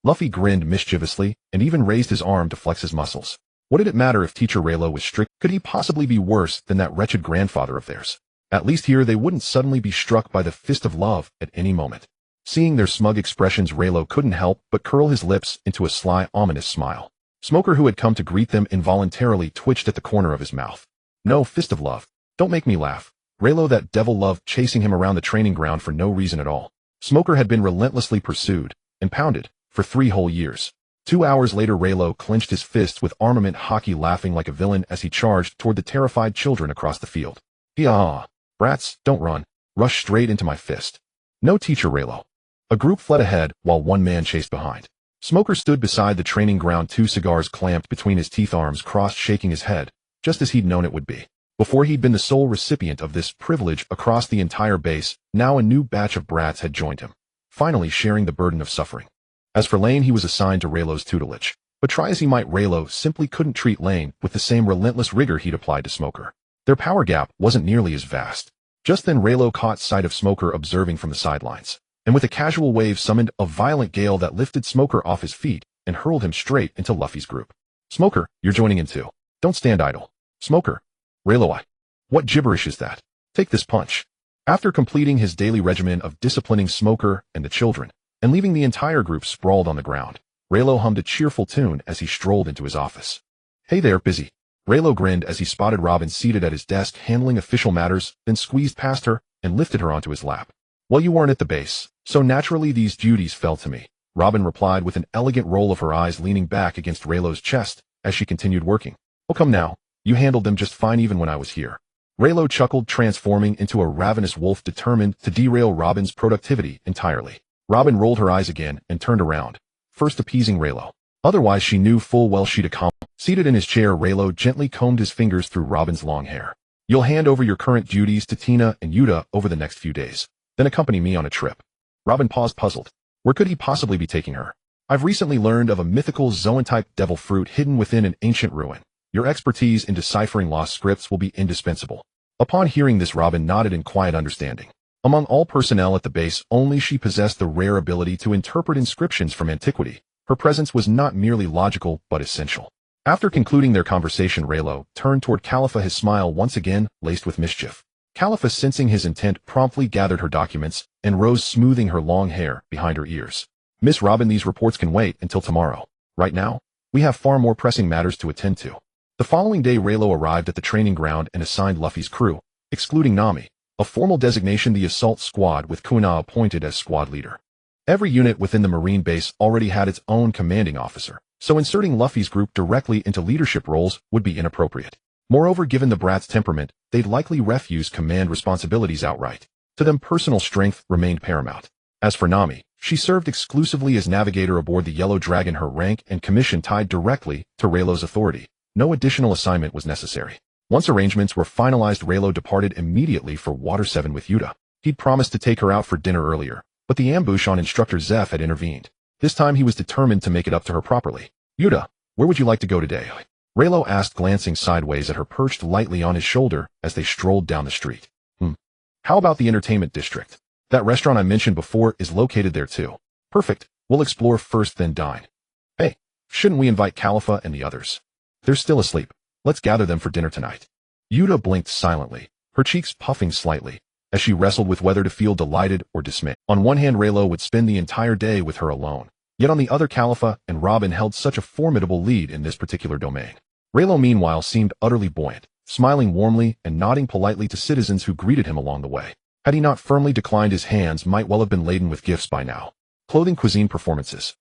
Luffy grinned mischievously and even raised his arm to flex his muscles. What did it matter if Teacher Rayleigh was strict? Could he possibly be worse than that wretched grandfather of theirs? At least here they wouldn't suddenly be struck by the fist of love at any moment. Seeing their smug expressions, Rayleigh couldn't help but curl his lips into a sly, ominous smile. Smoker, who had come to greet them, involuntarily twitched at the corner of his mouth. No fist of love. Don't make me laugh. Rayleigh, that devil loved chasing him around the training ground for no reason at all. Smoker had been relentlessly pursued and pounded for 3 whole years. 2 hours later, Rayleigh clenched his fists with armament hockey, laughing like a villain as he charged toward the terrified children across the field. Brats, don't run. Rush straight into my fist. No, Teacher Rayleigh. A group fled ahead while one man chased behind. Smoker stood beside the training ground, 2 cigars clamped between his teeth, arms crossed, shaking his head, just as he'd known it would be. Before, he'd been the sole recipient of this privilege across the entire base. Now a new batch of brats had joined him, finally sharing the burden of suffering. As for Lane, he was assigned to Rayleigh's tutelage. But try as he might, Rayleigh simply couldn't treat Lane with the same relentless rigor he'd applied to Smoker. Their power gap wasn't nearly as vast. Just then, Rayleigh caught sight of Smoker observing from the sidelines, and with a casual wave summoned a violent gale that lifted Smoker off his feet and hurled him straight into Luffy's group. Smoker, you're joining in too. Don't stand idle. Smoker. Relo, what gibberish is that? Take this punch. After completing his daily regimen of disciplining Smoker and the children, and leaving the entire group sprawled on the ground, Relo hummed a cheerful tune as he strolled into his office. Hey there, busy. Relo grinned as he spotted Robin seated at his desk handling official matters, then squeezed past her and lifted her onto his lap. Well, you weren't at the base, so naturally these duties fell to me, Robin replied with an elegant roll of her eyes leaning back against Relo's chest as she continued working. Oh, come now, you handled them just fine even when I was here. Relo chuckled, transforming into a ravenous wolf determined to derail Robin's productivity entirely. Robin rolled her eyes again and turned around, first appeasing Relo. Otherwise she knew full well she'd accomplish. Seated in his chair, Relo gently combed his fingers through Robin's long hair. You'll hand over your current duties to Tina and Yuta over the next few days, then accompany me on a trip. Robin paused, puzzled. Where could he possibly be taking her? I've recently learned of a mythical zoan-type devil fruit hidden within an ancient ruin. Your expertise in deciphering lost scripts will be indispensable. Upon hearing this, Robin nodded in quiet understanding. Among all personnel at the base, only she possessed the rare ability to interpret inscriptions from antiquity. Her presence was not merely logical, but essential. After concluding their conversation, Relo turned toward Khalifa, his smile once again laced with mischief. Khalifa, sensing his intent, promptly gathered her documents and rose, smoothing her long hair behind her ears. Miss Robin, these reports can wait until tomorrow. Right now, we have far more pressing matters to attend to. The following day, Relo arrived at the training ground and assigned Luffy's crew, excluding Nami, a formal designation, the assault squad, with Kuna appointed as squad leader. Every unit within the Marine base already had its own commanding officer, so inserting Luffy's group directly into leadership roles would be inappropriate. Moreover, given the brat's temperament, they'd likely refuse command responsibilities outright. To them, personal strength remained paramount. As for Nami, she served exclusively as navigator aboard the Yellow Dragon, her rank and commission tied directly to Relo's authority. No additional assignment was necessary. Once arrangements were finalized, Relo departed immediately for Water 7 with Yuta. He'd promised to take her out for dinner earlier, but the ambush on Instructor Zephyr had intervened. This time he was determined to make it up to her properly. Yuta, where would you like to go today? Relo asked, glancing sideways at her perched lightly on his shoulder as they strolled down the street. How about the entertainment district? That restaurant I mentioned before is located there too. Perfect. We'll explore first, then dine. Hey, shouldn't we invite Khalifa and the others? They're still asleep. Let's gather them for dinner tonight. Yuta blinked silently, her cheeks puffing slightly, as she wrestled with whether to feel delighted or dismay. On one hand, Relo would spend the entire day with her alone, yet on the other, Khalifa and Robin held such a formidable lead in this particular domain. Relo, meanwhile, seemed utterly buoyant, smiling warmly and nodding politely to citizens who greeted him along the way. Had he not firmly declined, his hands might well have been laden with gifts by now. Clothing, cuisine, performances.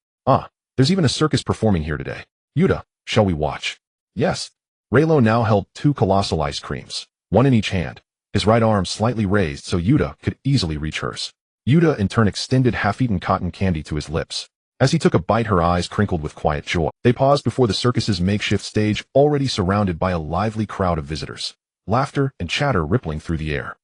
There's even a circus performing here today. Yuta, shall we watch? Yes. Relo now held 2 colossal ice creams, one in each hand, his right arm slightly raised so Yuta could easily reach hers. Yuta in turn extended half-eaten cotton candy to his lips. As he took a bite, her eyes crinkled with quiet joy. They paused before the circus's makeshift stage, already surrounded by a lively crowd of visitors. Laughter and chatter rippling through the air.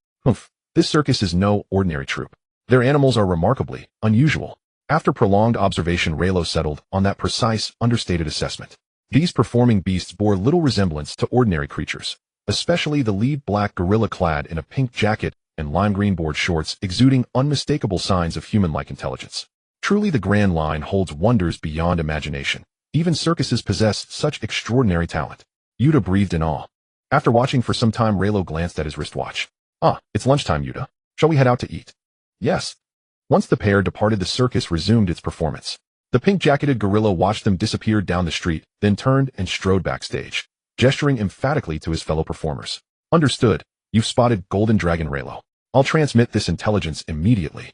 This circus is no ordinary troupe. Their animals are remarkably unusual. After prolonged observation, Relo settled on that precise, understated assessment. These performing beasts bore little resemblance to ordinary creatures, especially the lead black gorilla clad in a pink jacket and lime green board shorts, exuding unmistakable signs of human-like intelligence. Truly, the Grand Line holds wonders beyond imagination. Even circuses possess such extraordinary talent. Yuta breathed in awe. After watching for some time, Relo glanced at his wristwatch. It's lunchtime, Yuta. Shall we head out to eat? Yes. Once the pair departed, the circus resumed its performance. The pink-jacketed gorilla watched them disappear down the street, then turned and strode backstage, gesturing emphatically to his fellow performers. Understood. You've spotted Golden Dragon, Relo. I'll transmit this intelligence immediately.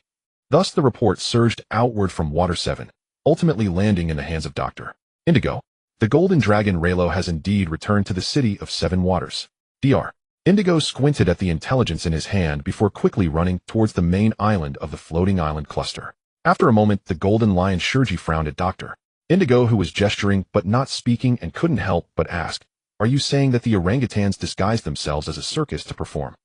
Thus the report surged outward from Water 7, ultimately landing in the hands of Dr. Indigo. The Golden Dragon, Relo, has indeed returned to the city of 7 waters. Dr. Indigo squinted at the intelligence in his hand before quickly running towards the main island of the floating island cluster. After a moment, the Golden Lion Shurji frowned at Dr. Indigo, who was gesturing but not speaking, and couldn't help but ask, "Are you saying that the orangutans disguised themselves as a circus to perform?"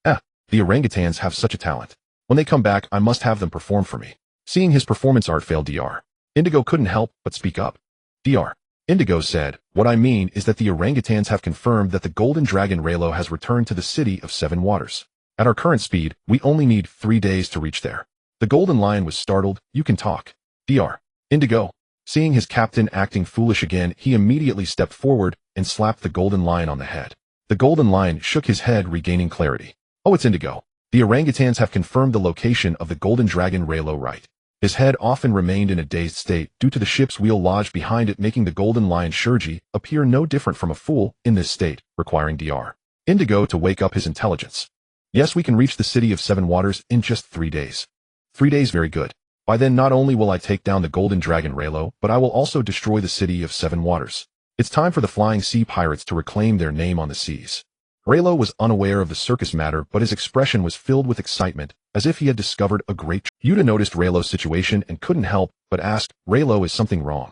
The orangutans have such a talent. When they come back, I must have them perform for me. Seeing his performance art fail, Dr. Indigo couldn't help but speak up. Dr. Indigo said, "What I mean is that the orangutans have confirmed that the Golden Dragon, Relo, has returned to the city of 7 waters. At our current speed, we only need 3 days to reach there." The Golden Lion was startled. "You can talk, Dr. Indigo." Seeing his captain acting foolish again, he immediately stepped forward and slapped the Golden Lion on the head. The golden lion shook his head, regaining clarity. Oh, it's Indigo. The orangutans have confirmed the location of the golden dragon Reno right. His head often remained in a dazed state due to the ship's wheel lodged behind it, making the golden lion Shurji appear no different from a fool in this state, requiring Dr. Indigo to wake up his intelligence. Yes, we can reach the city of Seven Waters in just 3 days. 3 days, very good. By then not only will I take down the golden dragon Reno, but I will also destroy the city of Seven Waters. It's time for the flying sea pirates to reclaim their name on the seas. Reno was unaware of the circus matter, but his expression was filled with excitement, as if he had discovered a great Yuta noticed Reno's situation and couldn't help but ask, Reno, is something wrong?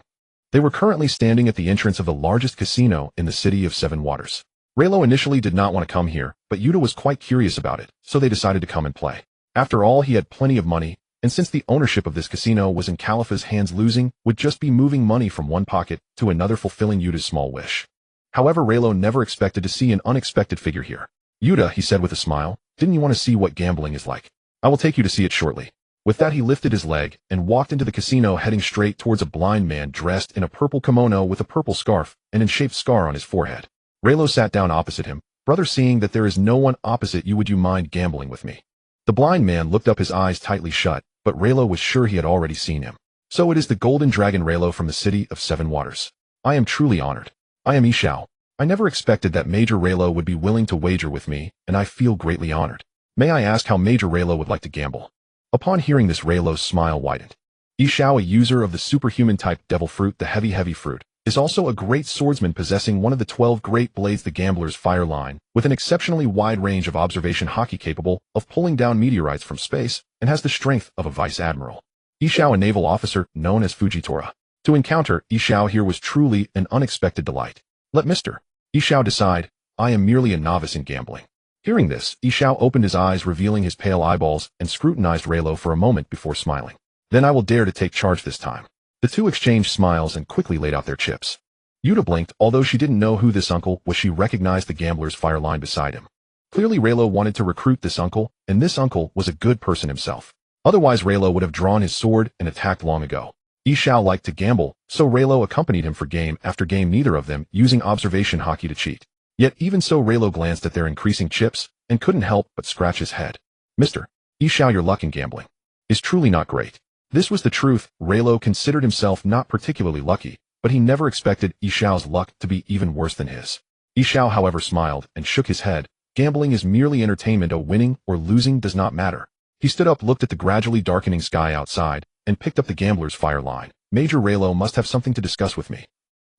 They were currently standing at the entrance of the largest casino in the city of Seven Waters. Reno initially did not want to come here, but Yuta was quite curious about it, so they decided to come and play. After all, he had plenty of money, and since the ownership of this casino was in Khalifa's hands, losing would just be moving money from one pocket to another, fulfilling Yuta's small wish. However, Reno never expected to see an unexpected figure here. Yuta, he said with a smile, didn't you want to see what gambling is like? I will take you to see it shortly. With that, he lifted his leg and walked into the casino, heading straight towards a blind man dressed in a purple kimono with a purple scarf and an shaped scar on his forehead. Reno sat down opposite him. Brother, seeing that there is no one opposite you, would you mind gambling with me? The blind man looked up, his eyes tightly shut, but Reno was sure he had already seen him. So it is the golden dragon Reno from the city of Seven Waters. I am truly honored. I am Ishao. I never expected that Major Reno would be willing to wager with me, and I feel greatly honored. May I ask how Major Reno would like to gamble? Upon hearing this, Reno's smile widened. Ishao, a user of the superhuman type devil fruit, the heavy fruit, is also a great swordsman possessing one of the 12 great blades, the gambler's fire line, with an exceptionally wide range of observation hockey, capable of pulling down meteorites from space, and has the strength of a vice admiral. Ishao, a naval officer known as Fujitora. To encounter Ishao here was truly an unexpected delight. Let Mr. Ishao decide. I am merely a novice in gambling. Hearing this, Ishao opened his eyes, revealing his pale eyeballs, and scrutinized Reno for a moment before smiling. Then I will dare to take charge this time. The two exchanged smiles and quickly laid out their chips. Yuta blinked. Although she didn't know who this uncle was, she recognized the gambler's fire line beside him. Clearly Reno wanted to recruit this uncle, and this uncle was a good person himself. Otherwise Reno would have drawn his sword and attacked long ago. Ishao liked to gamble, so Reno accompanied him for game after game, neither of them using observation hockey to cheat. Yet even so, Reno glanced at their increasing chips and couldn't help but scratch his head. Mr. Ishao, your luck in gambling is truly not great. This was the truth. Reno considered himself not particularly lucky, but he never expected Ishao's luck to be even worse than his. Ishao, however, smiled and shook his head. Gambling is merely entertainment. Winning or losing does not matter. He stood up, looked at the gradually darkening sky outside, and picked up the gambler's fire line. Major Reno must have something to discuss with me.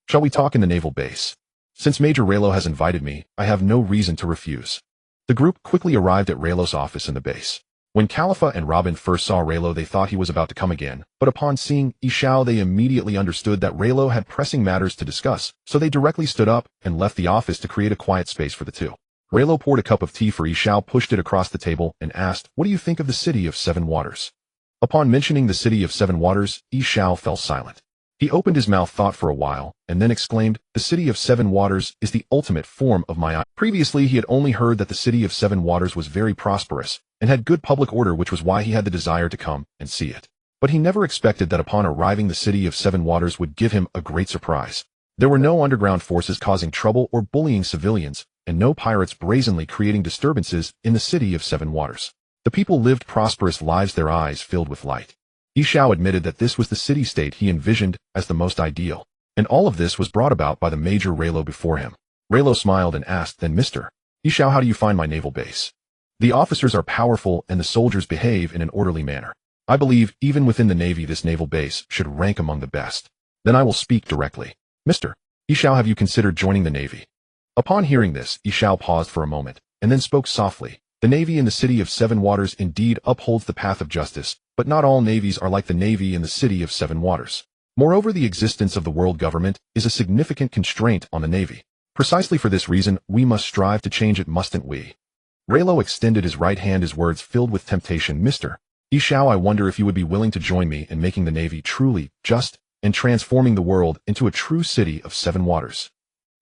Shall we talk in the naval base? Since Major Reno has invited me, I have no reason to refuse. The group quickly arrived at Reno's office in the base. When Khalifa and Robin first saw Reno, they thought he was about to come again, but upon seeing Ishao, they immediately understood that Reno had pressing matters to discuss, so they directly stood up and left the office to create a quiet space for the two. Reno poured a cup of tea for Ishao, pushed it across the table, and asked, "What do you think of the city of Seven Waters?" Upon mentioning the city of Seven Waters, Ishao fell silent. He opened his mouth, thought for a while, and then exclaimed, "The city of Seven Waters is the ultimate form of my eye." Previously, he had only heard that the city of Seven Waters was very prosperous and had good public order, which was why he had the desire to come and see it. But he never expected that upon arriving, the city of Seven Waters would give him a great surprise. There were no underground forces causing trouble or bullying civilians, and no pirates brazenly creating disturbances in the city of Seven Waters. The people lived prosperous lives, their eyes filled with light. Ishao admitted that this was the city-state he envisioned as the most ideal, and all of this was brought about by the Major Reno before him. Reno smiled and asked, "Then Mr. Ishao, how do you find my naval base?" "The officers are powerful and the soldiers behave in an orderly manner. I believe even within the Navy this naval base should rank among the best." "Then I will speak directly. Mr. Ishao, have you considered joining the Navy?" Upon hearing this, Ishao paused for a moment, and then spoke softly. "The Navy in the city of Seven Waters indeed upholds the path of justice, but not all navies are like the Navy in the city of Seven Waters. Moreover, the existence of the world government is a significant constraint on the Navy. Precisely for this reason, we must strive to change it, mustn't we?" Reno extended his right hand, his words filled with temptation. "Mr. Ishao, I wonder if you would be willing to join me in making the Navy truly just and transforming the world into a true city of Seven Waters."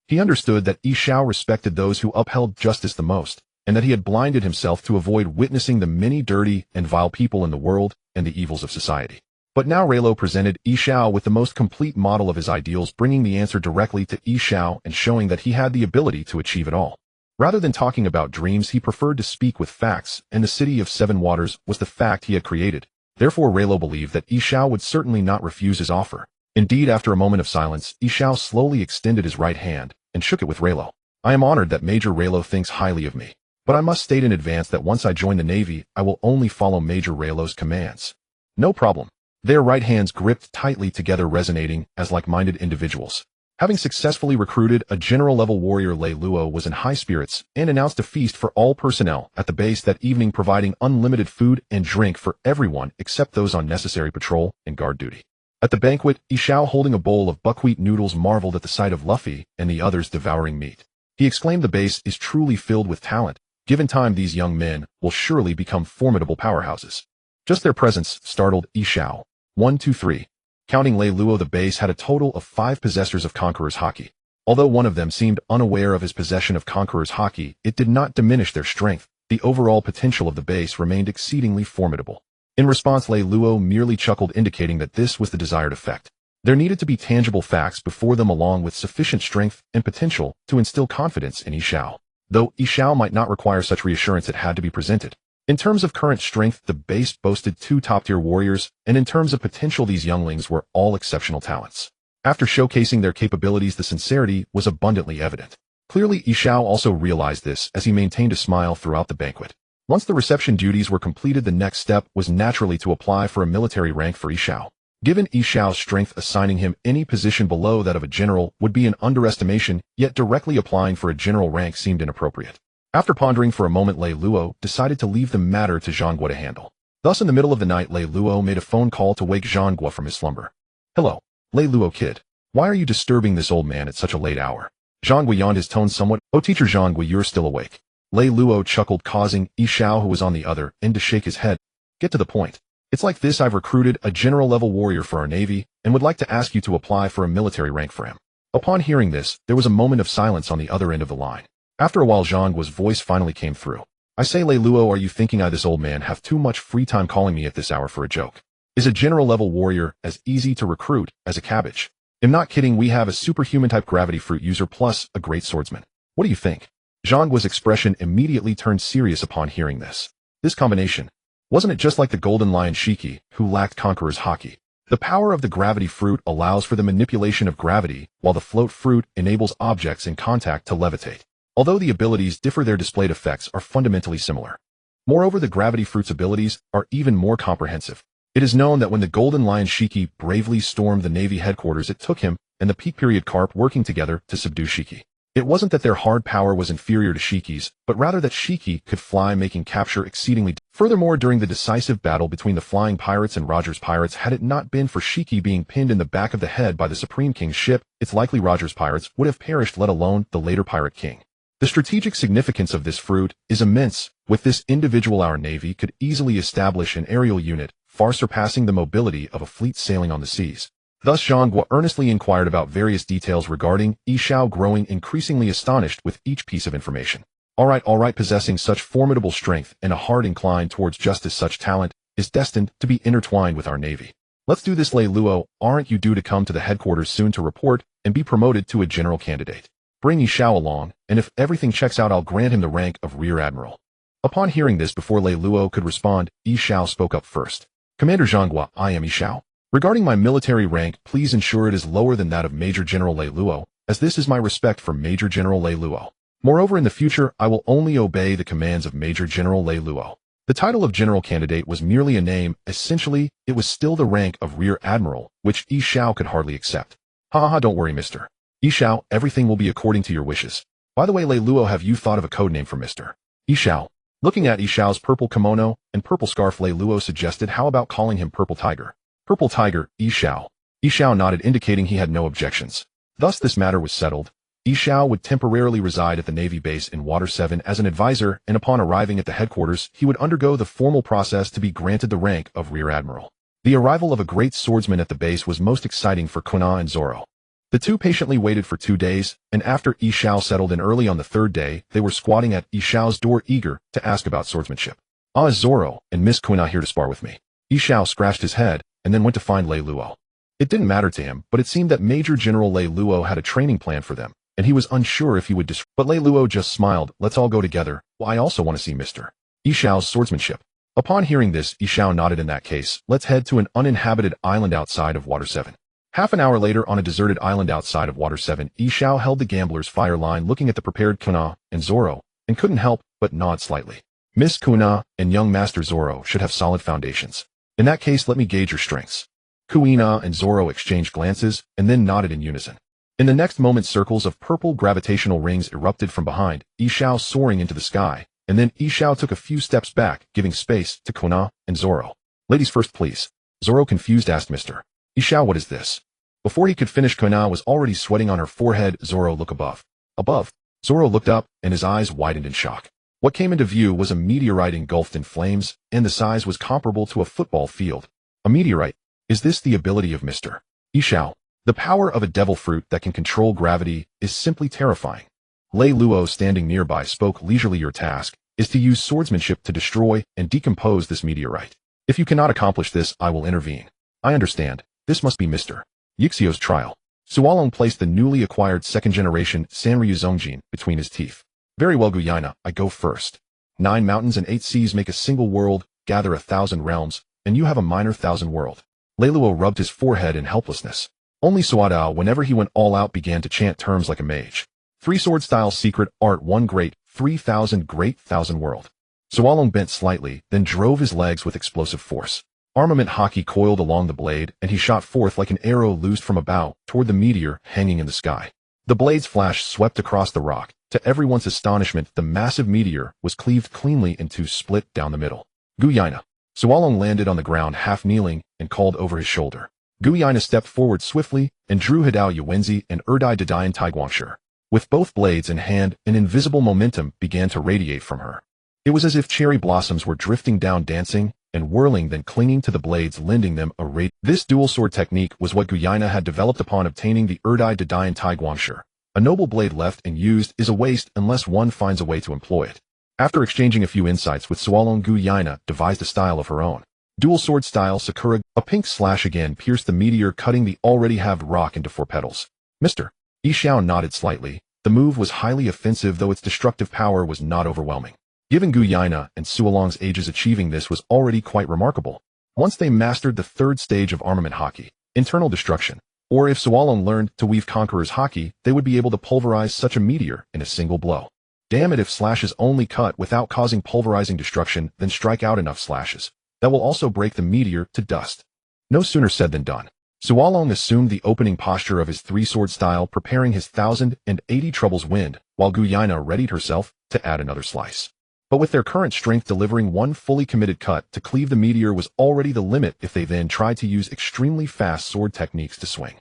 He understood that Ishao respected those who upheld justice the most, and that he had blinded himself to avoid witnessing the many dirty and vile people in the world and the evils of society. But now Reno presented Ishao with the most complete model of his ideals, bringing the answer directly to Ishao and showing that he had the ability to achieve it all. Rather than talking about dreams, he preferred to speak with facts, and the City of Seven Waters was the fact he had created. Therefore Relo believed that Yishao would certainly not refuse his offer. Indeed, after a moment of silence, Yishao slowly extended his right hand and shook it with Relo. I am honored that Major Relo thinks highly of me. But I must state in advance that once I join the Navy, I will only follow Major Relo's commands. No problem. Their right hands gripped tightly together, resonating as like-minded individuals. Having successfully recruited a general-level warrior, Lei Luo was in high spirits and announced a feast for all personnel at the base that evening, providing unlimited food and drink for everyone except those on necessary patrol and guard duty. At the banquet, Yishao, holding a bowl of buckwheat noodles, marveled at the sight of Luffy and the others devouring meat. He exclaimed, the base is truly filled with talent. Given time, these young men will surely become formidable powerhouses. Just their presence startled Yishao. 1, 2, 3. Counting Lei Luo, the base had a total of 5 possessors of Conqueror's Haki. Although one of them seemed unaware of his possession of Conqueror's Haki, it did not diminish their strength. The overall potential of the base remained exceedingly formidable. In response, Lei Luo merely chuckled, indicating that this was the desired effect. There needed to be tangible facts before them, along with sufficient strength and potential to instill confidence in Yishao. Though Yishao might not require such reassurance, it had to be presented. In terms of current strength, the base boasted 2 top-tier warriors, and in terms of potential, these younglings were all exceptional talents. After showcasing their capabilities, the sincerity was abundantly evident. Clearly, Yishao also realized this as he maintained a smile throughout the banquet. Once the reception duties were completed, the next step was naturally to apply for a military rank for Yishao. Given Yishao's strength, assigning him any position below that of a general would be an underestimation, yet directly applying for a general rank seemed inappropriate. After pondering for a moment, Lei Luo decided to leave the matter to Zhanghua to handle. Thus, in the middle of the night, Lei Luo made a phone call to wake Zhanghua from his slumber. Hello, Lei Luo kid. Why are you disturbing this old man at such a late hour? Zhanghua yawned, his tone somewhat. Oh, teacher Zhanghua, you're still awake. Lei Luo chuckled, causing Yishao, who was on the other end, to shake his head. Get to the point. It's like this: I've recruited a general-level warrior for our Navy and would like to ask you to apply for a military rank for him. Upon hearing this, there was a moment of silence on the other end of the line. After a while, Zhanggua's voice finally came through. I say, Lei Luo, are you thinking I, this old man, have too much free time calling me at this hour for a joke? Is a general-level warrior as easy to recruit as a cabbage? I'm not kidding, we have a superhuman-type gravity fruit user plus a great swordsman. What do you think? Zhanggua's expression immediately turned serious upon hearing this. This combination, wasn't it just like the Golden Lion Shiki, who lacked Conqueror's Haki? The power of the gravity fruit allows for the manipulation of gravity, while the float fruit enables objects in contact to levitate. Although the abilities differ, their displayed effects are fundamentally similar. Moreover, the gravity fruit's abilities are even more comprehensive. It is known that when the Golden Lion Shiki bravely stormed the Navy headquarters, it took him and the peak period Carp working together to subdue Shiki. It wasn't that their hard power was inferior to Shiki's, but rather that Shiki could fly, making capture exceedingly. Furthermore, during the decisive battle between the Flying Pirates and Roger's Pirates, had it not been for Shiki being pinned in the back of the head by the Supreme King's ship, it's likely Roger's Pirates would have perished, let alone the later Pirate King. The strategic significance of this fruit is immense. With this individual, our Navy could easily establish an aerial unit, far surpassing the mobility of a fleet sailing on the seas. Thus, Zhanghua earnestly inquired about various details regarding Yishao, growing increasingly astonished with each piece of information. All right, possessing such formidable strength and a heart inclined towards justice, such talent is destined to be intertwined with our Navy. Let's do this, Lei Luo. Aren't you due to come to the headquarters soon to report and be promoted to a general candidate? Bring Yishao along, and if everything checks out, I'll grant him the rank of Rear Admiral. Upon hearing this, before Lei Luo could respond, Yishao spoke up first. Commander Zhanghua, I am Yishao. Regarding my military rank, please ensure it is lower than that of Major General Lei Luo, as this is my respect for Major General Lei Luo. Moreover, in the future, I will only obey the commands of Major General Lei Luo. The title of General Candidate was merely a name. Essentially, it was still the rank of Rear Admiral, which Yishao could hardly accept. Don't worry, Mr. Yishao, everything will be according to your wishes. By the way, Lei Luo, have you thought of a code name for Mr. Yishao? Looking at Yishao's purple kimono and purple scarf, Lei Luo suggested, how about calling him Purple Tiger? Purple Tiger, Yishao. Yishao nodded, indicating he had no objections. Thus, this matter was settled. Yishao would temporarily reside at the Navy base in Water 7 as an advisor, and upon arriving at the headquarters, he would undergo the formal process to be granted the rank of Rear Admiral. The arrival of a great swordsman at the base was most exciting for Kuna and Zoro. The two patiently waited for 2 days, and after Yishao settled in early on the 3rd day, they were squatting at Yishao's door, eager to ask about swordsmanship. Is Zoro and Miss Kuna here to spar with me? Yishao scratched his head, and then went to find Lei Luo. It didn't matter to him, but it seemed that Major General Lei Luo had a training plan for them, and he was unsure if he would but Lei Luo just smiled. Let's all go together. Well, I also want to see Mr. Yishao's swordsmanship. Upon hearing this, Yishao nodded. In that case, let's head to an uninhabited island outside of Water 7. Half an hour later, on a deserted island outside of Water 7, Yishao held the gambler's fire line looking at the prepared Kuna and Zoro, and couldn't help but nod slightly. Miss Kuna and young Master Zoro should have solid foundations. In that case, let me gauge your strengths. Kuina and Zoro exchanged glances, and then nodded in unison. In the next moment, circles of purple gravitational rings erupted from behind, Yishao soaring into the sky, and then Yishao took a few steps back, giving space to Kuna and Zoro. Ladies first, please. Zoro, confused, asked Mr. Yishao, what is this? Before he could finish, Kuna was already sweating on her forehead. Zoro, look above. Above. Zoro looked up, and his eyes widened in shock. What came into view was a meteorite engulfed in flames, and the size was comparable to a football field. A meteorite. Is this the ability of Mr. Yishao? The power of a devil fruit that can control gravity is simply terrifying. Lei Luo, standing nearby, spoke leisurely. Your task is to use swordsmanship to destroy and decompose this meteorite. If you cannot accomplish this, I will intervene. I understand. This must be Mr. Yixio's trial. Sualong placed the newly acquired second-generation Sanryu Zongjin between his teeth. Very well, Guyaina, I go first. 9 mountains and 8 seas make a single world, gather 1,000 realms, and you have a minor 1,000 world. Lei Luo rubbed his forehead in helplessness. Only Suadao, whenever he went all out, began to chant terms like a mage. 3 sword style secret art 1 great, 3,000 great 1,000 world. Sualong bent slightly, then drove his legs with explosive force. Armament hockey coiled along the blade, and he shot forth like an arrow loosed from a bow toward the meteor hanging in the sky. The blade's flash swept across the rock. To everyone's astonishment, the massive meteor was cleaved cleanly in 2, split down the middle. Guyaina. Sualong landed on the ground half kneeling and called over his shoulder. Guyaina stepped forward swiftly and drew Hidao Yuwenzi and Erdai Dadayan Taiguangshi. With both blades in hand, an invisible momentum began to radiate from her. It was as if cherry blossoms were drifting down, dancing and whirling, then clinging to the blades, lending them a radiance. This dual sword technique was what Guyaina had developed upon obtaining the Erdai Dadayan Taiguangshi. A noble blade left unused is a waste unless one finds a way to employ it. After exchanging a few insights with Sualong, Guyaina devised a style of her own. Dual sword style Sakura. A pink slash again pierced the meteor, cutting the already halved rock into 4 petals. Mr. Yishao nodded slightly. The move was highly offensive, though its destructive power was not overwhelming. Given Guyaina and Sualong's ages, achieving this was already quite remarkable. Once they mastered the 3rd stage of armament hockey, internal destruction, or if Sualong learned to weave conqueror's hockey, they would be able to pulverize such a meteor in a single blow. Damn it, if slashes only cut without causing pulverizing destruction, then strike out enough slashes that will also break the meteor to dust. No sooner said than done. Sualong assumed the opening posture of his 3-sword style, preparing his 1,080 troubles wind, while Guyaina readied herself to add another slice. But with their current strength, delivering 1 fully committed cut to cleave the meteor was already the limit if they then tried to use extremely fast sword techniques to swing.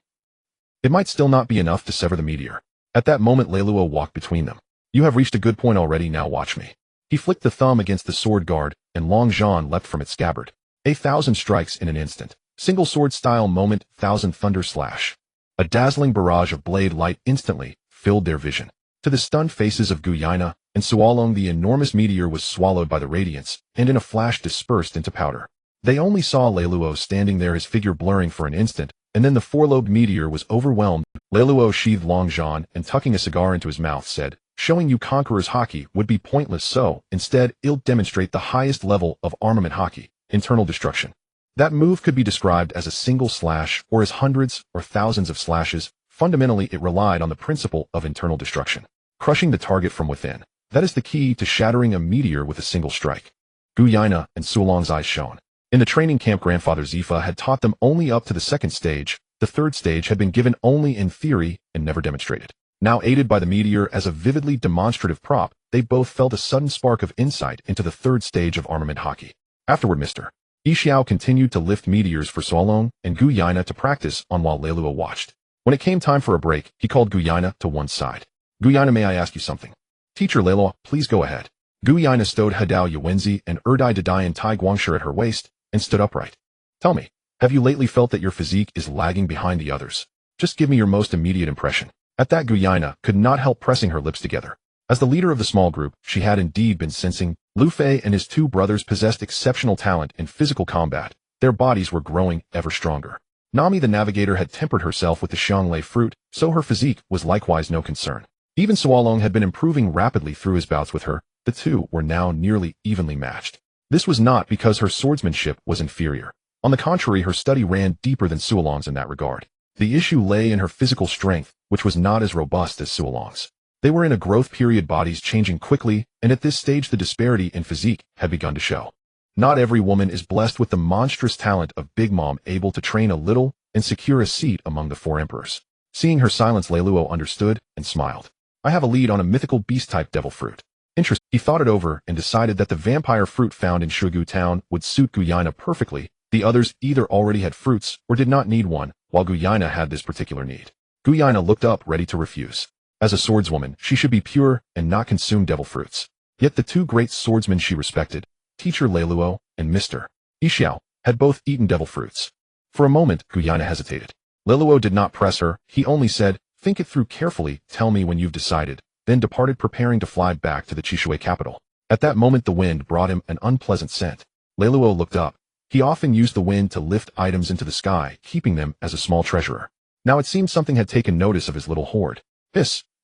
It might still not be enough to sever the meteor. At that moment, Lei Luo walked between them. You have reached a good point already, now watch me. He flicked the thumb against the sword guard, and Long Zhan leapt from its scabbard. 1,000 strikes in an instant. Single sword style moment, 1,000 thunder slash. A dazzling barrage of blade light instantly filled their vision. To the stunned faces of Guyaina and Sualong, the enormous meteor was swallowed by the radiance, and in a flash dispersed into powder. They only saw Lei Luo standing there, his figure blurring for an instant, and then the 4-lobed meteor was overwhelmed. Lei Luo sheathed Long Zhan and, tucking a cigar into his mouth, said, showing you conqueror's hockey would be pointless, so instead it'll demonstrate the highest level of armament hockey, internal destruction. That move could be described as a single slash or as hundreds or thousands of slashes. Fundamentally, it relied on the principle of internal destruction, crushing the target from within. That is the key to shattering a meteor with a single strike. Guyaina and Sualong's eyes shone. In the training camp, Grandfather Zephyr had taught them only up to the 2nd stage. The 3rd stage had been given only in theory and never demonstrated. Now, aided by the meteor as a vividly demonstrative prop, they both felt a sudden spark of insight into the 3rd stage of armament hockey. Afterward, Mr. Yishao continued to lift meteors for Sualong and Guyaina to practice on while Lei Luo watched. When it came time for a break, he called Guyaina to one side. Guyaina, may I ask you something? Teacher Lei Luo, please go ahead. Guyaina stowed Hidao Yuwenzi and Erdai Dadayan Taiguangshi at her waist and stood upright. Tell me, have you lately felt that your physique is lagging behind the others? Just give me your most immediate impression. At that, Guyaina could not help pressing her lips together. As the leader of the small group, she had indeed been sensing Lu Fei and his 2 brothers possessed exceptional talent in physical combat. Their bodies were growing ever stronger. Nami the navigator had tempered herself with the Xianglei fruit, so her physique was likewise no concern. Even Suolong had been improving rapidly through his bouts with her. The two were now nearly evenly matched. This was not because her swordsmanship was inferior. On the contrary, her study ran deeper than Suolong's in that regard. The issue lay in her physical strength, which was not as robust as Suolong's. They were in a growth period, bodies changing quickly, and at this stage the disparity in physique had begun to show. Not every woman is blessed with the monstrous talent of Big Mom, able to train a little and secure a seat among the four emperors. Seeing her silence, Leiluo understood and smiled. I have a lead on a mythical beast-type devil fruit. Interesting. He thought it over and decided that the vampire fruit found in Shugu town would suit Guyana perfectly. The others either already had fruits or did not need one, while Guyana had this particular need. Guyana looked up, ready to refuse. As a swordswoman, she should be pure and not consume devil fruits. Yet the two great swordsmen she respected, Teacher Leiluo and Mr. Yixiao, had both eaten devil fruits. For a moment, Guyana hesitated. Leiluo did not press her. He only said, "Think it through carefully, tell me when you've decided," then departed, preparing to fly back to the Chishui capital. At that moment the wind brought him an unpleasant scent. Leiluo looked up. He often used the wind to lift items into the sky, keeping them as a small treasurer. Now it seemed something had taken notice of his little hoard.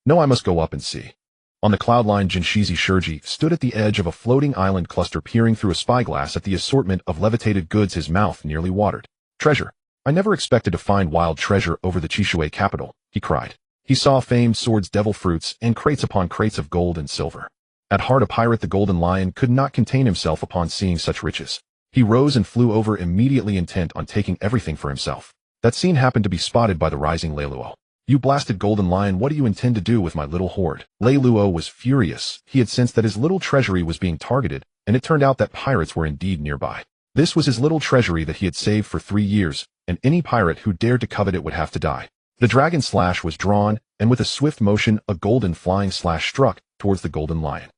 No, I must go up and see. On the cloud line, Jinshizi Shurji stood at the edge of a floating island cluster, peering through a spyglass at the assortment of levitated goods, his mouth nearly watered. Treasure. I never expected to find wild treasure over the Chishui capital, he cried. He saw famed swords, devil fruits, and crates upon crates of gold and silver. At heart a pirate, the Golden Lion could not contain himself upon seeing such riches. He rose and flew over, immediately intent on taking everything for himself. That scene happened to be spotted by the rising Leiluo. You blasted Golden Lion, what do you intend to do with my little hoard? Leiluo was furious. He had sensed that his little treasury was being targeted, and it turned out that pirates were indeed nearby. This was his little treasury that he had saved for 3 years, and any pirate who dared to covet it would have to die. The dragon slash was drawn, and with a swift motion, a golden flying slash struck towards the Golden Lion.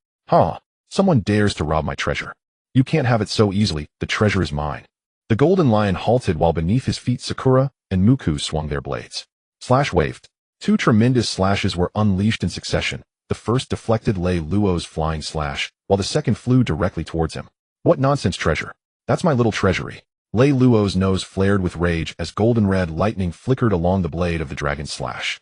Someone dares to rob my treasure. You can't have it so easily, the treasure is mine. The Golden Lion halted, while beneath his feet Sakura and Muku swung their blades. Slash waved. 2 tremendous slashes were unleashed in succession. The first deflected Leiluo's flying slash, while the second flew directly towards him. What nonsense treasure? That's my little treasury. Leiluo's nose flared with rage as golden red lightning flickered along the blade of the dragon slash.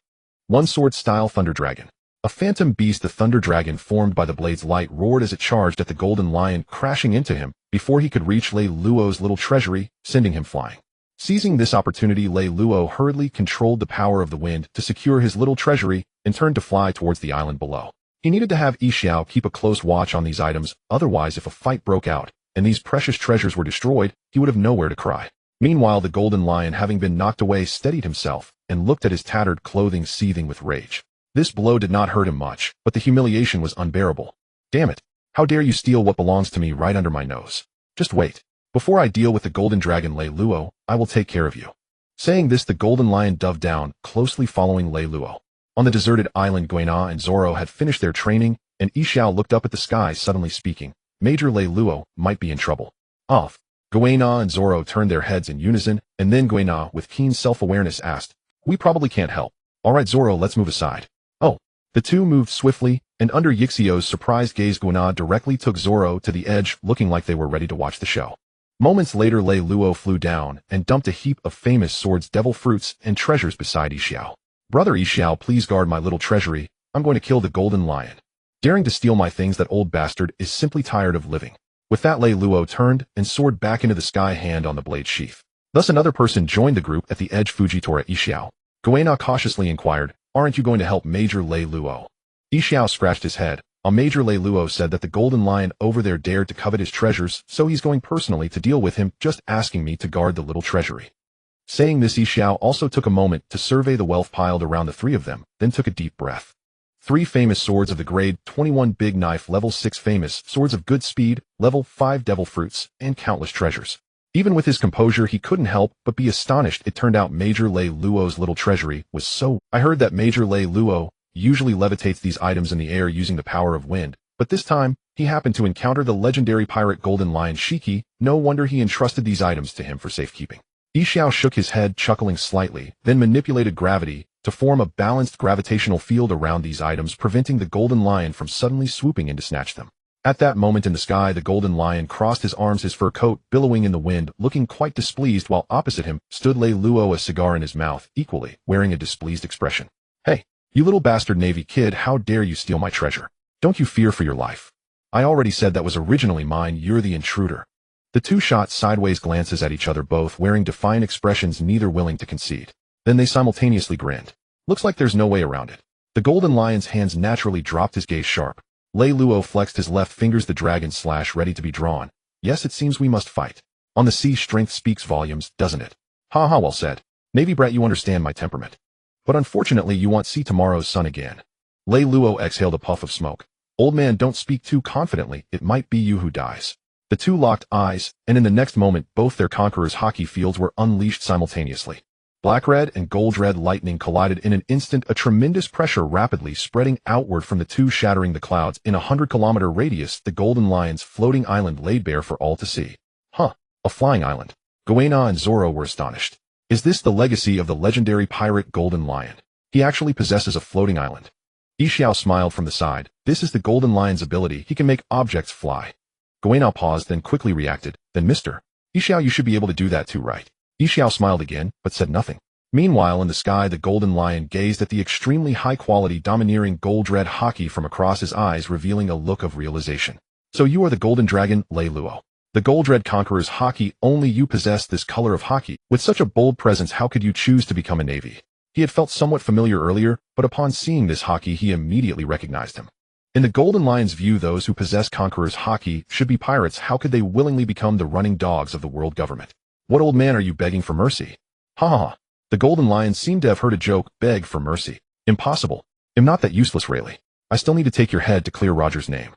One sword style Thunder Dragon. A phantom beast, the Thunder Dragon formed by the blade's light, roared as it charged at the Golden Lion, crashing into him before he could reach Leiluo's little treasury, sending him flying. Seizing this opportunity, Leiluo hurriedly controlled the power of the wind to secure his little treasury and turned to fly towards the island below. He needed to have Yixiao keep a close watch on these items, otherwise if a fight broke out and these precious treasures were destroyed, he would have nowhere to cry. Meanwhile, the Golden Lion, having been knocked away, steadied himself and looked at his tattered clothing, seething with rage. This blow did not hurt him much, but the humiliation was unbearable. Damn it! How dare you steal what belongs to me right under my nose? Just wait. Before I deal with the Golden Dragon Leiluo, I will take care of you. Saying this, the Golden Lion dove down, closely following Leiluo. On the deserted island, Guina and Zoro had finished their training, and Yixiao looked up at the sky, suddenly speaking. Major Leiluo might be in trouble. Guina and Zoro turned their heads in unison, and then Guina, with keen self-awareness, asked, "We probably can't help. All right, Zoro, let's move aside." The two moved swiftly, and under Yixiao's surprised gaze, Guina directly took Zoro to the edge, looking like they were ready to watch the show. Moments later, Leiluo flew down and dumped a heap of famous swords, devil fruits, and treasures beside Yixiao. "Brother Yixiao, please guard my little treasury. I'm going to kill the Golden Lion. Daring to steal my things, that old bastard is simply tired of living." With that, Leiluo turned and soared back into the sky, hand on the blade sheath. Thus another person joined the group at the edge. Fujitora Yixiao. Guina cautiously inquired, "Aren't you going to help Major Leiluo?" Yixiao scratched his head. Major Leiluo said that the Golden Lion over there dared to covet his treasures, so he's going personally to deal with him, just asking me to guard the little treasury. Saying this, Yixiao also took a moment to survey the wealth piled around the three of them, then took a deep breath. 3 famous swords of the grade 21 big knife, level 6 famous swords of good speed, level 5 devil fruits, and countless treasures. Even with his composure, he couldn't help but be astonished. It turned out Major Leiluo's little treasury was so... I heard that Major Leiluo usually levitates these items in the air using the power of wind, but this time, he happened to encounter the legendary pirate Golden Lion Shiki. No wonder he entrusted these items to him for safekeeping. Yixiao shook his head, chuckling slightly, then manipulated gravity to form a balanced gravitational field around these items, preventing the Golden Lion from suddenly swooping in to snatch them. At that moment in the sky, the golden lion crossed his arms, his fur coat billowing in the wind, looking quite displeased, while opposite him stood Lei Luo, a cigar in his mouth, equally wearing a displeased expression. "Hey, you little bastard Navy kid, how dare you steal my treasure? Don't you fear for your life? I already said that was originally mine, you're the intruder." The two shot sideways glances at each other, both wearing defiant expressions, neither willing to concede. Then they simultaneously grinned. Looks like there's no way around it. The golden lion's hands naturally dropped, his gaze sharp. Lei Luo flexed his left fingers, the dragon slash ready to be drawn. "Yes, it seems we must fight. On the sea, strength speaks volumes, doesn't it?" "Ha ha, well said. Navy brat, you understand my temperament. But unfortunately, you won't see tomorrow's sun again." Lei Luo exhaled a puff of smoke. "Old man, don't speak too confidently, it might be you who dies." The two locked eyes, and in the next moment both their conquerors' hockey fields were unleashed simultaneously. Black-red and gold-red lightning collided in an instant, a tremendous pressure rapidly spreading outward from the two, shattering the clouds. In a 100-kilometer radius, the golden lion's floating island laid bare for all to see. "Huh, a flying island." Goena and Zoro were astonished. Is this the legacy of the legendary pirate Golden Lion? He actually possesses a floating island. Yixiao smiled from the side. This is the Golden Lion's ability, he can make objects fly. Goena paused, then quickly reacted. "Then Mr. Yixiao, you should be able to do that too, right?" Yixiao smiled again, but said nothing. Meanwhile, in the sky, the Golden Lion gazed at the extremely high-quality, domineering gold-red hockey from across his eyes, revealing a look of realization. "So you are the Golden Dragon, Lei Luo. The gold-red conqueror's hockey, only you possess this color of hockey. With such a bold presence, how could you choose to become a Navy?" He had felt somewhat familiar earlier, but upon seeing this hockey, he immediately recognized him. In the Golden Lion's view, those who possess conqueror's hockey should be pirates. How could they willingly become the running dogs of the world government? "What, old man, are you begging for mercy?" "Ha ha ha." The Golden Lion seemed to have heard a joke. "Beg for mercy? Impossible. I'm not that useless, Rayleigh. I still need to take your head to clear Roger's name."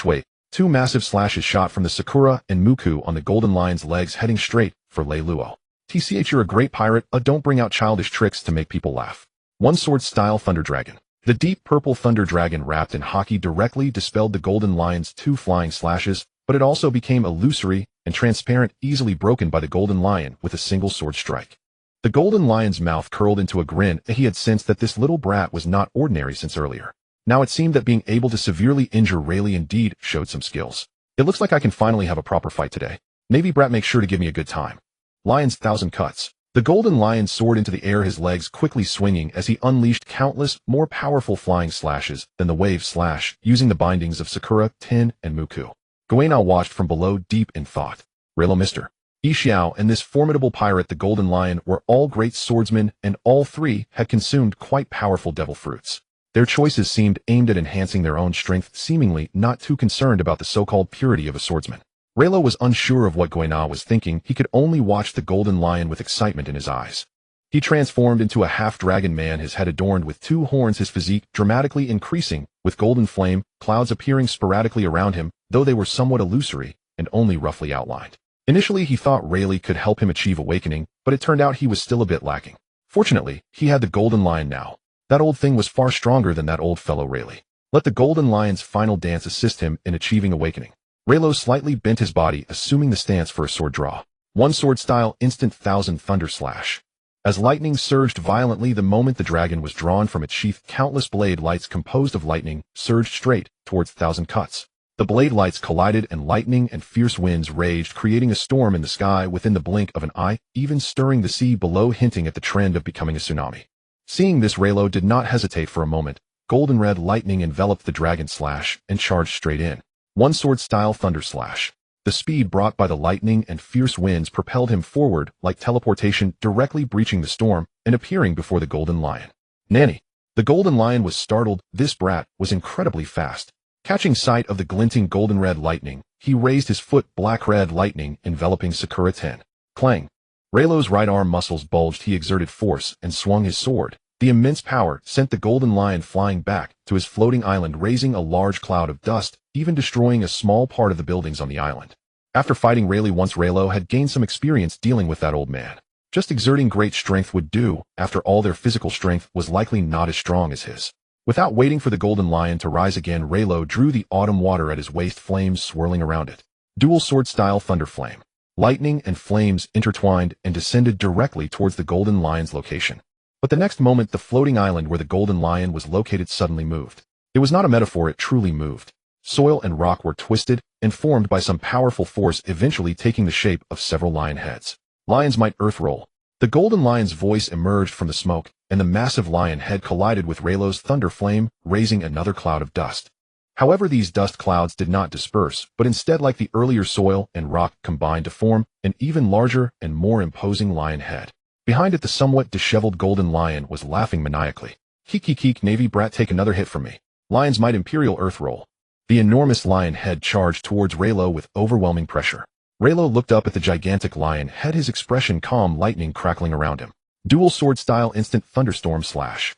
Wait. Two massive slashes shot from the Sakura and Muku on the Golden Lion's legs, heading straight for Lei Luo. "TCH, you're a great pirate. Don't bring out childish tricks to make people laugh." One sword style Thunder Dragon. The deep purple Thunder Dragon wrapped in hockey directly dispelled the Golden Lion's two flying slashes, but it also became illusory and transparent, easily broken by the Golden Lion with a single sword strike. The Golden Lion's mouth curled into a grin. He had sensed that this little brat was not ordinary since earlier. Now it seemed that being able to severely injure Rayleigh indeed showed some skills. "It looks like I can finally have a proper fight today. Navy brat, make sure to give me a good time." Lion's 1,000 cuts. The Golden Lion soared into the air, his legs quickly swinging as he unleashed countless, more powerful flying slashes than the wave slash, using the bindings of Sakura, Tin, and Muku. Goena watched from below, deep in thought. Rayleigh, Mr. Yixiao, and this formidable pirate, the Golden Lion, were all great swordsmen, and all three had consumed quite powerful devil fruits. Their choices seemed aimed at enhancing their own strength, seemingly not too concerned about the so-called purity of a swordsman. Rayleigh was unsure of what Goena was thinking. He could only watch the Golden Lion with excitement in his eyes. He transformed into a half-dragon man, his head adorned with two horns, his physique dramatically increasing, with golden flame clouds appearing sporadically around him, though they were somewhat illusory and only roughly outlined. Initially, he thought Rayleigh could help him achieve awakening, but it turned out he was still a bit lacking. Fortunately, he had the Golden Lion now. That old thing was far stronger than that old fellow Rayleigh. Let the Golden Lion's final dance assist him in achieving awakening. Rayleigh slightly bent his body, assuming the stance for a sword draw. One sword style, instant 1,000 thunder slash. As lightning surged violently the moment the dragon was drawn from its sheath, countless blade lights composed of lightning surged straight towards 1,000 cuts. The blade lights collided and lightning and fierce winds raged, creating a storm in the sky within the blink of an eye, even stirring the sea below, hinting at the trend of becoming a tsunami. Seeing this, Rayleigh did not hesitate for a moment. Golden red lightning enveloped the dragon slash and charged straight in. One sword style thunder slash. The speed brought by the lightning and fierce winds propelled him forward like teleportation, directly breaching the storm and appearing before the Golden Lion. "Nanny." The Golden Lion was startled. This brat was incredibly fast. Catching sight of the glinting golden red lightning, he raised his foot, black red lightning enveloping Sakura 10. Clang. Rayleigh's right arm muscles bulged. He exerted force and swung his sword. The immense power sent the Golden Lion flying back to his floating island, raising a large cloud of dust, even destroying a small part of the buildings on the island. After fighting Rayleigh once, Rayleigh had gained some experience dealing with that old man. Just exerting great strength would do. After all, their physical strength was likely not as strong as his. Without waiting for the Golden Lion to rise again, Rayleigh drew the autumn water at his waist, flames swirling around it. Dual sword style thunder flame. Lightning and flames intertwined and descended directly towards the Golden Lion's location. But the next moment, the floating island where the Golden Lion was located suddenly moved. It was not a metaphor, it truly moved. soil and rock were twisted and formed by some powerful force, eventually taking the shape of several lion heads. Lion's might earth roll. The golden lion's voice emerged from the smoke, and the massive lion head collided with Raylo's thunder flame, raising another cloud of dust. However, these dust clouds did not disperse, but instead, like the earlier soil and rock, combined to form an even larger and more imposing lion head. Behind it, the somewhat disheveled golden lion was laughing maniacally. Keek, Navy brat, take another hit from me. Lion's might imperial earth roll. The enormous lion head charged towards Raylo with overwhelming pressure. Raylo looked up at the gigantic lion head, his expression calm, lightning crackling around him. Dual sword style instant thunderstorm slash.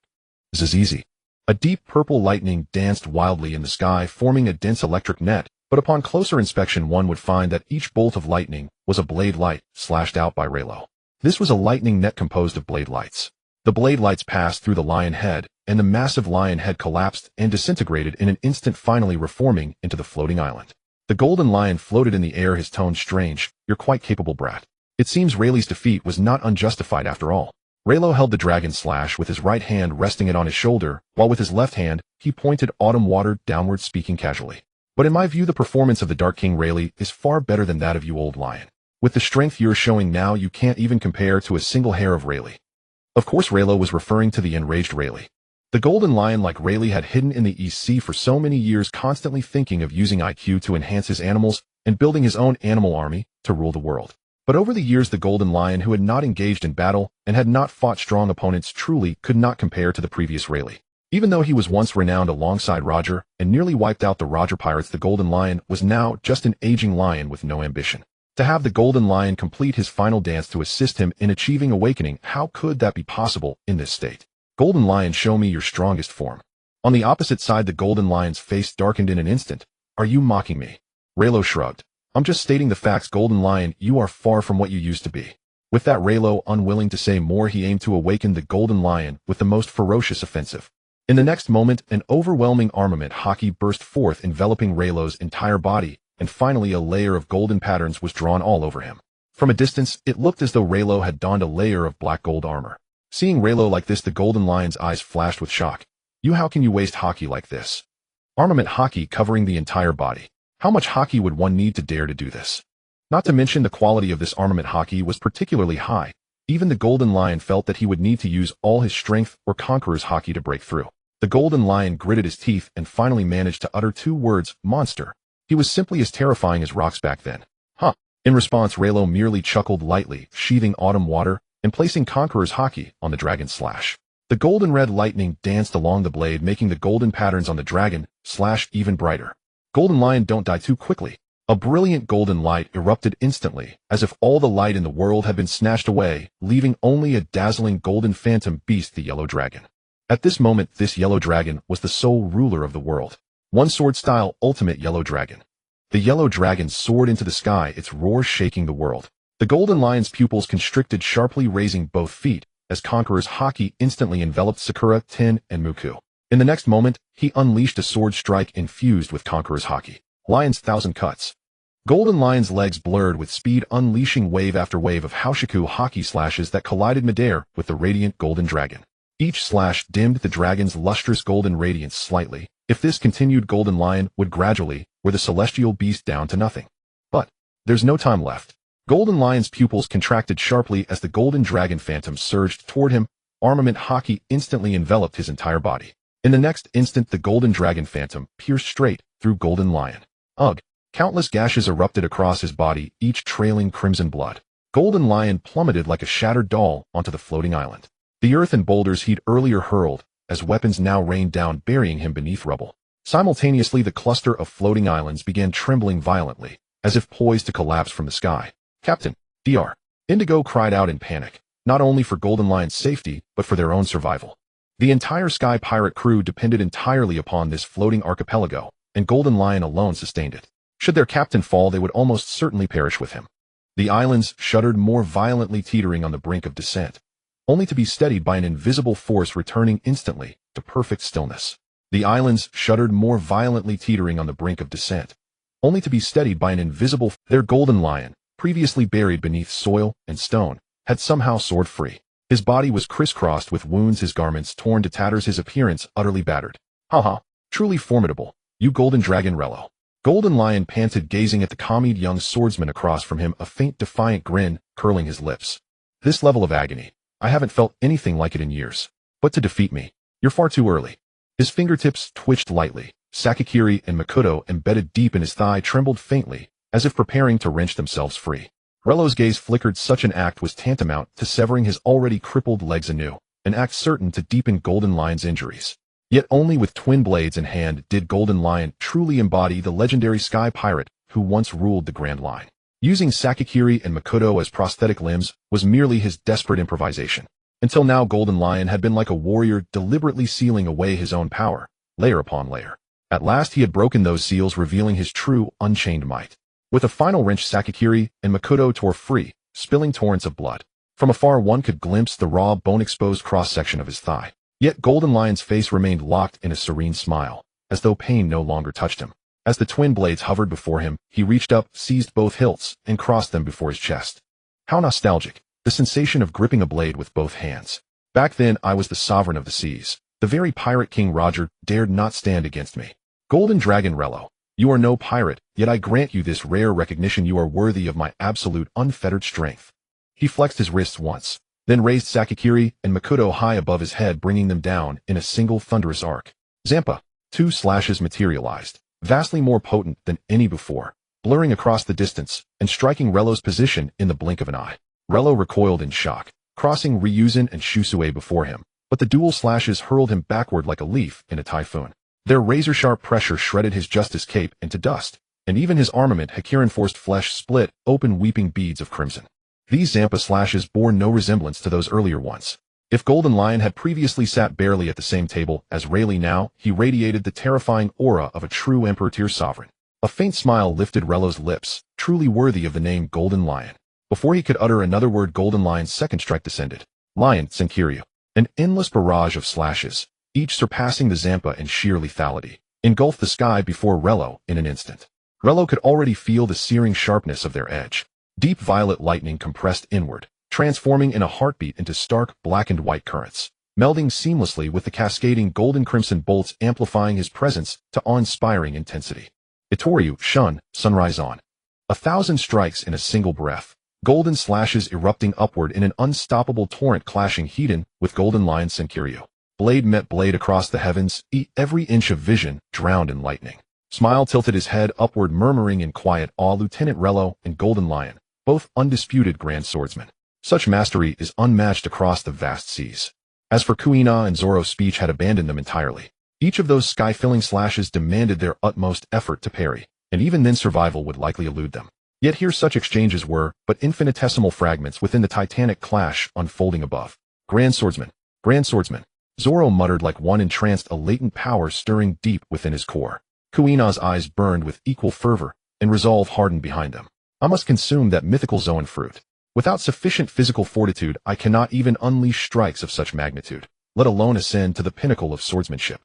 Zizizi. A deep purple lightning danced wildly in the sky, forming a dense electric net, but upon closer inspection one would find that each bolt of lightning was a blade light slashed out by Raylo. This was a lightning net composed of blade lights. The blade lights passed through the lion head, and the massive lion head collapsed and disintegrated in an instant, finally reforming into the floating island. The golden lion floated in the air, his tone strange. You're quite capable, brat. It seems Rayleigh's defeat was not unjustified after all. Raylo held the dragon slash with his right hand, resting it on his shoulder, while with his left hand, he pointed autumn water downward, speaking casually. But in my view, the performance of the Dark King Rayleigh is far better than that of you, old lion. With the strength you're showing now, you can't even compare to a single hair of Rayleigh. Of course, Raylo was referring to the enraged Rayleigh. The golden lion, like Rayleigh, had hidden in the East Sea for so many years, constantly thinking of using IQ to enhance his animals and building his own animal army to rule the world. But over the years, the golden lion, who had not engaged in battle and had not fought strong opponents, truly could not compare to the previous Rayleigh. Even though he was once renowned alongside Roger and nearly wiped out the Roger pirates, the golden lion was now just an aging lion with no ambition. To have the golden lion complete his final dance to assist him in achieving awakening, how could that be possible in this state? Golden lion, show me your strongest form. On the opposite side, the golden lion's face darkened in an instant. Are you mocking me? Raylo shrugged. I'm just stating the facts, golden lion. You are far from what you used to be. With that, Raylo, unwilling to say more, he aimed to awaken the golden lion with the most ferocious offensive. In the next moment, an overwhelming armament hockey burst forth, enveloping Raylo's entire body, and finally a layer of golden patterns was drawn all over him. From a distance, it looked as though Raylo had donned a layer of black gold armor. Seeing Raylo like this, the golden lion's eyes flashed with shock. How can you waste hockey like this? Armament hockey covering the entire body. How much hockey would one need to dare to do this? Not to mention the quality of this armament hockey was particularly high. Even the golden lion felt that he would need to use all his strength or conqueror's hockey to break through. The golden lion gritted his teeth and finally managed to utter two words, monster. He was simply as terrifying as rocks back then. Huh. In response, Raylo merely chuckled lightly, sheathing autumn water and placing conqueror's hockey on the dragon slash. The golden red lightning danced along the blade, making the golden patterns on the dragon slash even brighter. Golden lion, don't die too quickly. A brilliant golden light erupted instantly, as if all the light in the world had been snatched away, leaving only a dazzling golden phantom beast, the yellow dragon. At this moment, this yellow dragon was the sole ruler of the world. One sword style ultimate yellow dragon. The yellow dragon soared into the sky, its roar shaking the world. The golden lion's pupils constricted sharply, raising both feet, as Conqueror's hockey instantly enveloped Sakura, Ten, and Muku. In the next moment, he unleashed a sword strike infused with Conqueror's hockey. Lion's thousand cuts. Golden Lion's legs blurred with speed, unleashing wave after wave of Haoshiku hockey slashes that collided midair with the radiant golden dragon. Each slash dimmed the dragon's lustrous golden radiance slightly. If this continued, Golden Lion would gradually wear the celestial beast down to nothing. But there's no time left. Golden Lion's pupils contracted sharply as the golden dragon phantom surged toward him. Armament hockey instantly enveloped his entire body. In the next instant, the golden dragon phantom pierced straight through Golden Lion. Ugh! Countless gashes erupted across his body, each trailing crimson blood. Golden Lion plummeted like a shattered doll onto the floating island. The earth and boulders he'd earlier hurled as weapons now rained down, burying him beneath rubble. Simultaneously, the cluster of floating islands began trembling violently, as if poised to collapse from the sky. Captain, Dr. Indigo cried out in panic, not only for Golden Lion's safety, but for their own survival. The entire Sky Pirate crew depended entirely upon this floating archipelago, and Golden Lion alone sustained it. Should their captain fall, they would almost certainly perish with him. The islands shuddered more violently, teetering on the brink of descent, only to be steadied by an invisible force, returning instantly to perfect stillness. The islands shuddered more violently, teetering on the brink of descent, only to be steadied by an invisible Their Golden Lion, previously buried beneath soil and stone, had somehow soared free. His body was crisscrossed with wounds, his garments torn to tatters, his appearance utterly battered. Haha, truly formidable. You Golden Dragon Reno. Golden Lion panted, gazing at the calm-eyed young swordsman across from him, a faint defiant grin curling his lips. This level of agony, I haven't felt anything like it in years. But to defeat me, you're far too early. His fingertips twitched lightly. Sakakiri and Makoto, embedded deep in his thigh, trembled faintly, as if preparing to wrench themselves free. Relo's gaze flickered. Such an act was tantamount to severing his already crippled legs anew, an act certain to deepen Golden Lion's injuries. Yet only with twin blades in hand did Golden Lion truly embody the legendary sky pirate who once ruled the Grand Line. Using Sakakiri and Makoto as prosthetic limbs was merely his desperate improvisation. Until now, Golden Lion had been like a warrior deliberately sealing away his own power, layer upon layer. At last he had broken those seals, revealing his true, unchained might. With a final wrench, Sakakiri and Makoto tore free, spilling torrents of blood. From afar one could glimpse the raw, bone-exposed cross-section of his thigh. Yet Golden Lion's face remained locked in a serene smile, as though pain no longer touched him. As the twin blades hovered before him, he reached up, seized both hilts, and crossed them before his chest. How nostalgic, the sensation of gripping a blade with both hands. Back then I was the sovereign of the seas. The very pirate King Roger dared not stand against me. Golden Dragon Reno, you are no pirate, yet I grant you this rare recognition. You are worthy of my absolute, unfettered strength. He flexed his wrists once, then raised Sakakiri and Makoto high above his head, bringing them down in a single thunderous arc. Zampa. Two slashes materialized, vastly more potent than any before, blurring across the distance and striking Relo's position in the blink of an eye. Reno recoiled in shock, crossing Ryuzen and Shusue before him, but the dual slashes hurled him backward like a leaf in a typhoon. Their razor-sharp pressure shredded his justice cape into dust, and even his armament Hakirin-forced flesh split open, weeping beads of crimson. These Zampa slashes bore no resemblance to those earlier ones. If Golden Lion had previously sat barely at the same table as Rayleigh, now he radiated the terrifying aura of a true Emperor-tier sovereign. A faint smile lifted Relo's lips, truly worthy of the name Golden Lion. Before he could utter another word, Golden Lion's second strike descended. Lion Senkiryu. An endless barrage of slashes, each surpassing the Zampa in sheer lethality, engulfed the sky before Reno in an instant. Reno could already feel the searing sharpness of their edge. Deep violet lightning compressed inward, transforming in a heartbeat into stark black and white currents, melding seamlessly with the cascading golden crimson bolts, amplifying his presence to awe-inspiring intensity. Itoryu Shun, Sunrise On. 1,000 strikes in a single breath. Golden slashes erupting upward in an unstoppable torrent, clashing Hedon with Golden Lion Senkiryu. Blade met blade across the heavens, every inch of vision drowned in lightning. Smile tilted his head upward, murmuring in quiet awe. Lieutenant Reno and Golden Lion, both undisputed grand swordsmen. Such mastery is unmatched across the vast seas. As for Kuina and Zoro, speech had abandoned them entirely. Each of those sky-filling slashes demanded their utmost effort to parry, and even then survival would likely elude them. Yet here such exchanges were but infinitesimal fragments within the titanic clash unfolding above. Grand swordsman. Grand swordsman. Zoro muttered like one entranced, a latent power stirring deep within his core. Kuina's eyes burned with equal fervor, and resolve hardened behind them. I must consume that mythical Dragon Fruit. Without sufficient physical fortitude, I cannot even unleash strikes of such magnitude, let alone ascend to the pinnacle of swordsmanship.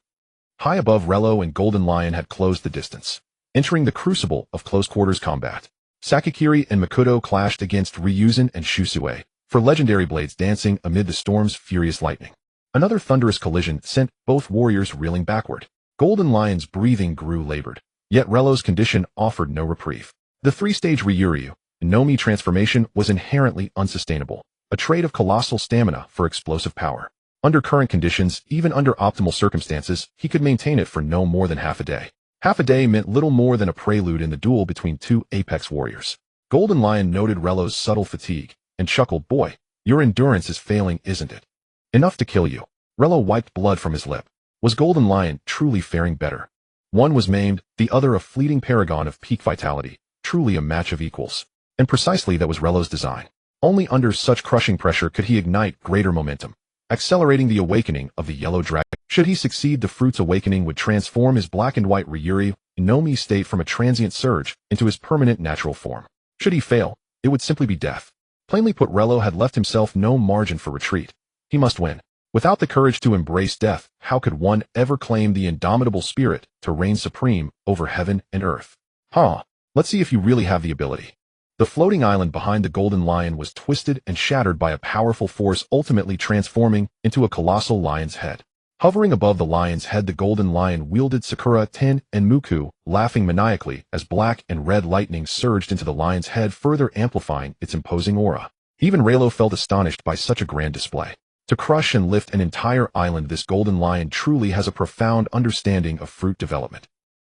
High above, Reno and Golden Lion had closed the distance, entering the crucible of close-quarters combat. Sakakiri and Makoto clashed against Ryuzen and Shusue, for legendary blades dancing amid the storm's furious lightning. Another thunderous collision sent both warriors reeling backward. Golden Lion's breathing grew labored, yet Reno's condition offered no reprieve. The three-stage Ryuryu Nomi transformation was inherently unsustainable, a trait of colossal stamina for explosive power. Under current conditions, even under optimal circumstances, he could maintain it for no more than half a day. Half a day meant little more than a prelude in the duel between two apex warriors. Golden Lion noted Reno's subtle fatigue and chuckled, "Boy, your endurance is failing, isn't it? Enough to kill you." Reno wiped blood from his lip. Was Golden Lion truly faring better? One was maimed, the other a fleeting paragon of peak vitality, truly a match of equals. And precisely that was Reno's design. Only under such crushing pressure could he ignite greater momentum, accelerating the awakening of the yellow dragon. Should he succeed, the fruit's awakening would transform his black and white Ryuryu Nomi state from a transient surge into his permanent natural form. Should he fail, it would simply be death. Plainly put, Reno had left himself no margin for retreat. He must win. Without the courage to embrace death, how could one ever claim the indomitable spirit to reign supreme over heaven and earth? Let's see if you really have the ability. The floating island behind the Golden Lion was twisted and shattered by a powerful force, ultimately transforming into a colossal lion's head. Hovering above the lion's head, the golden lion wielded Sakura, Ten, and Muku, laughing maniacally as black and red lightning surged into the lion's head, further amplifying its imposing aura. Even Reno felt astonished by such a grand display. To crush and lift an entire island, this golden lion truly has a profound understanding of fruit development.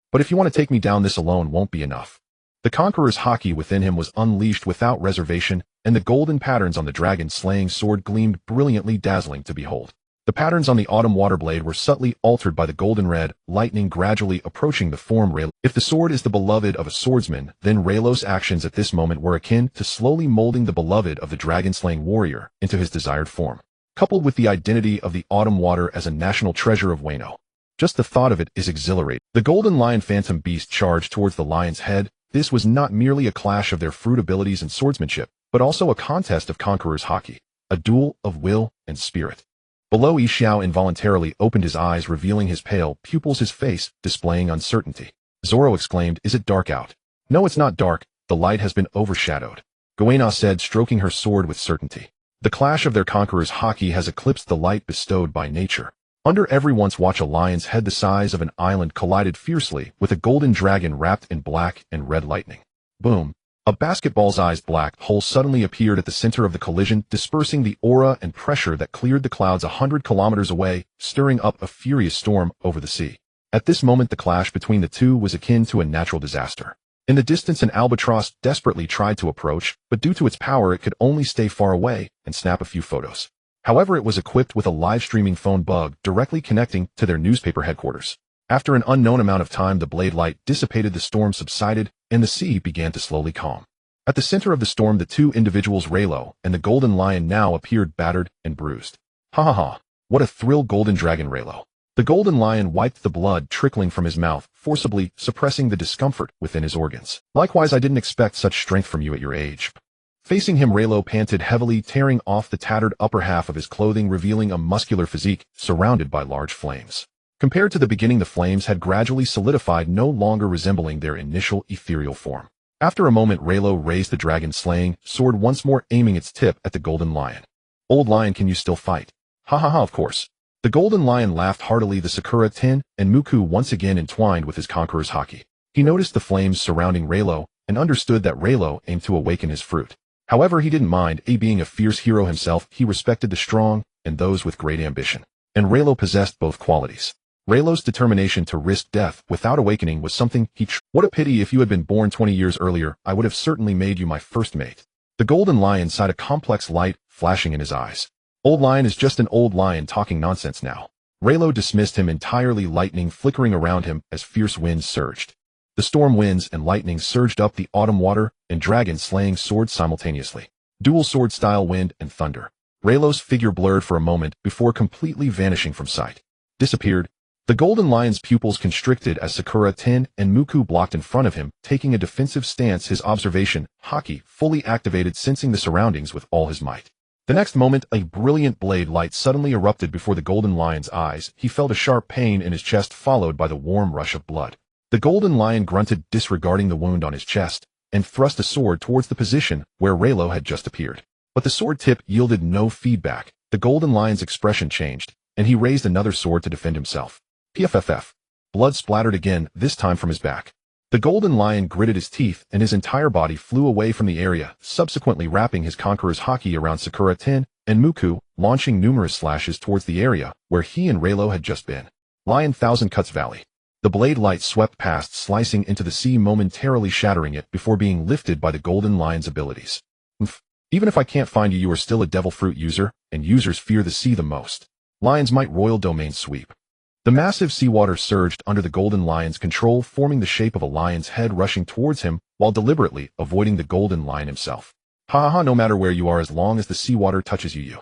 But if you want to take me down, this alone won't be enough. The conqueror's haki within him was unleashed without reservation, and the golden patterns on the dragon-slaying sword gleamed brilliantly, dazzling to behold. The patterns on the autumn water blade were subtly altered by the golden red lightning gradually approaching the form Relo. If the sword is the beloved of a swordsman, then Relo's actions at this moment were akin to slowly molding the beloved of the dragon-slaying warrior into his desired form. Coupled with the identity of the autumn water as a national treasure of Reno. Just the thought of it is exhilarating. The golden lion phantom beast charged towards the lion's head. This was not merely a clash of their fruit abilities and swordsmanship, but also a contest of conqueror's haki, a duel of will and spirit. Below, Xiao involuntarily opened his eyes, revealing his pale pupils, his face displaying uncertainty. Zoro exclaimed, "Is it dark out?" "No, it's not dark. The light has been overshadowed," Goena said, stroking her sword with certainty. The clash of their conqueror's haki has eclipsed the light bestowed by nature. Under everyone's watch, a lion's head the size of an island collided fiercely with a golden dragon wrapped in black and red lightning. Boom! A basketball-sized black hole suddenly appeared at the center of the collision, dispersing the aura and pressure that cleared the clouds 100 kilometers away, stirring up a furious storm over the sea. At this moment, the clash between the two was akin to a natural disaster. In the distance, an albatross desperately tried to approach, but due to its power, it could only stay far away and snap a few photos. However, it was equipped with a live-streaming phone bug directly connecting to their newspaper headquarters. After an unknown amount of time, the blade light dissipated, the storm subsided, and the sea began to slowly calm. At the center of the storm, the two individuals, Relo and the golden lion, now appeared battered and bruised. Ha ha ha! What a thrill, golden dragon Relo! The golden lion wiped the blood trickling from his mouth, forcibly suppressing the discomfort within his organs. Likewise, I didn't expect such strength from you at your age. Facing him, Relo panted heavily, tearing off the tattered upper half of his clothing, revealing a muscular physique surrounded by large flames. Compared to the beginning, the flames had gradually solidified, no longer resembling their initial ethereal form. After a moment, Relo raised the dragon-slaying sword, once more aiming its tip at the golden lion. "Old lion, can you still fight?" "Ha ha ha, of course." The golden lion laughed heartily, the Sakura, Ten, and Muku once again entwined with his conqueror's haki. He noticed the flames surrounding Relo and understood that Relo aimed to awaken his fruit. However, he didn't mind, being a fierce hero himself, he respected the strong and those with great ambition. And Relo possessed both qualities. Relo's determination to risk death without awakening was something What a pity! If you had been born 20 years earlier, I would have certainly made you my first mate. The golden lion sighed, a complex light flashing in his eyes. Old lion is just an old lion talking nonsense now. Relo dismissed him entirely, lightning flickering around him as fierce winds surged. The storm winds and lightning surged up the autumn water and dragon-slaying swords simultaneously. Dual sword-style wind and thunder. Relo's figure blurred for a moment before completely vanishing from sight. Disappeared. The golden lion's pupils constricted as Sakura, Ten, and Muku blocked in front of him, taking a defensive stance, his observation haki fully activated, sensing the surroundings with all his might. The next moment, a brilliant blade light suddenly erupted before the golden lion's eyes. He felt a sharp pain in his chest, followed by the warm rush of blood. The golden lion grunted, disregarding the wound on his chest, and thrust a sword towards the position where Relo had just appeared. But the sword tip yielded no feedback. The golden lion's expression changed, and he raised another sword to defend himself. Pfff. Blood splattered again, this time from his back. The golden lion gritted his teeth, and his entire body flew away from the area, subsequently wrapping his conqueror's haki around Sakura, Ten, and Muku, launching numerous slashes towards the area where he and Relo had just been. Lion Thousand Cuts Valley. The blade light swept past, slicing into the sea, momentarily shattering it before being lifted by the golden lion's abilities. Even if I can't find you, you are still a devil fruit user, and users fear the sea the most. Lion's Might Royal Domain Sweep. The massive seawater surged under the golden lion's control, forming the shape of a lion's head rushing towards him while deliberately avoiding the golden lion himself. Ha ha ha, no matter where you are, as long as the seawater touches you.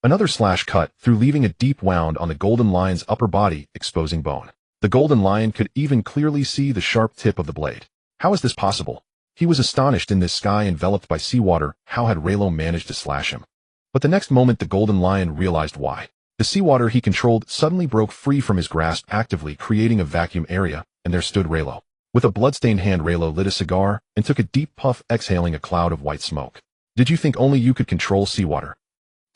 Another slash cut through, leaving a deep wound on the golden lion's upper body, exposing bone. The golden lion could even clearly see the sharp tip of the blade. How is this possible? He was astonished. In this sky enveloped by seawater, how had Relo managed to slash him? But the next moment, the golden lion realized why. The seawater he controlled suddenly broke free from his grasp, actively creating a vacuum area, and there stood Relo. With a bloodstained hand, Relo lit a cigar and took a deep puff, exhaling a cloud of white smoke. Did you think only you could control seawater?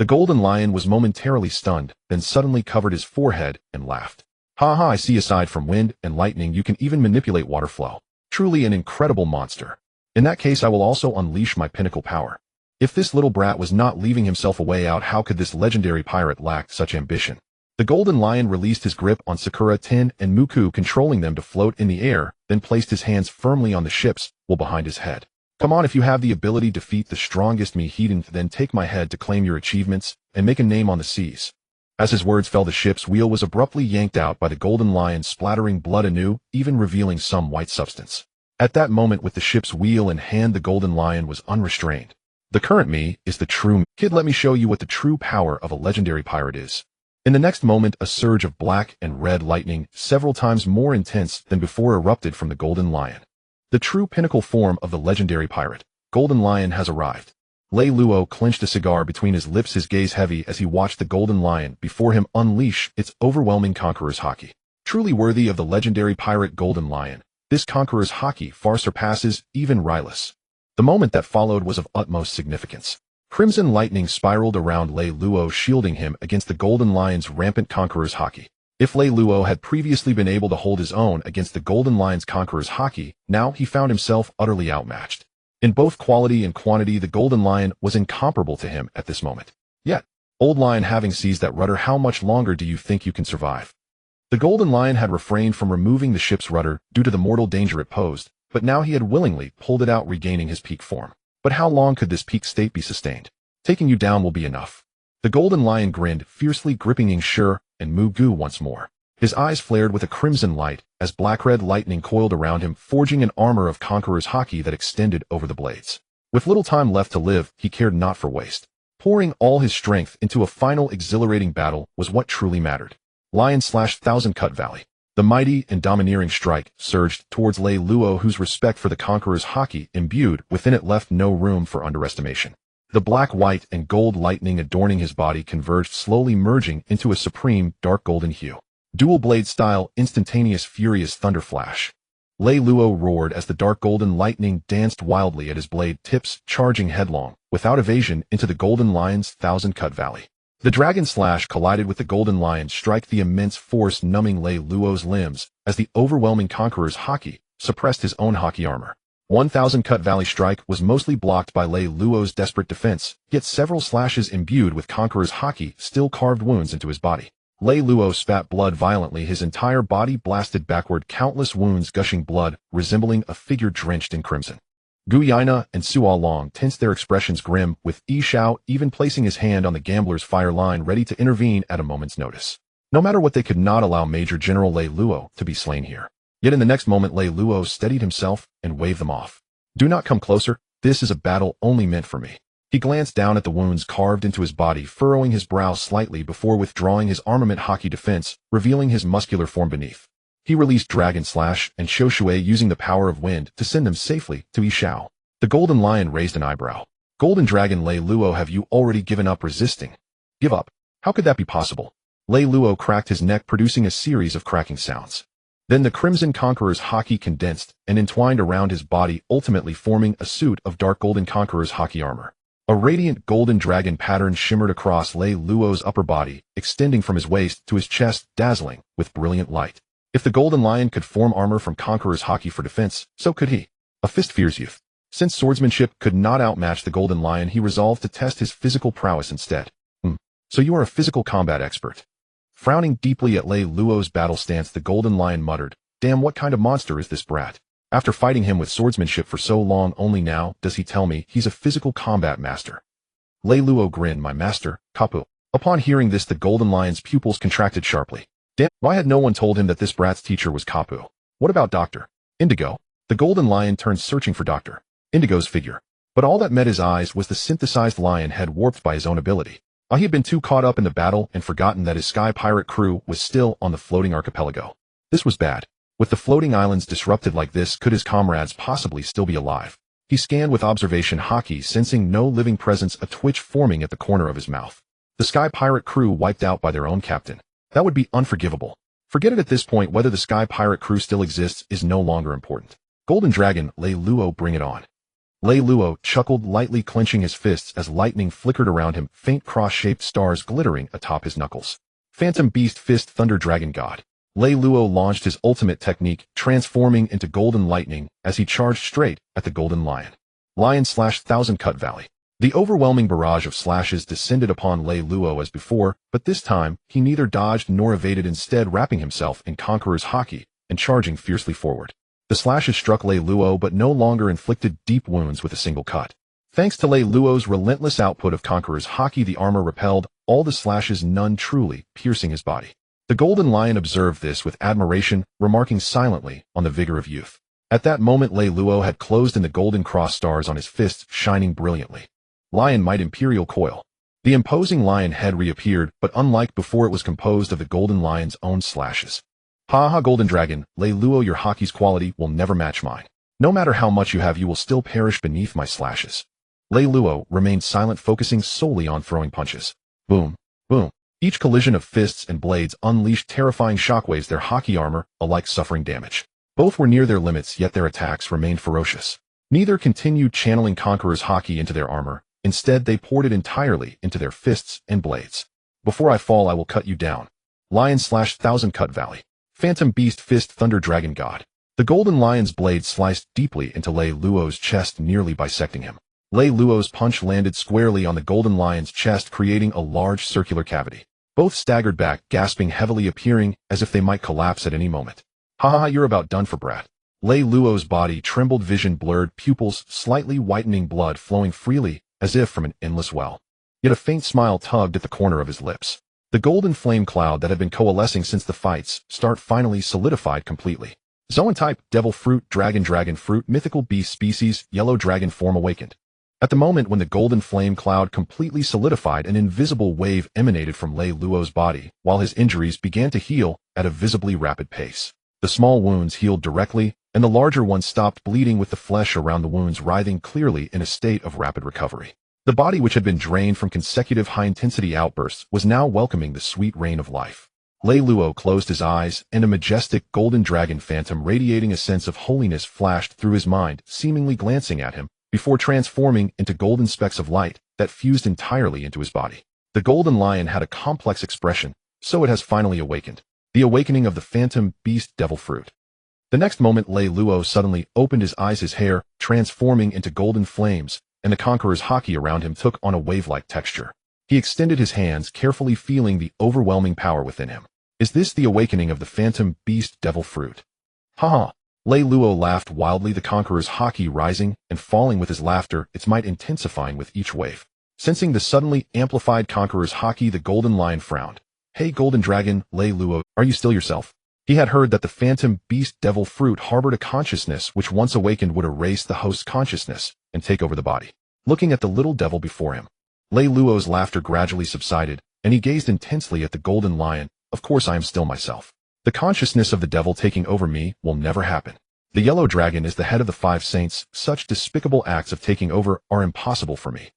The golden lion was momentarily stunned, then suddenly covered his forehead and laughed. Ha ha, I see aside from wind and lightning you can even manipulate water flow. Truly an incredible monster. In that case I will also unleash my pinnacle power. If this little brat was not leaving himself a way out, how could this legendary pirate lack such ambition? The golden lion released his grip on Sakura, Tin, and Muku, controlling them to float in the air, then placed his hands firmly on the ships, while behind his head. Come on, if you have the ability to defeat the strongest Mihiden, then take my head to claim your achievements, and make a name on the seas. As his words fell, the ship's wheel was abruptly yanked out by the golden lion, splattering blood anew, even revealing some white substance. At that moment, with the ship's wheel in hand, the golden lion was unrestrained. The current me is the true me. Kid, let me show you what the true power of a legendary pirate is. In the next moment, a surge of black and red lightning, several times more intense than before, erupted from the golden lion. The true pinnacle form of the legendary pirate, Golden Lion, has arrived. Lei Luo clenched a cigar between his lips, his gaze heavy as he watched the golden lion before him unleash its overwhelming conqueror's haki. Truly worthy of the legendary pirate Golden Lion, this conqueror's haki far surpasses even Rylus. The moment that followed was of utmost significance. Crimson lightning spiraled around Lei Luo, shielding him against the golden lion's rampant conqueror's haki. If Lei Luo had previously been able to hold his own against the golden lion's conqueror's haki, now he found himself utterly outmatched. In both quality and quantity, the golden lion was incomparable to him at this moment. Yet, old lion, having seized that rudder, how much longer do you think you can survive? The golden lion had refrained from removing the ship's rudder due to the mortal danger it posed, but now he had willingly pulled it out, regaining his peak form. But how long could this peak state be sustained? Taking you down will be enough. The golden lion grinned, fiercely gripping Yingshi and Mugu once more. His eyes flared with a crimson light as black-red lightning coiled around him, forging an armor of conqueror's haki that extended over the blades. With little time left to live, he cared not for waste. Pouring all his strength into a final exhilarating battle was what truly mattered. Lion slashed Thousand Cut Valley. The mighty and domineering strike surged towards Lei Luo, whose respect for the conqueror's haki imbued within it left no room for underestimation. The black, white, and gold lightning adorning his body converged, slowly merging into a supreme dark golden hue. Dual blade style, instantaneous furious thunder flash. Lei Luo roared as the dark golden lightning danced wildly at his blade tips, charging headlong, without evasion, into the golden lion's Thousand Cut Valley. The dragon slash collided with the golden lion's strike, the immense force numbing Lei Luo's limbs as the overwhelming conqueror's haki suppressed his own haki armor. 1000 Cut Valley strike was mostly blocked by Lei Luo's desperate defense, yet several slashes imbued with conqueror's haki still carved wounds into his body. Lei Luo spat blood violently, his entire body blasted backward, countless wounds gushing blood, resembling a figure drenched in crimson. Gu Yaina and Sua Long tensed, their expressions grim, with Yi Shao even placing his hand on the gambler's fire line, ready to intervene at a moment's notice. No matter what, they could not allow Major General Lei Luo to be slain here. Yet in the next moment, Lei Luo steadied himself and waved them off. Do not come closer, this is a battle only meant for me. He glanced down at the wounds carved into his body, furrowing his brow slightly before withdrawing his armament haki defense, revealing his muscular form beneath. He released Dragon Slash and Shoshui, using the power of wind to send them safely to Yi Shao. The golden lion raised an eyebrow. Golden Dragon Lei Luo, have you already given up resisting? Give up? How could that be possible? Lei Luo cracked his neck, producing a series of cracking sounds. Then the Crimson Conqueror's haki condensed and entwined around his body, ultimately forming a suit of dark golden Conqueror's haki armor. A radiant golden dragon pattern shimmered across Lei Luo's upper body, extending from his waist to his chest, dazzling with brilliant light. If the golden lion could form armor from Conqueror's haki for defense, so could he. A fist fears youth. Since swordsmanship could not outmatch the golden lion, he resolved to test his physical prowess instead. So you are a physical combat expert. Frowning deeply at Lei Luo's battle stance, the golden lion muttered, damn, what kind of monster is this brat? After fighting him with swordsmanship for so long, only now does he tell me he's a physical combat master. Lei Luo grinned, my master, Kapu. Upon hearing this, the golden lion's pupils contracted sharply. Damn, why had no one told him that this brat's teacher was Kapu? What about Dr. Indigo? The golden lion turned, searching for Dr. Indigo's figure. But all that met his eyes was the synthesized lion head, warped by his own ability. He had been too caught up in the battle and forgotten that his sky pirate crew was still on the floating archipelago. This was bad. With the floating islands disrupted like this, could his comrades possibly still be alive? He scanned with observation haki, sensing no living presence, a twitch forming at the corner of his mouth. The sky pirate crew wiped out by their own captain. That would be unforgivable. Forget it at this point. Whether the sky pirate crew still exists is no longer important. Golden Dragon, Lei Luo, bring it on. Lei Luo chuckled, lightly clenching his fists as lightning flickered around him, faint cross-shaped stars glittering atop his knuckles. Phantom Beast Fist Thunder Dragon God. Lei Luo launched his ultimate technique, transforming into golden lightning as he charged straight at the golden lion. Lion slash Thousand Cut Valley. The overwhelming barrage of slashes descended upon Lei Luo as before, but this time, he neither dodged nor evaded, instead wrapping himself in Conqueror's Haki and charging fiercely forward. The slashes struck Lei Luo but no longer inflicted deep wounds with a single cut. Thanks to Lei Luo's relentless output of Conqueror's Haki, the armor repelled all the slashes, none truly piercing his body. The golden lion observed this with admiration, remarking silently on the vigor of youth. At that moment, Lei Luo had closed in the golden cross stars on his fists, shining brilliantly. Lion Might Imperial Coil. The imposing lion head reappeared, but unlike before, it was composed of the golden lion's own slashes. Ha ha, Golden Dragon, Lei Luo, your Haki's quality will never match mine. No matter how much you have, you will still perish beneath my slashes. Lei Luo remained silent, focusing solely on throwing punches. Boom, boom. Each collision of fists and blades unleashed terrifying shockwaves, their Haki armor alike suffering damage. Both were near their limits, yet their attacks remained ferocious. Neither continued channeling Conqueror's Haki into their armor. Instead, they poured it entirely into their fists and blades. Before I fall, I will cut you down. Lion slash Thousand Cut Valley. Phantom Beast Fist Thunder Dragon God. The golden lion's blade sliced deeply into Lei Luo's chest, nearly bisecting him. Lei Luo's punch landed squarely on the golden lion's chest, creating a large circular cavity. Both staggered back, gasping heavily, appearing as if they might collapse at any moment. Ha ha, you're about done for, brat. Lei Luo's body trembled, vision blurred, pupils slightly whitening, blood flowing freely as if from an endless well. Yet a faint smile tugged at the corner of his lips. The golden flame cloud that had been coalescing since the fight's start finally solidified completely. Zoan type, Devil Fruit, Dragon Fruit, Mythical Beast species, Yellow Dragon form awakened. At the moment when the golden flame cloud completely solidified, an invisible wave emanated from Lei Luo's body, while his injuries began to heal at a visibly rapid pace. The small wounds healed directly, and the larger ones stopped bleeding, with the flesh around the wounds writhing clearly in a state of rapid recovery. The body, which had been drained from consecutive high-intensity outbursts, was now welcoming the sweet rain of life. Lei Luo closed his eyes, and a majestic golden dragon phantom radiating a sense of holiness flashed through his mind, seemingly glancing at him, before transforming into golden specks of light that fused entirely into his body. The golden lion had a complex expression, so it has finally awakened. The awakening of the Phantom Beast Devil Fruit. The next moment, Lei Luo suddenly opened his eyes, his hair transforming into golden flames, and the Conqueror's Haki around him took on a wave-like texture. He extended his hands, carefully feeling the overwhelming power within him. Is this the awakening of the Phantom Beast Devil Fruit? Ha ha! Lei Luo laughed wildly, the Conqueror's Haki rising and falling with his laughter, its might intensifying with each wave. Sensing the suddenly amplified Conqueror's Haki, the golden lion frowned. Hey, Golden Dragon, Lei Luo, are you still yourself? He had heard that the Phantom Beast Devil Fruit harbored a consciousness which, once awakened, would erase the host's consciousness and take over the body. Looking at the little devil before him, Lei Luo's laughter gradually subsided, and he gazed intensely at the golden lion. Of course I am still myself. The consciousness of the devil taking over me will never happen. The yellow dragon is the head of the 5 saints. Such despicable acts of taking over are impossible for me.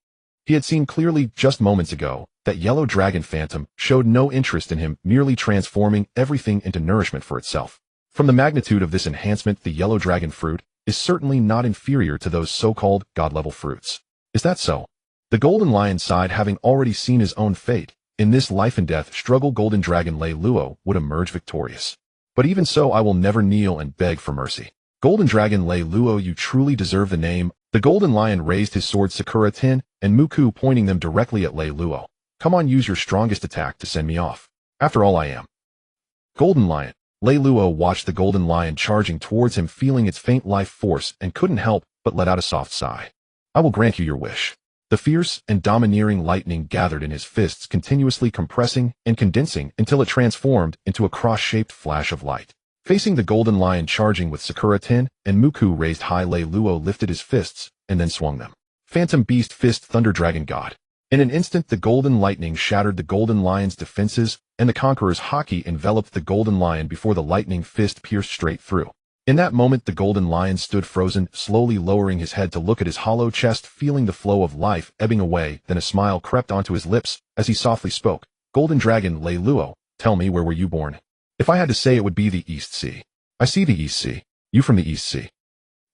He had seen clearly just moments ago that yellow dragon phantom showed no interest in him, merely transforming everything into nourishment for itself. From the magnitude of this enhancement, the yellow dragon fruit is certainly not inferior to those so-called god-level fruits. Is that so? The golden lion sighed, having already seen his own fate. In this life-and-death struggle, golden dragon Lei Luo would emerge victorious. But even so, I will never kneel and beg for mercy. Golden dragon Lei Luo, you truly deserve the name. The golden lion raised his sword Sakura Tin and Muku, pointing them directly at Lei Luo. Come on, use your strongest attack to send me off. After all, I am Golden Lion. Lei Luo watched the golden lion charging towards him, feeling its faint life force, and couldn't help but let out a soft sigh. I will grant you your wish. The fierce and domineering lightning gathered in his fists, continuously compressing and condensing until it transformed into a cross-shaped flash of light. Facing the golden lion charging with Sakura Tin and Muku raised high, Lei Luo lifted his fists and then swung them. Phantom Beast Fist Thunder Dragon God. In an instant, the golden lightning shattered the golden lion's defenses, and the Conqueror's Haki enveloped the golden lion before the lightning fist pierced straight through. In that moment, the golden lion stood frozen, slowly lowering his head to look at his hollow chest, feeling the flow of life ebbing away. Then a smile crept onto his lips as he softly spoke. Golden Dragon Lei Luo, tell me, where were you born? If I had to say, it would be the East Sea. I see the East Sea. You from the East Sea.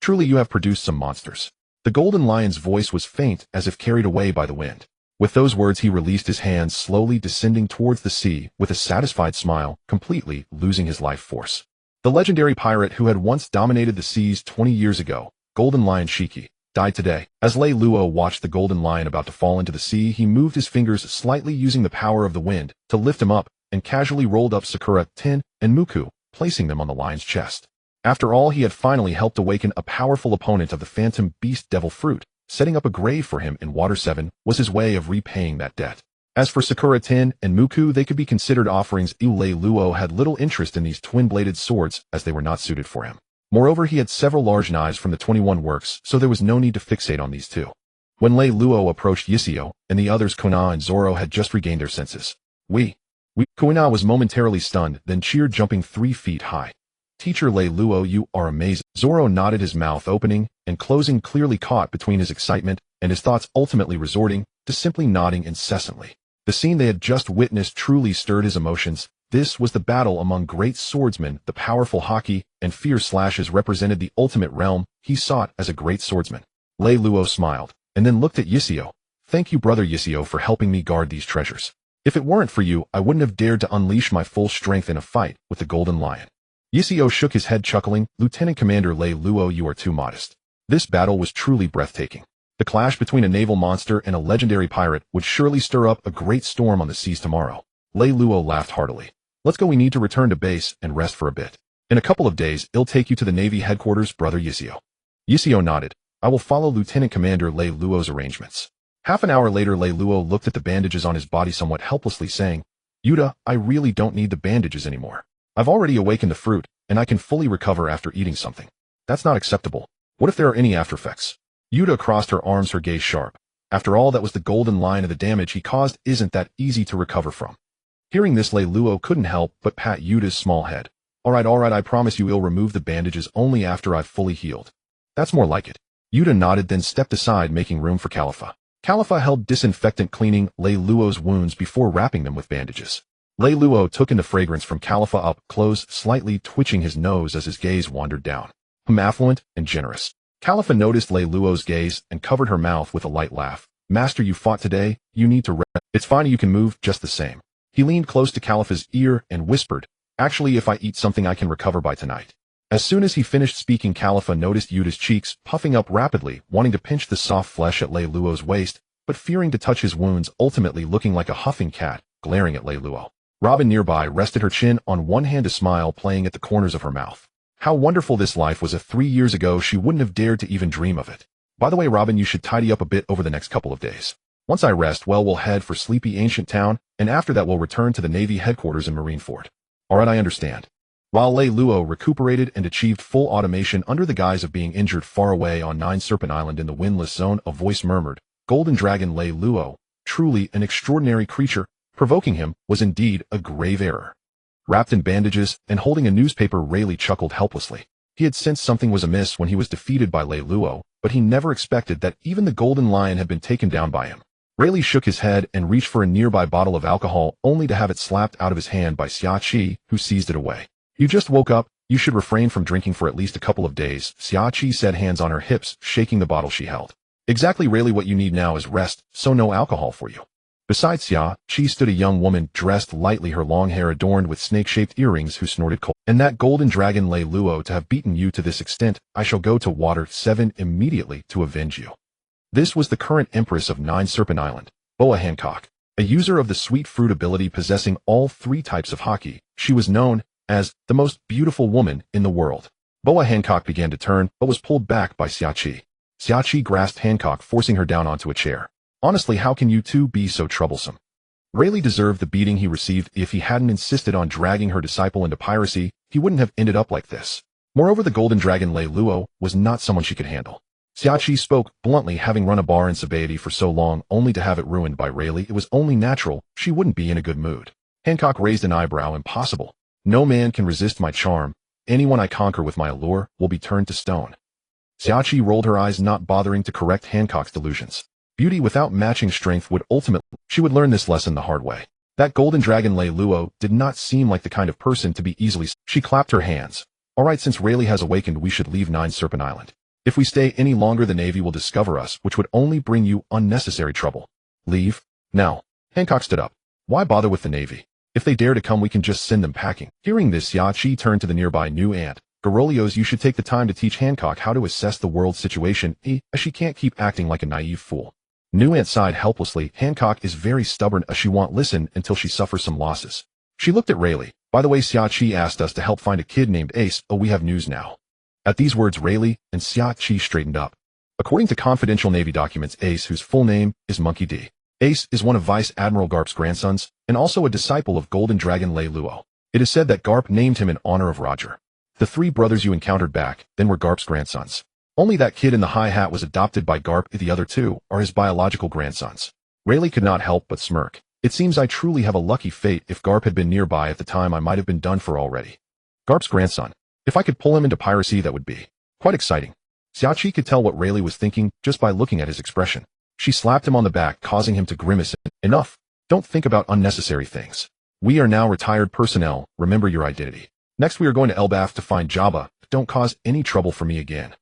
Truly you have produced some monsters. The golden lion's voice was faint as if carried away by the wind. With those words he released his hands, slowly descending towards the sea with a satisfied smile, completely losing his life force. The legendary pirate who had once dominated the seas 20 years ago, Golden Lion Shiki, died today. As Lei Luo watched the golden lion about to fall into the sea, he moved his fingers slightly using the power of the wind to lift him up and casually rolled up Sakura, Tin, and Muku, placing them on the lion's chest. After all, he had finally helped awaken a powerful opponent of the phantom beast devil fruit. Setting up a grave for him in Water 7 was his way of repaying that debt. As for Sakura Tin and Muku, they could be considered offerings. Lei Luo had little interest in these twin-bladed swords as they were not suited for him. Moreover, he had several large knives from the 21 works, so there was no need to fixate on these two. When Lei Luo approached Yisio, and the others Kona and Zoro had just regained their senses. Kona was momentarily stunned, then cheered, jumping 3 feet high. Teacher Lei Luo, you are amazing. Zoro nodded, his mouth opening and closing, clearly caught between his excitement and his thoughts, ultimately resorting to simply nodding incessantly. The scene they had just witnessed truly stirred his emotions. This was the battle among great swordsmen. The powerful haki and fierce slashes represented the ultimate realm he sought as a great swordsman. Lei Luo smiled, and then looked at Yisio. Thank you, brother Yisio, for helping me guard these treasures. If it weren't for you, I wouldn't have dared to unleash my full strength in a fight with the Golden Lion. Yisio shook his head, chuckling. Lieutenant Commander Lei Luo, you are too modest. This battle was truly breathtaking. The clash between a naval monster and a legendary pirate would surely stir up a great storm on the seas tomorrow. Lei Luo laughed heartily. Let's go, we need to return to base and rest for a bit. In a couple of days, I'll take you to the Navy headquarters, brother Yisio. Yisio nodded. I will follow Lieutenant Commander Lei Luo's arrangements. Half an hour later, Lei Luo looked at the bandages on his body somewhat helplessly, saying, Yuta, I really don't need the bandages anymore. I've already awakened the fruit, and I can fully recover after eating something. That's not acceptable. What if there are any after effects? Yuta crossed her arms, her gaze sharp. After all, that was the golden line, of the damage he caused isn't that easy to recover from. Hearing this, Lei Luo couldn't help but pat Yuta's small head. All right, I promise you I'll remove the bandages only after I've fully healed. That's more like it. Yuta nodded, then stepped aside, making room for Khalifa. Khalifa held disinfectant, cleaning Lei Luo's wounds before wrapping them with bandages. Lei Luo took in the fragrance from Khalifa up close, slightly twitching his nose as his gaze wandered down. Affluent and generous. Khalifa noticed Lei Luo's gaze and covered her mouth with a light laugh. Master, you fought today, you need to rest. It's fine, you can move just the same. He leaned close to Khalifa's ear and whispered, actually, if I eat something I can recover by tonight. As soon as he finished speaking, Khalifa noticed Yuta's cheeks puffing up rapidly, wanting to pinch the soft flesh at Lei Luo's waist, but fearing to touch his wounds, ultimately looking like a huffing cat, glaring at Lei Luo. Robin nearby rested her chin on one hand, a smile playing at the corners of her mouth. How wonderful this life was. 3 years ago she wouldn't have dared to even dream of it. By the way, Robin, you should tidy up a bit over the next couple of days. Once I rest, well, we'll head for sleepy ancient town, and after that we'll return to the Navy headquarters in Marineford. Alright, I understand. While Lei Luo recuperated and achieved full automation under the guise of being injured far away on Nine Serpent Island in the windless zone, a voice murmured, Golden Dragon Lei Luo, truly an extraordinary creature. Provoking him was indeed a grave error. Wrapped in bandages and holding a newspaper, Rayleigh chuckled helplessly. He had sensed something was amiss when he was defeated by Lei Luo, but he never expected that even the Golden Lion had been taken down by him. Rayleigh shook his head and reached for a nearby bottle of alcohol, only to have it slapped out of his hand by Xia Qi, who seized it away. You just woke up, you should refrain from drinking for at least a couple of days, Xia Qi said, hands on her hips, shaking the bottle she held. Exactly, Rayleigh, what you need now is rest, so no alcohol for you. Beside Xia Qi stood a young woman dressed lightly, her long hair adorned with snake-shaped earrings, who snorted cold. And that golden dragon Lei Luo, to have beaten you to this extent, I shall go to Water 7 immediately to avenge you. This was the current Empress of Nine Serpent Island, Boa Hancock. A user of the sweet fruit ability possessing all 3 types of haki, she was known as the most beautiful woman in the world. Boa Hancock began to turn, but was pulled back by Xia Qi. Xia Qi grasped Hancock, forcing her down onto a chair. Honestly, how can you two be so troublesome? Rayleigh deserved the beating he received. If he hadn't insisted on dragging her disciple into piracy, he wouldn't have ended up like this. Moreover, the golden dragon Lei Luo was not someone she could handle. Xia Qi spoke bluntly, having run a bar in sobriety for so long only to have it ruined by Rayleigh. It was only natural she wouldn't be in a good mood. Hancock raised an eyebrow. Impossible. No man can resist my charm. Anyone I conquer with my allure will be turned to stone. Xia Qi rolled her eyes, not bothering to correct Hancock's delusions. Beauty without matching strength would ultimately, she would learn this lesson the hard way. That golden dragon Lei Luo did not seem like the kind of person to be easily. She clapped her hands. Alright, since Rayleigh has awakened, we should leave Nine Serpent Island. If we stay any longer, the Navy will discover us, which would only bring you unnecessary trouble. Leave. Now. Hancock stood up. Why bother with the Navy? If they dare to come, we can just send them packing. Hearing this, Yachi turned to the nearby new aunt. Garolios, you should take the time to teach Hancock how to assess the world situation, as she can't keep acting like a naive fool. New aunt sighed helplessly. Hancock is very stubborn, as she won't listen until she suffers some losses. She looked at Rayleigh. By the way, Xiachi asked us to help find a kid named Ace. Oh, we have news now. At these words, Rayleigh and Xiachi straightened up. According to confidential Navy documents, Ace, whose full name is Monkey D. Ace is one of Vice Admiral Garp's grandsons, and also a disciple of Golden Dragon Lei Luo. It is said that Garp named him in honor of Roger. The three brothers you encountered back then were Garp's grandsons. Only that kid in the high hat was adopted by Garp. The other two are his biological grandsons. Rayleigh could not help but smirk. It seems I truly have a lucky fate. If Garp had been nearby at the time, I might have been done for already. Garp's grandson. If I could pull him into piracy, that would be quite exciting. Xiachi could tell what Rayleigh was thinking just by looking at his expression. She slapped him on the back, causing him to grimace. Enough. Don't think about unnecessary things. We are now retired personnel. Remember your identity. Next, we are going to Elbaf to find Jabba. Don't cause any trouble for me again.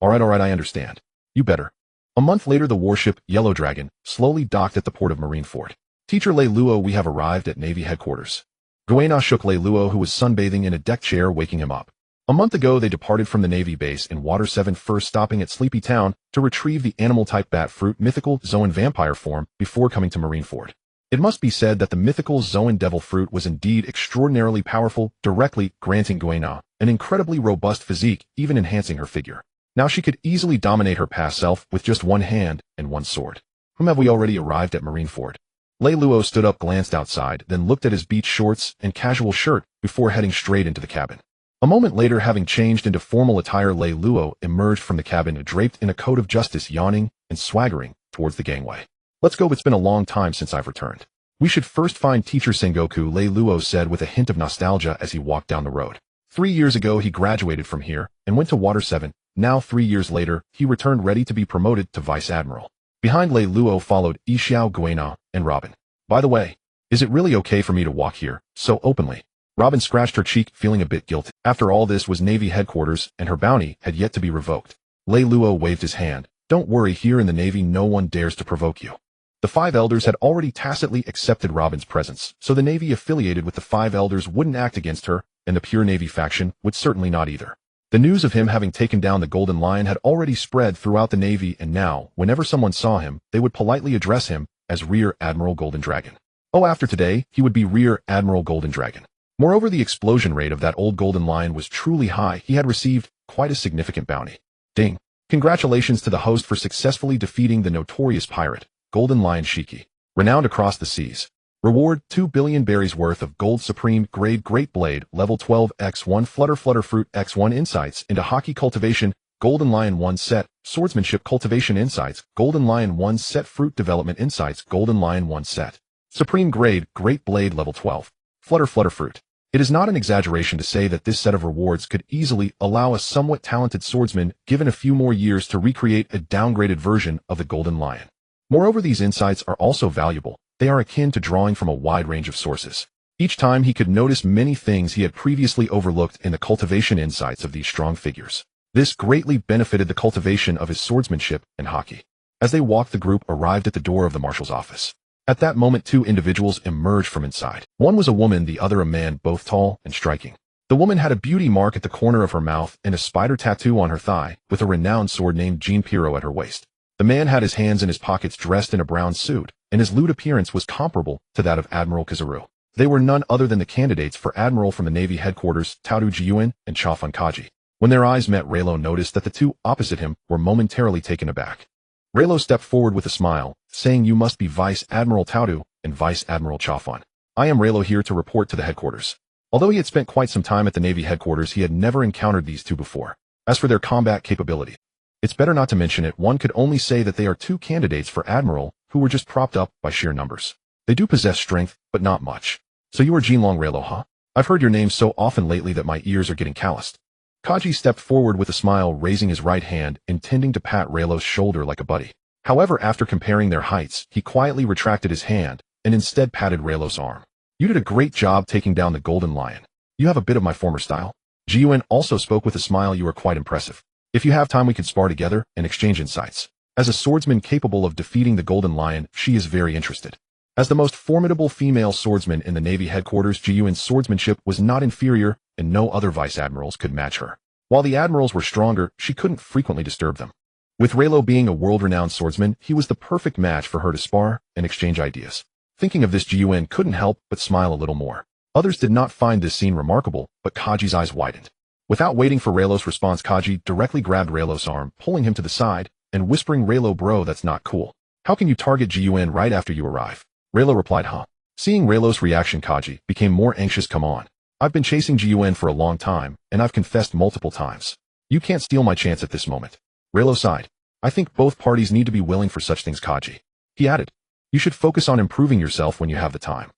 Alright, I understand. You better. A month later, the warship, Yellow Dragon, slowly docked at the port of Marineford. Teacher Lei Luo, we have arrived at Navy headquarters. Guena shook Lei Luo, who was sunbathing in a deck chair, waking him up. A month ago, they departed from the Navy base in Water 7, first stopping at Sleepy Town to retrieve the animal-type bat fruit Mythical Zoan vampire form before coming to Marineford. It must be said that the Mythical Zoan devil fruit was indeed extraordinarily powerful, directly granting Guena an incredibly robust physique, even enhancing her figure. Now she could easily dominate her past self with just one hand and one sword. Whom have we already arrived at Marineford? Lei Luo stood up, glanced outside, then looked at his beach shorts and casual shirt before heading straight into the cabin. A moment later, having changed into formal attire, Lei Luo emerged from the cabin draped in a coat of justice, yawning and swaggering towards the gangway. Let's go, it's been a long time since I've returned. We should first find Teacher Sengoku, Lei Luo said with a hint of nostalgia as he walked down the road. 3 years ago, he graduated from here and went to Water 7. Now, 3 years later, he returned ready to be promoted to Vice Admiral. Behind Lei Luo followed Yixiao, Guena, and Robin. By the way, is it really okay for me to walk here so openly? Robin scratched her cheek, feeling a bit guilty. After all, this was Navy headquarters, and her bounty had yet to be revoked. Lei Luo waved his hand. Don't worry, here in the Navy no one dares to provoke you. The 5 elders had already tacitly accepted Robin's presence, so the Navy affiliated with the 5 elders wouldn't act against her, and the pure Navy faction would certainly not either. The news of him having taken down the Golden Lion had already spread throughout the Navy, and now, whenever someone saw him, they would politely address him as Rear Admiral Golden Dragon. Oh, after today, he would be Rear Admiral Golden Dragon. Moreover, the explosion rate of that old Golden Lion was truly high. He had received quite a significant bounty. Ding. Congratulations to the host for successfully defeating the notorious pirate, Golden Lion Shiki, renowned across the seas. Reward, 2 billion berries worth of gold supreme grade great blade, level 12 x1 flutter fruit x1 insights into hockey cultivation, Golden Lion 1 set, swordsmanship cultivation insights, Golden Lion 1 set fruit development insights, Golden Lion 1 set. Supreme grade great blade level 12. Flutter fruit. It is not an exaggeration to say that this set of rewards could easily allow a somewhat talented swordsman given a few more years to recreate a downgraded version of the Golden Lion. Moreover, these insights are also valuable. They are akin to drawing from a wide range of sources. Each time he could notice many things he had previously overlooked in the cultivation insights of these strong figures. This greatly benefited the cultivation of his swordsmanship and hockey. As they walked, the group arrived at the door of the marshal's office. At that moment, 2 individuals emerged from inside. One was a woman, the other a man, both tall and striking. The woman had a beauty mark at the corner of her mouth and a spider tattoo on her thigh, with a renowned sword named Jean Pirot at her waist. The man had his hands in his pockets, dressed in a brown suit, and his lewd appearance was comparable to that of Admiral Kizaru. They were none other than the candidates for Admiral from the Navy headquarters, Taodu Jiyuan and Chafun Kaji. When their eyes met, Raylo noticed that the two opposite him were momentarily taken aback. Raylo stepped forward with a smile, saying, "You must be Vice Admiral Taodu and Vice Admiral Chafun. I am Raylo, here to report to the headquarters." Although he had spent quite some time at the Navy headquarters, he had never encountered these two before. As for their combat capability, it's better not to mention it. One could only say that they are two candidates for Admiral who were just propped up by sheer numbers. They do possess strength, but not much. "So you are Jinlong Raylo, huh? I've heard your name so often lately that my ears are getting calloused." Kaji stepped forward with a smile, raising his right hand, intending to pat Raylo's shoulder like a buddy. However, after comparing their heights, he quietly retracted his hand and instead patted Raylo's arm. "You did a great job taking down the Golden Lion. You have a bit of my former style." Jiyuan also spoke with a smile. "You are quite impressive." If you have time we could spar together and exchange insights. As a swordsman capable of defeating the Golden Lion, she is very interested. As the most formidable female swordsman in the Navy headquarters, Ji Yuan's swordsmanship was not inferior, and no other vice admirals could match her. While the admirals were stronger, she couldn't frequently disturb them. With Reno being a world-renowned swordsman, he was the perfect match for her to spar and exchange ideas. Thinking of this, Ji Yuan couldn't help but smile a little more. Others did not find this scene remarkable, but Kaji's eyes widened. Without waiting for Raylo's response, Kaji directly grabbed Raylo's arm, pulling him to the side, and whispering, "Raylo bro, that's not cool. How can you target Ji Yuan right after you arrive?" Raylo replied, "Huh." Seeing Raylo's reaction, Kaji became more anxious. "Come on. I've been chasing Ji Yuan for a long time, and I've confessed multiple times. You can't steal my chance at this moment." Raylo sighed. "I think both parties need to be willing for such things, Kaji." He added, "You should focus on improving yourself when you have the time."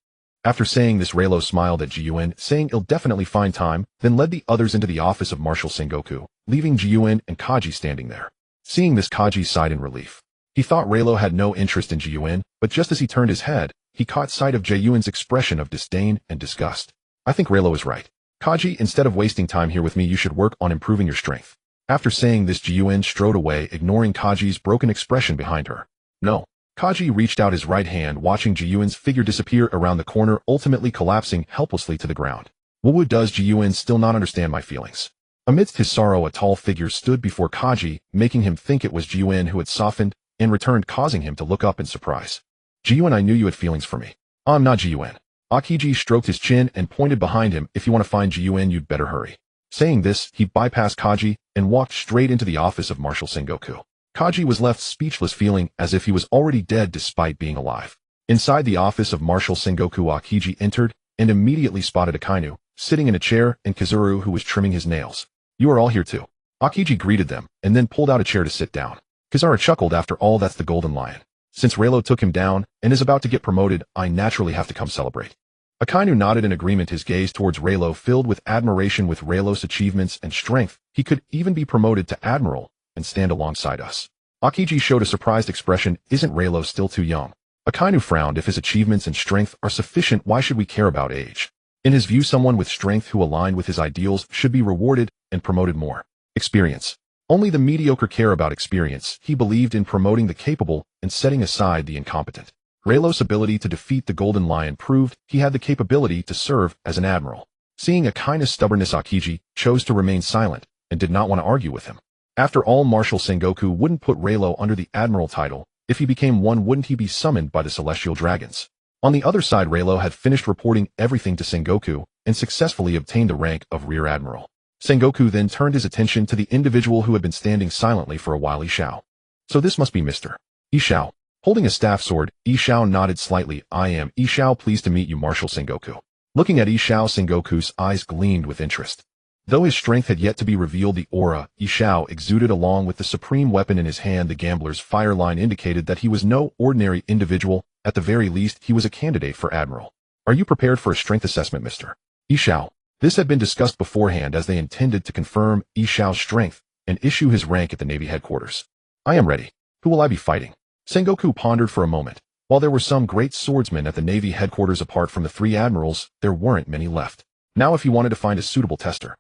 After saying this, Raylo smiled at Ji Yuan, saying he'll definitely find time, then led the others into the office of Marshal Sengoku, leaving Ji Yuan and Kaji standing there. Seeing this, Kaji sighed in relief. He thought Raylo had no interest in Ji Yuan, but just as he turned his head, he caught sight of Ji Yuan's expression of disdain and disgust. "I think Raylo is right. Kaji, instead of wasting time here with me, you should work on improving your strength." After saying this, Ji Yuan strode away, ignoring Kaji's broken expression behind her. "No." Kaji reached out his right hand, watching Ji Yuan's figure disappear around the corner, ultimately collapsing helplessly to the ground. "What does Ji Yuan still not understand my feelings?" Amidst his sorrow, a tall figure stood before Kaji, making him think it was Ji Yuan who had softened and returned, causing him to look up in surprise. "Ji Yuan, I knew you had feelings for me." "I'm not Ji Yuan." Akiji stroked his chin and pointed behind him. "If you want to find Ji Yuan, you'd better hurry." Saying this, he bypassed Kaji and walked straight into the office of Marshal Sengoku. Kaji was left speechless, feeling as if he was already dead despite being alive. Inside the office of Marshal Sengoku, Akiji entered and immediately spotted Akainu, sitting in a chair, and Kizuru, who was trimming his nails. "You are all here too." Akiji greeted them and then pulled out a chair to sit down. Kizuru chuckled. "After all, that's the Golden Lion. Since Raylo took him down and is about to get promoted, I naturally have to come celebrate." Akainu nodded in agreement, his gaze towards Raylo filled with admiration. With Raylo's achievements and strength, he could even be promoted to Admiral and stand alongside us. Akiji showed a surprised expression. "Isn't Raylo still too young?" Akainu frowned. "If his achievements and strength are sufficient, why should we care about age?" In his view, someone with strength who aligned with his ideals should be rewarded and promoted more. Experience. Only the mediocre care about experience. He believed in promoting the capable and setting aside the incompetent. Raylo's ability to defeat the Golden Lion proved he had the capability to serve as an admiral. Seeing Akaina's stubbornness, Akiji chose to remain silent and did not want to argue with him. After all, Marshal Sengoku wouldn't put Raylo under the admiral title. If he became one, wouldn't he be summoned by the celestial dragons? On the other side, Raylo had finished reporting everything to Sengoku and successfully obtained the rank of rear admiral. Sengoku then turned his attention to the individual who had been standing silently for a while, Ishao. "So this must be Mr. Ishao." Holding a staff sword, Ishao nodded slightly. "I am Ishao, pleased to meet you, Marshal Sengoku." Looking at Ishao, Sengoku's eyes gleamed with interest. Though his strength had yet to be revealed, the aura Ishao exuded along with the supreme weapon in his hand, the gambler's fire line, indicated that he was no ordinary individual. At the very least, he was a candidate for admiral. "Are you prepared for a strength assessment, Mr. Ishao?" This had been discussed beforehand, as they intended to confirm Ishao's strength and issue his rank at the Navy headquarters. "I am ready. Who will I be fighting?" Sengoku pondered for a moment. While there were some great swordsmen at the Navy headquarters, apart from the 3 admirals, there weren't many left. Now, if he wanted to find a suitable tester,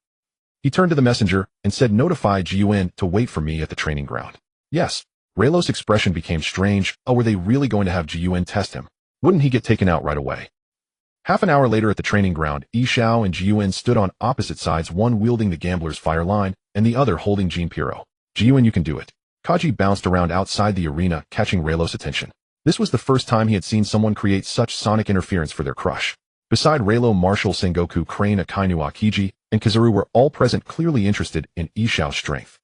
he turned to the messenger and said, "Notify Ji Yuan to wait for me at the training ground." "Yes." Raylo's expression became strange. Oh, were they really going to have Ji Yuan test him? Wouldn't he get taken out right away? Half an hour later at the training ground, Ishao and Ji Yuan stood on opposite sides, one wielding the gambler's fire line and the other holding Jinpiro. "Ji Yuan, you can do it." Kaji bounced around outside the arena, catching Raylo's attention. This was the first time he had seen someone create such sonic interference for their crush. Beside Raylo, Marshal Sengoku, Crane, Akainu, Akiji, and Kizuru were all present, clearly interested in Ishao's strength.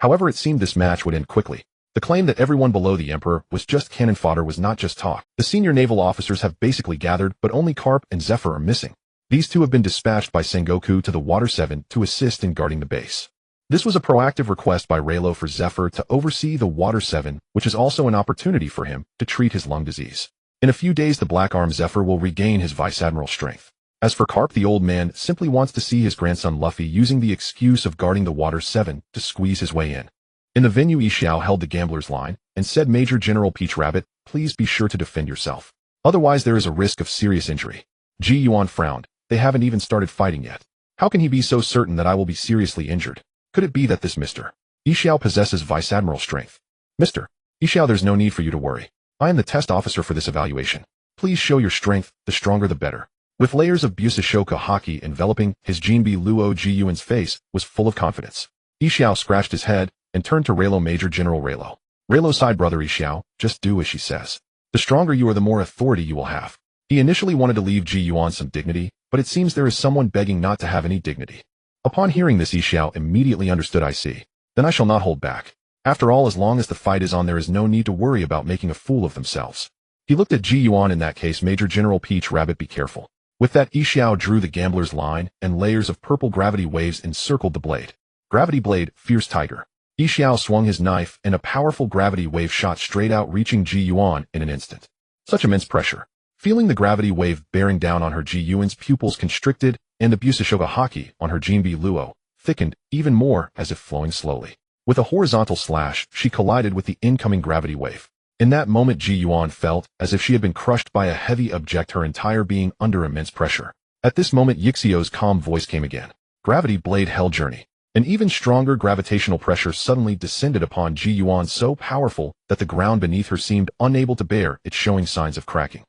However, it seemed this match would end quickly. The claim that everyone below the Emperor was just cannon fodder was not just talk. The senior naval officers have basically gathered, but only Carp and Zephyr are missing. These two have been dispatched by Sengoku to the Water 7 to assist in guarding the base. This was a proactive request by Raylo for Zephyr to oversee the Water 7, which is also an opportunity for him to treat his lung disease. In a few days, the Black Arm Zephyr will regain his vice admiral strength. As for Carp, the old man simply wants to see his grandson Luffy using the excuse of guarding the Water 7 to squeeze his way in. In the venue, Ishao held the gambler's line and said, "Major General Peach Rabbit, please be sure to defend yourself. Otherwise, there is a risk of serious injury." Ji Yuan frowned. "They haven't even started fighting yet. How can he be so certain that I will be seriously injured? Could it be that this Mr. Yixiao possesses Vice Admiral strength. Mr. Yixiao, there's no need for you to worry. I am the test officer for this evaluation. Please show your strength, the stronger the better. With layers of Busashoka haki enveloping his Jinbi Luo Jiyuan's face was full of confidence. Yixiao scratched his head and turned to Relo Major General Relo. Relo sighed, brother Yixiao, just do as she says. The stronger you are, the more authority you will have. He initially wanted to leave Ji Yuan some dignity, but it seems there is someone begging not to have any dignity. Upon hearing this, Yixiao immediately understood. I see. Then I shall not hold back. After all, as long as the fight is on, there is no need to worry about making a fool of themselves. He looked at Ji Yuan. In that case, Major General Peach Rabbit, be careful. With that, Yixiao drew the gambler's line, and layers of purple gravity waves encircled the blade. Gravity blade, fierce tiger. Yixiao swung his knife, and a powerful gravity wave shot straight out, reaching Ji Yuan in an instant. Such immense pressure. Feeling the gravity wave bearing down on her, Ji Yuan's pupils constricted, and the Busashoka haki on her Jinbi Luo thickened even more, as if flowing slowly. With a horizontal slash, she collided with the incoming gravity wave. In that moment, Ji Yuan felt as if she had been crushed by a heavy object, her entire being under immense pressure. At this moment, Yixiao's calm voice came again. Gravity blade hell journey. An even stronger gravitational pressure suddenly descended upon Ji Yuan, so powerful that the ground beneath her seemed unable to bear it, showing signs of cracking.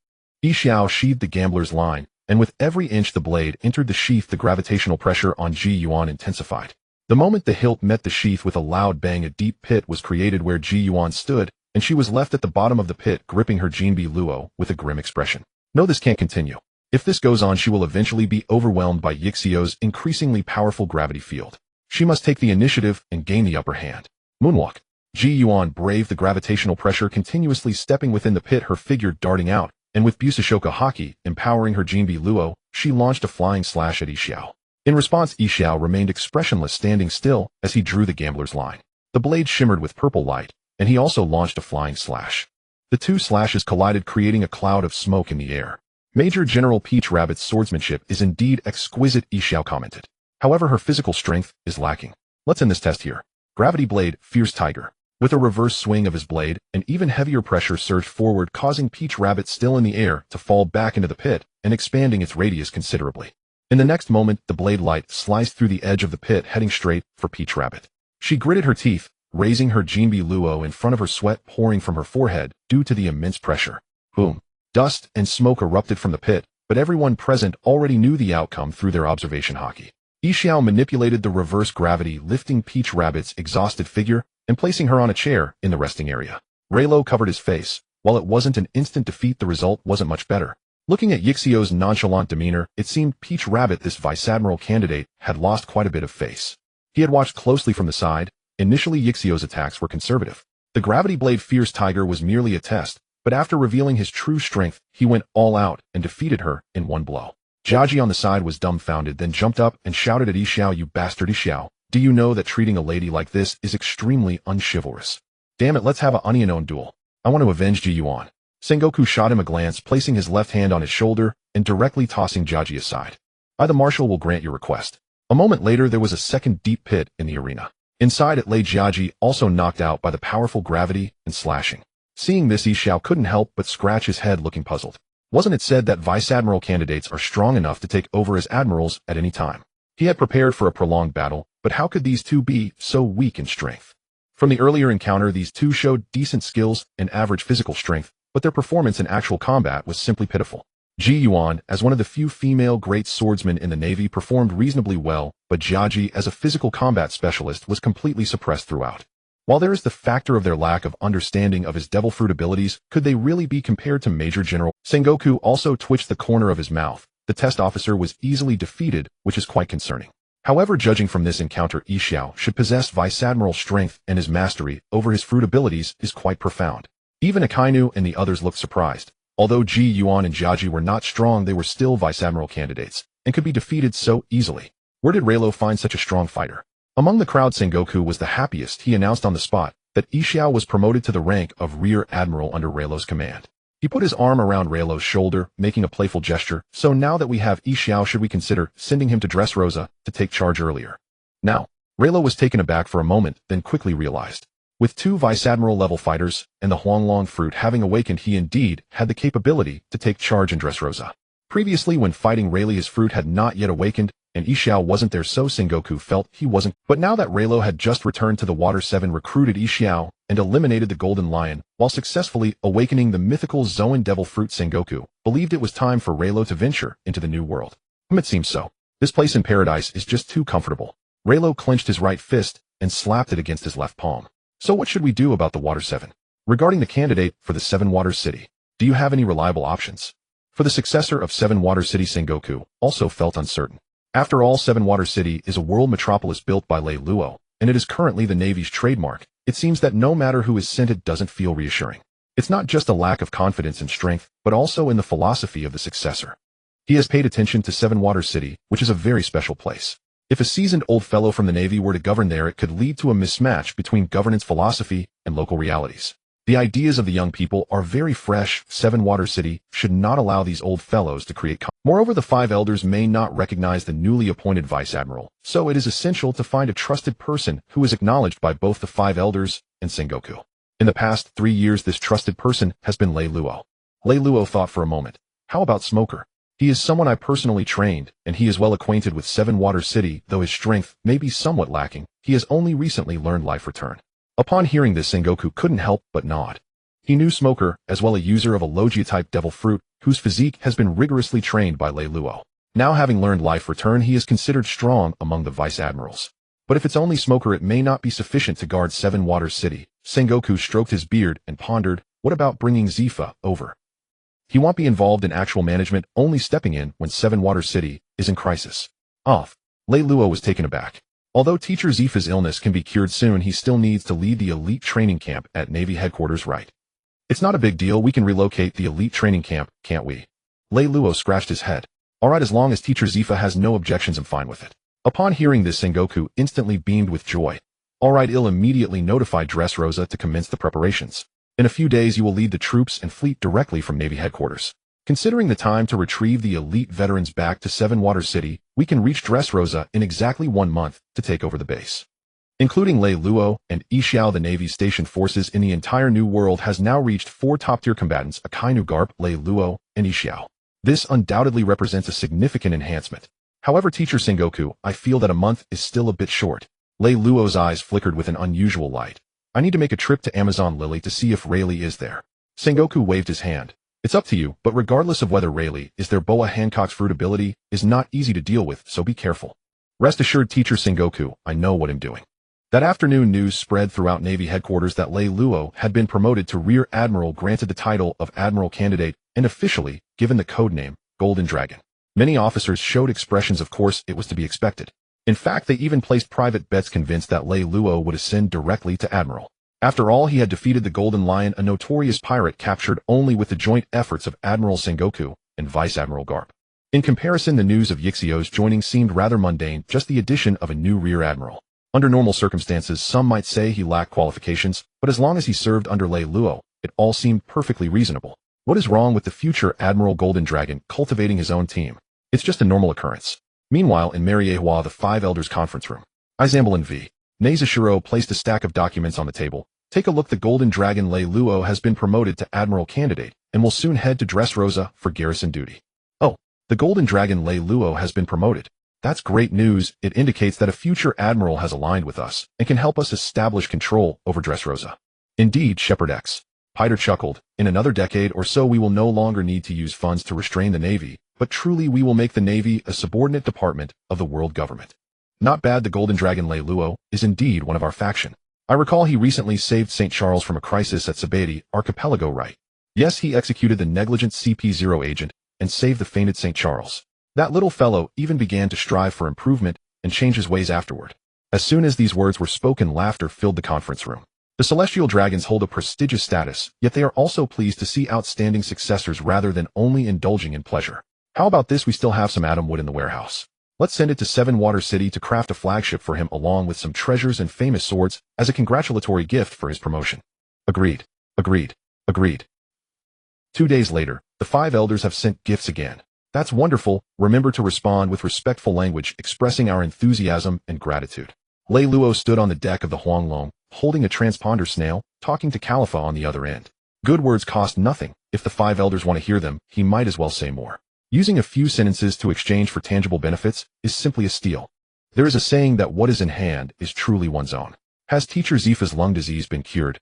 Yixiao sheathed the gambler's line, and with every inch the blade entered the sheath, the gravitational pressure on Ji Yuan intensified. The moment the hilt met the sheath with a loud bang, a deep pit was created where Ji Yuan stood, and she was left at the bottom of the pit, gripping her Jinbi Luo with a grim expression. No, this can't continue. If this goes on, she will eventually be overwhelmed by Yixiao's increasingly powerful gravity field. She must take the initiative and gain the upper hand. Moonwalk. Ji Yuan braved the gravitational pressure, continuously stepping within the pit, her figure darting out, and with Busashoka haki empowering her Jinbi Luo, she launched a flying slash at Yixiao. In response, Yixiao remained expressionless, standing still as he drew the gambler's line. The blade shimmered with purple light, and he also launched a flying slash. The two slashes collided, creating a cloud of smoke in the air. Major General Peach Rabbit's swordsmanship is indeed exquisite, Yixiao commented. However, her physical strength is lacking. Let's end this test here. Gravity blade, fierce tiger. With a reverse swing of his blade, an even heavier pressure surged forward, causing Peach Rabbit, still in the air, to fall back into the pit and expanding its radius considerably. In the next moment, the blade light sliced through the edge of the pit, heading straight for Peach Rabbit. She gritted her teeth, raising her Jinbi Luo in front of her, sweat pouring from her forehead due to the immense pressure. Boom. Dust and smoke erupted from the pit, but everyone present already knew the outcome through their observation haki. Yixiao manipulated the reverse gravity, lifting Peach Rabbit's exhausted figure and placing her on a chair in the resting area. Relo covered his face. While it wasn't an instant defeat, the result wasn't much better. Looking at Yixiao's nonchalant demeanor, it seemed Peach Rabbit, this Vice Admiral candidate, had lost quite a bit of face. He had watched closely from the side. Initially, Yixiao's attacks were conservative. The gravity blade Fierce Tiger was merely a test, but after revealing his true strength, he went all out and defeated her in one blow. Jiaji on the side was dumbfounded, then jumped up and shouted at Yixiao, "You bastard Yixiao, do you know that treating a lady like this is extremely unchivalrous? Damn it, let's have a Onion duel. I want to avenge Ji Yuan." Sengoku shot him a glance, placing his left hand on his shoulder and directly tossing Jiaji aside. "I, the marshal, will grant your request." A moment later, there was a second deep pit in the arena. Inside it lay Jiaji, also knocked out by the powerful gravity and slashing. Seeing this, Yixiao couldn't help but scratch his head, looking puzzled. Wasn't it said that Vice Admiral candidates are strong enough to take over as admirals at any time? He had prepared for a prolonged battle, but how could these two be so weak in strength? From the earlier encounter, these two showed decent skills and average physical strength, but their performance in actual combat was simply pitiful. Ji Yuan, as one of the few female great swordsmen in the Navy, performed reasonably well, but Jiaji, as a physical combat specialist, was completely suppressed throughout. While there is the factor of their lack of understanding of his devil fruit abilities, could they really be compared to Major General? Sengoku also twitched the corner of his mouth. The test officer was easily defeated, which is quite concerning. However, judging from this encounter, Yixiao should possess Vice Admiral strength, and his mastery over his fruit abilities is quite profound. Even Akainu and the others looked surprised. Although Ji Yuan and Jiaji were not strong, they were still Vice Admiral candidates, and could be defeated so easily. Where did Relo find such a strong fighter? Among the crowd, Sengoku was the happiest. He announced on the spot that Yixiao was promoted to the rank of Rear Admiral under Relo's command. He put his arm around Relo's shoulder, making a playful gesture. "So now that we have Yixiao, should we consider sending him to Dressrosa to take charge earlier?" Now, Relo was taken aback for a moment, then quickly realized. With two Vice Admiral level fighters and the Huanglong fruit having awakened, he indeed had the capability to take charge in Dressrosa. Previously, when fighting Rayleigh, his fruit had not yet awakened, and Xiao wasn't there, so Sengoku felt he wasn't. But now that Rayleigh had just returned to the Water 7, recruited Xiao, and eliminated the Golden Lion, while successfully awakening the mythical Zoan Devil Fruit, Sengoku believed it was time for Rayleigh to venture into the new world. It seems so. This place in paradise is just too comfortable. Rayleigh clenched his right fist and slapped it against his left palm. So what should we do about the Water 7? Regarding the candidate for the Seven Waters City, do you have any reliable options? For the successor of Seven Water City, Sengoku also felt uncertain. After all, Seven Water City is a world metropolis built by Lei Luo, and it is currently the Navy's trademark. It seems that no matter who is sent, it doesn't feel reassuring. It's not just a lack of confidence and strength, but also in the philosophy of the successor. He has paid attention to Seven Water City, which is a very special place. If a seasoned old fellow from the Navy were to govern there, it could lead to a mismatch between governance philosophy and local realities. The ideas of the young people are very fresh. Seven Water City should not allow these old fellows to create Moreover, the five elders may not recognize the newly appointed vice admiral, so it is essential to find a trusted person who is acknowledged by both the five elders and Sengoku. In the past 3 years, this trusted person has been Lei Luo. Lei Luo thought for a moment. How about Smoker? He is someone I personally trained, and he is well acquainted with Seven Water City, though his strength may be somewhat lacking. He has only recently learned Life Return. Upon hearing this, Sengoku couldn't help but nod. He knew Smoker as well, a user of a Logia-type devil fruit, whose physique has been rigorously trained by Lei Luo. Now, having learned Life Return, he is considered strong among the vice admirals. But if it's only Smoker, it may not be sufficient to guard Seven Waters City. Sengoku stroked his beard and pondered, what about bringing Zephyr over? He won't be involved in actual management, only stepping in when Seven Waters City is in crisis. Lei Luo was taken aback. Although Teacher Zephy's illness can be cured soon, he still needs to lead the elite training camp at Navy headquarters, right? It's not a big deal, we can relocate the elite training camp, can't we? Lei Luo scratched his head. Alright, as long as Teacher Zephyr has no objections, I'm fine with it. Upon hearing this, Sengoku instantly beamed with joy. Alright, I'll immediately notify Dressrosa to commence the preparations. In a few days, you will lead the troops and fleet directly from Navy headquarters. Considering the time to retrieve the elite veterans back to Seven Waters City, we can reach Dressrosa in exactly 1 month to take over the base. Including Lei Luo and Xiao, the Navy's stationed forces in the entire New World has now reached 4 top-tier combatants: Akainu Garp, Lei Luo, and Xiao. This undoubtedly represents a significant enhancement. However, Teacher Sengoku, I feel that a month is still a bit short. Lei Luo's eyes flickered with an unusual light. I need to make a trip to Amazon Lily to see if Rayleigh is there. Sengoku waved his hand. It's up to you, but regardless of whether Rayleigh is there, Boa Hancock's fruit ability is not easy to deal with, so be careful. Rest assured, Teacher Sengoku, I know what I'm doing. That afternoon, news spread throughout Navy headquarters that Lei Luo had been promoted to Rear Admiral, granted the title of Admiral Candidate, and officially given the codename Golden Dragon. Many officers showed expressions of course it was to be expected. In fact, they even placed private bets, convinced that Lei Luo would ascend directly to Admiral. After all, he had defeated the Golden Lion, a notorious pirate captured only with the joint efforts of Admiral Sengoku and Vice Admiral Garp. In comparison, the news of Yixio's joining seemed rather mundane, just the addition of a new Rear Admiral. Under normal circumstances, some might say he lacked qualifications, but as long as he served under Lei Luo, it all seemed perfectly reasonable. What is wrong with the future Admiral Golden Dragon cultivating his own team? It's just a normal occurrence. Meanwhile, in Mariehua, the five elders' conference room, Izambalin V. Nezashiro placed a stack of documents on the table. Take a look. The Golden Dragon Lei Luo has been promoted to Admiral Candidate and will soon head to Dressrosa for garrison duty. Oh, the Golden Dragon Lei Luo has been promoted. That's great news. It indicates that a future admiral has aligned with us and can help us establish control over Dressrosa. Indeed, Shepherd X. Piter chuckled. In another decade or so, we will no longer need to use funds to restrain the Navy, but truly we will make the Navy a subordinate department of the world government. Not bad. The Golden Dragon Lei Luo is indeed one of our faction. I recall he recently saved St. Charles from a crisis at Sabeti Archipelago, right? Yes, he executed the negligent CP0 agent and saved the fainted St. Charles. That little fellow even began to strive for improvement and change his ways afterward. As soon as these words were spoken, laughter filled the conference room. The Celestial Dragons hold a prestigious status, yet they are also pleased to see outstanding successors rather than only indulging in pleasure. How about this? We still have some atom wood in the warehouse. Let's send it to Seven Water City to craft a flagship for him, along with some treasures and famous swords as a congratulatory gift for his promotion. Agreed. Agreed. Agreed. 2 days later, the five elders have sent gifts again. That's wonderful. Remember to respond with respectful language, expressing our enthusiasm and gratitude. Lei Luo stood on the deck of the Huanglong, holding a transponder snail, talking to Khalifa on the other end. Good words cost nothing. If the five elders want to hear them, he might as well say more. Using a few sentences to exchange for tangible benefits is simply a steal. There is a saying that what is in hand is truly one's own. Has Teacher Zephy's lung disease been cured?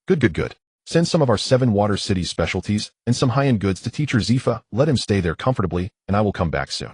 Good. Send some of our 7 Water City's specialties and some high-end goods to Teacher Zephyr, let him stay there comfortably, and I will come back soon.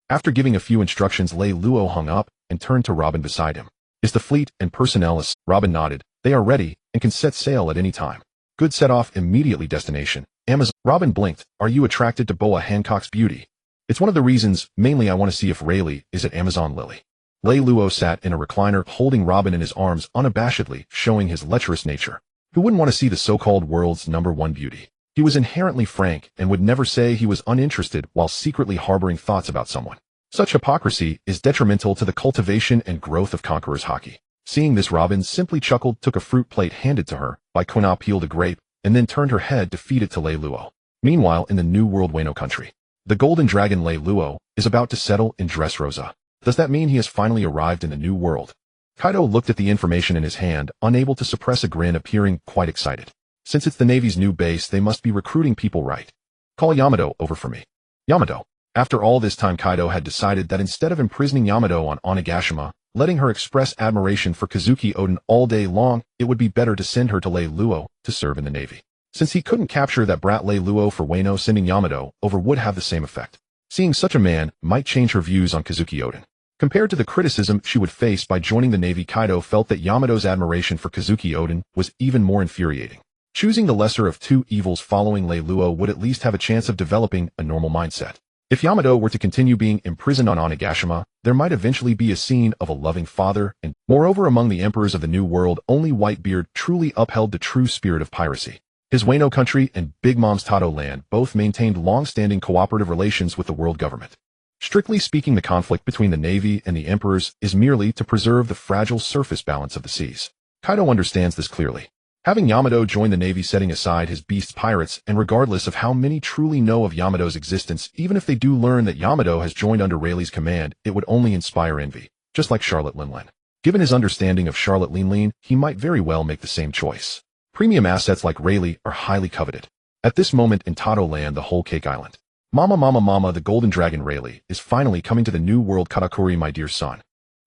After giving a few instructions, Lei Luo hung up and turned to Robin beside him. Is the fleet and personnel? Robin nodded. They are ready and can set sail at any time. Good, set off immediately. Destination Amazon. Robin blinked. Are you attracted to Boa Hancock's beauty? It's one of the reasons. Mainly I want to see if Rayleigh is at Amazon Lily. Lei Luo sat in a recliner holding Robin in his arms unabashedly, showing his lecherous nature. Who wouldn't want to see the so-called world's #1 beauty? He was inherently frank and would never say he was uninterested while secretly harboring thoughts about someone. Such hypocrisy is detrimental to the cultivation and growth of Conqueror's hockey. Seeing this, Robin simply chuckled, took a fruit plate handed to her by Quina, peeled a grape, and then turned her head to feed it to Lei Luo. Meanwhile, in the New World Reno country, the golden dragon Lei Luo is about to settle in Dressrosa. Does that mean he has finally arrived in the New World? Kaido looked at the information in his hand, unable to suppress a grin, appearing quite excited. Since it's the Navy's new base, they must be recruiting people right. Call Yamato over for me. Yamato. After all this time, Kaido had decided that instead of imprisoning Yamato on Onigashima, letting her express admiration for Kazuki Oden all day long, it would be better to send her to Lei Luo to serve in the Navy. Since he couldn't capture that brat Lei Luo for Wano, sending Yamato over would have the same effect. Seeing such a man might change her views on Kazuki Oden. Compared to the criticism she would face by joining the Navy, Kaido felt that Yamato's admiration for Kazuki Oden was even more infuriating. Choosing the lesser of two evils following Lei Luo would at least have a chance of developing a normal mindset. If Yamato were to continue being imprisoned on Onigashima, there might eventually be a scene of a loving father, and moreover, among the emperors of the New World, only Whitebeard truly upheld the true spirit of piracy. His Wano country and Big Mom's Tado land both maintained long-standing cooperative relations with the world government. Strictly speaking, the conflict between the Navy and the emperors is merely to preserve the fragile surface balance of the seas. Kaido understands this clearly. Having Yamato join the Navy, setting aside his beast pirates, and regardless of how many truly know of Yamato's existence, even if they do learn that Yamato has joined under Rayleigh's command, it would only inspire envy, just like Charlotte Linlin. Given his understanding of Charlotte Linlin, he might very well make the same choice. Premium assets like Rayleigh are highly coveted. At this moment in Tado land, the whole Cake Island. Mama, the golden dragon Rayleigh is finally coming to the New World. Katakuri, my dear son.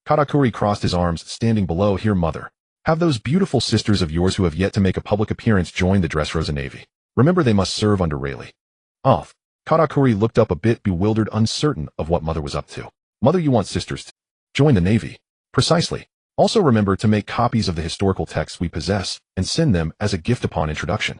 Katakuri crossed his arms, standing below. Here, mother. Have those beautiful sisters of yours who have yet to make a public appearance join the Dressrosa Navy. Remember, they must serve under Rayleigh. Off. Katakuri looked up a bit bewildered, uncertain of what mother was up to. Mother, you want sisters to join the Navy? Precisely. Also remember to make copies of the historical texts we possess and send them as a gift upon introduction.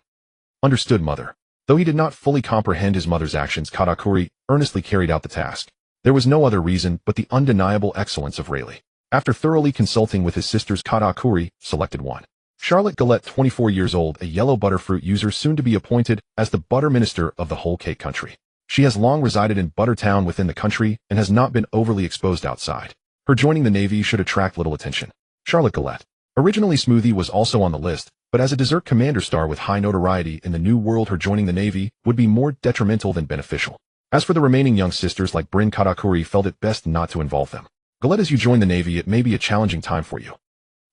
Understood, mother. Though he did not fully comprehend his mother's actions, Katakuri earnestly carried out the task. There was no other reason but the undeniable excellence of Rayleigh. After thoroughly consulting with his sisters, Katakuri selected one. Charlotte Galette, 24 years old, a yellow butterfruit user, soon to be appointed as the butter minister of the whole Cake country. She has long resided in Buttertown within the country and has not been overly exposed outside. Her joining the Navy should attract little attention. Charlotte Galette. Originally, Smoothie was also on the list, but as a dessert commander star with high notoriety in the New World, her joining the Navy would be more detrimental than beneficial. As for the remaining young sisters like Bryn, Katakuri felt it best not to involve them. Galette, as you join the Navy, it may be a challenging time for you.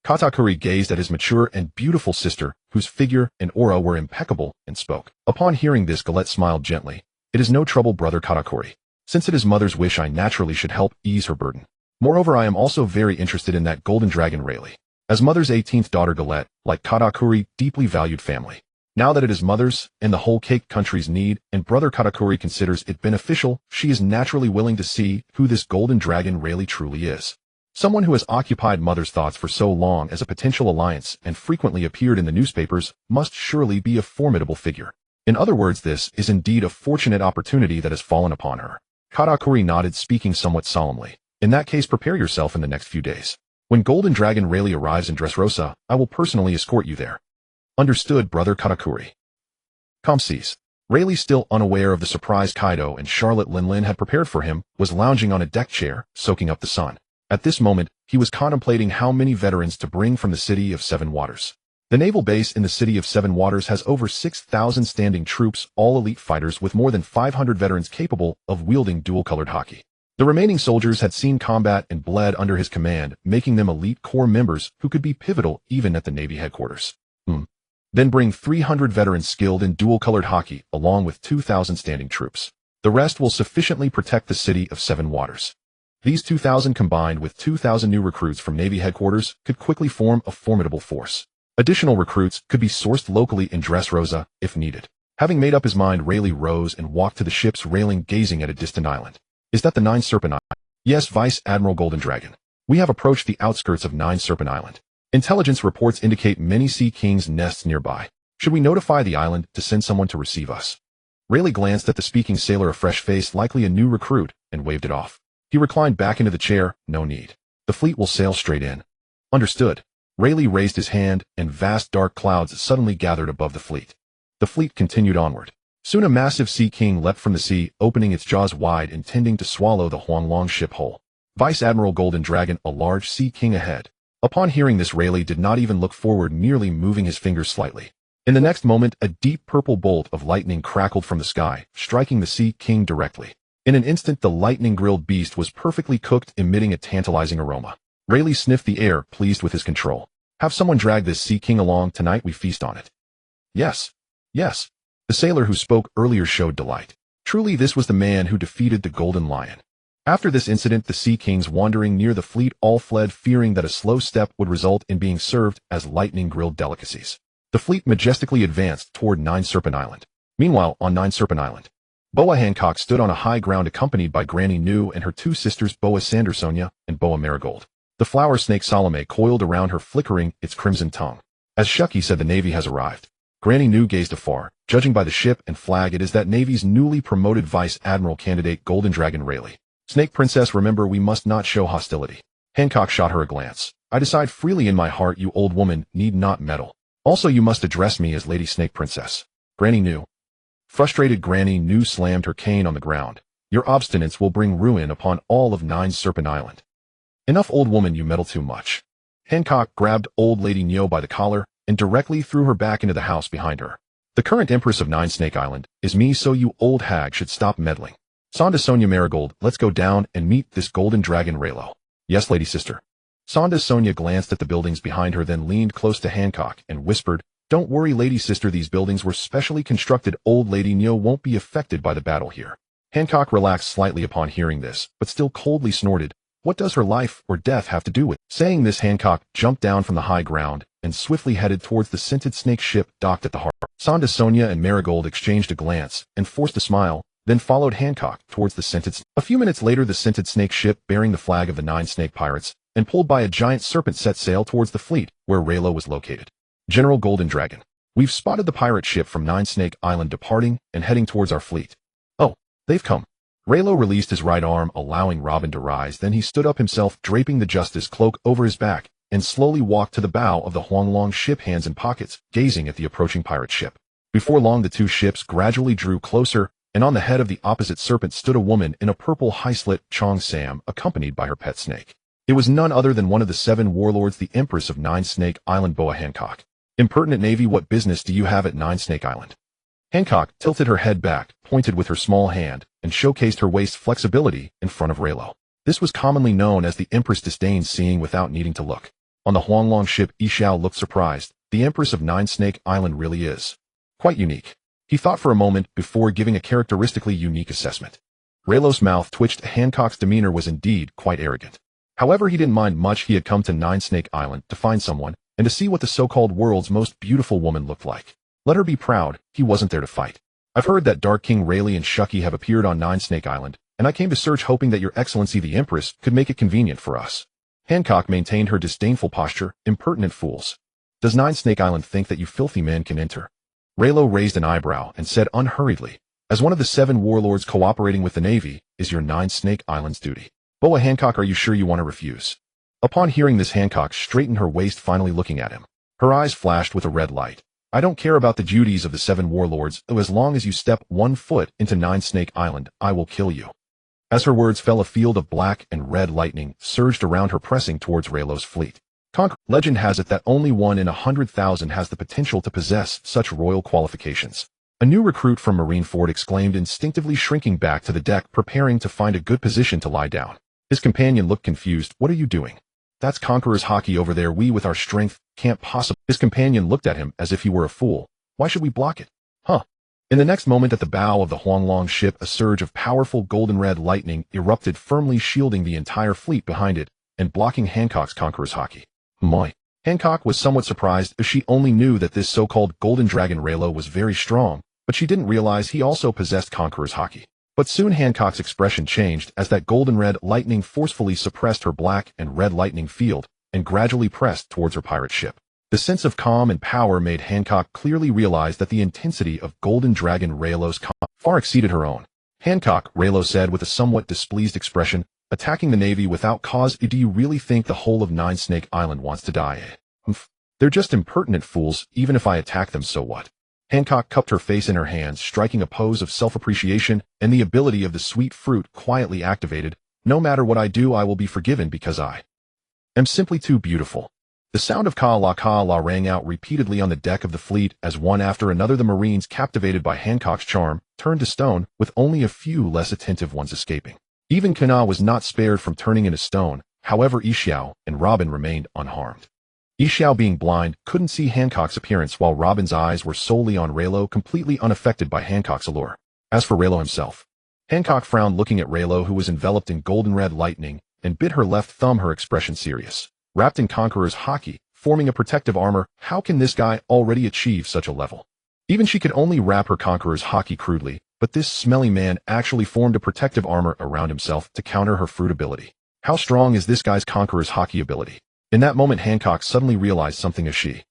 Katakuri gazed at his mature and beautiful sister, whose figure and aura were impeccable, and spoke. Upon hearing this, Galette smiled gently. It is no trouble, brother Katakuri. Since it is mother's wish, I naturally should help ease her burden. Moreover, I am also very interested in that golden dragon Rayleigh. As mother's 18th daughter, Galette, like Katakuri, deeply valued family. Now that it is mother's and the whole Cake country's need, and brother Katakuri considers it beneficial, she is naturally willing to see who this golden dragon Rayleigh truly is. Someone who has occupied mother's thoughts for so long as a potential alliance and frequently appeared in the newspapers must surely be a formidable figure. In other words, this is indeed a fortunate opportunity that has fallen upon her. Katakuri nodded, speaking somewhat solemnly. In that case, prepare yourself in the next few days. When golden dragon Rayleigh arrives in Dressrosa, I will personally escort you there. Understood, brother Katakuri. Comsees. Rayleigh, still unaware of the surprise Kaido and Charlotte Linlin had prepared for him, was lounging on a deck chair, soaking up the sun. At this moment, he was contemplating how many veterans to bring from the City of Seven Waters. The naval base in the City of Seven Waters has over 6,000 standing troops, all elite fighters with more than 500 veterans capable of wielding dual-colored hockey. The remaining soldiers had seen combat and bled under his command, making them elite corps members who could be pivotal even at the Navy headquarters. Then bring 300 veterans skilled in dual-colored hockey, along with 2,000 standing troops. The rest will sufficiently protect the city of Seven Waters. These 2,000 combined with 2,000 new recruits from Navy headquarters could quickly form a formidable force. Additional recruits could be sourced locally in Dressrosa if needed. Having made up his mind, Rayleigh rose and walked to the ship's railing, gazing at a distant island. Is that the Nine Serpent Island? Yes, Vice Admiral Golden Dragon. We have approached the outskirts of Nine Serpent Island. Intelligence reports indicate many Sea Kings' nests nearby. Should we notify the island to send someone to receive us? Rayleigh glanced at the speaking sailor, a fresh face, likely a new recruit, and waved it off. He reclined back into the chair. No need. The fleet will sail straight in. Understood. Rayleigh raised his hand, and vast dark clouds suddenly gathered above the fleet. The fleet continued onward. Soon a massive Sea King leapt from the sea, opening its jaws wide, intending to swallow the Huanglong ship whole. Vice Admiral Golden Dragon, a large Sea King ahead. Upon hearing this, Rayleigh did not even look forward, merely moving his fingers slightly. In the next moment, a deep purple bolt of lightning crackled from the sky, striking the Sea King directly. In an instant, the lightning-grilled beast was perfectly cooked, emitting a tantalizing aroma. Rayleigh sniffed the air, pleased with his control. Have someone drag this Sea King along. Tonight we feast on it. Yes. Yes. The sailor who spoke earlier showed delight. Truly, this was the man who defeated the Golden Lion. After this incident, the Sea Kings wandering near the fleet all fled, fearing that a slow step would result in being served as lightning-grilled delicacies. The fleet majestically advanced toward Nine Serpent Island. Meanwhile, on Nine Serpent Island, Boa Hancock stood on a high ground, accompanied by Granny New and her two sisters, Boa Sandersonia and Boa Marigold. The flower snake Salome coiled around her, flickering its crimson tongue. As Shucky said, the Navy has arrived. Granny New gazed afar. Judging by the ship and flag, it is that Navy's newly promoted Vice Admiral candidate, Golden Dragon Rayleigh. Snake Princess, remember, we must not show hostility. Hancock shot her a glance. I decide freely in my heart, you old woman need not meddle. Also, you must address me as Lady Snake Princess. Granny New. Frustrated, Granny New slammed her cane on the ground. Your obstinance will bring ruin upon all of Nine Serpent Island. Enough, old woman, you meddle too much. Hancock grabbed old Lady Neo by the collar and directly threw her back into the house behind her. The current Empress of Nine Snake Island is me, so you old hag should stop meddling. Sonda Sonia Marigold, let's go down and meet this Golden Dragon Rayleigh. Yes, Lady Sister. Sonda Sonia glanced at the buildings behind her, then leaned close to Hancock and whispered, Don't worry, Lady Sister, these buildings were specially constructed. Old Lady Neo won't be affected by the battle here. Hancock relaxed slightly upon hearing this, but still coldly snorted, What does her life or death have to do with it? Saying this, Hancock jumped down from the high ground and swiftly headed towards the scented snake ship docked at the harbor. Sonda Sonia and Marigold exchanged a glance and forced a smile, then followed Hancock towards the scented snake. A few minutes later, the scented snake ship, bearing the flag of the Nine Snake Pirates and pulled by a giant serpent, set sail towards the fleet where Rayleigh was located. General Golden Dragon, we've spotted the pirate ship from Nine Snake Island departing and heading towards our fleet. Oh, they've come. Rayleigh released his right arm, allowing Robin to rise. Then he stood up himself, draping the justice cloak over his back, and slowly walked to the bow of the Huanglong ship, hands in pockets, gazing at the approaching pirate ship. Before long, the two ships gradually drew closer, and on the head of the opposite serpent stood a woman in a purple high-slit Chong Sam, accompanied by her pet snake. It was none other than one of the seven warlords, the Empress of Nine Snake Island, Boa Hancock. Impertinent Navy, what business do you have at Nine Snake Island? Hancock tilted her head back, pointed with her small hand, and showcased her waist flexibility in front of Rayleigh. This was commonly known as the Empress disdains seeing without needing to look. On the Huanglong ship, Yixiao looked surprised. The Empress of Nine Snake Island really is quite unique. He thought for a moment before giving a characteristically unique assessment. Rayleigh's mouth twitched. Hancock's demeanor was indeed quite arrogant. However, he didn't mind much. He had come to Nine Snake Island to find someone and to see what the so-called world's most beautiful woman looked like. Let her be proud. He wasn't there to fight. I've heard that Dark King Rayleigh and Shucky have appeared on Nine Snake Island, and I came to search, hoping that your excellency the Empress could make it convenient for us. Hancock maintained her disdainful posture. Impertinent fools. Does Nine Snake Island think that you filthy men can enter? Rayleigh raised an eyebrow and said unhurriedly, As one of the seven warlords cooperating with the Navy is your Nine Snake Island's duty. Boa Hancock, are you sure you want to refuse? Upon hearing this, Hancock straightened her waist, finally looking at him. Her eyes flashed with a red light. I don't care about the duties of the seven warlords, though as long as you step 1 foot into Nine Snake Island, I will kill you. As her words fell, a field of black and red lightning surged around her, pressing towards Rayleigh's fleet. Legend has it that only 1 in 100,000 has the potential to possess such royal qualifications. A new recruit from Marineford exclaimed, instinctively shrinking back to the deck, preparing to find a good position to lie down. His companion looked confused. What are you doing? That's Conqueror's hockey over there. We, with our strength, can't possibly. His companion looked at him as if he were a fool. Why should we block it? Huh. In the next moment at the bow of the Huanglong ship, a surge of powerful golden-red lightning erupted, firmly shielding the entire fleet behind it and blocking Hancock's Conqueror's Haki. My. Hancock was somewhat surprised, as she only knew that this so-called Golden Dragon Reno was very strong, but she didn't realize he also possessed Conqueror's Haki. But soon Hancock's expression changed as that golden-red lightning forcefully suppressed her black and red lightning field and gradually pressed towards her pirate ship. The sense of calm and power made Hancock clearly realize that the intensity of Golden Dragon Reno's calm far exceeded her own. "Hancock," Reno said with a somewhat displeased expression, "attacking the Navy without cause, do you really think the whole of Nine Snake Island wants to die? They're just impertinent fools. Even if I attack them, so what?" Hancock cupped her face in her hands, striking a pose of self-appreciation, and the ability of the sweet fruit quietly activated. "No matter what I do, I will be forgiven because I am simply too beautiful." The sound of ka-la rang out repeatedly on the deck of the fleet as one after another the Marines, captivated by Hancock's charm, turned to stone, with only a few less attentive ones escaping. Even Kana was not spared from turning into stone. However, Yixiao and Robin remained unharmed. Yixiao, being blind, couldn't see Hancock's appearance, while Robin's eyes were solely on Reno, completely unaffected by Hancock's allure. As for Reno himself, Hancock frowned, looking at Reno, who was enveloped in golden-red lightning, and bit her left thumb, her expression serious. Wrapped in Conqueror's Haki, forming a protective armor, how can this guy already achieve such a level? Even she could only wrap her Conqueror's Haki crudely, but this smelly man actually formed a protective armor around himself to counter her fruit ability. How strong is this guy's Conqueror's Haki ability? In that moment, Hancock suddenly realized something, as she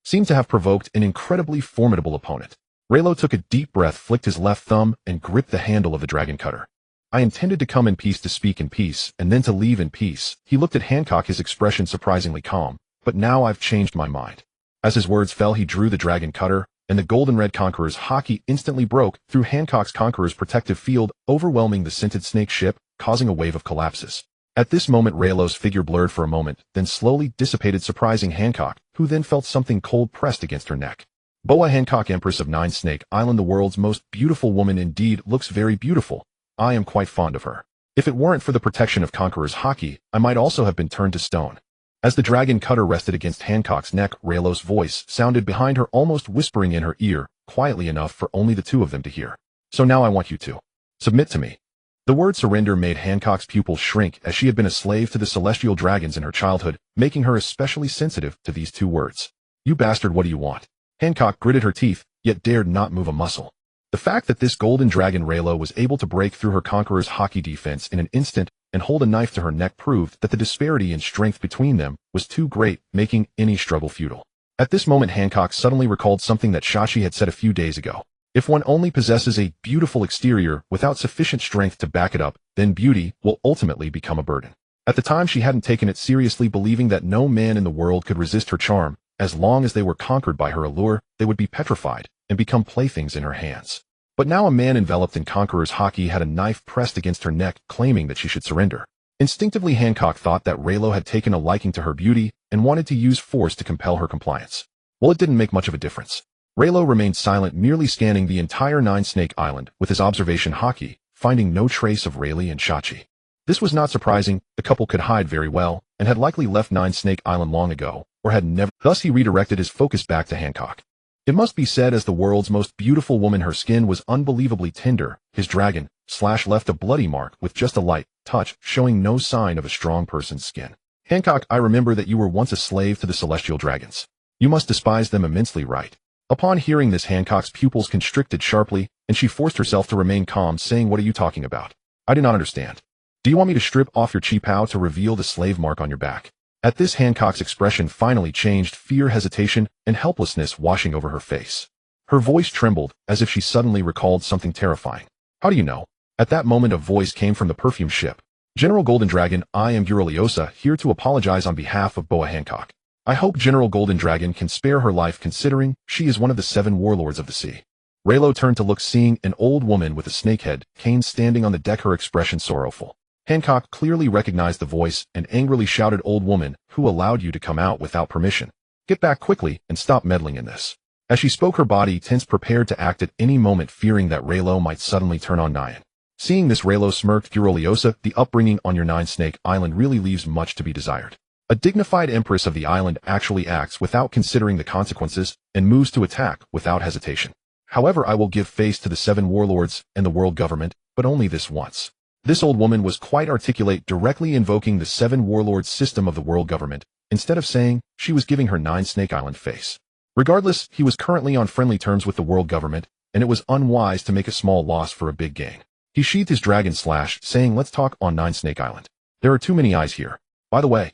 seemed to have provoked an incredibly formidable opponent. Reno took a deep breath, flicked his left thumb, and gripped the handle of the dragon cutter. "I intended to come in peace, to speak in peace, and then to leave in peace." He looked at Hancock, his expression surprisingly calm. "But now I've changed my mind." As his words fell, he drew the dragon cutter, and the golden-red Conqueror's Haki instantly broke through Hancock's Conqueror's protective field, overwhelming the scented snake ship, causing a wave of collapses. At this moment, Reno's figure blurred for a moment, then slowly dissipated, surprising Hancock, who then felt something cold pressed against her neck. Boa Hancock, Empress of Nine Snake Island, the world's most beautiful woman, indeed looks very beautiful. I am quite fond of her. If it weren't for the protection of Conqueror's Haki, I might also have been turned to stone. As the dragon cutter rested against Hancock's neck, Reno's voice sounded behind her, almost whispering in her ear, quietly enough for only the two of them to hear. "So now I want you to submit to me." The word surrender made Hancock's pupils shrink, as she had been a slave to the celestial dragons in her childhood, making her especially sensitive to these two words. "You bastard, what do you want?" Hancock gritted her teeth, yet dared not move a muscle. The fact that this golden dragon Reno was able to break through her Conqueror's Haki defense in an instant and hold a knife to her neck proved that the disparity in strength between them was too great, making any struggle futile. At this moment, Hancock suddenly recalled something that Shashi had said a few days ago. If one only possesses a beautiful exterior without sufficient strength to back it up, then beauty will ultimately become a burden. At the time, she hadn't taken it seriously, believing that no man in the world could resist her charm. As long as they were conquered by her allure, they would be petrified and become playthings in her hands. But now a man enveloped in Conqueror's Haki had a knife pressed against her neck, claiming that she should surrender. Instinctively, Hancock thought that Reno had taken a liking to her beauty and wanted to use force to compel her compliance. Well, it didn't make much of a difference. Reno remained silent, merely scanning the entire Nine Snake Island with his observation Haki, finding no trace of Rayleigh and Shachi. This was not surprising. The couple could hide very well, and had likely left Nine Snake Island long ago, or had never. Thus he redirected his focus back to Hancock. It must be said, as the world's most beautiful woman, her skin was unbelievably tender. His dragon slash left a bloody mark with just a light touch, showing no sign of a strong person's skin. "Hancock, I remember that you were once a slave to the celestial dragons. You must despise them immensely, right?" Upon hearing this, Hancock's pupils constricted sharply, and she forced herself to remain calm, saying, "What are you talking about? I do not understand. Do you want me to strip off your chipao to reveal the slave mark on your back?" At this, Hancock's expression finally changed, fear, hesitation, and helplessness washing over her face. Her voice trembled, as if she suddenly recalled something terrifying. "How do you know?" At that moment, a voice came from the perfume ship. "General Golden Dragon, I am Uroliosa, here to apologize on behalf of Boa Hancock. I hope General Golden Dragon can spare her life, considering she is one of the 7 warlords of the sea." Raylo turned to look, seeing an old woman with a snakehead cane standing on the deck, her expression sorrowful. Hancock clearly recognized the voice and angrily shouted, "Old woman, who allowed you to come out without permission? Get back quickly and stop meddling in this." As she spoke, her body tense, prepared to act at any moment, fearing that Raylo might suddenly turn on Nyan. Seeing this, Raylo smirked. "Uroliosa, the upbringing on your Nine Snake Island really leaves much to be desired. A dignified empress of the island actually acts without considering the consequences and moves to attack without hesitation. However, I will give face to the 7 warlords and the world government, but only this once. This old woman was quite articulate, directly invoking the 7 warlords system of the world government, instead of saying she was giving her 9 Snake Island face. Regardless, he was currently on friendly terms with the world government, and it was unwise to make a small loss for a big gain. He sheathed his dragon slash, saying, let's talk on 9 Snake Island. There are too many eyes here. By the way,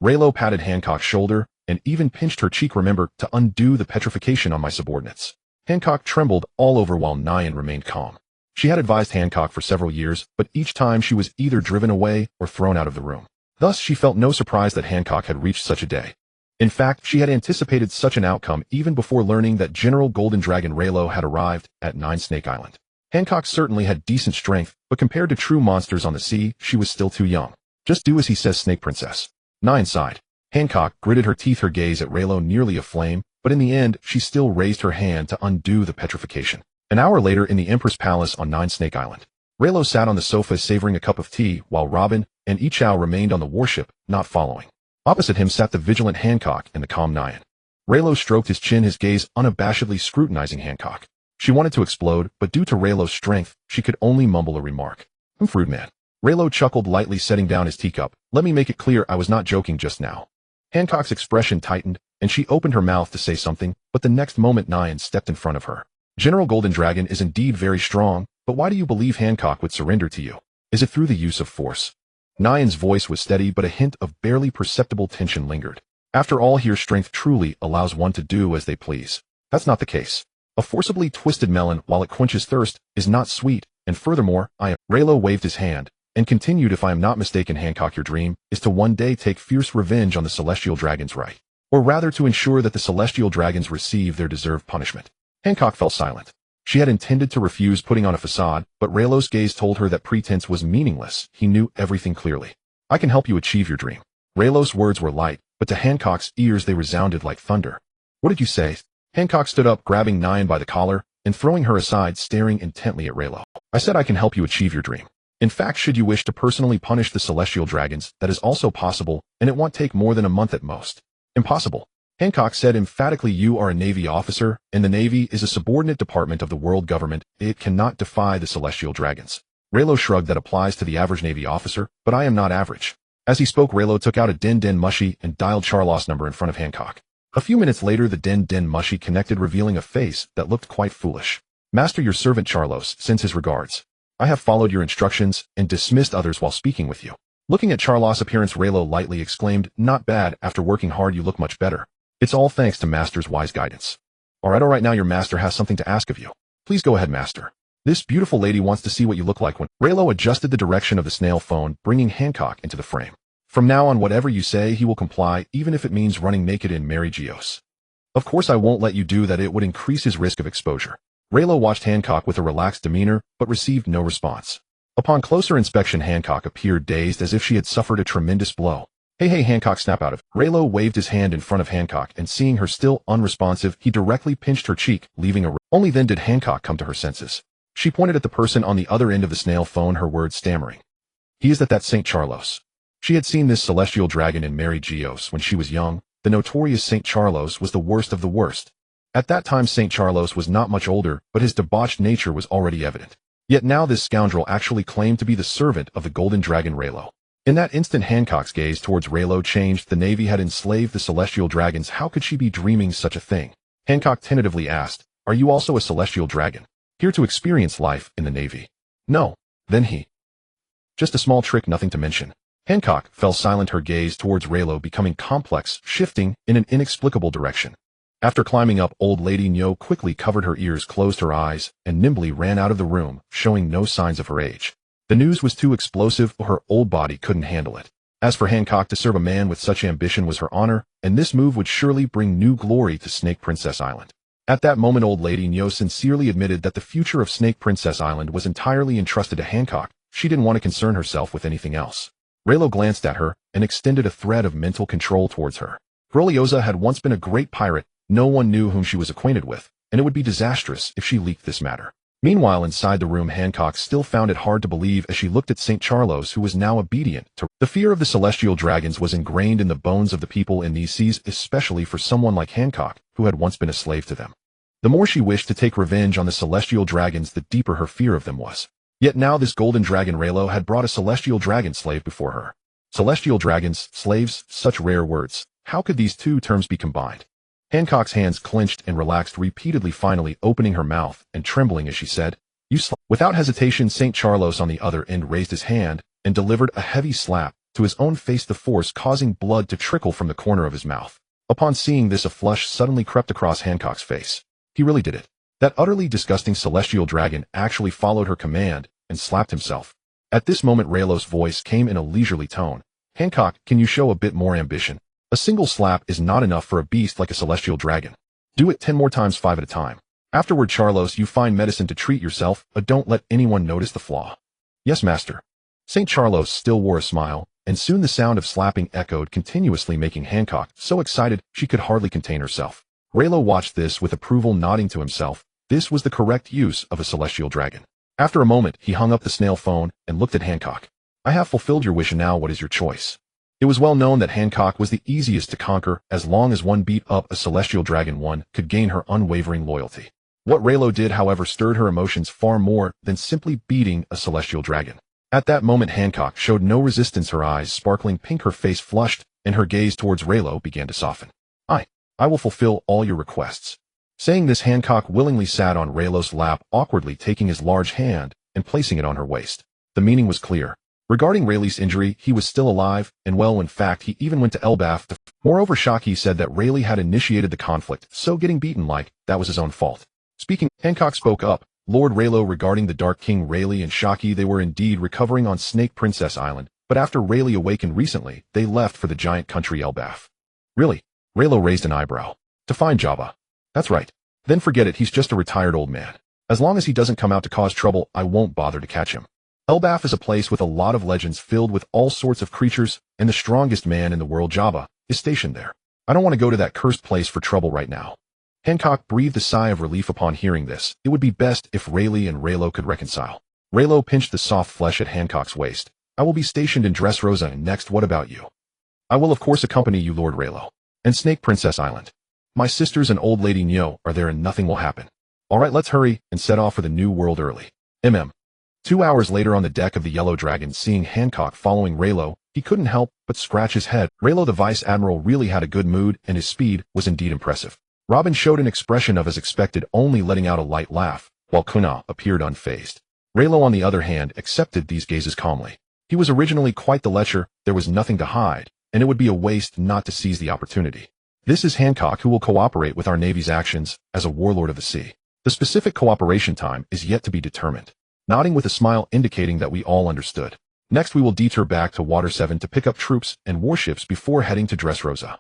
Raylo patted Hancock's shoulder, and even pinched her cheek. Remember to undo the petrification on my subordinates. Hancock trembled all over while Nyan remained calm. She had advised Hancock for several years, but each time she was either driven away or thrown out of the room. Thus, she felt no surprise that Hancock had reached such a day. In fact, she had anticipated such an outcome even before learning that General Golden Dragon Raylo had arrived at 9 Snake Island. Hancock certainly had decent strength, but compared to true monsters on the sea, she was still too young. Just do as he says, Snake Princess. Nyan sighed. Hancock gritted her teeth, her gaze at Raylo nearly aflame, but in the end, she still raised her hand to undo the petrification. An hour later in the Empress Palace on 9 Snake Island, Raylo sat on the sofa savoring a cup of tea, while Robin and Ichao remained on the warship, not following. Opposite him sat the vigilant Hancock and the calm Nyan. Raylo stroked his chin, his gaze unabashedly scrutinizing Hancock. She wanted to explode, but due to Raylo's strength, she could only mumble a remark. Fruit man. Raylo chuckled lightly, setting down his teacup. Let me make it clear, I was not joking just now. Hancock's expression tightened, and she opened her mouth to say something, but the next moment Nyan stepped in front of her. General Golden Dragon is indeed very strong, but why do you believe Hancock would surrender to you? Is it through the use of force? Nyan's voice was steady, but a hint of barely perceptible tension lingered. After all, here strength truly allows one to do as they please. That's not the case. A forcibly twisted melon, while it quenches thirst, is not sweet, and furthermore, Raylo waved his hand, and continued, if I am not mistaken, Hancock, your dream is to one day take fierce revenge on the Celestial Dragons, right? Or rather to ensure that the Celestial Dragons receive their deserved punishment. Hancock fell silent. She had intended to refuse putting on a facade, but Raylo's gaze told her that pretense was meaningless. He knew everything clearly. I can help you achieve your dream. Raylo's words were light, but to Hancock's ears they resounded like thunder. What did you say? Hancock stood up, grabbing Nyan by the collar, and throwing her aside, staring intently at Raylo. I said I can help you achieve your dream. In fact, should you wish to personally punish the Celestial Dragons, that is also possible, and it won't take more than a month at most. Impossible. Hancock said emphatically. You are a Navy officer, and the Navy is a subordinate department of the world government. It cannot defy the Celestial Dragons. Raylo shrugged. That applies to the average Navy officer, but I am not average. As he spoke, Raylo took out a Den Mushy and dialed Charlos' number in front of Hancock. A few minutes later, the Den Mushy connected, revealing a face that looked quite foolish. Master, your servant Charlos sends his regards. I have followed your instructions and dismissed others while speaking with you. Looking at Charlos' appearance, Raylo lightly exclaimed, not bad. After working hard, you look much better. It's all thanks to Master's wise guidance. All right, now your master has something to ask of you. Please go ahead, Master. This beautiful lady wants to see what you look like when... Raylo adjusted the direction of the snail phone, bringing Hancock into the frame. From now on, whatever you say, he will comply, even if it means running naked in Mary Geos. Of course, I won't let you do that. It would increase his risk of exposure. Raylo watched Hancock with a relaxed demeanor, but received no response. Upon closer inspection, Hancock appeared dazed, as if she had suffered a tremendous blow. Hey, Hancock, snap out of it. Raylo waved his hand in front of Hancock, and seeing her still unresponsive, he directly pinched her cheek, leaving a... Only then did Hancock come to her senses. She pointed at the person on the other end of the snail phone, her words stammering. He is that St. Charlos. She had seen this celestial dragon in Mary Geos when she was young. The notorious St. Charlos was the worst of the worst. At that time, St. Charlos was not much older, but his debauched nature was already evident. Yet now this scoundrel actually claimed to be the servant of the Golden Dragon Raylo. In that instant, Hancock's gaze towards Raylo changed. The Navy had enslaved the Celestial Dragons. How could she be dreaming such a thing? Hancock tentatively asked, are you also a Celestial Dragon? Here to experience life in the Navy? No. Then he. Just a small trick, nothing to mention. Hancock fell silent, her gaze towards Raylo becoming complex, shifting in an inexplicable direction. After climbing up, old lady Nyo quickly covered her ears, closed her eyes, and nimbly ran out of the room, showing no signs of her age. The news was too explosive, her old body couldn't handle it. As for Hancock, to serve a man with such ambition was her honor, and this move would surely bring new glory to Snake Princess Island. At that moment, old lady Nyo sincerely admitted that the future of Snake Princess Island was entirely entrusted to Hancock. She didn't want to concern herself with anything else. Raylo glanced at her and extended a thread of mental control towards her. Groliosa had once been a great pirate. No one knew whom she was acquainted with, and it would be disastrous if she leaked this matter. Meanwhile, inside the room, Hancock still found it hard to believe as she looked at St. Charlos, who was now obedient to... The fear of the Celestial Dragons was ingrained in the bones of the people in these seas, especially for someone like Hancock, who had once been a slave to them. The more she wished to take revenge on the celestial dragons, the deeper her fear of them was. Yet now this golden dragon Reno had brought a celestial dragon slave before her. Celestial dragons, slaves, such rare words. How could these two terms be combined? Hancock's hands clenched and relaxed repeatedly, finally opening her mouth and trembling as she said, Without hesitation, St. Charlos on the other end raised his hand and delivered a heavy slap to his own face, the force causing blood to trickle from the corner of his mouth. Upon seeing this, a flush suddenly crept across Hancock's face. He really did it. That utterly disgusting celestial dragon actually followed her command and slapped himself. At this moment, Raylo's voice came in a leisurely tone. Hancock, can you show a bit more ambition? A single slap is not enough for a beast like a celestial dragon. Do it 10 more times, 5 at a time. Afterward, Charlos, you find medicine to treat yourself, but don't let anyone notice the flaw. Yes, master. St. Charlos still wore a smile, and soon the sound of slapping echoed continuously, making Hancock so excited she could hardly contain herself. Raylo watched this with approval, nodding to himself. This was the correct use of a celestial dragon. After a moment, he hung up the snail phone and looked at Hancock. I have fulfilled your wish, and now what is your choice? It was well known that Hancock was the easiest to conquer. As long as one beat up a celestial dragon, one could gain her unwavering loyalty. What Raylo did, however, stirred her emotions far more than simply beating a celestial dragon. At that moment, Hancock showed no resistance, her eyes sparkling pink, her face flushed, and her gaze towards Raylo began to soften. I will fulfill all your requests. Saying this, Hancock willingly sat on Raylo's lap, awkwardly taking his large hand and placing it on her waist. The meaning was clear. Regarding Rayleigh's injury, he was still alive, and well, in fact, he even went to Elbaf. Moreover, Shaki said that Rayleigh had initiated the conflict, so getting beaten like that was his own fault. Speaking, Hancock spoke up. Lord Raylo, regarding the Dark King Rayleigh and Shaki, they were indeed recovering on Snake Princess Island, but after Rayleigh awakened recently, they left for the giant country Elbaf. Really? Raylo raised an eyebrow. To find Jabba. That's right. Then forget it, he's just a retired old man. As long as he doesn't come out to cause trouble, I won't bother to catch him. Elbaf is a place with a lot of legends filled with all sorts of creatures, and the strongest man in the world, Jabba, is stationed there. I don't want to go to that cursed place for trouble right now. Hancock breathed a sigh of relief upon hearing this. It would be best if Rayleigh and Raylo could reconcile. Raylo pinched the soft flesh at Hancock's waist. I will be stationed in Dressrosa next. What about you? I will of course accompany you, Lord Raylo. And Snake Princess Island. My sisters and old lady Nyo are there and nothing will happen. Alright, let's hurry and set off for the new world early. 2 hours later on the deck of the Yellow Dragon, seeing Hancock following Raylo, he couldn't help but scratch his head. Raylo the Vice Admiral really had a good mood, and his speed was indeed impressive. Robin showed an expression of as expected, only letting out a light laugh, while Kuna appeared unfazed. Raylo, on the other hand, accepted these gazes calmly. He was originally quite the lecher, there was nothing to hide, and it would be a waste not to seize the opportunity. This is Hancock, who will cooperate with our Navy's actions as a warlord of the sea. The specific cooperation time is yet to be determined. Nodding with a smile indicating that we all understood. Next we will detour back to Water 7 to pick up troops and warships before heading to Dressrosa.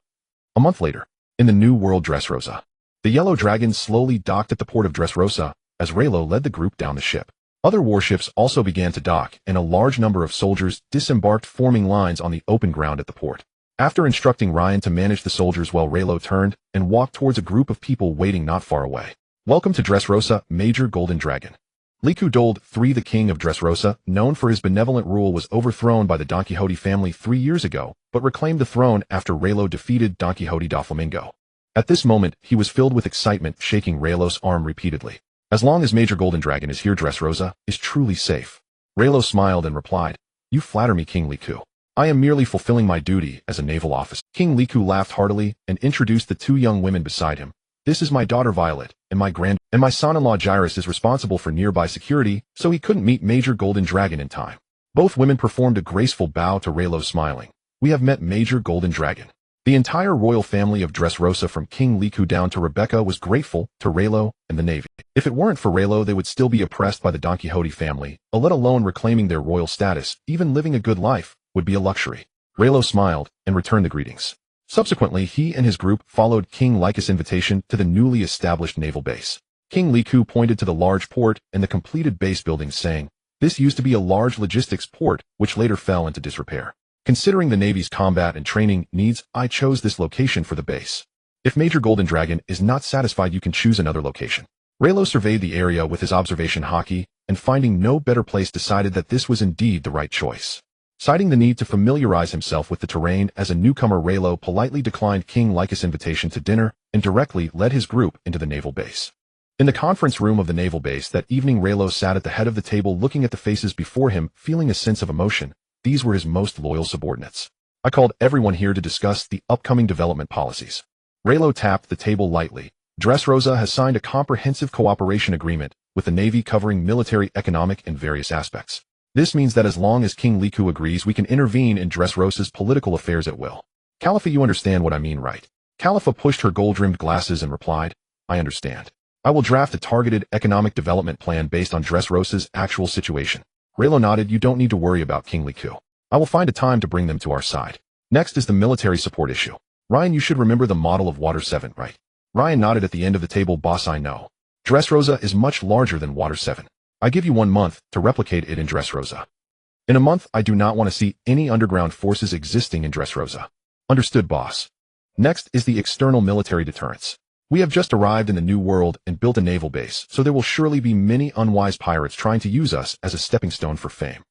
A month later, in the New World Dressrosa, the Yellow Dragon slowly docked at the port of Dressrosa as Raylo led the group down the ship. Other warships also began to dock, and a large number of soldiers disembarked, forming lines on the open ground at the port. After instructing Ryan to manage the soldiers, while Raylo turned and walked towards a group of people waiting not far away. Welcome to Dressrosa, Major Golden Dragon. Liku Dold III, the king of Dressrosa, known for his benevolent rule, was overthrown by the Don Quixote family 3 years ago, but reclaimed the throne after Raylo defeated Don Quixote da Flamingo. At this moment, he was filled with excitement, shaking Raylo's arm repeatedly. As long as Major Golden Dragon is here, Dressrosa is truly safe. Raylo smiled and replied, You flatter me, King Liku. I am merely fulfilling my duty as a naval officer. King Liku laughed heartily and introduced the two young women beside him. This is my daughter Violet, and my son-in-law Gyrus is responsible for nearby security, so he couldn't meet Major Golden Dragon in time. Both women performed a graceful bow to Raylo, smiling. We have met Major Golden Dragon. The entire royal family of Dressrosa, from King Liku down to Rebecca, was grateful to Raylo and the Navy. If it weren't for Raylo, they would still be oppressed by the Don Quixote family, let alone reclaiming their royal status. Even living a good life would be a luxury. Raylo smiled and returned the greetings. Subsequently, he and his group followed King Lycus' invitation to the newly established naval base. King Liku pointed to the large port and the completed base buildings, saying, This used to be a large logistics port, which later fell into disrepair. Considering the Navy's combat and training needs, I chose this location for the base. If Major Golden Dragon is not satisfied, you can choose another location. Raylo surveyed the area with his observation hockey, and finding no better place, decided that this was indeed the right choice. Citing the need to familiarize himself with the terrain as a newcomer, Raylo politely declined King Lycus' invitation to dinner and directly led his group into the naval base. In the conference room of the naval base that evening, Reno sat at the head of the table looking at the faces before him, feeling a sense of emotion. These were his most loyal subordinates. I called everyone here to discuss the upcoming development policies. Reno tapped the table lightly. Dressrosa has signed a comprehensive cooperation agreement with the Navy covering military, economic, and various aspects. This means that as long as King Liku agrees, we can intervene in Dressrosa's political affairs at will. Khalifa, you understand what I mean, right? Khalifa pushed her gold-rimmed glasses and replied, I understand. I will draft a targeted economic development plan based on Dressrosa's actual situation. Reno nodded. You don't need to worry about King Liku. I will find a time to bring them to our side. Next is the military support issue. Ryan, you should remember the model of Water 7, right? Ryan nodded at the end of the table. Boss, I know. Dressrosa is much larger than Water 7. I give you 1 month to replicate it in Dressrosa. In a month, I do not want to see any underground forces existing in Dressrosa. Understood, boss. Next is the external military deterrence. We have just arrived in the New World and built a naval base, so there will surely be many unwise pirates trying to use us as a stepping stone for fame.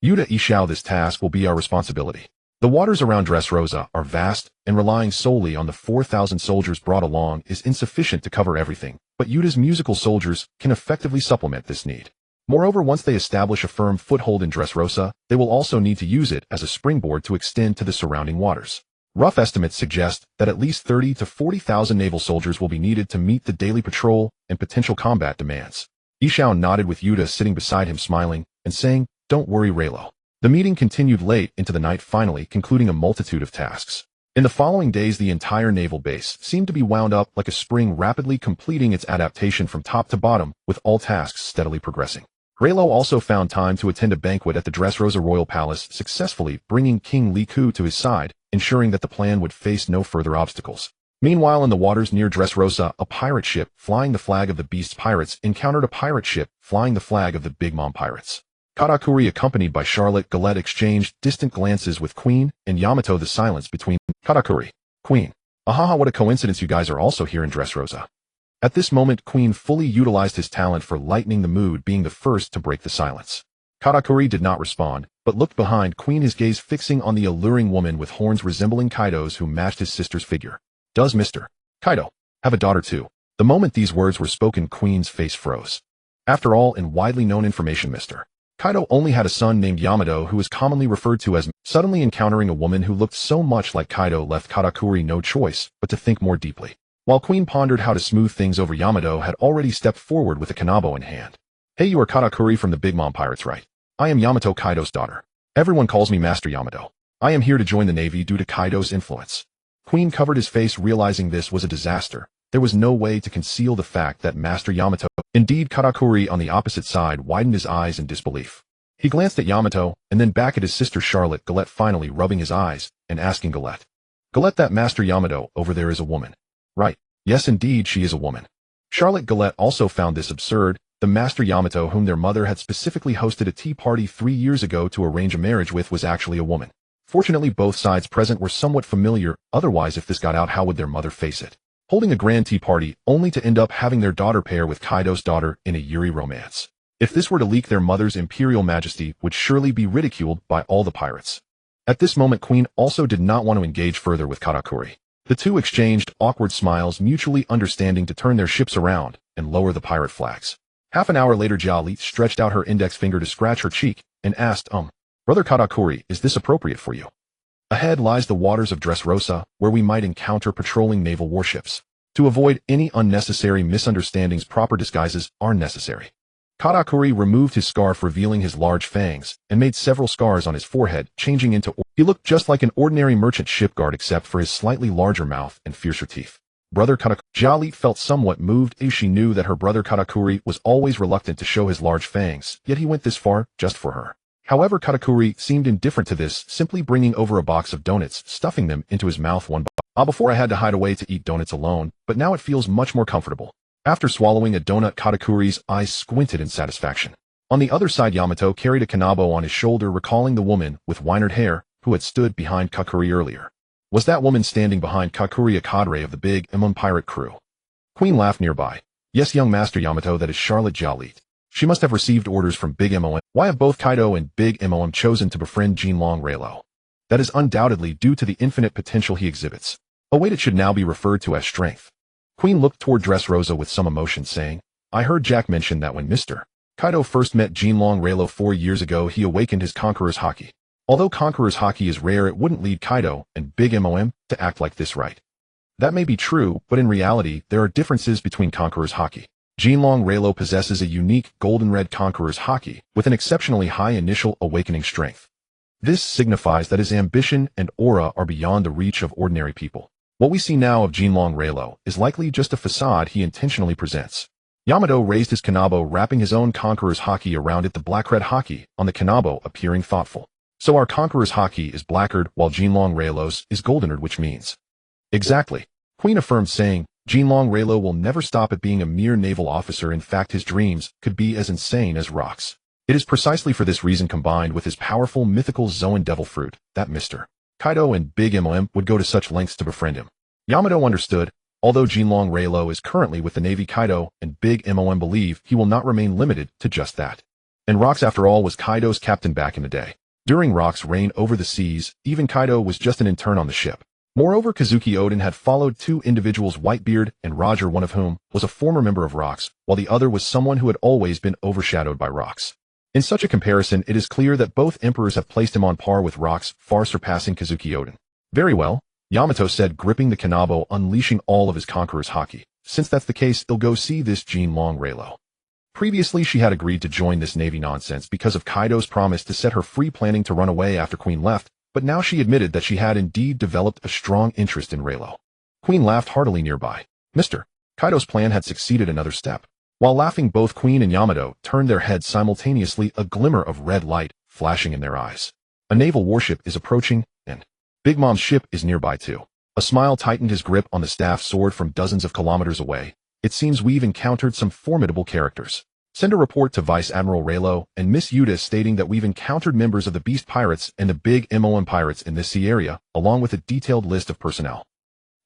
Yuta Ishao, this task will be our responsibility. The waters around Dressrosa are vast, and relying solely on the 4,000 soldiers brought along is insufficient to cover everything, but Yuta's musical soldiers can effectively supplement this need. Moreover, once they establish a firm foothold in Dressrosa, they will also need to use it as a springboard to extend to the surrounding waters. Rough estimates suggest that at least 30 to 40,000 naval soldiers will be needed to meet the daily patrol and potential combat demands. Ishao nodded, with Yuta sitting beside him smiling and saying, Don't worry, Reno. The meeting continued late into the night, finally concluding a multitude of tasks. In the following days, the entire naval base seemed to be wound up like a spring, rapidly completing its adaptation from top to bottom, with all tasks steadily progressing. Reno also found time to attend a banquet at the Dressrosa Royal Palace, successfully bringing King Liku to his side, ensuring that the plan would face no further obstacles. Meanwhile, in the waters near Dressrosa, a pirate ship flying the flag of the Beast's Pirates encountered a pirate ship flying the flag of the Big Mom Pirates. Katakuri, accompanied by Charlotte Galette, exchanged distant glances with Queen and Yamato. The silence between Katakuri, Queen. Ahaha, what a coincidence, you guys are also here in Dressrosa. At this moment, Queen fully utilized his talent for lightening the mood, being the first to break the silence. Katakuri did not respond, but looked behind Queen, his gaze fixing on the alluring woman with horns resembling Kaido's who matched his sister's figure. Does Mr. Kaido have a daughter too? The moment these words were spoken, Queen's face froze. After all, in widely known information, Mr. Kaido only had a son named Yamato, who is commonly referred to as. Suddenly encountering a woman who looked so much like Kaido left Katakuri no choice but to think more deeply. While Queen pondered how to smooth things over, Yamato had already stepped forward with a kanabo in hand. Hey, you are Katakuri from the Big Mom Pirates, right? I am Yamato, Kaido's daughter. Everyone calls me Master Yamato. I am here to join the Navy due to Kaido's influence. Queen covered his face, realizing this was a disaster. There was no way to conceal the fact that Master Yamato. Indeed, Katakuri on the opposite side widened his eyes in disbelief. He glanced at Yamato, and then back at his sister Charlotte Galette, finally rubbing his eyes and asking Galette. Galette, that Master Yamato over there is a woman. Right. Yes, indeed, she is a woman. Charlotte Galette also found this absurd. The Master Yamato, whom their mother had specifically hosted a tea party 3 years ago to arrange a marriage with, was actually a woman. Fortunately, both sides present were somewhat familiar, otherwise if this got out, how would their mother face it? Holding a grand tea party, only to end up having their daughter pair with Kaido's daughter in a Yuri romance. If this were to leak, their mother's imperial majesty would surely be ridiculed by all the pirates. At this moment, Queen also did not want to engage further with Katakuri. The two exchanged awkward smiles, mutually understanding to turn their ships around and lower the pirate flags. Half an hour later, Jialit stretched out her index finger to scratch her cheek and asked, Brother Katakuri, is this appropriate for you? Ahead lies the waters of Dressrosa, where we might encounter patrolling naval warships. To avoid any unnecessary misunderstandings, proper disguises are necessary. Katakuri removed his scarf, revealing his large fangs, and made several scars on his forehead, changing into. He looked just like an ordinary merchant shipguard except for his slightly larger mouth and fiercer teeth. Brother Katakuri. Jialit felt somewhat moved, as she knew that her brother Katakuri was always reluctant to show his large fangs, yet he went this far just for her. However, Katakuri seemed indifferent to this, simply bringing over a box of donuts, stuffing them into his mouth one by. Before I had to hide away to eat donuts alone, but now it feels much more comfortable. After swallowing a donut, Katakuri's eyes squinted in satisfaction. On the other side, Yamato carried a kanabo on his shoulder, recalling the woman with winered hair who had stood behind Katakuri earlier. Was that woman standing behind Katakuri a cadre of the Big Mom pirate crew? Queen laughed nearby. Yes, young Master Yamato, that is Charlotte Jialit. She must have received orders from Big Mom. Why have both Kaido and Big Mom chosen to befriend Jinlong Reno? That is undoubtedly due to the infinite potential he exhibits. Oh wait, it should now be referred to as strength. Queen looked toward Dressrosa with some emotion, saying, I heard Jack mention that when Mr. Kaido first met Jinlong Relo 4 years ago, he awakened his Conqueror's Haki. Although Conqueror's Haki is rare, it wouldn't lead Kaido and Big Mom to act like this, right? That may be true, but in reality, there are differences between Conqueror's Haki. Jinlong Relo possesses a unique golden-red Conqueror's Haki with an exceptionally high initial awakening strength. This signifies that his ambition and aura are beyond the reach of ordinary people. What we see now of Jinlong Relo is likely just a facade he intentionally presents. Yamato raised his kanabo, wrapping his own Conqueror's Haki around it, the black-red Haki on the kanabo appearing thoughtful. So our Conqueror's Haki is blackered while Jinlong Relo's is goldened, which means... Exactly. Queen affirmed, saying, Jinlong Relo will never stop at being a mere naval officer. In fact, his dreams could be as insane as rocks. It is precisely for this reason, combined with his powerful mythical Zoan Devil Fruit, that Mr. Kaido and Big Mom would go to such lengths to befriend him. Yamato understood. Although Jinlong Relo is currently with the Navy, Kaido and Big Mom believe he will not remain limited to just that. And Rocks, after all, was Kaido's captain back in the day. During Rock's reign over the seas, even Kaido was just an intern on the ship. Moreover, Kazuki Oden had followed two individuals, Whitebeard and Roger, one of whom was a former member of Rocks, while the other was someone who had always been overshadowed by Rocks. In such a comparison, it is clear that both emperors have placed him on par with Rocks, far surpassing Kazuki Oden. Very well, Yamato said, gripping the kanabo, unleashing all of his Conqueror's Haki. Since that's the case, I'll go see this Jinlong Relo. Previously, she had agreed to join this Navy nonsense because of Kaido's promise to set her free, planning to run away after Queen left, but now she admitted that she had indeed developed a strong interest in Relo. Queen laughed heartily nearby. Mr. Kaido's plan had succeeded another step. While laughing, both Queen and Yamato turned their heads simultaneously, a glimmer of red light flashing in their eyes. A naval warship is approaching, and Big Mom's ship is nearby too. A smile tightened his grip on the staff sword from dozens of kilometers away. It seems we've encountered some formidable characters. Send a report to Vice Admiral Relo and Miss Yuta stating that we've encountered members of the Beast Pirates and the Big Mom Pirates in this sea area, along with a detailed list of personnel.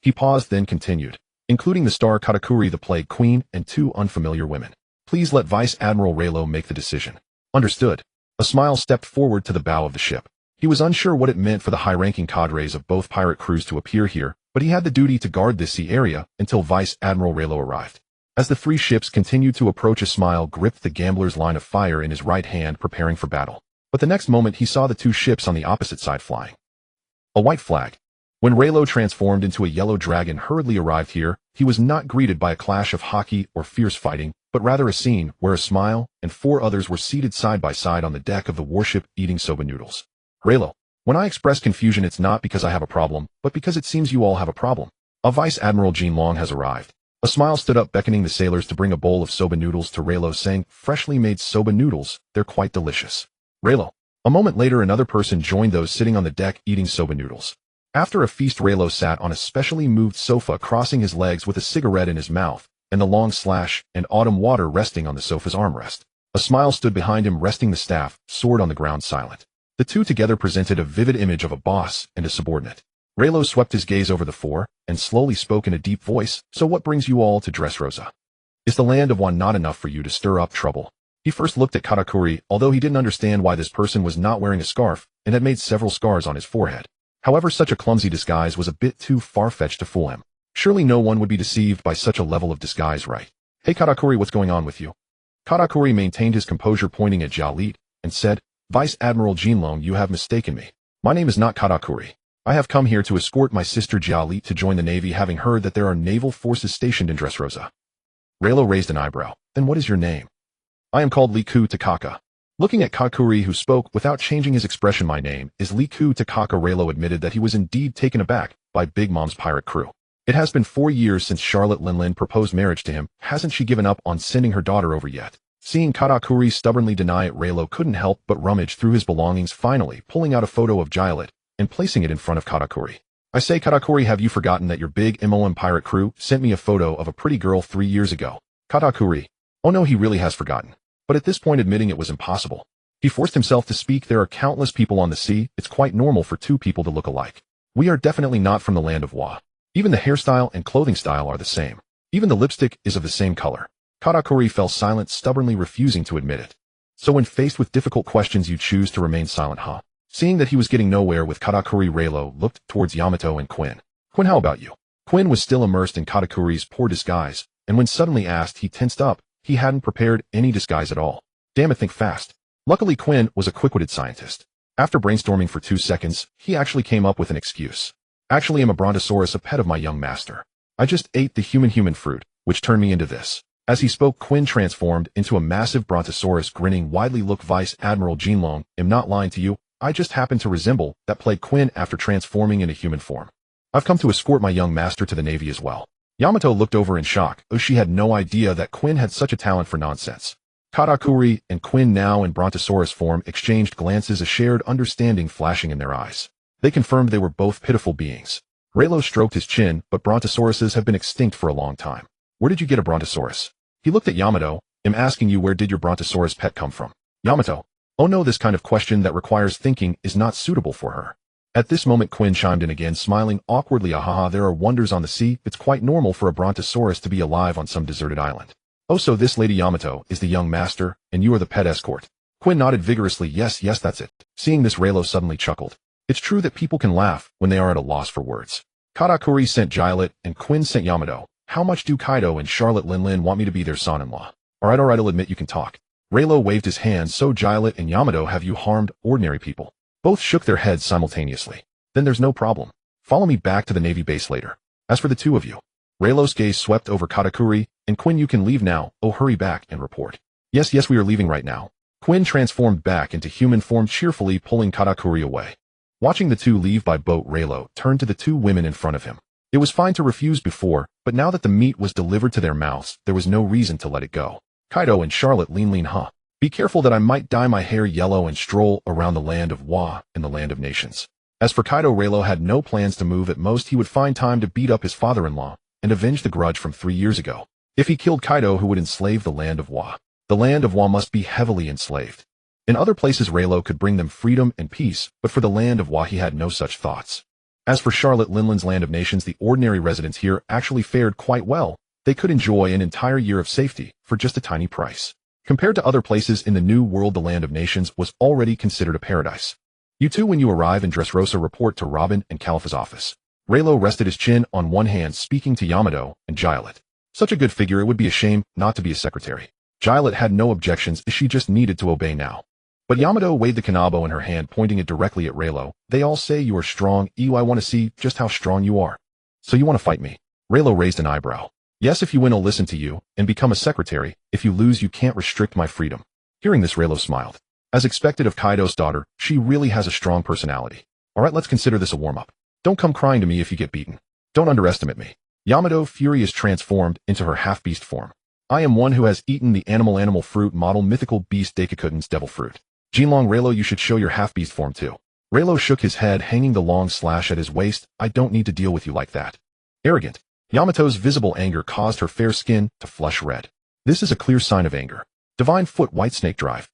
He paused, then continued, including the star Katakuri, the Plague Queen, and two unfamiliar women. Please let Vice Admiral Relo make the decision. Understood. A smile stepped forward to the bow of the ship. He was unsure what it meant for the high-ranking cadres of both pirate crews to appear here, but he had the duty to guard this sea area until Vice Admiral Relo arrived. As the three ships continued to approach, a smile gripped the gambler's line of fire in his right hand, preparing for battle. But the next moment he saw the two ships on the opposite side flying. A white flag. When Relo transformed into a yellow dragon hurriedly arrived here, he was not greeted by a clash of hockey or fierce fighting, but rather a scene where a smile and four others were seated side by side on the deck of the warship eating soba noodles. Relo, when I express confusion, it's not because I have a problem, but because it seems you all have a problem. A Vice Admiral Jinlong has arrived. A smile stood up, beckoning the sailors to bring a bowl of soba noodles to Relo, saying, freshly made soba noodles, they're quite delicious. Relo. A moment later, another person joined those sitting on the deck eating soba noodles. After a feast, Relo sat on a specially moved sofa, crossing his legs with a cigarette in his mouth, and the long slash and autumn water resting on the sofa's armrest. A smile stood behind him, resting the staff, sword on the ground, silent. The two together presented a vivid image of a boss and a subordinate. Relo swept his gaze over the four, and slowly spoke in a deep voice, so what brings you all to Dressrosa? Is the land of Wan not enough for you to stir up trouble? He first looked at Katakuri, although he didn't understand why this person was not wearing a scarf, and had made several scars on his forehead. However, such a clumsy disguise was a bit too far-fetched to fool him. Surely no one would be deceived by such a level of disguise, right? Hey Katakuri, what's going on with you? Katakuri maintained his composure, pointing at Jialit, and said, Vice Admiral Jinlong, you have mistaken me. My name is not Katakuri. I have come here to escort my sister Jialit to join the Navy, having heard that there are naval forces stationed in Dressrosa. Relo raised an eyebrow. Then what is your name? I am called Liku Takaka. Looking at Katakuri, who spoke without changing his expression, my name is Liku Takaka. Relo admitted that he was indeed taken aback by Big Mom's pirate crew. It has been 4 years since Charlotte Linlin proposed marriage to him. Hasn't she given up on sending her daughter over yet? Seeing Katakuri stubbornly deny it, Relo couldn't help but rummage through his belongings, finally pulling out a photo of Jialit and placing it in front of Katakuri. I say, Katakuri, have you forgotten that your Big Mom pirate crew sent me a photo of a pretty girl 3 years ago? Katakuri. Oh no, he really has forgotten. But at this point, admitting it was impossible. He forced himself to speak. There are countless people on the sea. It's quite normal for two people to look alike. We are definitely not from the land of Wa. Even the hairstyle and clothing style are the same. Even the lipstick is of the same color. Katakuri fell silent, stubbornly refusing to admit it. So when faced with difficult questions, you choose to remain silent, huh? Seeing that he was getting nowhere with Katakuri, Relo looked towards Yamato and Quinn. Quinn, how about you? Quinn was still immersed in Katakuri's poor disguise, and when suddenly asked, he tensed up. he hadn't prepared any disguise at all. Damn it, think fast. Luckily, Quinn was a quick-witted scientist. After brainstorming for 2 seconds, he actually came up with an excuse. Actually, I'm a brontosaurus, a pet of my young master. I just ate the human fruit, which turned me into this. As he spoke, Quinn transformed into a massive brontosaurus, grinning widely. Look, Vice Admiral Jinlong, am not lying to you. I just happen to resemble that played Quinn after transforming into human form. I've come to escort my young master to the Navy as well. Yamato looked over in shock, as she had no idea that Quinn had such a talent for nonsense. Katakuri and Quinn, now in brontosaurus form, exchanged glances, a shared understanding flashing in their eyes. They confirmed they were both pitiful beings. Reno stroked his chin, but brontosauruses have been extinct for a long time. Where did you get a brontosaurus? He looked at Yamato. I'm asking you, where did your brontosaurus pet come from? Yamato. Oh no, this kind of question that requires thinking is not suitable for her. At this moment, Quinn chimed in again, smiling awkwardly. Ahaha, there are wonders on the sea. It's quite normal for a brontosaurus to be alive on some deserted island. Oh, so this lady Yamato is the young master, and you are the pet escort. Quinn nodded vigorously. Yes, that's it. Seeing this, Reno suddenly chuckled. It's true that people can laugh when they are at a loss for words. Katakuri sent Gilet, and Quinn sent Yamato. How much do Kaido and Charlotte Linlin want me to be their son-in-law? Alright, I'll admit you can talk. Reno waved his hand. So Gilet and Yamato, have you harmed ordinary people? Both shook their heads simultaneously. Then there's no problem. Follow me back to the Navy base later. As for the two of you. Reno's gaze swept over Katakuri, and Quinn, you can leave now. Oh, hurry back and report. Yes, we are leaving right now. Quinn transformed back into human form, cheerfully pulling Katakuri away. Watching the two leave by boat, Reno turned to the two women in front of him. It was fine to refuse before, but now that the meat was delivered to their mouths, there was no reason to let it go. Kaido and Charlotte, lean, huh? Be careful that I might dye my hair yellow and stroll around the land of Wa and the land of nations. As for Kaido, Reno had no plans to move. At most, he would find time to beat up his father-in-law and avenge the grudge from 3 years ago. If he killed Kaido, who would enslave the land of Wa? The land of Wa must be heavily enslaved. In other places, Reno could bring them freedom and peace, but for the land of Wa, he had no such thoughts. As for Charlotte Linlin's land of nations, the ordinary residents here actually fared quite well. They could enjoy an entire year of safety for just a tiny price. Compared to other places in the New World, the land of nations was already considered a paradise. You two, when you arrive in Dressrosa, report to Robin and Caliph's office. Reno rested his chin on one hand, speaking to Yamato and Gilet. Such a good figure, it would be a shame not to be a secretary. Gilet had no objections, she just needed to obey now. But Yamato weighed the kanabo in her hand, pointing it directly at Reno. They all say you are strong. I want to see just how strong you are. So you want to fight me? Reno raised an eyebrow. Yes, if you win, I'll listen to you and become a secretary. If you lose, you can't restrict my freedom. Hearing this, Reno smiled. As expected of Kaido's daughter, she really has a strong personality. Alright, let's consider this a warm-up. Don't come crying to me if you get beaten. Don't underestimate me. Yamato, Fury, is transformed into her half-beast form. I am one who has eaten the animal fruit model mythical beast Daikakuten's devil fruit. Jinlong, Reno, you should show your half-beast form too. Reno shook his head, hanging the long slash at his waist. I don't need to deal with you like that. Arrogant. Yamato's visible anger caused her fair skin to flush red. This is a clear sign of anger. Divine Foot, White Snake Drive.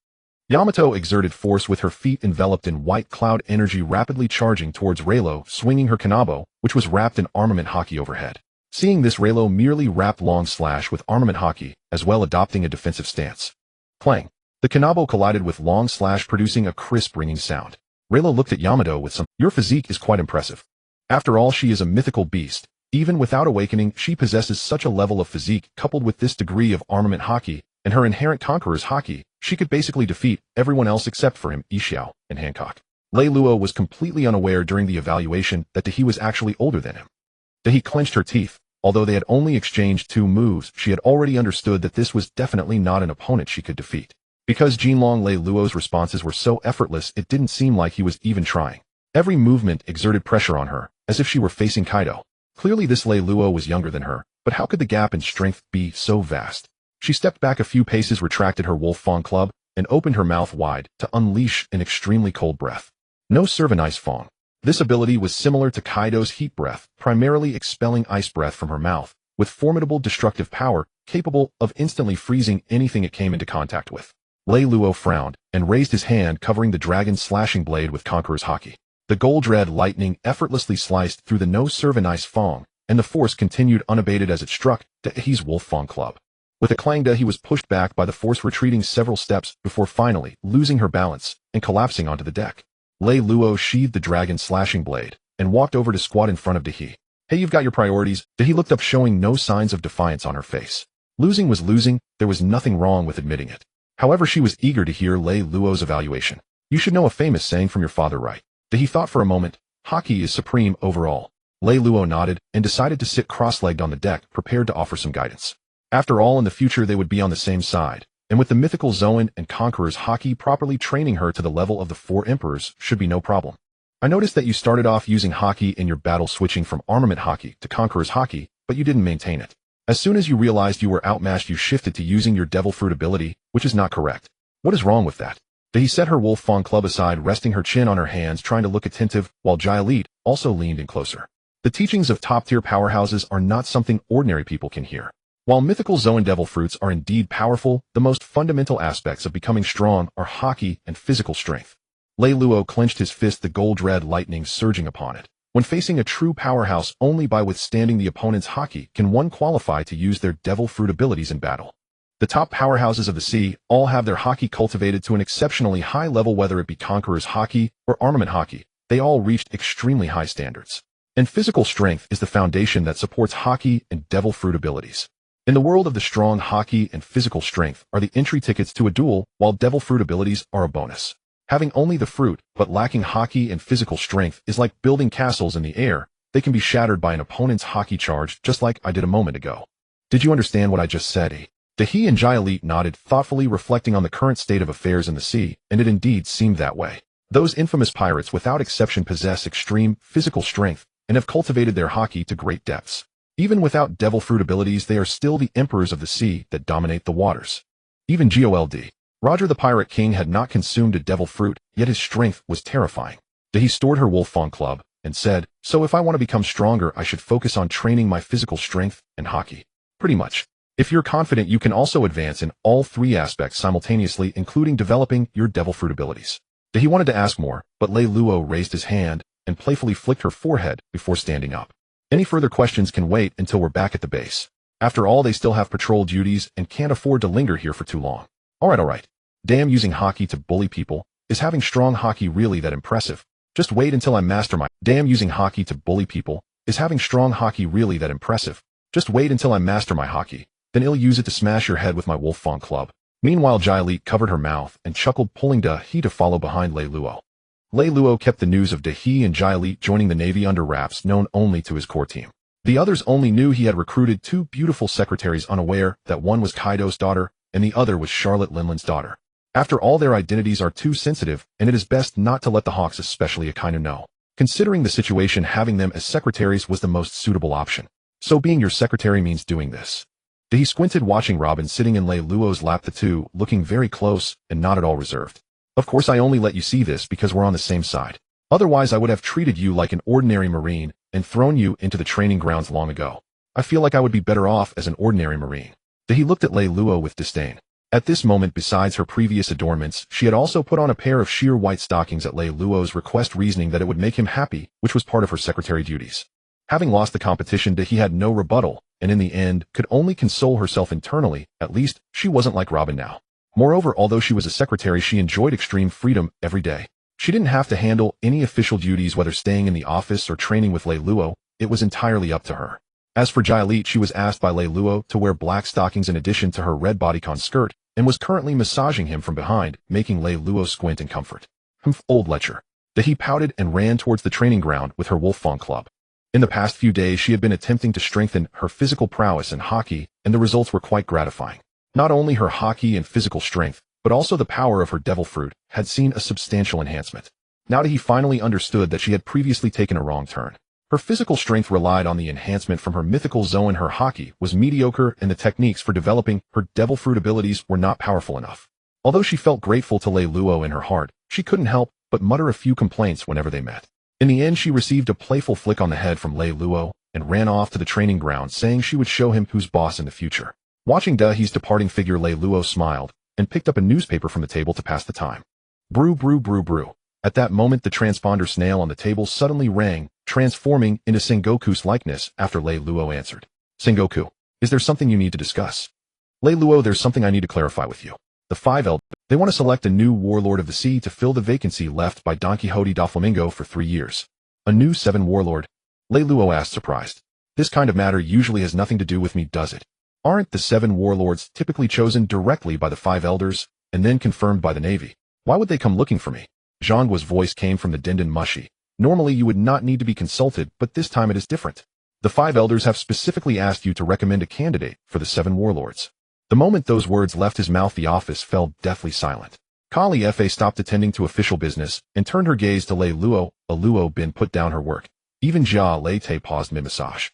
Yamato exerted force with her feet enveloped in white cloud energy, rapidly charging towards Reno, swinging her kanabo, which was wrapped in armament haki overhead. Seeing this, Reno merely wrapped long slash with armament haki, as well adopting a defensive stance. Clang. The kanabo collided with long slash, producing a crisp ringing sound. Reno looked at Yamato with some, your physique is quite impressive. After all, she is a mythical beast. Even without awakening, she possesses such a level of physique, coupled with this degree of armament haki, and her inherent conqueror's haki, she could basically defeat everyone else except for him, Xiao, and Hancock. Lei Luo was completely unaware during the evaluation that Dahi was actually older than him. Dahi clenched her teeth. Although they had only exchanged 2 moves, she had already understood that this was definitely not an opponent she could defeat. Because Jinlong Lei Luo's responses were so effortless, it didn't seem like he was even trying. Every movement exerted pressure on her, as if she were facing Kaido. Clearly this Lei Luo was younger than her, but how could the gap in strength be so vast? She stepped back a few paces, retracted her wolf fawn club, and opened her mouth wide to unleash an extremely cold breath. No Servanice Fong. This ability was similar to Kaido's heat breath, primarily expelling ice breath from her mouth, with formidable destructive power, capable of instantly freezing anything it came into contact with. Lei Luo frowned, and raised his hand, covering the dragon's slashing blade with Conqueror's haki. The gold red lightning effortlessly sliced through the no Servanice Fong, and the force continued unabated as it struck Dahi's wolf fawn club. With a clang, Dahi was pushed back by the force, retreating several steps before finally losing her balance and collapsing onto the deck. Lei Luo sheathed the dragon's slashing blade and walked over to squat in front of Dahi. Hey, you've got your priorities. Dahi looked up, showing no signs of defiance on her face. Losing was losing, there was nothing wrong with admitting it. However, she was eager to hear Lei Luo's evaluation. You should know a famous saying from your father, right? He thought for a moment. Hockey is supreme over all. Lei Luo nodded and decided to sit cross-legged on the deck, prepared to offer some guidance. After all, in the future they would be on the same side, and with the mythical Zoan and Conqueror's Hockey properly training her to the level of the 4 Emperors should be no problem. I noticed that you started off using Hockey in your battle, switching from Armament Hockey to Conqueror's Hockey, but you didn't maintain it. As soon as you realized you were outmatched, you shifted to using your Devil Fruit ability, which is not correct. What is wrong with that? He set her Wolf Fawn Club aside, resting her chin on her hands, trying to look attentive, while Jia also leaned in closer. The teachings of top-tier powerhouses are not something ordinary people can hear. While mythical Zoan Devil Fruits are indeed powerful, the most fundamental aspects of becoming strong are Hockey and physical strength. Lei Luo clenched his fist, the gold-red lightning surging upon it. When facing a true powerhouse, only by withstanding the opponent's Hockey can one qualify to use their Devil Fruit abilities in battle. The top powerhouses of the sea all have their Hockey cultivated to an exceptionally high level, whether it be Conqueror's Hockey or Armament Hockey. They all reached extremely high standards. And physical strength is the foundation that supports Hockey and Devil Fruit abilities. In the world of the strong, Hockey and physical strength are the entry tickets to a duel, while Devil Fruit abilities are a bonus. Having only the fruit, but lacking Hockey and physical strength is like building castles in the air. They can be shattered by an opponent's Hockey charge, just like I did a moment ago. Did you understand what I just said? He and Jia nodded, thoughtfully reflecting on the current state of affairs in the sea, and it indeed seemed that way. Those infamous pirates without exception possess extreme physical strength and have cultivated their Hockey to great depths. Even without Devil Fruit abilities, they are still the emperors of the sea that dominate the waters. Even Gold. Roger the Pirate King had not consumed a Devil Fruit, yet his strength was terrifying. He stored her Wolf Fawn Club and said, "So if I want to become stronger, I should focus on training my physical strength and Hockey." Pretty much. If you're confident, you can also advance in all 3 aspects simultaneously, including developing your Devil Fruit abilities. He wanted to ask more, but Lei Luo raised his hand and playfully flicked her forehead before standing up. Any further questions can wait until we're back at the base. After all, they still have patrol duties and can't afford to linger here for too long. Alright. Damn, using Hockey to bully people. Is having strong Hockey really that impressive? Just wait until I master my— Damn, using Hockey to bully people. Is having strong Hockey really that impressive? Just wait until I master my Hockey. Then I'll use it to smash your head with my Wolf Fawn Club. Meanwhile, Jia covered her mouth and chuckled, pulling He to follow behind Lei Luo. Lei Luo kept the news of He and Jia joining the Navy under wraps, known only to his core team. The others only knew he had recruited 2 beautiful secretaries, unaware that one was Kaido's daughter and the other was Charlotte Linland's daughter. After all, their identities are too sensitive, and it is best not to let the Hawks, especially Akainu, know. Considering the situation, having them as secretaries was the most suitable option. So being your secretary means doing this. He squinted, watching Robin sitting in Lei Luo's lap, the two looking very close and not at all reserved. Of course, I only let you see this because we're on the same side. Otherwise, I would have treated you like an ordinary Marine and thrown you into the training grounds long ago. I feel like I would be better off as an ordinary Marine. He looked at Lei Luo with disdain. At this moment, besides her previous adornments, she had also put on a pair of sheer white stockings at Lei Luo's request, reasoning that it would make him happy, which was part of her secretary duties. Having lost the competition, he had no rebuttal, and in the end, could only console herself internally. At least, she wasn't like Robin now. Moreover, although she was a secretary, she enjoyed extreme freedom every day. She didn't have to handle any official duties, whether staying in the office or training with Lei Luo. It was entirely up to her. As for Jia, she was asked by Lei Luo to wear black stockings in addition to her red bodycon skirt, and was currently massaging him from behind, making Lei Luo squint in comfort. Old lecher. He pouted and ran towards the training ground with her Wolf Fawn Club. In the past few days, she had been attempting to strengthen her physical prowess in hockey, and the results were quite gratifying. Not only her hockey and physical strength, but also the power of her Devil Fruit had seen a substantial enhancement. Now that he finally understood that she had previously taken a wrong turn. Her physical strength relied on the enhancement from her mythical Zoan, and her hockey was mediocre, and the techniques for developing her Devil Fruit abilities were not powerful enough. Although she felt grateful to Lei Luo in her heart, she couldn't help but mutter a few complaints whenever they met. In the end, she received a playful flick on the head from Lei Luo and ran off to the training ground, saying she would show him who's boss in the future. Watching He's departing figure, Lei Luo smiled and picked up a newspaper from the table to pass the time. Brew, brew, brew, brew. At that moment, the transponder snail on the table suddenly rang, transforming into Sengoku's likeness after Lei Luo answered. Sengoku, is there something you need to discuss? Lei Luo, there's something I need to clarify with you. The 5L, they want to select a new warlord of the sea to fill the vacancy left by Don Quixote da Flamingo for 3 years. A new 7 warlord? Lei Luo asked, surprised. This kind of matter usually has nothing to do with me, does it? Aren't the 7 warlords typically chosen directly by the 5 elders, and then confirmed by the Navy? Why would they come looking for me? Zhangguo's voice came from the Dindin Mushi. Normally you would not need to be consulted, but this time it is different. The 5 elders have specifically asked you to recommend a candidate for the 7 warlords. The moment those words left his mouth, the office fell deathly silent. Kali Fa stopped attending to official business and turned her gaze to Lei Luo. Luo Bin put down her work. Even Jia Leite paused mid-massage.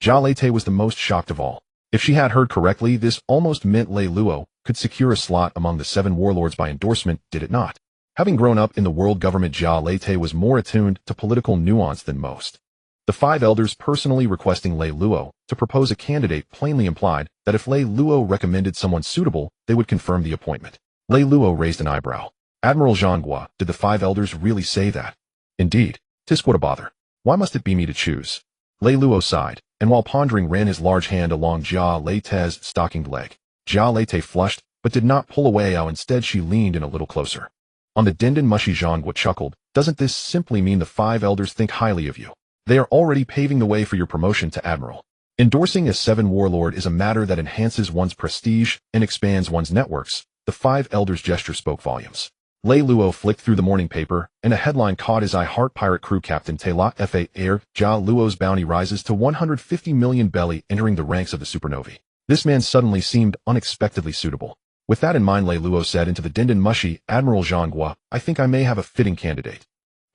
Jia Leite was the most shocked of all. If she had heard correctly, this almost meant Lei Luo could secure a slot among the 7 warlords by endorsement, did it not? Having grown up in the world government, Jia Leite was more attuned to political nuance than most. The 5 elders personally requesting Lei Luo to propose a candidate plainly implied that if Lei Luo recommended someone suitable, they would confirm the appointment. Lei Luo raised an eyebrow. Admiral Zhangguo, did the 5 elders really say that? Indeed. Tisk, what a bother. Why must it be me to choose? Lei Luo sighed, and while pondering ran his large hand along Jia Leite's stockinged leg. Jia Leite flushed, but did not pull away. Instead she leaned in a little closer. On the Dindin Mushi, Zhangguo chuckled. Doesn't this simply mean the 5 elders think highly of you? They are already paving the way for your promotion to admiral. Endorsing a 7 warlord is a matter that enhances one's prestige and expands one's networks. The 5 elders' gesture spoke volumes. Lei Luo flicked through the morning paper, and a headline caught his eye. Heart Pirate Crew Captain Tela Fa Air Jia Luo's bounty rises to 150 million belly, entering the ranks of the supernovae. This man suddenly seemed unexpectedly suitable. With that in mind, Lei Luo said into the Dindin Mushi, Admiral Zhangguo, I think I may have a fitting candidate.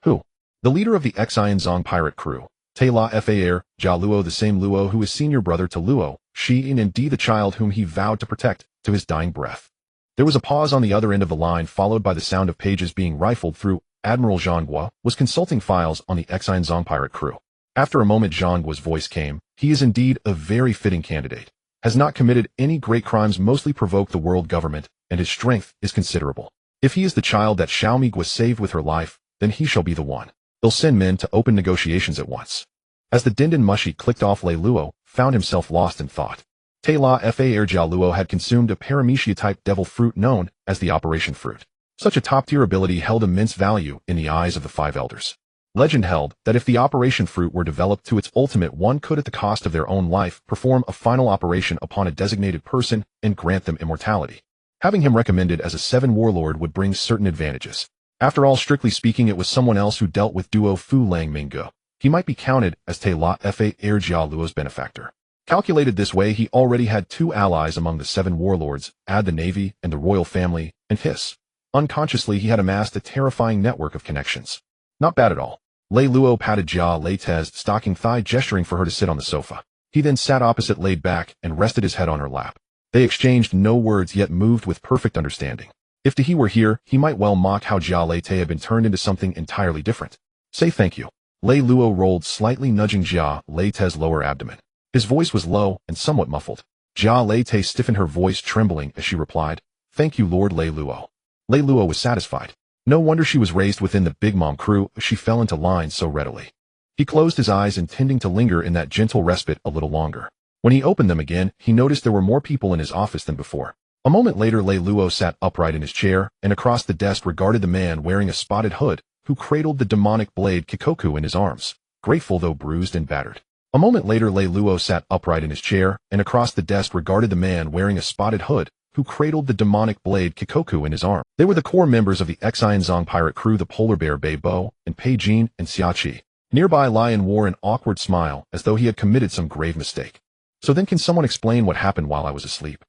Who? The leader of the Xian Zong pirate crew. Tela Fa Air Jia Luo, the same Luo who is senior brother to Luo, she and indeed the child whom he vowed to protect, to his dying breath. There was a pause on the other end of the line, followed by the sound of pages being rifled through. Admiral Zhangguo was consulting files on the Xian Zong pirate crew. After a moment, Zhangguo's voice came. He is indeed a very fitting candidate. Has not committed any great crimes, mostly provoked the world government, and his strength is considerable. If he is the child that Xiaomigua saved with her life, then he shall be the one. They'll send men to open negotiations at once. As the Dindin Mushi clicked off, Lei Luo found himself lost in thought. Tela Fa Air Jia Luo had consumed a paramecia-type devil fruit known as the Operation Fruit. Such a top-tier ability held immense value in the eyes of the 5 elders. Legend held that if the Operation Fruit were developed to its ultimate, one could at the cost of their own life perform a final operation upon a designated person and grant them immortality. Having him recommended as a 7 warlord would bring certain advantages. After all, strictly speaking, it was someone else who dealt with duo Fu Lang Minggu. He might be counted as Tela Fa Air Jia Luo's benefactor. Calculated this way, he already had 2 allies among the 7 warlords, add the Navy and the royal family, and his. Unconsciously, he had amassed a terrifying network of connections. Not bad at all. Lei Luo patted Jia Leite's stocking thigh, gesturing for her to sit on the sofa. He then sat opposite, laid back, and rested his head on her lap. They exchanged no words, yet moved with perfect understanding. If he were here, he might well mock how Jia Leite had been turned into something entirely different. Say thank you. Lei Luo rolled slightly, nudging Jia Leite's lower abdomen. His voice was low and somewhat muffled. Jia Leite stiffened, her voice trembling as she replied, Thank you, Lord Lei Luo. Lei Luo was satisfied. No wonder she was raised within the Big Mom crew, she fell into line so readily. He closed his eyes, intending to linger in that gentle respite a little longer. When he opened them again, he noticed there were more people in his office than before. A moment later, Lei Luo sat upright in his chair, and across the desk regarded the man wearing a spotted hood, who cradled the demonic blade Kikoku in his arms, grateful though bruised and battered. A moment later, Lei Luo sat upright in his chair, and across the desk regarded the man wearing a spotted hood, who cradled the demonic blade Kikoku in his arm. They were the core members of the Xian Zong pirate crew, the polar bear Bei Bo, and Pei Jin, and Xiachi. Nearby, Lion wore an awkward smile, as though he had committed some grave mistake. So then, can someone explain what happened while I was asleep?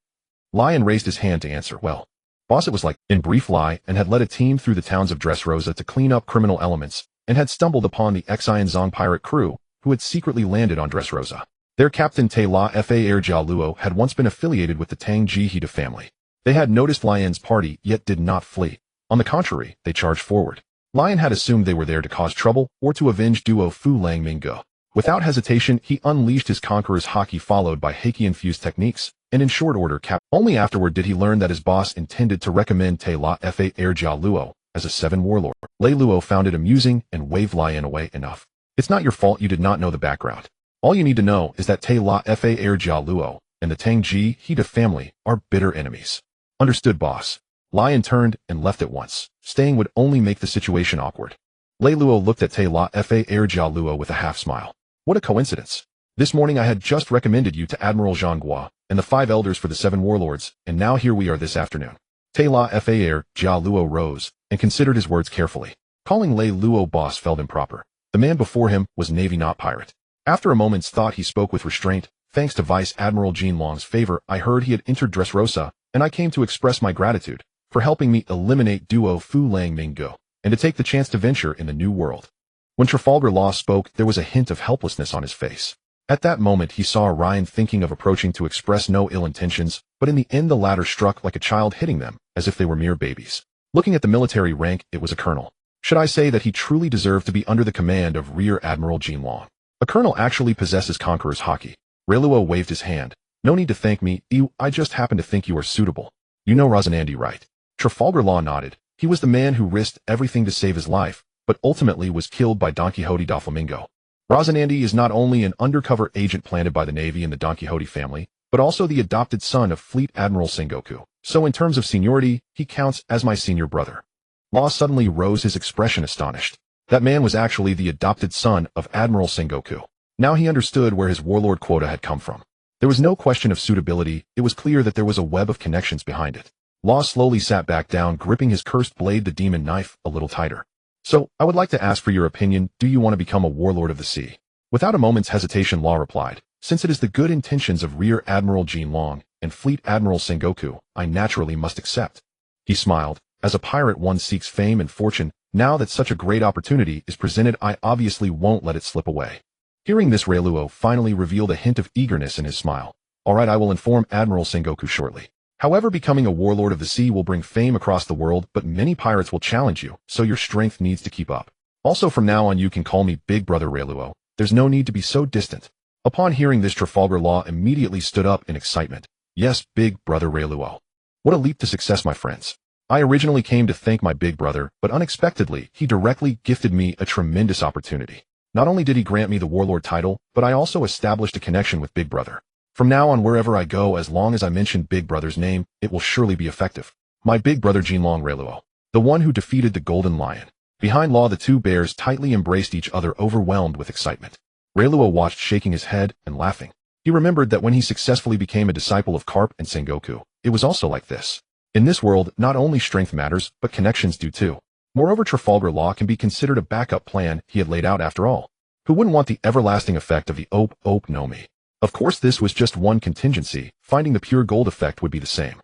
Lion raised his hand to answer. Well, boss, it was like, in brief, Lion had led a team through the towns of Dressrosa to clean up criminal elements, and had stumbled upon the Xian Zong pirate crew, who had secretly landed on Dressrosa. Their captain Tela Fa Air Jia Luo had once been affiliated with the Tang Jihida family. They had noticed Lion's party, yet did not flee. On the contrary, they charged forward. Lion had assumed they were there to cause trouble, or to avenge duo Fu Lang Minggu. Without hesitation, he unleashed his conqueror's haki, followed by Haki-infused techniques, and in short order Only afterward did he learn that his boss intended to recommend Tela Fa Air Jia Luo as a 7 warlord. Lei Luo found it amusing and waved Lion away. Enough. It's not your fault you did not know the background. All you need to know is that Tela Fa Air Jia Luo and the Tang Jihida family are bitter enemies. Understood, boss. Lion turned and left at once. Staying would only make the situation awkward. Lei Luo looked at Tela Fa Air Jia Luo with a half smile. What a coincidence. This morning I had just recommended you to Admiral Jean Gua and the 5 elders for the 7 warlords, and now here we are this afternoon. Te La Fair Jia Luo rose and considered his words carefully. Calling Lei Luo boss felt improper. The man before him was Navy not pirate. After a moment's thought he spoke with restraint. Thanks to Vice Admiral Jean Long's favor, I heard he had entered Dressrosa, and I came to express my gratitude for helping me eliminate duo Fu Lang Mingo, and to take the chance to venture in the new world. When Trafalgar Law spoke, there was a hint of helplessness on his face. At that moment he saw Orion thinking of approaching to express no ill intentions, but in the end the latter struck like a child hitting them, as if they were mere babies. Looking at the military rank, it was a colonel. Should I say that he truly deserved to be under the command of Rear Admiral Jean Long? A colonel actually possesses conqueror's hockey. Reluo waved his hand. No need to thank me, I just happen to think you are suitable. You know Rosinante, right? Trafalgar Law nodded. He was the man who risked everything to save his life, but ultimately was killed by Don Quixote da Flamingo. Rosinante is not only an undercover agent planted by the Navy and the Don Quixote family, but also the adopted son of Fleet Admiral Sengoku. So in terms of seniority, he counts as my senior brother. Law suddenly rose, his expression astonished. That man was actually the adopted son of Admiral Sengoku. Now he understood where his warlord quota had come from. There was no question of suitability, it was clear that there was a web of connections behind it. Law slowly sat back down, gripping his cursed blade, the demon knife, a little tighter. So, I would like to ask for your opinion, do you want to become a warlord of the sea? Without a moment's hesitation Law replied, since it is the good intentions of Rear Admiral Jean Long and Fleet Admiral Sengoku, I naturally must accept. He smiled. As a pirate one seeks fame and fortune, now that such a great opportunity is presented I obviously won't let it slip away. Hearing this, Reluo finally revealed a hint of eagerness in his smile. Alright, I will inform Admiral Sengoku shortly. However, becoming a warlord of the sea will bring fame across the world, but many pirates will challenge you, so your strength needs to keep up. Also from now on you can call me Big Brother Reluo. There's no need to be so distant. Upon hearing this, Trafalgar Law immediately stood up in excitement. Yes, Big Brother Reluo. What a leap to success, my friends. I originally came to thank my big brother, but unexpectedly, he directly gifted me a tremendous opportunity. Not only did he grant me the warlord title, but I also established a connection with Big Brother. From now on, wherever I go, as long as I mention Big Brother's name, it will surely be effective. My big brother Jean Long Reluo, the one who defeated the Golden Lion. Behind Law, the two bears tightly embraced each other, overwhelmed with excitement. Reluo watched, shaking his head and laughing. He remembered that when he successfully became a disciple of Carp and Sengoku, it was also like this. In this world, not only strength matters, but connections do too. Moreover, Trafalgar Law can be considered a backup plan he had laid out after all. Who wouldn't want the everlasting effect of the Ope no Mi? Of course, this was just one contingency. Finding the pure gold effect would be the same.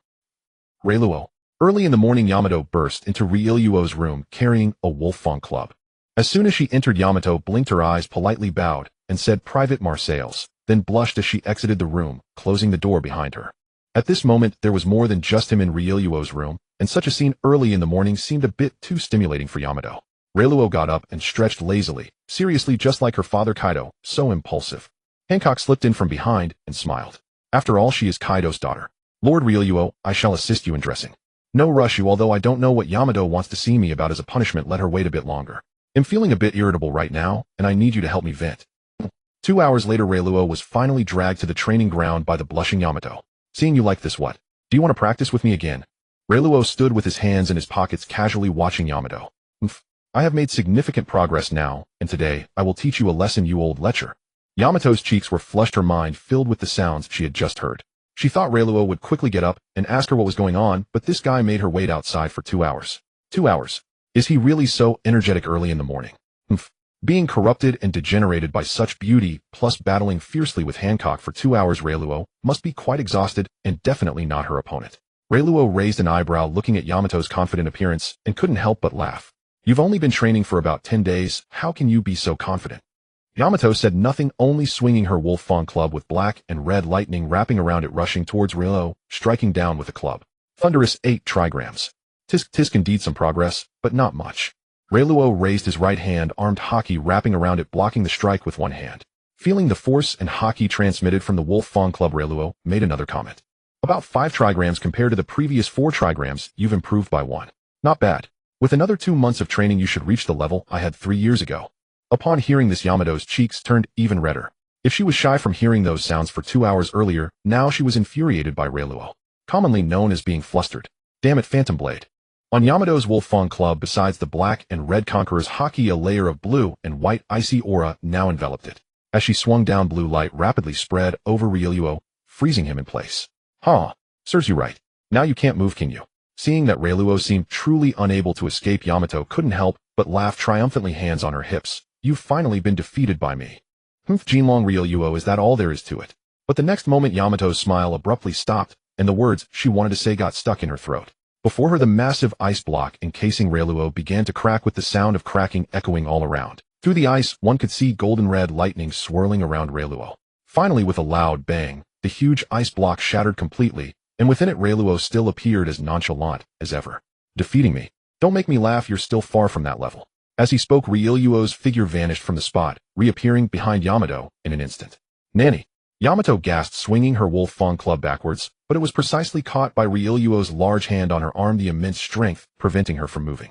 Reluo. Early in the morning, Yamato burst into Ryuo's room carrying a Wolfang club. As soon as she entered, Yamato blinked her eyes, politely bowed, and said Private Marseilles, then blushed as she exited the room, closing the door behind her. At this moment, there was more than just him in Ryuo's room, and such a scene early in the morning seemed a bit too stimulating for Yamato. Reluo got up and stretched lazily, seriously just like her father Kaido, so impulsive. Hancock slipped in from behind and smiled. After all, she is Kaido's daughter. Lord Ryuo, I shall assist you in dressing. No rush you, although I don't know what Yamato wants to see me about as a punishment. Let her wait a bit longer. I'm feeling a bit irritable right now, and I need you to help me vent. 2 hours later, Reluo was finally dragged to the training ground by the blushing Yamato. Seeing you like this, what? Do you want to practice with me again? Reluo stood with his hands in his pockets, casually watching Yamato. I have made significant progress now, and today, I will teach you a lesson, you old lecher. Yamato's cheeks were flushed, her mind filled with the sounds she had just heard. She thought Reluo would quickly get up and ask her what was going on, but this guy made her wait outside for 2 hours. 2 hours. Is he really so energetic early in the morning? Being corrupted and degenerated by such beauty, plus battling fiercely with Hancock for 2 hours, Reluo must be quite exhausted and definitely not her opponent. Reluo raised an eyebrow looking at Yamato's confident appearance and couldn't help but laugh. You've only been training for about 10 days, how can you be so confident? Yamato said nothing, only swinging her Wolfang club with black and red lightning wrapping around it, rushing towards Reluo, striking down with a club. Thunderous 8 trigrams. Tisk indeed some progress, but not much. Reluo raised his right hand, armed hockey wrapping around it, blocking the strike with one hand. Feeling the force and hockey transmitted from the Wolfang club, Reluo made another comment. About 5 trigrams compared to the previous 4 trigrams, you've improved by 1. Not bad. With another 2 months of training you should reach the level I had 3 years ago. Upon hearing this, Yamato's cheeks turned even redder. If she was shy from hearing those sounds for 2 hours earlier, now she was infuriated by Reluo, commonly known as being flustered. Damn it, Phantom Blade. On Yamato's Wolfang club, besides the black and red conqueror's hockey, a layer of blue and white icy aura now enveloped it. As she swung down, blue light rapidly spread over Rieluo, freezing him in place. Huh, serves you right. Now you can't move, can you? Seeing that Rieluo seemed truly unable to escape, Yamato couldn't help but laugh triumphantly, hands on her hips. You've finally been defeated by me. Humph, Jinlong Rieluo, is that all there is to it? But the next moment Yamato's smile abruptly stopped, and the words she wanted to say got stuck in her throat. Before her, the massive ice block encasing Rieluo began to crack, with the sound of cracking echoing all around. Through the ice, one could see golden-red lightning swirling around Rieluo. Finally, with a loud bang, the huge ice block shattered completely, and within it Rieluo still appeared as nonchalant as ever. Defeating me? Don't make me laugh, you're still far from that level. As he spoke, Rieluo's figure vanished from the spot, reappearing behind Yamato in an instant. Nanny! Yamato gasped, swinging her wolf fang club backwards, but it was precisely caught by Rieluo's large hand on her arm, the immense strength preventing her from moving.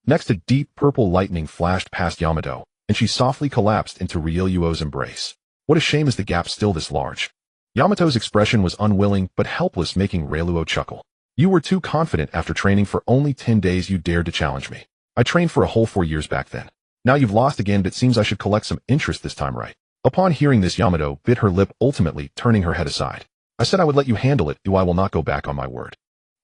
Next, a deep purple lightning flashed past Yamato, and she softly collapsed into Rieluo's embrace. What a shame, is the gap still this large? Yamato's expression was unwilling but helpless, making Rieluo chuckle. You were too confident. After training for only 10 days, you dared to challenge me. I trained for a whole 4 years back then. Now you've lost again, but it seems I should collect some interest this time, right? Upon hearing this, Yamato bit her lip, ultimately turning her head aside. I said I would let you handle it, I will not go back on my word.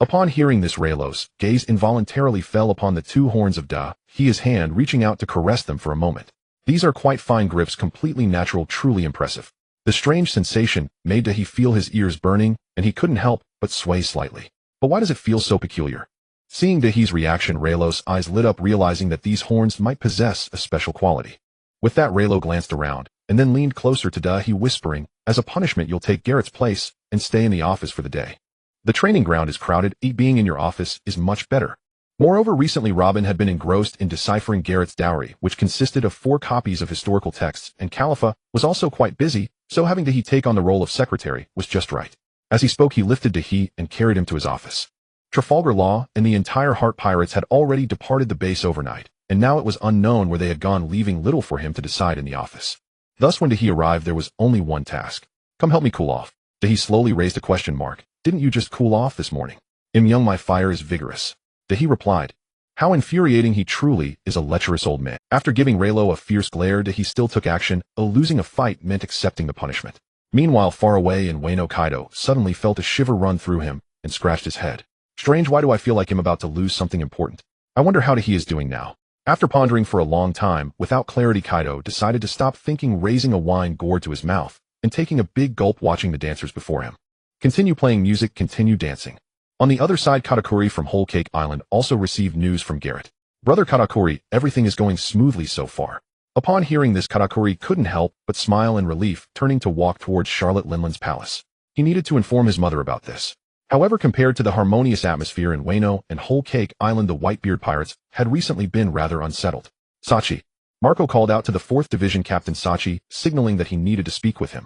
Upon hearing this, Rieluo's gaze involuntarily fell upon the two horns of Da, his hand reaching out to caress them for a moment. These are quite fine grips, completely natural, truly impressive. The strange sensation made Dahi feel his ears burning, and he couldn't help but sway slightly. But why does it feel so peculiar? Seeing Dahi's reaction, Rieluo's eyes lit up, realizing that these horns might possess a special quality. With that, Rieluo glanced around, and then leaned closer to Dahi, whispering, as a punishment, you'll take Garrett's place and stay in the office for the day. The training ground is crowded, being in your office is much better. Moreover, recently Robin had been engrossed in deciphering Garrett's dowry, which consisted of 4 copies of historical texts, and Khalifa was also quite busy, so having Dahi take on the role of secretary was just right. As he spoke, he lifted Dahi and carried him to his office. Trafalgar Law and the entire Heart Pirates had already departed the base overnight, and now it was unknown where they had gone, leaving little for him to decide in the office. Thus, when Dahi arrived, there was only one task. Come help me cool off. Dahi slowly raised a question mark. Didn't you just cool off this morning? Young, my fire is vigorous. Dahi replied. How infuriating, he truly is a lecherous old man. After giving Rieluo a fierce glare, Dahi still took action. Losing a fight meant accepting the punishment. Meanwhile, far away in Reno, Kaido suddenly felt a shiver run through him and scratched his head. Strange, why do I feel like I'm about to lose something important? I wonder how Dahi is doing now. After pondering for a long time, without clarity, Kaido decided to stop thinking, raising a wine gourd to his mouth and taking a big gulp, watching the dancers before him. Continue playing music, continue dancing. On the other side, Katakuri from Whole Cake Island also received news from Garrett. Brother Katakuri, everything is going smoothly so far. Upon hearing this, Katakuri couldn't help but smile in relief, turning to walk towards Charlotte Linland's palace. He needed to inform his mother about this. However, compared to the harmonious atmosphere in Reno and Whole Cake Island, the Whitebeard pirates had recently been rather unsettled. Sachi. Marco called out to the 4th Division Captain Sachi, signaling that he needed to speak with him.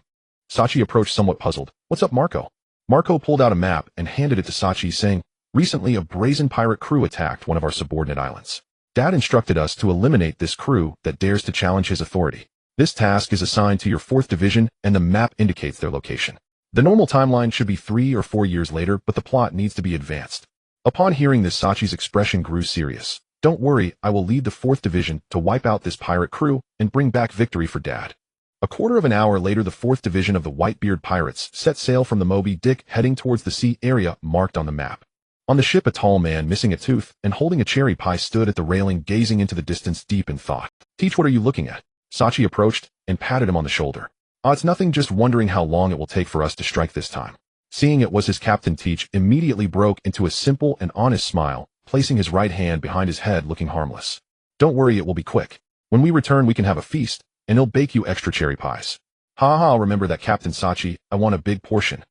Sachi approached somewhat puzzled. What's up, Marco? Marco pulled out a map and handed it to Sachi, saying, recently a brazen pirate crew attacked one of our subordinate islands. Dad instructed us to eliminate this crew that dares to challenge his authority. This task is assigned to your 4th Division, and the map indicates their location. The normal timeline should be 3 or 4 years later, but the plot needs to be advanced. Upon hearing this, Sachi's expression grew serious. Don't worry, I will lead the 4th Division to wipe out this pirate crew and bring back victory for Dad. A quarter of an hour later, the 4th Division of the Whitebeard pirates set sail from the Moby Dick, heading towards the sea area marked on the map. On the ship, a tall man missing a tooth and holding a cherry pie stood at the railing, gazing into the distance, deep in thought. Teach, what are you looking at? Sachi approached and patted him on the shoulder. It's nothing, just wondering how long it will take for us to strike this time. Seeing it was his captain, Teach immediately broke into a simple and honest smile, placing his right hand behind his head, looking harmless. Don't worry, it will be quick. When we return, we can have a feast, and he'll bake you extra cherry pies. Ha ha, I'll remember that, Captain Sachi. I want a big portion.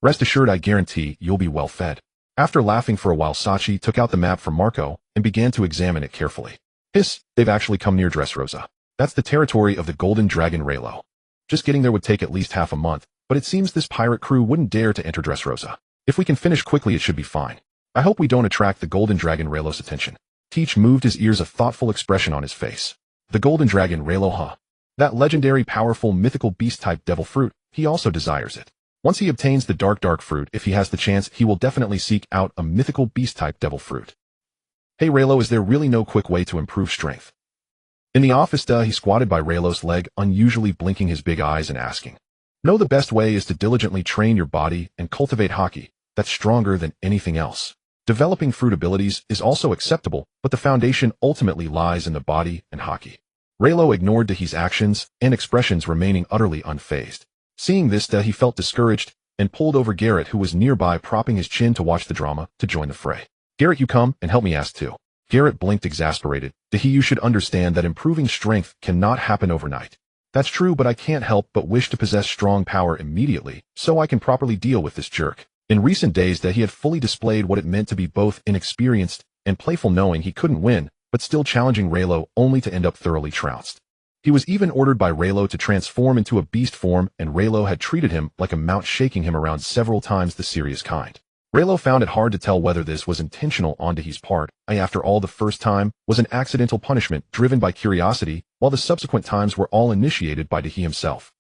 Rest assured, I guarantee you'll be well fed. After laughing for a while, Sachi took out the map from Marco and began to examine it carefully. Hiss, they've actually come near Dressrosa. That's the territory of the Golden Dragon Relo. Just getting there would take at least half a month, but it seems this pirate crew wouldn't dare to enter Dressrosa. If we can finish quickly, it should be fine. I hope we don't attract the Golden Dragon Relo's attention. Teach moved his ears, a thoughtful expression on his face. The Golden Dragon Relo, huh? That legendary, powerful, mythical beast-type devil fruit, he also desires it. Once he obtains the dark fruit, if he has the chance, he will definitely seek out a mythical beast-type devil fruit. Hey Relo, is there really no quick way to improve strength? In the office, he squatted by Raylo's leg, unusually blinking his big eyes and asking. No, the best way is to diligently train your body and cultivate haki. That's stronger than anything else. Developing fruit abilities is also acceptable, but the foundation ultimately lies in the body and haki. Raylo ignored Dahi's actions and expressions, remaining utterly unfazed. Seeing this, he felt discouraged and pulled over Garrett, who was nearby propping his chin to watch the drama, to join the fray. Garrett, you come and help me, asked too. Garrett blinked, exasperated. Dahi, you should understand that improving strength cannot happen overnight. That's true, but I can't help but wish to possess strong power immediately, so I can properly deal with this jerk. In recent days, Dahi had fully displayed what it meant to be both inexperienced and playful, knowing he couldn't win, but still challenging Raylo only to end up thoroughly trounced. He was even ordered by Raylo to transform into a beast form, and Raylo had treated him like a mount, shaking him around several times, the serious kind. Raylo found it hard to tell whether this was intentional on Dahi's part. After all, the first time was an accidental punishment driven by curiosity, while the subsequent times were all initiated by Dahi himself.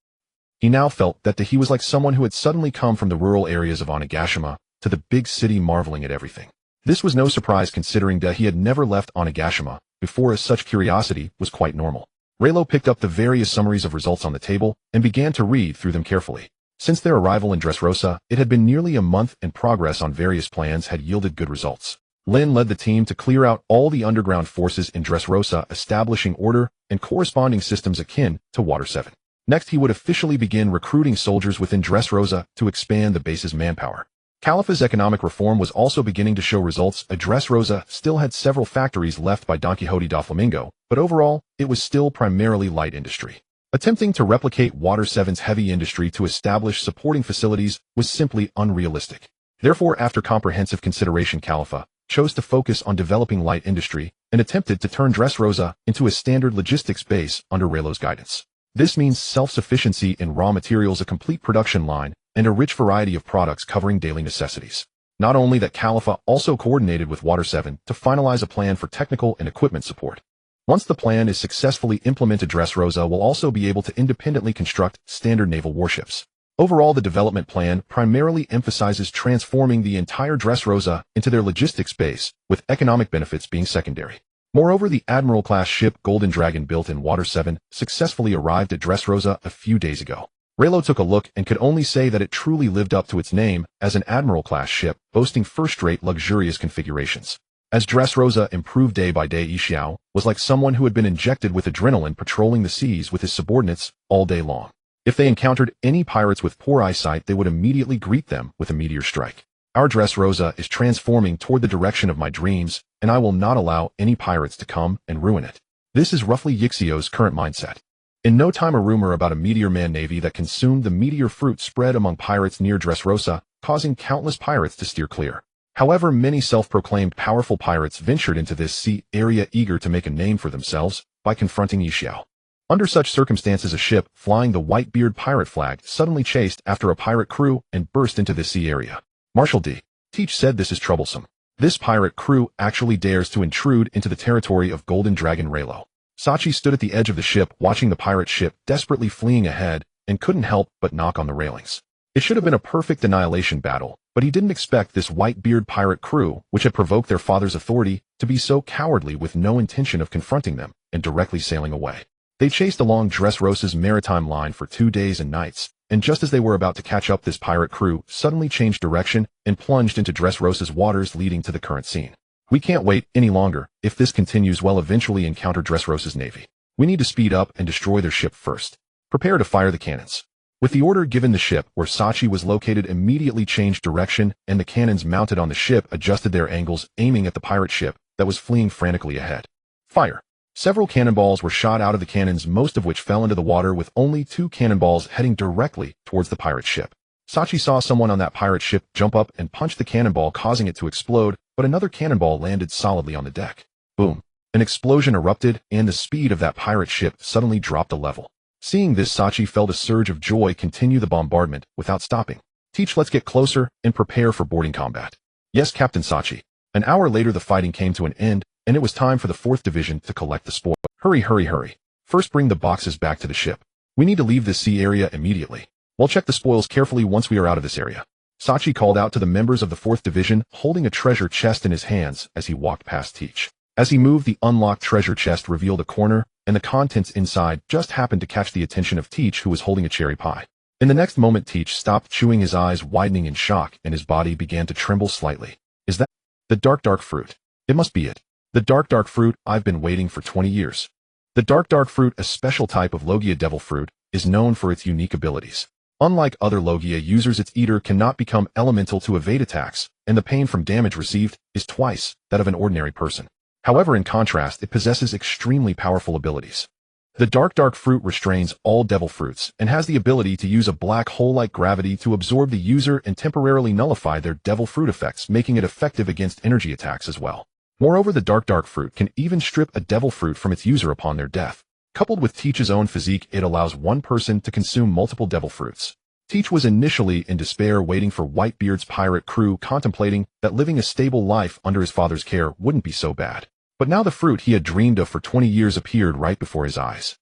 He now felt that Dahi was like someone who had suddenly come from the rural areas of Onigashima to the big city, marveling at everything. This was no surprise, considering Dahi had never left Onigashima before, as such curiosity was quite normal. Raylo picked up the various summaries of results on the table and began to read through them carefully. Since their arrival in Dressrosa, it had been nearly a month, and progress on various plans had yielded good results. Lin led the team to clear out all the underground forces in Dressrosa, establishing order and corresponding systems akin to Water 7. Next, he would officially begin recruiting soldiers within Dressrosa to expand the base's manpower. Califa's economic reform was also beginning to show results. Dressrosa still had several factories left by Don Quixote da Flamingo, but overall, it was still primarily light industry. Attempting to replicate Water 7's heavy industry to establish supporting facilities was simply unrealistic. Therefore, after comprehensive consideration, Califa chose to focus on developing light industry and attempted to turn Dressrosa into a standard logistics base under Raylo's guidance. This means self-sufficiency in raw materials, a complete production line, and a rich variety of products covering daily necessities. Not only that, Califa also coordinated with Water 7 to finalize a plan for technical and equipment support. Once the plan is successfully implemented, Dressrosa will also be able to independently construct standard naval warships. Overall, the development plan primarily emphasizes transforming the entire Dressrosa into their logistics base, with economic benefits being secondary. Moreover, the Admiral-class ship Golden Dragon, built in Water 7, successfully arrived at Dressrosa a few days ago. Raylo took a look and could only say that it truly lived up to its name as an Admiral-class ship, boasting first-rate luxurious configurations. As Dressrosa improved day by day, Yixiao was like someone who had been injected with adrenaline, patrolling the seas with his subordinates all day long. If they encountered any pirates with poor eyesight, they would immediately greet them with a meteor strike. Our Dressrosa is transforming toward the direction of my dreams, and I will not allow any pirates to come and ruin it. This is roughly Yixiao's current mindset. In no time, a rumor about a Meteor Man navy that consumed the meteor fruit spread among pirates near Dressrosa, causing countless pirates to steer clear. However, many self-proclaimed powerful pirates ventured into this sea area, eager to make a name for themselves by confronting Yixiao. Under such circumstances, a ship flying the Whitebeard pirate flag suddenly chased after a pirate crew and burst into this sea area. Marshal D. Teach said this is troublesome. This pirate crew actually dares to intrude into the territory of Golden Dragon Raylo. Sachi stood at the edge of the ship, watching the pirate ship desperately fleeing ahead, and couldn't help but knock on the railings. It should have been a perfect annihilation battle, but he didn't expect this Whitebeard pirate crew, which had provoked their father's authority, to be so cowardly, with no intention of confronting them and directly sailing away. They chased along Dressrosa's maritime line for 2 days and nights, and just as they were about to catch up, this pirate crew suddenly changed direction and plunged into Dressrosa's waters, leading to the current scene. We can't wait any longer. If this continues, we'll eventually encounter Dressrosa's navy. We need to speed up and destroy their ship first. Prepare to fire the cannons. With the order given, the ship where Sachi was located immediately changed direction, and the cannons mounted on the ship adjusted their angles, aiming at the pirate ship that was fleeing frantically ahead. Fire! Several cannonballs were shot out of the cannons, most of which fell into the water, with only 2 cannonballs heading directly towards the pirate ship. Sachi saw someone on that pirate ship jump up and punch the cannonball, causing it to explode, but another cannonball landed solidly on the deck. Boom! An explosion erupted, and the speed of that pirate ship suddenly dropped a level. Seeing this, Sachi felt a surge of joy, continue the bombardment without stopping. Teach, let's get closer and prepare for boarding combat. Yes, Captain Sachi. An hour later, the fighting came to an end, and it was time for the 4th Division to collect the spoil. Hurry, hurry, hurry. First, bring the boxes back to the ship. We need to leave this sea area immediately. We'll check the spoils carefully once we are out of this area. Sachi called out to the members of the 4th Division, holding a treasure chest in his hands as he walked past Teach. As he moved, the unlocked treasure chest revealed a corner and the contents inside just happened to catch the attention of Teach, who was holding a cherry pie. In the next moment, Teach stopped chewing, his eyes widening in shock, and his body began to tremble slightly. Is that the dark fruit? It must be it. The dark fruit I've been waiting for 20 years. The dark fruit, a special type of Logia devil fruit, is known for its unique abilities. Unlike other Logia users, its eater cannot become elemental to evade attacks, and the pain from damage received is twice that of an ordinary person. However, in contrast, it possesses extremely powerful abilities. The dark fruit restrains all devil fruits and has the ability to use a black hole-like gravity to absorb the user and temporarily nullify their devil fruit effects, making it effective against energy attacks as well. Moreover, the dark fruit can even strip a devil fruit from its user upon their death. Coupled with Teach's own physique, it allows one person to consume multiple devil fruits. Teach was initially in despair, waiting for Whitebeard's pirate crew, contemplating that living a stable life under his father's care wouldn't be so bad. But now the fruit he had dreamed of for 20 years appeared right before his eyes.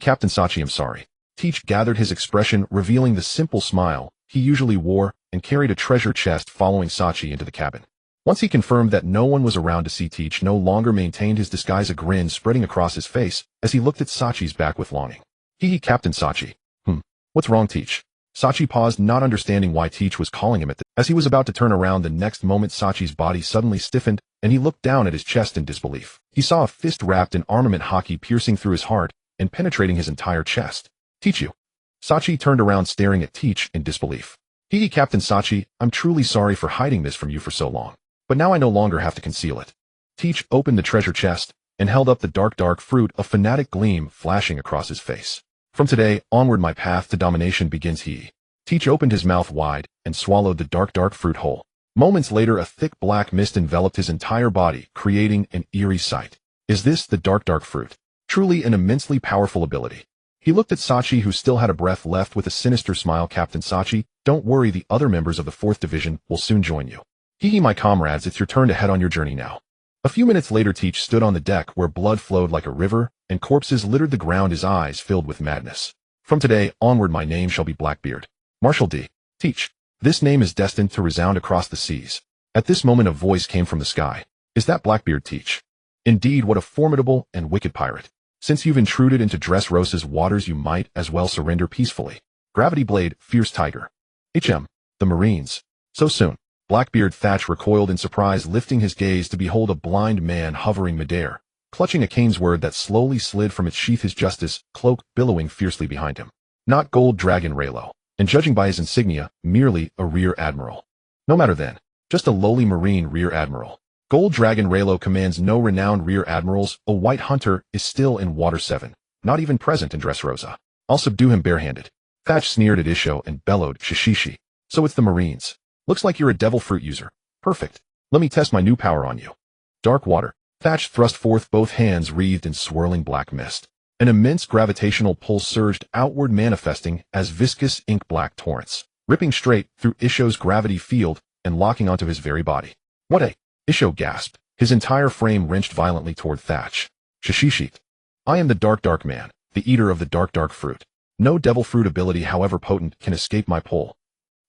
Captain Sachi, I'm sorry. Teach gathered his expression, revealing the simple smile he usually wore, and carried a treasure chest, following Sachi into the cabin. Once he confirmed that no one was around to see, Teach no longer maintained his disguise, a grin spreading across his face as he looked at Sachi's back with longing. Captain Sachi. What's wrong, Teach? Sachi paused, not understanding why Teach was calling him at this. As he was about to turn around, the next moment Sachi's body suddenly stiffened, and he looked down at his chest in disbelief. He saw a fist wrapped in armament hockey piercing through his heart and penetrating his entire chest. Teach, you. Sachi turned around, staring at Teach in disbelief. Captain Sachi, I'm truly sorry for hiding this from you for so long. But now I no longer have to conceal it. Teach opened the treasure chest and held up the dark fruit, a fanatic gleam flashing across his face. From today onward, my path to domination begins. Teach opened his mouth wide and swallowed the dark fruit whole. Moments later, a thick black mist enveloped his entire body, creating an eerie sight. Is this the dark fruit? Truly an immensely powerful ability. He looked at Sachi, who still had a breath left, with a sinister smile. Captain Sachi, don't worry, the other members of the 4th Division will soon join you. My comrades, it's your turn to head on your journey now. A few minutes later, Teach stood on the deck where blood flowed like a river and corpses littered the ground, his eyes filled with madness. From today onward, my name shall be Blackbeard. Marshal D. Teach. This name is destined to resound across the seas. At this moment, a voice came from the sky. Is that Blackbeard, Teach? Indeed, what a formidable and wicked pirate. Since you've intruded into Dressrosa's waters, you might as well surrender peacefully. Gravity Blade, Fierce Tiger. The Marines. So soon. Blackbeard Thatch recoiled in surprise, lifting his gaze to behold a blind man hovering midair, clutching a canesword that slowly slid from its sheath, his justice cloak billowing fiercely behind him. Not Gold Dragon Relo, and judging by his insignia, merely a rear admiral. No matter then, just a lowly marine rear admiral. Gold Dragon Relo commands no renowned rear admirals. A white hunter is still in Water 7, not even present in Dressrosa. I'll subdue him barehanded. Thatch sneered at Isho and bellowed, Shishishi. So it's the Marines. Looks like you're a devil fruit user. Perfect. Let me test my new power on you. Dark water. Thatch thrust forth both hands wreathed in swirling black mist. An immense gravitational pull surged outward, manifesting as viscous ink-black torrents, ripping straight through Isho's gravity field and locking onto his very body. What a... Isho gasped, his entire frame wrenched violently toward Thatch. Shishishi. I am the dark man, the eater of the dark fruit. No devil fruit ability, however potent, can escape my pull.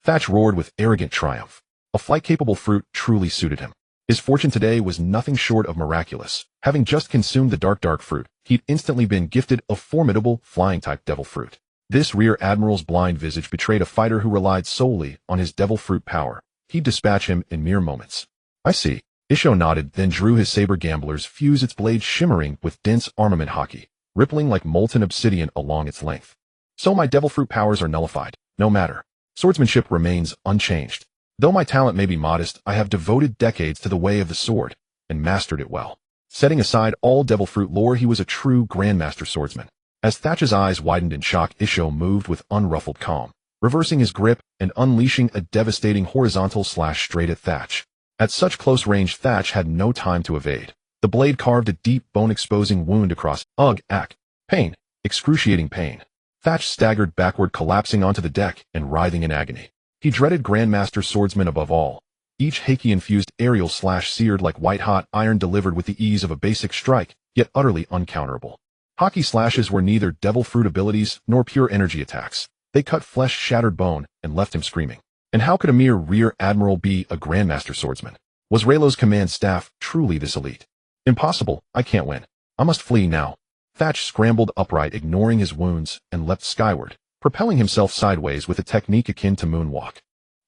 Thatch roared with arrogant triumph. A flight-capable fruit truly suited him. His fortune today was nothing short of miraculous. Having just consumed the dark fruit, he'd instantly been gifted a formidable flying-type devil fruit. This rear admiral's blind visage betrayed a fighter who relied solely on his devil fruit power. He'd dispatch him in mere moments. I see. Isho nodded, then drew his saber gambler's fuse, its blade shimmering with dense armament hockey, rippling like molten obsidian along its length. So my devil fruit powers are nullified. No matter. Swordsmanship remains unchanged. Though my talent may be modest, I have devoted decades to the way of the sword, and mastered it well. Setting aside all devil fruit lore, he was a true grandmaster swordsman. As Thatch's eyes widened in shock, Isho moved with unruffled calm, reversing his grip and unleashing a devastating horizontal slash straight at Thatch. At such close range, Thatch had no time to evade. The blade carved a deep, bone-exposing wound across. Ugh, ack. Pain. Excruciating pain. Thatch staggered backward, collapsing onto the deck and writhing in agony. He dreaded Grandmaster Swordsman above all. Each Heiki-infused aerial slash seared like white-hot iron, delivered with the ease of a basic strike, yet utterly uncounterable. Hockey slashes were neither devil fruit abilities nor pure energy attacks. They cut flesh, shattered bone, and left him screaming. And how could a mere rear admiral be a Grandmaster Swordsman? Was Relo's command staff truly this elite? Impossible. I can't win. I must flee now. Thatch scrambled upright, ignoring his wounds, and leapt skyward, propelling himself sideways with a technique akin to moonwalk.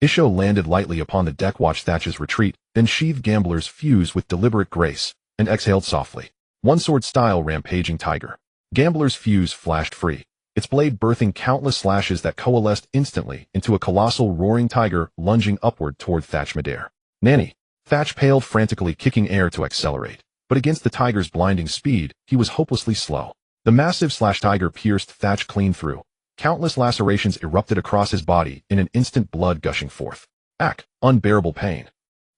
Isho landed lightly upon the deck, watched Thatch's retreat, then sheathed Gambler's fuse with deliberate grace, and exhaled softly. One-sword style rampaging tiger. Gambler's fuse flashed free, its blade birthing countless slashes that coalesced instantly into a colossal roaring tiger lunging upward toward Transmigrated. Nanny. Thatch paled, frantically kicking air to accelerate, but against the tiger's blinding speed, he was hopelessly slow. The massive slash tiger pierced Thatch clean through. Countless lacerations erupted across his body in an instant, blood gushing forth. Unbearable pain.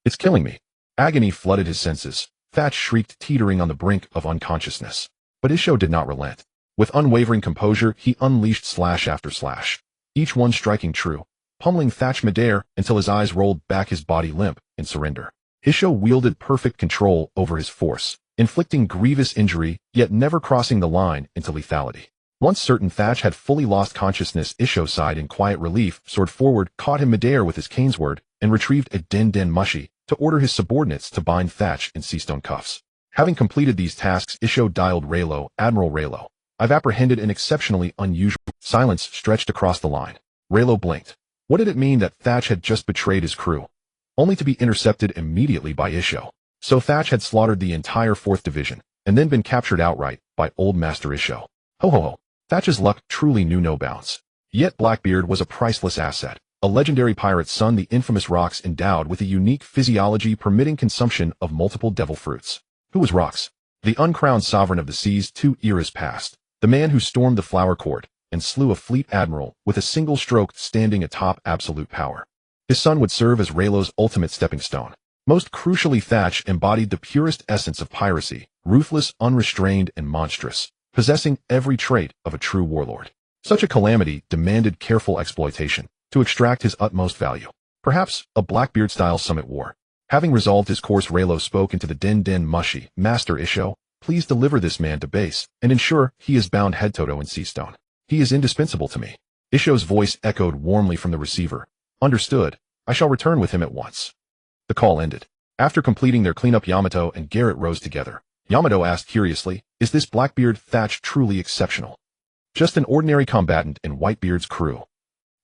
It's killing me. Agony flooded his senses. Thatch shrieked, teetering on the brink of unconsciousness. But Isho did not relent. With unwavering composure, he unleashed slash after slash, each one striking true, pummeling Transmigrated until his eyes rolled back, his body limp in surrender. Isho wielded perfect control over his force, inflicting grievous injury, yet never crossing the line into lethality. Once certain Thatch had fully lost consciousness, Isho sighed in quiet relief, soared forward, caught him midair with his canesword, and retrieved a den mushi to order his subordinates to bind Thatch in seastone cuffs. Having completed these tasks, Isho dialed Reno. Admiral Reno, I've apprehended an exceptionally unusual. Silence stretched across the line. Reno blinked. What did it mean that Thatch had just betrayed his crew, only to be intercepted immediately by Isho? So Thatch had slaughtered the entire 4th Division, and then been captured outright by Old Master Isho. Ho ho ho. Thatch's luck truly knew no bounds. Yet Blackbeard was a priceless asset, a legendary pirate's son, the infamous Rox, endowed with a unique physiology permitting consumption of multiple devil fruits. Who was Rox? The uncrowned sovereign of the seas 2 eras past, the man who stormed the Flower Court and slew a fleet admiral with a single stroke, standing atop absolute power. His son would serve as Raylo's ultimate stepping stone. Most crucially, Thatch embodied the purest essence of piracy, ruthless, unrestrained, and monstrous, possessing every trait of a true warlord. Such a calamity demanded careful exploitation to extract his utmost value. Perhaps a Blackbeard-style summit war. Having resolved his course, Reno spoke into the den mushi. Master Isho, please deliver this man to base, and ensure he is bound head-to-toe in seastone. He is indispensable to me. Isho's voice echoed warmly from the receiver. Understood. I shall return with him at once. The call ended. After completing their cleanup, Yamato and Garrett rose together. Yamato asked curiously, is this Blackbeard Thatch truly exceptional? Just an ordinary combatant in Whitebeard's crew.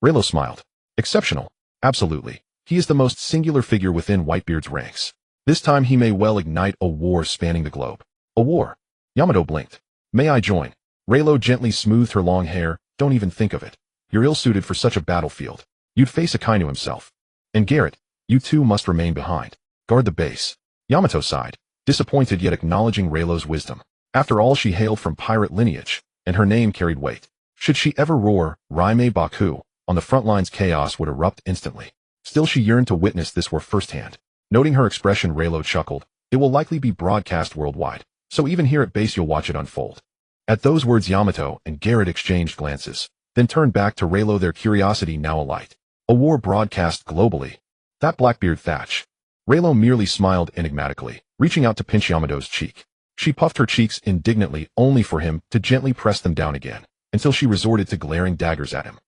Reno smiled. Exceptional? Absolutely. He is the most singular figure within Whitebeard's ranks. This time he may well ignite a war spanning the globe. A war? Yamato blinked. May I join? Reno gently smoothed her long hair. Don't even think of it. You're ill-suited for such a battlefield. You'd face Akainu himself. And Garrett, you two must remain behind. Guard the base. Yamato sighed, disappointed yet acknowledging Reno's wisdom. After all, she hailed from pirate lineage, and her name carried weight. Should she ever roar, Raime Baku, on the front lines, chaos would erupt instantly. Still, she yearned to witness this war firsthand. Noting her expression, Reno chuckled. It will likely be broadcast worldwide, so even here at base you'll watch it unfold. At those words, Yamato and Garrett exchanged glances, then turned back to Reno, their curiosity now alight. A war broadcast globally? That Blackbeard Thatch? Reno merely smiled enigmatically, reaching out to pinch Yamato's cheek. She puffed her cheeks indignantly, only for him to gently press them down again, until she resorted to glaring daggers at him.